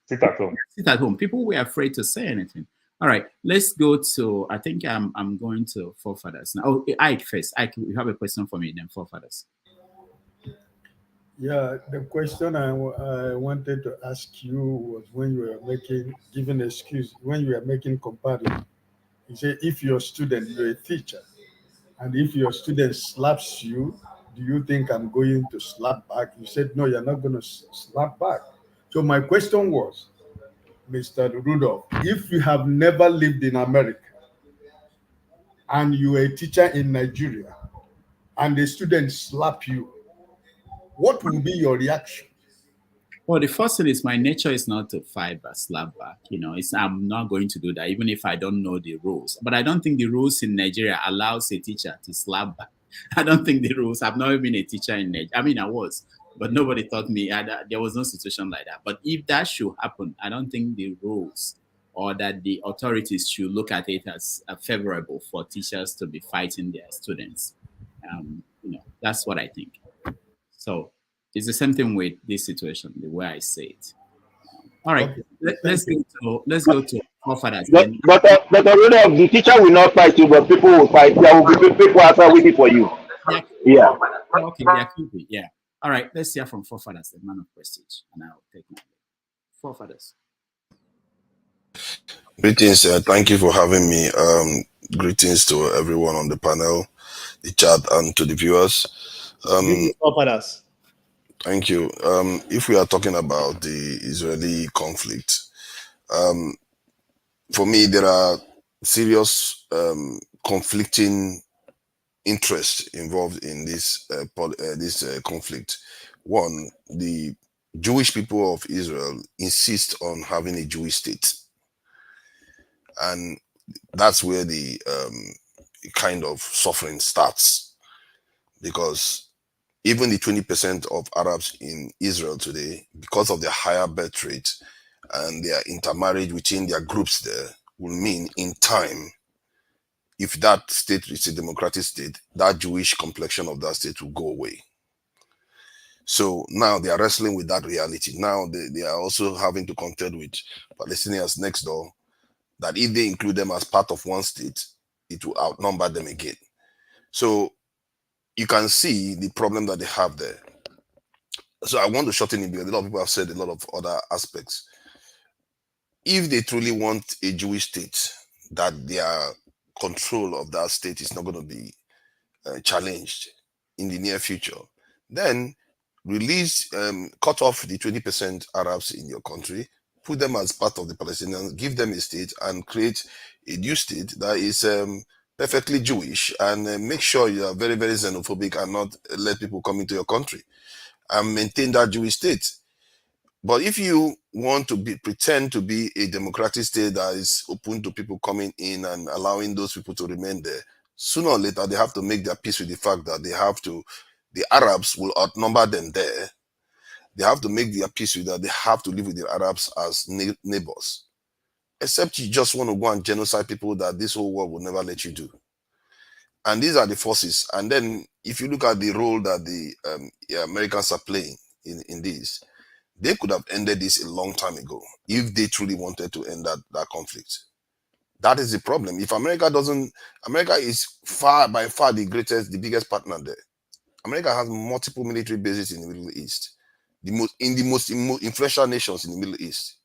Sit at home. Sit at home. People were afraid to say anything. All right, let's go to, I think I'm going to forefathers now. Oh, Ike first. Ike, you have a question for me, then forefathers. Yeah, the question I wanted to ask you was when you were giving excuse, when you were making comparison. You say, if you're a student, you're a teacher, and if your student slaps you, do you think I'm going to slap back? You said, no, you're not going to slap back. So my question was, Mr. Rudolph, if you have never lived in America and you are a teacher in Nigeria and the students slap you, what will be your reaction? Well, the first thing is my nature is not to fight or slap back. I'm not going to do that, even if I don't know the rules. But I don't think the rules in Nigeria allows a teacher to slap back. I don't think the rules. I've never been a teacher in Nigeria. I mean, I was, but nobody taught me. There was no situation like that. But if that should happen, I don't think the rules or that the authorities should look at it as favorable for teachers to be fighting their students. That's what I think. So it's the same thing with this situation, the way I say it. All right, Okay. let's go to forefathers. But the teacher will not fight you, but people will fight. There will be people outside waiting for you. Yeah. Okay, there could be. Yeah. All right, let's hear from forefathers, the man of prestige, and I'll take my forefathers. Greetings. Thank you for having me. Greetings to everyone on the panel, the chat, and to the viewers. Forefathers. Thank you. If we are talking about the Israeli conflict, for me, there are serious conflicting interests involved in this conflict. One, the Jewish people of Israel insist on having a Jewish state, and that's where the kind of suffering starts, because even the 20% of Arabs in Israel today, because of their higher birth rate and their intermarriage within their groups there, will mean in time, if that state is a democratic state, that Jewish complexion of that state will go away. So now they are wrestling with that reality. Now they are also having to contend with Palestinians next door, that if they include them as part of one state, it will outnumber them again. So you can see the problem that they have there. So I want to shorten it because a lot of people have said a lot of other aspects. If they truly want a Jewish state, that their control of that state is not going to be challenged in the near future, then release, cut off the 20% Arabs in your country, put them as part of the Palestinians, give them a state, and create a new state that is perfectly Jewish, and make sure you are very, very xenophobic and not let people come into your country, and maintain that Jewish state. But if you want to pretend to be a democratic state that is open to people coming in and allowing those people to remain there, sooner or later they have to make their peace with the fact that the Arabs will outnumber them there. They have to make their peace with that. They have to live with the Arabs as neighbors. Except you just want to go and genocide people that this whole world will never let you do. And these are the forces. And then if you look at the role that the Americans are playing in this, they could have ended this a long time ago if they truly wanted to end that conflict. That is the problem. If America is by far the biggest partner there. America has multiple military bases in the Middle East, the most influential nations in the Middle East,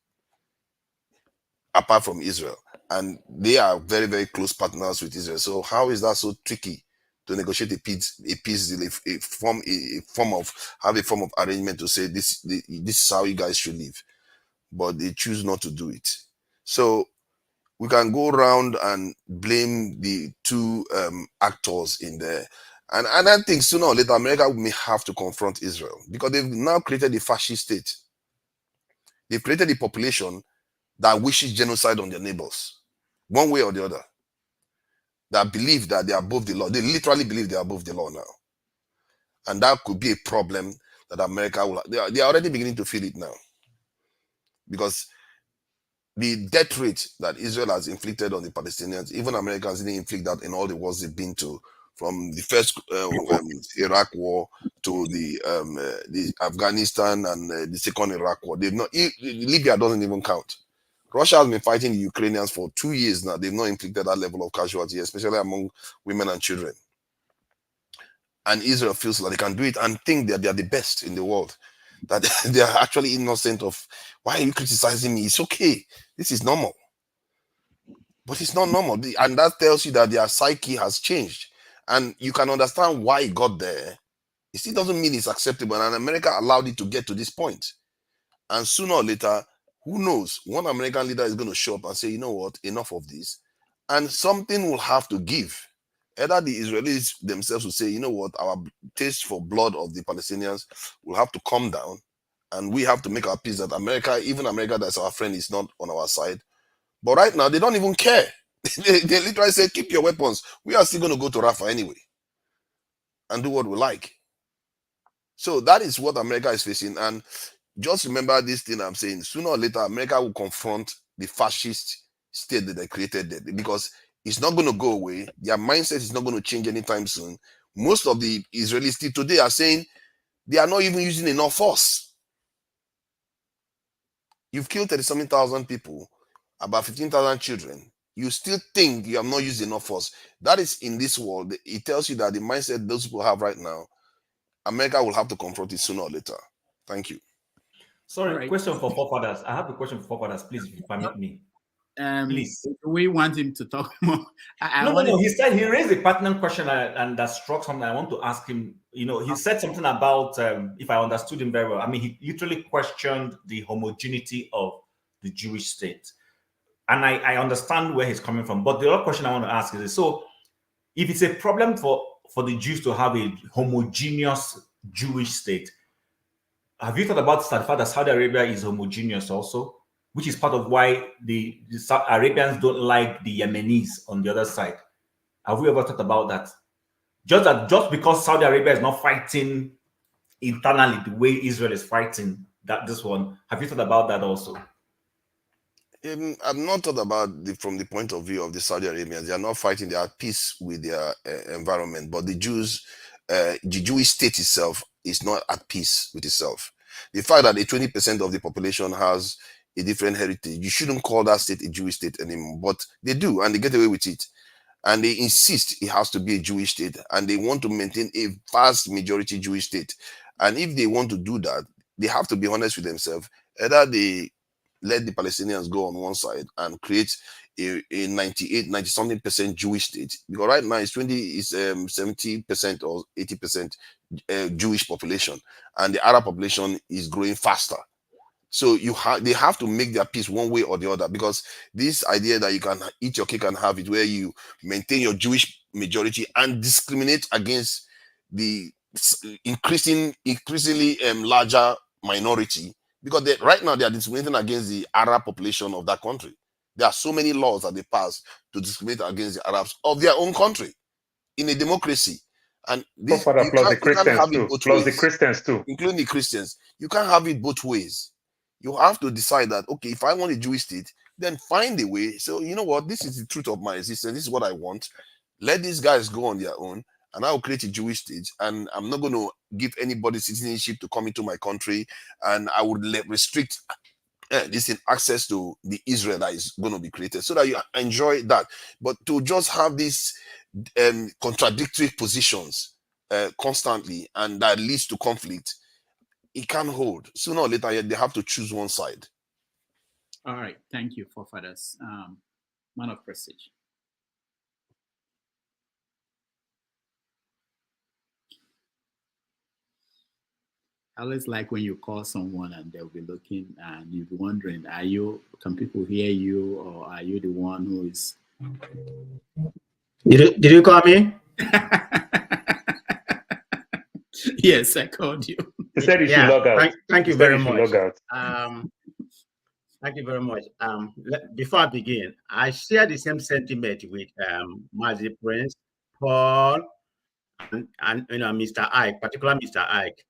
apart from Israel, and they are very, very close partners with Israel. So how is that so tricky to negotiate a peace deal, a form of arrangement to say this is how you guys should live, but they choose not to do it. So we can go around and blame the two actors in there. And I think sooner or later, America may have to confront Israel, because they've now created a fascist state. They've created a population that wishes genocide on their neighbors, one way or the other, that believe that they are above the law. They literally believe they are above the law now. And that could be a problem that America will... They are already beginning to feel it now. Because the death rate that Israel has inflicted on the Palestinians, even Americans didn't inflict that in all the wars they've been to, from the first Iraq war to the Afghanistan and the second Iraq war. They've not... Libya doesn't even count. Russia has been fighting the Ukrainians for 2 years now. They've not inflicted that level of casualty, especially among women and children. And Israel feels like they can do it and think that they are the best in the world, that they are actually innocent of, why are you criticizing me? It's okay. This is normal. But it's not normal. And that tells you that their psyche has changed. And you can understand why it got there. It still doesn't mean it's acceptable. And America allowed it to get to this point. And sooner or later, who knows, one American leader is going to show up and say, you know what, enough of this. And something will have to give. Either the Israelis themselves will say, you know what, our taste for blood of the Palestinians will have to come down, and we have to make our peace that America, even America that's our friend, is not on our side. But right now, they don't even care. they literally say, keep your weapons. We are still going to go to Rafah anyway and do what we like. So that is what America is facing. And just remember this thing I'm saying. Sooner or later, America will confront the fascist state that they created there, because it's not going to go away. Their mindset is not going to change anytime soon. Most of the Israelis still today are saying they are not even using enough force. You've killed 30,000 people, about 15,000 children. You still think you have not used enough force. That is in this world. It tells you that the mindset those people have right now, America will have to confront it sooner or later. Thank you. Sorry, Right. question for forefathers. I have a question for forefathers, please, if you permit me. Please. We want him to talk more. No. He said he raised a pertinent question and that struck something. I want to ask him. You know, he said something about, if I understood him very well, I mean, he literally questioned the homogeneity of the Jewish state. And I understand where he's coming from. But the other question I want to ask is, so if it's a problem for the Jews to have a homogeneous Jewish state, have you thought about the fact that Saudi Arabia is homogeneous also, which is part of why the Saudi Arabians don't like the Yemenis on the other side? Have we ever thought about that? Just because Saudi Arabia is not fighting internally the way Israel is fighting this one, have you thought about that also? I've not thought about from the point of view of the Saudi Arabians. They are not fighting; they are at peace with their environment. But the Jews, the Jewish state itself, is not at peace with itself. The fact that 20% of the population has a different heritage, you shouldn't call that state a Jewish state anymore. But they do, and they get away with it. And they insist it has to be a Jewish state, and they want to maintain a vast majority Jewish state. And if they want to do that, they have to be honest with themselves. Either they let the Palestinians go on one side and create a 90-something% Jewish state, because right now it's 70% or 80% Jewish population, and the Arab population is growing faster. So they have to make their peace one way or the other, because this idea that you can eat your cake and have it, where you maintain your Jewish majority and discriminate against the increasingly larger minority, because right now they are discriminating against the Arab population of that country. There are so many laws that they pass to discriminate against the Arabs of their own country in a democracy. And this, plus the Christians too, plus the Christians too, including the Christians. You can't have it both ways. You have to decide that, okay, if I want a Jewish state, then find a way. So, you know what? This is the truth of my existence. This is what I want. Let these guys go on their own, and I will create a Jewish state. And I'm not going to give anybody citizenship to come into my country. And I would restrict access to the Israel that is going to be created, so that you enjoy that. But to just have these contradictory positions constantly, and that leads to conflict, it can't hold. Sooner or later, they have to choose one side. All right. Thank you, forefathers. Man of prestige. I always like when you call someone and they'll be looking and you'll be wondering, can people hear you, or are you the one who is... Did you call me? Yes, I called you. He said you should log out. Thank you very much. Log out. Thank you very much. Before I begin, I share the same sentiment with Mazi Prince, Paul, and Mr. Ike, particularly Mr. Ike.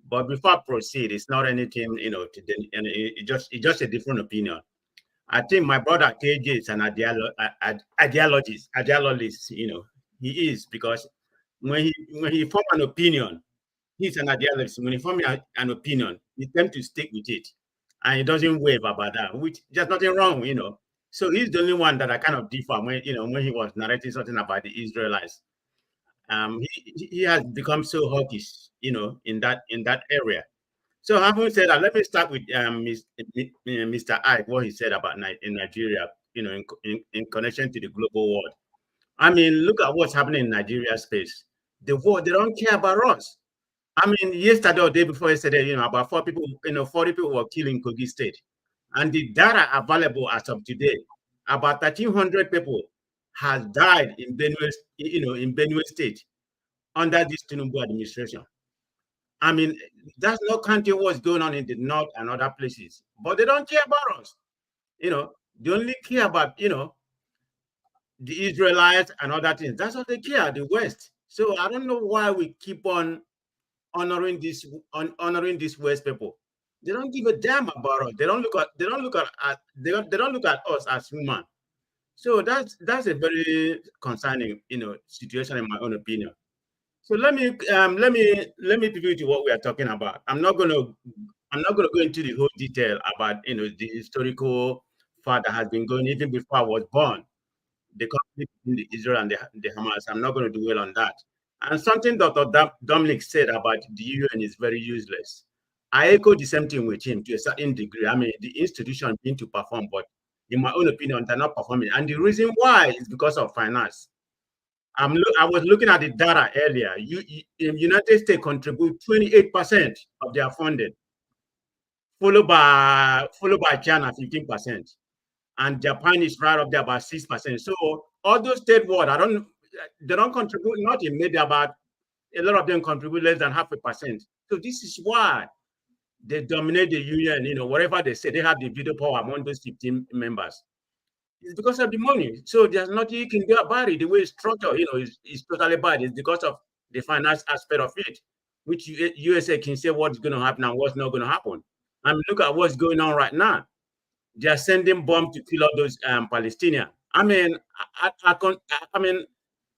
But before I proceed, it's not anything, it's just a different opinion. I think my brother KJ is an ideologist, he is, because when he forms an opinion, he's an ideologist. When he forms an opinion, he tends to stick with it, and he doesn't waver about that, which there's nothing wrong, So he's the only one that I kind of differ when he was narrating something about the Israelites. He has become so hawkish, in that area. So having said that, let me start with Mr. Ike, what he said about in Nigeria, in connection to the global world. I mean, look at what's happening in Nigeria space. The world, they don't care about us. I mean, yesterday or day before yesterday, about 40 people were killed in Kogi State. And the data available as of today, about 1,300 people has died in Benue State under this Tinubu administration. I mean, that's no counting what's going on in the north and other places, but they don't care about us. You know, they only care about, you know, the Israelites and other things. That's what they care, the West. So I don't know why we keep on honoring these West people. They don't give a damn about us. They don't look at us as human. So that's a very concerning, you know, situation in my own opinion. So let me pivot to what we are talking about. I'm not gonna go into the whole detail about, you know, the historical fact that has been going even before I was born, the conflict between Israel and the Hamas. I'm not going to dwell on that. And something Dr. Dominic said about the UN is very useless. I echo the same thing with him to a certain degree. I mean, the institution need to perform, but in my own opinion, they're not performing. And the reason why is because of finance. I was looking at the data earlier. The United States contribute 28% of their funding, followed by China 15%, and Japan is right up there about 6%. So all those state world, they don't contribute nothing. Maybe about a lot of them contribute less than 0.5%. So this is why they dominate the UN. You know, whatever they say, they have the veto power among those 15 members. It's because of the money. So there's nothing you can do about it. The way it's structured, you know, is totally bad. It's because of the finance aspect of it, which USA can say what's going to happen and what's not going to happen. I mean, look at what's going on right now. They are sending bombs to kill all those Palestinians. I mean,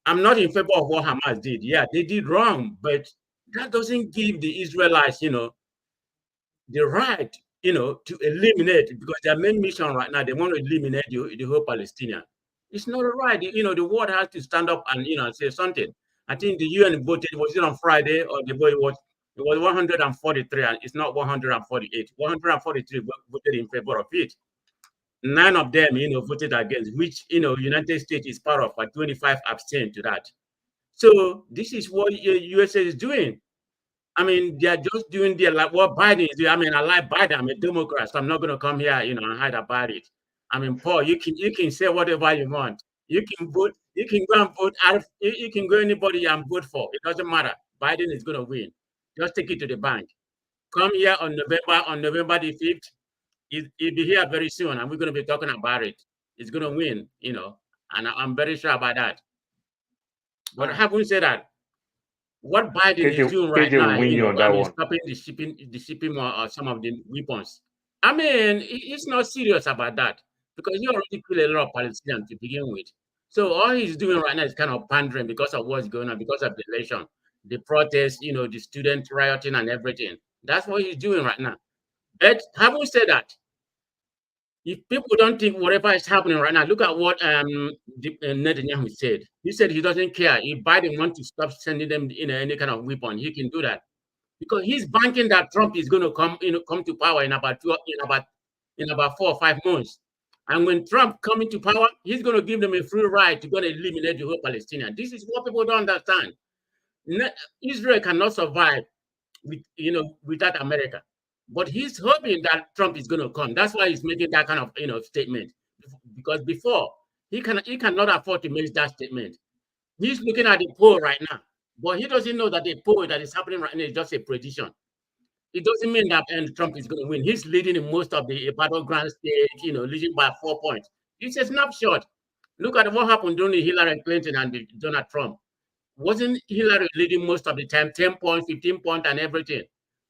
I'm not in favor of what Hamas did. Yeah, they did wrong, but that doesn't give the Israelites, you know, the right, you know, to eliminate, because their main mission right now, they want to eliminate the whole Palestinian. It's not right. You know, the world has to stand up and, you know, say something. I think the UN voted, was it on Friday, or it was 143, and it's not 148. 143 voted in favor of it. 9 of them, you know, voted against, which, you know, United States is part of, but 25 abstained to that. So this is what USA is doing. I mean, they are just doing like what Biden is doing. I mean, I like Biden. I'm a Democrat, so I'm not going to come here, you know, and hide about it. I mean, Paul, you can say whatever you want. You can vote. You can go and vote. You can go anybody and vote for. It doesn't matter. Biden is going to win. Just take it to the bank. Come here on November the 5th. He'll be here very soon, and we're going to be talking about it. It's going to win, you know, and I'm very sure about that. But having said that, what Biden is doing right now, you know, I mean, stopping the shipping of some of the weapons. I mean, he's not serious about that, because he already killed a lot of Palestinians to begin with. So all he's doing right now is kind of pandering because of what's going on, because of the election, the protests, you know, the student rioting and everything. That's what he's doing right now. But having said that, if people don't think whatever is happening right now, look at what Netanyahu said. He said he doesn't care if Biden wants to stop sending them, you know, any kind of weapon. He can do that, because he's banking that Trump is going to come to power in about 4 or 5 months. And when Trump comes into power, he's going to give them a free ride to go and eliminate the whole Palestinian. This is what people don't understand. Israel cannot survive without America. But he's hoping that Trump is going to come. That's why he's making that kind of, you know, statement. Because before, he cannot afford to make that statement. He's looking at the poll right now, but he doesn't know that the poll that is happening right now is just a prediction. It doesn't mean that Trump is going to win. He's leading in most of the battleground state, you know, leading by 4 points. It's a snapshot. Look at what happened during Hillary Clinton and Donald Trump. Wasn't Hillary leading most of the time, 10 points, 15 points, and everything?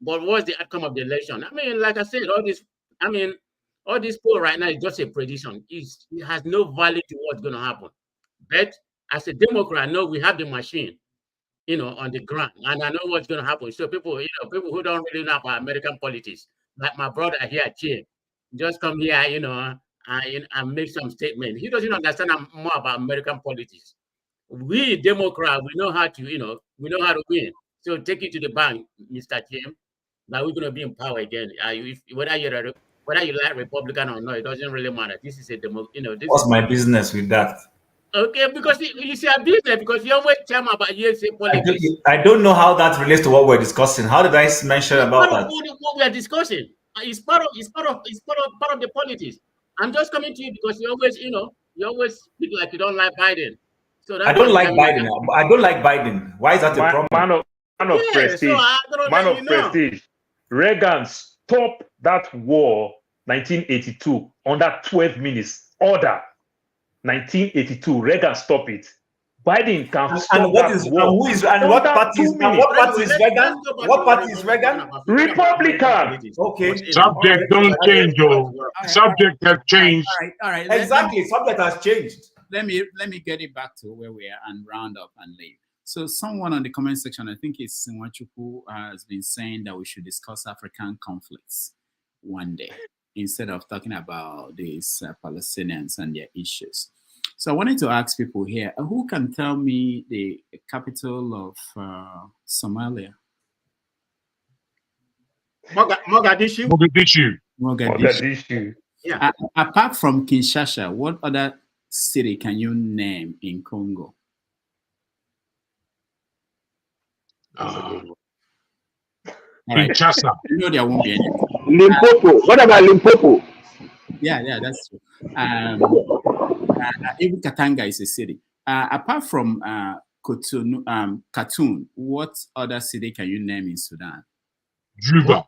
But what's the outcome of the election? I mean, like I said, all this poll right now is just a prediction. It has no value to what's going to happen. But as a Democrat, I know we have the machine, you know, on the ground, and I know what's going to happen. So people who don't really know about American politics, like my brother here, Chim, just come here, you know, and make some statement. He doesn't understand more about American politics. We Democrats, we know how to, you know, we know how to win. So take it to the bank, Mr. Chim. Now we're going to be in power again. Whether you like Republican or not, it doesn't really matter. This is a What's my business with that? Okay, because you see a business, because you always tell me about USA politics. I don't know how that relates to what we're discussing. How did I mention about that? What we are discussing. It's part of the politics. I'm just coming to you because you always speak like you don't like Biden. So I don't like Biden. I don't like Biden. Why is that a problem? of prestige. Man of prestige. Reagan stopped that war 1982 under 12 minutes. Order 1982. Reagan stopped it. Biden can stop and what that is war. and who is and what party is and what party is Reagan? What party is Reagan? Republican. Okay. Subject don't change, oh. Subject have changed. All right. Exactly. Subject has changed. Let me get it back to where we are and round up and leave. So someone on the comment section, I think it's Nwachuku, has been saying that we should discuss African conflicts one day instead of talking about these Palestinians and their issues. So I wanted to ask people here, who can tell me the capital of Somalia? Mogadishu. Yeah. Apart from Kinshasa, what other city can you name in Congo? All right. Kinshasa. You know there won't be any. Limpopo. What about Limpopo? Yeah, that's true. Even Katanga is a city. Apart from Khartoum, what other city can you name in Sudan? Juba.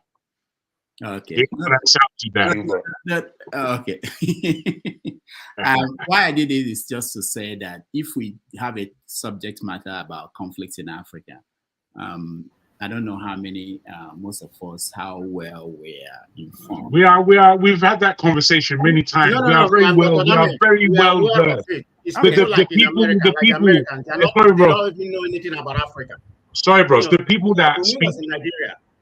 Okay. Okay. Why I did it is just to say that if we have a subject matter about conflicts in Africa, I don't know how many, most of us, how well we are informed. We've had that conversation many times. We are very well versed. The people, they don't even know anything about Africa. Sorry, bros. The people that speak,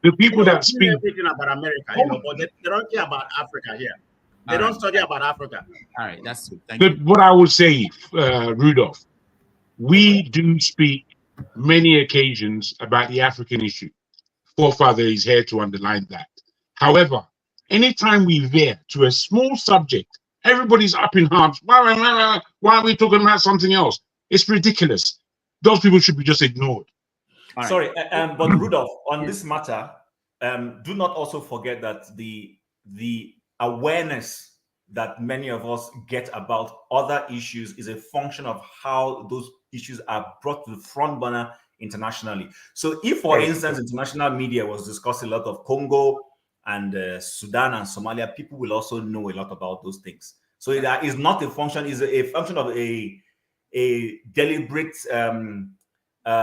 the people that speak everything about America, but they don't care about Africa here. They don't study about Africa. All right, that's true. Thank you. What I would say, Rudolph, we do speak many occasions about the African issue. Forefather is here to underline that. However, anytime we veer to a small subject, everybody's up in arms. Why are we talking about something else? It's ridiculous. Those people should be just ignored. Right. Sorry, but Rudolph, on this matter, do not also forget that the awareness that many of us get about other issues is a function of how those issues are brought to the front burner internationally. So if, for instance, international media was discussing a lot of Congo and Sudan and Somalia, people will also know a lot about those things. So that is not a function, is a function of a deliberate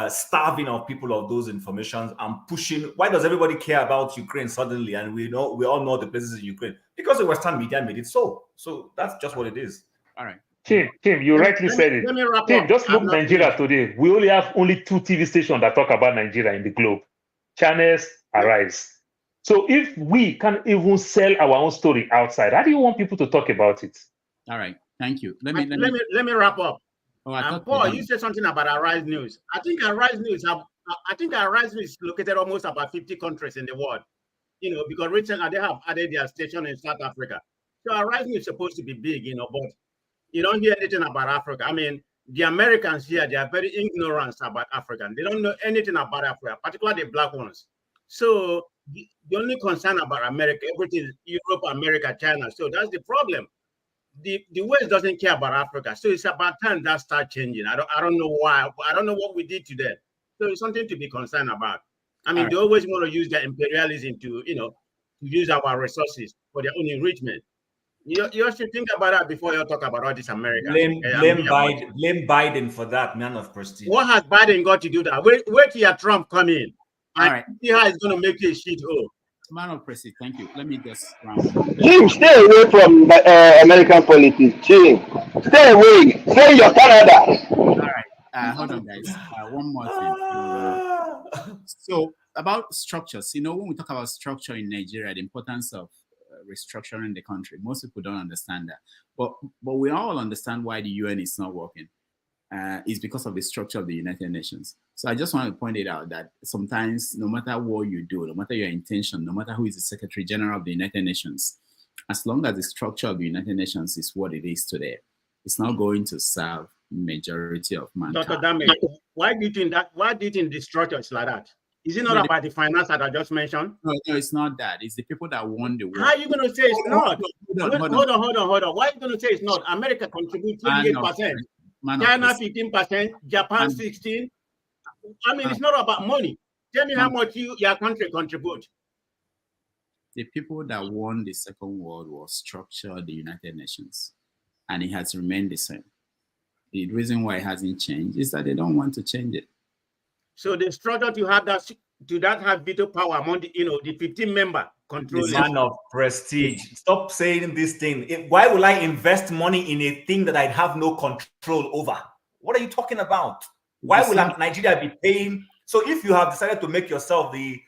starving of people of those informations and pushing. Why does everybody care about Ukraine suddenly? And we all know the places in Ukraine because the Western media made it so. So that's just what it is. All right. Tim, you rightly said it. Tim, just look Nigeria today. We only have 2 TV stations that talk about Nigeria in the globe. Channels arise. So if we can't even sell our own story outside, how do you want people to talk about it? All right. Thank you. Let me wrap up. Oh, Paul, you said something about Arise News. I think Arise News is located almost about 50 countries in the world. Because recently they have added their station in South Africa. So Arise News is supposed to be big, but you don't hear anything about Africa. I mean, the Americans here, they are very ignorant about Africa. They don't know anything about Africa, particularly the black ones. So the only concern about America, everything is Europe, America, China. So that's the problem. The West doesn't care about Africa. So it's about time that start changing. I don't know why. I don't know what we did to them. So it's something to be concerned about. I mean, they always want to use their imperialism to, to use our resources for their own enrichment. You should think about that before you talk about all this America. Blame Biden for that, man of prestige. What has Biden got to do that? Wait till your Trump come in. All right. See how it's going to make you a shit hole. Man of prestige, thank you. Let me just round. Jim, stay away from American politics. Jim, stay away. Stay in your Canada. All right. Hold on, guys. One more thing. So about structures, when we talk about structure in Nigeria, the importance of restructuring the country, most people don't understand that. But we all understand why the UN is not working. Is because of the structure of the United Nations. So I just want to point it out that sometimes, no matter what you do, no matter your intention, no matter who is the Secretary General of the United Nations, as long as the structure of the United Nations is what it is today, it's not going to serve majority of mankind. Dr. Dame, why do you think the structure is like that? Is it not about the finance that I just mentioned? No, it's not that. It's the people that won the war. How are you going to say it's not? Hold on. Why are you going to say it's not? America contributes 28%. China 15%, Japan 16%. I mean, it's not about money. Tell me how much your country contribute. The people that won the Second World War structured the United Nations, and it has remained the same. The reason why it hasn't changed is that they don't want to change it. So the structure to have that have veto power among the, the 15 member controlling. Man of prestige. Stop saying this thing. Why will I invest money in a thing that I have no control over? What are you talking about? Why will Nigeria be paying? So if you have decided to make yourself the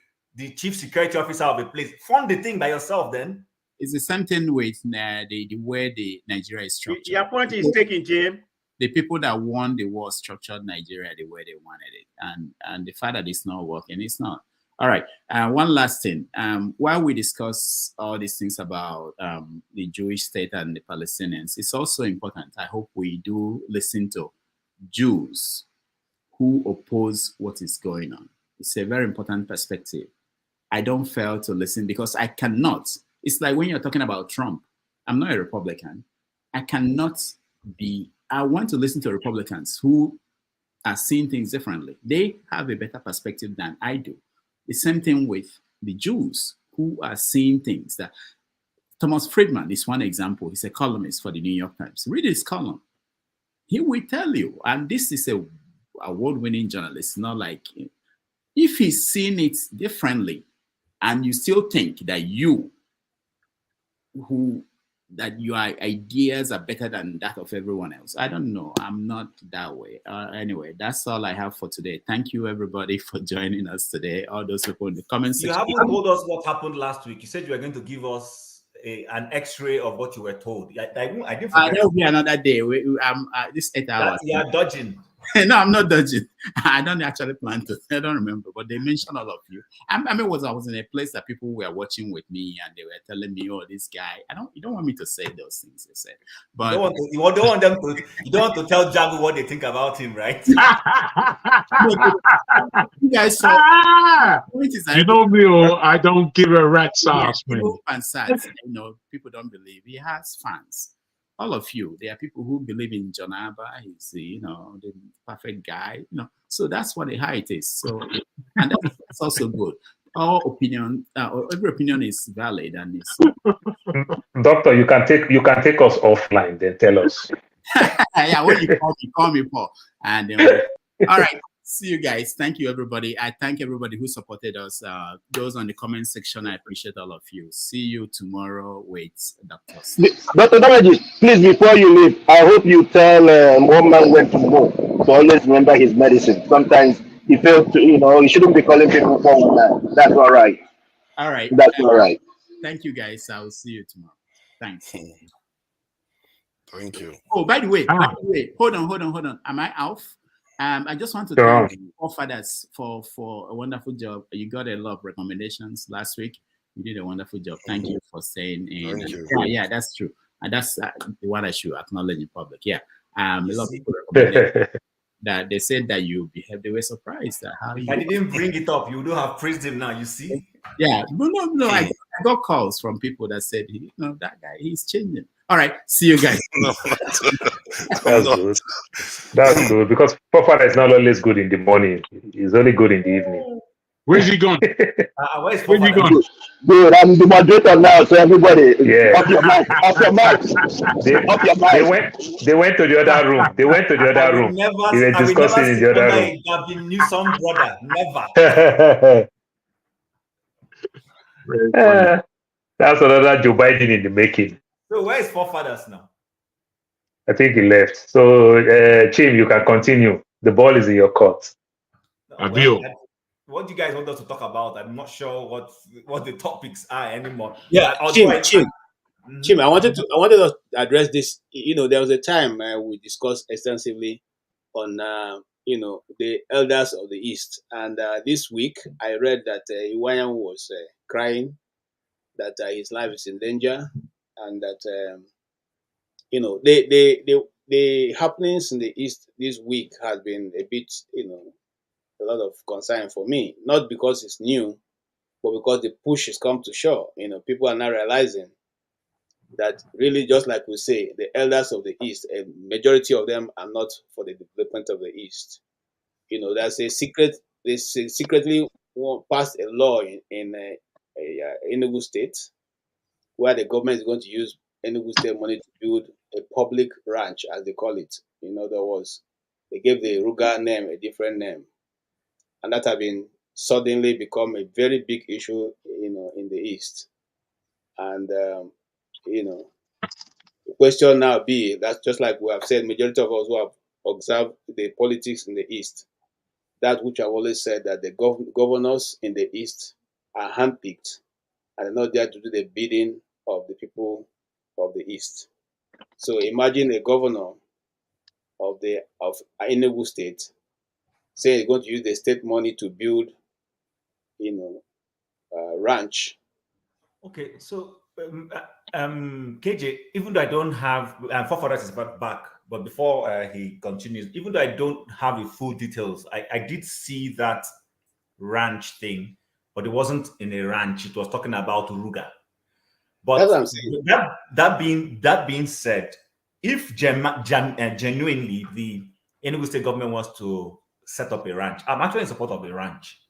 chief security officer of a place, fund the thing by yourself then. It's the same thing with the way the Nigeria is structured. Your point is taken, Jim. The people that won the war structured Nigeria the way they wanted it. And the fact that it's not working, it's not. All right. One last thing. While we discuss all these things about the Jewish state and the Palestinians, it's also important. I hope we do listen to Jews who oppose what is going on. It's a very important perspective. I don't fail to listen because I cannot. It's like when you're talking about Trump. I'm not a Republican. I want to listen to Republicans who are seeing things differently. They have a better perspective than I do. The same thing with the Jews who are seeing things that Thomas Friedman is one example. He's a columnist for the New York Times. Read his column. He will tell you, and this is a award-winning journalist, not like if he's seeing it differently and you still think that your ideas are better than that of everyone else. I don't know. I'm not that way. Anyway, that's all I have for today. Thank you, everybody, for joining us today. All those people in the comments section. You haven't told us what happened last week. You said you were going to give us an X-ray of what you were told. I didn't forget. That will be another day. This 8 hours. You are dodging. No, I'm not dodging. I don't actually plan to. I don't remember, but they mentioned all of you. I was in a place that people were watching with me, and they were telling me, "Oh, this guy." You don't want me to say those things they said, but you don't want to tell Jago what they think about him, right? You guys saw. You know me, I don't give a rat's ass, man. People don't believe he has fans. All of you, there are people who believe in John Abba. He's the perfect guy. So that's what the height is. So, and that's also good. All opinion, every opinion is valid, and it's. Doctor, you can take us offline. Then tell us. Yeah, when you call me Paul. And all right. See you guys. Thank you, everybody. I thank everybody who supported us. Those on the comment section, I appreciate all of you. See you tomorrow with Dr. Dr. Damaji, please, before you leave, I hope you tell one man when to go to always remember his medicine. Sometimes he failed to, he shouldn't be calling people for that. That's all right. All right. That's all right. Thank you, guys. I will see you tomorrow. Thanks. Thank you. Oh, by the way, hold on. Am I off? I just want to thank all fathers for a wonderful job. You got a lot of recommendations last week. You did a wonderful job. Thank you for staying in. Thank you. Yeah, that's true. And that's what I should acknowledge in public. Yeah. A lot of people recommended that they said that you behaved. They were surprised at how you. I didn't bring it up. You don't have praised him now. You see. Yeah. No. I got calls from people that said, that guy, he's changing. All right. See you guys. That's good. That's good because Papa is not always good in the morning. He's only good in the evening. Where's he going? Where's he going? Dude, I'm the moderator now, so everybody, off your mic. They went to the other room. They were discussing in the other room. Gavin Newsom brother, never. That's another Joe Biden in the making. So where is forefathers now? I think he left. So, Chim, you can continue. The ball is in your court. What do you guys want us to talk about? I'm not sure what the topics are anymore. Yeah, Chim, I wanted to address this. There was a time we discussed extensively on the elders of the East, and this week I read that Yahyaha was crying that his life is in danger, and that the happenings in the East this week has been a bit a lot of concern for me, not because it's new, but because the push has come to shore. People are now realizing that really, just like we say, the elders of the East, a majority of them are not for the development of the East. There's a secret. They secretly passed a law in Enugu State, where the government is going to use Enugu State money to build a public ranch, as they call it. In other words, they gave the Ruga name a different name, and that has been suddenly become a very big issue, in the East. And the question now be, that's just like we have said, majority of us who have observed the politics in the East, that which I've always said, that the governors in the East are handpicked and are not there to do the bidding of the people of the East. So imagine a governor of Enugu State saying he's going to use the state money to build, ranch. Okay, so KJ, even though I don't have, and for that is back, but before he continues, even though I don't have the full details, I did see that ranch thing, but it wasn't in a ranch. It was talking about Ruga. But that's what I'm saying. That being said, if genuinely the Enugu State government wants to set up a ranch, I'm actually in support of a ranch,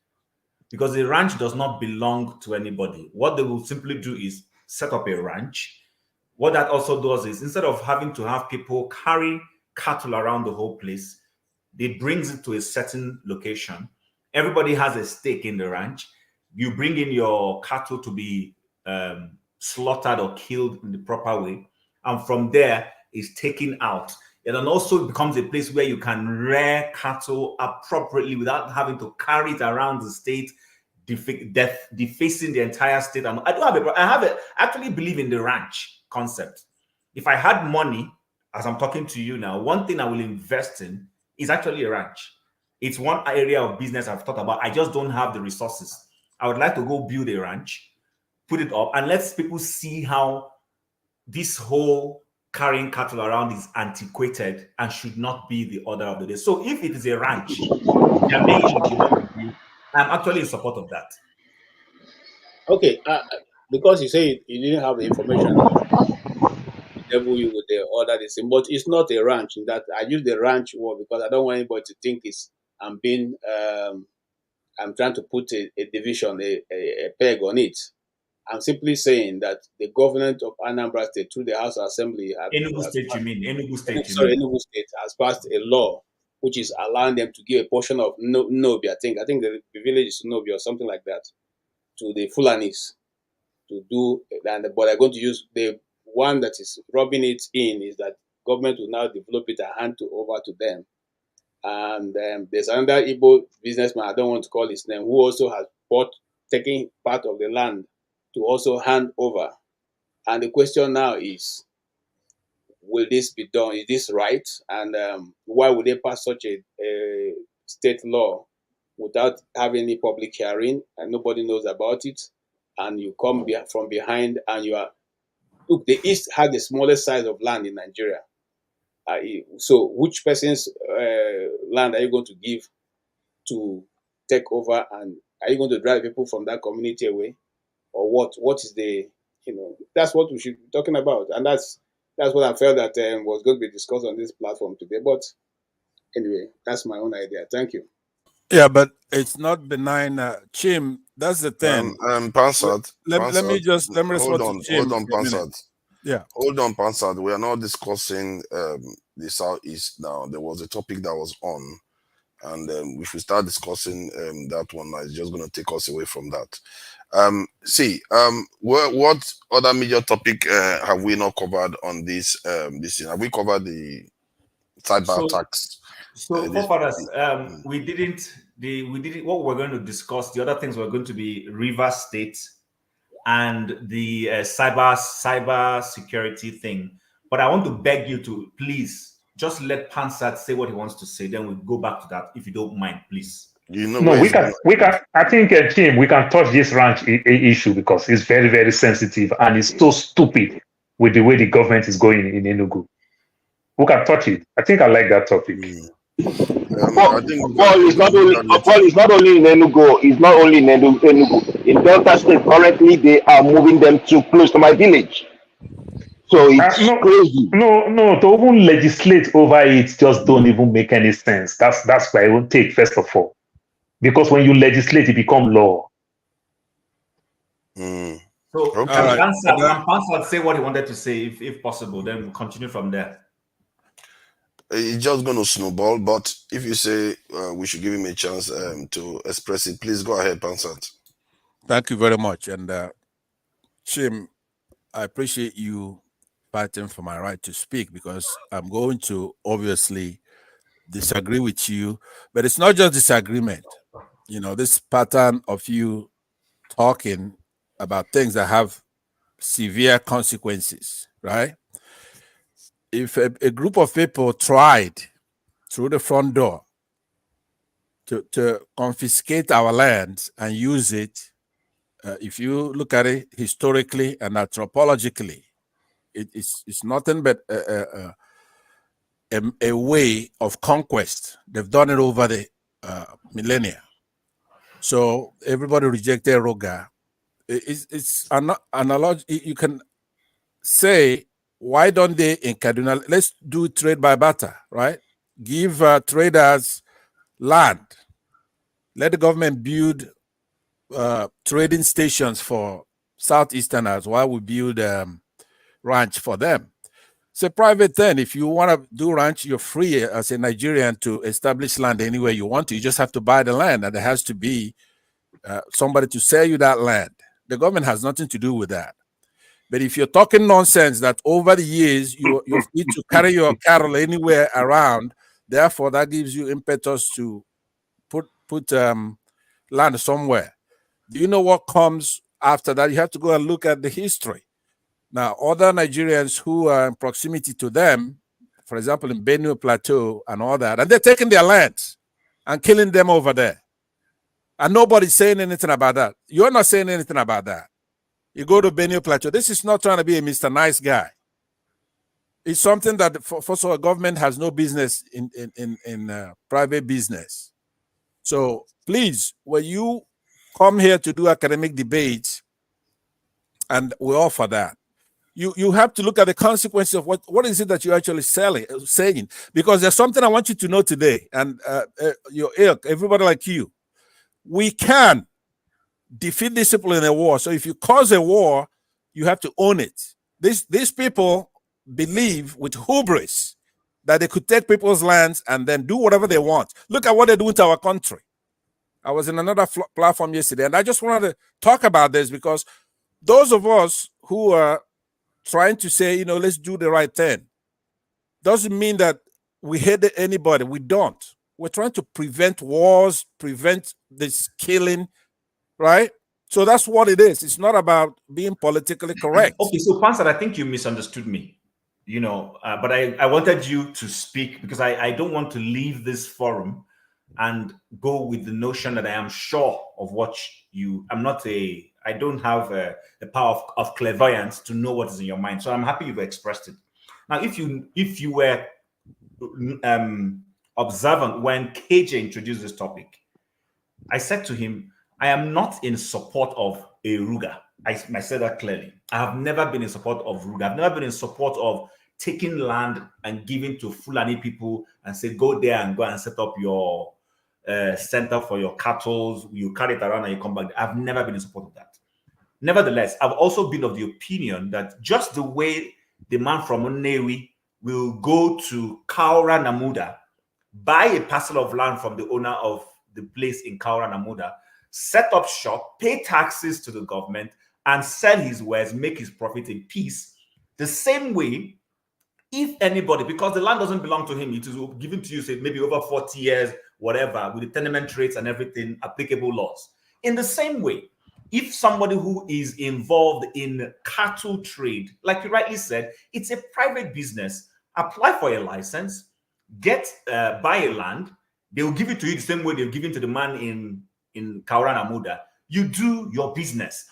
because the ranch does not belong to anybody. What they will simply do is set up a ranch. What that also does is, instead of having to have people carry cattle around the whole place, it brings it to a certain location. Everybody has a stake in the ranch. You bring in your cattle to be slaughtered or killed in the proper way, and from there is taken out. And then also becomes a place where you can rear cattle appropriately without having to carry it around the state, defacing the entire state. And I actually believe in the ranch concept. If I had money, as I'm talking to you now, one thing I will invest in is actually a ranch. It's one area of business I've thought about. I just don't have the resources. I would like to go build a ranch, put it up, and let people see how this whole carrying cattle around is antiquated and should not be the order of the day. So if it is a ranch, I'm actually in support of that. Okay, because you say you didn't have the information, the devil you would order this thing, but it's not a ranch. In that, I use the ranch word because I don't want anybody to think I'm trying to put a division, a peg on it. I'm simply saying that the government of Anambra State, through the House of Assembly, Enugu State has passed a law which is allowing them to give a portion of Nobi. I think the village is Nobi or something like that, to the Fulanis to do. But they're going to use the one that is rubbing it in is that government will now develop it and hand over to them. And there's another Igbo businessman, I don't want to call his name, who also has taking part of the land to also hand over. And the question now is, will this be done? Is this right? And why would they pass such a state law without having any public hearing and nobody knows about it? And you come from behind and you are, look, the East has the smallest size of land in Nigeria. So which person's land are you going to give to take over? And are you going to drive people from that community away? Or what is the, that's what we should be talking about. And that's what I felt that was going to be discussed on this platform today. But anyway, that's my own idea. Thank you. Yeah, but it's not benign. Chim, that's the thing. Pansat, let me respond to Chim. Hold on, Pansat. Yeah. Hold on, Pansat. We are not discussing the Southeast now. There was a topic that was on, and if we start discussing that one, it's just going to take us away from that. What other major topic have we not covered on this? This thing? Have we covered the cyber attacks? So, we didn't. What we're going to discuss, the other things were going to be Rivers State and the cyber security thing. But I want to beg you to please just let Pansat say what he wants to say. Then we'll go back to that, if you don't mind, please. No, we can. I think, Jim, we can touch this ranch issue because it's very, very sensitive and it's so stupid with the way the government is going in Enugu. We can touch it. I think I like that topic. Paul is not only in Enugu. It's not only in Enugu. In Delta State, currently they are moving them too close to my village. So it's crazy. No, to even legislate over it just don't even make any sense. That's why I won't take, first of all. Because when you legislate, it becomes law. So Okay. can Pansat say what he wanted to say, if possible? Then we'll continue from there. It's just going to snowball, but if you say we should give him a chance to express it, please go ahead, Pansat. Thank you very much. And Chim, I appreciate you fighting for my right to speak, because I'm going to obviously disagree with you, but it's not just disagreement. You know, this pattern of you talking about things that have severe consequences, right? If a group of people tried through the front door to confiscate our land and use it, if you look at it historically and anthropologically, it's nothing but a way of conquest. They've done it over the millennia. So everybody rejected Roga. It's an analogy. You can say, why don't they in Kaduna? Let's do trade by barter, right? Give traders land. Let the government build trading stations for Southeasterners while we build ranch for them. It's a private thing. If you want to do ranch, you're free as a Nigerian to establish land anywhere you want to. You just have to buy the land, and there has to be somebody to sell you that land. The government has nothing to do with that. But if you're talking nonsense that over the years you're free to carry your cattle anywhere around, therefore that gives you impetus to put land somewhere. Do you know what comes after that? You have to go and look at the history. Now, other Nigerians who are in proximity to them, for example, in Benue Plateau and all that, and they're taking their lands and killing them over there. And nobody's saying anything about that. You're not saying anything about that. You go to Benue Plateau. This is not trying to be a Mr. Nice Guy. It's something that, first of all, government has no business in private business. So please, when you come here to do academic debates, and we offer that, you have to look at the consequences of what is it that you're actually saying. Because there's something I want you to know today, and your ilk, everybody like you, we can defeat these people in a war. So if you cause a war, you have to own it. These people believe with hubris that they could take people's lands and then do whatever they want. Look at what they're doing to our country. I was in another platform yesterday, and I just wanted to talk about this because those of us who are trying to say, you know, let's do the right thing, doesn't mean that we hate anybody. We don't. We're trying to prevent wars, prevent this killing, right? So that's what it is. It's not about being politically correct. Okay, so Pansat, I think you misunderstood me, you know, but I wanted you to speak because I don't want to leave this forum and go with the notion that I am sure of what I don't have the power of clairvoyance to know what is in your mind. So I'm happy you've expressed it. Now, if you were observant when KJ introduced this topic, I said to him, I am not in support of a Ruga. I said that clearly. I have never been in support of Ruga. I've never been in support of taking land and giving to Fulani people and say, go there and go and set up your center for your cattle. You carry it around and you come back. I've never been in support of that. Nevertheless, I've also been of the opinion that just the way the man from Nnewi will go to Kaura Namuda, buy a parcel of land from the owner of the place in Kaura Namuda, set up shop, pay taxes to the government, and sell his wares, make his profit in peace. The same way, if anybody, because the land doesn't belong to him, it is given to you, say maybe over 40 years, whatever, with the tenement rates and everything, applicable laws. In the same way, if somebody who is involved in cattle trade, like you rightly said, it's a private business, apply for a license, buy a land, they will give it to you the same way they've given to the man in Kaura Namuda. You do your business.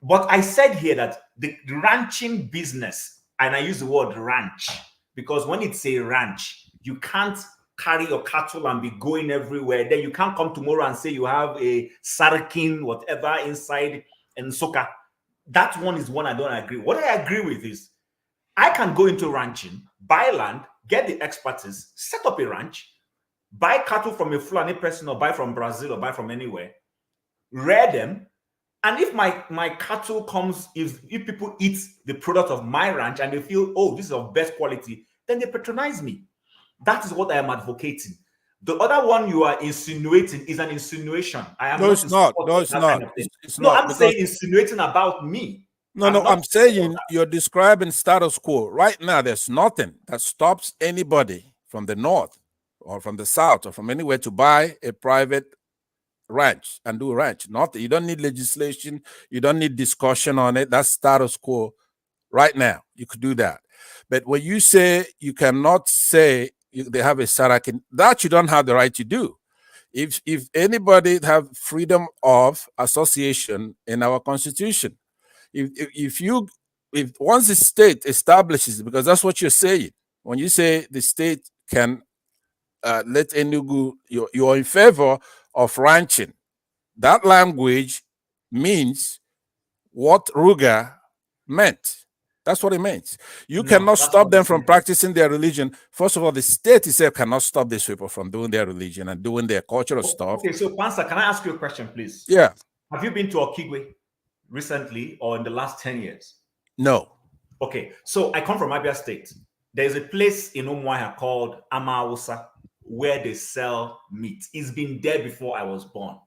But I said here that the ranching business, and I use the word ranch, because when it's a ranch, you can't carry your cattle and be going everywhere. Then you can't come tomorrow and say you have a sarkin, whatever, inside and Soka. That one is one I don't agree. What I agree with is I can go into ranching, buy land, get the expertise, set up a ranch, buy cattle from a Fulani person or buy from Brazil or buy from anywhere, rear them, and if my cattle comes, if people eat the product of my ranch and they feel, oh, this is of best quality, then they patronize me. That is what I am advocating. The other one you are insinuating is an insinuation. I am No, it's not. No, it's that not. kind of thing. It's No, not, I'm because saying insinuating about me. no, I'm saying you're describing status quo. Right now, there's nothing that stops anybody from the north or from the south or from anywhere to buy a private ranch and do ranch. Nothing. You don't need legislation. You don't need discussion on it. That's status quo right now. You could do that. But when you say you cannot say they have a Sarakin, that you don't have the right to do. If anybody have freedom of association in our constitution, if once the state establishes, because that's what you're saying, when you say the state can let Enugu, you're in favor of ranching. That language means what Ruga meant. That's what it means. You cannot stop them from practicing their religion. First of all, the state itself cannot stop these people from doing their religion and doing their cultural stuff. Okay, so Pansa, can I ask you a question, please? Yeah. Have you been to Okigwe recently or in the last 10 years? No. Okay, so I come from Abia State. There's a place in Umuahia called Amawusa where they sell meat. It's been there before I was born.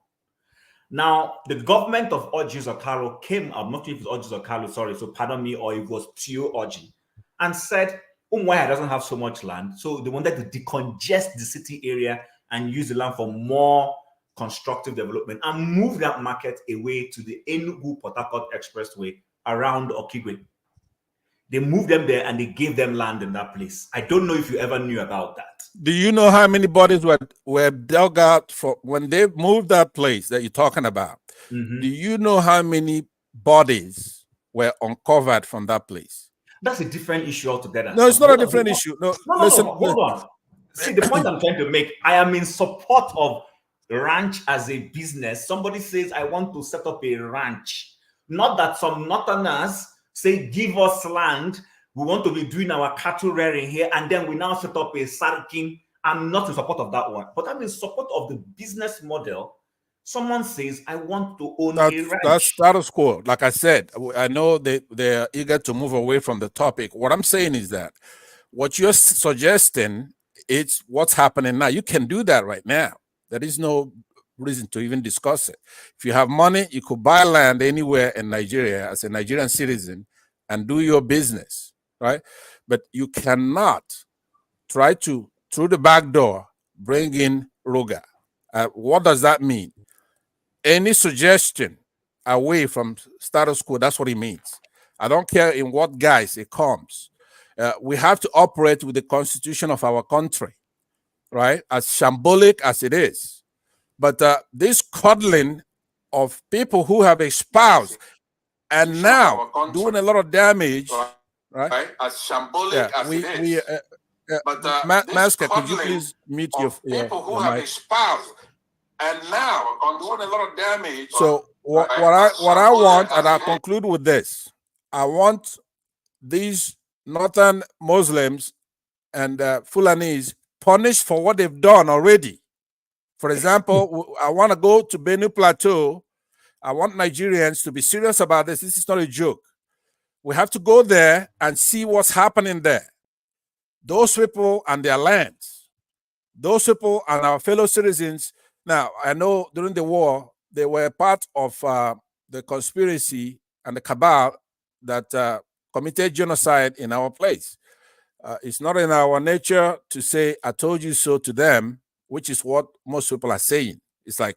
Now, the government of Orji Zokaro came, I'm not sure if it's Orji Zokaro, sorry, so pardon me, or it was Tio Orji, and said, Umuahia doesn't have so much land, so they wanted to decongest the city area and use the land for more constructive development and move that market away to the Enugu-Port Harcourt Expressway around Okigwe. They moved them there and they gave them land in that place. I don't know if you ever knew about that. Do you know how many bodies were dug out for when they moved that place that you're talking about? Do you know how many bodies were uncovered from that place? That's a different issue altogether. No, it's not a different issue. No, listen. No, hold on. See, the point I'm trying to make, I am in support of ranch as a business. Somebody says, I want to set up a ranch. Not that some northerners say, give us land. We want to be doing our cattle rearing here, and then we now set up a sarkin. I'm not in support of that one, but I'm in support of the business model. Someone says, I want to own a ranch. That's status quo. Like I said, I know they're eager to move away from the topic. What I'm saying is that what you're suggesting, it's what's happening now. You can do that right now. There is no reason to even discuss it. If you have money, you could buy land anywhere in Nigeria as a Nigerian citizen and do your business, right? But you cannot try to, through the back door, bring in Ruga. What does that mean? Any suggestion away from status quo, that's what it means. I don't care in what guise it comes. We have to operate with the constitution of our country, right? As shambolic as it is. But this coddling of people who have espoused and now doing a lot of damage, right? As shambolic as it is. Masker, could you please mute your people who your have mic? espoused and now doing a lot of damage. So what I want, and I'll conclude with this: I want these northern Muslims and Fulanis punished for what they've done already. For example, I want to go to Benue Plateau. I want Nigerians to be serious about this. This is not a joke. We have to go there and see what's happening there. Those people and their lands, those people and our fellow citizens. Now, I know during the war, they were part of the conspiracy and the cabal that committed genocide in our place. It's not in our nature to say, I told you so to them, which is what most people are saying. It's like,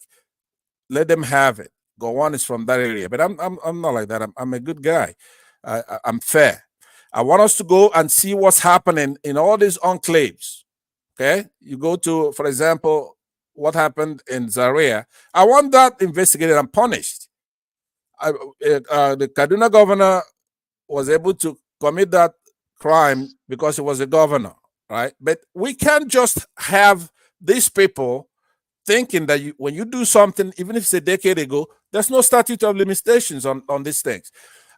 let them have it. Gowon is from that area. But I'm not like that. I'm a good guy. I'm fair. I want us to go and see what's happening in all these enclaves. Okay? You go to, for example, what happened in Zaria. I want that investigated and punished. The Kaduna governor was able to commit that crime because he was a governor, right? But we can't just have these people thinking that when you do something, even if it's a decade ago, there's no statute of limitations on these things.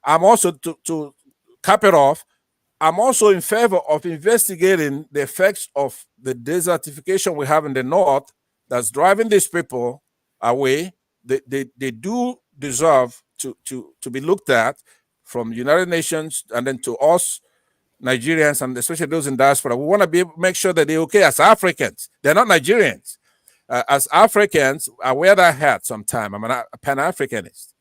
I'm also, to cap it off, I'm also in favor of investigating the effects of the desertification we have in the north that's driving these people away. They do deserve to be looked at from the United Nations and then to us Nigerians and especially those in diaspora. We want to be able to make sure that they're okay as Africans. They're not Nigerians. As Africans, I wear that hat sometime. I'm a Pan-Africanist.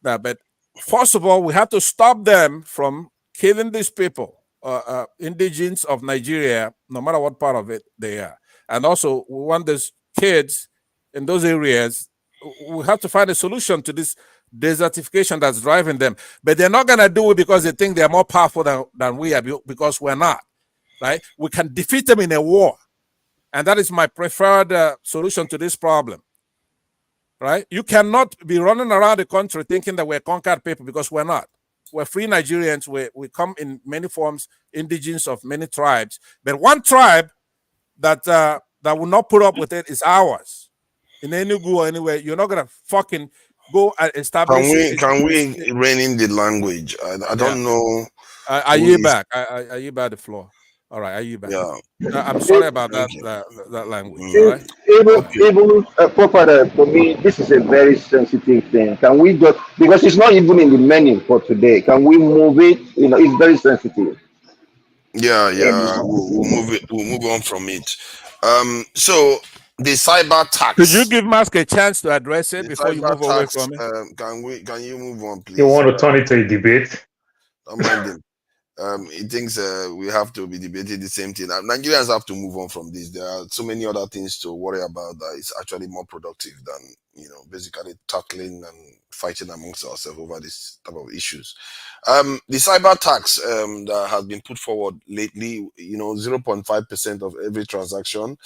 But first of all, we have to stop them from killing these people, indigenes of Nigeria, no matter what part of it they are. And also, we want these kids in those areas, we have to find a solution to this desertification that's driving them. But they're not going to do it because they think they're more powerful than we are, because we're not, right? We can defeat them in a war. And that is my preferred solution to this problem, right? You cannot be running around the country thinking that we're conquered people, because we're not. We're free Nigerians. We come in many forms, indigenous of many tribes. But one tribe that will not put up with it is ours. In Enugu or anywhere, you're not going to fucking go and establish. Can we rein in the language? I don't know. I yield back. I yield back the floor. All right, I yield back. Yeah. I'm sorry about that language. Even for me, this is a very sensitive thing. Can we just, because it's not even in the menu for today, can we move it? You know, it's very sensitive. Yeah. We'll move on from it. So the cyber tax. Could you give Mask a chance to address it before you move away from it? Can you move on, please? You want to turn it to a debate? Don't mind him. He thinks we have to be debating the same thing. Nigerians have to move on from this. There are so many other things to worry about that is actually more productive than, basically tackling and fighting amongst ourselves over this type of issues. The cyber tax that has been put forward lately, 0.5% of every transaction,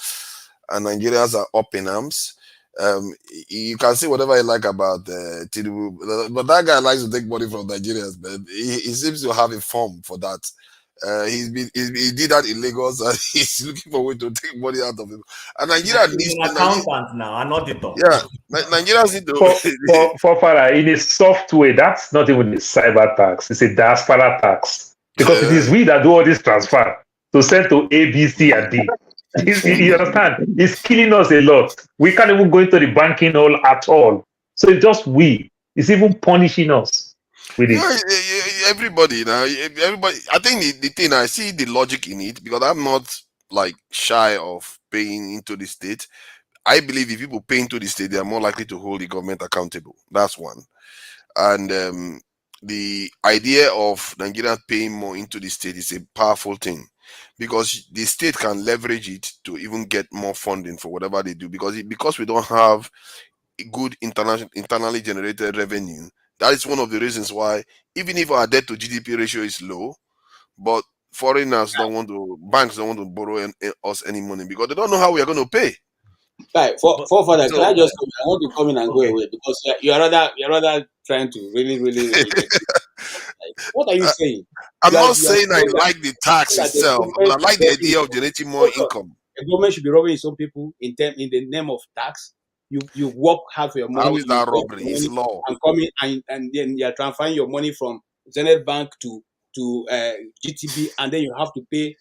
and Nigerians are up in arms. You can say whatever you like about Tinubu, but that guy likes to take money from Nigerians, man. He seems to have a form for that. He did that in Lagos, and he's looking for a way to take money out of him. And Nigeria needs an accountant now, an auditor. Yeah, Nigerians need to. For Farah, in a soft way, that's not even a cyber tax; it's a diaspora tax, because it is we that do all this transfer to send to A, B, C, and D. You understand? It's killing us a lot. We can't even go into the banking hall at all. So it's just we. It's even punishing us with it. Yeah, everybody now. Everybody. I think the thing, I see the logic in it, because I'm not like shy of paying into the state. I believe if people pay into the state, they are more likely to hold the government accountable. That's one. And the idea of Nigerians paying more into the state is a powerful thing, because the state can leverage it to even get more funding for whatever they do, because we don't have a good internally generated revenue. That is one of the reasons why, even if our debt to GDP ratio is low, but foreigners banks don't want to borrow us any money, because they don't know how we are going to pay. Right, further, can I just come? I want to come in and go away, because you're rather trying to really. What are you saying? I'm not saying I like the tax itself, but I like the idea of generating more income. The government should be robbing its own people in the name of tax. You work hard for your money. How is that robbery? It's law. And coming and then you are transferring your money from Zenith Bank to GTB, and then you have to pay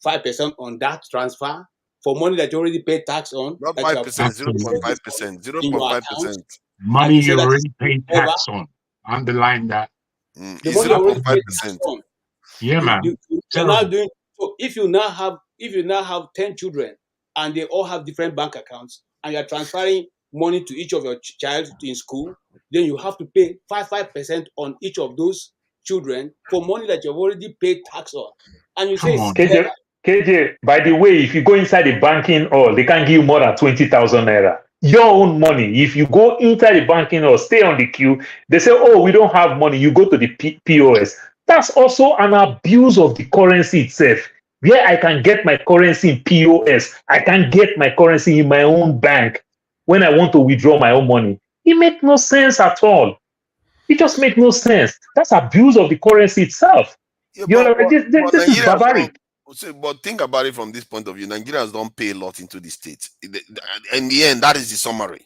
5% on that transfer for money that you already paid tax on. Not 5%, 0.5%, 0.5%. Money you already paid tax on. Underline that. It's 0.5%. Yeah, man. You're now doing so. If you now have 10 children and they all have different bank accounts, and you're transferring money to each of your child in school, then you have to pay 5% on each of those children for money that you've already paid tax on. And you say, KJ, by the way, if you go inside the banking hall, they can't give you more than 20,000 naira. Your own money. If you go inside the banking hall, stay on the queue, they say, oh, we don't have money. You go to the POS. That's also an abuse of the currency itself. Where I can get my currency in POS, I can get my currency in my own bank when I want to withdraw my own money. It makes no sense at all. It just makes no sense. That's abuse of the currency itself. Yeah, this is barbaric. But think about it from this point of view. Nigerians don't pay a lot into the state. In the end, that is the summary.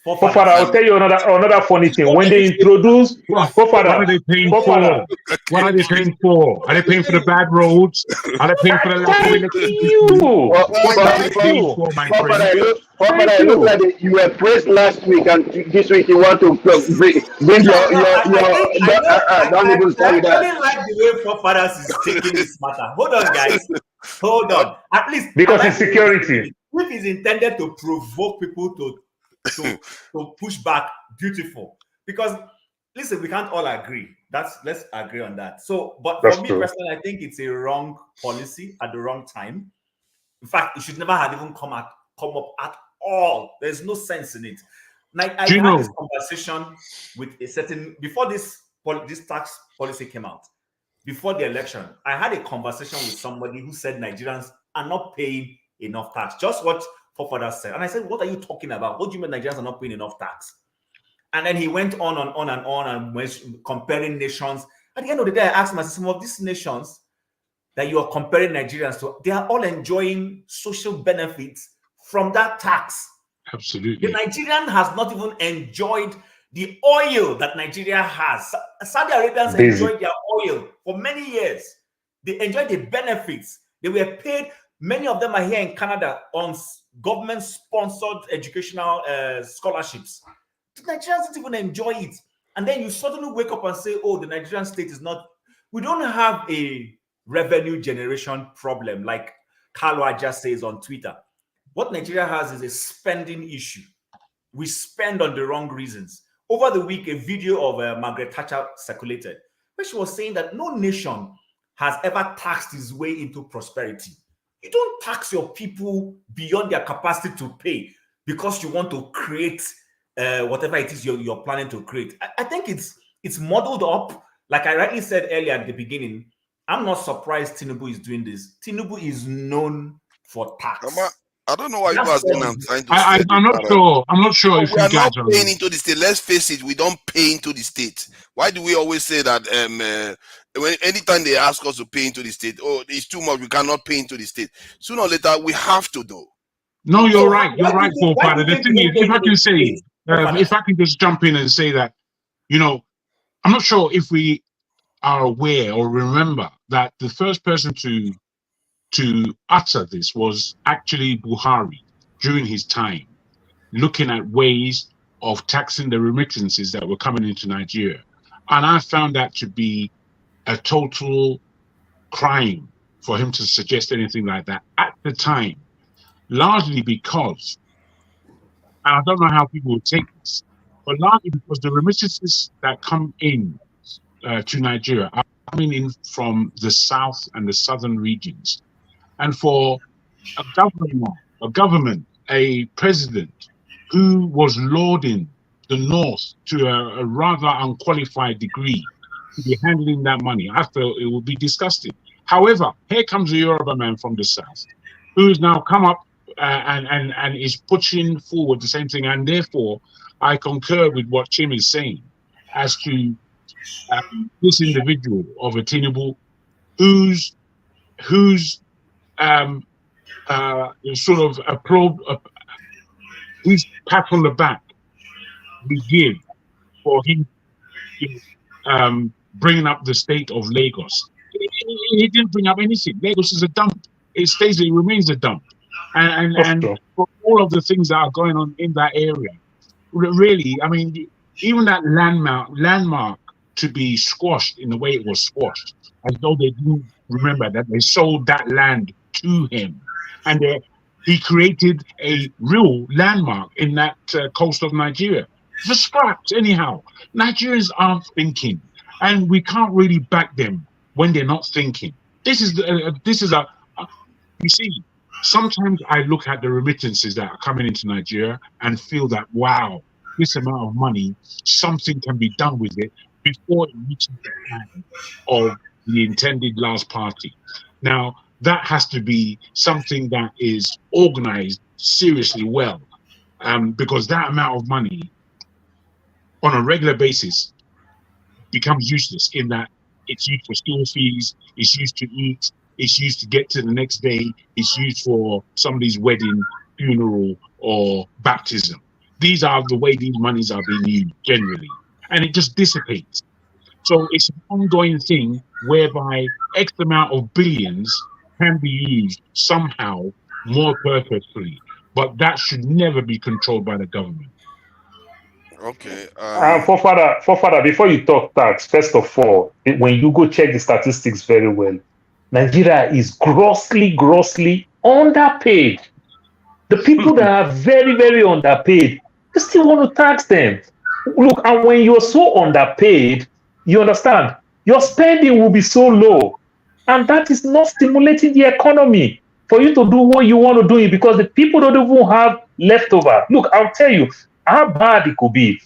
Fofara, I'll tell you another funny thing. When they introduce what are they paying for? What are they paying for? Are they paying for the bad roads? Are they paying for the lack of electricity? What are they paying for, my friend? It looks like you were praised last week, and this week you want to bring your don't even start with I that. really like the way Fofaras is taking this matter. Hold on, guys. Hold on. At least because it's security. If it's intended to provoke people to push back, beautiful. Because listen, we can't all agree. Let's agree on that. So, but for me personally, I think it's a wrong policy at the wrong time. In fact, it should never have even come up at all. There's no sense in it. Like I had this conversation with a certain before this tax policy came out, before the election. I had a conversation with somebody who said Nigerians are not paying enough tax. Just what Fofada said. And I said, what are you talking about? What do you mean Nigerians are not paying enough tax? And then he went on and was comparing nations. At the end of the day, I asked myself, some of these nations that you are comparing Nigerians to, they are all enjoying social benefits from that tax. Absolutely. The Nigerian has not even enjoyed the oil that Nigeria has. Saudi Arabians enjoyed their oil for many years. They enjoyed the benefits. They were paid. Many of them are here in Canada on government-sponsored educational scholarships. The Nigerians don't even enjoy it. And then you suddenly wake up and say, oh, the Nigerian state is not... We don't have a revenue generation problem like Kalwa just says on Twitter. What Nigeria has is a spending issue. We spend on the wrong reasons. Over the week, a video of Margaret Thatcher circulated, where she was saying that no nation has ever taxed its way into prosperity. You don't tax your people beyond their capacity to pay because you want to create whatever it is you're planning to create. I think it's modeled up. Like I rightly said earlier at the beginning, I'm not surprised Tinubu is doing this. Tinubu is known for tax. I don't know why you are saying I'm trying to I'm not sure. I'm not sure if we are you guys not paying into the state. Let's face it, we don't pay into the state. Why do we always say that anytime they ask us to pay into the state, oh, it's too much, we cannot pay into the state. Sooner or later, we have to do. No, you're right. You're right, Paul Father. The thing is, if I can say, if I can just jump in and say that, I'm not sure if we are aware or remember that the first person to utter this was actually Buhari during his time, looking at ways of taxing the remittances that were coming into Nigeria. And I found that to be a total crime for him to suggest anything like that at the time, largely because, and I don't know how people would take this, but largely because the remittances that come in to Nigeria are coming in from the south and the southern regions. And for a government, a president who was lauding the North to a rather unqualified degree to be handling that money, I felt it would be disgusting. However, here comes a Yoruba man from the South who's now come up and is pushing forward the same thing. And therefore, I concur with what Chim is saying as to this individual of a Tinubu who's sort of his pat on the back we give for him bringing up the state of Lagos. He didn't bring up anything. Lagos is a dump. It remains a dump. And for all of the things that are going on in that area, really, I mean, even that landmark to be squashed in the way it was squashed, as though they didn't remember that they sold that land to him. And he created a real landmark in that coast of Nigeria. The scraps, anyhow. Nigerians aren't thinking, and we can't really back them when they're not thinking. You see, sometimes I look at the remittances that are coming into Nigeria and feel that, wow, this amount of money, something can be done with it before it reaches the hand of the intended last party. Now, that has to be something that is organized seriously well, because that amount of money on a regular basis becomes useless in that it's used for school fees, it's used to eat, it's used to get to the next day, it's used for somebody's wedding, funeral, or baptism. These are the way these monies are being used generally, and it just dissipates. So it's an ongoing thing whereby X amount of billions can be used somehow more purposefully, but that should never be controlled by the government. Okay. Forefather, before you talk tax, first of all, when you go check the statistics very well, Nigeria is grossly underpaid. The people that are very, very underpaid, you still want to tax them. Look, and when you're so underpaid, you understand, your spending will be so low. And that is not stimulating the economy for you to do what you want to do because the people don't even have leftover. Look, I'll tell you how bad it could be.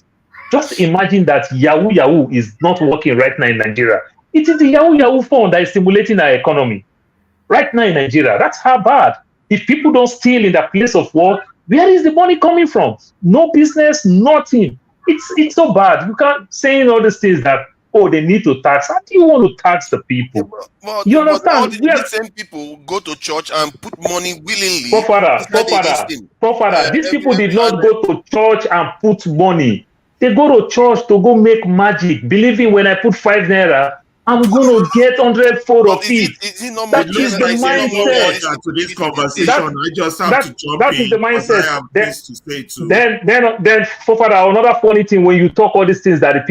Just imagine that Yahoo is not working right now in Nigeria. It is the Yahoo fund that is stimulating our economy right now in Nigeria. That's how bad. If people don't steal in the place of work, where is the money coming from? No business, nothing. It's so bad. You can't say all these things that, oh, they need to tax. How do you want to tax the people? You understand? But all these same people go to church and put money willingly. Forefather, these people did not go to church and put money. They go to church to go make magic, believing when I put 5 naira, I'm going to get 100-fold of it. That is the mindset. To this conversation, I just have to jump that in. Is the mindset. I am pleased to say too. Then, Forefather, another funny thing when you talk all these things that the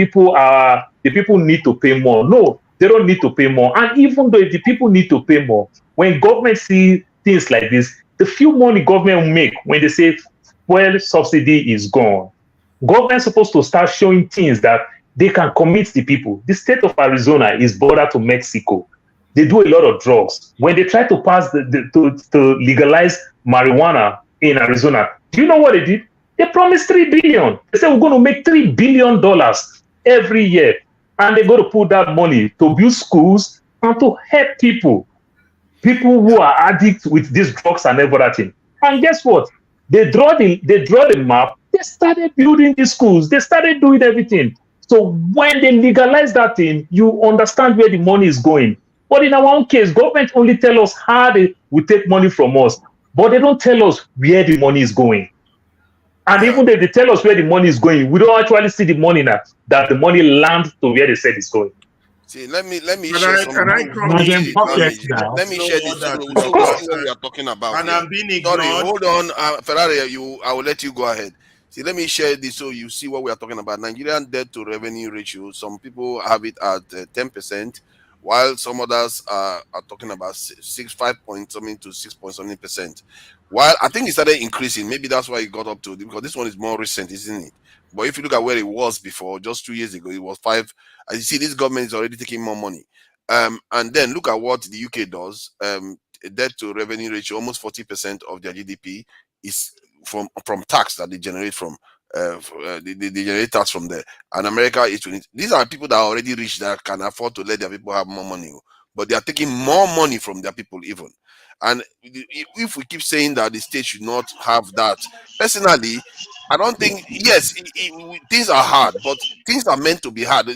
people need to pay more. No, they don't need to pay more. And even though the people need to pay more, when government see things like this, the few money government make when they say fuel subsidy is gone, government is supposed to start showing things that they can commit the people. The state of Arizona is border to Mexico. They do a lot of drugs. When they try to pass to legalize marijuana in Arizona, do you know what they did? They promised $3 billion. They said we're going to make $3 billion every year, and they're going to put that money to build schools and to help people who are addicts with these drugs and everything. And guess what? They draw the map. They started building the schools. They started doing everything. So when they legalize that thing, you understand where the money is going. But in our own case, government only tell us how they will take money from us, but they don't tell us where the money is going. And even if they tell us where the money is going, we don't actually see the money that the money lands to where they said it's going. See, let me share some. Let me share this so we see what we are talking about. And I'm being ignored. Sorry, hold on, Ferrari. I will let you go ahead. See, let me share this so you see what we are talking about. Nigerian debt to revenue ratio. Some people have it at 10%, while some others are talking about 5 point something to 6 point something percent. While I think it started increasing, maybe that's why it got up to, because this one is more recent, isn't it? But if you look at where it was before, just 2 years ago, it was 5. As you see, this government is already taking more money. And then look at what the UK does. Debt to revenue ratio, almost 40% of their GDP is from tax that they generate from. They generate tax from there. And America is 20. These are people that are already rich that can afford to let their people have more money, but they are taking more money from their people even. And if we keep saying that the state should not have that, personally, I don't think, yes, things are hard, but things are meant to be hard.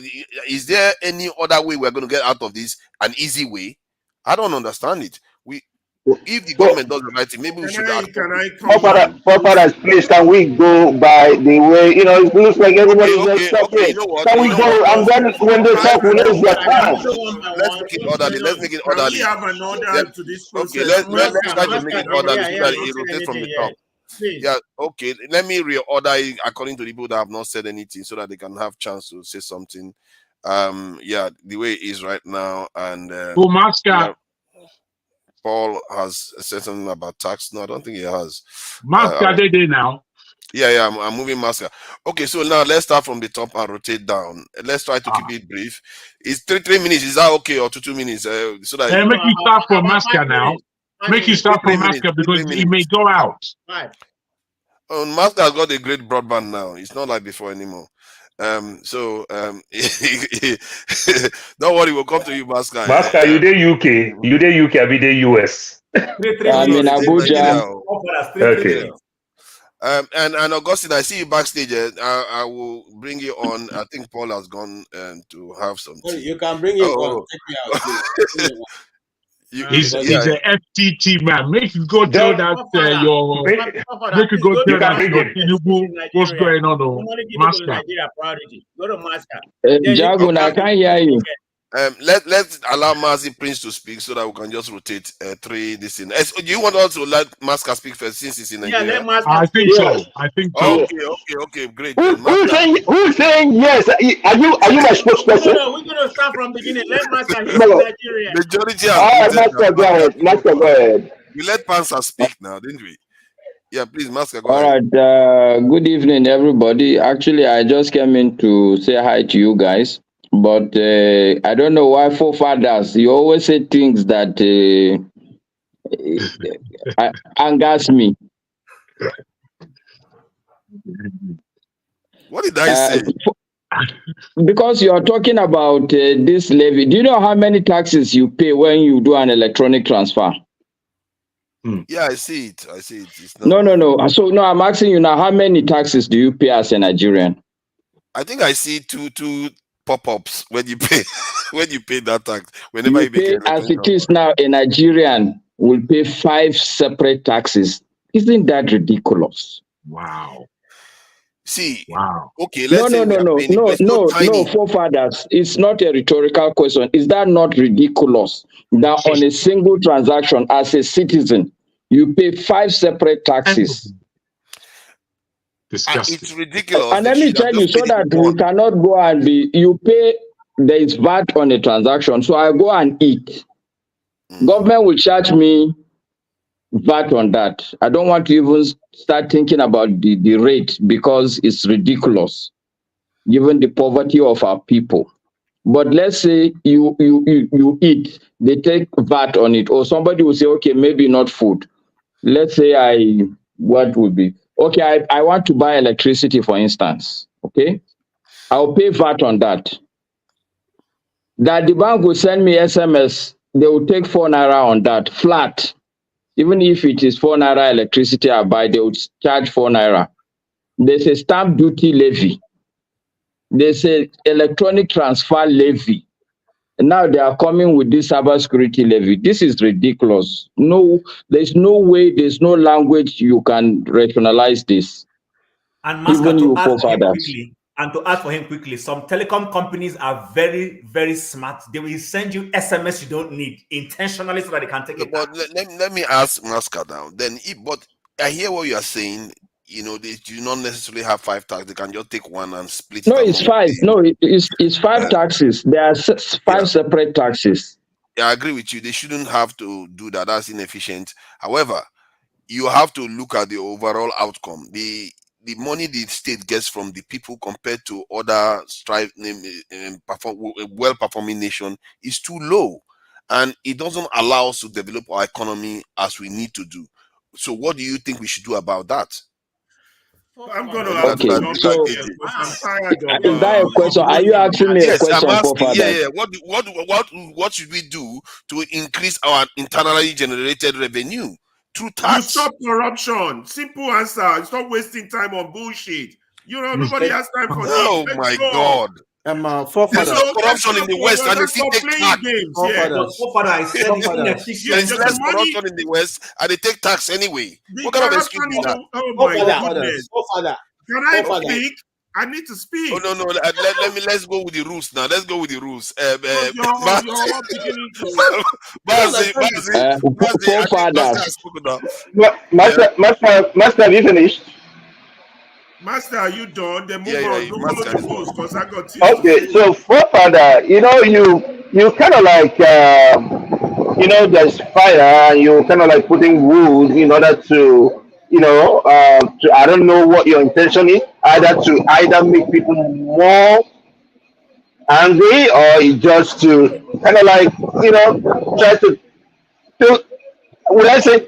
Is there any other way we're going to get out of this? An easy way? I don't understand it. If the government does the right thing, maybe we should ask. Forefathers, please, can we go by the way? You know, it looks like everybody's just talking. You know what? Can we go? And then when they talk, we lose their time. Let's make it orderly. Let's make it orderly. We have an order to this process. Okay, let's try to make it orderly so that it rotates from the top. Yeah, okay. Let me reorder it according to the people that have not said anything so that they can have chance to say something. Yeah, the way it is right now. And Paul has said something about tax. No, I don't think he has. Now. Yeah, I'm moving Masca. Okay, so now let's start from the top and rotate down. Let's try to keep it brief. It's 3 minutes. Is that okay, or 2 minutes? So that make you start from Masca now. Make you start from Masca because he may go out. Masca has got a great broadband now. It's not like before anymore. Don't worry, we'll come to you, Masca. Masca, you the UK, I be the US. I'm in Abuja. Okay. And Augustine, I see you backstage. I will bring you on. I think Paul has gone to have some tea. You can bring him on. Take me out, please. He's an FTT man. Make you go tell that your make you go tell that your Tinubu what's going on. Master. Priority. Go to Master. Jagun, I can't hear you. Let's allow Mazi Prince to speak so that we can just rotate three this in. Do you want us to let Maska speak first since he's in Nigeria? Yeah, let Maska I think so. I think so. Okay, great. Who's saying yes? Are you my spokesperson? No, we're gonna start from the beginning. Let Maska he's in Nigeria. Majority Maska, go ahead. Maska, go ahead. We let Pansa speak now, didn't we? Yeah, please, Maska, go All ahead. right. Good evening, everybody. Actually, I just came in to say hi to you guys. But I don't know why forefathers, you always say things that angers me. What did I say? Because you are talking about this levy. Do you know how many taxes you pay when you do an electronic transfer? Yeah, I see it. It's not... No. So no, I'm asking you now, how many taxes do you pay as a Nigerian? I think I see two pop-ups when you pay that tax. Whenever you pay as it is now, a Nigerian will pay 5 separate taxes. Isn't that ridiculous? Wow. See, wow. Okay, let's no, forefathers. It's not a rhetorical question. Is that not ridiculous that on a single transaction as a citizen you pay 5 separate taxes? It's ridiculous. And let me tell you, so that we cannot go and you pay, there is VAT on a transaction, so I go and eat. Government will charge me VAT on that. I don't want to even start thinking about the rate because it's ridiculous, given the poverty of our people. But let's say you eat, they take VAT on it, or somebody will say, okay, maybe not food. Let's say what would be? Okay, I want to buy electricity, for instance. Okay, I'll pay VAT on that. That the bank will send me SMS, they will take 4 naira on that, flat. Even if it is 4 naira electricity I buy, they would charge 4 naira. There's a stamp duty levy. There's a electronic transfer levy. And now they are coming with this cybersecurity levy. This is ridiculous. No, there's no way, there's no language you can rationalize this. And Maska, to add for him quickly, some telecom companies are very, very smart. They will send you SMS you don't need intentionally so that they can take it. But let me ask Maska now. But I hear what you are saying. You know, they do not necessarily have 5 taxes. They can just take one and split it. No, it's 5. No, it's 5 taxes. There are 5 separate taxes. Yeah, I agree with you. They shouldn't have to do that. That's inefficient. However, you have to look at the overall outcome. The money the state gets from the people compared to other well-performing nation is too low. And it doesn't allow us to develop our economy as we need to do. So what do you think we should do about that? I'm going to ask I'm tired of is that a question? Are you asking me a question? I'm asking, yeah. What should we do to increase our internally generated revenue through tax? You stop corruption. Simple answer. Stop wasting time on bullshit. You know, nobody has time for this. Oh my God. There's no corruption in the West, and they still take tax. There's less corruption in the West, and they take tax anyway. What kind of excuse is that? Oh my goodness. Can I speak? I need to speak. Oh no. Let's go with the rules now. Let's go with the rules. Master, have you finished? Master, are you done? Then move on. Don't follow the rules because I got you. Okay, so forefather, you kind of like, there's fire, and you kind of like putting rules in order to, I don't know what your intention is, either make people more angry or just to kind of like, try to would I say,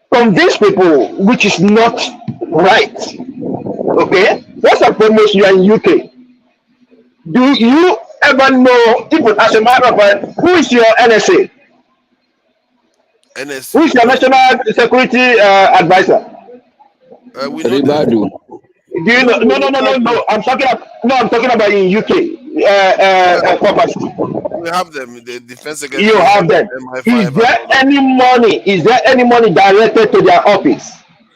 convince people, which is not right. Okay? First and foremost, you are in UK. Do you ever know, even as a matter of fact, who is your NSA? Who is your national security advisor? We know do you know? No. I'm talking about in UK. We have them. The defense secretary. You have them. Is there any money? Is there any money directed to their office?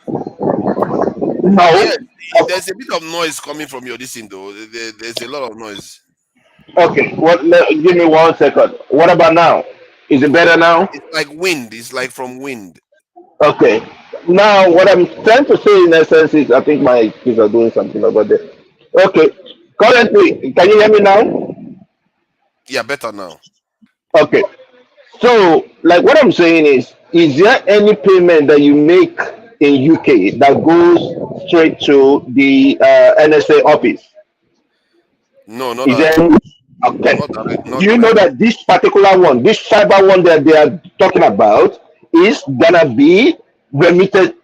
No. Yeah, there's a bit of noise coming from your this thing though. There's a lot of noise. Okay. Give me 1 second. What about now? Is it better now? It's like wind. It's like from wind. Okay. Now, what I'm trying to say in essence is, I think my kids are doing something about this. Okay. Currently, can you hear me now? Yeah, better now. Okay. So, like what I'm saying is there any payment that you make in UK that goes straight to the NSA office? No, not Is there? Okay. Not Do you know that this particular one, this cyber one that they are talking about, is gonna be remitted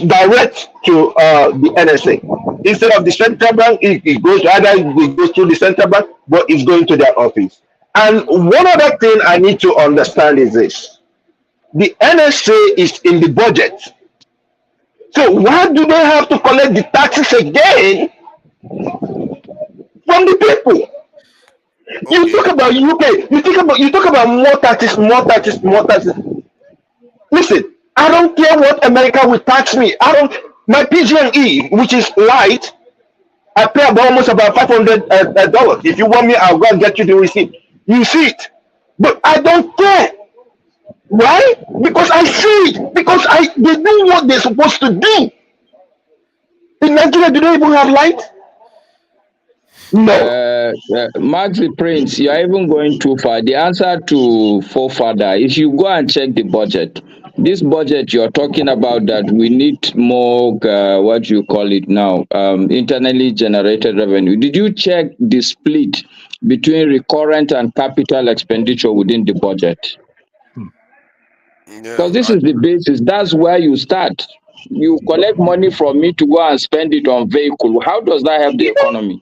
direct to the NSA instead of the central bank? It goes through the central bank, but it's going to their office. And one other thing I need to understand is this: the NSA is in the budget, so why do they have to collect the taxes again from the people? Okay. You talk about UK, you talk about more taxes. Listen, I don't care what America will tax me. My PG&E, which is light, I pay almost about $500. If you want me, I'll go and get you the receipt. You see it, but I don't care. Why? Because I see it. Because they do what they're supposed to do. In Nigeria, do they even have light? No. Maxi Prince, you are even going too far. The answer to forefather, if you go and check the budget, this budget you're talking about that we need more, what you call it now, internally generated revenue. Did you check the split between recurrent and capital expenditure within the budget? Because this is the basis. That's where you start. You collect money from me to go and spend it on vehicle. How does that help the economy?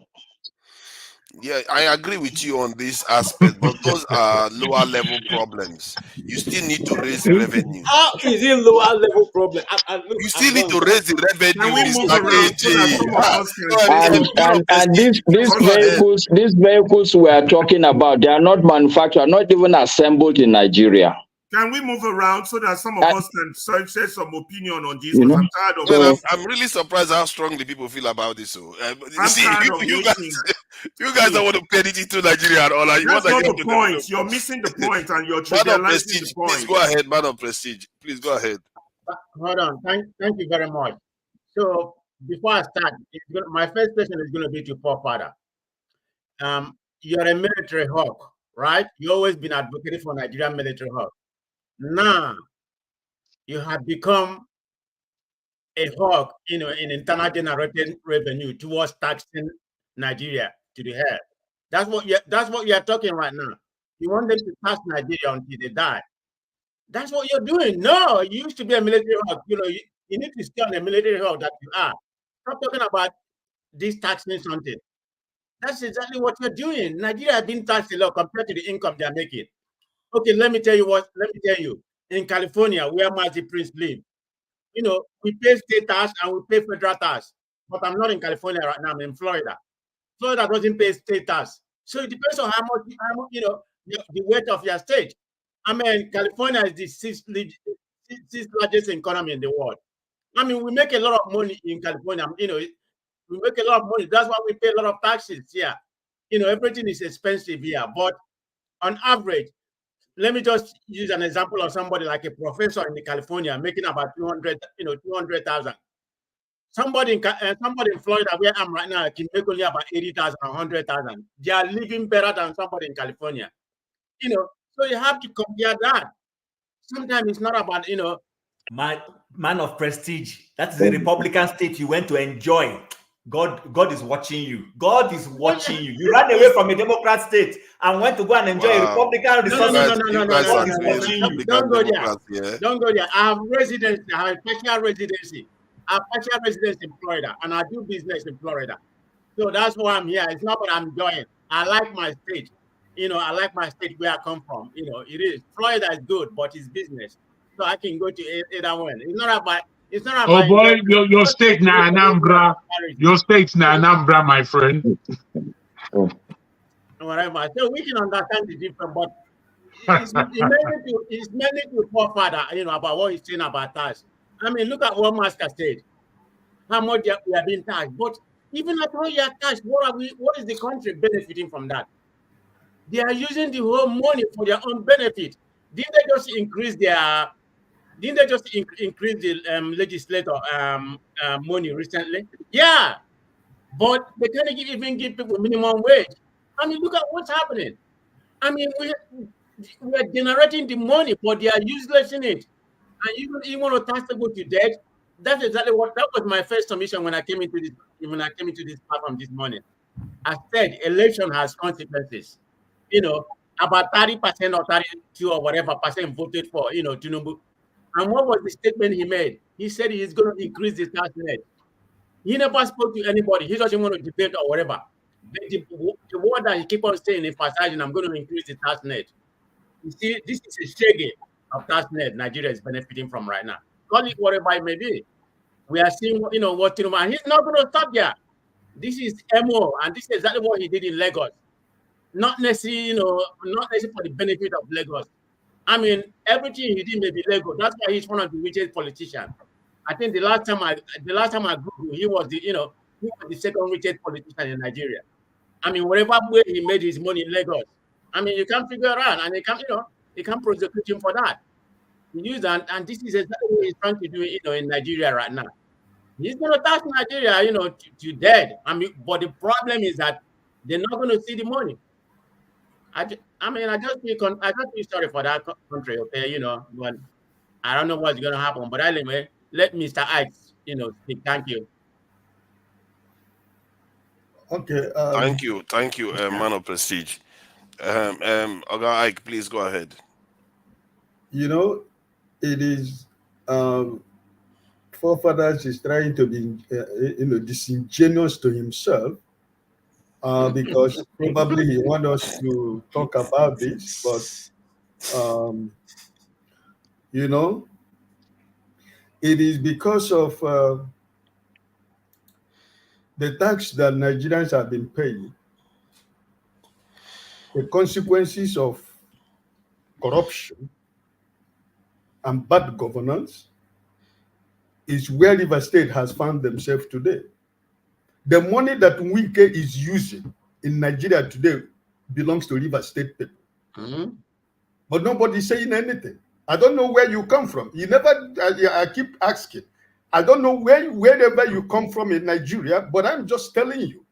Yeah, I agree with you on this aspect, but those are lower level problems. You still need to raise revenue. How is it lower level problem? You still need to raise the revenue. And these vehicles we are talking about, they are not manufactured, not even assembled in Nigeria. Can we move around so that some of us can share some opinion on this? Because I'm tired of I'm really surprised how strongly people feel about this. So, you guys don't want to pay anything to Nigeria at all. That's not the point. You're missing the point, and you're trivializing the point. Please go ahead, man of prestige. Please go ahead. Hold on. Thank you very much. So before I start, my first question is going to be to forefather. You're a military hawk, right? You've always been advocating for Nigerian military hawk. Now you have become a hawk, in internal generated revenue towards taxing Nigeria to the head. That's what you're talking right now. You want them to tax Nigeria until they die. That's what you're doing. No, you used to be a military hawk. You need to stay on the military hawk that you are. Stop talking about this taxing something. That's exactly what you're doing. Nigeria has been taxed a lot compared to the income they're making. Okay, let me tell you. In California, where Maxi Prince live, we pay state tax and we pay federal tax. But I'm not in California right now. I'm in Florida. Florida doesn't pay state tax, so it depends on how much the weight of your state. I mean, California is the sixth largest economy in the world. I mean, we make a lot of money in California. We make a lot of money. That's why we pay a lot of taxes here. Everything is expensive here. But on average, let me just use an example of somebody like a professor in California making about 200,000. Somebody in Florida, where I'm right now, can make only about 80,000 or 100,000. They are living better than somebody in California. So you have to compare that. Sometimes it's not about My man of prestige. That's the Republican state you went to enjoy. God is watching you. God is watching you. You ran away from a Democrat state and went to go and enjoy a Republican resource. No. Don't go there. Don't go there. I have residency. I have partial residency. I have partial residence in Florida, and I do business in Florida. So that's why I'm here. It's not what I'm enjoying. I like my state. I like my state where I come from. It is. Florida is good, but it's business. So I can go to either one. It's not about. Oh boy, your state na Anambra. Your state's na Anambra, my friend. whatever. So we can understand the difference, but it's mainly to forefather, about what he's saying about tax. I mean, look at what Master said. How much we are being taxed. But even at all you are taxed, what is the country benefiting from that? They are using the whole money for their own benefit. Didn't they just increase the legislator money recently? Yeah. But they can't even give people minimum wage. I mean, look at what's happening. I mean, we are generating the money, but they are useless in it. And you want to tax people to death. That's exactly that was my first submission when I came into this platform this morning. I said election has consequences. About 30% or 32 or whatever percent voted for Tinubu. And what was the statement he made? He said he is going to increase the tax rate. He never spoke to anybody. He doesn't want to debate or whatever. The word that he keep on saying, emphasizing, I'm going to increase the tax net. You see, this is a shaggy of tax net Nigeria is benefiting from right now. Call it whatever it may be. We are seeing, what Tinubu, and he's not going to stop there. This is MO, and this is exactly what he did in Lagos. Not necessarily, not necessarily for the benefit of Lagos. I mean, everything he did may be Lagos. That's why he's one of the richest politicians. I think the last time I Googled, he was the second richest politician in Nigeria. I mean, whatever way he made his money in Lagos, I mean, you can't figure it out, and you can't prosecute him for that. He used that, and this is exactly what he's trying to do, in Nigeria right now. He's going to tax Nigeria, to dead. I mean, but the problem is that they're not going to see the money. I just feel sorry for that country, okay, but I don't know what's going to happen. But anyway, let Mr. Ike, speak. Thank you. Okay. Thank you, man of prestige. Oga Ike, please go ahead. It is forefathers is trying to be, disingenuous to himself, because probably he wants us to talk about this, but it is because of the tax that Nigerians have been paying, the consequences of corruption and bad governance is where River State has found themselves today. The money that Wike is using in Nigeria today belongs to River State people. Mm-hmm. But nobody's saying anything. I don't know where you come from. I keep asking. I don't know wherever you come from in Nigeria, but I'm just telling you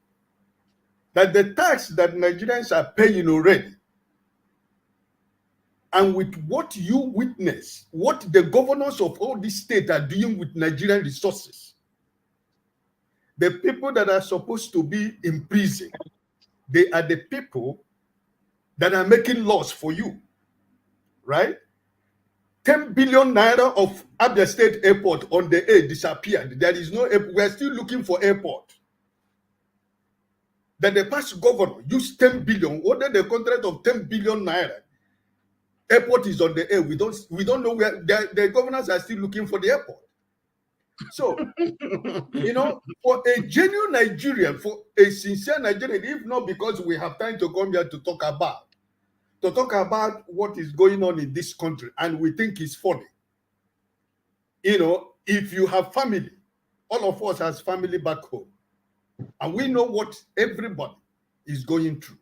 that the tax that Nigerians are paying already, and with what you witness, what the governors of all these states are doing with Nigerian resources, the people that are supposed to be in prison, they are the people that are making laws for you, right? 10 billion naira of Abia State Airport on the air disappeared. There is no airport. We are still looking for airport. That the past governor used 10 billion, ordered the contract of 10 billion naira. Airport is on the air. We don't know where the governors are still looking for the airport. So, for a genuine Nigerian, for a sincere Nigerian, if not because we have time to come here to talk about what is going on in this country, and we think it's funny. If you have family, all of us has family back home, and we know what everybody is going through.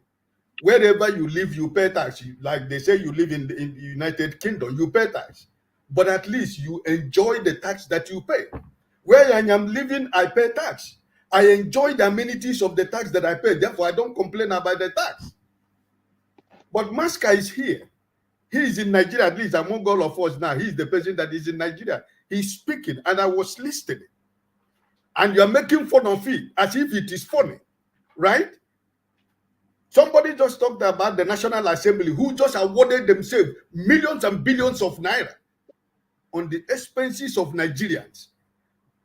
Wherever you live, you pay tax. Like they say, you live in the United Kingdom, you pay tax. But at least you enjoy the tax that you pay. Where I am living, I pay tax. I enjoy the amenities of the tax that I pay. Therefore, I don't complain about the tax. But Maska is here. He is in Nigeria, at least among all of us now. He is the person that is in Nigeria. He's speaking, and I was listening. And you're making fun of it as if it is funny, right? Somebody just talked about the National Assembly, who just awarded themselves millions and billions of naira on the expenses of Nigerians.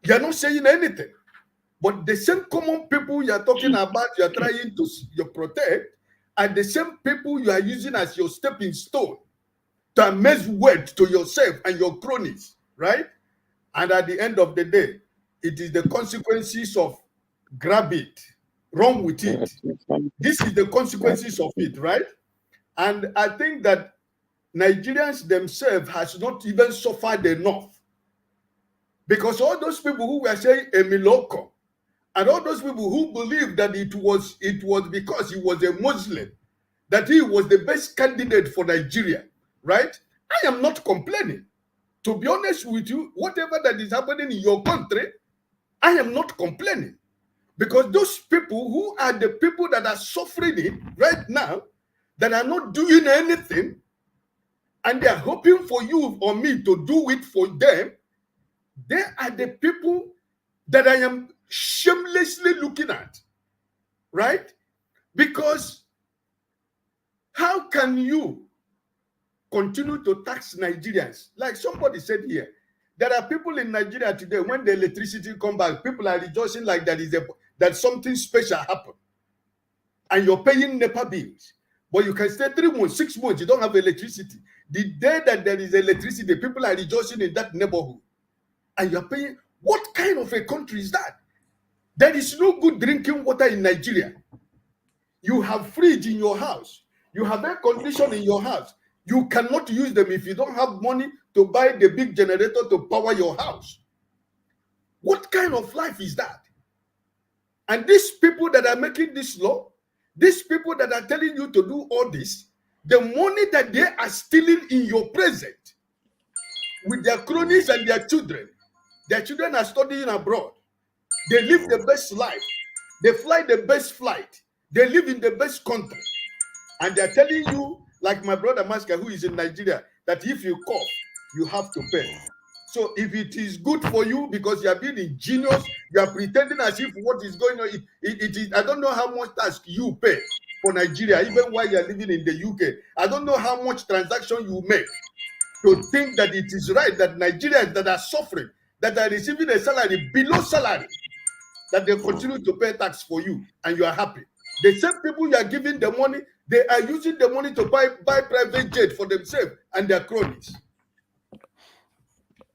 You're not saying anything. But the same common people you're talking about, you're trying to protect, are the same people you are using as your stepping stone to amass wealth to yourself and your cronies, right? And at the end of the day, it is the consequences of grab it, wrong with it. This is the consequences of it, right? And I think that Nigerians themselves has not even suffered enough, because all those people who were saying Emiloko, and all those people who believe that it was because he was a Muslim that he was the best candidate for Nigeria, right? I am not complaining. To be honest with you, whatever that is happening in your country, I am not complaining. Because those people who are the people that are suffering it right now, that are not doing anything, and they are hoping for you or me to do it for them, they are the people that I am shamelessly looking at, right? Because how can you continue to tax Nigerians? Like somebody said here, there are people in Nigeria today, when the electricity come back, people are rejoicing like that something special happened. And you're paying NEPA bills. But you can stay 3 months, 6 months, you don't have electricity. The day that there is electricity, people are rejoicing in that neighborhood. And you're paying. What kind of a country is that? There is no good drinking water in Nigeria. You have fridge in your house. You have air conditioning in your house. You cannot use them if you don't have money to buy the big generator to power your house. What kind of life is that? And these people that are making this law, these people that are telling you to do all this, the money that they are stealing in your present with their cronies and their children are studying abroad. They live the best life. They fly the best flight. They live in the best country. And they're telling you, like my brother Maska, who is in Nigeria, that if you cough, you have to pay. So if it is good for you because you are being ingenious, you are pretending as if what is going on, it is, I don't know how much tax you pay for Nigeria, even while you are living in the UK. I don't know how much transaction you make to think that it is right that Nigerians that are suffering, that are receiving a salary below salary, that they continue to pay tax for you and you are happy. The same people you are giving the money, they are using the money to buy private jet for themselves and their cronies.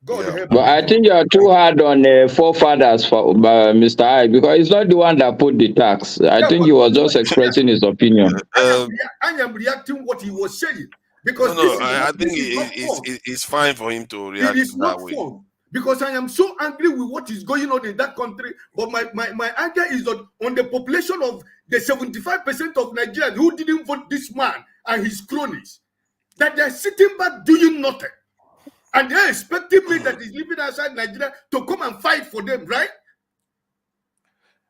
God help. But I think you are too hard on forefathers for Mr. I, because he's not the one that put the tax. I think he was just expressing his opinion. I am reacting what he was saying. Because I think it's fine for him to react that way. Fun. Because I am so angry with what is going on in that country. But my anger is on the population of the 75% of Nigerians who didn't vote this man and his cronies. That they're sitting back doing nothing. And they're expecting me that is living outside Nigeria to come and fight for them, right?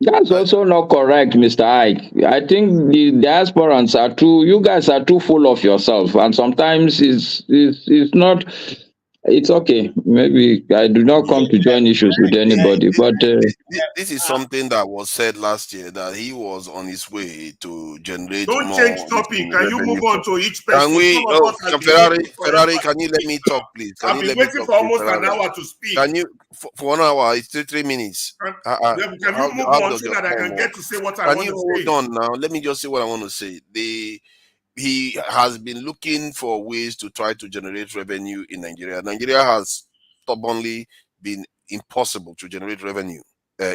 That's also not correct, Mr. Ike. I think the diasporans are you guys are too full of yourself. And sometimes it's not, it's okay. Maybe I do not come to join issues with anybody, but this is something that was said last year, that he was on his way to generate Don't more change topic. Can you move on to each person? Can we, Ferrari, can you let me talk, please? I've been waiting for almost an hour to speak. Can you, for 1 hour, it's 3 minutes. Can you move on so that I can get to say what I want to say? Can you hold on now? Let me just say what I want to say. He has been looking for ways to try to generate revenue in Nigeria. Nigeria has stubbornly been impossible to generate revenue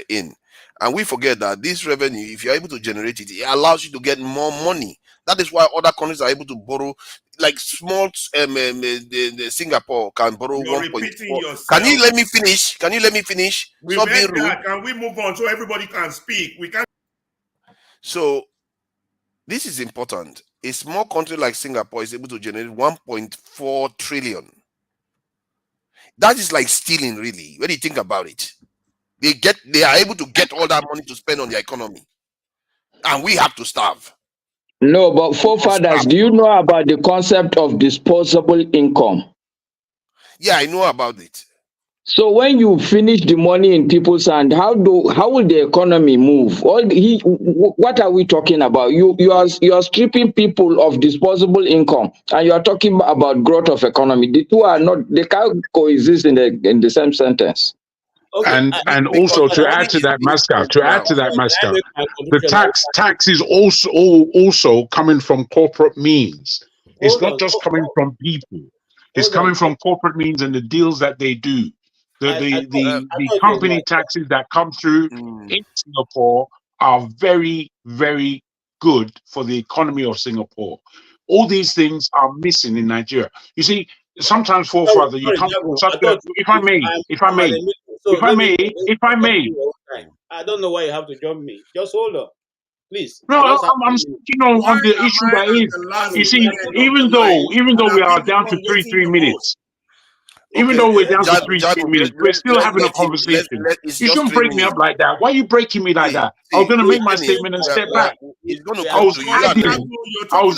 in. And we forget that this revenue, if you're able to generate it, it allows you to get more money. That is why other countries are able to borrow, like small, the Singapore can borrow 1.4. Can you let me finish? Can you let me finish? Stop being rude. Can we move on so everybody can speak? We can. So this is important. A small country like Singapore is able to generate 1.4 trillion. That is like stealing, really, when you think about it. They are able to get all that money to spend on their economy. And we have to starve. No, but forefathers, do you know about the concept of disposable income? Yeah, I know about it. So when you finish the money in people's hand, how will the economy move? What are we talking about? You are stripping people of disposable income, and you are talking about growth of economy. The two are not; they can't coexist in the same sentence. Okay. And also to add to that, Mascaf, the tax is also coming from corporate means. It's not just coming from people. It's coming from corporate means and the deals that they do. The company taxes that come through in Singapore are very, very good for the economy of Singapore. All these things are missing in Nigeria. You see, sometimes, forefather, you can't. If I may, I don't know why you have to jump me. Just hold on, please. No, I'm speaking on the issue that is. You see, even though we are down to 3 minutes, even though we're down to 3 minutes, we're still having a conversation. You shouldn't break me up like that. Why are you breaking me like that? I was going to make my statement and step back. I was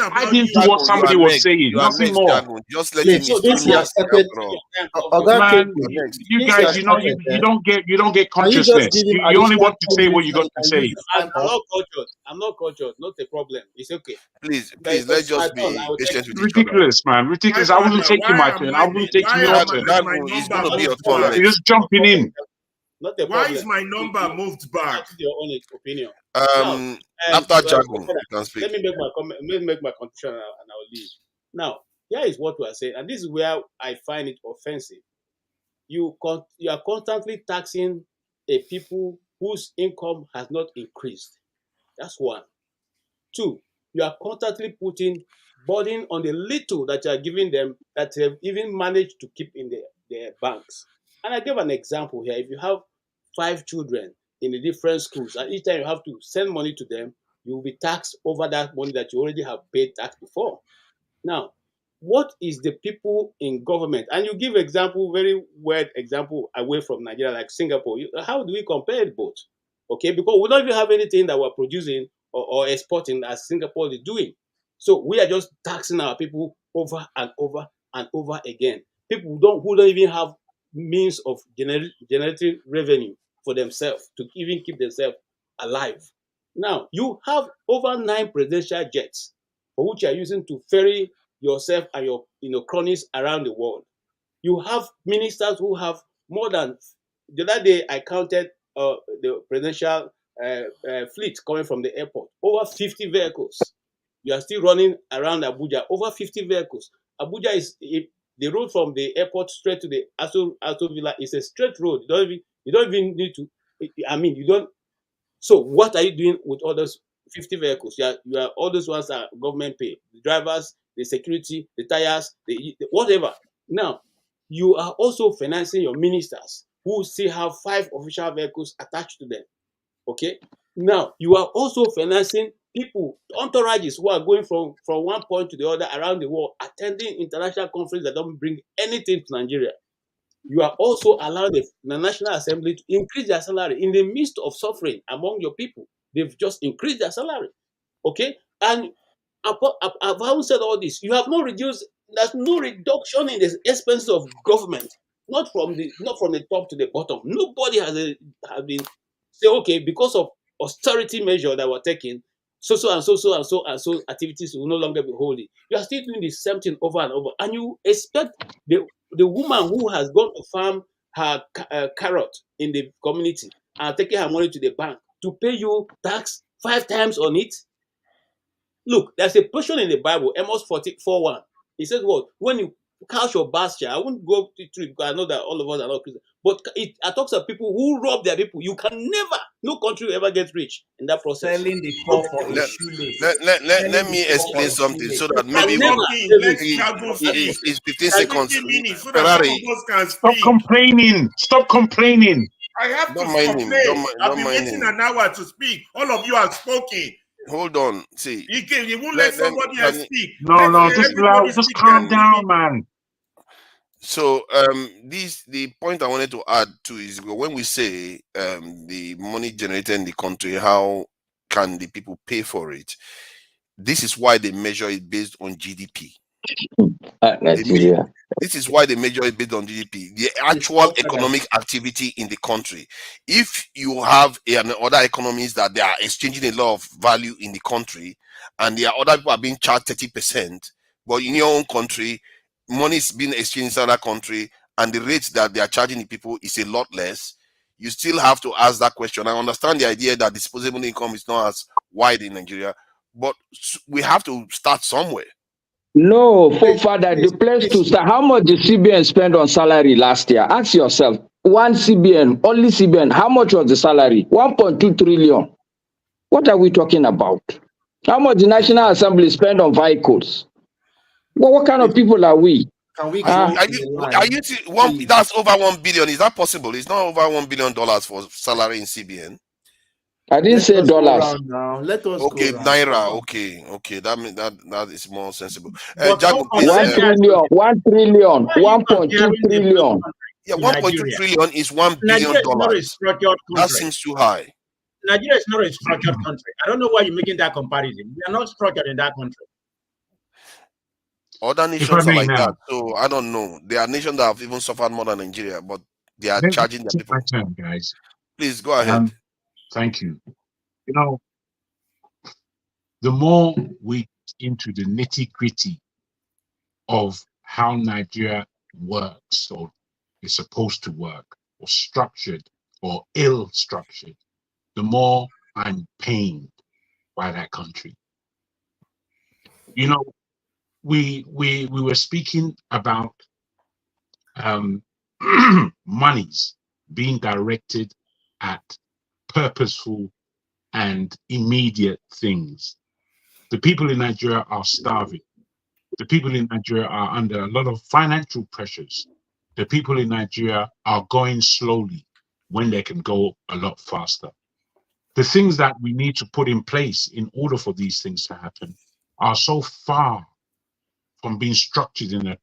adding to what somebody was saying, nothing more. Just let me man, you guys, you don't get consciousness. You only want to say what you got to say. I'm not cultured. Not a problem. It's okay. Please, let's just be patient with each other. Ridiculous, man. Ridiculous. I wasn't taking my turn. I wasn't taking your turn. It's going to be your turn. You're just jumping in. Why is my number moved back? Your own opinion. After Jagun, you can speak. Let me make my comment. Let me make my contribution, and I'll leave. Now, here is what we are saying, and this is where I find it offensive. You are constantly taxing a people whose income has not increased. That's one. Two, you are constantly putting burden on the little that you are giving them that they have even managed to keep in their banks. And I give an example here. If you have 5 children in the different schools, and each time you have to send money to them, you will be taxed over that money that you already have paid tax before. Now, what is the people in government? And you give example, very weird example away from Nigeria, like Singapore. How do we compare both? Okay, because we don't even have anything that we're producing or exporting as Singapore is doing. So we are just taxing our people over and over and over again. People who don't even have means of generating revenue for themselves to even keep themselves alive. Now, you have over 9 presidential jets for which you are using to ferry yourself and your cronies around the world. You have ministers who have more than, the other day I counted the presidential fleet coming from the airport, over 50 vehicles. You are still running around Abuja, over 50 vehicles. Abuja is the road from the airport straight to the Aso Villa is a straight road. You don't even need to. You don't. So what are you doing with all those 50 vehicles? You are all those ones are government pay. The drivers, the security, the tires, the whatever. Now, you are also financing your ministers who still have 5 official vehicles attached to them. Okay. Now, you are also financing people, entourages who are going from one point to the other around the world, attending international conferences that don't bring anything to Nigeria. You are also allowing the National Assembly to increase their salary in the midst of suffering among your people. They've just increased their salary. Okay? And I've said all this. You have not reduced, there's no reduction in the expenses of government, not from the top to the bottom. Nobody has been say, okay, because of austerity measure that were taken, so activities will no longer be holy. You are still doing the same thing over and over, and you expect the woman who has gone to farm her carrot in the community and taking her money to the bank to pay you tax 5 times on it. Look, there's a portion in the Bible, Amos 44:1. It says, "What when you couch your basket?" I won't go through it because I know that all of us are not Christians. But it talks of people who rob their people. You can never, no country will ever get rich in that process. Selling the poor for a shoelace. Let me explain something so that maybe it's 15 seconds. Ferrari, stop complaining. Stop complaining. I have to complain. I've been waiting an hour to speak. All of you have spoken. Hold on. See, you won't let somebody else speak. No, just calm down, man. So the point I wanted to add to is when we say the money generated in the country, how can the people pay for it? This is why they measure it based on GDP. This is why they measure it based on GDP, the actual economic activity in the country. If you have other economies that they are exchanging a lot of value in the country, and there are other people are being charged 30%, but in your own country, money is being exchanged in another country, and the rates that they are charging the people is a lot less, you still have to ask that question. I understand the idea that disposable income is not as wide in Nigeria, but we have to start somewhere. No, forefather, the place to start. How much did CBN spend on salary last year? Ask yourself. One CBN, only CBN, how much was the salary? 1.2 trillion. What are we talking about? How much the National Assembly spend on vehicles? Well, what kind of people are we? Can we Are go you that's over 1 billion? Is that possible? It's not over $1 billion for salary in CBN. I didn't say dollars. Now. Let us okay, go naira. Okay. That means that is more sensible. But Jago, please, 1 trillion, 1 trillion, 1.2 trillion. Yeah, 1.2 trillion is $1 billion. Nigeria is not a structured That country. seems too high. Nigeria is not a structured country. I don't know why you're making that comparison. We are not structured in that country. Other nations are like that. So I don't know. There are nations that have even suffered more than Nigeria, but they are charging their people. My turn, guys. Please go ahead. Thank you. You know, the more we get into the nitty-gritty of how Nigeria works or is supposed to work or structured or ill-structured, the more I'm pained by that country. You know, we were speaking about monies being directed at purposeful and immediate things. The people in Nigeria are starving. The people in Nigeria are under a lot of financial pressures. The people in Nigeria are going slowly when they can go a lot faster. The things that we need to put in place in order for these things to happen are so far from being structured in a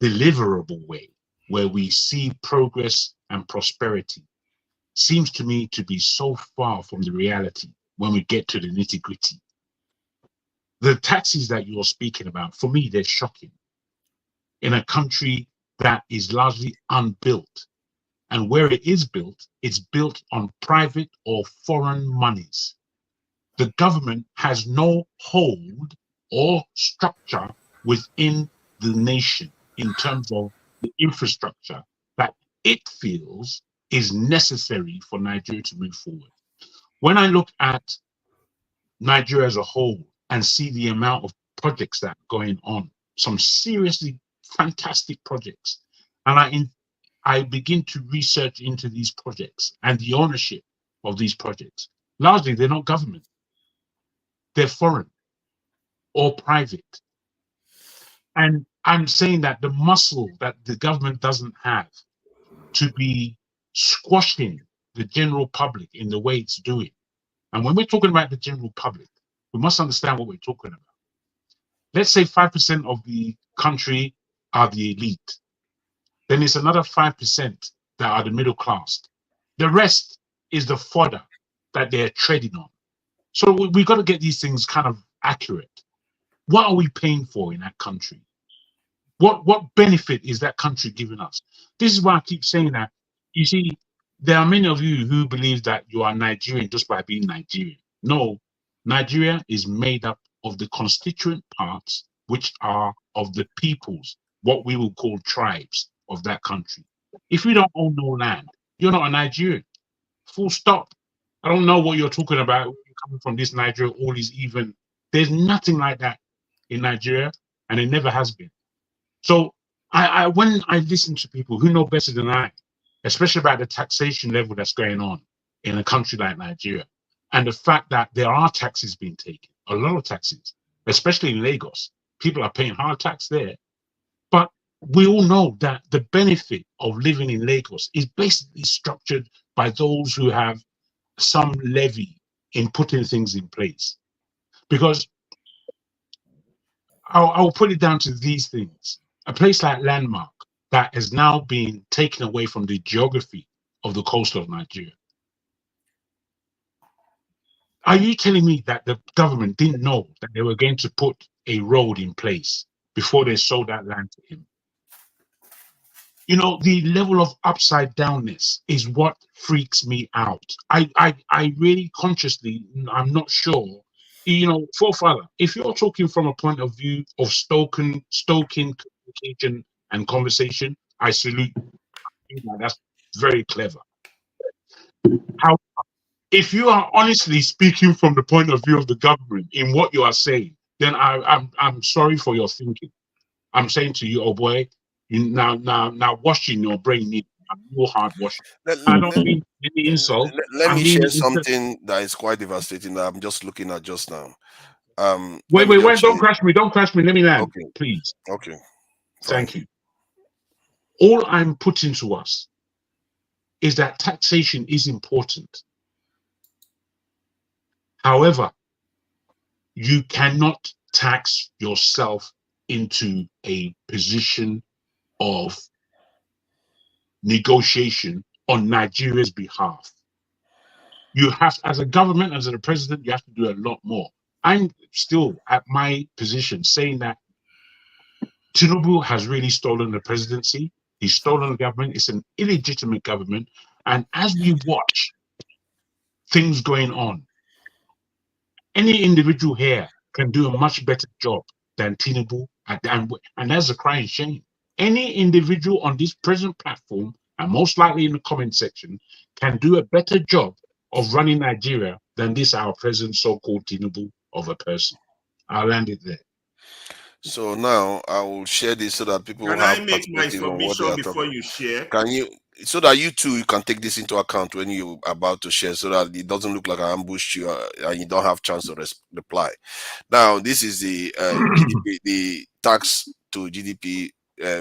deliverable way where we see progress and prosperity. Seems to me to be so far from the reality when we get to the nitty-gritty. The taxes that you're speaking about, for me, they're shocking. In a country that is largely unbuilt, and where it is built, it's built on private or foreign monies. The government has no hold or structure within the nation in terms of the infrastructure that it feels is necessary for Nigeria to move forward. When I look at Nigeria as a whole and see the amount of projects that are going on, some seriously fantastic projects, and I begin to research into these projects and the ownership of these projects. Largely, they're not government. They're foreign or private. And I'm saying that the muscle that the government doesn't have to be squashing the general public in the way it's doing. And when we're talking about the general public, we must understand what we're talking about. Let's say 5% of the country are the elite. Then it's another 5% that are the middle class. The rest is the fodder that they're treading on. So we got to get these things kind of accurate. What are we paying for in that country? What benefit is that country giving us? This is why I keep saying that. You see, there are many of you who believe that you are Nigerian just by being Nigerian. No, Nigeria is made up of the constituent parts, which are of the peoples, what we will call tribes of that country. If you don't own no land, you're not a Nigerian. Full stop. I don't know what you're talking about. You're coming from this Nigeria, all is even. There's nothing like that in Nigeria, and it never has been. So when I listen to people who know better than I, especially about the taxation level that's going on in a country like Nigeria, and the fact that there are taxes being taken, a lot of taxes, especially in Lagos, people are paying hard tax there. But we all know that the benefit of living in Lagos is basically structured by those who have some levy in putting things in place. Because I'll put it down to these things. A place like Landmark that has now been taken away from the geography of the coast of Nigeria. Are you telling me that the government didn't know that they were going to put a road in place before they sold that land to him? You know, the level of upside downness is what freaks me out. I really consciously, I'm not sure. You know, forefather, if you're talking from a point of view of stoking communication and conversation, I salute you. That's very clever. How, if you are honestly speaking from the point of view of the government in what you are saying, then I'm sorry for your thinking. I'm saying to you, oh boy, now washing your brain needs no hard washing. I don't mean any insult. Let I me mean share it's something that is quite devastating that I'm just looking at just now. wait, don't crash me. Don't crash me. Let me land, okay, please. Okay. Thank you. All I'm putting to us is that taxation is important. However, you cannot tax yourself into a position of negotiation on Nigeria's behalf. You have, as a government, as a president, you have to do a lot more. I'm still at my position saying that Tinubu has really stolen the presidency. He's stolen the government. It's an illegitimate government. And as we watch things going on, any individual here can do a much better job than Tinubu, and that's a crying shame. Any individual on this present platform, and most likely in the comment section, can do a better job of running Nigeria than this our present so-called Tinubu of a person. I'll land it there. So now I will share this so that people Can have I make my perspective on what they submission are before talking. you share? Can you, so that you too, you can take this into account when you're about to share, so that it doesn't look like I ambushed you and you don't have chance to reply. Now, this is the GDP, the tax to GDP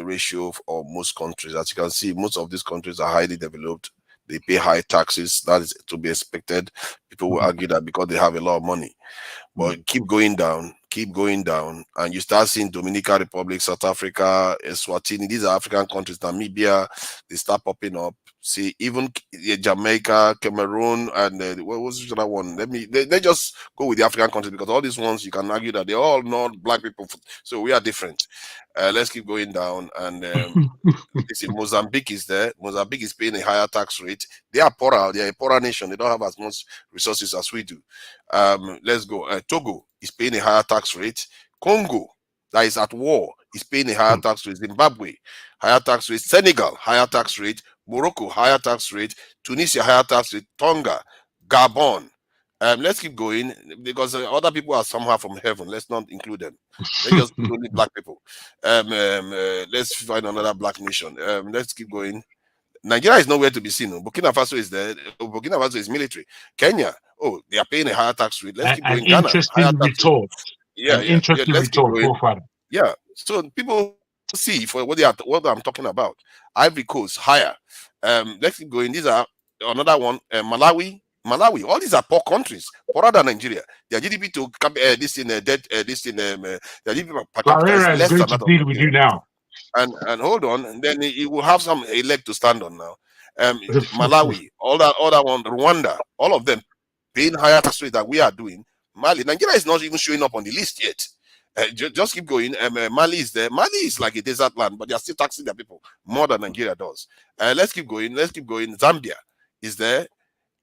ratio of most countries. As you can see, most of these countries are highly developed. They pay high taxes. That is to be expected. People will argue that because they have a lot of money. But keep going down, and you start seeing Dominican Republic, South Africa, Eswatini. These are African countries. Namibia, they start popping up. See, even Jamaica, Cameroon, and what was the other one? They just go with the African countries, because all these ones you can argue that they're all not black people. So we are different. Let's keep going down. And see, Mozambique is there. Mozambique is paying a higher tax rate. They are poorer. They are a poorer nation. They don't have as much resources as we do. Let's go. Togo is paying a higher tax rate. Congo, that is at war, is paying a higher tax rate. Zimbabwe, higher tax rate. Senegal, higher tax rate. Morocco, higher tax rate. Tunisia, higher tax rate. Tonga, Gabon. Let's keep going, because other people are somehow from heaven. Let's not include them. Let's just put only black people. Let's find another black nation. Let's keep going. Nigeria is nowhere to be seen. Burkina Faso is there. Burkina Faso is military. Kenya, oh, they are paying a higher tax rate. Let's keep going. Ghana, higher tax rate. Yeah. Let's keep going. Yeah. So people see for what I'm talking about. Ivory Coast, higher. Let's keep going. These are another one. Malawi, all these are poor countries, poorer than Nigeria. Their GDP to their GDP per capita is less than that of deal with you now. And hold on, and then you will have some a leg to stand on now. Malawi, all that other one, Rwanda, all of them paying higher tax rate that we are doing. Mali, Nigeria is not even showing up on the list yet. Just keep going. Mali is there. Mali is like a desert land, but they are still taxing their people more than Nigeria does. Let's keep going. Zambia is there.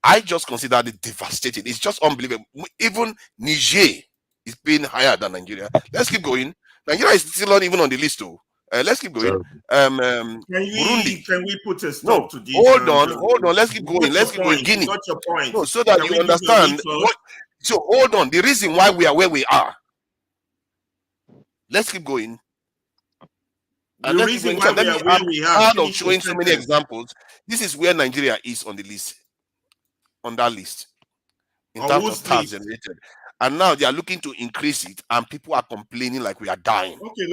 I just consider it devastating. It's just unbelievable. Even Niger is paying higher than Nigeria. Let's keep going. Nigeria is still not even on the list, though. Let's keep going. Burundi. Can we put a stop to this? Hold on. Let's keep going. Guinea. What's your point? No, so that you understand. So hold on. The reason why we are where we are. Let's keep going. And the reason why we are where we are. Out of showing so many examples, this is where Nigeria is on the list. On that list, in terms of tax generated, and now they are looking to increase it, and people are complaining like we are dying. Okay,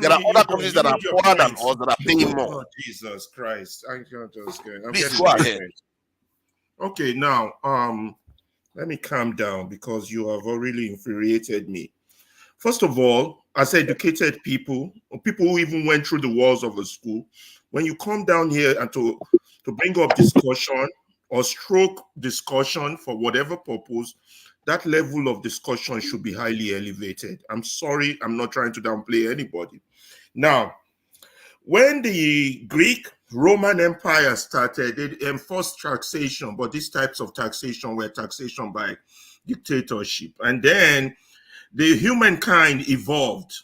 there are other countries that are poorer than us that are paying more. Oh, Jesus Christ! I can't just get. Please go ahead. Okay, now let me calm down, because you have already infuriated me. First of all, as educated people, or people who even went through the walls of a school, when you come down here and to bring up discussion or stroke discussion for whatever purpose, that level of discussion should be highly elevated. I'm sorry, I'm not trying to downplay anybody. Now, when the Greek Roman Empire started, they enforced taxation, but these types of taxation were taxation by dictatorship. And then the humankind evolved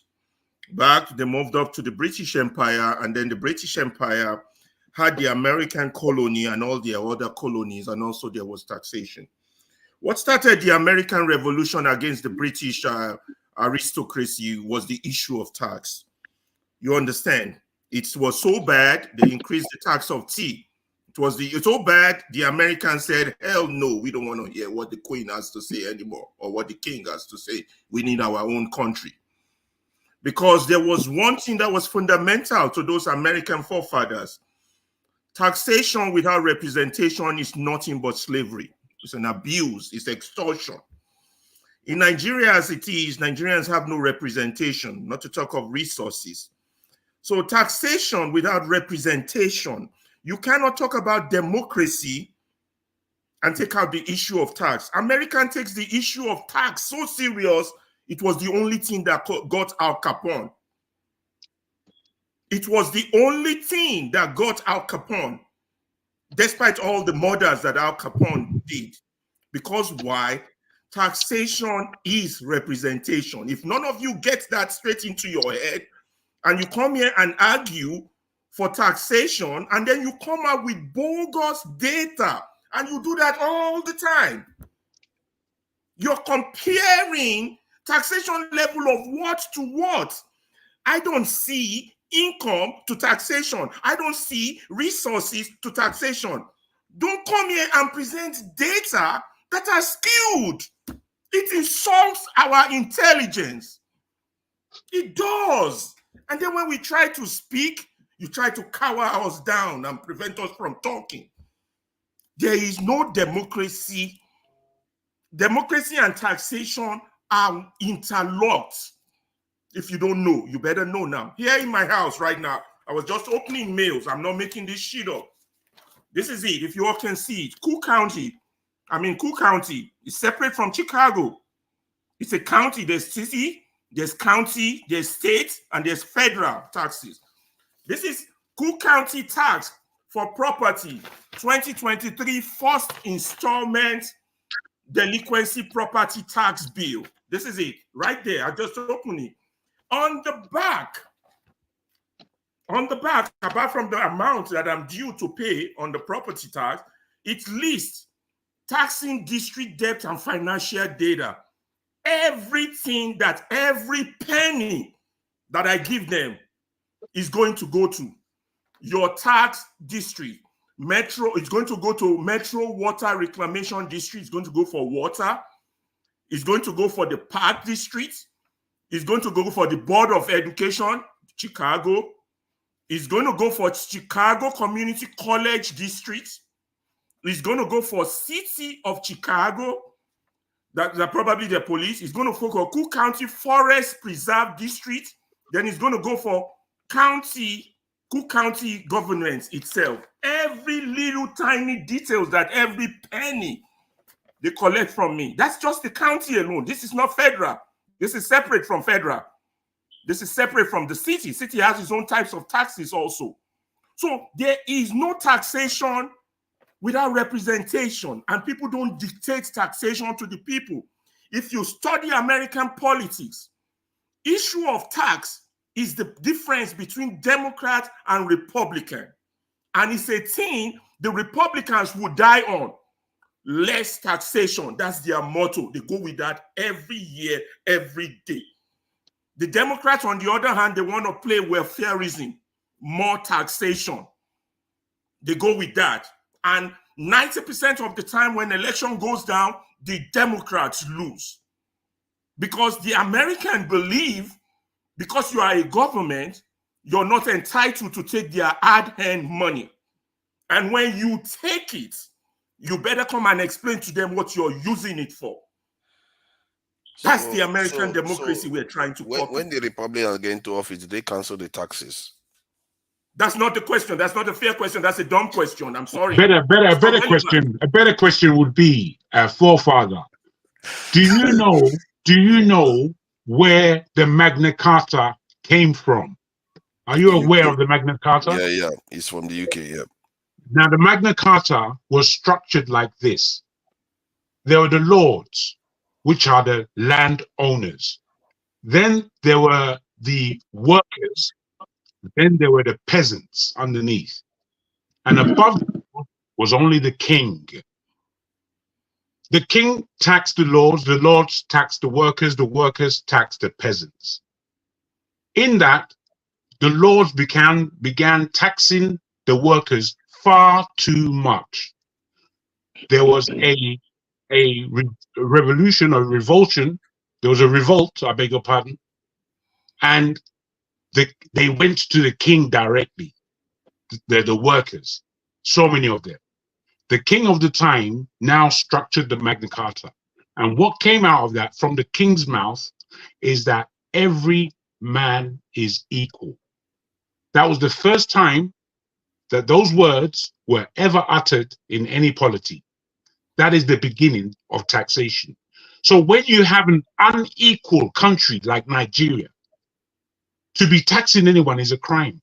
back, they moved up to the British Empire, and then the British Empire had the American colony and all their other colonies, and also there was taxation. What started the American Revolution against the British aristocracy was the issue of tax. You understand? It was so bad, they increased the tax of tea. It's so bad, the Americans said, hell no, we don't want to hear what the queen has to say anymore, or what the king has to say. We need our own country. Because there was one thing that was fundamental to those American forefathers. Taxation without representation is nothing but slavery. It's an abuse, it's extortion. In Nigeria as it is, Nigerians have no representation, not to talk of resources. So taxation without representation, you cannot talk about democracy and take out the issue of tax. American takes the issue of tax so serious, it was the only thing that got Al Capone. It was the only thing that got Al Capone, despite all the murders that Al Capone did. Because why? Taxation is representation. If none of you get that straight into your head, and you come here and argue for taxation, and then you come out with bogus data, and you do that all the time. You're comparing taxation level of what to what. I don't see income to taxation. I don't see resources to taxation. Don't come here and present data that are skewed. It insults our intelligence. It does. And then when we try to speak, you try to cower us down and prevent us from talking. There is no democracy. Democracy and taxation are interlocked. If you don't know, you better know now. Here in my house right now, I was just opening mails. I'm not making this shit up. This is it. If you all can see it, Cook County is separate from Chicago. It's a county. There's city, there's county, there's state, and there's federal taxes. This is Cook County tax for property 2023 first installment delinquency property tax bill. This is it right there. I just opened it. On the back, apart from the amount that I'm due to pay on the property tax, it lists taxing district debt and financial data. Everything that every penny that I give them is going to go to your tax district. Metro, it's going to go to Metro Water Reclamation District. It's going to go for water. It's going to go for the Park District. It's going to go for the Board of Education, Chicago. It's going to go for Chicago Community College District. It's going to go for City of Chicago. That probably the police. It's going to go for Cook County Forest Preserve District. Then it's going to go for Cook County government itself. Every little tiny details that every penny they collect from me. That's just the county alone. This is not federal. This is separate from federal. This is separate from the city. City has its own types of taxes also. So there is no taxation without representation, and people don't dictate taxation to the people. If you study American politics, issue of tax is the difference between Democrat and Republican. And it's a thing the Republicans would die on. Less taxation. That's their motto. They go with that every year, every day. The Democrats, on the other hand, they want to play welfareism, more taxation. They go with that. And 90% of the time when election goes down, the Democrats lose. Because the Americans believe, because you are a government, you're not entitled to take their hard-earned money. And when you take it, you better come and explain to them what you're using it for. That's the American democracy we're trying to copy. When the Republicans get into office, they cancel the taxes. That's not the question. That's not a fair question. That's a dumb question. I'm sorry. A better question would be, forefather, do you know where the Magna Carta came from? Are you aware of the Magna Carta? Yeah. It's from the UK, yeah. Now, the Magna Carta was structured like this. There were the lords, which are the landowners. Then there were the workers. Then there were the peasants underneath. And above them was only the king. The king taxed the lords taxed the workers taxed the peasants. In that, the laws began taxing the workers far too much. There was a revolution or revulsion. There was a revolt, I beg your pardon, and they went to the king directly. The workers, so many of them. The king of the time now structured the Magna Carta, and what came out of that from the king's mouth is that every man is equal. That was the first time that those words were ever uttered in any polity. That is the beginning of taxation. So when you have an unequal country like Nigeria, to be taxing anyone is a crime.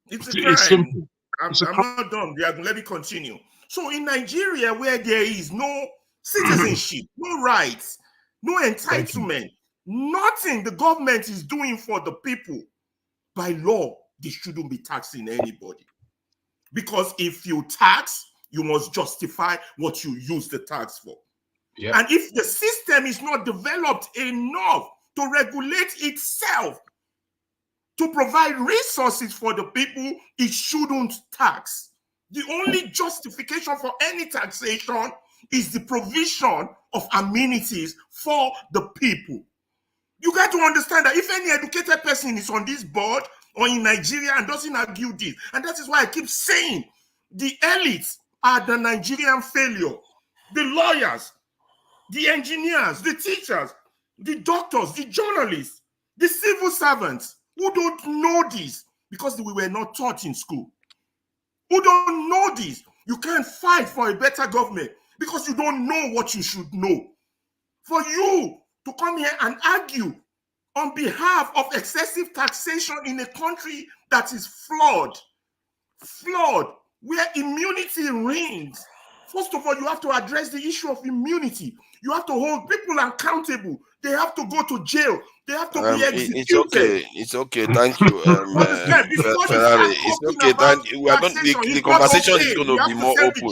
It's a crime. It's simple. I'm not done. Let me continue. So in Nigeria, where there is no citizenship, no rights, no entitlement, nothing the government is doing for the people, by law, they shouldn't be taxing anybody. Because if you tax, you must justify what you use the tax for. Yep. And if the system is not developed enough to regulate itself, to provide resources for the people, it shouldn't tax. The only justification for any taxation is the provision of amenities for the people. You got to understand that if any educated person is on this board or in Nigeria and doesn't argue this, and that is why I keep saying the elites are the Nigerian failure. The lawyers, the engineers, the teachers, the doctors, the journalists, the civil servants who don't know this because we were not taught in school, who don't know this. You can't fight for a better government because you don't know what you should know. For you to come here and argue on behalf of excessive taxation in a country that is flawed, where immunity reigns. First of all, you have to address the issue of immunity. You have to hold people accountable. They have to go to jail. They have to be executed. It's okay. Thank you, Ferrari. It's okay. Thank you. We are going. The conversation is going to be more open.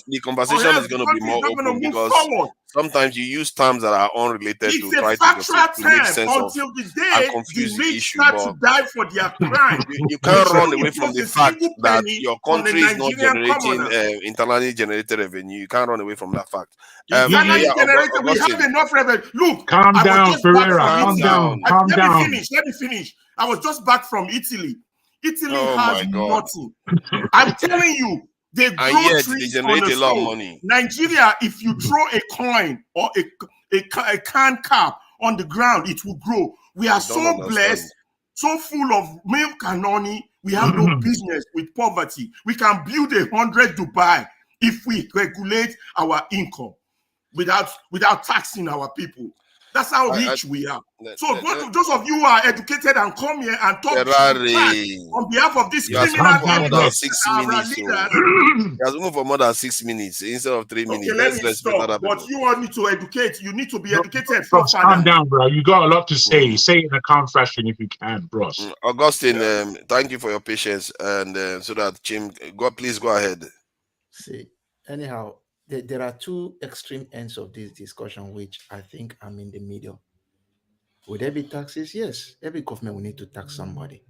The conversation is going to be more open because sometimes you use terms that are unrelated to try to make sense of and confuse the issue. To die for their crime. You can't run away from the fact that your country is not generating internally generated revenue. You can't run away from that fact. We have enough revenue. Look, calm down, Ferreira. Calm down. Let me finish. I was just back from Italy. Italy has nothing. I'm telling you, they grow trees on the lot of money. Nigeria, if you throw a coin or a can cap on the ground, it will grow. We are so blessed, so full of milk and honey. We have no business with poverty. We can build 100 Dubai if we regulate our income without taxing our people. That's how rich we are. So those of you who are educated and come here and talk on behalf of this criminal more than 6 minutes. He has moved for more than 6 minutes instead of 3 minutes. Let me stop. But you want me to educate. You need to be educated. Calm down, bro. You got a lot to say. Say it in a calm fashion if you can, bros. Augustine, thank you for your patience. And so that Jim, please go ahead. See, anyhow, there are two extreme ends of this discussion, which I think I'm in the middle. Would there be taxes? Yes, every government will need to tax somebody.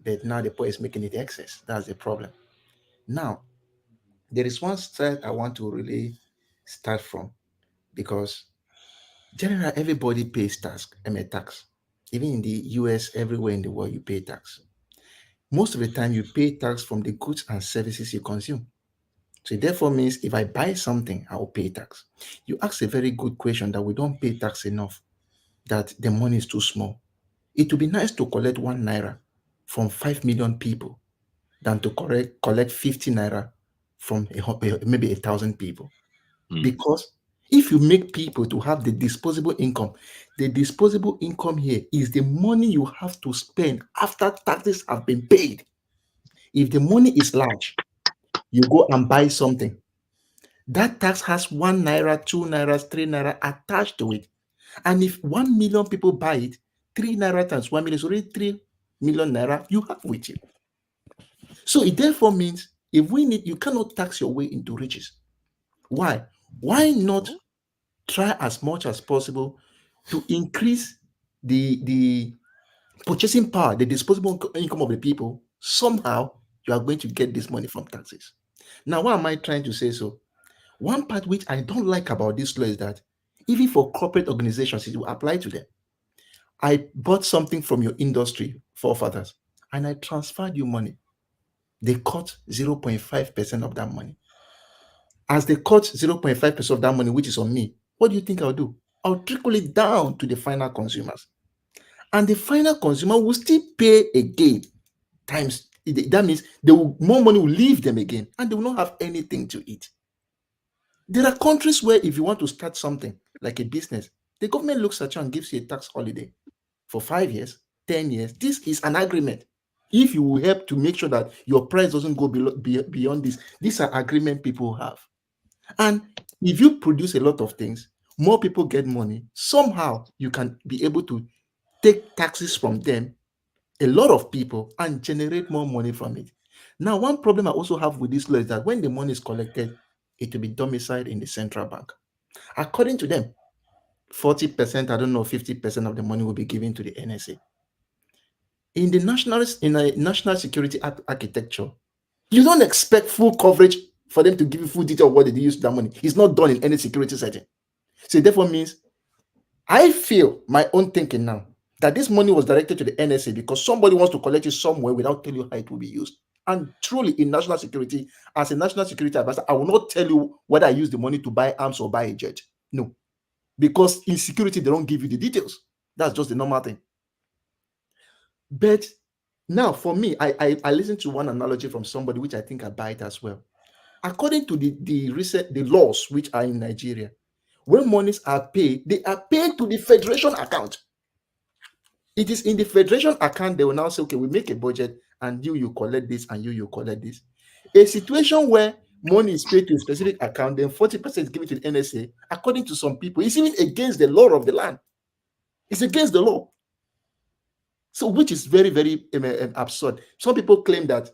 But now the point is making it excess. That's the problem. Now, there is one side I want to really start from, because generally everybody pays tax. Even in the US, everywhere in the world, you pay tax. Most of the time, you pay tax from the goods and services you consume. So it therefore means if I buy something, I will pay tax. You ask a very good question that we don't pay tax enough, that the money is too small. It would be nice to collect 1 naira from 5 million people than to collect 50 naira from maybe 1,000 people. Because if you make people to have the disposable income here is the money you have to spend after taxes have been paid. If the money is large, you go and buy something. That tax has 1 naira, 2 naira, 3 naira attached to it. And if 1 million people buy it, 3 naira times 1 million is already 3 million naira you have with you. So it therefore means you cannot tax your way into riches. Why? Why not try as much as possible to increase the purchasing power, the disposable income of the people, somehow you are going to get this money from taxes. Now, why am I trying to say so? One part which I don't like about this law is that even for corporate organizations, it will apply to them. I bought something from your industry, forefathers, and I transferred you money. They cut 0.5% of that money. As they cut 0.5% of that money, which is on me, what do you think I'll do? I'll trickle it down to the final consumers. And the final consumer will still pay again times. That means more money will leave them again, and they will not have anything to eat. There are countries where if you want to start something like a business, the government looks at you and gives you a tax holiday for 5 years, 10 years. This is an agreement. If you will help to make sure that your price doesn't go beyond this, these are agreement people have. And if you produce a lot of things, more people get money. Somehow you can be able to take taxes from them, a lot of people, and generate more money from it. Now, one problem I also have with this law is that when the money is collected, it will be domiciled in the central bank. According to them, 40%, I don't know, 50% of the money will be given to the NSA. In a national security architecture, you don't expect full coverage for them to give you full detail of what they use that money. It's not done in any security setting. So it therefore means, I feel my own thinking now, that this money was directed to the NSA because somebody wants to collect it somewhere without telling you how it will be used. And truly, in national security, as a national security advisor, I will not tell you whether I use the money to buy arms or buy a jet. No. Because in security, they don't give you the details. That's just the normal thing. But now, for me, I listened to one analogy from somebody, which I think I buy it as well. According to the laws which are in Nigeria, when monies are paid, they are paid to the federation account. It is in the federation account, they will now say, okay, we make a budget, and you collect this, and you collect this. A situation where money is paid to a specific account, then 40% is given to the NSA, according to some people, it's even against the law of the land. It's against the law. So, which is very, very absurd. Some people claim that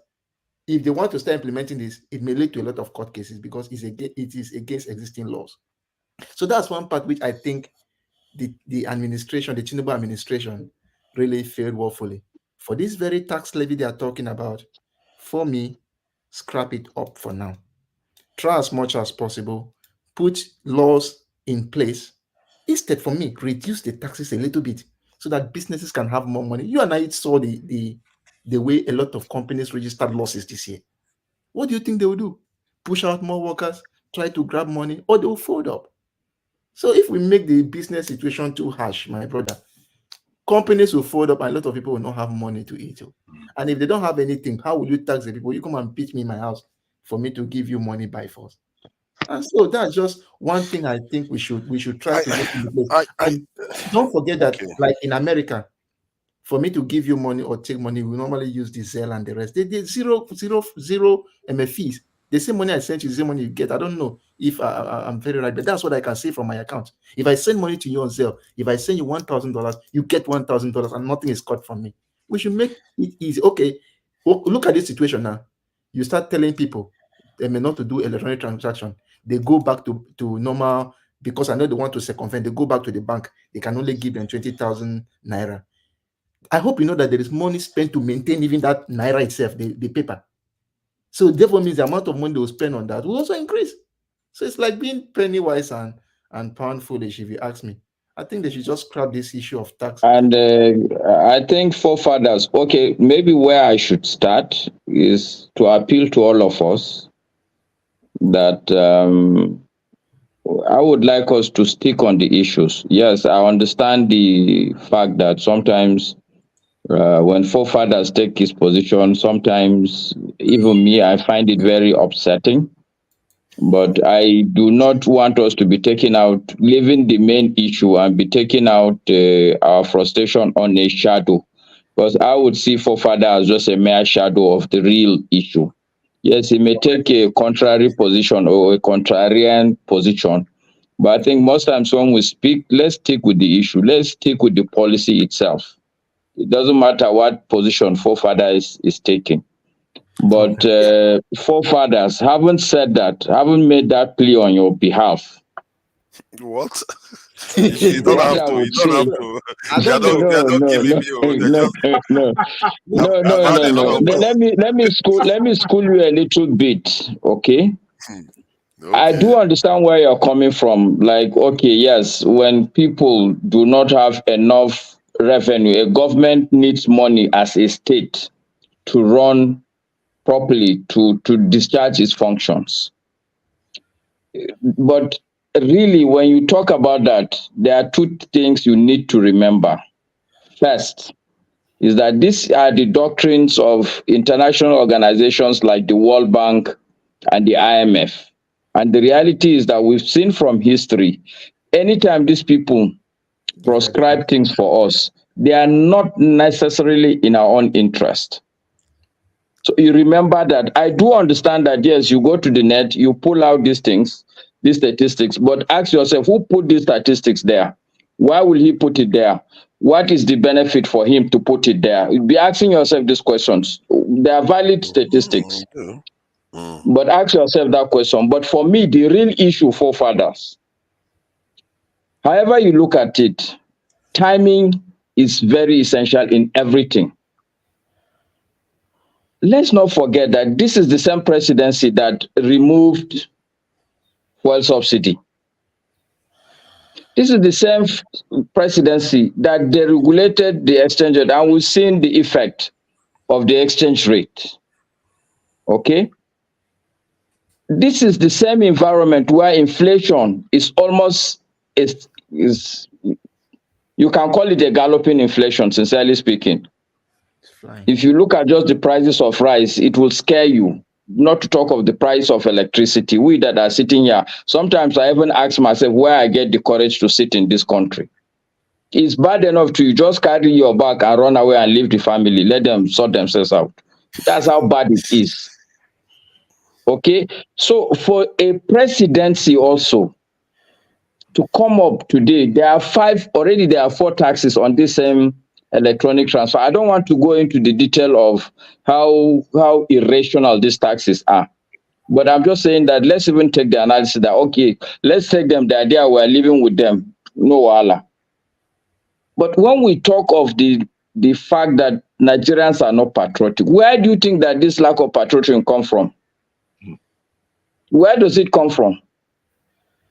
if they want to start implementing this, it may lead to a lot of court cases because it is against existing laws. So that's one part which I think the administration, the Tinubu administration, really failed woefully. For this very tax levy they are talking about, for me, scrap it up for now. Try as much as possible, put laws in place. Instead, for me, reduce the taxes a little bit so that businesses can have more money. You and I saw the way a lot of companies registered losses this year. What do you think they will do? Push out more workers, try to grab money, or they will fold up. So if we make the business situation too harsh, my brother, companies will fold up and a lot of people will not have money to eat. And if they don't have anything, how will you tax the people? You come and beat me in my house for me to give you money by force. And so that's just one thing I think we should try to get in place. And don't forget that, like in America, for me to give you money or take money, we normally use the Zelle and the rest. They did zero fees. The same money I sent you, the same money you get. I don't know if I'm very right, but that's what I can say from my account. If I send money to you on Zelle, if I send you $1,000, you get $1,000 and nothing is cut from me. We should make it easy. Okay, well, look at this situation now. You start telling people they may not to do electronic transaction. They go back to normal because I know they want to circumvent. They go back to the bank. They can only give them 20,000 naira. I hope you know that there is money spent to maintain even that naira itself, the paper. So therefore means the amount of money they will spend on that will also increase. So it's like being penny wise and pound foolish, if you ask me. I think they should just scrap this issue of tax. And I think forefathers, okay, maybe where I should start is to appeal to all of us that I would like us to stick on the issues. Yes, I understand the fact that sometimes when forefathers take his position, sometimes even me, I find it very upsetting. But I do not want us to be taking out, leaving the main issue and be taking out our frustration on a shadow. Because I would see forefather as just a mere shadow of the real issue. Yes, he may take a contrary position or a contrarian position. But I think most times when we speak, let's stick with the issue. Let's stick with the policy itself. It doesn't matter what position forefather is taking. But forefathers haven't said that, haven't made that plea on your behalf. What? You don't have to. You don't have to. I They are don't know. not killing me. Oh, they just. I've had a lot of. Let me school you a little bit, okay? Okay. I do understand where you're coming from. Like, okay, yes, when people do not have enough revenue, a government needs money as a state to run properly, to discharge its functions. But really, when you talk about that, there are two things you need to remember. First, is that these are the doctrines of international organizations like the World Bank and the IMF. And the reality is that we've seen from history, anytime these people prescribe things for us, they are not necessarily in our own interest. So you remember that. I do understand that, yes, you go to the net, you pull out these things, these statistics, but ask yourself, who put these statistics there? Why will he put it there? What is the benefit for him to put it there? You'll be asking yourself these questions. They are valid statistics. But ask yourself that question. But for me, the real issue, forefathers, however you look at it, timing is very essential in everything. Let's not forget that this is the same presidency that removed fuel subsidy. This is the same presidency that deregulated the exchange rate, and we've seen the effect of the exchange rate. Okay? This is the same environment where inflation is almost, you can call it a galloping inflation, sincerely speaking. If you look at just the prices of rice, it will scare you, not to talk of the price of electricity. We that are sitting here, sometimes I even ask myself where I get the courage to sit in this country. It's bad enough to just carry your bag and run away and leave the family, let them sort themselves out. That's how bad it is. Okay, so for a presidency also to come up today, there are 4 taxes on this same electronic transfer. I don't want to go into the detail of how irrational these taxes are, but I'm just saying that let's even take the analysis that, okay, let's take them the idea we're living with them, no wala. But when we talk of the fact that Nigerians are not patriotic, where do you think that this lack of patriotism come from? Where does it come from?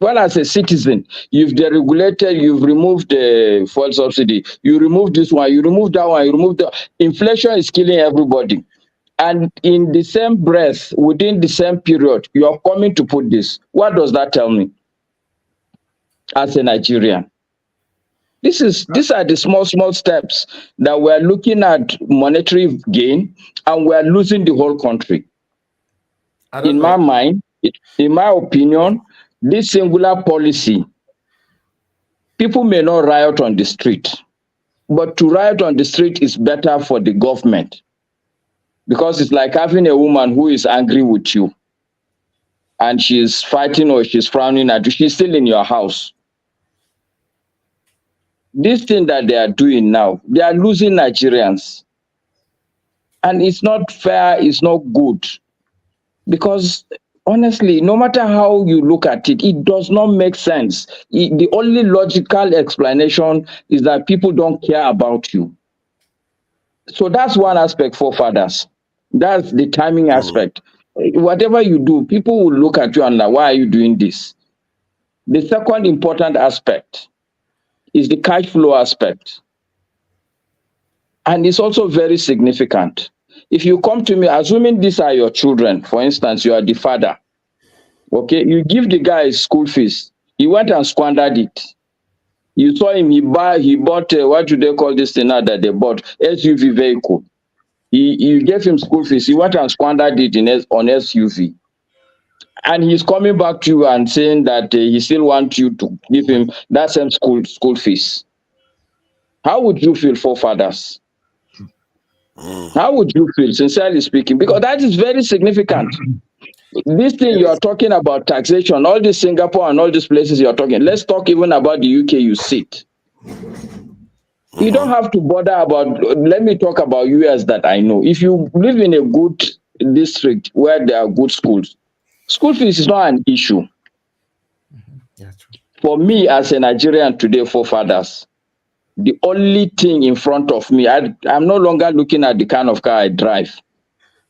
Well, as a citizen, you've deregulated, you've removed the fuel subsidy, you remove this one, you remove that one, you remove that. Inflation is killing everybody. And in the same breath, within the same period, you are coming to put this. What does that tell me as a Nigerian? These are the small steps that we're looking at monetary gain, and we're losing the whole country. In my mind, in my opinion, this singular policy, people may not riot on the street, but to riot on the street is better for the government, because it's like having a woman who is angry with you and she's fighting or she's frowning at you, she's still in your house. This thing that they are doing now, they are losing Nigerians. And it's not fair, it's not good. Because honestly, no matter how you look at it, it does not make sense. The only logical explanation is that people don't care about you. So that's one aspect, forefathers. That's the timing aspect. Whatever you do, people will look at you and like, why are you doing this? The second important aspect is the cash flow aspect. And it's also very significant. If you come to me, assuming these are your children, for instance, you are the father, okay, you give the guy his school fees, he went and squandered it. You saw him, he bought, what do they call this thing now that they bought? SUV vehicle. You gave him school fees, he went and squandered it on SUV. And he's coming back to you and saying that he still wants you to give him that same school fees. How would you feel, forefathers? How would you feel, sincerely speaking? Because that is very significant. This thing you are talking about, taxation, all this Singapore and all these places you're talking, let's talk even about the UK you sit. You don't have to bother about, let me talk about US that I know. If you live in a good district where there are good schools, school fees is not an issue. Yeah, true. For me, as a Nigerian today, forefathers, the only thing in front of me, I'm no longer looking at the kind of car I drive.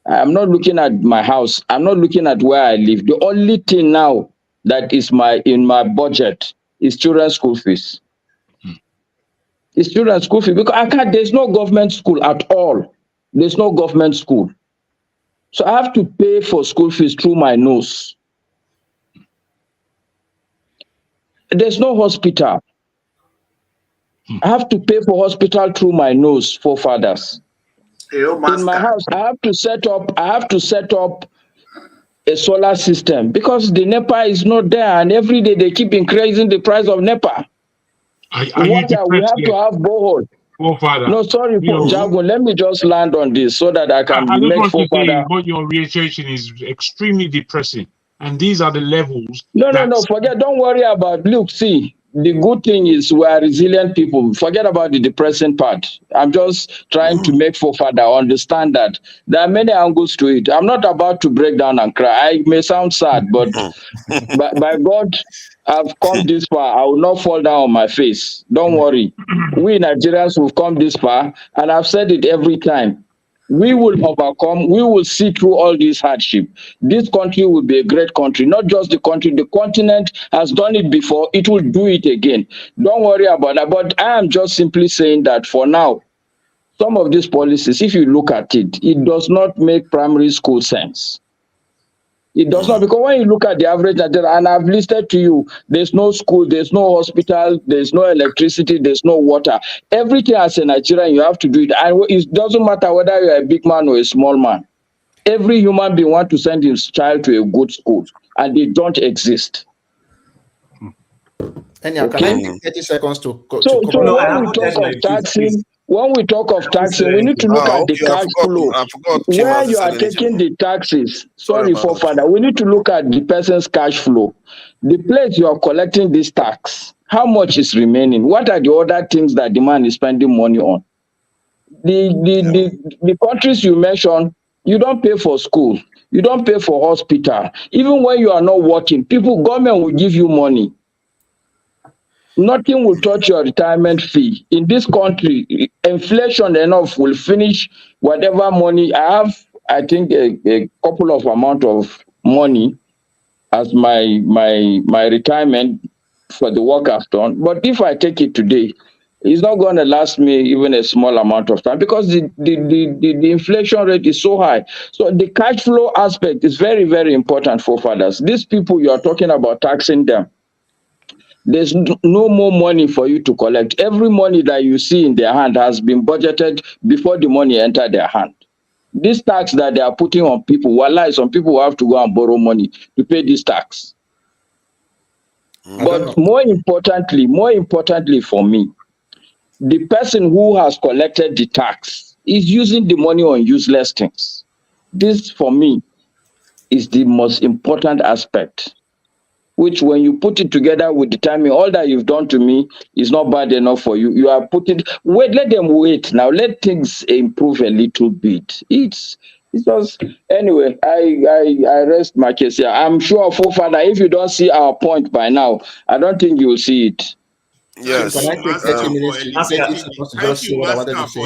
I'm not looking at my house. I'm not looking at where I live. The only thing now that is in my budget is children's school fees. It's children's school fees because there's no government school at all. There's no government school. So I have to pay for school fees through my nose. There's no hospital. I have to pay for hospital through my nose, forefathers. In my house, I have to set up a solar system because the NEPA is not there, and every day they keep increasing the price of NEPA. Water, we have to have borehole. Forefather. No, sorry, Jago, let me just land on this so that I can I just make want to forefather. say what your reiteration is extremely depressing. And these are the levels. No, forget, don't worry about, look, see, the good thing is we are resilient people. Forget about the depressing part. I'm just trying to make forefather understand that there are many angles to it. I'm not about to break down and cry. I may sound sad, but by God, I've come this far. I will not fall down on my face. Don't worry. We Nigerians will come this far, and I've said it every time. We will overcome, we will see through all this hardship. This country will be a great country, not just the country, the continent has done it before, it will do it again. Don't worry about that. But I am just simply saying that for now, some of these policies, if you look at it, it does not make primary school sense. It does not, because when you look at the average Nigerian, and I've listed to you, there's no school, there's no hospital, there's no electricity, there's no water. Everything as a Nigerian, you have to do it. And it doesn't matter whether you're a big man or a small man. Every human being wants to send his child to a good school, and they don't exist. Anyhow, can I take 30 seconds to So cover? when we talk of taxing, we need to look at the cash flow. Where you are taking the taxes, sorry, forefather, we need to look at the person's cash flow. The place you are collecting this tax, how much is remaining? What are the other things that the man is spending money on? The countries you mentioned, you don't pay for school, you don't pay for hospital. Even when you are not working, government will give you money. Nothing will touch your retirement fee. In this country, inflation enough will finish whatever money. I have, I think, a couple of amount of money as my retirement for the work I've done. But if I take it today, it's not going to last me even a small amount of time because the inflation rate is so high. So the cash flow aspect is very, very important for fathers. These people you are talking about taxing them, there's no more money for you to collect. Every money that you see in their hand has been budgeted before the money entered their hand. This tax that they are putting on people, wallahi, some people will have to go and borrow money to pay this tax. But more importantly for me, the person who has collected the tax is using the money on useless things. This, for me, is the most important aspect, which when you put it together with the timing, all that you've done to me is not bad enough for you. You are putting, wait, let them wait now. Let things improve a little bit. It's just, anyway, I rest my case here. I'm sure, forefather, if you don't see our point by now, I don't think you'll see it. Yes. Can I take 30 minutes to 30 seconds to just say what I wanted to say?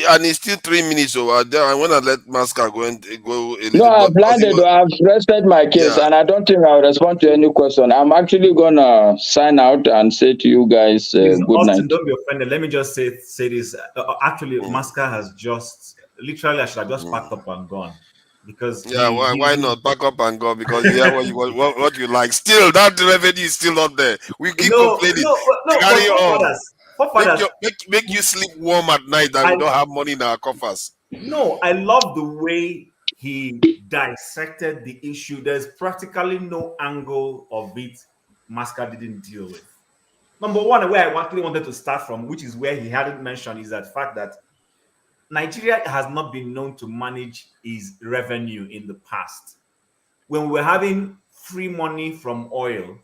And it's still 3 minutes over there. I want to let Masca go and go. No, I've landed. I've rested my case, and I don't think I'll respond to any question. I'm actually gonna sign out and say to you guys good Austin, night. don't be offended. Let me just say this. Actually, Masca has just literally, I should have just packed up and gone. Because why not back up and go? Because what you like. Still, that revenue is still not there. We keep complaining. Carry on. Make you sleep warm at night that we don't have money in our coffers. No, I love the way he dissected the issue. There's practically no angle of it Masca didn't deal with. Number one, where I actually wanted to start from, which is where he hadn't mentioned, is that fact that Nigeria has not been known to manage its revenue in the past. When we were having free money from oil,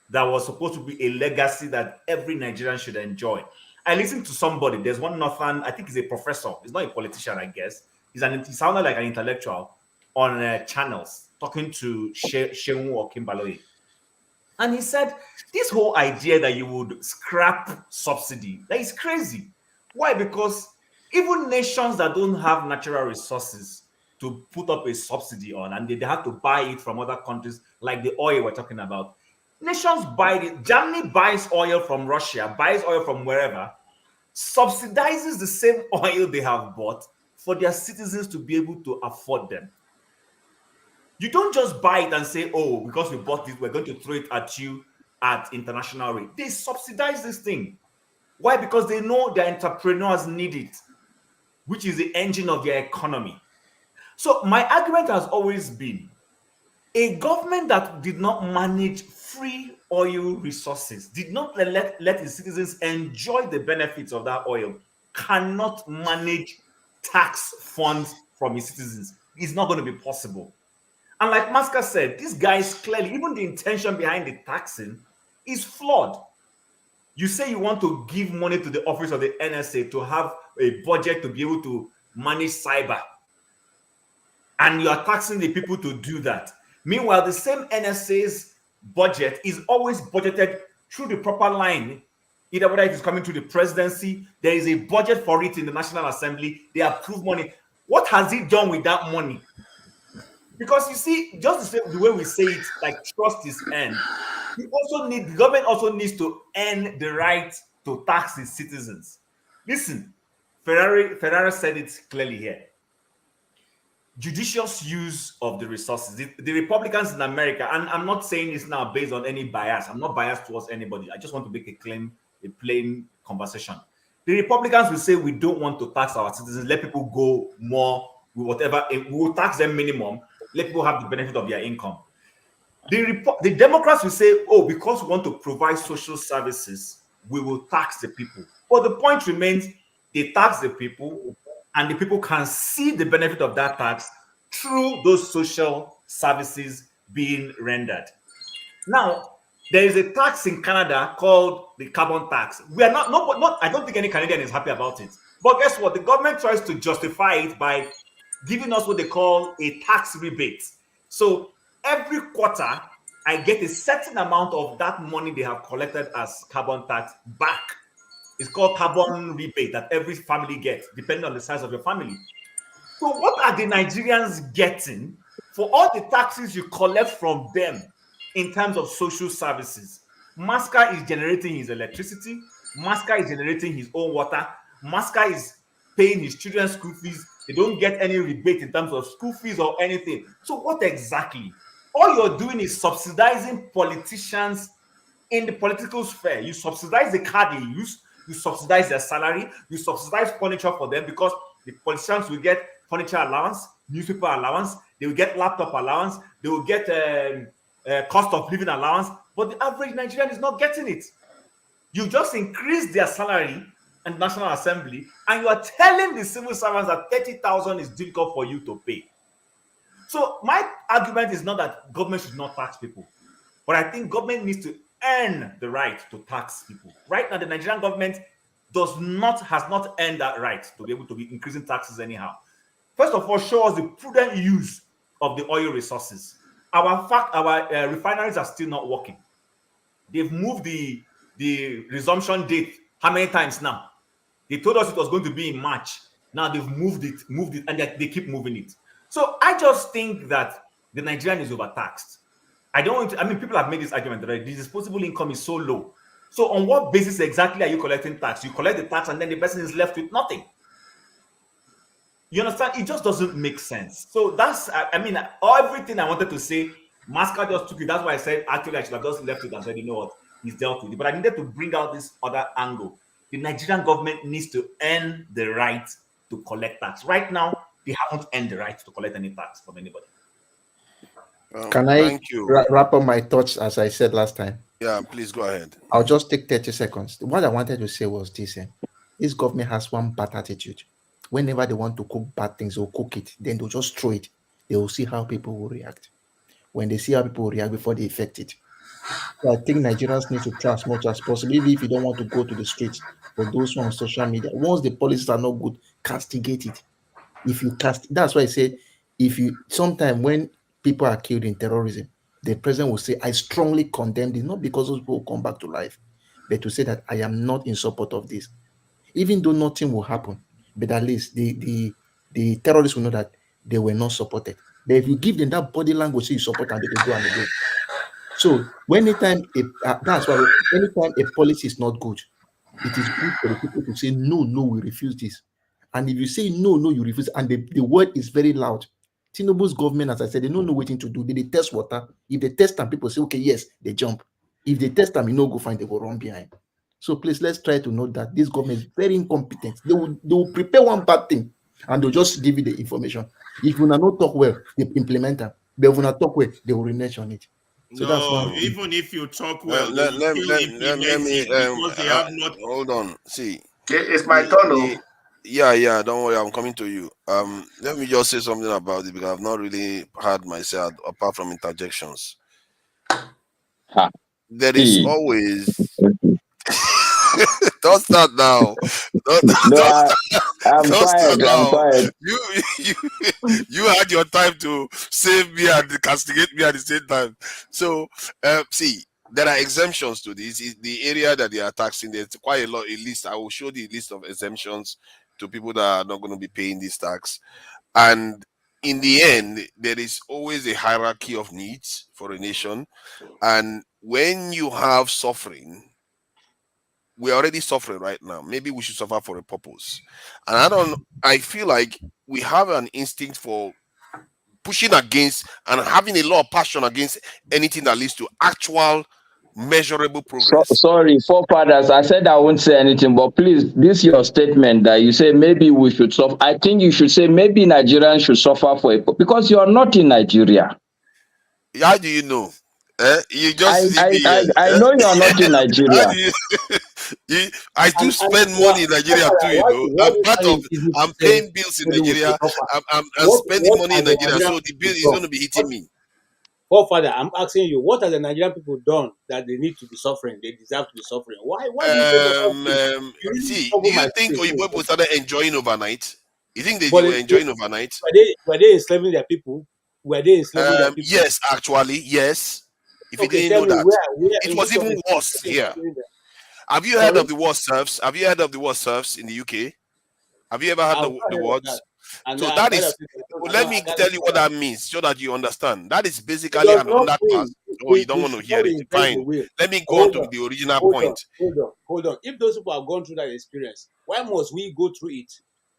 that was supposed to be a legacy that every Nigerian should enjoy. I listened to somebody, there's one northern, I think he's a professor, he's not a politician, I guess. He sounded like an intellectual on channels. talking to Shehu or Kimbaloye. And he said, this whole idea that you would scrap subsidy, that is crazy. Why? Because even nations that don't have natural resources to put up a subsidy on, and they have to buy it from other countries, like the oil we're talking about. Nations buy it. Germany buys oil from Russia, buys oil from wherever, subsidizes the same oil they have bought for their citizens to be able to afford them. You don't just buy it and say, oh, because we bought this, we're going to throw it at you at international rate. They subsidize this thing. Why? Because they know their entrepreneurs need it, which is the engine of their economy. So my argument has always been, a government that did not manage free oil resources, did not let its citizens enjoy the benefits of that oil, cannot manage tax funds from its citizens. It's not going to be possible. And like Maska said, these guys clearly, even the intention behind the taxing is flawed. You say you want to give money to the office of the NSA to have a budget to be able to manage cyber, and you are taxing the people to do that. Meanwhile, the same NSA's budget is always budgeted through the proper line, either whether it is coming through the presidency, there is a budget for it in the National Assembly, they approve money. What has he done with that money? Because you see, just the way we say it, like trust is earned. The government also needs to earn the right to tax its citizens. Listen, Ferrari said it clearly here. Judicious use of the resources. The Republicans in America, and I'm not saying this now based on any bias. I'm not biased towards anybody. I just want to make a plain conversation. The Republicans will say we don't want to tax our citizens. Let people go more with whatever. We will tax them minimum. Let people have the benefit of their income. The Democrats will say, oh, because we want to provide social services, we will tax the people. But the point remains, they tax the people, and the people can see the benefit of that tax through those social services being rendered. Now, there is a tax in Canada called the carbon tax. We are not I don't think any Canadian is happy about it. But guess what? The government tries to justify it by giving us what they call a tax rebate. So every quarter, I get a certain amount of that money they have collected as carbon tax back. It's called carbon rebate that every family gets, depending on the size of your family. So what are the Nigerians getting for all the taxes you collect from them in terms of social services? Maska is generating his electricity. Maska is generating his own water. Maska is paying his children's school fees. They don't get any rebate in terms of school fees or anything. So what exactly? All you're doing is subsidizing politicians in the political sphere. You subsidize the car they use. You subsidize their salary. You subsidize furniture for them because the politicians will get furniture allowance, newspaper allowance. They will get laptop allowance. They will get cost of living allowance. But the average Nigerian is not getting it. You just increase their salary and the National Assembly, and you are telling the civil servants that 30,000 is difficult for you to pay. So my argument is not that government should not tax people, but I think government needs to earn the right to tax people. Right now, the Nigerian government has not earned that right to be able to be increasing taxes anyhow. First of all, show us the prudent use of the oil resources. Our refineries are still not working. They've moved the resumption date how many times now? They told us it was going to be in March. Now they've moved it, and they keep moving it. So I just think that the Nigerian is overtaxed. People have made this argument that the disposable income is so low. So on what basis exactly are you collecting tax? You collect the tax and then the person is left with nothing. You understand? It just doesn't make sense. So that's, everything I wanted to say, Maska just took it. That's why I said, actually, I should have just left it and said, you know what, he's dealt with it. But I needed to bring out this other angle. The Nigerian government needs to earn the right to collect tax. Right now, they haven't earned the right to collect any tax from anybody. Can I wrap up my thoughts as I said last time? Yeah, please go ahead. I'll just take 30 seconds. What I wanted to say was this. This government has one bad attitude. Whenever they want to cook bad things, they'll cook it. Then they'll just throw it. They will see how people will react. When they see how people will react before they effect it. So I think Nigerians need to try as much as possible, even if you don't want to go to the streets. For those who are on social media, once the policies are not good, castigate it. If you that's why I said, sometimes when people are killed in terrorism, the president will say, I strongly condemn this, not because those people will come back to life, but to say that I am not in support of this. Even though nothing will happen, but at least the terrorists will know that they were not supported. But if you give them that body language, so you support and they will go and they go. So anytime that's why anytime a policy is not good, it is good for the people to say no, we refuse this. And if you say no, you refuse, and the word is very loud. Tinubu's government, as I said, they don't know what to do. They test water. If they test and people say, okay, yes, they jump. If they test them, you know, go find, they go run behind. So please, let's try to know that this government is very incompetent. They will prepare one bad thing and they'll just give you the information. If you not talk well, they implement them. But if you not talk well, they will renege on it. So no, that's one. Even if you talk well, let me because they have not. Hold on. See, it's my turn. Yeah, don't worry, I'm coming to you. Let me just say something about it because I've not really heard myself apart from interjections. There is always don't start now. I'm quiet. You had your time to save me and castigate me at the same time. So see, there are exemptions to this. Is the area that they are taxing. There's quite a list. I will show the list of exemptions to people that are not going to be paying this tax. And in the end, there is always a hierarchy of needs for a nation. And when you have suffering, we're already suffering right now. Maybe we should suffer for a purpose. And I feel like we have an instinct for pushing against and having a lot of passion against anything that leads to actual measurable progress. Sorry, forefathers, I said I won't say anything, but please, this is your statement that you say maybe we should suffer. I think you should say maybe Nigerians should suffer for it because you are not in Nigeria. How do you know? You just I know you are not in Nigeria. I do spend money in Nigeria too, you know. I'm paying bills in Nigeria. I'm spending money in Nigeria, so the bill is going to be hitting me. Father, I'm asking you, what have the Nigerian people done that they need to be suffering? They deserve to be suffering. Why do you think Oyibo people started enjoying overnight? You think they were enjoying overnight? Were they enslaving their people? Were they enslaving their people? Yes, actually, yes. If you didn't know that, it was even worse here. Have you heard of the war serfs? Have you heard of the war serfs in the UK? Have you ever heard of the words? So that is, let me tell you what that means so that you understand. That is basically an underpass. Oh, you don't want to hear it. Fine. Let me go on to the original point. Hold on. If those people have gone through that experience, why must we go through it?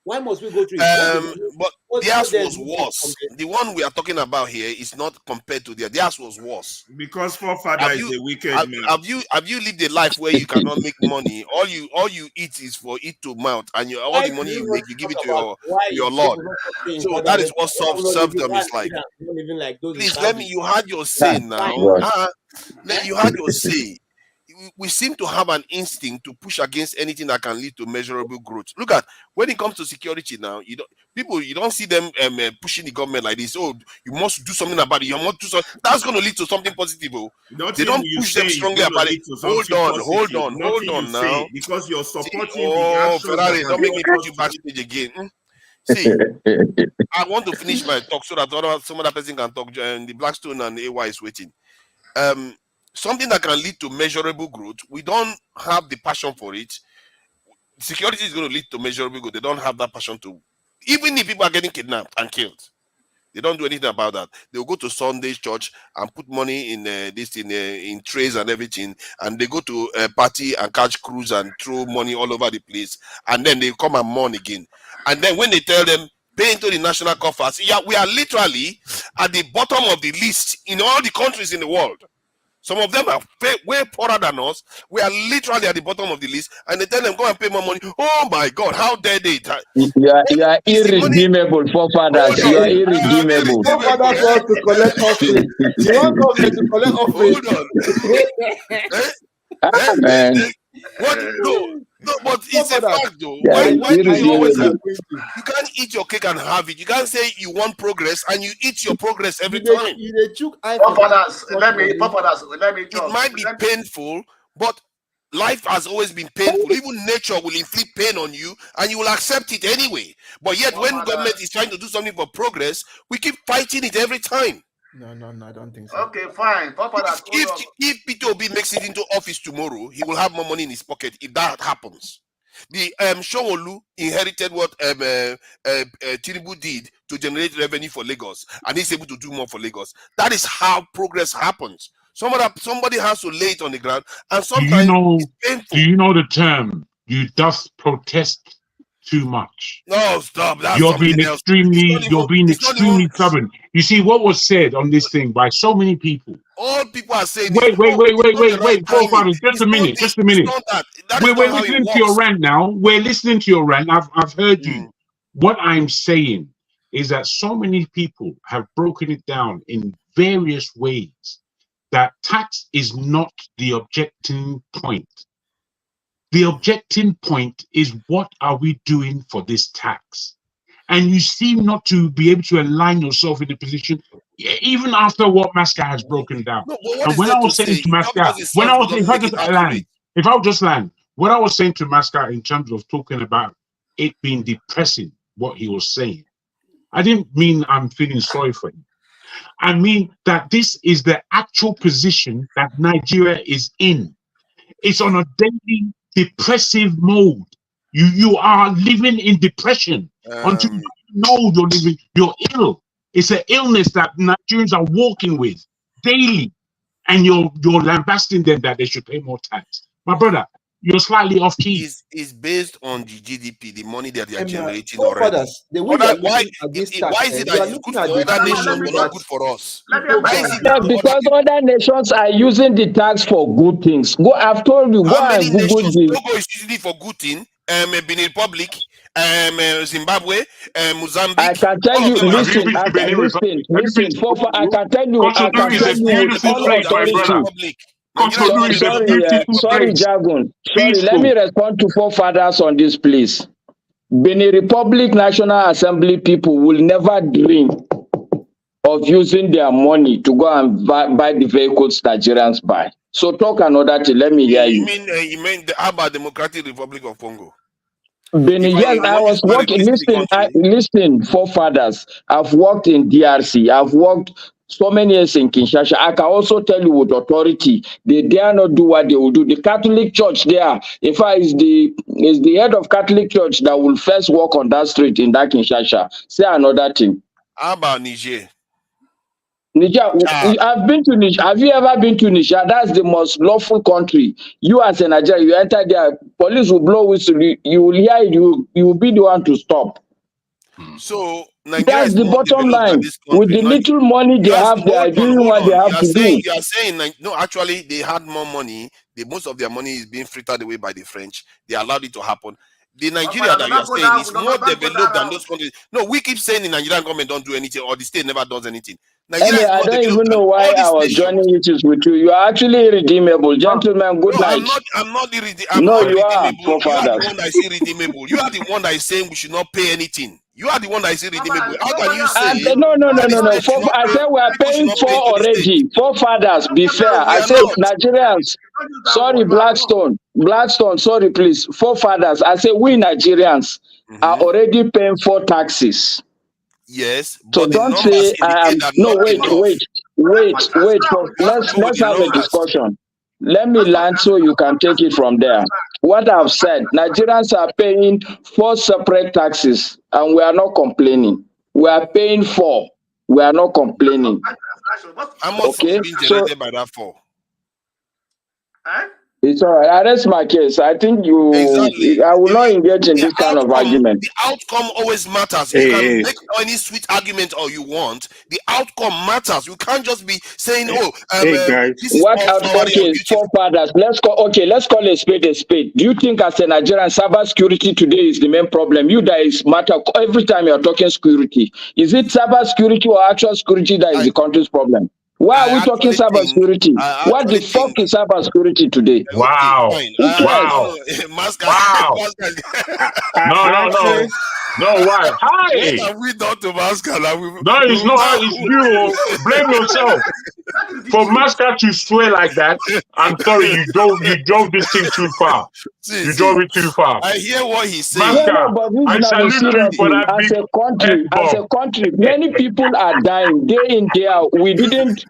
Why must we go through it? But theirs was worse. The one we are talking about here is not compared to theirs was worse. Because forefather is a wicked man. Have you lived a life where you cannot make money? All you eat is for it to mount, and all the money you make, you give it to your Lord. So that is what serfdom is like. Please let me. You had your say now. You had your say. We seem to have an instinct to push against anything that can lead to measurable growth. Look at when it comes to security now. You don't see them pushing the government like this. Oh, you must do something about it. You must do something. That's going to lead to something positive. They don't push them strongly about it. Hold on now. Because you're supporting. Ferrari, don't make me put you backstage again. See, I want to finish my talk so that some other person can talk. The Blackstone and AY is waiting. Something that can lead to measurable growth. We don't have the passion for it. Security is going to lead to measurable growth. They don't have that passion to. Even if people are getting kidnapped and killed, they don't do anything about that. They'll go to Sunday church and put money in in trays and everything, and they go to a party and catch cruise and throw money all over the place, and then they come and mourn again. And then when they tell them pay into the national coffers, we are literally at the bottom of the list in all the countries in the world. Some of them are way poorer than us. We are literally at the bottom of the list, and they tell them go and pay more money. Oh my God, how dare they? You are irredeemable, forefathers. You are irredeemable. Forefathers want to collect offering. You want government to collect offering. Man. No, but it's a fact though. Why do you always have, you can't eat your cake and have it. You can't say you want progress and you eat your progress every time. It might be painful, but life has always been painful. Even nature will inflict pain on you and you will accept it anyway. But yet when government is trying to do something for progress, we keep fighting it every time. No, I don't think so. Okay, fine. Forefathers, If Peter Obi makes it into office tomorrow, he will have more money in his pocket. If that happens, the Showolu inherited what Tinubu did to generate revenue for Lagos, and he's able to do more for Lagos. That is how progress happens. Somebody has to lay it on the ground, and sometimes it's painful. Do you know the term? You does protest too much. No, stop. That's You're being extremely stubborn. You see what was said on this thing by so many people. All people are saying. Wait. Forefathers, just a minute. We're listening to your rant now. We're listening to your rant. I've heard you. What I'm saying is that so many people have broken it down in various ways that tax is not the objecting point. The objecting point is, what are we doing for this tax? And you seem not to be able to align yourself in the position, even after what Masca has broken down. No, and when I was saying to Masca, what I was saying to Masca in terms of talking about it being depressing, what he was saying, I didn't mean I'm feeling sorry for him. I mean that this is the actual position that Nigeria is in. It's on a daily depressive mode. You are living in depression until you know you're ill. It's an illness that Nigerians are walking with daily, and you're lambasting them that they should pay more tax. My brother, you're slightly off key. It's based on the GDP, the money that they are generating already. Why is it that it's good for other nations but not good for us? Because other nations are using the tax for good things. I've told you, go and Google this. Togo is using it for good thing. Benin Republic, Zimbabwe, Mozambique. I can tell you, listen. I can tell you with all authority. Sorry, Jagun. Sorry, let me respond to forefathers on this, please. Benin Republic National Assembly people will never dream of using their money to go and buy the vehicles Nigerians buy. So talk another thing. Let me hear you. You mean how about Democratic Republic of Congo? Benin, yes, I was working. Listen, forefathers. I've worked in DRC. I've worked so many years in Kinshasa. I can also tell you with authority, they dare not do what they will do. The Catholic Church there, in fact, is the head of Catholic Church that will first walk on that street in that Kinshasa. Say another thing. How about Niger? I've been to Niger. Have you ever been to Niger? That's the most lawful country. You as a Nigerian, you enter there, police will blow whistle. You will hear it. You will be the one to stop. So that's the bottom line. With the little money they have, they are doing what they have to do. You are saying no. Actually, they had more money. Most of their money is being frittered away by the French. They allowed it to happen. The Nigeria that you are saying is more developed than those countries. No, we keep saying the Nigerian government don't do anything, or the state never does anything. Anyway, I don't even know why I was joining issues with you. You are actually irredeemable. Gentlemen, good night. I'm not irredeemable. You are, you are the one that is irredeemable. You are the one that is saying we should not pay anything. You are the one that is irredeemable. How can you say? No. I said we are paying for already. Forefathers, be fair. I said Nigerians. Sorry, Blackstone, sorry, please. Forefathers, I say we Nigerians are already paying for taxes. Yes, so don't say no. Wait. Let's have a discussion. Let me land so you can take it from there. What I've said, Nigerians are paying 4 separate taxes, and we are not complaining. We are paying 4. We are not complaining. How much is being generated by that 4? It's all right. I rest my case. I think you. Exactly. I will not engage in this kind of argument. The outcome always matters. You can make any sweet argument all you want. The outcome matters. You can't just be saying, guys. What outcome is forefathers? Let's call a spade a spade. Do you think as a Nigerian, cybersecurity today is the main problem? You guys matter every time you are talking security. Is it cybersecurity or actual security that is the country's problem? Why are we talking cybersecurity? What the fuck is cybersecurity today? Wow. Wow. No. No, why? Hi. What have we done to Masca? No, it's not. It's you. Blame yourself. For Masca to swear like that, I'm sorry. You drove this thing too far. You drove it too far. I hear what he's saying. Masca, but this I is not salute you for that as big a country, many people are dying day in, day out. We didn't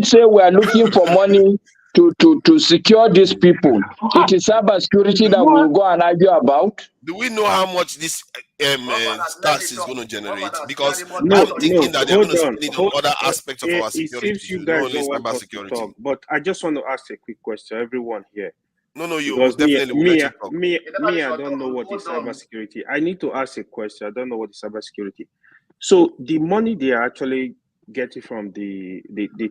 say we are looking for money to secure these people. It is cybersecurity that we'll go and argue about. Do we know how much this tax is going to generate? Because No, I'm thinking that they're going to hold on. spend it on other aspects of our security. It seems you not guys only don't want us to cybersecurity. talk, but I just want to ask a quick question, everyone here. No, you Because definitely will let you talk. me, I don't know what is cybersecurity. I need to ask a question. I don't know what is cybersecurity. So the money they are actually getting from the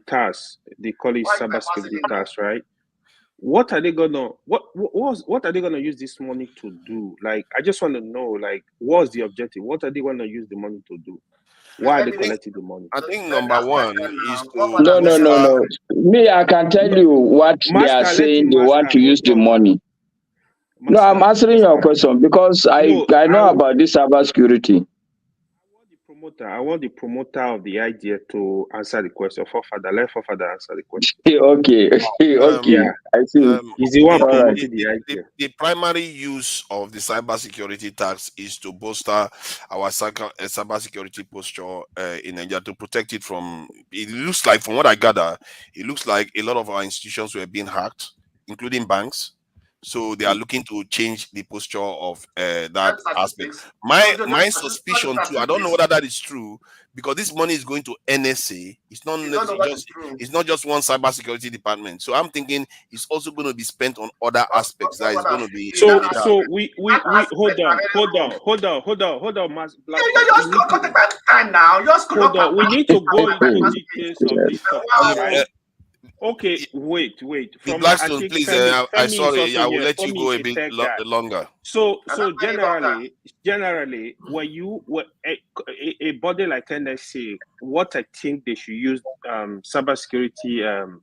tax, they call it cybersecurity tax, right? What are they gonna what are they gonna use this money to do? Like, I just want to know, like, what's the objective? What are they gonna use the money to do? Why are they collecting the money? I think number one is to No. Me, I can tell you what they are saying. They want to use the money. No, I'm answering your question because I know about this cybersecurity. I want the promoter of the idea to answer the question. Let Forefather answer the question. Okay. Yeah, I see. He's the one promoting the idea. The primary use of the cybersecurity tax is to bolster our cybersecurity posture in Nigeria, to protect it from. It looks like, from what I gather, it looks like a lot of our institutions were being hacked, including banks. So they are looking to change the posture of that aspect. My suspicion too, I don't know whether that is true, because this money is going to NSA. It's not just one cybersecurity department. So I'm thinking it's also going to be spent on other aspects. That is going to be so we hold on, Mas Black. Hold on, we need to go into details of this topic, right? Okay, wait. From Blackstone, please. I sorry, I will let you go a bit longer. So generally, when a body like NSA, what I think they should use cybersecurity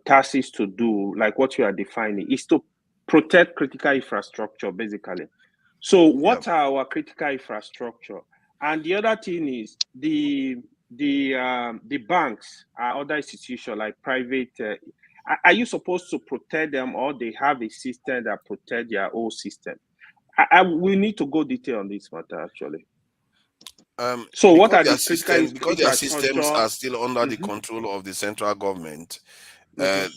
taxes to do, like what you are defining, is to protect critical infrastructure, basically. So what are our critical infrastructure? And the other thing is the banks are other institutions like private. Are you supposed to protect them, or they have a system that protect their own system? We need to go detail on this matter, actually. So what are the systems? Because their systems are still under the control of the central government.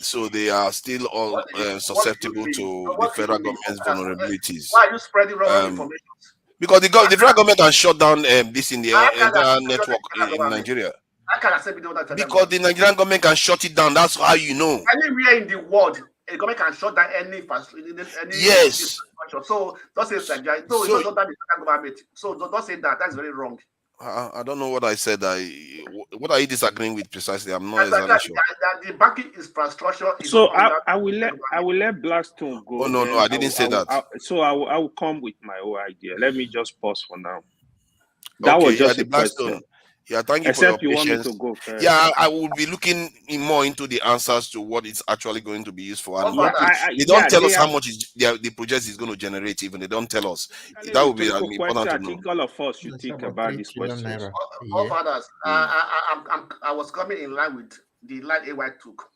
So they are still all susceptible to the federal government's vulnerabilities. Why are you spreading wrong information? Because the federal government can shut down this in the entire network in Nigeria. I can accept that. Because the Nigerian government can shut it down. That's how you know. Anywhere in the world, a government can shut down any yes. So don't say it's Nigeria. No, it's not that the federal government. So don't say that. That's very wrong. I don't know what I said. What are you disagreeing with precisely? I'm not exactly sure. The banking infrastructure. So I will let Blackstone go. Oh no, I didn't say that. I will come with my own idea. Let me just pause for now. That was just a question. Yeah, thank you Except for your patience. You want me to go first. Yeah, I will be looking more into the answers to what it's actually going to be used for. And they don't tell us how much the project is going to generate. Even they don't tell us. That would be important to know. I think all of us should think about this question. Fathers, I was coming in line with the line AY took.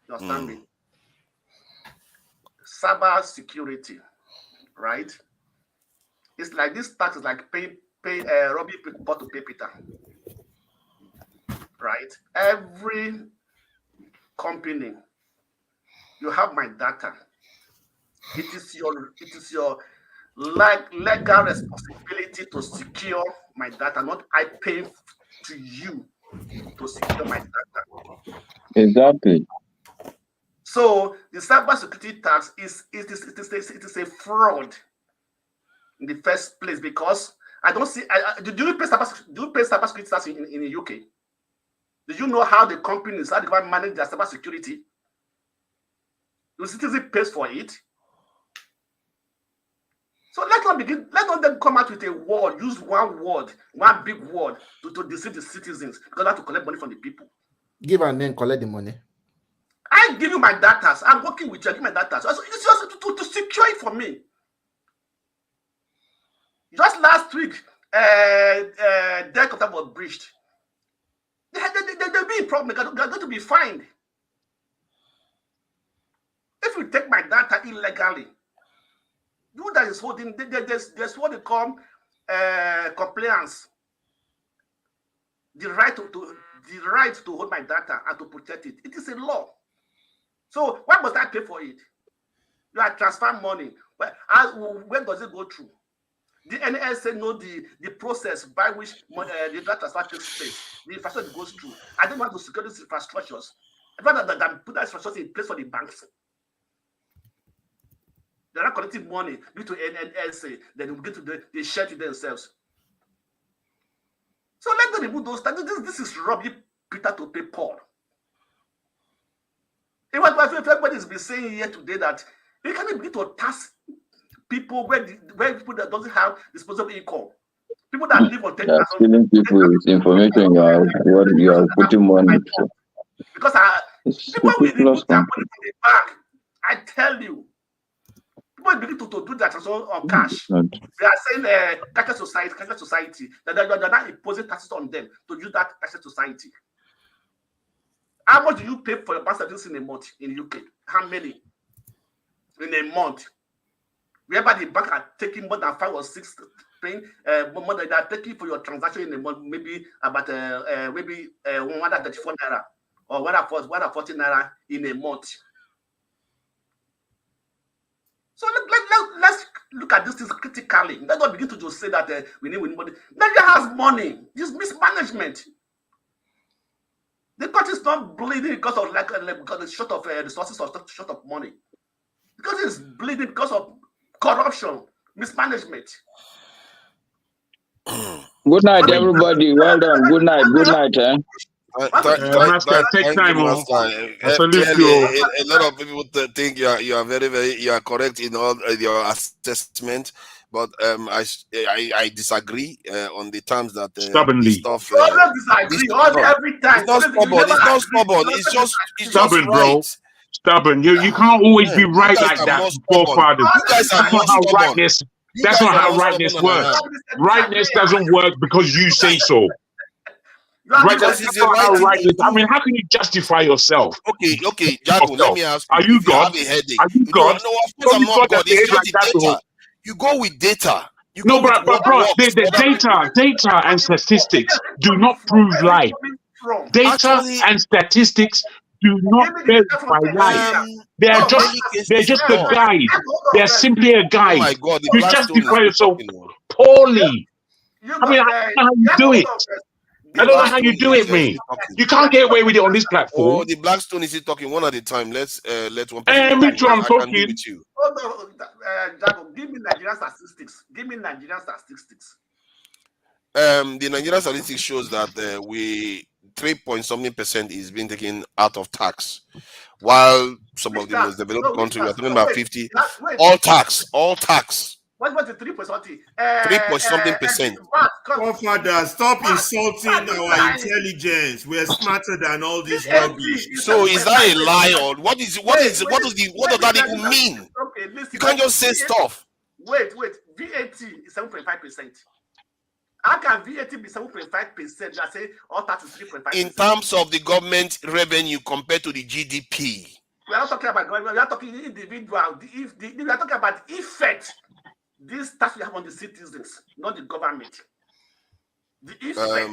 You understand me? Cyber security, right? It's like this tax is like pay robbing people to pay Peter. Right? Every company, you have my data. It is your legal responsibility to secure my data, not I pay to you to secure my data. Exactly. So the cybersecurity tax is a fraud in the first place, because I don't see. Do you pay cybersecurity tax in the UK? Do you know how the companies, how the government manage their cybersecurity? The citizen pays for it. So let's not then come out with a word, use one word, one big word to deceive the citizens, because they have to collect money from the people. Give and then collect the money. I give you my data. I'm working with you. I give my data. So it's just to secure it for me. Just last week, their contract was breached. They'll be in problem. They're going to be fined. If you take my data illegally, you that is holding, there's what they call compliance. The right to hold my data and to protect it. It is a law. So why must I pay for it? You are transferring money. When does it go through? The NSA know the process by which the data transfer takes place. The infrastructure goes through. I don't want to secure these infrastructures. Rather than put that infrastructure in place for the banks. They're not collecting money due to NSA. Then they will get to they share to themselves. So let them remove those things. This is robbing Peter to pay Paul. Everybody's been saying here today that you cannot begin to tax people where people that doesn't have disposable income. People that live on 10,000. You're stealing people with information you are putting money to. Because people will remove their money from the bank. I tell you. People begin to do that on cash. They are saying cashless society. That they're not imposing taxes on them to use that cashless society. How much do you pay for your bank services in a month in the UK? How many? In a month. Whereby the bank are taking more than 5 or 6 things, more than they are taking for your transaction in a month, maybe about 134 naira or 140 naira in a month. So let's look at this thing critically. Let's not begin to just say that we need money. Nigeria has money. This mismanagement. The country is not bleeding because of because it's short of resources or short of money. Because it's bleeding because of corruption, mismanagement. Good night, everybody. Well done. Good night. Good night. Master, take time off. Clearly, a lot of people think you are you are correct in all your assessment, but I disagree on the terms that stubbornly. Disagree every time. It's not stubborn. It's not stubborn. It's just stubborn, right. bro. Stubborn. You can't always be right like that, forefathers. That's not how rightness. That's not how rightness works. Rightness doesn't work because you say so. Right, that's not how rightness. I mean, how can you justify yourself? Okay, Jago, let me ask you. Are you God? Are you God? No, of course I'm not God. It's just the data. You go with data. No, but bro, the data and statistics do not prove life. Data and statistics do not verify life. They're just a guide. They're simply a guide. Oh my God, you justify yourself poorly. I mean, I don't know how you do it. I don't know how you do it, man. You can't get away with it on this platform. Oh, the Blackstone is talking one at a time. Let's let one person. Me too, I'm talking. With you. Oh, no, Jago, give me Nigerian statistics. The Nigerian statistics shows that 3.something% is being taken out of tax, while some of the most developed countries are talking about 50. All tax. What's the 3.something? 3.something%. Godfather, stop insulting our intelligence. We're smarter than all this rubbish. So is that a lie, or what does that even mean? Okay, listen, you can't just say stuff. Wait. VAT is 7.5%. How can VAT be 7.5%? I say all tax is 3.5%. In terms of the government revenue compared to the GDP. We are not talking about government. We are talking individual. We are talking about the effect this tax we have on the citizens, not the government. The effect.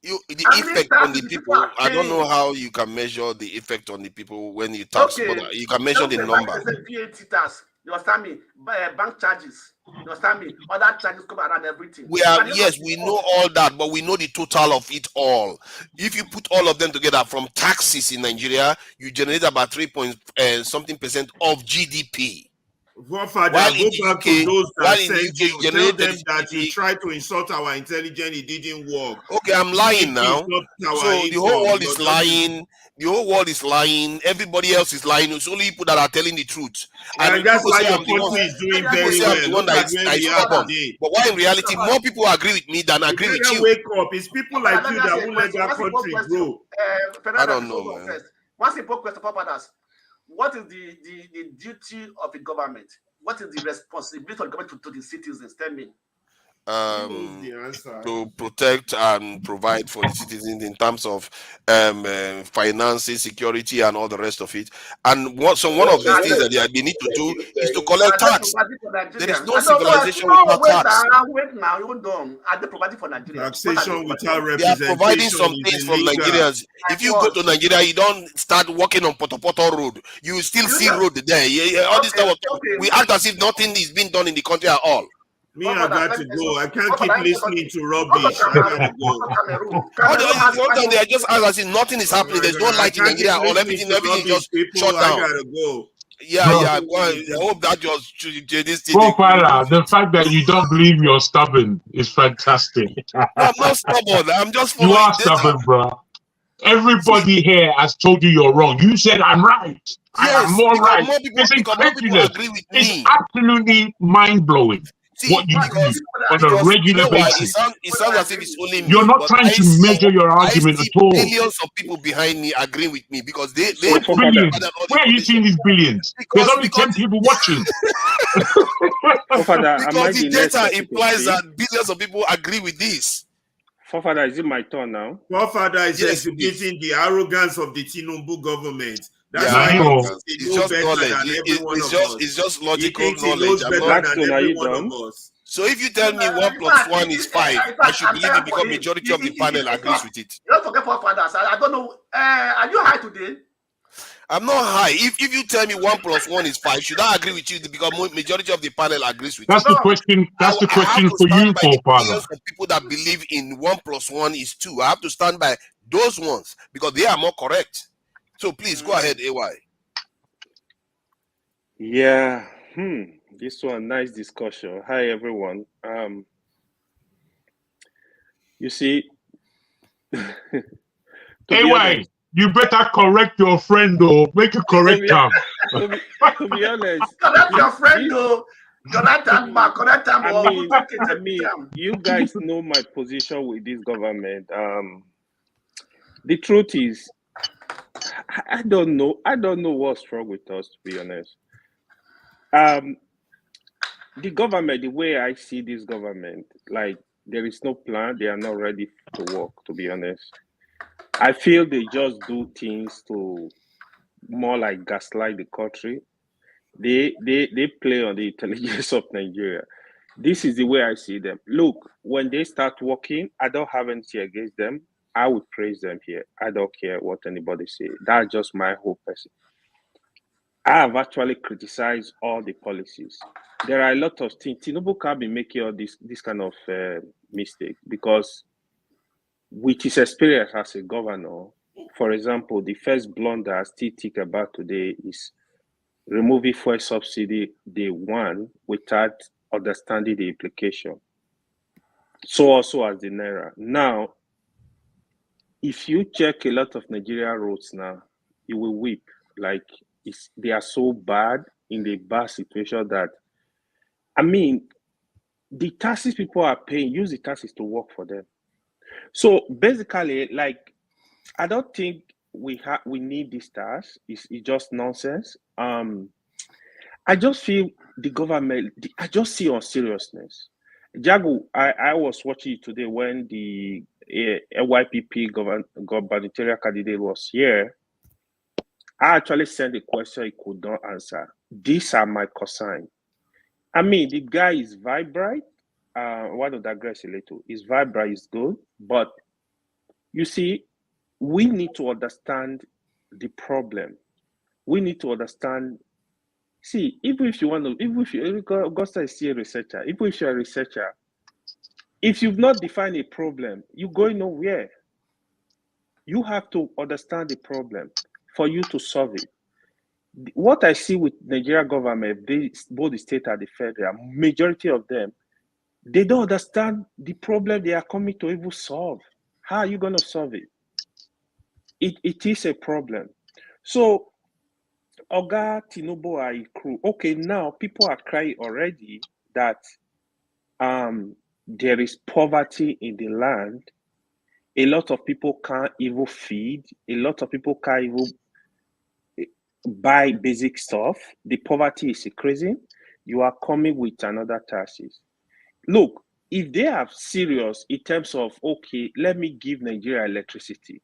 The effect on the people. I don't know how you can measure the effect on the people when you tax, but you can measure the number. VAT tax. You understand me? Bank charges. You understand me? Other charges come around everything. We know all that, but we know the total of it all. If you put all of them together from taxes in Nigeria, you generate about 3.something% of GDP. Godfather, go back to those that said you tell them that you try to insult our intelligence, it didn't work. Okay, I'm lying now. So the whole world is lying. The whole world is lying. Everybody else is lying. It's only people that are telling the truth. And that's why your country is doing very well. Look at where we are today. But why in reality, more people agree with me than agree with you. Wake up. It's people like you that will let that country grow. I don't know, man. One simple question for others. What is the duty of the government? What is the responsibility of the government to the citizens? Tell me. The answer. To protect and provide for the citizens in terms of financing, security, and all the rest of it. And one of the things that they need to do is to collect tax. There is no civilization without tax. Wait now, hold on. Are they providing for Nigerians? Taxation without They are representation. providing some things from Nigerians. If you go to Nigeria, you don't start walking on Poto Road. You still see road there. All this type of thing. We act as if nothing is being done in the country at all. Me, I got to go. I can't keep listening to rubbish. I gotta go. They are just as if nothing is happening. There's no light in Nigeria or everything just shut down. I gotta go. Yeah. I hope that just this thing. Fubara, the fact that you don't believe you're stubborn is fantastic. No, I'm not stubborn. I'm just following. You are stubborn, bro. Everybody here has told you you're wrong. You said I'm right. Yes, I'm more right. More people, it's incredulous. Agree with it's me. absolutely mind-blowing. See, what you do on a regular basis. It sounds as if it's only me. You're not trying to measure your argument at all. Millions of people behind me agreeing with me because they billions. Where are you seeing these billions? There's only 10 people watching. Because the data implies that billions of people agree with this. Forefather, is it my turn now? Forefather is exhibiting the arrogance of the Tinubu government. That's why it's just knowledge. It's just logical knowledge. So if you tell me 1 + 1 is 5, I should believe it because majority of the panel agrees with it. You don't forget forefathers. I don't know. Are you high today? I'm not high. If you tell me 1 + 1 is 5, should I agree with you because majority of the panel agrees with that's you? The question. That's the question for you, forefather. Millions of people that believe in 1 + 1 is 2. I have to stand by those ones because they are more correct. So please go ahead, AY. Yeah. This one, nice discussion. Hi everyone. You see, AY, you better correct your friend though. Make a correct term. To be honest, correct your friend though. Correct him. I mean, you guys know my position with this government. The truth is, I don't know what's wrong with us, to be honest. The government, the way I see this government, like there is no plan. They are not ready to work, to be honest. I feel they just do things to more like gaslight the country. They play on the intelligence of Nigeria. This is the way I see them. Look, when they start working, I don't have anything against them. I would praise them here. I don't care what anybody say. That's just my whole person. I have actually criticized all the policies. There are a lot of things. Tinubu can't be making all this kind of mistake because with his experience as a governor, for example, the first blunder I still think about today is removing fuel subsidy day one without understanding the implication. So also as the Naira. Now, if you check a lot of Nigeria roads now, you will weep. Like they are so bad in the bad situation that, I mean, the taxes people are paying, use the taxes to work for them. So basically, like, I don't think we need this tax. It's just nonsense. I just feel the government, I just see on seriousness. Jago, I was watching it today when the YPP gubernatorial candidate was here. I actually sent a question he could not answer. These are my concerns. I mean, the guy is vibrant. I want to digress a little. His vibrant is good, but you see, we need to understand the problem. We need to understand. See, even if you want to, even if you, Augusta is still a researcher, even if you're a researcher, if you've not defined a problem, you're going nowhere. You have to understand the problem for you to solve it. What I see with Nigerian government, both the state and the federal, majority of them, they don't understand the problem they are coming to even solve. How are you going to solve it? It is a problem. So, Oga Tinubu are a crew. Okay, now people are crying already that there is poverty in the land. A lot of people can't even feed. A lot of people can't even buy basic stuff. The poverty is increasing. you are coming with another taxes. Look, if they are serious in terms of, okay, let me give Nigeria electricity,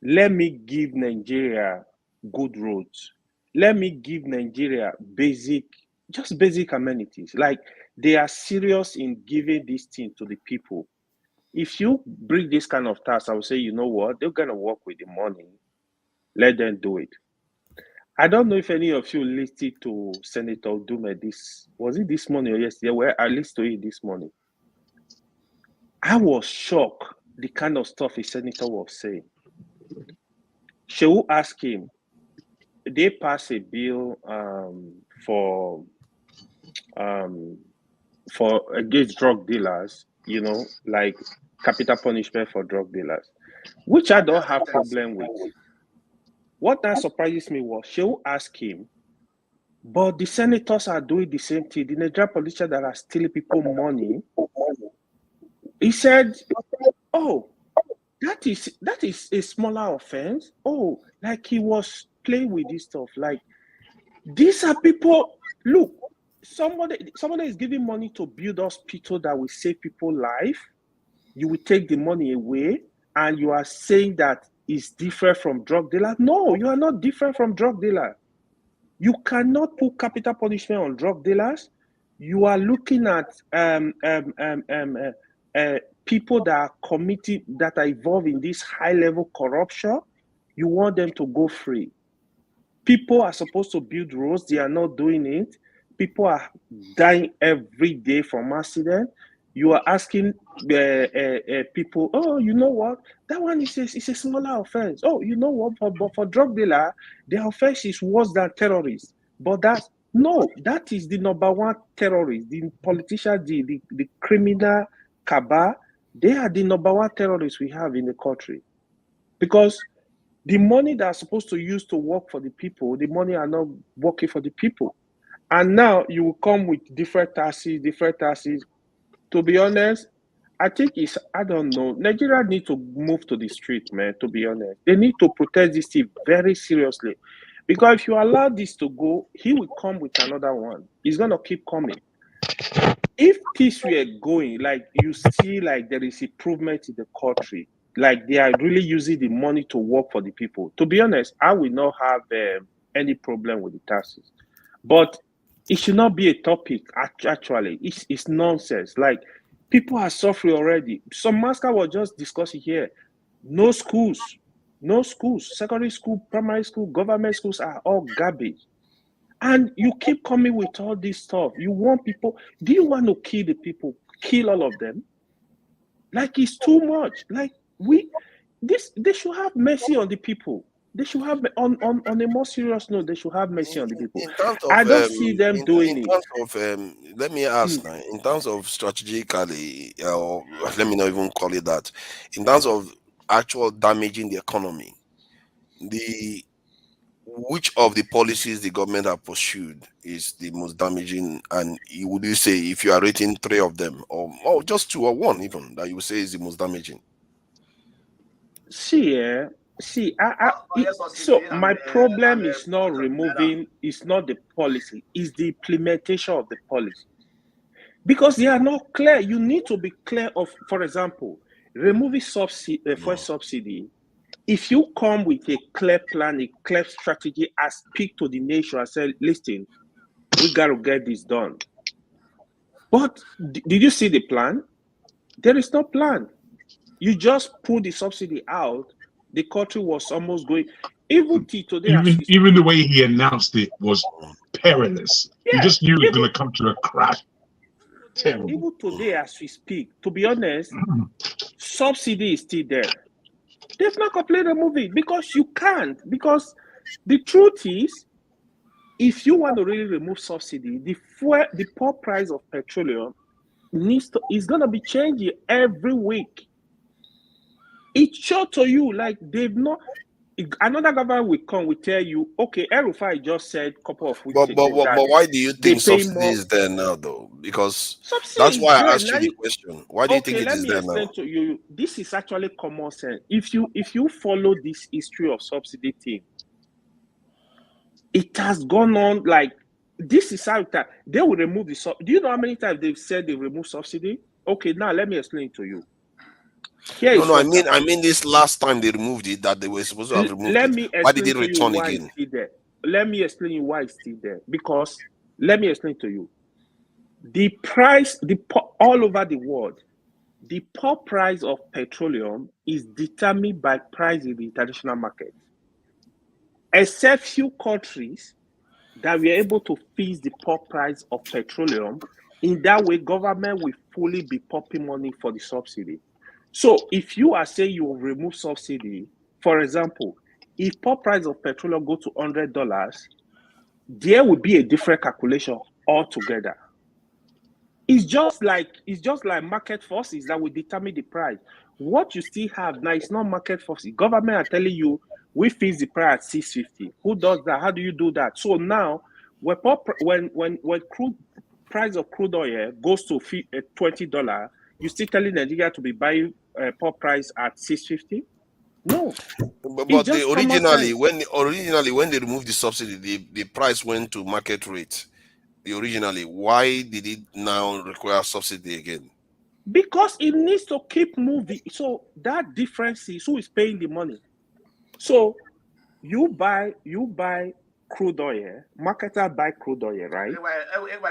let me give Nigeria good roads, let me give Nigeria just basic amenities. Like, they are serious in giving these things to the people. If you bring this kind of task, I would say, you know what, they're going to work with the money. Let them do it. I don't know if any of you listened to Senator Dume was it this morning or yesterday? Well, I listened to it this morning. I was shocked the kind of stuff a senator was saying. Shehu asked him, they pass a bill for against drug dealers, you know, like capital punishment for drug dealers, which I don't have problem with. What that surprises me was Shehu asked him, but the senators are doing the same thing. The Nigerian politicians that are stealing people money. He said, oh, that is a smaller offense. Oh, like he was playing with this stuff. Like, these are people, look, somebody is giving money to build hospital that will save people's life. You will take the money away and you are saying that it's different from drug dealer. No, you are not different from drug dealer. You cannot put capital punishment on drug dealers. You are looking at people that are committed, that are involved in this high-level corruption. You want them to go free. People are supposed to build roads. They are not doing it. People are dying every day from accident. You are asking people, oh, you know what? That one is a smaller offense. Oh, you know what? But for drug dealer, the offense is worse than terrorists. But that is the number one terrorist. The politicians, the criminal cabal, they are the number one terrorists we have in the country. Because the money that are supposed to use to work for the people, the money are not working for the people. And now you will come with different taxes. To be honest, I think I don't know. Nigeria need to move to the street, man, to be honest. They need to protest this thing very seriously. Because if you allow this to go, he will come with another one. He's going to keep coming. If this were going, like you see, like there is improvement in the country, like they are really using the money to work for the people. To be honest, I will not have any problem with the taxes. But it should not be a topic, actually. It's nonsense. Like, people are suffering already. Some master was just discussing here. No schools, secondary school, primary school, government schools are all garbage. And you keep coming with all this stuff. You want people, do you want to kill the people? Kill all of them? Like, it's too much. Like, they should have mercy on the people. They should have, on a more serious note, they should have mercy on the people. I don't see them doing it. Let me ask now, in terms of strategically, or let me not even call it that, in terms of actual damaging the economy, which of the policies the government have pursued is the most damaging? And would you say, if you are rating 3 of them, or just 2 or 1 even, that you would say is the most damaging? So my problem is not removing, it's not the policy, it's the implementation of the policy. Because they are not clear. You need to be clear of, for example, removing fuel subsidy. If you come with a clear plan, a clear strategy, and speak to the nation and say, listen, we got to get this done. But did you see the plan? There is no plan. You just pull the subsidy out. The country was almost going. Even today, even the way he announced it was perilous. You just knew it was going to come to a crash. Terrible. Even today, as we speak, to be honest, subsidy is still there. They've not completely removed it because you can't. Because the truth is, if you want to really remove subsidy, the poor price of petroleum is going to be changing every week. It shows to you like they've not. Another government will come, will tell you, okay, El-Rufai just said a couple of weeks ago. But why do you think subsidy is there now, though? Because that's why I asked you the question. Why do you think it is there now? Let me explain to you. This is actually common sense. If you follow this history of subsidy thing, it has gone on like This is how they will remove the do you know how many times they've said they remove subsidy? Okay, now let me explain to you. No, I mean this last time they removed it, that they were supposed to have removed let it. me Why did it explain to you return why again? it's still there. Let me explain you why it's still there. Because let me explain to you. The price, all over the world, the pop price of petroleum is determined by price in the international market. Except few countries that were able to fix the pop price of petroleum. In that way, government will fully be popping money for the subsidy. So if you are saying you will remove subsidy, for example, if pop price of petroleum go to $100, there will be a different calculation altogether. It's just like market forces that will determine the price. What you still have now is not market forces. Government are telling you we fix the price at 650. Who does that? How do you do that? So now when crude price of crude oil goes to $20, you still telling Nigeria to be buying pop price at 650? No. But originally when they removed the subsidy, the price went to market rate. Originally, why did it now require subsidy again? Because it needs to keep moving. So that difference is who is paying the money. So you buy crude oil, marketer buy crude oil, right?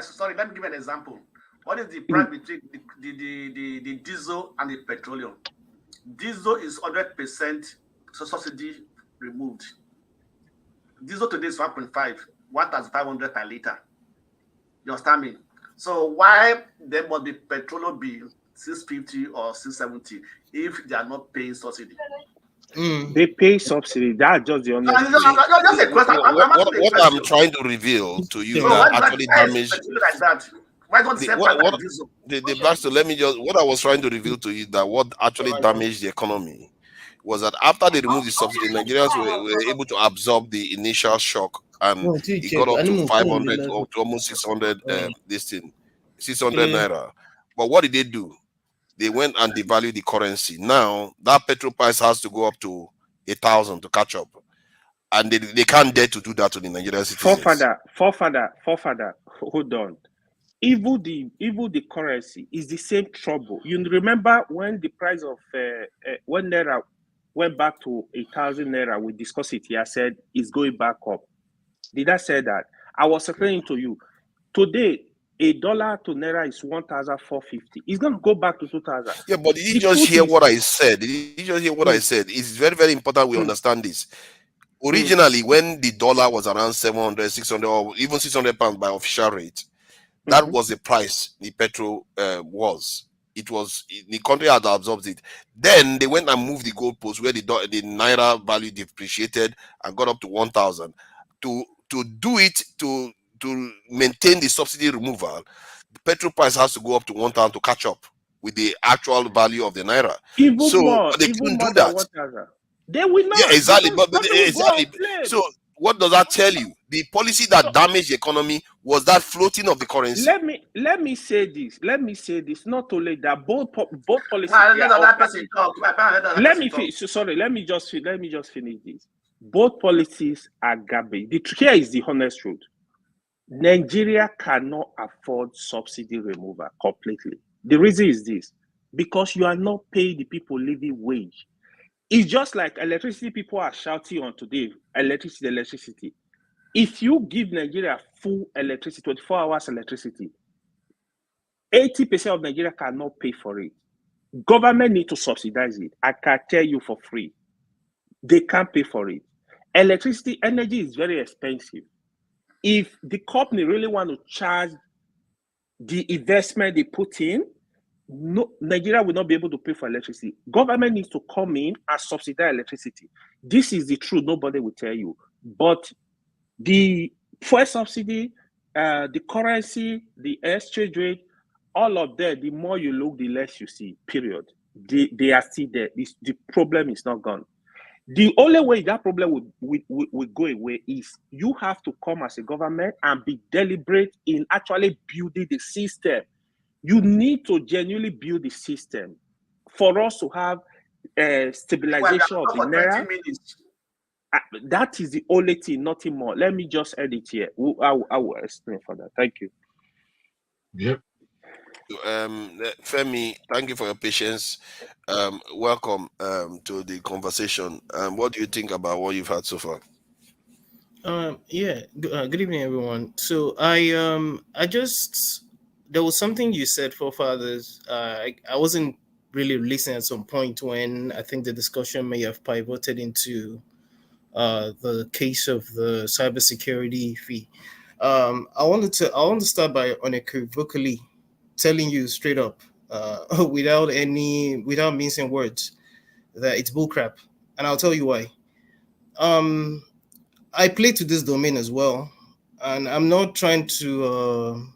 Sorry, let me give an example. What is the price between the diesel and the petroleum? Diesel is 100% subsidy removed. Diesel today is 1.5, 1,500 per liter. You understand me? So why there must be petroleum be 650 or 670 if they are not paying subsidy? They pay subsidy. That's just the honest. What I'm trying to reveal to you that actually damaged. Like that. Why don't the Baxter, let me just what I was trying to reveal to you that what actually damaged the economy was that after they removed the subsidy, Nigerians were able to absorb the initial shock, and it got up to 500 or to almost 600 600 naira. But what did they do? They went and devalued the currency. Now that petrol price has to go up to 1,000 to catch up, and they can't dare to do that to the Nigerian citizens. Forefather, hold on. Even the currency is the same trouble. You remember when the price of when naira went back to 1,000 naira? We discussed it here. I said it's going back up. Did I say that? I was explaining to you today. $1 to naira is 1,450. It's going to go back to 2,000. Yeah, but did you just hear what I said? Did you just hear what I said? It's very, very important we understand this. Originally, when the dollar was around 700, 600, or even 600 pounds by official rate, that was the price the petrol was. It was the country had absorbed it. Then they went and moved the goalpost where the naira value depreciated and got up to 1,000. To do it to maintain the subsidy removal, the petrol price has to go up to 1,000 to catch up with the actual value of the naira. They couldn't do that. They will not. Yeah, exactly. Exactly. So what does that tell you? The policy that damaged the economy was that floating of the currency. Let me say this. Not only that, both policies. Let me just finish this. Both policies are garbage. Here is the honest truth. Nigeria cannot afford subsidy removal completely. The reason is this: because you are not paying the people living wage. It's just like electricity. People are shouting on today, electricity. If you give Nigeria full electricity, 24 hours electricity, 80% of Nigeria cannot pay for it. Government need to subsidize it. I can tell you for free. They can't pay for it. Electricity, energy is very expensive. If the company really want to charge the investment they put in, Nigeria will not be able to pay for electricity. Government needs to come in and subsidize electricity. This is the truth. Nobody will tell you. But the fuel subsidy, the currency, the exchange rate, all of that, the more you look, the less you see, period. They are still there. The problem is not gone. The only way that problem will go away is you have to come as a government and be deliberate in actually building the system. You need to genuinely build the system for us to have stabilization of the naira. That is the only thing, nothing more. Let me just edit here. I will explain for that. Thank you. Yep. Femi, thank you for your patience. Welcome to the conversation. What do you think about what you've had so far? Good evening, everyone. So I just there was something you said, forefathers. I wasn't really listening at some point when I think the discussion may have pivoted into the case of the cybersecurity fee. I want to start by unequivocally telling you straight up, without mincing words, that it's bullcrap, and I'll tell you why. I play to this domain as well, and I'm not trying to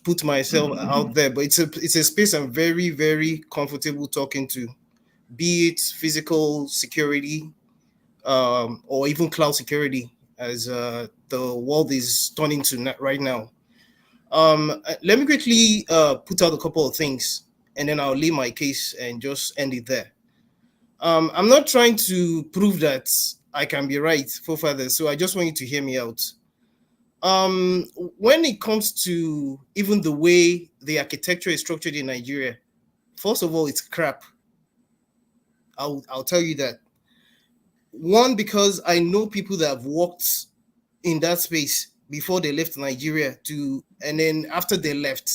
put myself out there, but it's a space I'm very, very comfortable talking to, be it physical security, or even cloud security, as the world is turning to right now. Let me quickly put out a couple of things, and then I'll leave my case and just end it there. I'm not trying to prove that I can be right, forefathers, so I just want you to hear me out. When it comes to even the way the architecture is structured in Nigeria, first of all, it's crap. I'll tell you that. One, because I know people that have worked in that space before they left Nigeria and then after they left,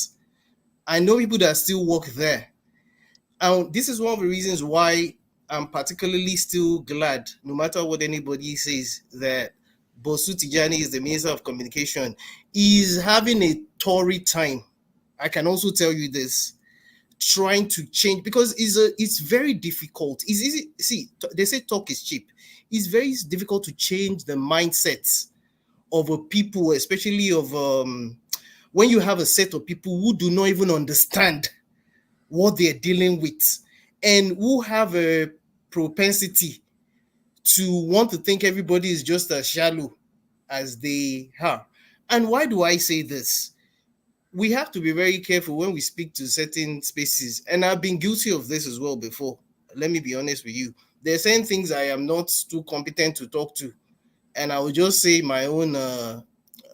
I know people that still work there. And this is one of the reasons why I'm particularly still glad, no matter what anybody says, that Bosu Tijani is the Minister of Communication, is having a torrid time. I can also tell you this, trying to change, because it's very difficult. It's easy. See, they say talk is cheap. It's very difficult to change the mindsets of a people, especially of when you have a set of people who do not even understand what they're dealing with, and who have a propensity to want to think everybody is just as shallow as they are. And why do I say this? We have to be very careful when we speak to certain spaces, and I've been guilty of this as well before. Let me be honest with you. There are certain things I am not too competent to talk to, and I will just say my own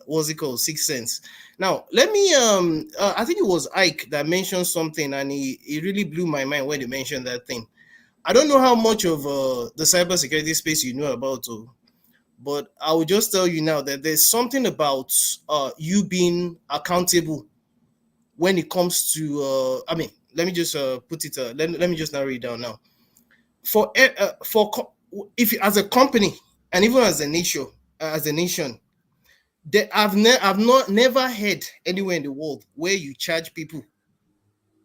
what's it called, 6 cents. Now, let me I think it was Ike that mentioned something, and he really blew my mind when he mentioned that thing. I don't know how much of the cybersecurity space you know about, but I will just tell you now that there's something about you being accountable when it comes to let me just put it let me just narrow it down now. If as a company and even as a nation, I've never heard anywhere in the world where you charge people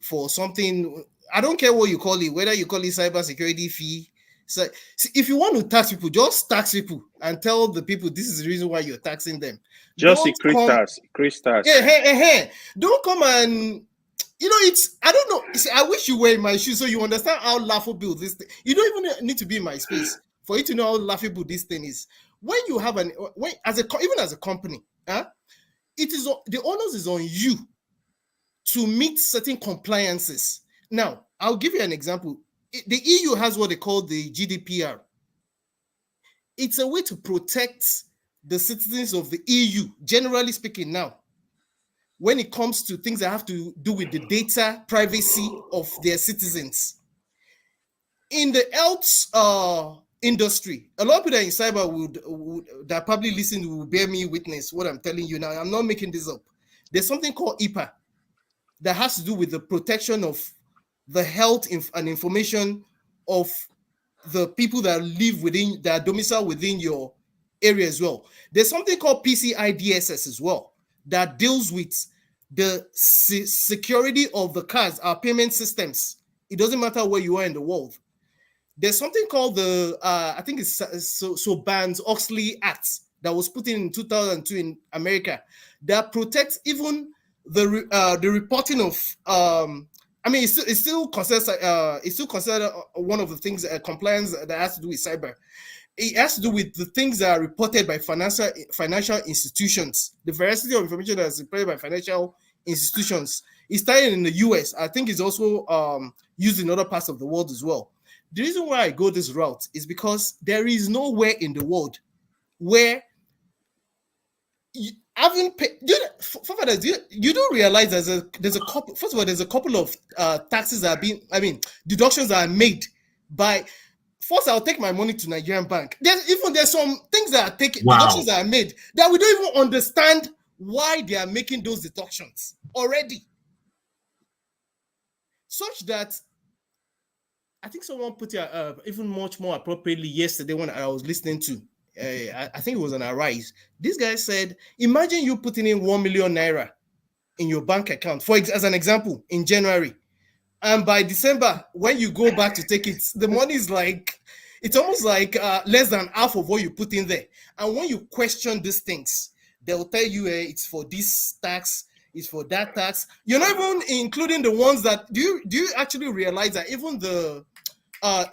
for something. I don't care what you call it, whether you call it cybersecurity fee. So if you want to tax people, just tax people and tell the people this is the reason why you're taxing them. Just Christas. Yeah. Don't come and I don't know. See, I wish you were in my shoes so you understand how laughable this thing. You don't even need to be in my space for you to know how laughable this thing is. When you have even as a company, it is the onus is on you to meet certain compliances. Now, I'll give you an example. The EU has what they call the GDPR. It's a way to protect the citizens of the EU, generally speaking now, when it comes to things that have to do with the data privacy of their citizens. In the health industry, a lot of people in cyber would that probably listen will bear me witness what I'm telling you now. I'm not making this up. There's something called IPA that has to do with the protection of the health and information of the people that live within, that domicile within your area as well. There's something called PCI DSS as well that deals with the security of the cards, our payment systems. It doesn't matter where you are in the world. There's something called the, I think it's Sarbanes-Oxley Act that was put in 2002 in America that protects even the reporting of, it's still considered one of the things, compliance that has to do with cyber. It has to do with the things that are reported by financial institutions. The veracity of information that is reported by financial institutions is started in the US. I think it's also used in other parts of the world as well. The reason why I go this route is because there is nowhere in the world where you haven't paid. You don't realize there's a couple. First of all, there's a couple of taxes that are being, deductions that are made by. First, I'll take my money to Nigerian bank. There's some things that are taken, deductions that are made that we don't even understand why they are making those deductions already. Such that I think someone put it even much more appropriately yesterday when I was listening to. I think it was on Arise. This guy said, imagine you putting in 1 million naira in your bank account, as an example, in January. And by December, when you go back to take it, the money is like, it's almost like less than half of what you put in there. And when you question these things, they'll tell you it's for this tax, it's for that tax. You're not even including the ones that, do you actually realize that even the,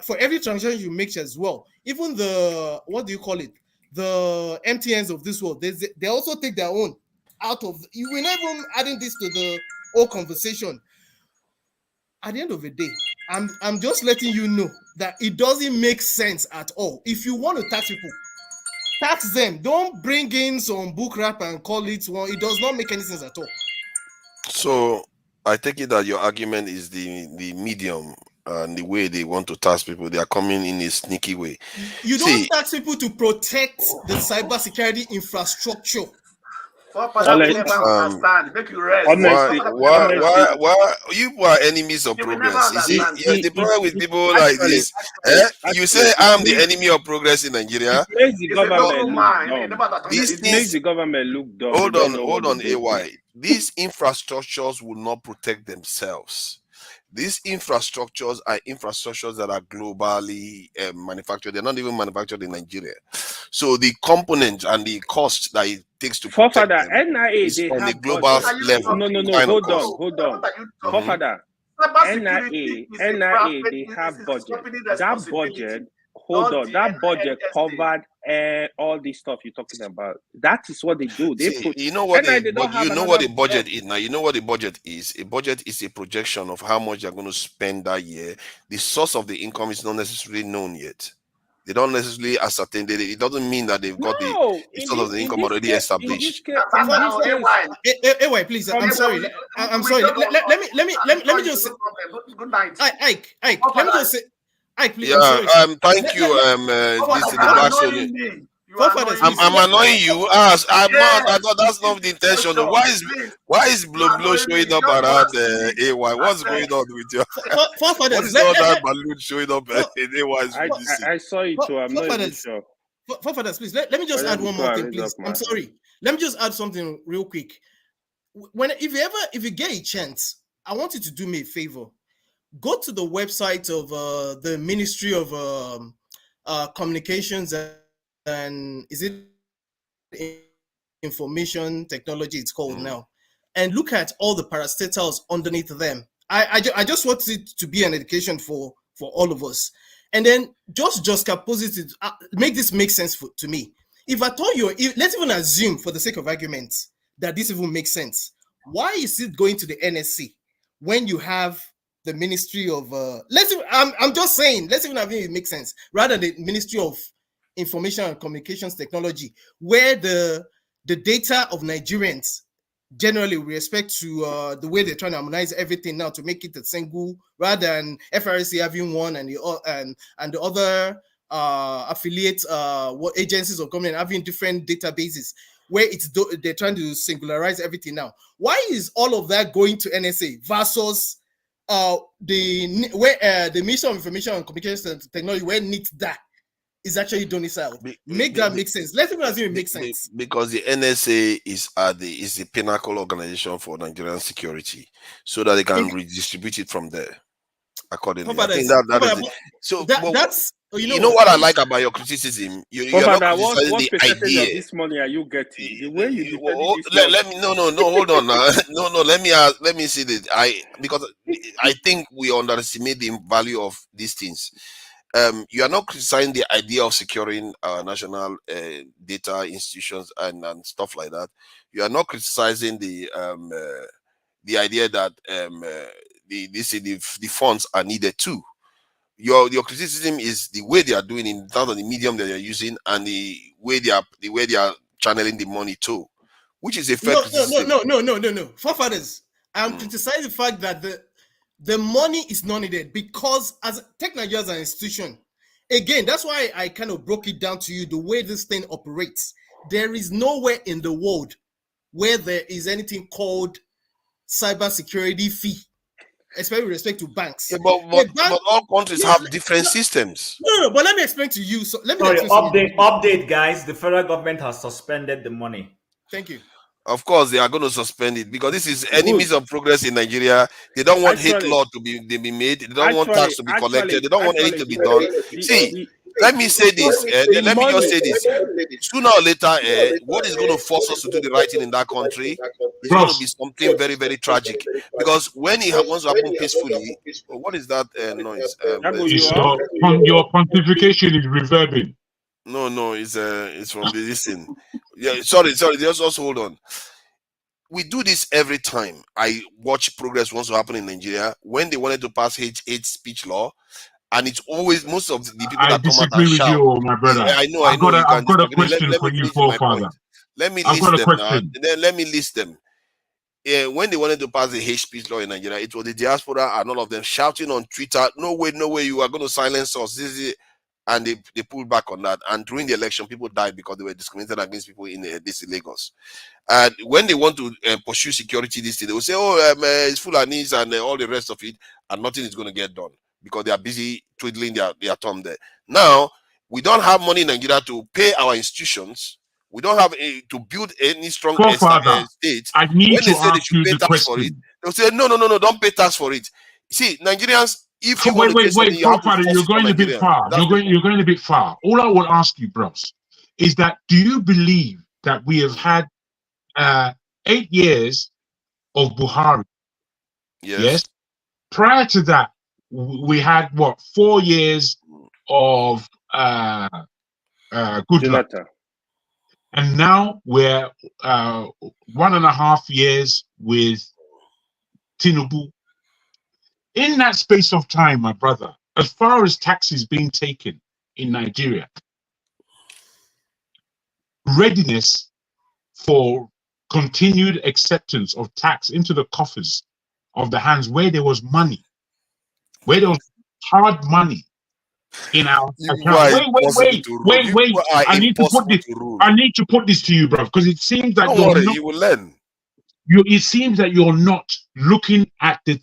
for every transaction you make as well, even the, what do you call it? The MTNs of this world, they also take their own out of, we're not even adding this to the whole conversation. At the end of the day, I'm just letting you know that it doesn't make sense at all. If you want to tax people, tax them. Don't bring in some book rap and call it one. It does not make any sense at all. So I take it that your argument is the medium and the way they want to tax people. They are coming in a sneaky way. You don't tax people to protect the cybersecurity infrastructure. Honestly, Make you rest. Why you are enemies of progress? You see, the problem with people like this. You say I'm the enemy of progress in Nigeria. It makes the government look dumb. Hold on, AY. These infrastructures will not protect themselves. These infrastructures are infrastructures that are globally manufactured. They're not even manufactured in Nigeria. So the component and the cost that it takes to protect them NIA, is they on have the global level. No, hold on. NIA, they have budget. That budget, that budget covered all this stuff you're talking about. That is what they do. You know what the budget is now. You know what the budget is. A budget is a projection of how much you're going to spend that year. The source of the income is not necessarily known yet. They don't necessarily ascertain that. It doesn't mean that they've got the source of the income already established. Anyway, please. I'm sorry. I'm sorry. Let me just say. Ike. Let me just say. Ike, please. Yeah. Thank you. This is the Black Soul. I'm annoying you. I'm not. I thought that's not the intention. Why is Blow showing up around AY? What's going on with you? What is all that balloon showing up in AY's? I saw it too. I'm not even sure. Fathers, please. Let me just add one more thing, please. I'm sorry. Let me just add something real quick. If you get a chance, I want you to do me a favor. Go to the website of the Ministry of Communications and is it Information Technology? It's called now, and look at all the parastatals underneath them. I just want it to be an education for all of us, and then just juxtapose it. Make this make sense to me. If I told you, let's even assume for the sake of argument that this even makes sense. Why is it going to the NSC when you have the Ministry of I'm just saying, let's even have it make sense rather than the Ministry of Information and Communications Technology, where the data of Nigerians generally with respect to the way they're trying to harmonize everything now to make it a single, rather than FRC having one and the other affiliate agencies of government having different databases, where they're trying to singularize everything now. Why is all of that going to NSA versus the Ministry of Information and Communications Technology, where NITDA is actually domiciled? Make that make sense. Let's even assume it makes sense. Because the NSA is the pinnacle organization for Nigerian security, so that they can redistribute it from there accordingly. I think that is it. So that's you know what I like about your criticism. You're not criticizing what the percentage idea. of this money are you getting? The way you Let me hold on now. Let me see this. Because I think we underestimate the value of these things. You are not criticizing the idea of securing national data institutions and stuff like that. You are not criticizing the idea that the funds are needed too. Your criticism is the way they are doing in terms of the medium that they are using and the way they are channeling the money too, which is a fair criticism. No. Forefathers, I'm criticizing the fact that the money is not needed because as Tech Nigeria as an institution, again, that's why I kind of broke it down to you the way this thing operates. There is nowhere in the world where there is anything called cybersecurity fee, especially with respect to banks. Yeah, but all countries have different systems. No, but let me explain to you. So let me update, guys. The federal government has suspended the money. Thank you. Of course, they are going to suspend it because this is enemies of progress in Nigeria. They don't want hate law to be made. They don't want tax to be collected. They don't want anything to be done. See, let me say this. Let me just say this. Sooner or later, what is going to force us to do the right thing in that country is going to be something very, very tragic. Because when it wants to happen peacefully, what is that noise? Your pontification is reverbing. No, it's from the listen. Yeah, sorry. Just hold on. We do this every time. I watch progress wants to happen in Nigeria when they wanted to pass hate speech law, and it's always most of the people that come out and shout. You, my brother. I know. I've got a question for you, forefather. Let me list them now. Then let me list them. Yeah, when they wanted to pass the hate speech law in Nigeria, it was the diaspora and all of them shouting on Twitter, "No way, you are going to silence us." This is it. And they pulled back on that. And during the election, people died because they were discriminated against people in this Lagos. And when they want to pursue security, they will say, it's Fulanis and all the rest of it, and nothing is going to get done because they are busy twiddling their thumb there. Now, we don't have money in Nigeria to pay our institutions. We don't have to build any strong state. I need when to they say they ask you should pay the tax question. for it, they'll say, no, don't pay tax for it. See, Nigerians, if you wait, want you're going a bit far. You're going a bit far. All I will ask you, bros, is that do you believe that we have had 8 years of Buhari? Yes. Prior to that, we had 4 years of Goodluck, and now we're 1.5 years with Tinubu. In that space of time, my brother, as far as taxes being taken in Nigeria, readiness for continued acceptance of tax into the coffers of the hands where there was money, where there was hard money in our account. Wait. I need to put this to you, bro, because it seems that you will learn. It seems that you're not looking at the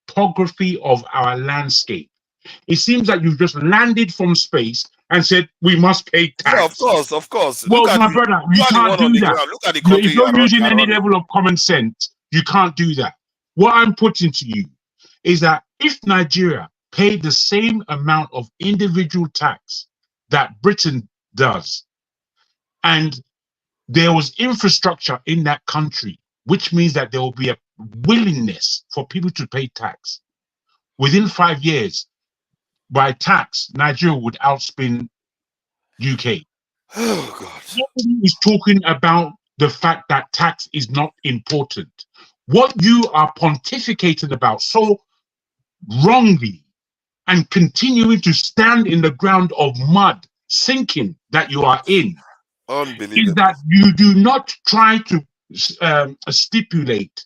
topography of our landscape. It seems that you've just landed from space and said we must pay tax. Yeah, of course. Well, my brother, you can't do that. Look at the country. If you're using any level of common sense, you can't do that. What I'm putting to you is that if Nigeria paid the same amount of individual tax that Britain does, and there was infrastructure in that country, which means that there will be a willingness for people to pay tax. Within 5 years, by tax, Nigeria would outspin UK. Oh, God. Nobody is talking about the fact that tax is not important. What you are pontificating about so wrongly and continuing to stand in the ground of mud, sinking that you are in, is that you do not try to stipulate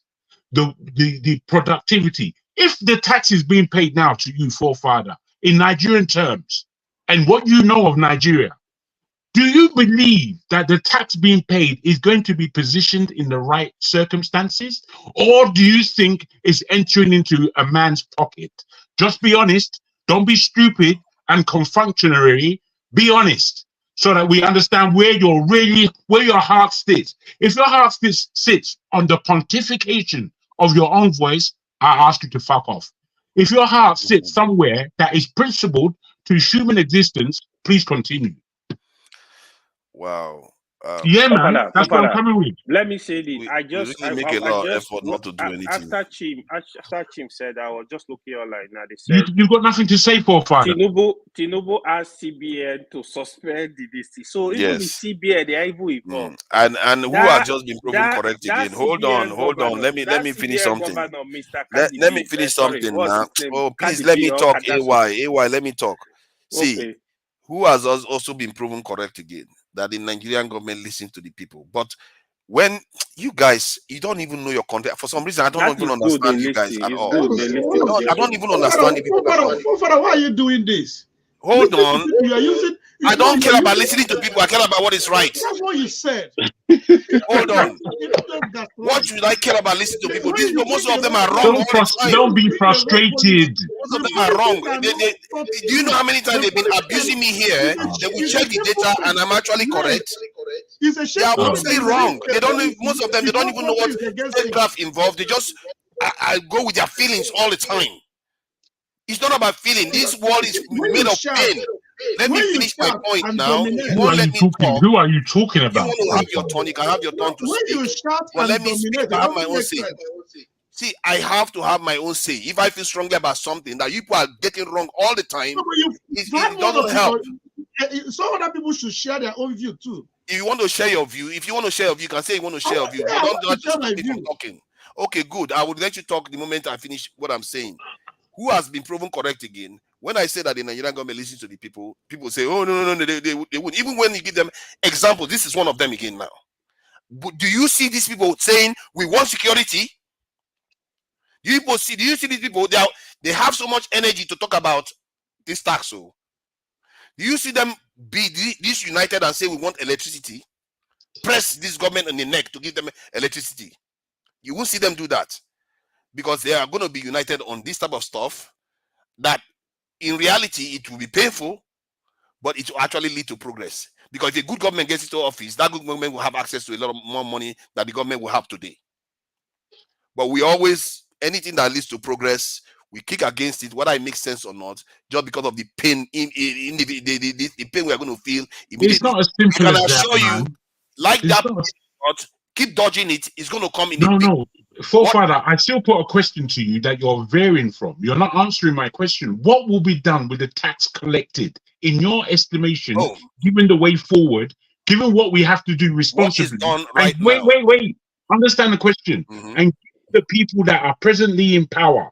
the productivity. If the tax is being paid now to you, forefather, in Nigerian terms, and what you know of Nigeria, do you believe that the tax being paid is going to be positioned in the right circumstances? Or do you think it's entering into a man's pocket? Just be honest. Don't be stupid and confunctionary. Be honest, so that we understand where your heart sits. If your heart sits on the pontification of your own voice, I ask you to fuck off. If your heart sits somewhere that is principled to human existence, please continue. Wow. Yeah, man. That's what I'm coming with. Let me say this. We I just really make a lot of effort not to do anything. After Chim said, I was just looking online now. They said You've got nothing to say for, Father. Tinubu asked CBN to suspend the DC. So even the CBN, they are even involved. And who has just been proven correct again? Hold on. Let me finish something. Let me finish something now. Oh, please let me talk. AY, let me talk. See, who has also been proven correct again? That the Nigerian government listens to the people. But when you guys, you don't even know your content. For some reason, I don't even understand you guys at all. I don't even understand the people. Father, why are you doing this? Hold on. You are using. I don't care about listening to people. I care about what is right. That's what you said. Hold on. What should I care about listening to people? Most of them are wrong. Don't be frustrated. Most of them are wrong. Do you know how many times they've been abusing me here? They will check the data and I'm actually correct. They are mostly wrong. They don't. Most of them, they don't even know what statecraft involved. They just I go with their feelings all the time. It's not about feeling. This world is made of pain. Let me finish my point now. Who are you talking about? You want to have your turn, you can have your turn to speak. But let me speak. I have my own say. See, I have to have my own say. If I feel strongly about something that you people are getting wrong all the time, it doesn't help. Some other people should share their own view too. If you want to share your view, you can say you want to share your view. You don't have to stop me from talking. Okay, good. I would let you talk the moment I finish what I'm saying. Who has been proven correct again? When I say that the Nigerian government listens to the people, people say, oh, no, they wouldn't. Even when you give them examples, this is one of them again now. But do you see these people saying, we want security? Do you see these people? They have so much energy to talk about this tax. So, do you see them be this united and say, we want electricity? Press this government on the neck to give them electricity. You won't see them do that. Because they are going to be united on this type of stuff that in reality it will be painful, but it will actually lead to progress. Because if a good government gets into office, that good government will have access to a lot of more money that the government will have today. But we always, anything that leads to progress, we kick against it, whether it makes sense or not, just because of the pain the pain we are going to feel immediately. It's not as simple as that, assure man. You, like it's that, keep dodging it. It's going to come in. No. Forefather, I still put a question to you that you're varying from. You're not answering my question. What will be done with the tax collected, in your estimation, given the way forward, given what we have to do responsibly? What is done right now? Wait. Understand the question. And the people that are presently in power,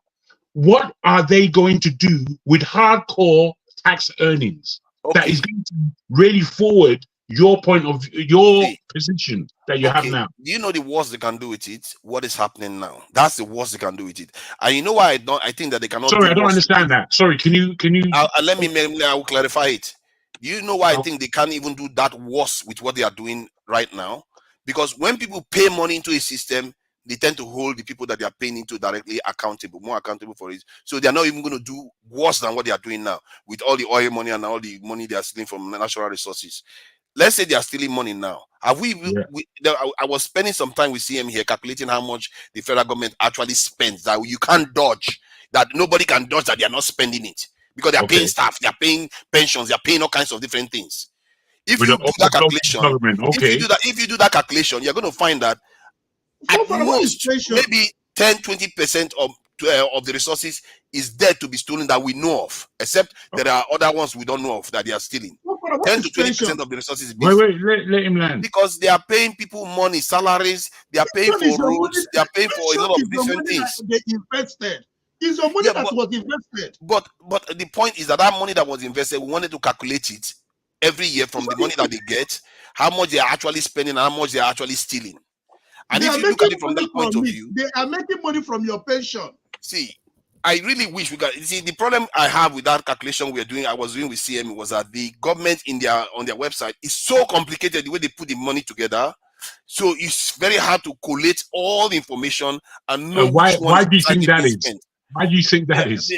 what are they going to do with hardcore tax earnings that is going to really forward your point of your position that you have now? Do you know the worst they can do with it? What is happening now? That's the worst they can do with it. And you know why I think that they cannot. Sorry, I don't understand that. Sorry, can you? I will clarify it. Do you know why I think they can't even do that worse with what they are doing right now? Because when people pay money into a system, they tend to hold the people that they are paying into directly more accountable for it. So they are not even going to do worse than what they are doing now with all the oil money and all the money they are stealing from natural resources. Let's say they are stealing money now. I was spending some time with CM here calculating how much the federal government actually spends, that you can't dodge, that nobody can dodge that they are not spending it. Because they are paying staff, they are paying pensions, they are paying all kinds of different things. If you do that calculation, you're going to find that at most maybe 10-20% of the resources is there to be stolen that we know of, except there are other ones we don't know of that they are stealing. 10-20% of the resources. Let him land. Because they are paying people money, salaries, they are paying for roads, they are paying for a lot of different things. They invested. It's your money that was invested. But the point is that money that was invested, we wanted to calculate it every year from the money that they get, how much they are actually spending and how much they are actually stealing. And if you look at it from that point of view, they are making money from your pension. See, I really wish we got. See, the problem I have with that calculation I was doing with CM, was that the government on their website is so complicated the way they put the money together. So it's very hard to collate all the information and know why do you think that is? Why do you think that is?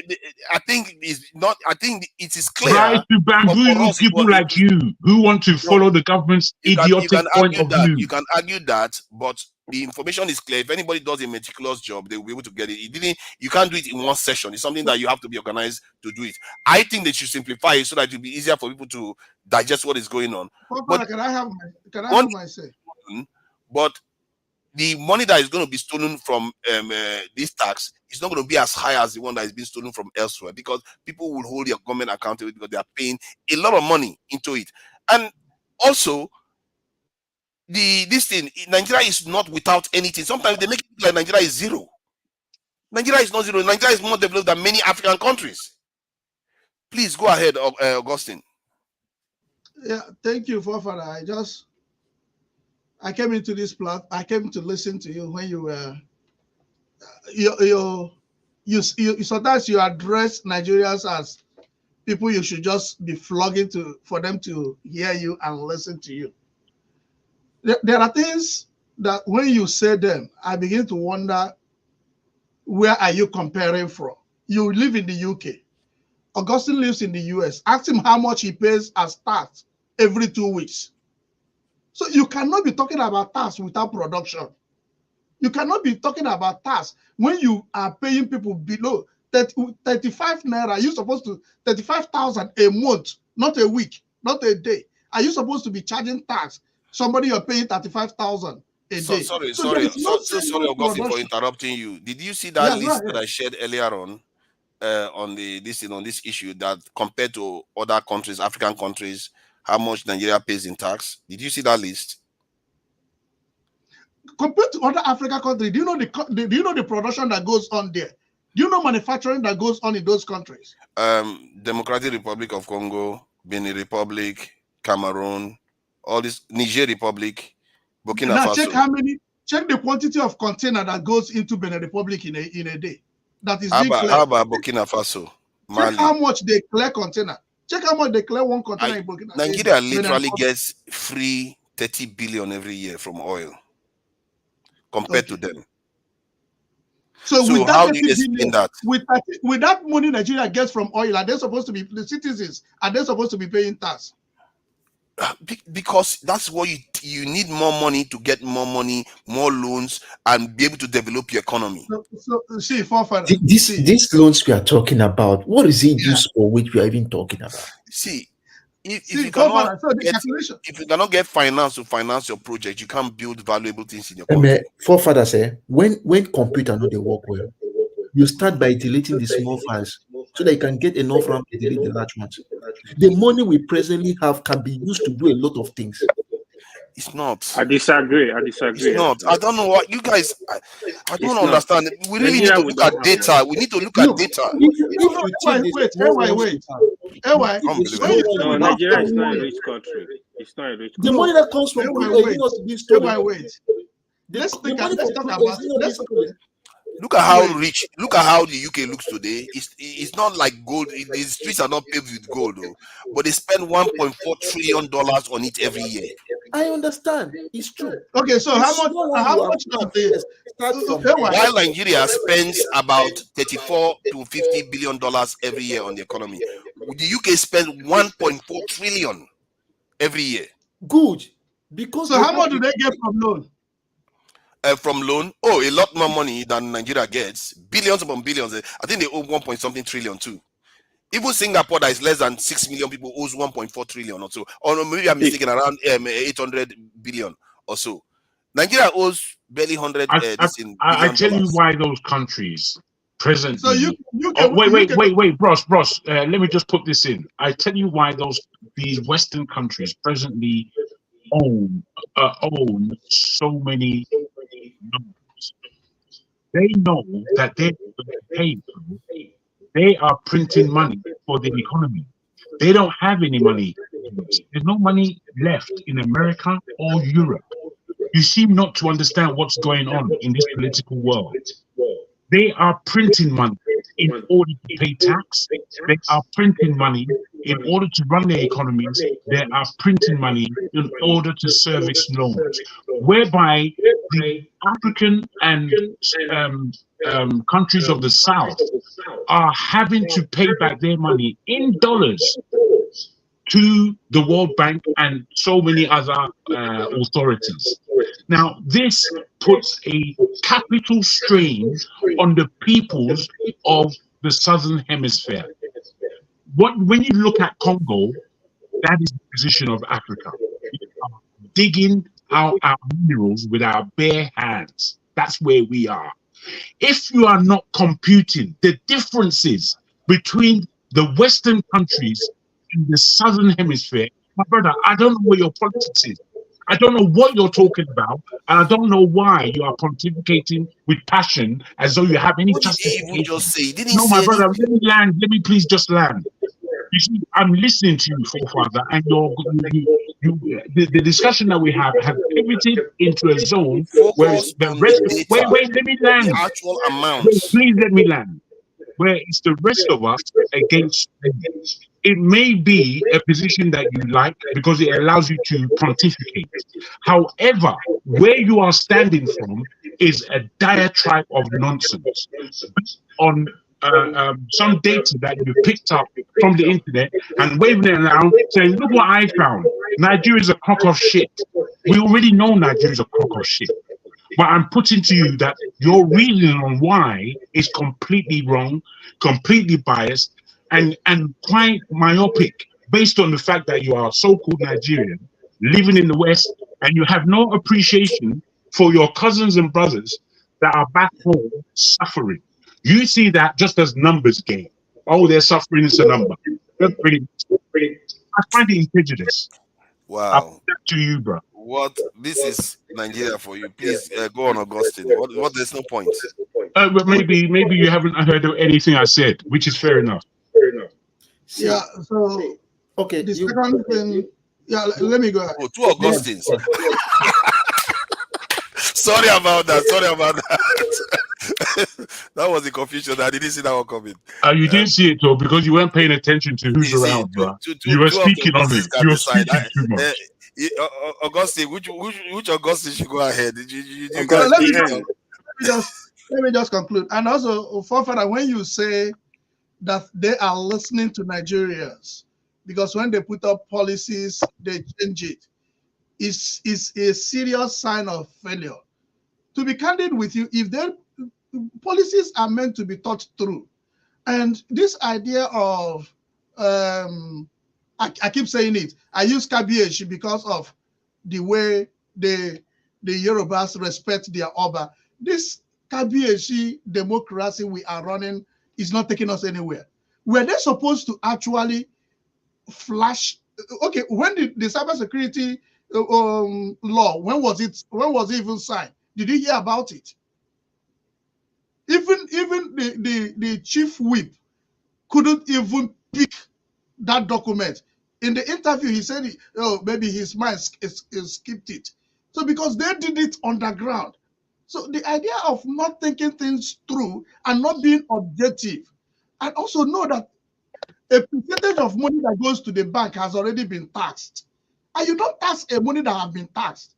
I think it's not. I think it is clear. Try to bamboozle people like you who want to follow the government's idiotic point of view. You can argue that, but The information is clear. If anybody does a meticulous job, they will be able to get it. You can't do it in one session. It's something that you have to be organized to do it. I think they should simplify it so that it will be easier for people to digest what is going on. But can I have my say? But the money that is going to be stolen from this tax is not going to be as high as the one that is being stolen from elsewhere, because people will hold your government accountable because they are paying a lot of money into it. And also, Nigeria is not without anything. Sometimes they make it like Nigeria is zero. Nigeria is not zero. Nigeria is more developed than many African countries. Please go ahead, Augustine. Yeah, thank you, Forefather. I came into this plot. I came to listen to you when you were you sometimes you address Nigerians as people you should just be flogging for them to hear you and listen to you. There are things that when you say them, I begin to wonder, where are you comparing from? You live in the UK. Augustine lives in the US. Ask him how much he pays as tax every 2 weeks. So you cannot be talking about tax without production. You cannot be talking about tax when you are paying people below 35 naira. You're supposed to 35,000 a month, not a week, not a day. Are you supposed to be charging tax? Somebody you're paying 35,000 a day. Sorry, Augustine, for interrupting you. Did you see that list that I shared earlier on this issue, that compared to other countries, African countries, how much Nigeria pays in tax? Did you see that list? Compared to other African countries, do you know the production that goes on there? Do you know manufacturing that goes on in those countries? Democratic Republic of Congo, Benin Republic, Cameroon, all this, Niger Republic, Burkina Faso. Check the quantity of container that goes into Benin Republic in a day. That is how about Burkina Faso? Check how much they clear container. Check how much they clear one container in Burkina Faso. Nigeria literally gets free 30 billion every year from oil compared to them. So with that, how do you explain that? With that money Nigeria gets from oil, are they supposed to be, the citizens, are they supposed to be paying tax? Because that's what you need, more money to get more money, more loans, and be able to develop your economy. So see, these loans we are talking about, what is it used for, which we are even talking about? See, if you cannot get finance to finance your project, you can't build valuable things in your country. Forefather say, when computer know they work well, you start by deleting the small files so that you can get enough RAM to delete the large ones. The money we presently have can be used to do a lot of things. It's not. I disagree. It's not. I don't know what you guys. I don't understand. We really need to look at data. We need to look at data. Wait. No, Nigeria is not a rich country. It's not a rich country. The money that comes from Look at how rich. Look at how the UK looks today. It's not like gold. The streets are not paved with gold, though. But they spend $1.4 trillion on it every year. I understand. It's true. Okay, so how much of this? While Nigeria spends about $34 to $50 billion every year on the economy, the UK spends $1.4 trillion every year. Good. Because how much do they get from loan? From loan, a lot more money than Nigeria gets, billions upon billions. I think they owe 1.something trillion too. Even Singapore, that is less than 6 million people, owes 1.4 trillion or so. Or maybe I'm mistaken, around 800 billion or so. Nigeria owes barely 100. I tell you why those countries presently. So wait, Bros. Let me just put this in. I tell you why these Western countries presently own so many numbers. They know that they're paid. They are printing money for the economy. They don't have any money. There's no money left in America or Europe. You seem not to understand what's going on in this political world. They are printing money in order to pay tax. They are printing money in order to run their economies. They are printing money in order to service loans, whereby the African and countries of the South are having to pay back their money in dollars to the World Bank and so many other authorities. Now, this puts a capital strain on the peoples of the Southern Hemisphere. When you look at Congo, that is the position of Africa. We are digging out our minerals with our bare hands. That's where we are. If you are not computing the differences between the Western countries and the Southern Hemisphere, my brother, I don't know what your politics is. I don't know what you're talking about, and I don't know why you are pontificating with passion as though you have any What did he even justification. just say? He didn't No, say my brother, anything. let me land. Let me please just land. You see, I'm listening to you, forefather, and the discussion that we have has pivoted into a zone where Focus the on rest. the data, Wait, let me land. the actual Wait, amounts. please let me land. Where it's the rest of us against them. It may be a position that you like because it allows you to pontificate. However, where you are standing from is a diatribe of nonsense based on some data that you picked up from the internet and waving it around saying, look what I found. Nigeria is a crock of shit. We already know Nigeria is a crock of shit. But I'm putting to you that your reasoning on why is completely wrong, completely biased, and quite myopic based on the fact that you are a so-called Nigerian living in the West and you have no appreciation for your cousins and brothers that are back home suffering. You see that just as numbers game. Oh, they're suffering, it's a number. That's pretty. I find it prejudice. Wow. I'll put that to you, bro. What? This is Nigeria for you. Please go on, Augustine. What? There's no point. But maybe you haven't heard of anything I said, which is fair enough. Yeah. So okay. The second thing. Yeah. Let me go ahead. Oh, two Augustines. Sorry about that. That was the confusion. I didn't see that one coming. You didn't see it though because you weren't paying attention to who's around, bro. You were speaking on me. You were speaking too much. Augustine, which Augustine should go ahead? Let me just conclude. And also, forefather, when you say that they are listening to Nigerians, because when they put up policies, they change it. It's a serious sign of failure. To be candid with you, if their policies are meant to be thought through, and this idea of I keep saying it. I use Kabiyeshi because of the way the Yorubas respect their Oba. This Kabiyeshi democracy we are running is not taking us anywhere. Were they supposed to actually flash? Okay, when the cybersecurity law, when was it even signed? Did you hear about it? Even the chief whip couldn't even pick that document. In the interview, he said, "Oh, maybe his mind skipped it." So because they did it underground, so the idea of not thinking things through and not being objective, and also know that a percentage of money that goes to the bank has already been taxed, and you don't tax a money that has been taxed.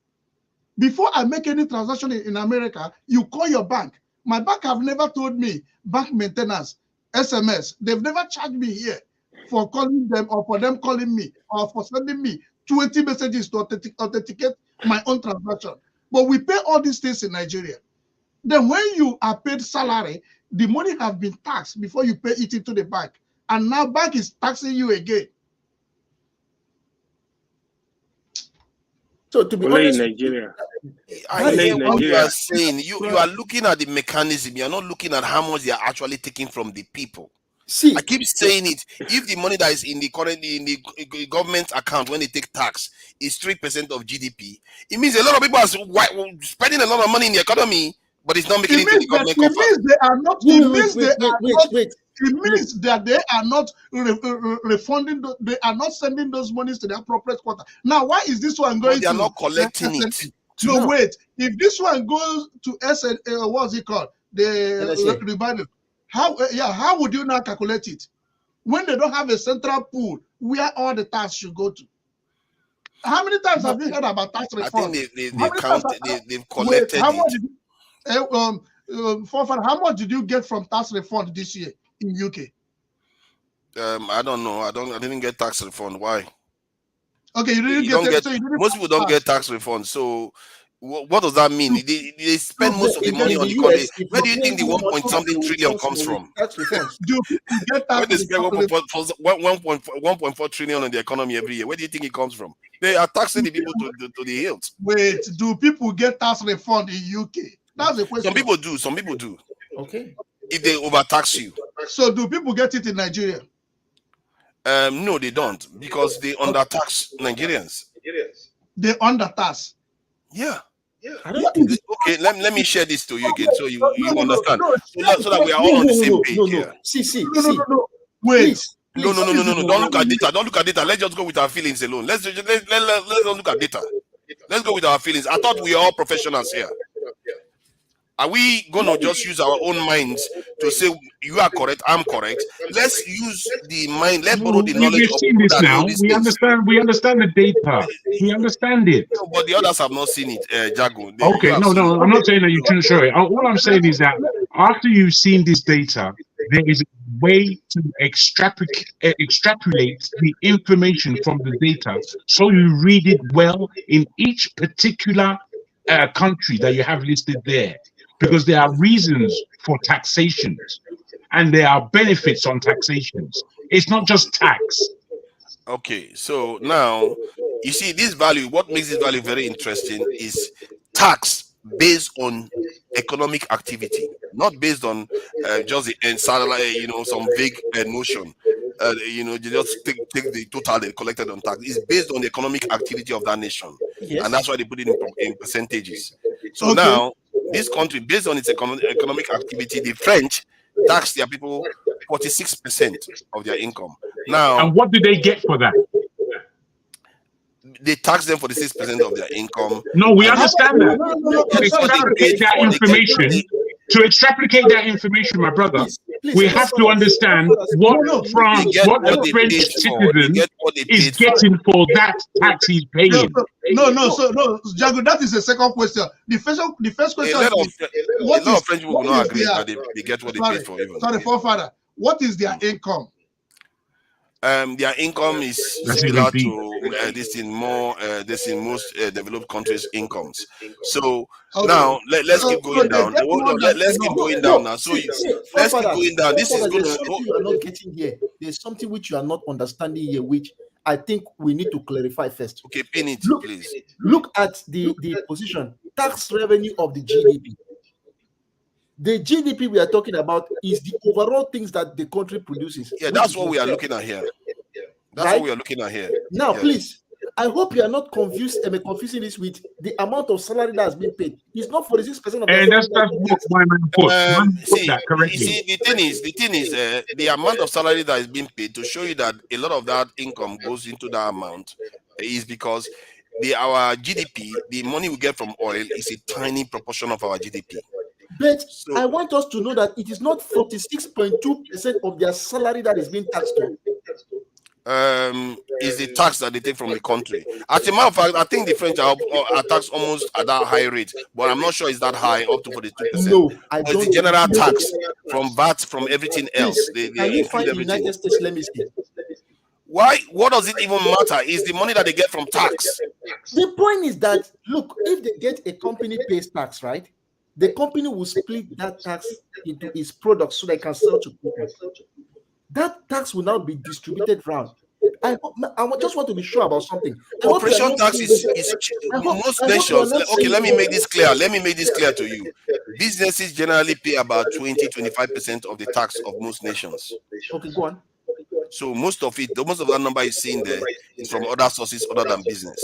Before I make any transaction in America, you call your bank. My bank have never told me bank maintenance, SMS. They've never charged me here for calling them or for them calling me or for sending me 20 messages to authenticate my own transaction. But we pay all these things in Nigeria. Then when you are paid salary, the money have been taxed before you pay it into the bank. And now bank is taxing you again. So to be Only honest, in Nigeria. I hear what you are saying. You are looking at the mechanism. You are not looking at how much they are actually taking from the people. See, I keep saying it. If the money that is in the government account when they take tax is 3% of GDP, it means a lot of people are spending a lot of money in the economy, but it's not making it to the government coffers. It means they are not. It means that they are not refunding. They are not sending those monies to the appropriate quarter. Now, why is this one going? But they are not collecting it. No, wait. If this one goes to what's it called? The revenue. How would you now calculate it when they don't have a central pool where all the tax should go to? How many times have you heard about tax reform? I think they've collected how much how much did you get from tax refund this year in UK? I don't know. I didn't get tax refund. Why? Okay, you didn't get. Most people don't get tax refund. So What does that mean? They spend most of the money on the economy. Where do you think the 1 point something trillion comes from? Do people get tax When they spend 1.4 trillion on the economy every year, where do you think it comes from? They are taxing the people to the hilt. Wait, do people get tax refund in UK? That's the question. Some people do. Some people do. Okay. If they overtax you. So do people get it in Nigeria? No, they don't, because they undertax Nigerians. They undertax. Yeah. Okay, let me share this to you again so you understand. So that we are all on the same page here. No. Wait. No. Don't look at data. Don't look at data. Let's just go with our feelings alone. Let's not look at data. Let's go with our feelings. I thought we are all professionals here. Are we gonna just use our own minds to say you are correct, I'm correct? Let's use the mind. Let's borrow the knowledge We've of seen people this that now. know these We things. understand. We understand the data. We understand it. No, but the others have not seen it, Jago. Okay, no. I'm not saying that you shouldn't show it. All I'm saying is that after you've seen this data, there is a way to extrapolate the information from the data, so you read it well in each particular country that you have listed there, because there are reasons for taxations and there are benefits on taxations. It's not just tax. Okay, so now you see this value. What makes this value very interesting is tax based on economic activity, not based on just the salary, some vague notion. They just take the total they collected on tax. It's based on the economic activity of that nation, and that's why they put it in percentages. So now this country, based on its economic activity, the French tax their people 46% of their income. Now, and what do they get for that? They tax them for the 6% of their income. No, we understand that. To extrapolate that information, my brother, we have to understand what France, what the French citizen is getting for that tax he's paying. No, Jago, that is the second question. The first question a lot of French people will not agree that they get what they paid for. Sorry, forefather. What is their income? Their income is similar to this in most developed countries' incomes. So now let's keep going down. Let's keep going down now. So let's keep going down. This is going to. You are not getting here. There's something which you are not understanding here, which I think we need to clarify first. Okay, pin it, please. Look at the position tax revenue of the GDP. The GDP we are talking about is the overall things that the country produces. Yeah, that's what we are looking at here. That's what we are looking at here. Now, please, I hope you are not confusing this with the amount of salary that has been paid. It's not 46% of the thing is, the amount of salary that is being paid, to show you that a lot of that income goes into that amount, is because our GDP, the money we get from oil, is a tiny proportion of our GDP. But I want us to know that it is not 46.2% of their salary that is being taxed on. Is the tax that they take from the country. As a matter of fact, I think the French are taxed almost at that high rate, but I'm not sure it's that high, up to 42%. No, it's the general tax from VAT, from everything else. They can you find the United States? Let me see. Why? What does it even matter? Is the money that they get from tax. The point is that, look, if they get a company pays tax, right? The company will split that tax into its products so they can sell to people. That tax will now be distributed around. I just want to be sure about something. Corporation tax is most nations. Okay, let me make this clear. Let me make this clear to you. Businesses generally pay about 20-25% of the tax of most nations. Okay, go on. So most of that number is seen there is from other sources other than business.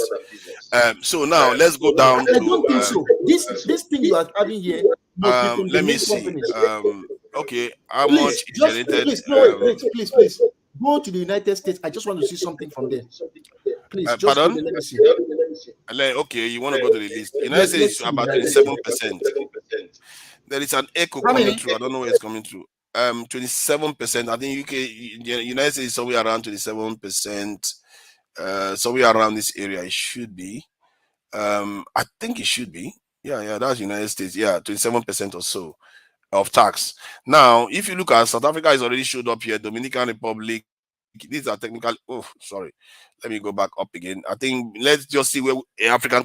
So now let's go down to. I don't think so. This thing you are having here. Let me see. Okay, how much is generated? Please. Go to the United States. I just want to see something from there. Please, just pardon? let me see. Okay, you want to go to the list. United States is about 27%. There is an echo coming through. I don't know where it's coming through. 27%. I think United States is somewhere around 27%. Somewhere around this area. It should be. I think it should be. Yeah, that's United States. Yeah, 27% or so of tax. Now, if you look at South Africa, is already showed up here. Dominican Republic. These are technical. Oh, sorry. Let me go back up again. I think let's just see where African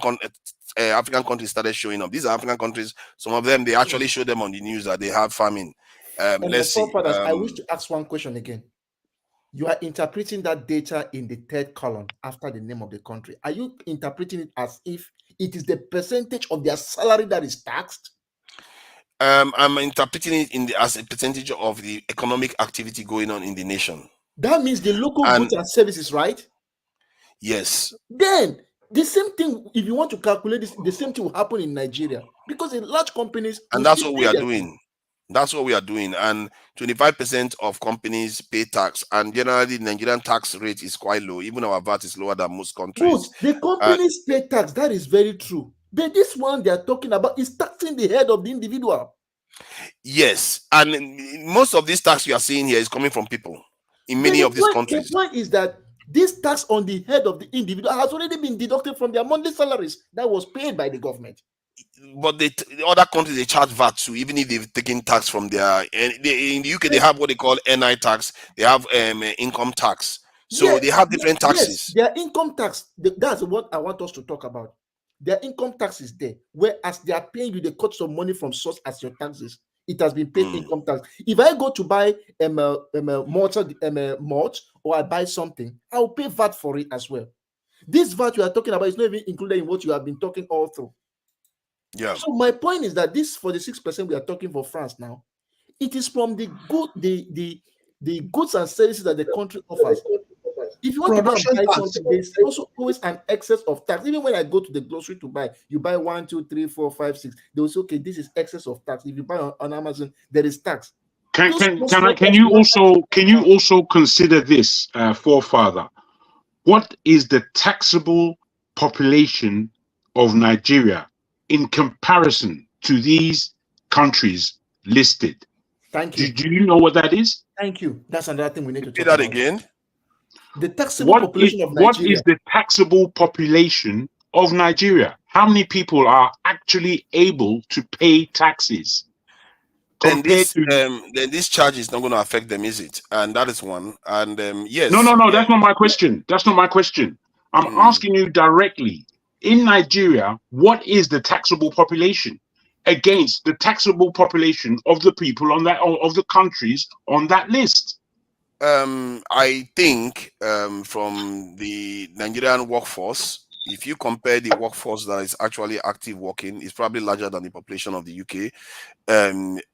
African countries started showing up. These are African countries. Some of them, they actually show them on the news that they have famine. Let's see. I wish to ask one question again. You are interpreting that data in the third column after the name of the country. Are you interpreting it as if it is the percentage of their salary that is taxed? I'm interpreting it as a percentage of the economic activity going on in the nation. That means the local goods and services, right? Yes. Then the same thing, if you want to calculate this, the same thing will happen in Nigeria, because in large companies, and that's what we are doing. That's what we are doing. And 25% of companies pay tax, and generally the Nigerian tax rate is quite low. Even our VAT is lower than most countries. The companies pay tax. That is very true. But this one they are talking about is taxing the head of the individual. Yes, and most of this tax you are seeing here is coming from people in many of these countries. The point is that this tax on the head of the individual has already been deducted from their monthly salaries that was paid by the government. But the other countries, they charge VAT too, even if they've taken tax from their. In the UK, they have what they call NI tax. They have income tax. So they have different taxes. Yes, their income tax. That's what I want us to talk about. Their income tax is there, whereas they are paying you the cut some money from source as your taxes. It has been paid income tax. If I go to buy malt or I buy something, I'll pay VAT for it as well. This VAT you are talking about is not even included in what you have been talking all through. Yeah. So my point is that this 46% we are talking for France now, it is from the goods and services that the country offers. If you want to buy something, there's also always an excess of tax. Even when I go to the grocery to buy, you buy 1, 2, 3, 4, 5, 6. They will say, okay, this is excess of tax. If you buy on Amazon, there is tax. Can you also consider this, forefather? What is the taxable population of Nigeria in comparison to these countries listed? Thank you. Do you know what that is? Thank you. That's another thing we need to talk about. Say that again. The taxable population of Nigeria. What is the taxable population of Nigeria? How many people are actually able to pay taxes? Then this charge is not going to affect them, is it? And that is one. And yes. No, that's not my question. That's not my question. I'm asking you directly. In Nigeria, what is the taxable population against the taxable population of the people on that, of the countries on that list? I think from the Nigerian workforce, if you compare the workforce that is actually active working, it's probably larger than the population of the UK.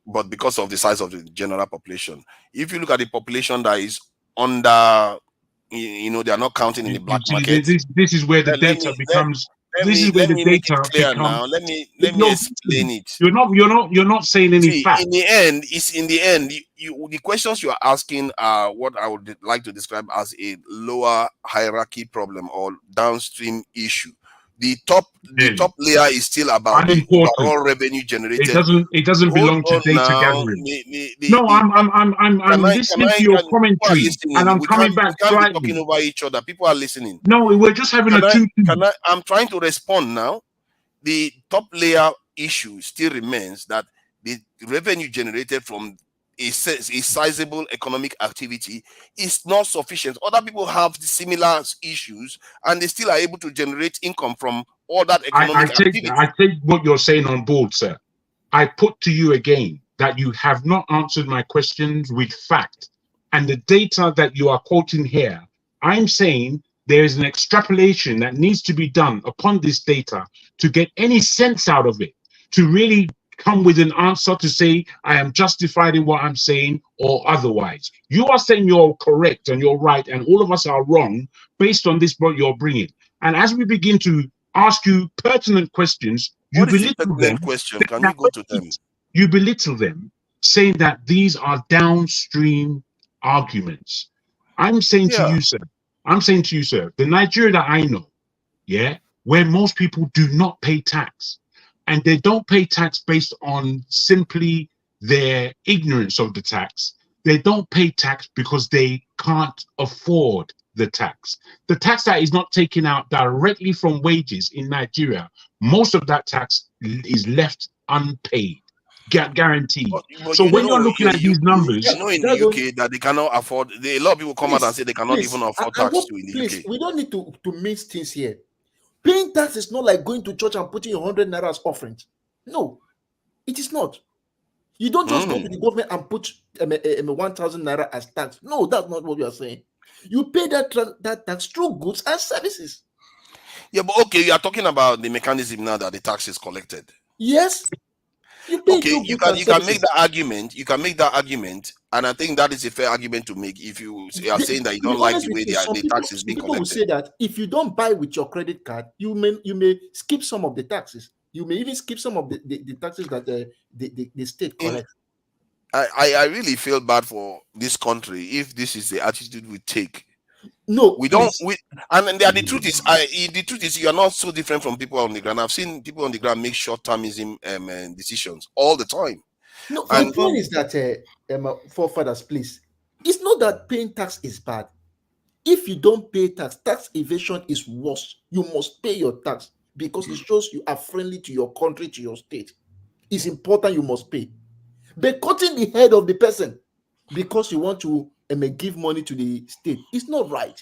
But because of the size of the general population, if you look at the population that is under, they are not counting in the black market. This is where the data becomes. This is where the data becomes. Now. Let me explain it. You're not saying any facts. In the end, the questions you are asking are what I would like to describe as a lower hierarchy problem or downstream issue. The top layer is still about the overall revenue generated. It doesn't belong to data gathering. I'm listening to your commentary, and I'm coming back slightly. We can't be talking over each other. People are listening. No, we're just having I'm trying to respond now. The top layer issue still remains that the revenue generated from a sizable economic activity is not sufficient. Other people have similar issues and they still are able to generate income from all that economic activity. I take what you're saying on board, sir. I put to you again that you have not answered my questions with fact. And the data that you are quoting here, I'm saying there is an extrapolation that needs to be done upon this data to get any sense out of it, to really come with an answer to say, I am justified in what I'm saying or otherwise. You are saying you're correct and you're right and all of us are wrong based on this what you're bringing. And as we begin to ask you pertinent questions, you belittle them. Can you go to them? You belittle them, saying that these are downstream arguments. I'm saying to you, sir, the Nigeria that I know, where most people do not pay tax, and they don't pay tax based on simply their ignorance of the tax. They don't pay tax because they can't afford the tax. The tax that is not taken out directly from wages in Nigeria, most of that tax is left unpaid, guaranteed. So when you're looking at these numbers, in the UK that they cannot afford. A lot of people come out and say they cannot even afford tax in the UK. We don't need to mix things here. Paying tax is not like going to church and putting your 100 naira as offering. No, it is not. You don't just go to the government and put 1,000 naira as tax. No, that's not what we are saying. You pay that tax through goods and services. Yeah, but okay, you are talking about the mechanism now that the tax is collected. Yes. Okay, you can make that argument. You can make that argument, and I think that is a fair argument to make. If you are saying that you don't like the way the tax is being collected, people will say that if you don't buy with your credit card, you may skip some of the taxes. You may even skip some of the taxes that the state collects. I really feel bad for this country if this is the attitude we take. No, we don't. The truth is, you are not so different from people on the ground. I've seen people on the ground make short-termism decisions all the time. No, the point is that forefathers, please. It's not that paying tax is bad. If you don't pay tax evasion is worse. You must pay your tax because it shows you are friendly to your country, to your state. It's important. You must pay. But cutting the head of the person because you want to give money to the state, it's not right.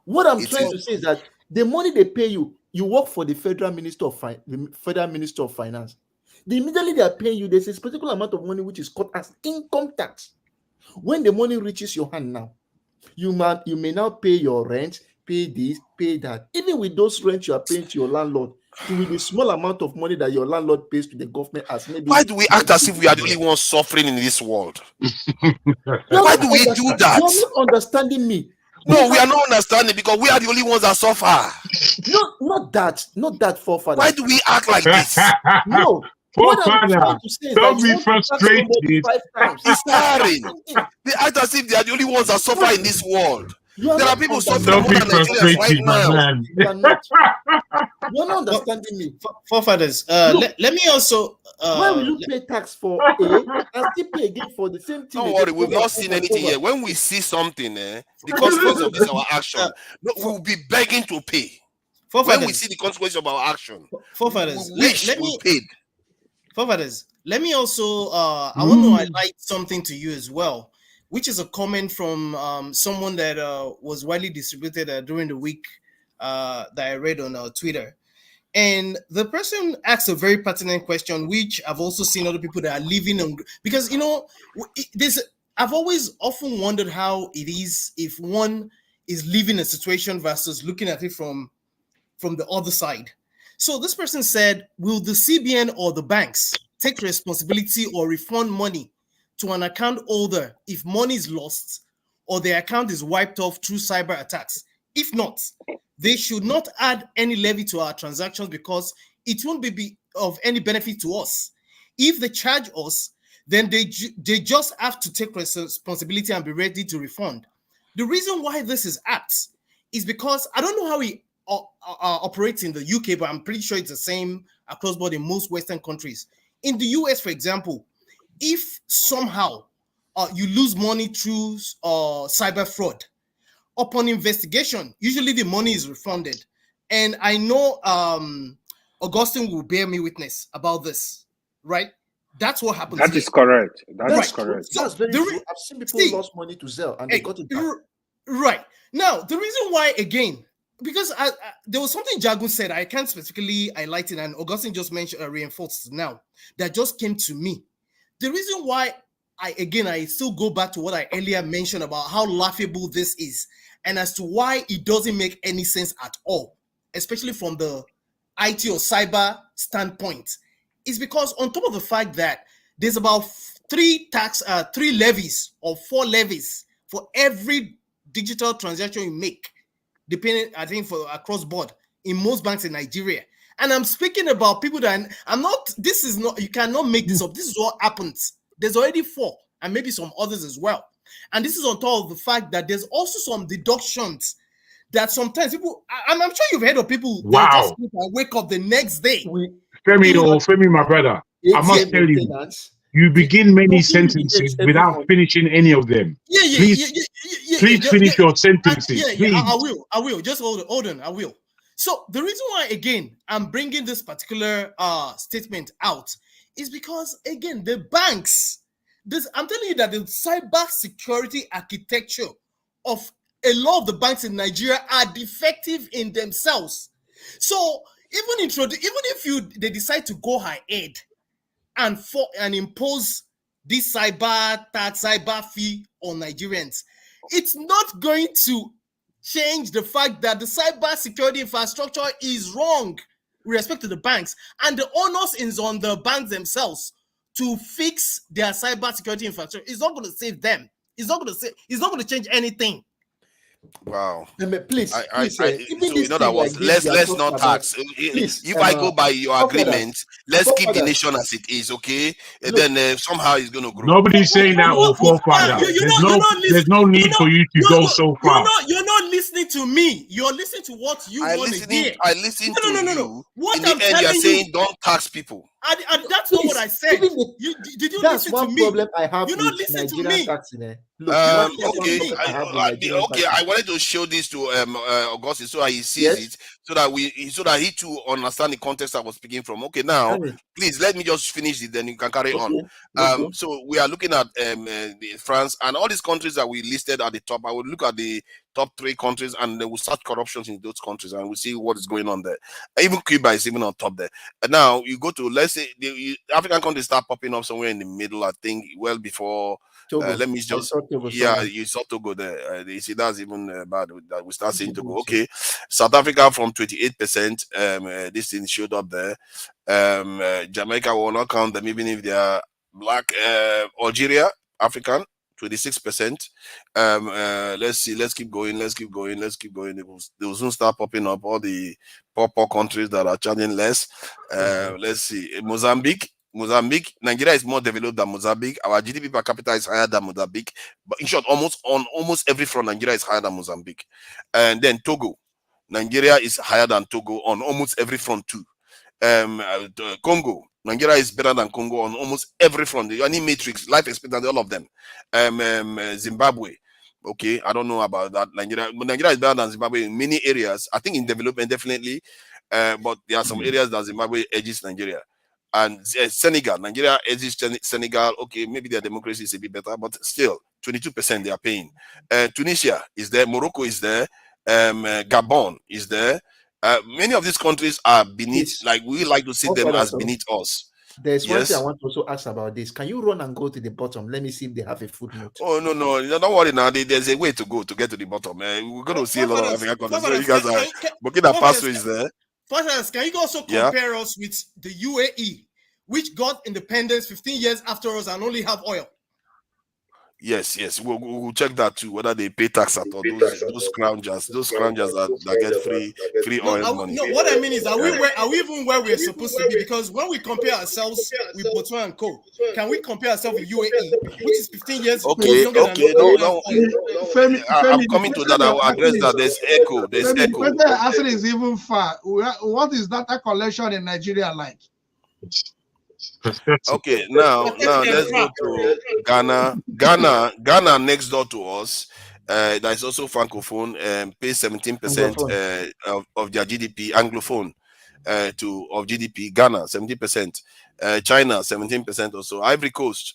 What I'm trying to say is that the money they pay you, you work for the federal minister of finance. Immediately they are paying you, there's a particular amount of money which is cut as income tax. When the money reaches your hand now, you may now pay your rent, pay this, pay that. Even with those rents you are paying to your landlord, with the small amount of money that your landlord pays to the government as maybe. Why do we act as if we are the only ones suffering in this world? Why do we do that? You're not understanding me. No, we are not understanding because we are the only ones that suffer. Not that forefather. Why do we act like this? No. What I'm trying to say is don't be frustrated. It's tiring. They act as if they are the only ones that suffer in this world. There are people suffering more than Nigerians right now. You're not understanding me. Forefathers, let me also. Why will you pay tax for A and still pay again for the same thing? Don't worry, we've not seen anything yet. When we see something, the consequence of this our action, we'll be begging to pay. When we see the consequence of our action, forefathers, we wish we paid. Forefathers, let me also. I want to highlight something to you as well, which is a comment from someone that was widely distributed during the week that I read on Twitter. And the person asked a very pertinent question, which I've also seen other people that are living on, because, I've always often wondered how it is if one is living a situation versus looking at it from the other side. So this person said, will the CBN or the banks take responsibility or refund money to an account holder if money is lost or their account is wiped off through cyber attacks? If not, they should not add any levy to our transactions because it won't be of any benefit to us. If they charge us, then they just have to take responsibility and be ready to refund. The reason why this is apt is because I don't know how we operates in the UK, but I'm pretty sure it's the same across board in most Western countries. In the US, for example, if somehow you lose money through cyber fraud, upon investigation, usually the money is refunded. And I know Augustine will bear me witness about this, right? That's what happens. That is correct. That's correct. That's very true. I've seen people lost money to Zelle and they got it back. Right. Now, the reason why, again, because there was something Jagun said, I can't specifically highlight it, and Augustine just mentioned, reinforced now, that just came to me. The reason why I still go back to what I earlier mentioned about how laughable this is, and as to why it doesn't make any sense at all, especially from the IT or cyber standpoint, is because on top of the fact that there's about 3 levies or 4 levies for every digital transaction you make, depending, I think, for across board in most banks in Nigeria. And I'm speaking about people that you cannot make this up. This is what happens. There's already 4 and maybe some others as well. And this is on top of the fact that there's also some deductions that sometimes people, I'm sure you've heard of people that just wake up the next day. Femi, my brother, I must tell you, you begin many sentences without finishing any of them. Please finish your sentences. I will. Just hold on. I will. So the reason why, again, I'm bringing this particular statement out is because, again, the banks, I'm telling you that the cyber security architecture of a lot of the banks in Nigeria are defective in themselves. So even if they decide to go ahead and impose this cyber tax, cyber fee on Nigerians, it's not going to change the fact that the cyber security infrastructure is wrong with respect to the banks, and the onus is on the banks themselves to fix their cyber security infrastructure. It's not going to save them. It's not going to change anything. Wow. Please, so even in other words, let's not tax. If I go by your agreement, let's keep the nation as it is, okay? And then somehow it's going to grow. Nobody's saying that, or forefather. There's no need for you to go so far. You're not listening to me. You're listening to what you want to hear. I listen to you. What in the end, you're saying don't tax people. And that's not what I said. Did you listen to me? That's one problem I have with Nigerian taxing. Okay, I wanted to show this to Augustus so that he sees it, so that he too understand the context I was speaking from. Okay, now please let me just finish it, then you can carry on. So we are looking at France and all these countries that we listed at the top. I will look at the top 3 countries and they will start corruptions in those countries and we'll see what is going on there. Even Cuba is even on top there. And now you go to, let's say, the African countries start popping up somewhere in the middle, I think, well before. Let me just, you saw Togo there. You see, that's even bad that we start seeing Togo. Okay, South Africa from 28%. This thing showed up there. Jamaica will not count them even if they are black. Algeria, African, 26%. Let's see. Let's keep going. They will soon start popping up all the poor countries that are charging less. Let's see. Mozambique, Nigeria is more developed than Mozambique. Our GDP per capita is higher than Mozambique. But in short, on almost every front, Nigeria is higher than Mozambique. And then Togo, Nigeria is higher than Togo on almost every front too. Congo, Nigeria is better than Congo on almost every front. Any matrix, life expectancy, all of them. Zimbabwe, okay, I don't know about that. Nigeria is better than Zimbabwe in many areas. I think in development definitely, but there are some areas that Zimbabwe edges Nigeria. And Senegal, Nigeria edges Senegal. Okay, maybe their democracy is a bit better, but still 22% they are paying. Tunisia is there, Morocco is there, Gabon is there. Many of these countries are beneath, like we like to see them as beneath us. There's one thing I want to also ask about this. Can you run and go to the bottom? Let me see if they have a footnote. Oh, no, don't worry now. There's a way to go to get to the bottom. We're going to see a lot of African countries. So you guys are Burkina Faso is there. First, can you also compare us with the UAE, which got independence 15 years after us and only have oil? Yes. We'll check that too, whether they pay tax at all. Those scroungers that get free oil money. No, what I mean is, are we even where we're supposed to be? Because when we compare ourselves with Botswana and Co, can we compare ourselves with UAE, which is 15 years Okay. No. I'm coming to that. I will address that. There's echo. The question is even far. What is data collection in Nigeria like? Okay, now let's go to Ghana. Ghana next door to us. That is also francophone. Pays 17% of their GDP. Anglophone of GDP. Ghana 17%. China 17% or so. Ivory Coast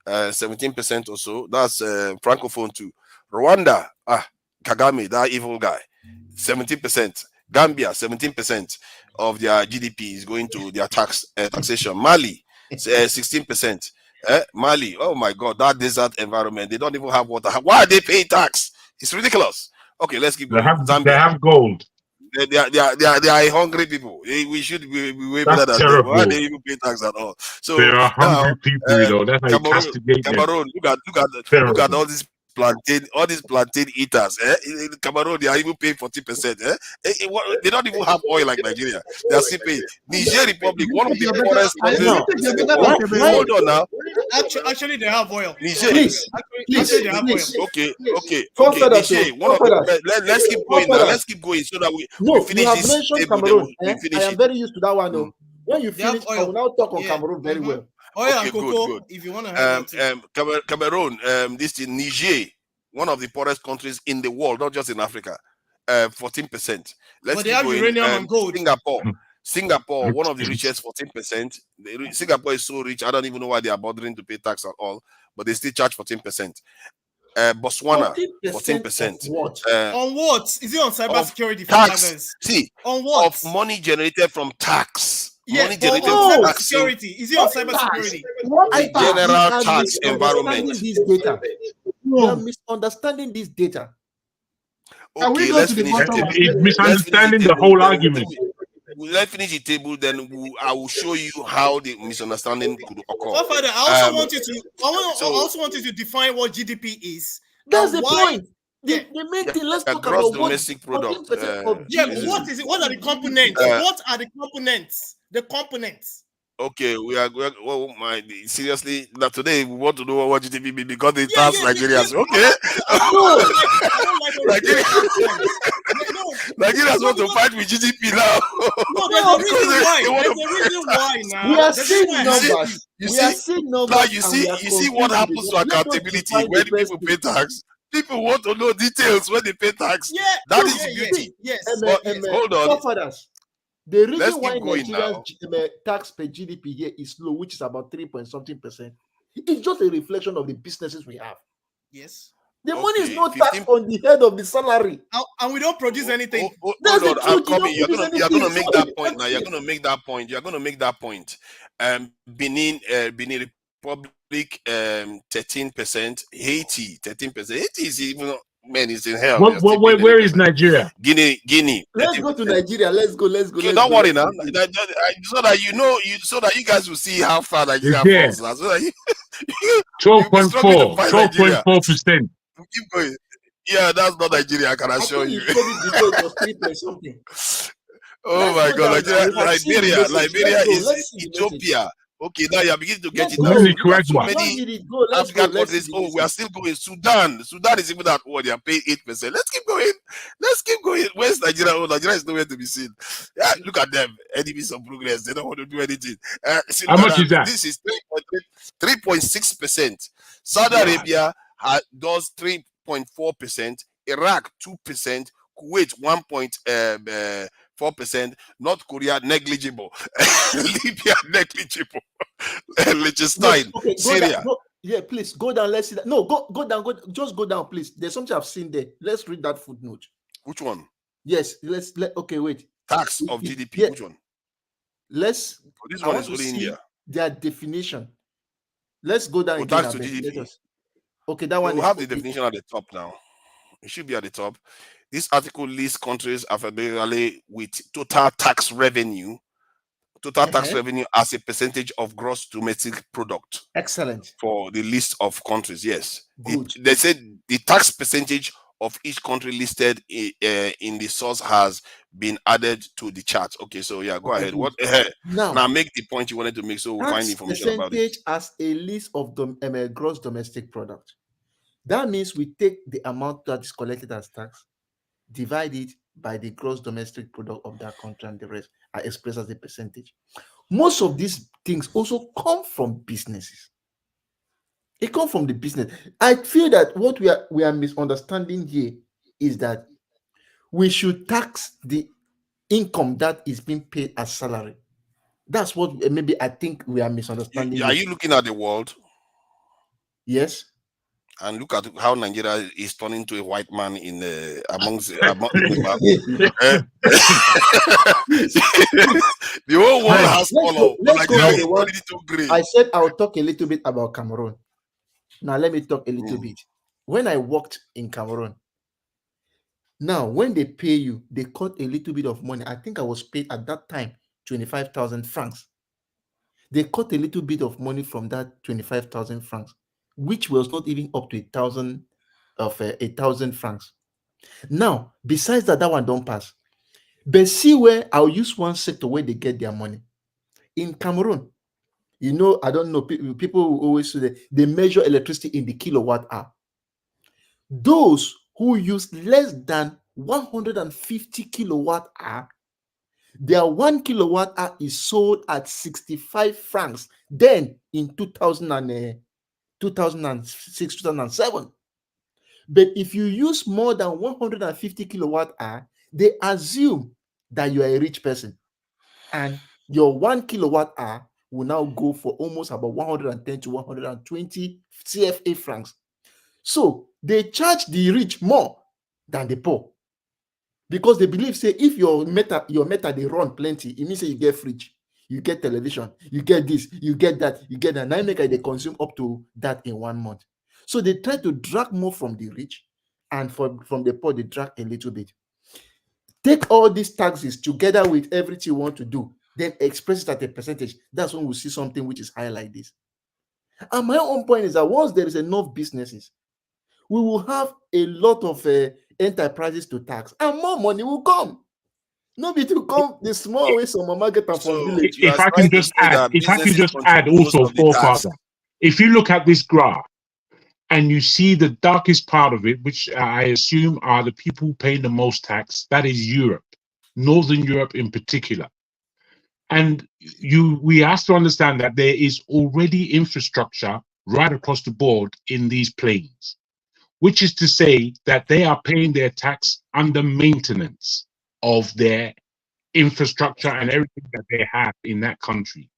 17% or so. That's francophone too. Rwanda, Kagame, that evil guy, 17%. Gambia 17% of their GDP is going to their taxation. Mali 16%. Mali, oh my God, that desert environment, they don't even have water. Why are they paying tax? It's ridiculous. Okay, let's keep going. They have gold. They are hungry people. We should be way better than them. Why they even pay tax at all? So there are hungry people, That's how you castigate them. Cameroon, look at all these plantain eaters. In Cameroon, they are even paying 40%. They don't even have oil like Nigeria. They are still paying. Niger Republic, one of the poorest countries. Hold on now. Actually, they have oil. Niger. Please. Okay. Niger, one of the, let's keep going now. Let's keep going so that we finish you have this. mentioned Cameroon. I am very used to that one. When you finish, I will now talk on Cameroon very well. Okay, good. If you want to have Cameroon, this is Niger, one of the poorest countries in the world, not just in Africa, 14%. But they have uranium and gold. Singapore, one of the richest, 14%. Singapore is so rich, I don't even know why they are bothering to pay tax at all, but they still charge 14%. Botswana, 14% 14%. of what? On what? Is it on cybersecurity for Tax. starters? See, on what? Of money generated from tax. Yeah, money but generated on from taxing. cybersecurity. Is it on cybersecurity? The general tax environment. This data. You are misunderstanding this data. Okay, let's finish the table. It's misunderstanding the whole argument. Let's finish the table, then I will show you how the misunderstanding could occur. Father, I also want you to. I also want you to define what GDP is. That's the point. The main thing. Let's talk gross about domestic product. What is it? What are the components? What are the components? The components. Okay, we are seriously that today we want to know what GDP means because they tax Nigerians. Okay. Nigerians want to fight with GDP now. No, there's a reason why. There's a reason why now. We are seeing numbers. You see what happens to accountability when people pay tax. People want to know details when they pay tax. Yeah, that is beauty. Yes. Hold on. The reason why Nigeria's tax per GDP here is low, which is about 3.something%, it's just a reflection of the businesses we have. Yes. The money is not taxed on the head of the salary. And we don't produce anything. Hold on, I'm coming. You're gonna make that point now. You're gonna make that point. Benin Republic 13%, Haiti 13%. Haiti is even is in hell. Where is Nigeria? Guinea. Let's go to Nigeria. Let's go. Okay, don't worry now. So that so that you guys will see how far Nigeria falls. So that 12.4%. Keep going. Yeah, that's not Nigeria. I can assure you. Oh my God, Liberia is Ethiopia. Okay, now you're beginning to get it. Now. So many African countries. Oh, we are still going. Sudan is even at what they are paying 8%. Let's keep going. Where's Nigeria? Oh, Nigeria is nowhere to be seen. Yeah, look at them. Enemies of progress. They don't want to do anything. How much is that? This is 3.6%. Saudi Arabia does 3.4%. Iraq 2%. Kuwait 1.4%. North Korea negligible. Libya negligible. Liechtenstein, Syria. Please go down. Let's see that. No, go down. Just go down, please. There's something I've seen there. Let's read that footnote. Which one? Yes. Okay, wait. Tax of GDP. Yeah. Which one? This one is only India. Their definition. Let's go down. Tax to GDP. Okay, that one. We'll have the definition at the top now. It should be at the top. This article lists countries alphabetically with total tax revenue. Tax revenue as a percentage of gross domestic product. Excellent. For the list of countries, yes. Good. They said the tax percentage of each country listed in the source has been added to the chart. Okay, so yeah, go ahead. What now make the point you wanted to make, so we'll find information about it. Percentage as a list of gross domestic product. That means we take the amount that is collected as tax, divide it by the gross domestic product of that country, and the rest are expressed as a percentage. Most of these things also come from businesses. It comes from the business. I feel that what we are misunderstanding here is that we should tax the income that is being paid as salary. That's what maybe I think we are misunderstanding. Are you looking at the world? Yes. And look at how Nigeria is turning into a white man in amongst the whole world has color. I said I'll talk a little bit about Cameroon. Now let me talk a little bit. When I worked in Cameroon, now when they pay you, they cut a little bit of money. I think I was paid at that time 25,000 francs. They cut a little bit of money from that 25,000 francs, which was not even up to 1,000 francs. Now, besides that one don't pass. But see where I'll use one sector where they get their money. In Cameroon, I don't know, people always say they measure electricity in the kilowatt hour. Those who use less than 150 kilowatt hour, their 1 kilowatt hour is sold at 65 francs. Then in 2006, 2007. But if you use more than 150 kilowatt hour, they assume that you are a rich person. And your 1 kilowatt hour will now go for almost about 110 to 120 CFA francs. So they charge the rich more than the poor because they believe, say, if your meta they run plenty, it means say you get fridge, you get television, you get this, you get that, you get that. Now they consume up to that in 1 month. So they try to drag more from the rich, and from the poor they drag a little bit. Take all these taxes together with everything you want to do, then express it at a percentage. That's when we see something which is high like this. And my own point is that once there is enough businesses, we will have a lot of enterprises to tax, and more money will come. Nobody to come the small way some mama get from village. If I can just add also, forefather, if you look at this graph and you see the darkest part of it, which I assume are the people paying the most tax, that is Europe, Northern Europe in particular. And we have to understand that there is already infrastructure right across the board in these plains, which is to say that they are paying their tax under maintenance of their infrastructure and everything that they have in that country.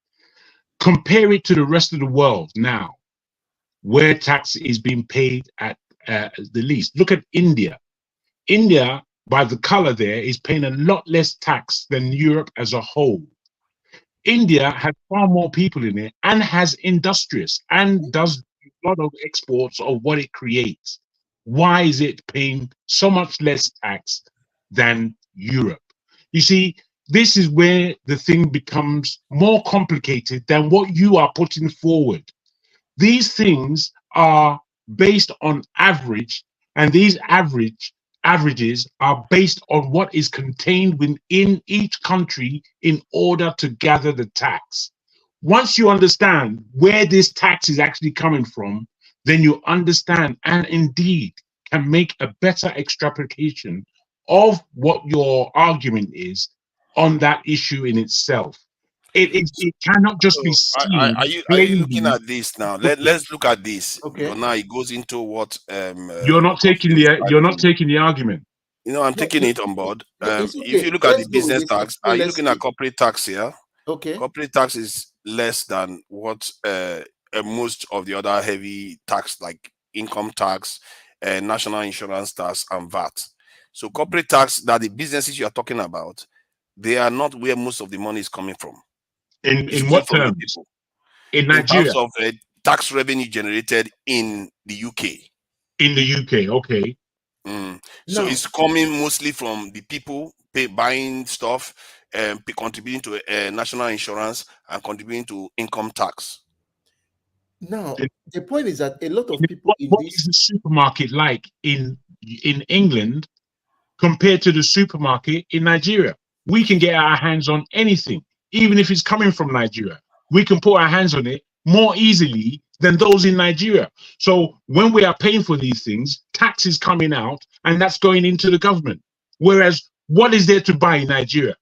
Compare it to the rest of the world now, where tax is being paid at the least. Look at India. India, by the color there, is paying a lot less tax than Europe as a whole. India has far more people in it and has industrious and does a lot of exports of what it creates. Why is it paying so much less tax than Europe? You see, this is where the thing becomes more complicated than what you are putting forward. These things are based on average, and these averages are based on what is contained within each country in order to gather the tax. Once you understand where this tax is actually coming from, then you understand and indeed can make a better extrapolation of what your argument is on that issue in itself. It cannot just be seen. Are you looking at this now? Let's look at this. Okay. Because now it goes into what you're not taking the argument. You know, I'm taking it on board. It's okay. If you look at Let's the go with business this. tax, are you Let's looking at see. corporate tax here? Okay. Corporate tax is less than what most of the other heavy tax like income tax, national insurance tax, and VAT. So corporate tax, that the businesses you are talking about, they are not where most of the money is coming from. In what terms? In Nigeria? In terms of tax revenue generated in the UK. In the UK, okay. So it's coming mostly from the people buying stuff, contributing to national insurance and contributing to income tax. Now, the point is that a lot of people what is the supermarket like in England compared to the supermarket in Nigeria? We can get our hands on anything, even if it's coming from Nigeria. We can put our hands on it more easily than those in Nigeria. So when we are paying for these things, tax is coming out and that's going into the government. Whereas what is there to buy in Nigeria?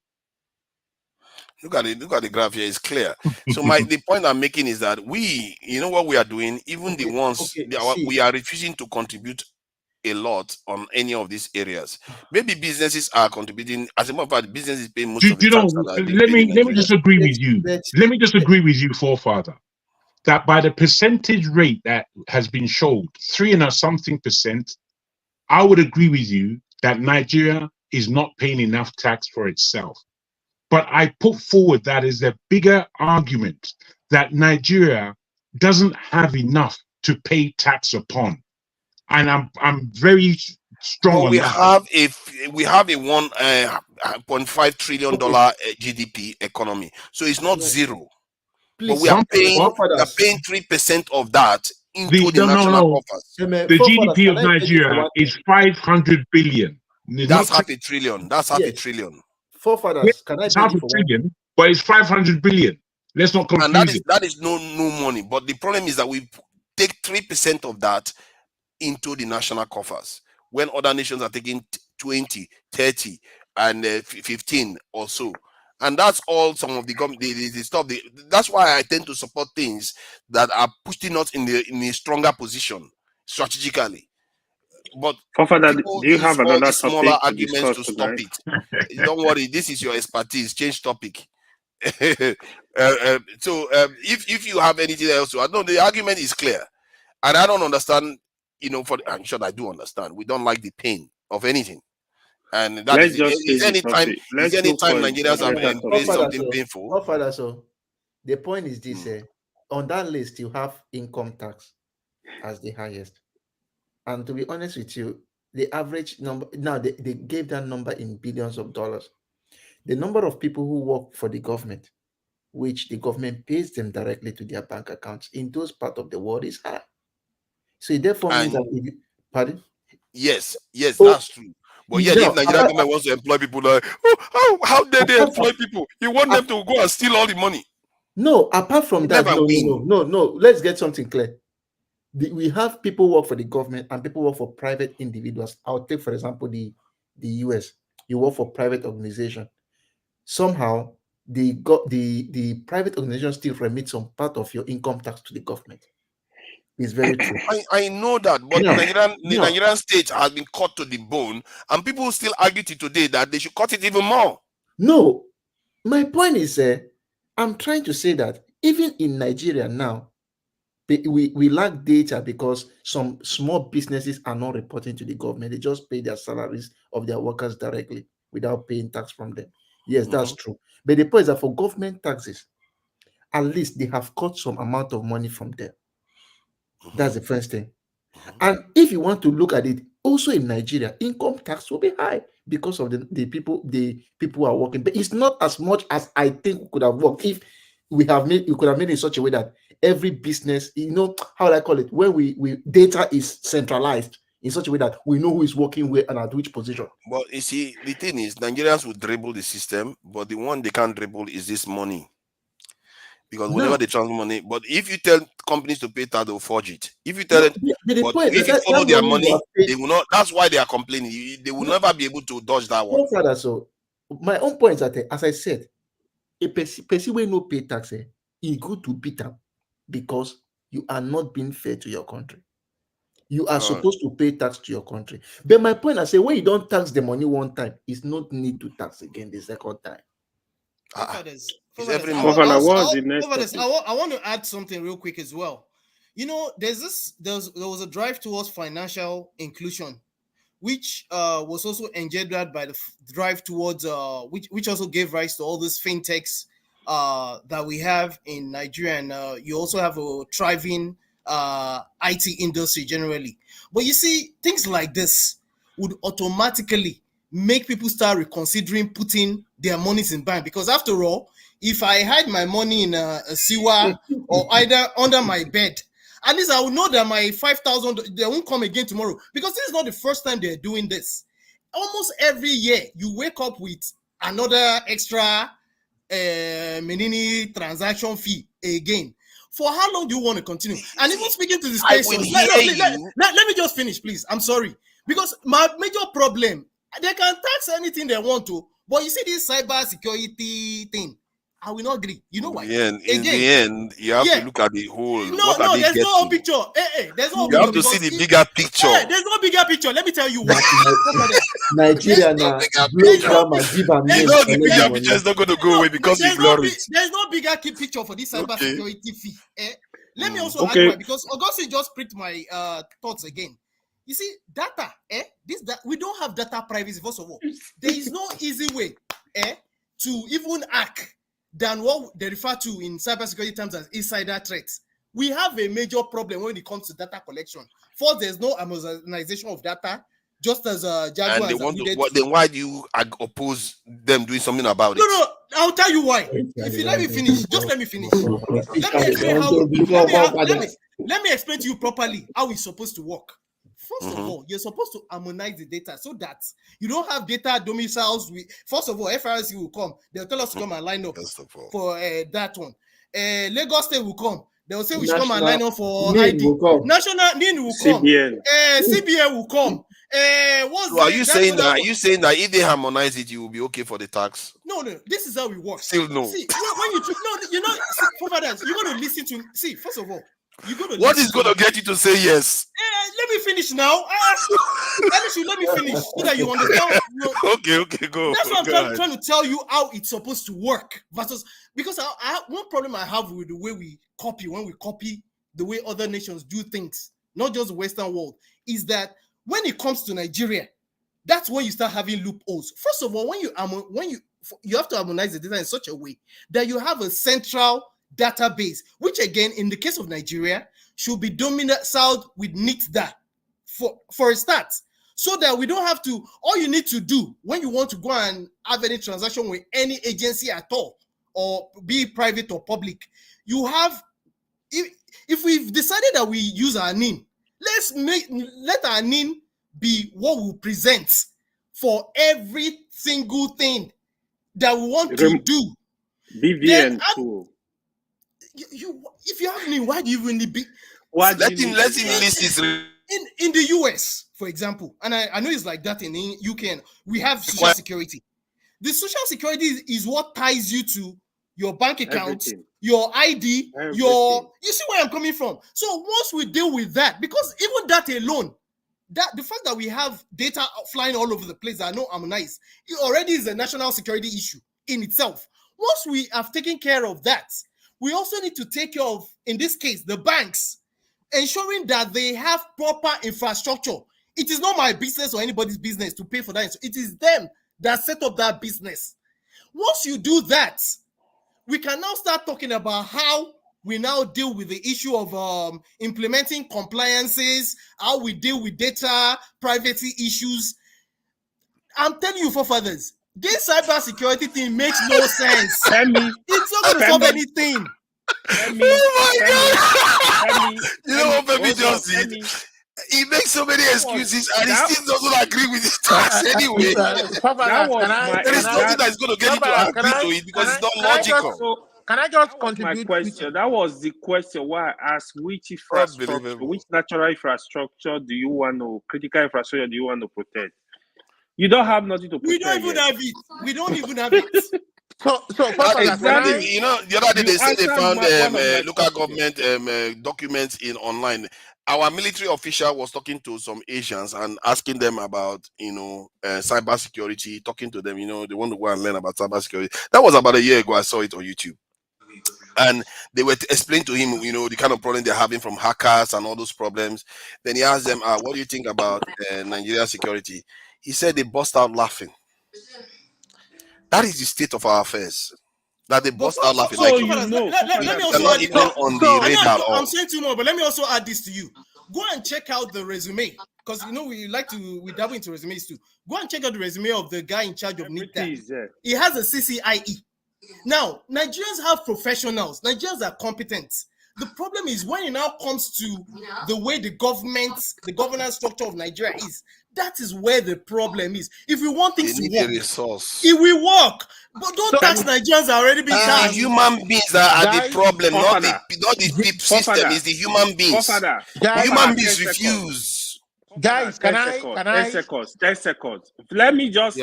Look at the graph here, it's clear. So the point I'm making is that you know what we are doing, even the ones we are refusing to contribute a lot on any of these areas. Maybe businesses are contributing, as a matter of fact, businesses pay most of the tax. Let me just agree with you. Let me just agree with you, forefather, that by the percentage rate that has been showed, 3% I would agree with you that Nigeria is not paying enough tax for itself. But I put forward that as a bigger argument that Nigeria doesn't have enough to pay tax upon. And I'm very strong on that. We have a $1.5 trillion GDP economy, so it's not zero. But we are paying 3% of that into the national coffers. The GDP of Nigeria is 500 billion. That's half a trillion. That's half a trillion. Forefathers, can I it's half a trillion, but it's 500 billion. Let's not confuse it. That is no money. But the problem is that we take 3% of that into the national coffers when other nations are taking 20, 30, and 15 or so. And that's all some of the stuff. That's why I tend to support things that are putting us in a stronger position strategically. But do you have another smaller topic arguments to stop it? Don't worry, this is your expertise. Change topic. So if you have anything else to add, no, the argument is clear, and I don't understand. I'm sure I do understand. We don't like the pain of anything. And that Let's is just is change any the time topic. Let's go for Nigerians have better embraced topic. something painful. So the point is this: on that list, you have income tax as the highest. And to be honest with you, the average number now they gave that number in billions of dollars. The number of people who work for the government, which the government pays them directly to their bank accounts in those parts of the world, is high. So it therefore means that pardon? Yes, that's true. But yet, if Nigerian government wants to employ people, like, how dare they employ people? You want them to go and steal all the money? No, apart from that, no. Let's get something clear. We have people work for the government and people work for private individuals. I'll take, for example, the US. You work for private organization. Somehow, the private organization still remit some part of your income tax to the government. It's very true. I know that, but the Nigerian state has been cut to the bone, and people still argue to today that they should cut it even more. No, my point is, I'm trying to say that even in Nigeria now, we lack data because some small businesses are not reporting to the government. They just pay their salaries of their workers directly without paying tax from them. Yes, that's true. But the point is that for government taxes, at least they have cut some amount of money from them. That's the first thing. And if you want to look at it, also in Nigeria, income tax will be high because of the people who are working. But it's not as much as I think we could have worked if we could have made it in such a way that every business, how do I call it, where we data is centralized in such a way that we know who is working where and at which position. But you see, the thing is, Nigerians will dribble the system, but the one they can't dribble is this money. Because whenever they transfer money, but if you tell companies to pay tax, they'll forge it. If you tell them, if you follow their money, they will not. That's why they are complaining. They will never be able to dodge that one. So my own point is that, as I said, a person will not pay tax. It's good to beat them because you are not being fair to your country. You are supposed to pay tax to your country. But my point, I say, when you don't tax the money one time, it's not need to tax again the second time. I want to add something real quick as well. There was a drive towards financial inclusion, which was also engendered by the drive towards which also gave rise to all these fintechs that we have in Nigeria, and you also have a thriving IT industry generally. But you see, things like this would automatically make people start reconsidering putting their monies in bank, because after all, if I hide my money in a sewer or either under my bed, at least I will know that my 5,000, they won't come again tomorrow, because this is not the first time they're doing this. Almost every year, you wake up with another extra Menini transaction fee again. For how long do you want to continue? And even speaking to the state, let me just finish, please. I'm sorry. Because my major problem, they can tax anything they want to, but you see this cybersecurity thing, I will not agree. You know why? In the end, you have to look at the whole. There's no whole picture. There's no. You have to see the bigger picture. There's no bigger picture. Let me tell you why. Nigeria now. The bigger picture is not going to go away because you ignore it. There's no bigger picture for this cybersecurity fee. Let me also add why, because Augustine just pricked my thoughts again. You see, data, we don't have data privacy, first of all. There is no easy way to even hack than what they refer to in cybersecurity terms as insider threats. We have a major problem when it comes to data collection. First, there's no Amazonization of data, just as Jaguar. And then why do you oppose them doing something about it? No, I'll tell you why. If you let me finish, just let me finish. Let me explain to you properly how it's supposed to work. First of all, you're supposed to harmonize the data so that you don't have data domiciles. First of all, FRC will come. They'll tell us to come and line up for that one. Lagos State will come. They'll say we should come and line up for ID. National NIN will come. CBN will come. Are you saying that if they harmonize it, you will be okay for the tax? No. This is how it works. Still no. See, when you're going to listen to. See, first of all, what is going to get you to say yes? Let me finish now. Let me finish so that you understand. Okay, go. That's what I'm trying to tell you how it's supposed to work. Because one problem I have with the way we copy, when we copy the way other nations do things, not just the Western world, is that when it comes to Nigeria, that's when you start having loopholes. First of all, you have to harmonize the data in such a way that you have a central database, which again, in the case of Nigeria, should be domiciled with NITDA for a start, so that we don't have to. All you need to do when you want to go and have any transaction with any agency at all, or be it private or public, you have. If we've decided that we use our NIN, let our NIN be what we present for every single thing that we want to do. BVN too. If you have NIN, why do you even need be? Let him list his. In the US, for example, and I know it's like that in UK. We have social security. The social security is what ties you to your bank account, your ID, you see where I'm coming from. So once we deal with that, because even that alone, that the fact that we have data flying all over the place that are not harmonized, it already is a national security issue in itself. Once we have taken care of that, we also need to take care of, in this case, the banks, ensuring that they have proper infrastructure. It is not my business or anybody's business to pay for that. It is them that set up that business. Once you do that, we can now start talking about how we now deal with the issue of implementing compliances, how we deal with data privacy issues. I'm telling you, forefathers, this cybersecurity thing makes no sense. It's not going to solve anything. You know what Femi just did? He makes so many excuses and he still doesn't agree with his tax anyway. There is nothing that is going to get him to agree to it because it's not logical. Can I just contribute? My question. That was the question why I asked which infrastructure, which natural infrastructure do you want to, critical infrastructure do you want to protect? You don't have nothing to protect. We don't even have it. We don't even have it. So exactly. You know, the other day they said they found local government documents in online. Our military official was talking to some Asians and asking them about, cybersecurity, talking to them, they want to go and learn about cybersecurity. That was about a year ago. I saw it on YouTube. And they were explaining to him, the kind of problem they're having from hackers and all those problems. Then he asked them, what do you think about Nigeria security? He said they burst out laughing. That is the state of our affairs. That they burst out laughing. Let me also add even on the radar. I'm saying too much, but let me also add this to you. Go and check out the resume, because we dabble into resumes too. Go and check out the resume of the guy in charge of NITDA. He has a CCIE. Now, Nigerians have professionals. Nigerians are competent. The problem is when it now comes to the way the governance structure of Nigeria is, that is where the problem is. If we want things to work, it will work. But don't tax Nigerians are already being taxed. The human beings are the problem, not the PIP system. It's the human beings. Human beings refuse. Guys, 10 seconds. Let me just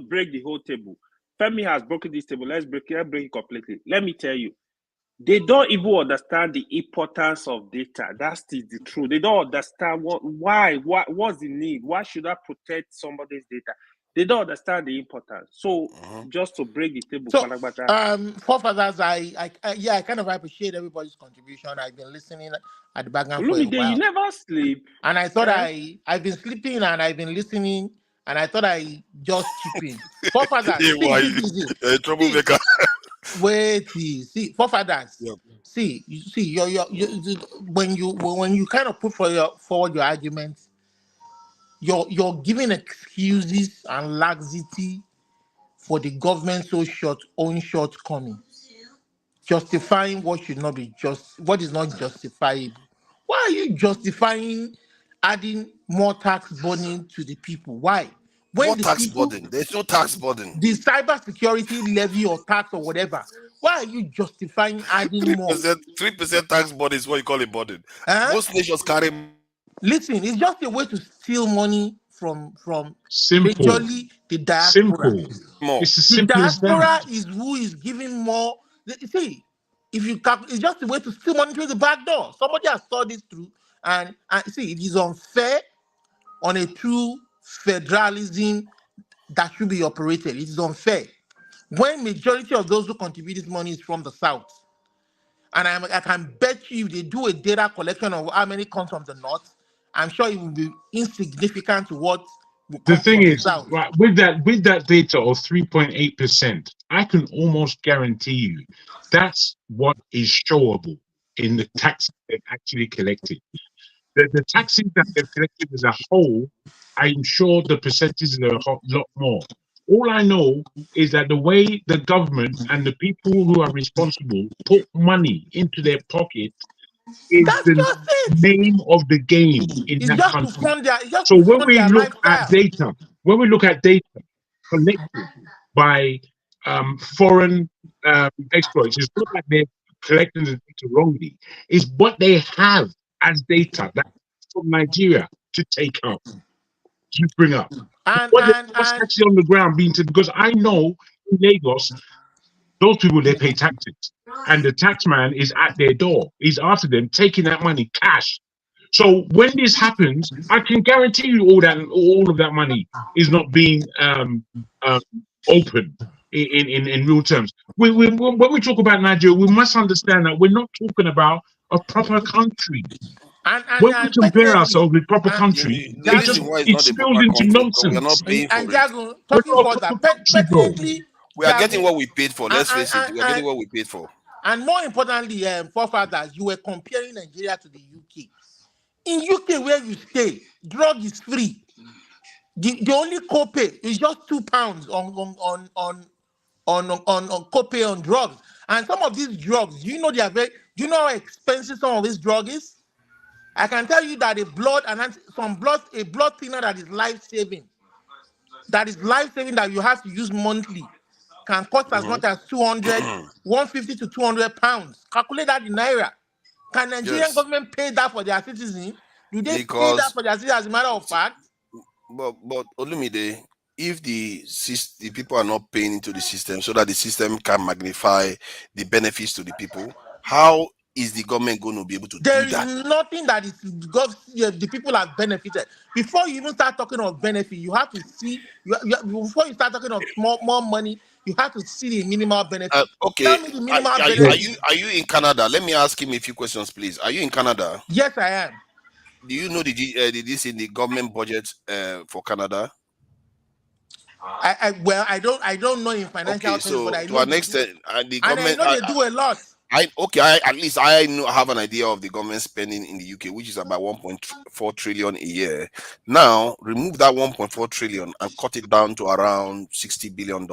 break the whole table. Femi has broken this table. Let's break it completely. Let me tell you. They don't even understand the importance of data. That's the truth. They don't understand what's the need. Why should I protect somebody's data? They don't understand the importance. So just to break the table. Forefathers, I kind of appreciate everybody's contribution. I've been listening at the background for a while. You never sleep. And I thought I've been sleeping and I've been listening and I thought I just chip in. Forefathers, troublemaker. Wait, see, forefathers. Yep. See, when you kind of put forward your arguments, you're giving excuses and laxity for the government's own shortcomings, justifying what should not be what is not justifiable. Why are you justifying adding more tax burden to the people? Why? What tax burden? There's no tax burden. The cybersecurity levy or tax or whatever. Why are you justifying adding more? 3% tax burden is what you call a burden. Most nations carry. Listen, it's just a way to steal money from majorly the diaspora. The diaspora is who is giving more. See, it's just a way to steal money through the back door. Somebody has thought this through, and see, it is unfair on a true federalism that should be operated. It is unfair when majority of those who contribute this money is from the south, And I can bet you if they do a data collection of how many comes from the north, I'm sure it will be insignificant to what will The come thing from the is, south. right, with that data of 3.8%, I can almost guarantee you that's what is showable in the taxes they've actually collected. The taxes that they've collected as a whole, I'm sure the percentages are a lot more. All I know is that the way the government and the people who are responsible put money into their pocket is That's the just it. name of the game in It's that just to country. fund their, it's just So to when fund we their look at lifestyle. data, collected by foreign exploits, it's not like they're collecting the data wrongly. It's what they have as data that from Nigeria to take up, to bring up. What's actually on the ground being taken, because I know in Lagos, those people, they pay taxes. And the tax man is at their door. He's after them, taking that money, cash. So when this happens, I can guarantee you all of that money is not being open in real terms. When we talk about Nigeria, we must understand that we're not talking about a proper country. When we compare ourselves with proper country, The reason why it's it not a spills proper into country is because we are nonsense. not paying for And it. Jagun, We're talking not for a that, proper country, bro. pertinently, We are getting Jagun, what we paid for. Let's face it. We are getting what we paid for. and more importantly, forefathers, you were comparing Nigeria to the UK. In UK, where you stay, drug is free. The only copay is just £2 on copay on drugs. And some of these drugs, you know, do you know how expensive some of these drugs is? I can tell you that a blood thinner that is life-saving, that you have to use monthly, can cost as much as 150 to 200 pounds. Calculate that in naira. Can Nigerian government pay that for their citizens? Do they pay that for their citizens as a matter of fact? But Olumide, if the people are not paying into the system so that the system can magnify the benefits to the people, how is the government going to be able to There do is that? nothing that is the people have benefited. Before you even start talking of benefit, you have to see before you start talking of more money, you have to see the minimal benefit. Okay, Tell me the minimal are benefit. you in Canada? Let me ask him a few questions, please. Are you in Canada? Yes, I am. Do you know this in the government budget for Canada? I don't know in financial terms, so but I to know an extent, the government, they do a lot. at least I have an idea of the government spending in the UK, which is about 1.4 trillion a year. Now, remove that 1.4 trillion and cut it down to around $60 billion,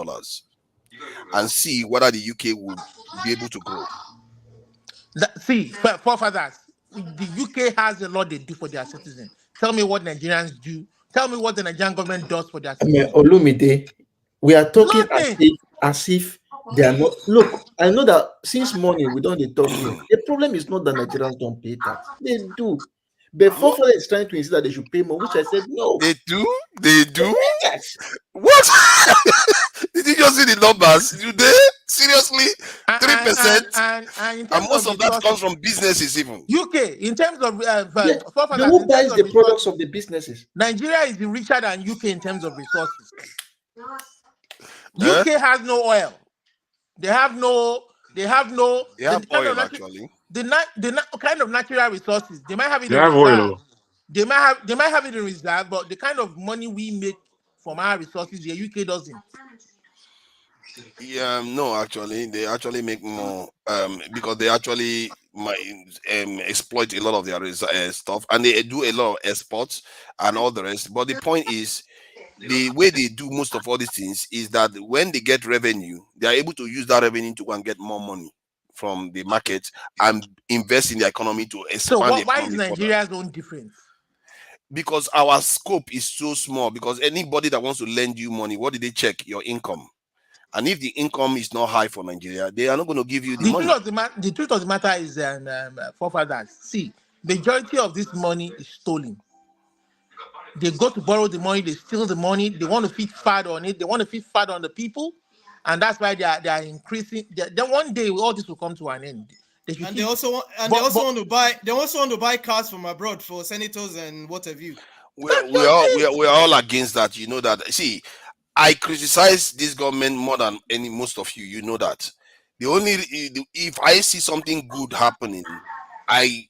and see whether the UK will be able to grow. Forefathers, the UK has a lot they do for their citizens. Tell me what Nigerians do. Tell me what the Nigerian government does for their citizens. Olumide, we are talking Nothing. as if they are not. Look, I know that since morning we don't talk here. The problem is not that Nigerians don't pay tax. They do. But Forefather is trying to insist that they should pay more, which I said no. They do? They do? Yes. What? Did you just see the numbers? Do they? Seriously? 3%? And most of that comes from businesses even. UK, in terms of who buys the products of the businesses? Nigeria is richer than UK in terms of resources. UK has no oil. They have oil, actually. The kind of natural resources. They might have it in reserve. They might have it in reserve, but the kind of money we make from our resources, the UK doesn't. Yeah, no, actually, they actually make more because they actually exploit a lot of their stuff, and they do a lot of exports and all the rest. But the point is, the way they do most of all these things is that when they get revenue, they are able to use that revenue to go and get more money from the market and invest in the economy to expand. So why is Nigeria's own difference? Because our scope is so small. Because anybody that wants to lend you money, what do they check? Your income. And if the income is not high for Nigeria, they are not going to give you the money. The truth of the matter is, forefathers, see, majority of this money is stolen. They go to borrow the money, they steal the money, they want to feed fat on it, they want to feed fat on the people, and that's why they are increasing. Then one day all this will come to an end. They also want to buy cars from abroad for senators and what have you. We're all against that. You know that. See, I criticize this government more than most of you. You know that. The only if I see something good happening, I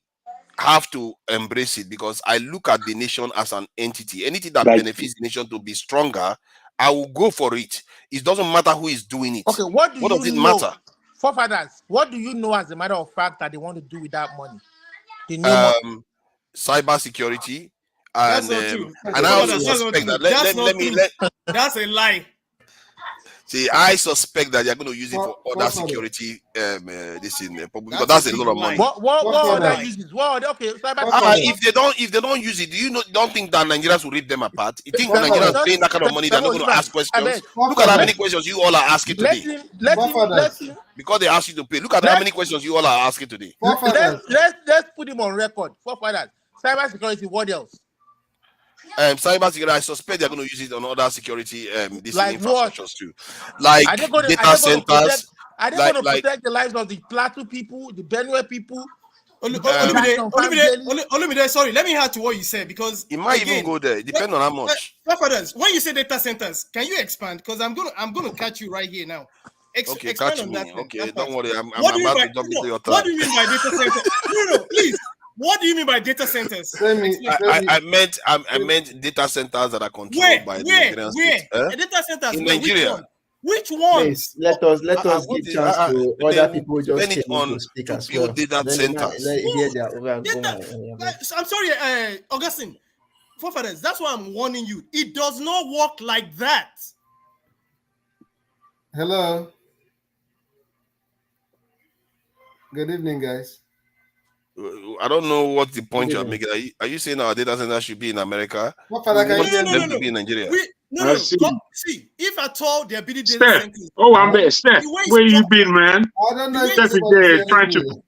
have to embrace it because I look at the nation as an entity. Anything that benefits the nation to be stronger, I will go for it. It doesn't matter who is doing it. Okay, what does it know, matter? forefathers? What do you know as a matter of fact that they want to do with that money? The new money? Cybersecurity. That's And not true. and I also suspect that that's a lie. See, I suspect that they're going to use it for other security this in because that's a lot of money. What other uses? Okay, if they don't use it, do you don't think that Nigerians will rip them apart? You think Nigerians paying that kind of money, they're not going to ask questions? Look at how many questions you all are asking today. Because they ask you to pay. Look at how many questions you all are asking today. Let's put him on record. Forefathers, cybersecurity. What else? Cybersecurity, I suspect they're going to use it on other security like infrastructures too, like data centers. Are they going to protect the lives of the Plateau people, the Benue people? Olumide, sorry, let me add to what you said because it might even go there. It depends on how much. When you say data centers, can you expand? Because I'm gonna catch you right here now. Okay, catch me. Okay, don't worry. I'm about to jump into your time. What do you mean by data centers? No, please. What do you mean by data centers? I meant data centers that are controlled by the Nigerian state. Data centers in Nigeria. Which ones? Please, let us give chance to other people just came to speak as well. Data centers. I'm sorry, Augustine. Forefathers, that's why I'm warning you. It does not work like that. Hello. Good evening, guys. I don't know what the point you're making. Are you saying our data center should be in America? No. To be in Nigeria? See, if at all there be the data centers. Oh, I'm there. Steph, where you been, man? I don't know. Steph is there trying to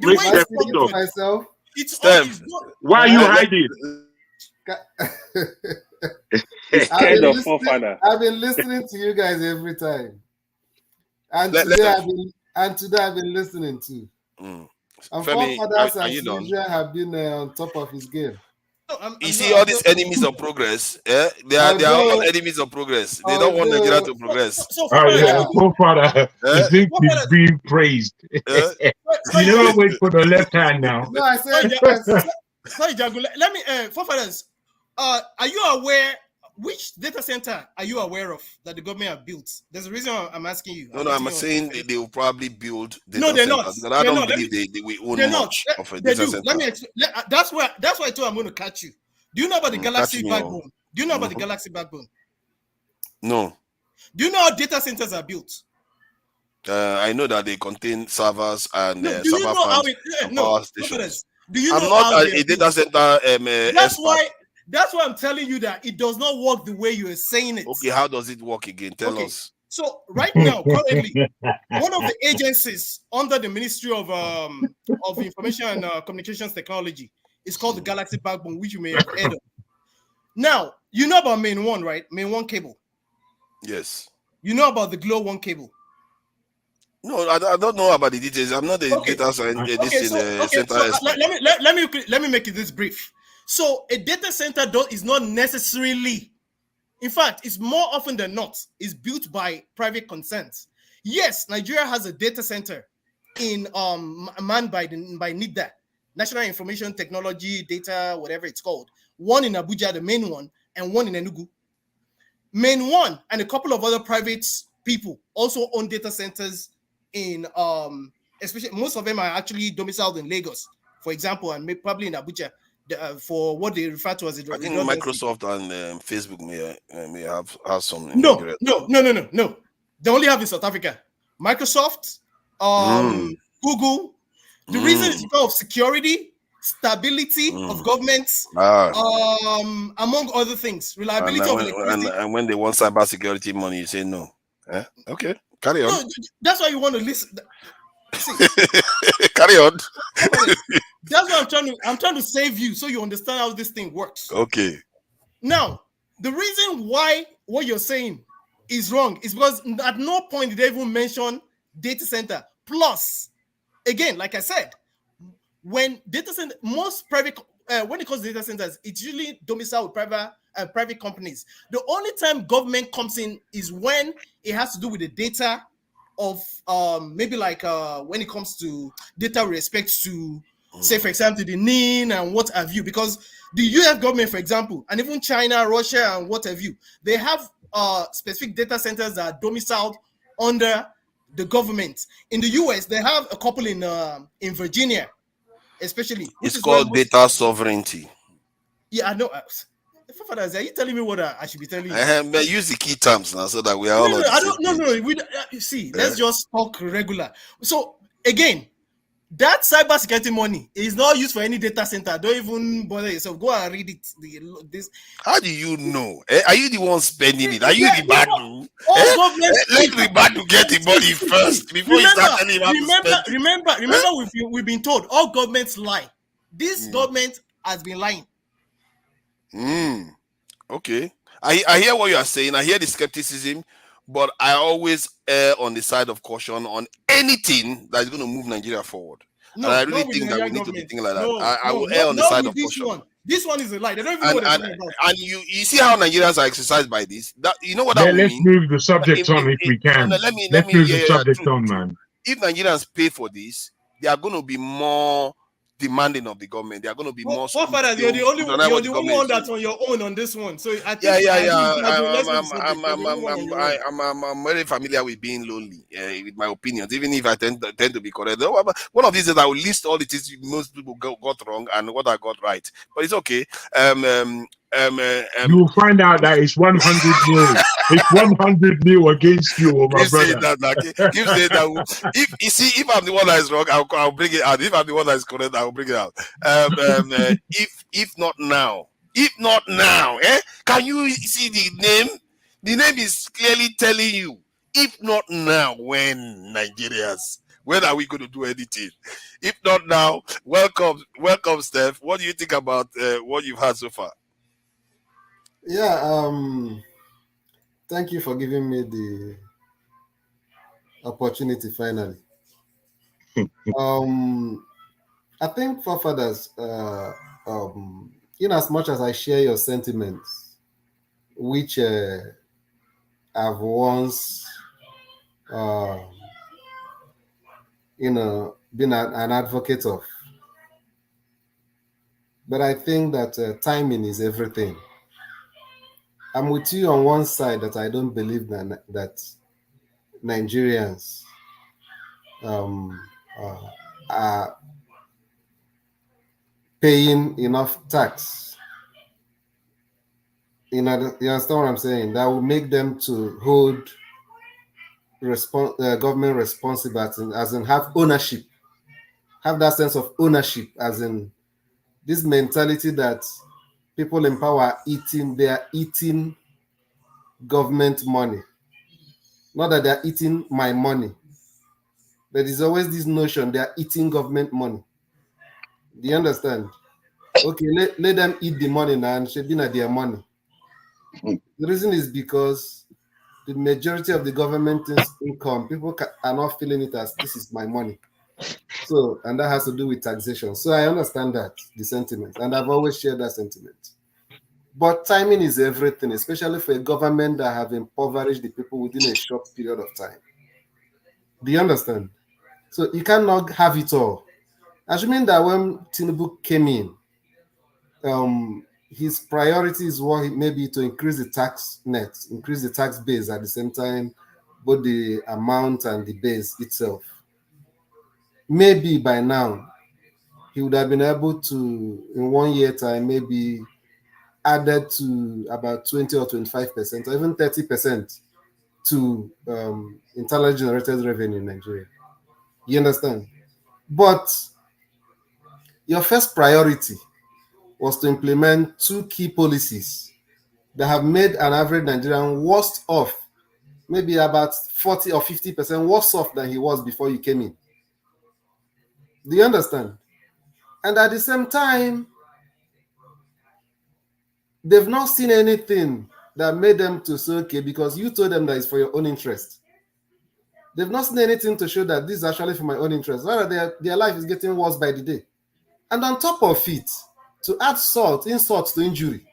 make Steph talk. Myself. Steph, why are you hiding? I've been listening to you guys every time. And today I've been listening too. And forefathers as usual have been on top of his game. You see all these enemies of progress, they are all enemies of progress. They don't want Nigeria to progress. Forefather, you think he's being praised. You never wait for the left hand now. No, I said sorry, Jago. Let me forefathers. Are you aware? Which data center are you aware of that the government have built? There's a reason I'm asking you. No, I'm saying they will probably build data no, they're centers. not. I don't believe they will own much of a data center. Let me explain. That's why I told I'm going to catch you. Do you know about the Galaxy backbone? Do you know about the Galaxy backbone? No. Do you know how data centers are built? I know that they contain servers and server farms and power stations. Do you know I'm not a data center expert. That's why I'm telling you that it does not work the way you are saying it. Okay, how does it work again? Tell us. So right now, currently, one of the agencies under the Ministry of Information and Communications Technology is called the Galaxy Backbone, which you may have heard of. Now, you know about Main One, right? Main One cable. Yes. You know about the Glow One cable. No, I don't know about the details. I'm not a data center expert. Let me make it this brief. So a data center is not necessarily, in fact, it's more often than not, is built by private consent. Yes, Nigeria has a data center in manned by NIDA, National Information Technology Data, whatever it's called. One in Abuja, the main one, and one in Enugu. Main One and a couple of other private people also own data centers in especially most of them are actually domiciled in Lagos, for example, and probably in Abuja. For what they refer to as I think Microsoft and Facebook may have some. No. They only have in South Africa. Microsoft, Google. The reason is because of security, stability of governments, among other things, reliability of electricity. And when they want cybersecurity money, you say no. Okay, carry on. No, that's why you want to listen. Carry on. That's what I'm trying to save you so you understand how this thing works. Okay. Now, the reason why what you're saying is wrong is because at no point did they even mention data center. Plus, again, like I said, when data center, most private when it comes to data centers, it's usually domiciled with private companies. The only time government comes in is when it has to do with the data of maybe like when it comes to data with respect to, say, for example, the NIN and what have you, because the US government, for example, and even China, Russia, and what have you, they have specific data centers that are domiciled under the government. In the US, they have a couple in Virginia, especially. It's called data sovereignty. Yeah, I know. Fathers, are you telling me what I should be telling you? Use the key terms now so that we are all on the same page. See, let's just talk regular. So again, that cybersecurity money is not used for any data center. Don't even bother yourself. Go and read it. How do you know? Are you the one spending it? Are you the Badu? Let the Badu get the money first before you start telling him how to spend it. Remember, we've been told all governments lie. This government has been lying. Okay. I hear what you are saying. I hear the skepticism, but I always err on the side of caution on anything that is going to move Nigeria forward. No, and I really think that we need to be thinking like that. I will err on the side of caution. This one is a lie. They don't even know what they're talking about. And you see how Nigerians are exercised by this. You know what that let's mean? move the subject on if we can. Let's move the subject on, man. If Nigerians pay for this, they are going to be more demanding of the government. They are going to be more. Fathers, you're the only one that's on your own on this one. So I think I'm very familiar with being lonely with my opinions, even if I tend to be correct. One of these days I will list all the things most people got wrong and what I got right. But it's okay. You will find out that it's 100 mil. It's 100 mil against you, my brother. If I'm the one that is wrong, I'll bring it out. If I'm the one that is correct, I'll bring it out. If not now, can you see the name? The name is clearly telling you. If not now, when, Nigerians? When are we going to do anything? If not now, welcome, Steph. What do you think about what you've had so far? Yeah, thank you for giving me the opportunity finally. I think, forefathers, in as much as I share your sentiments, which I've once, been an advocate of, but I think that timing is everything. I'm with you on one side that I don't believe that Nigerians are paying enough tax. You understand what I'm saying? That will make them to hold government responsible, as in have ownership, have that sense of ownership, as in this mentality that people in power are eating government money. Not that they're eating my money. There is always this notion they are eating government money. Do you understand? Okay, let them eat the money now and should be not their money. The reason is because the majority of the government income, people are not feeling it as this is my money. So, and that has to do with taxation. So I understand that, the sentiment, and I've always shared that sentiment. But timing is everything, especially for a government that have impoverished the people within a short period of time. Do you understand? So you cannot have it all. Assuming that when Tinubu came in, his priority is maybe to increase the tax net, increase the tax base at the same time, both the amount and the base itself. Maybe by now, he would have been able to, in 1 year time, maybe added to about 20 or 25% or even 30% to internally generated revenue in Nigeria. You understand? But your first priority was to implement two key policies that have made an average Nigerian worse off, maybe about 40 or 50% worse off than he was before you came in. Do you understand? And at the same time, they've not seen anything that made them to say, okay, because you told them that it's for your own interest. They've not seen anything to show that this is actually for my own interest. Rather, their life is getting worse by the day. And on top of it, to add insult to injury,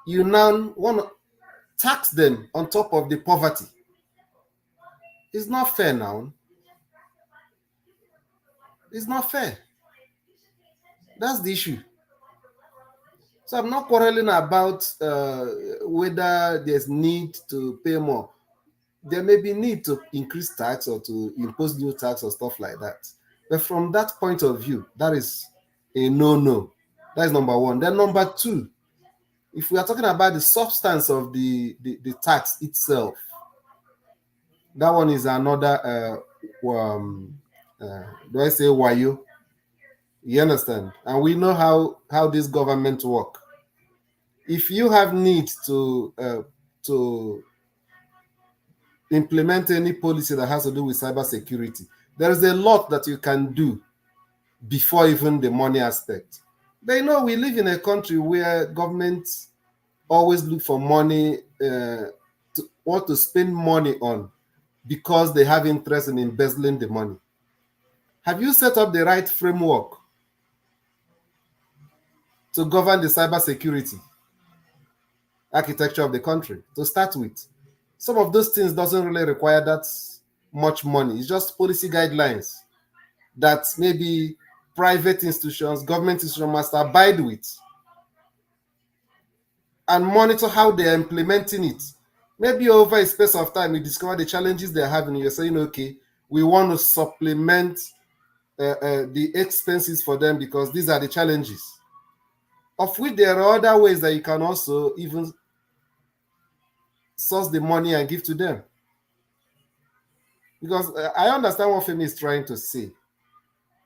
you now want to tax them on top of the poverty. It's not fair now. It's not fair. That's the issue. So I'm not quarreling about whether there's need to pay more. There may be need to increase tax or to impose new tax or stuff like that. But from that point of view, that is a no-no. That is number one. Then number two, if we are talking about the substance of the tax itself, that one is another, do I say wayo? You understand? And we know how this government work. If you have need to implement any policy that has to do with cybersecurity, there is a lot that you can do before even the money aspect. But you know, we live in a country where governments always look for money, want to spend money on because they have interest in embezzling the money. Have you set up the right framework to govern the cybersecurity architecture of the country to start with? Some of those things doesn't really require that much money. It's just policy guidelines that maybe private institutions, government institutions must abide with and monitor how they are implementing it. Maybe over a space of time, you discover the challenges they're having. You're saying, okay, we want to supplement the expenses for them because these are the challenges. Of which there are other ways that you can also even source the money and give to them. Because I understand what Femi is trying to say,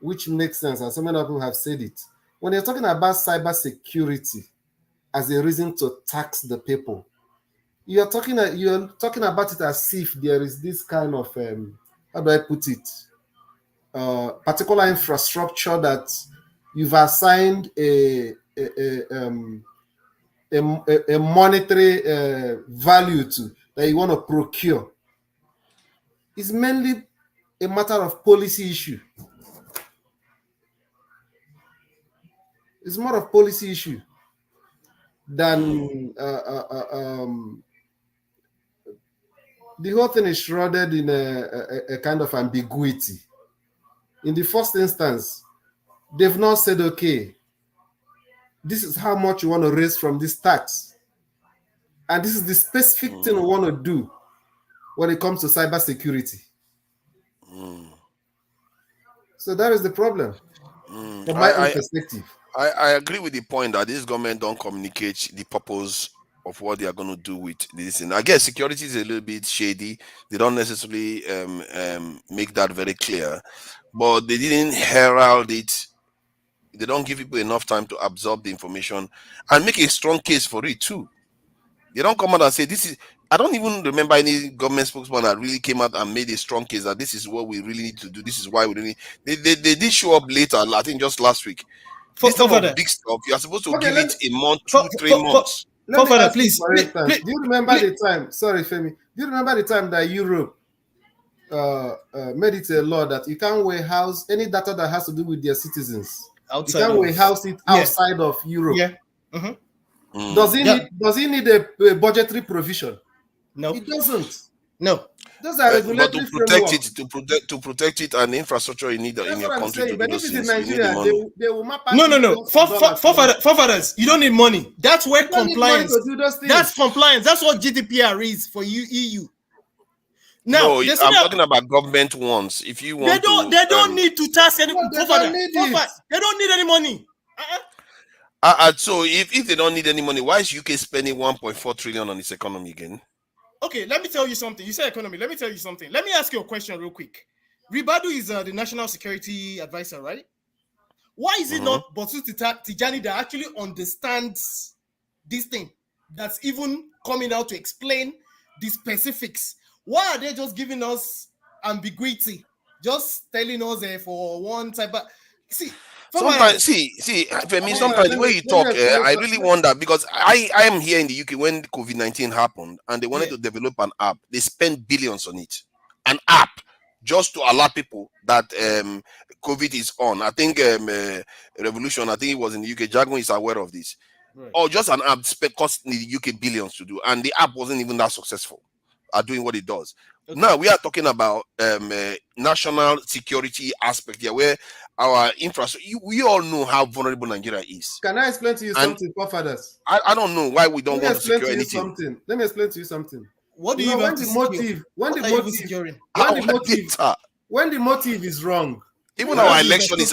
which makes sense, and so many people have said it. When you're talking about cybersecurity as a reason to tax the people, you're talking about it as if there is this kind of, how do I put it, particular infrastructure that you've assigned a monetary value to, that you want to procure. It's mainly a matter of policy issue. It's more of policy issue than the whole thing is shrouded in a kind of ambiguity. In the first instance, they've not said, okay, this is how much you want to raise from this tax. And this is the specific thing we want to do when it comes to cybersecurity. So that is the problem from my own perspective. I agree with the point that this government don't communicate the purpose of what they are going to do with this. And I guess security is a little bit shady. They don't necessarily make that very clear, but they didn't herald it. They don't give people enough time to absorb the information and make a strong case for it too. They don't come out and say this is. I don't even remember any government spokesman that really came out and made a strong case that this is what we really need to do. This is why we really. They did show up later. I think just last week. This type of big stuff, you are supposed to give it a month, 2-3 months. Let me ask you, for instance, do you remember the time? Sorry, Femi. Do you remember the time that Europe made it a law that you can't warehouse any data that has to do with their citizens? Outside you can't warehouse it outside of Europe. Yeah. Does he need a budgetary provision? No, it doesn't. No. Those are regulatory but to protect it and the infrastructure you need in your country to do those things, you need the money. They will map out. No. Forefathers, you don't need money. That's where compliance. That's compliance. That's what GDPR is for you, EU. Now, I'm talking about government ones. If you want, they don't need to tax any. They don't need any money. So if they don't need any money, why is UK spending 1.4 trillion on its economy again? Okay, let me tell you something. You said economy. Let me tell you something. Let me ask you a question real quick. Ribadu is the national security advisor, right? Why is it not Bosu Tijani that actually understands this thing, that's even coming out to explain the specifics? Why are they just giving us ambiguity, just telling us for one type of sometimes for me, sometimes the way you talk, I really wonder, because I am here in the UK when COVID-19 happened and they wanted to develop an app. They spent billions on it, an app just to alert people that COVID is on. I think Revolution, I think it was in the UK. Jagun is aware of this. Right. Or just an app cost the UK billions to do, and the app wasn't even that successful at doing what it does. Okay. Now we are talking about national security aspect here, where our infrastructure. We all know how vulnerable Nigeria is. Can I explain to you something, forefathers? I don't know why we don't want to secure anything. Let me explain to you something. What do you when the motive is wrong. Even our election is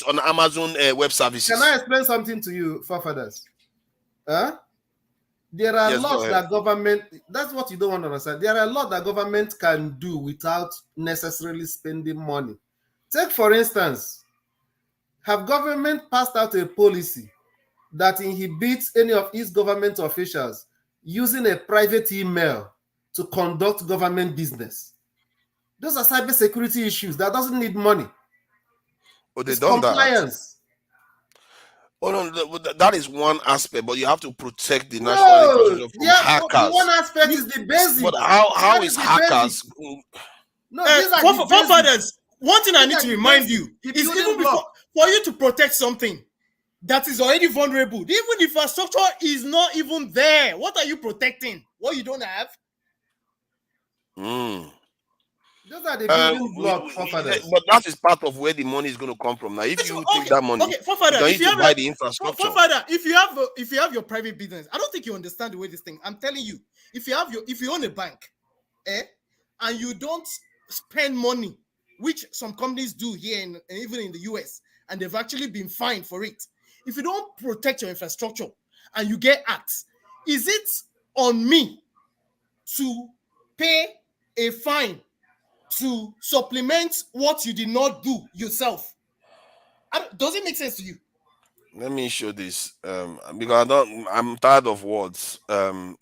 on Amazon web services. Can I explain something to you, forefathers? There are laws that government, that's what you don't want to understand. There are a lot that government can do without necessarily spending money. Take, for instance, have government passed out a policy that inhibits any of its government officials using a private email to conduct government business? Those are cybersecurity issues that doesn't need money. Oh, they done compliance. Oh no, that is one aspect, but you have to protect the national infrastructure from hackers. One aspect is the basic. But how is hackers? No, forefathers. One thing I need to remind you is even before for you to protect something that is already vulnerable, even the infrastructure is not even there. What are you protecting? What you don't have? Those are the building blocks, forefathers. But that is part of where the money is going to come from. Now, if you take that money, you need to buy the infrastructure. If you have your private business, I don't think you understand the way this thing. I'm telling you, if you own a bank, and you don't spend money, which some companies do here and even in the US, and they've actually been fined for it. If you don't protect your infrastructure and you get hacked, is it on me to pay a fine to supplement what you did not do yourself? Does it make sense to you? Let me show this because I'm tired of words.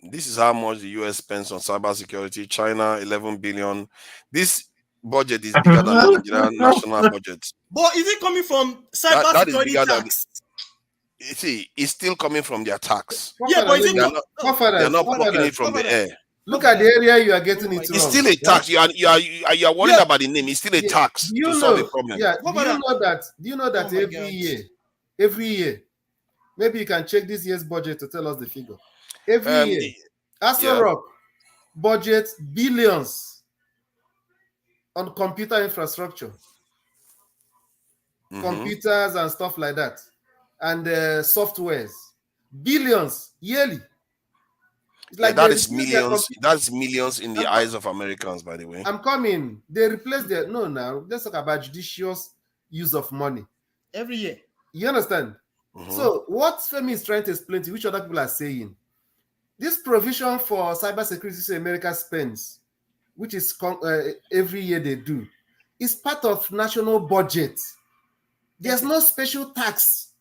This is how much the US spends on cybersecurity. China, 11 billion. This budget is bigger than the Nigerian national budget. But is it coming from cybersecurity tax? You see, it's still coming from their tax. Yeah, but is it they're not plucking it from the air. Look at the area you are getting into. It's still a tax. You are worried about the name. It's still a tax to solve the problem. Yeah. Do you know that every year, maybe you can check this year's budget to tell us the figure. Every year, Rock budget billions on computer infrastructure, computers and stuff like that, and softwares, billions yearly. Like that is millions. That's millions in the eyes of Americans, by the way. I'm coming. They replace their now. Let's talk about judicious use of money every year. You understand? So what Femi is trying to explain to you, which other people are saying, this provision for cybersecurity America spends, which is every year they do, is part of national budget. There's no special tax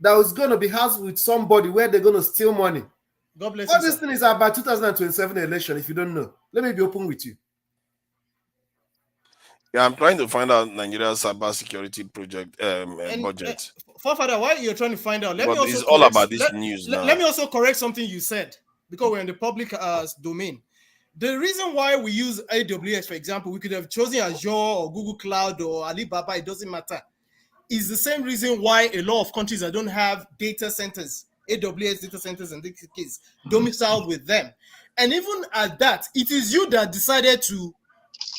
that was going to be housed with somebody where they're going to steal money. God bless you. All this thing is about 2027 election, if you don't know. Let me be open with you. Yeah, I'm trying to find out Nigeria's cybersecurity project budget. Father, why you're trying to find out? It's all about this news now. Let me also correct something you said, because we're in the public domain. The reason why we use AWS, for example, we could have chosen Azure or Google Cloud or Alibaba, it doesn't matter. It's the same reason why a lot of countries that don't have data centers, AWS data centers in this case, domiciled with them. And even at that, it is you that decided to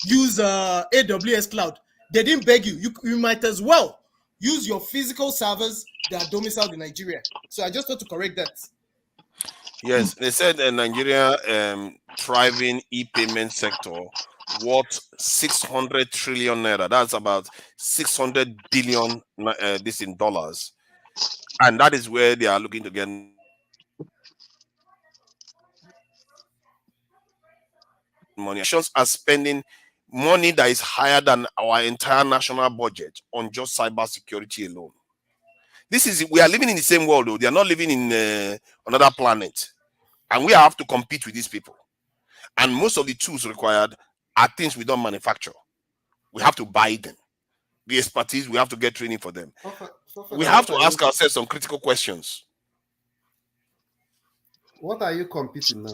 use AWS cloud. They didn't beg you. You might as well use your physical servers that are domiciled in Nigeria. So I just want to correct that. Yes, they said Nigeria thriving e-payment sector worth 600 trillion naira. That's about 600 billion this in dollars. And that is where they are looking to get money. Nations are spending money that is higher than our entire national budget on just cybersecurity alone. We are living in the same world, though. They are not living in another planet. And we have to compete with these people. And most of the tools required are things we don't manufacture. We have to buy them. The expertise, we have to get training for them. We have to ask ourselves some critical questions. What are you competing now?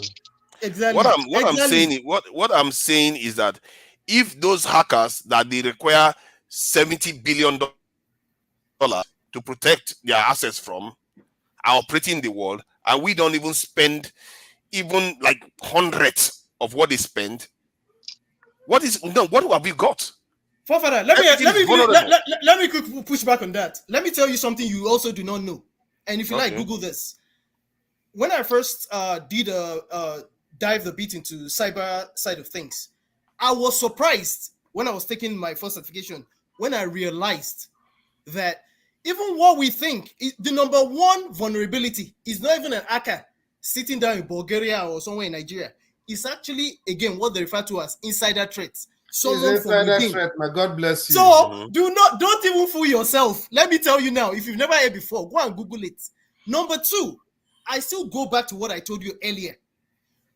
Exactly. What I'm saying is that if those hackers that they require $70 billion to protect their assets from are operating in the world, and we don't even spend even like hundreds of what they spend. What have we got? Forefather, let me quick push back on that. Let me tell you something you also do not know. And if you like, Google this. When I first did dive a bit into cyber side of things, I was surprised when I was taking my first certification when I realized that even what we think is the number one vulnerability is not even an hacker sitting down in Bulgaria or somewhere in Nigeria. It's actually, again, what they refer to as insider threats. Someone from within. Threat. My God bless you. So don't even fool yourself. Let me tell you now, if you've never heard before, go and Google it. Number two, I still go back to what I told you earlier.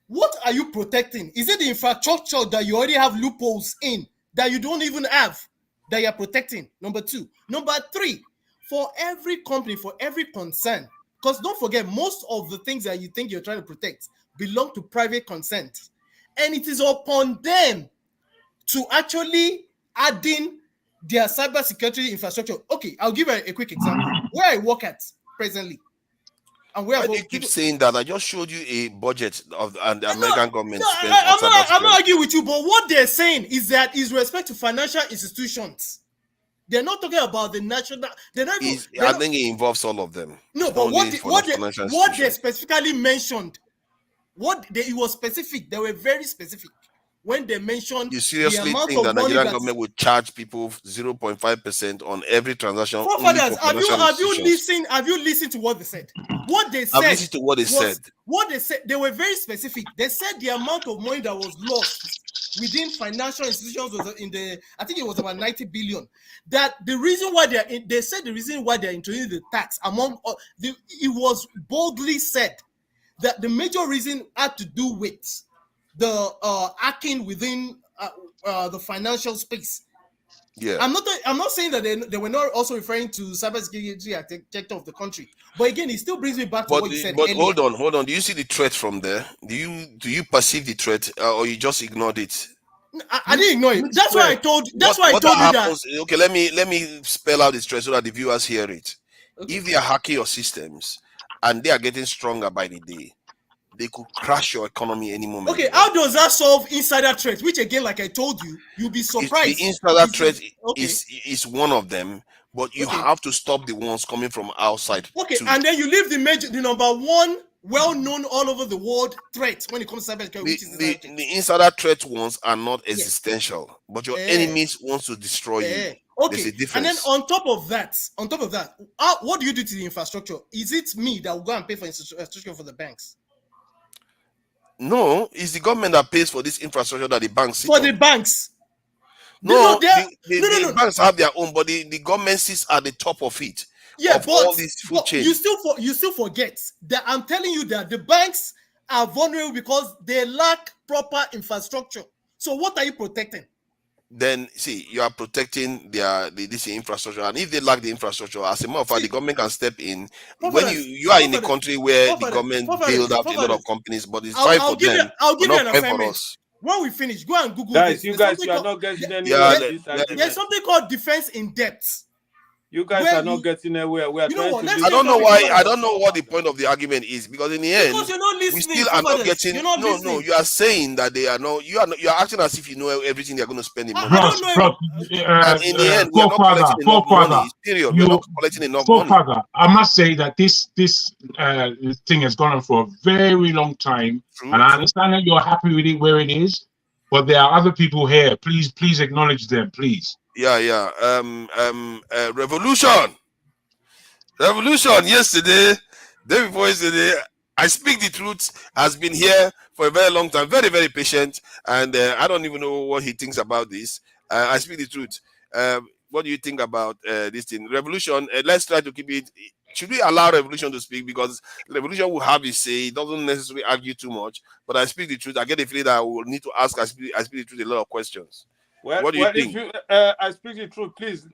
What are you protecting? Is it the infrastructure that you already have loopholes in that you don't even have that you're protecting? Number two. Number three, for every company, for every concern, because don't forget, most of the things that you think you're trying to protect belong to private consent. And it is upon them to actually add in their cybersecurity infrastructure. Okay, I'll give a quick example. Where I work at presently, and where Why do you keep saying that? I just showed you a budget of the American government spends on cybersecurity. I'm not arguing with you, but what they're saying is that is respect to financial institutions. They're not talking about the national. I think it involves all of them. No, but what they specifically mentioned, it was specific. They were very specific when they mentioned. You seriously the amount think of that Nigerian money government would charge people 0.5% on every transaction? Forefathers, have you listened to what they said? What they said. I've listened to what they said. What they said, they were very specific. They said the amount of money that was lost within financial institutions was I think it was about 90 billion. That the reason why they said the reason why they're introducing the tax it was boldly said that the major reason had to do with the hacking within the financial space. Yeah, I'm not saying that they were not also referring to cybersecurity architecture of the country, but again, it still brings me back to what you said. But earlier. hold on. Do you see the threat from there? Do you perceive the threat, or you just ignored it? I didn't ignore it. That's why I told. That's why I told you that. Okay, let me spell out the threat so that the viewers hear it. Okay. If they are hacking your systems and they are getting stronger by the day, they could crash your economy any moment. Okay, how does that solve insider threat? Which again, like I told you, you'll be surprised. The insider threat is one of them, but you have to stop the ones coming from outside. Okay, and then you leave the number one well-known all over the world threat when it comes to cybersecurity, which is the insider threat ones are not existential, but your enemies want to destroy you. Okay, there's a difference. And then on top of that, what do you do to the infrastructure? Is it me that will go and pay for infrastructure for the banks? No, it's the government that pays for this infrastructure that the banks sit for on. the banks. No, the banks have their own, but the government sits at the top of it. Yeah, but all this food chain. You still forget that I'm telling you that the banks are vulnerable because they lack proper infrastructure. So what are you protecting? Then see, you are protecting this infrastructure, and if they lack the infrastructure, as a matter of fact, the government can step in. When you are in a country where the government build up a lot of companies, but it's fine for them. I'll give you an fine for assignment. us. When we finish, go and Google guys, this. You guys, you are not getting anywhere. There's something called defense in depth. You guys are not getting anywhere. We are trying to. I don't know why. I don't know what the point of the argument is, because in the end, you're not listening, we still are not getting. No. You are saying that they are not. You are acting as if you know everything they are going to spend in money. And in the end, we are not collecting enough money. Period. We are not collecting enough money. I must say that this thing has gone on for a very long time, and I understand that you're happy with it where it is, but there are other people here. Please acknowledge them, please. Yeah. Revolution yesterday, day before yesterday. I Speak the Truth has been here for a very long time, very, very patient, and I don't even know what he thinks about this. I Speak the Truth. What do you think about this thing? Revolution, let's try to keep it. Should we allow Revolution to speak? Because Revolution will have his say. It doesn't necessarily argue too much, but I Speak the Truth. I get the feeling that I will need to ask I Speak the Truth a lot of questions. Well, what do you think? I Speak the Truth, please.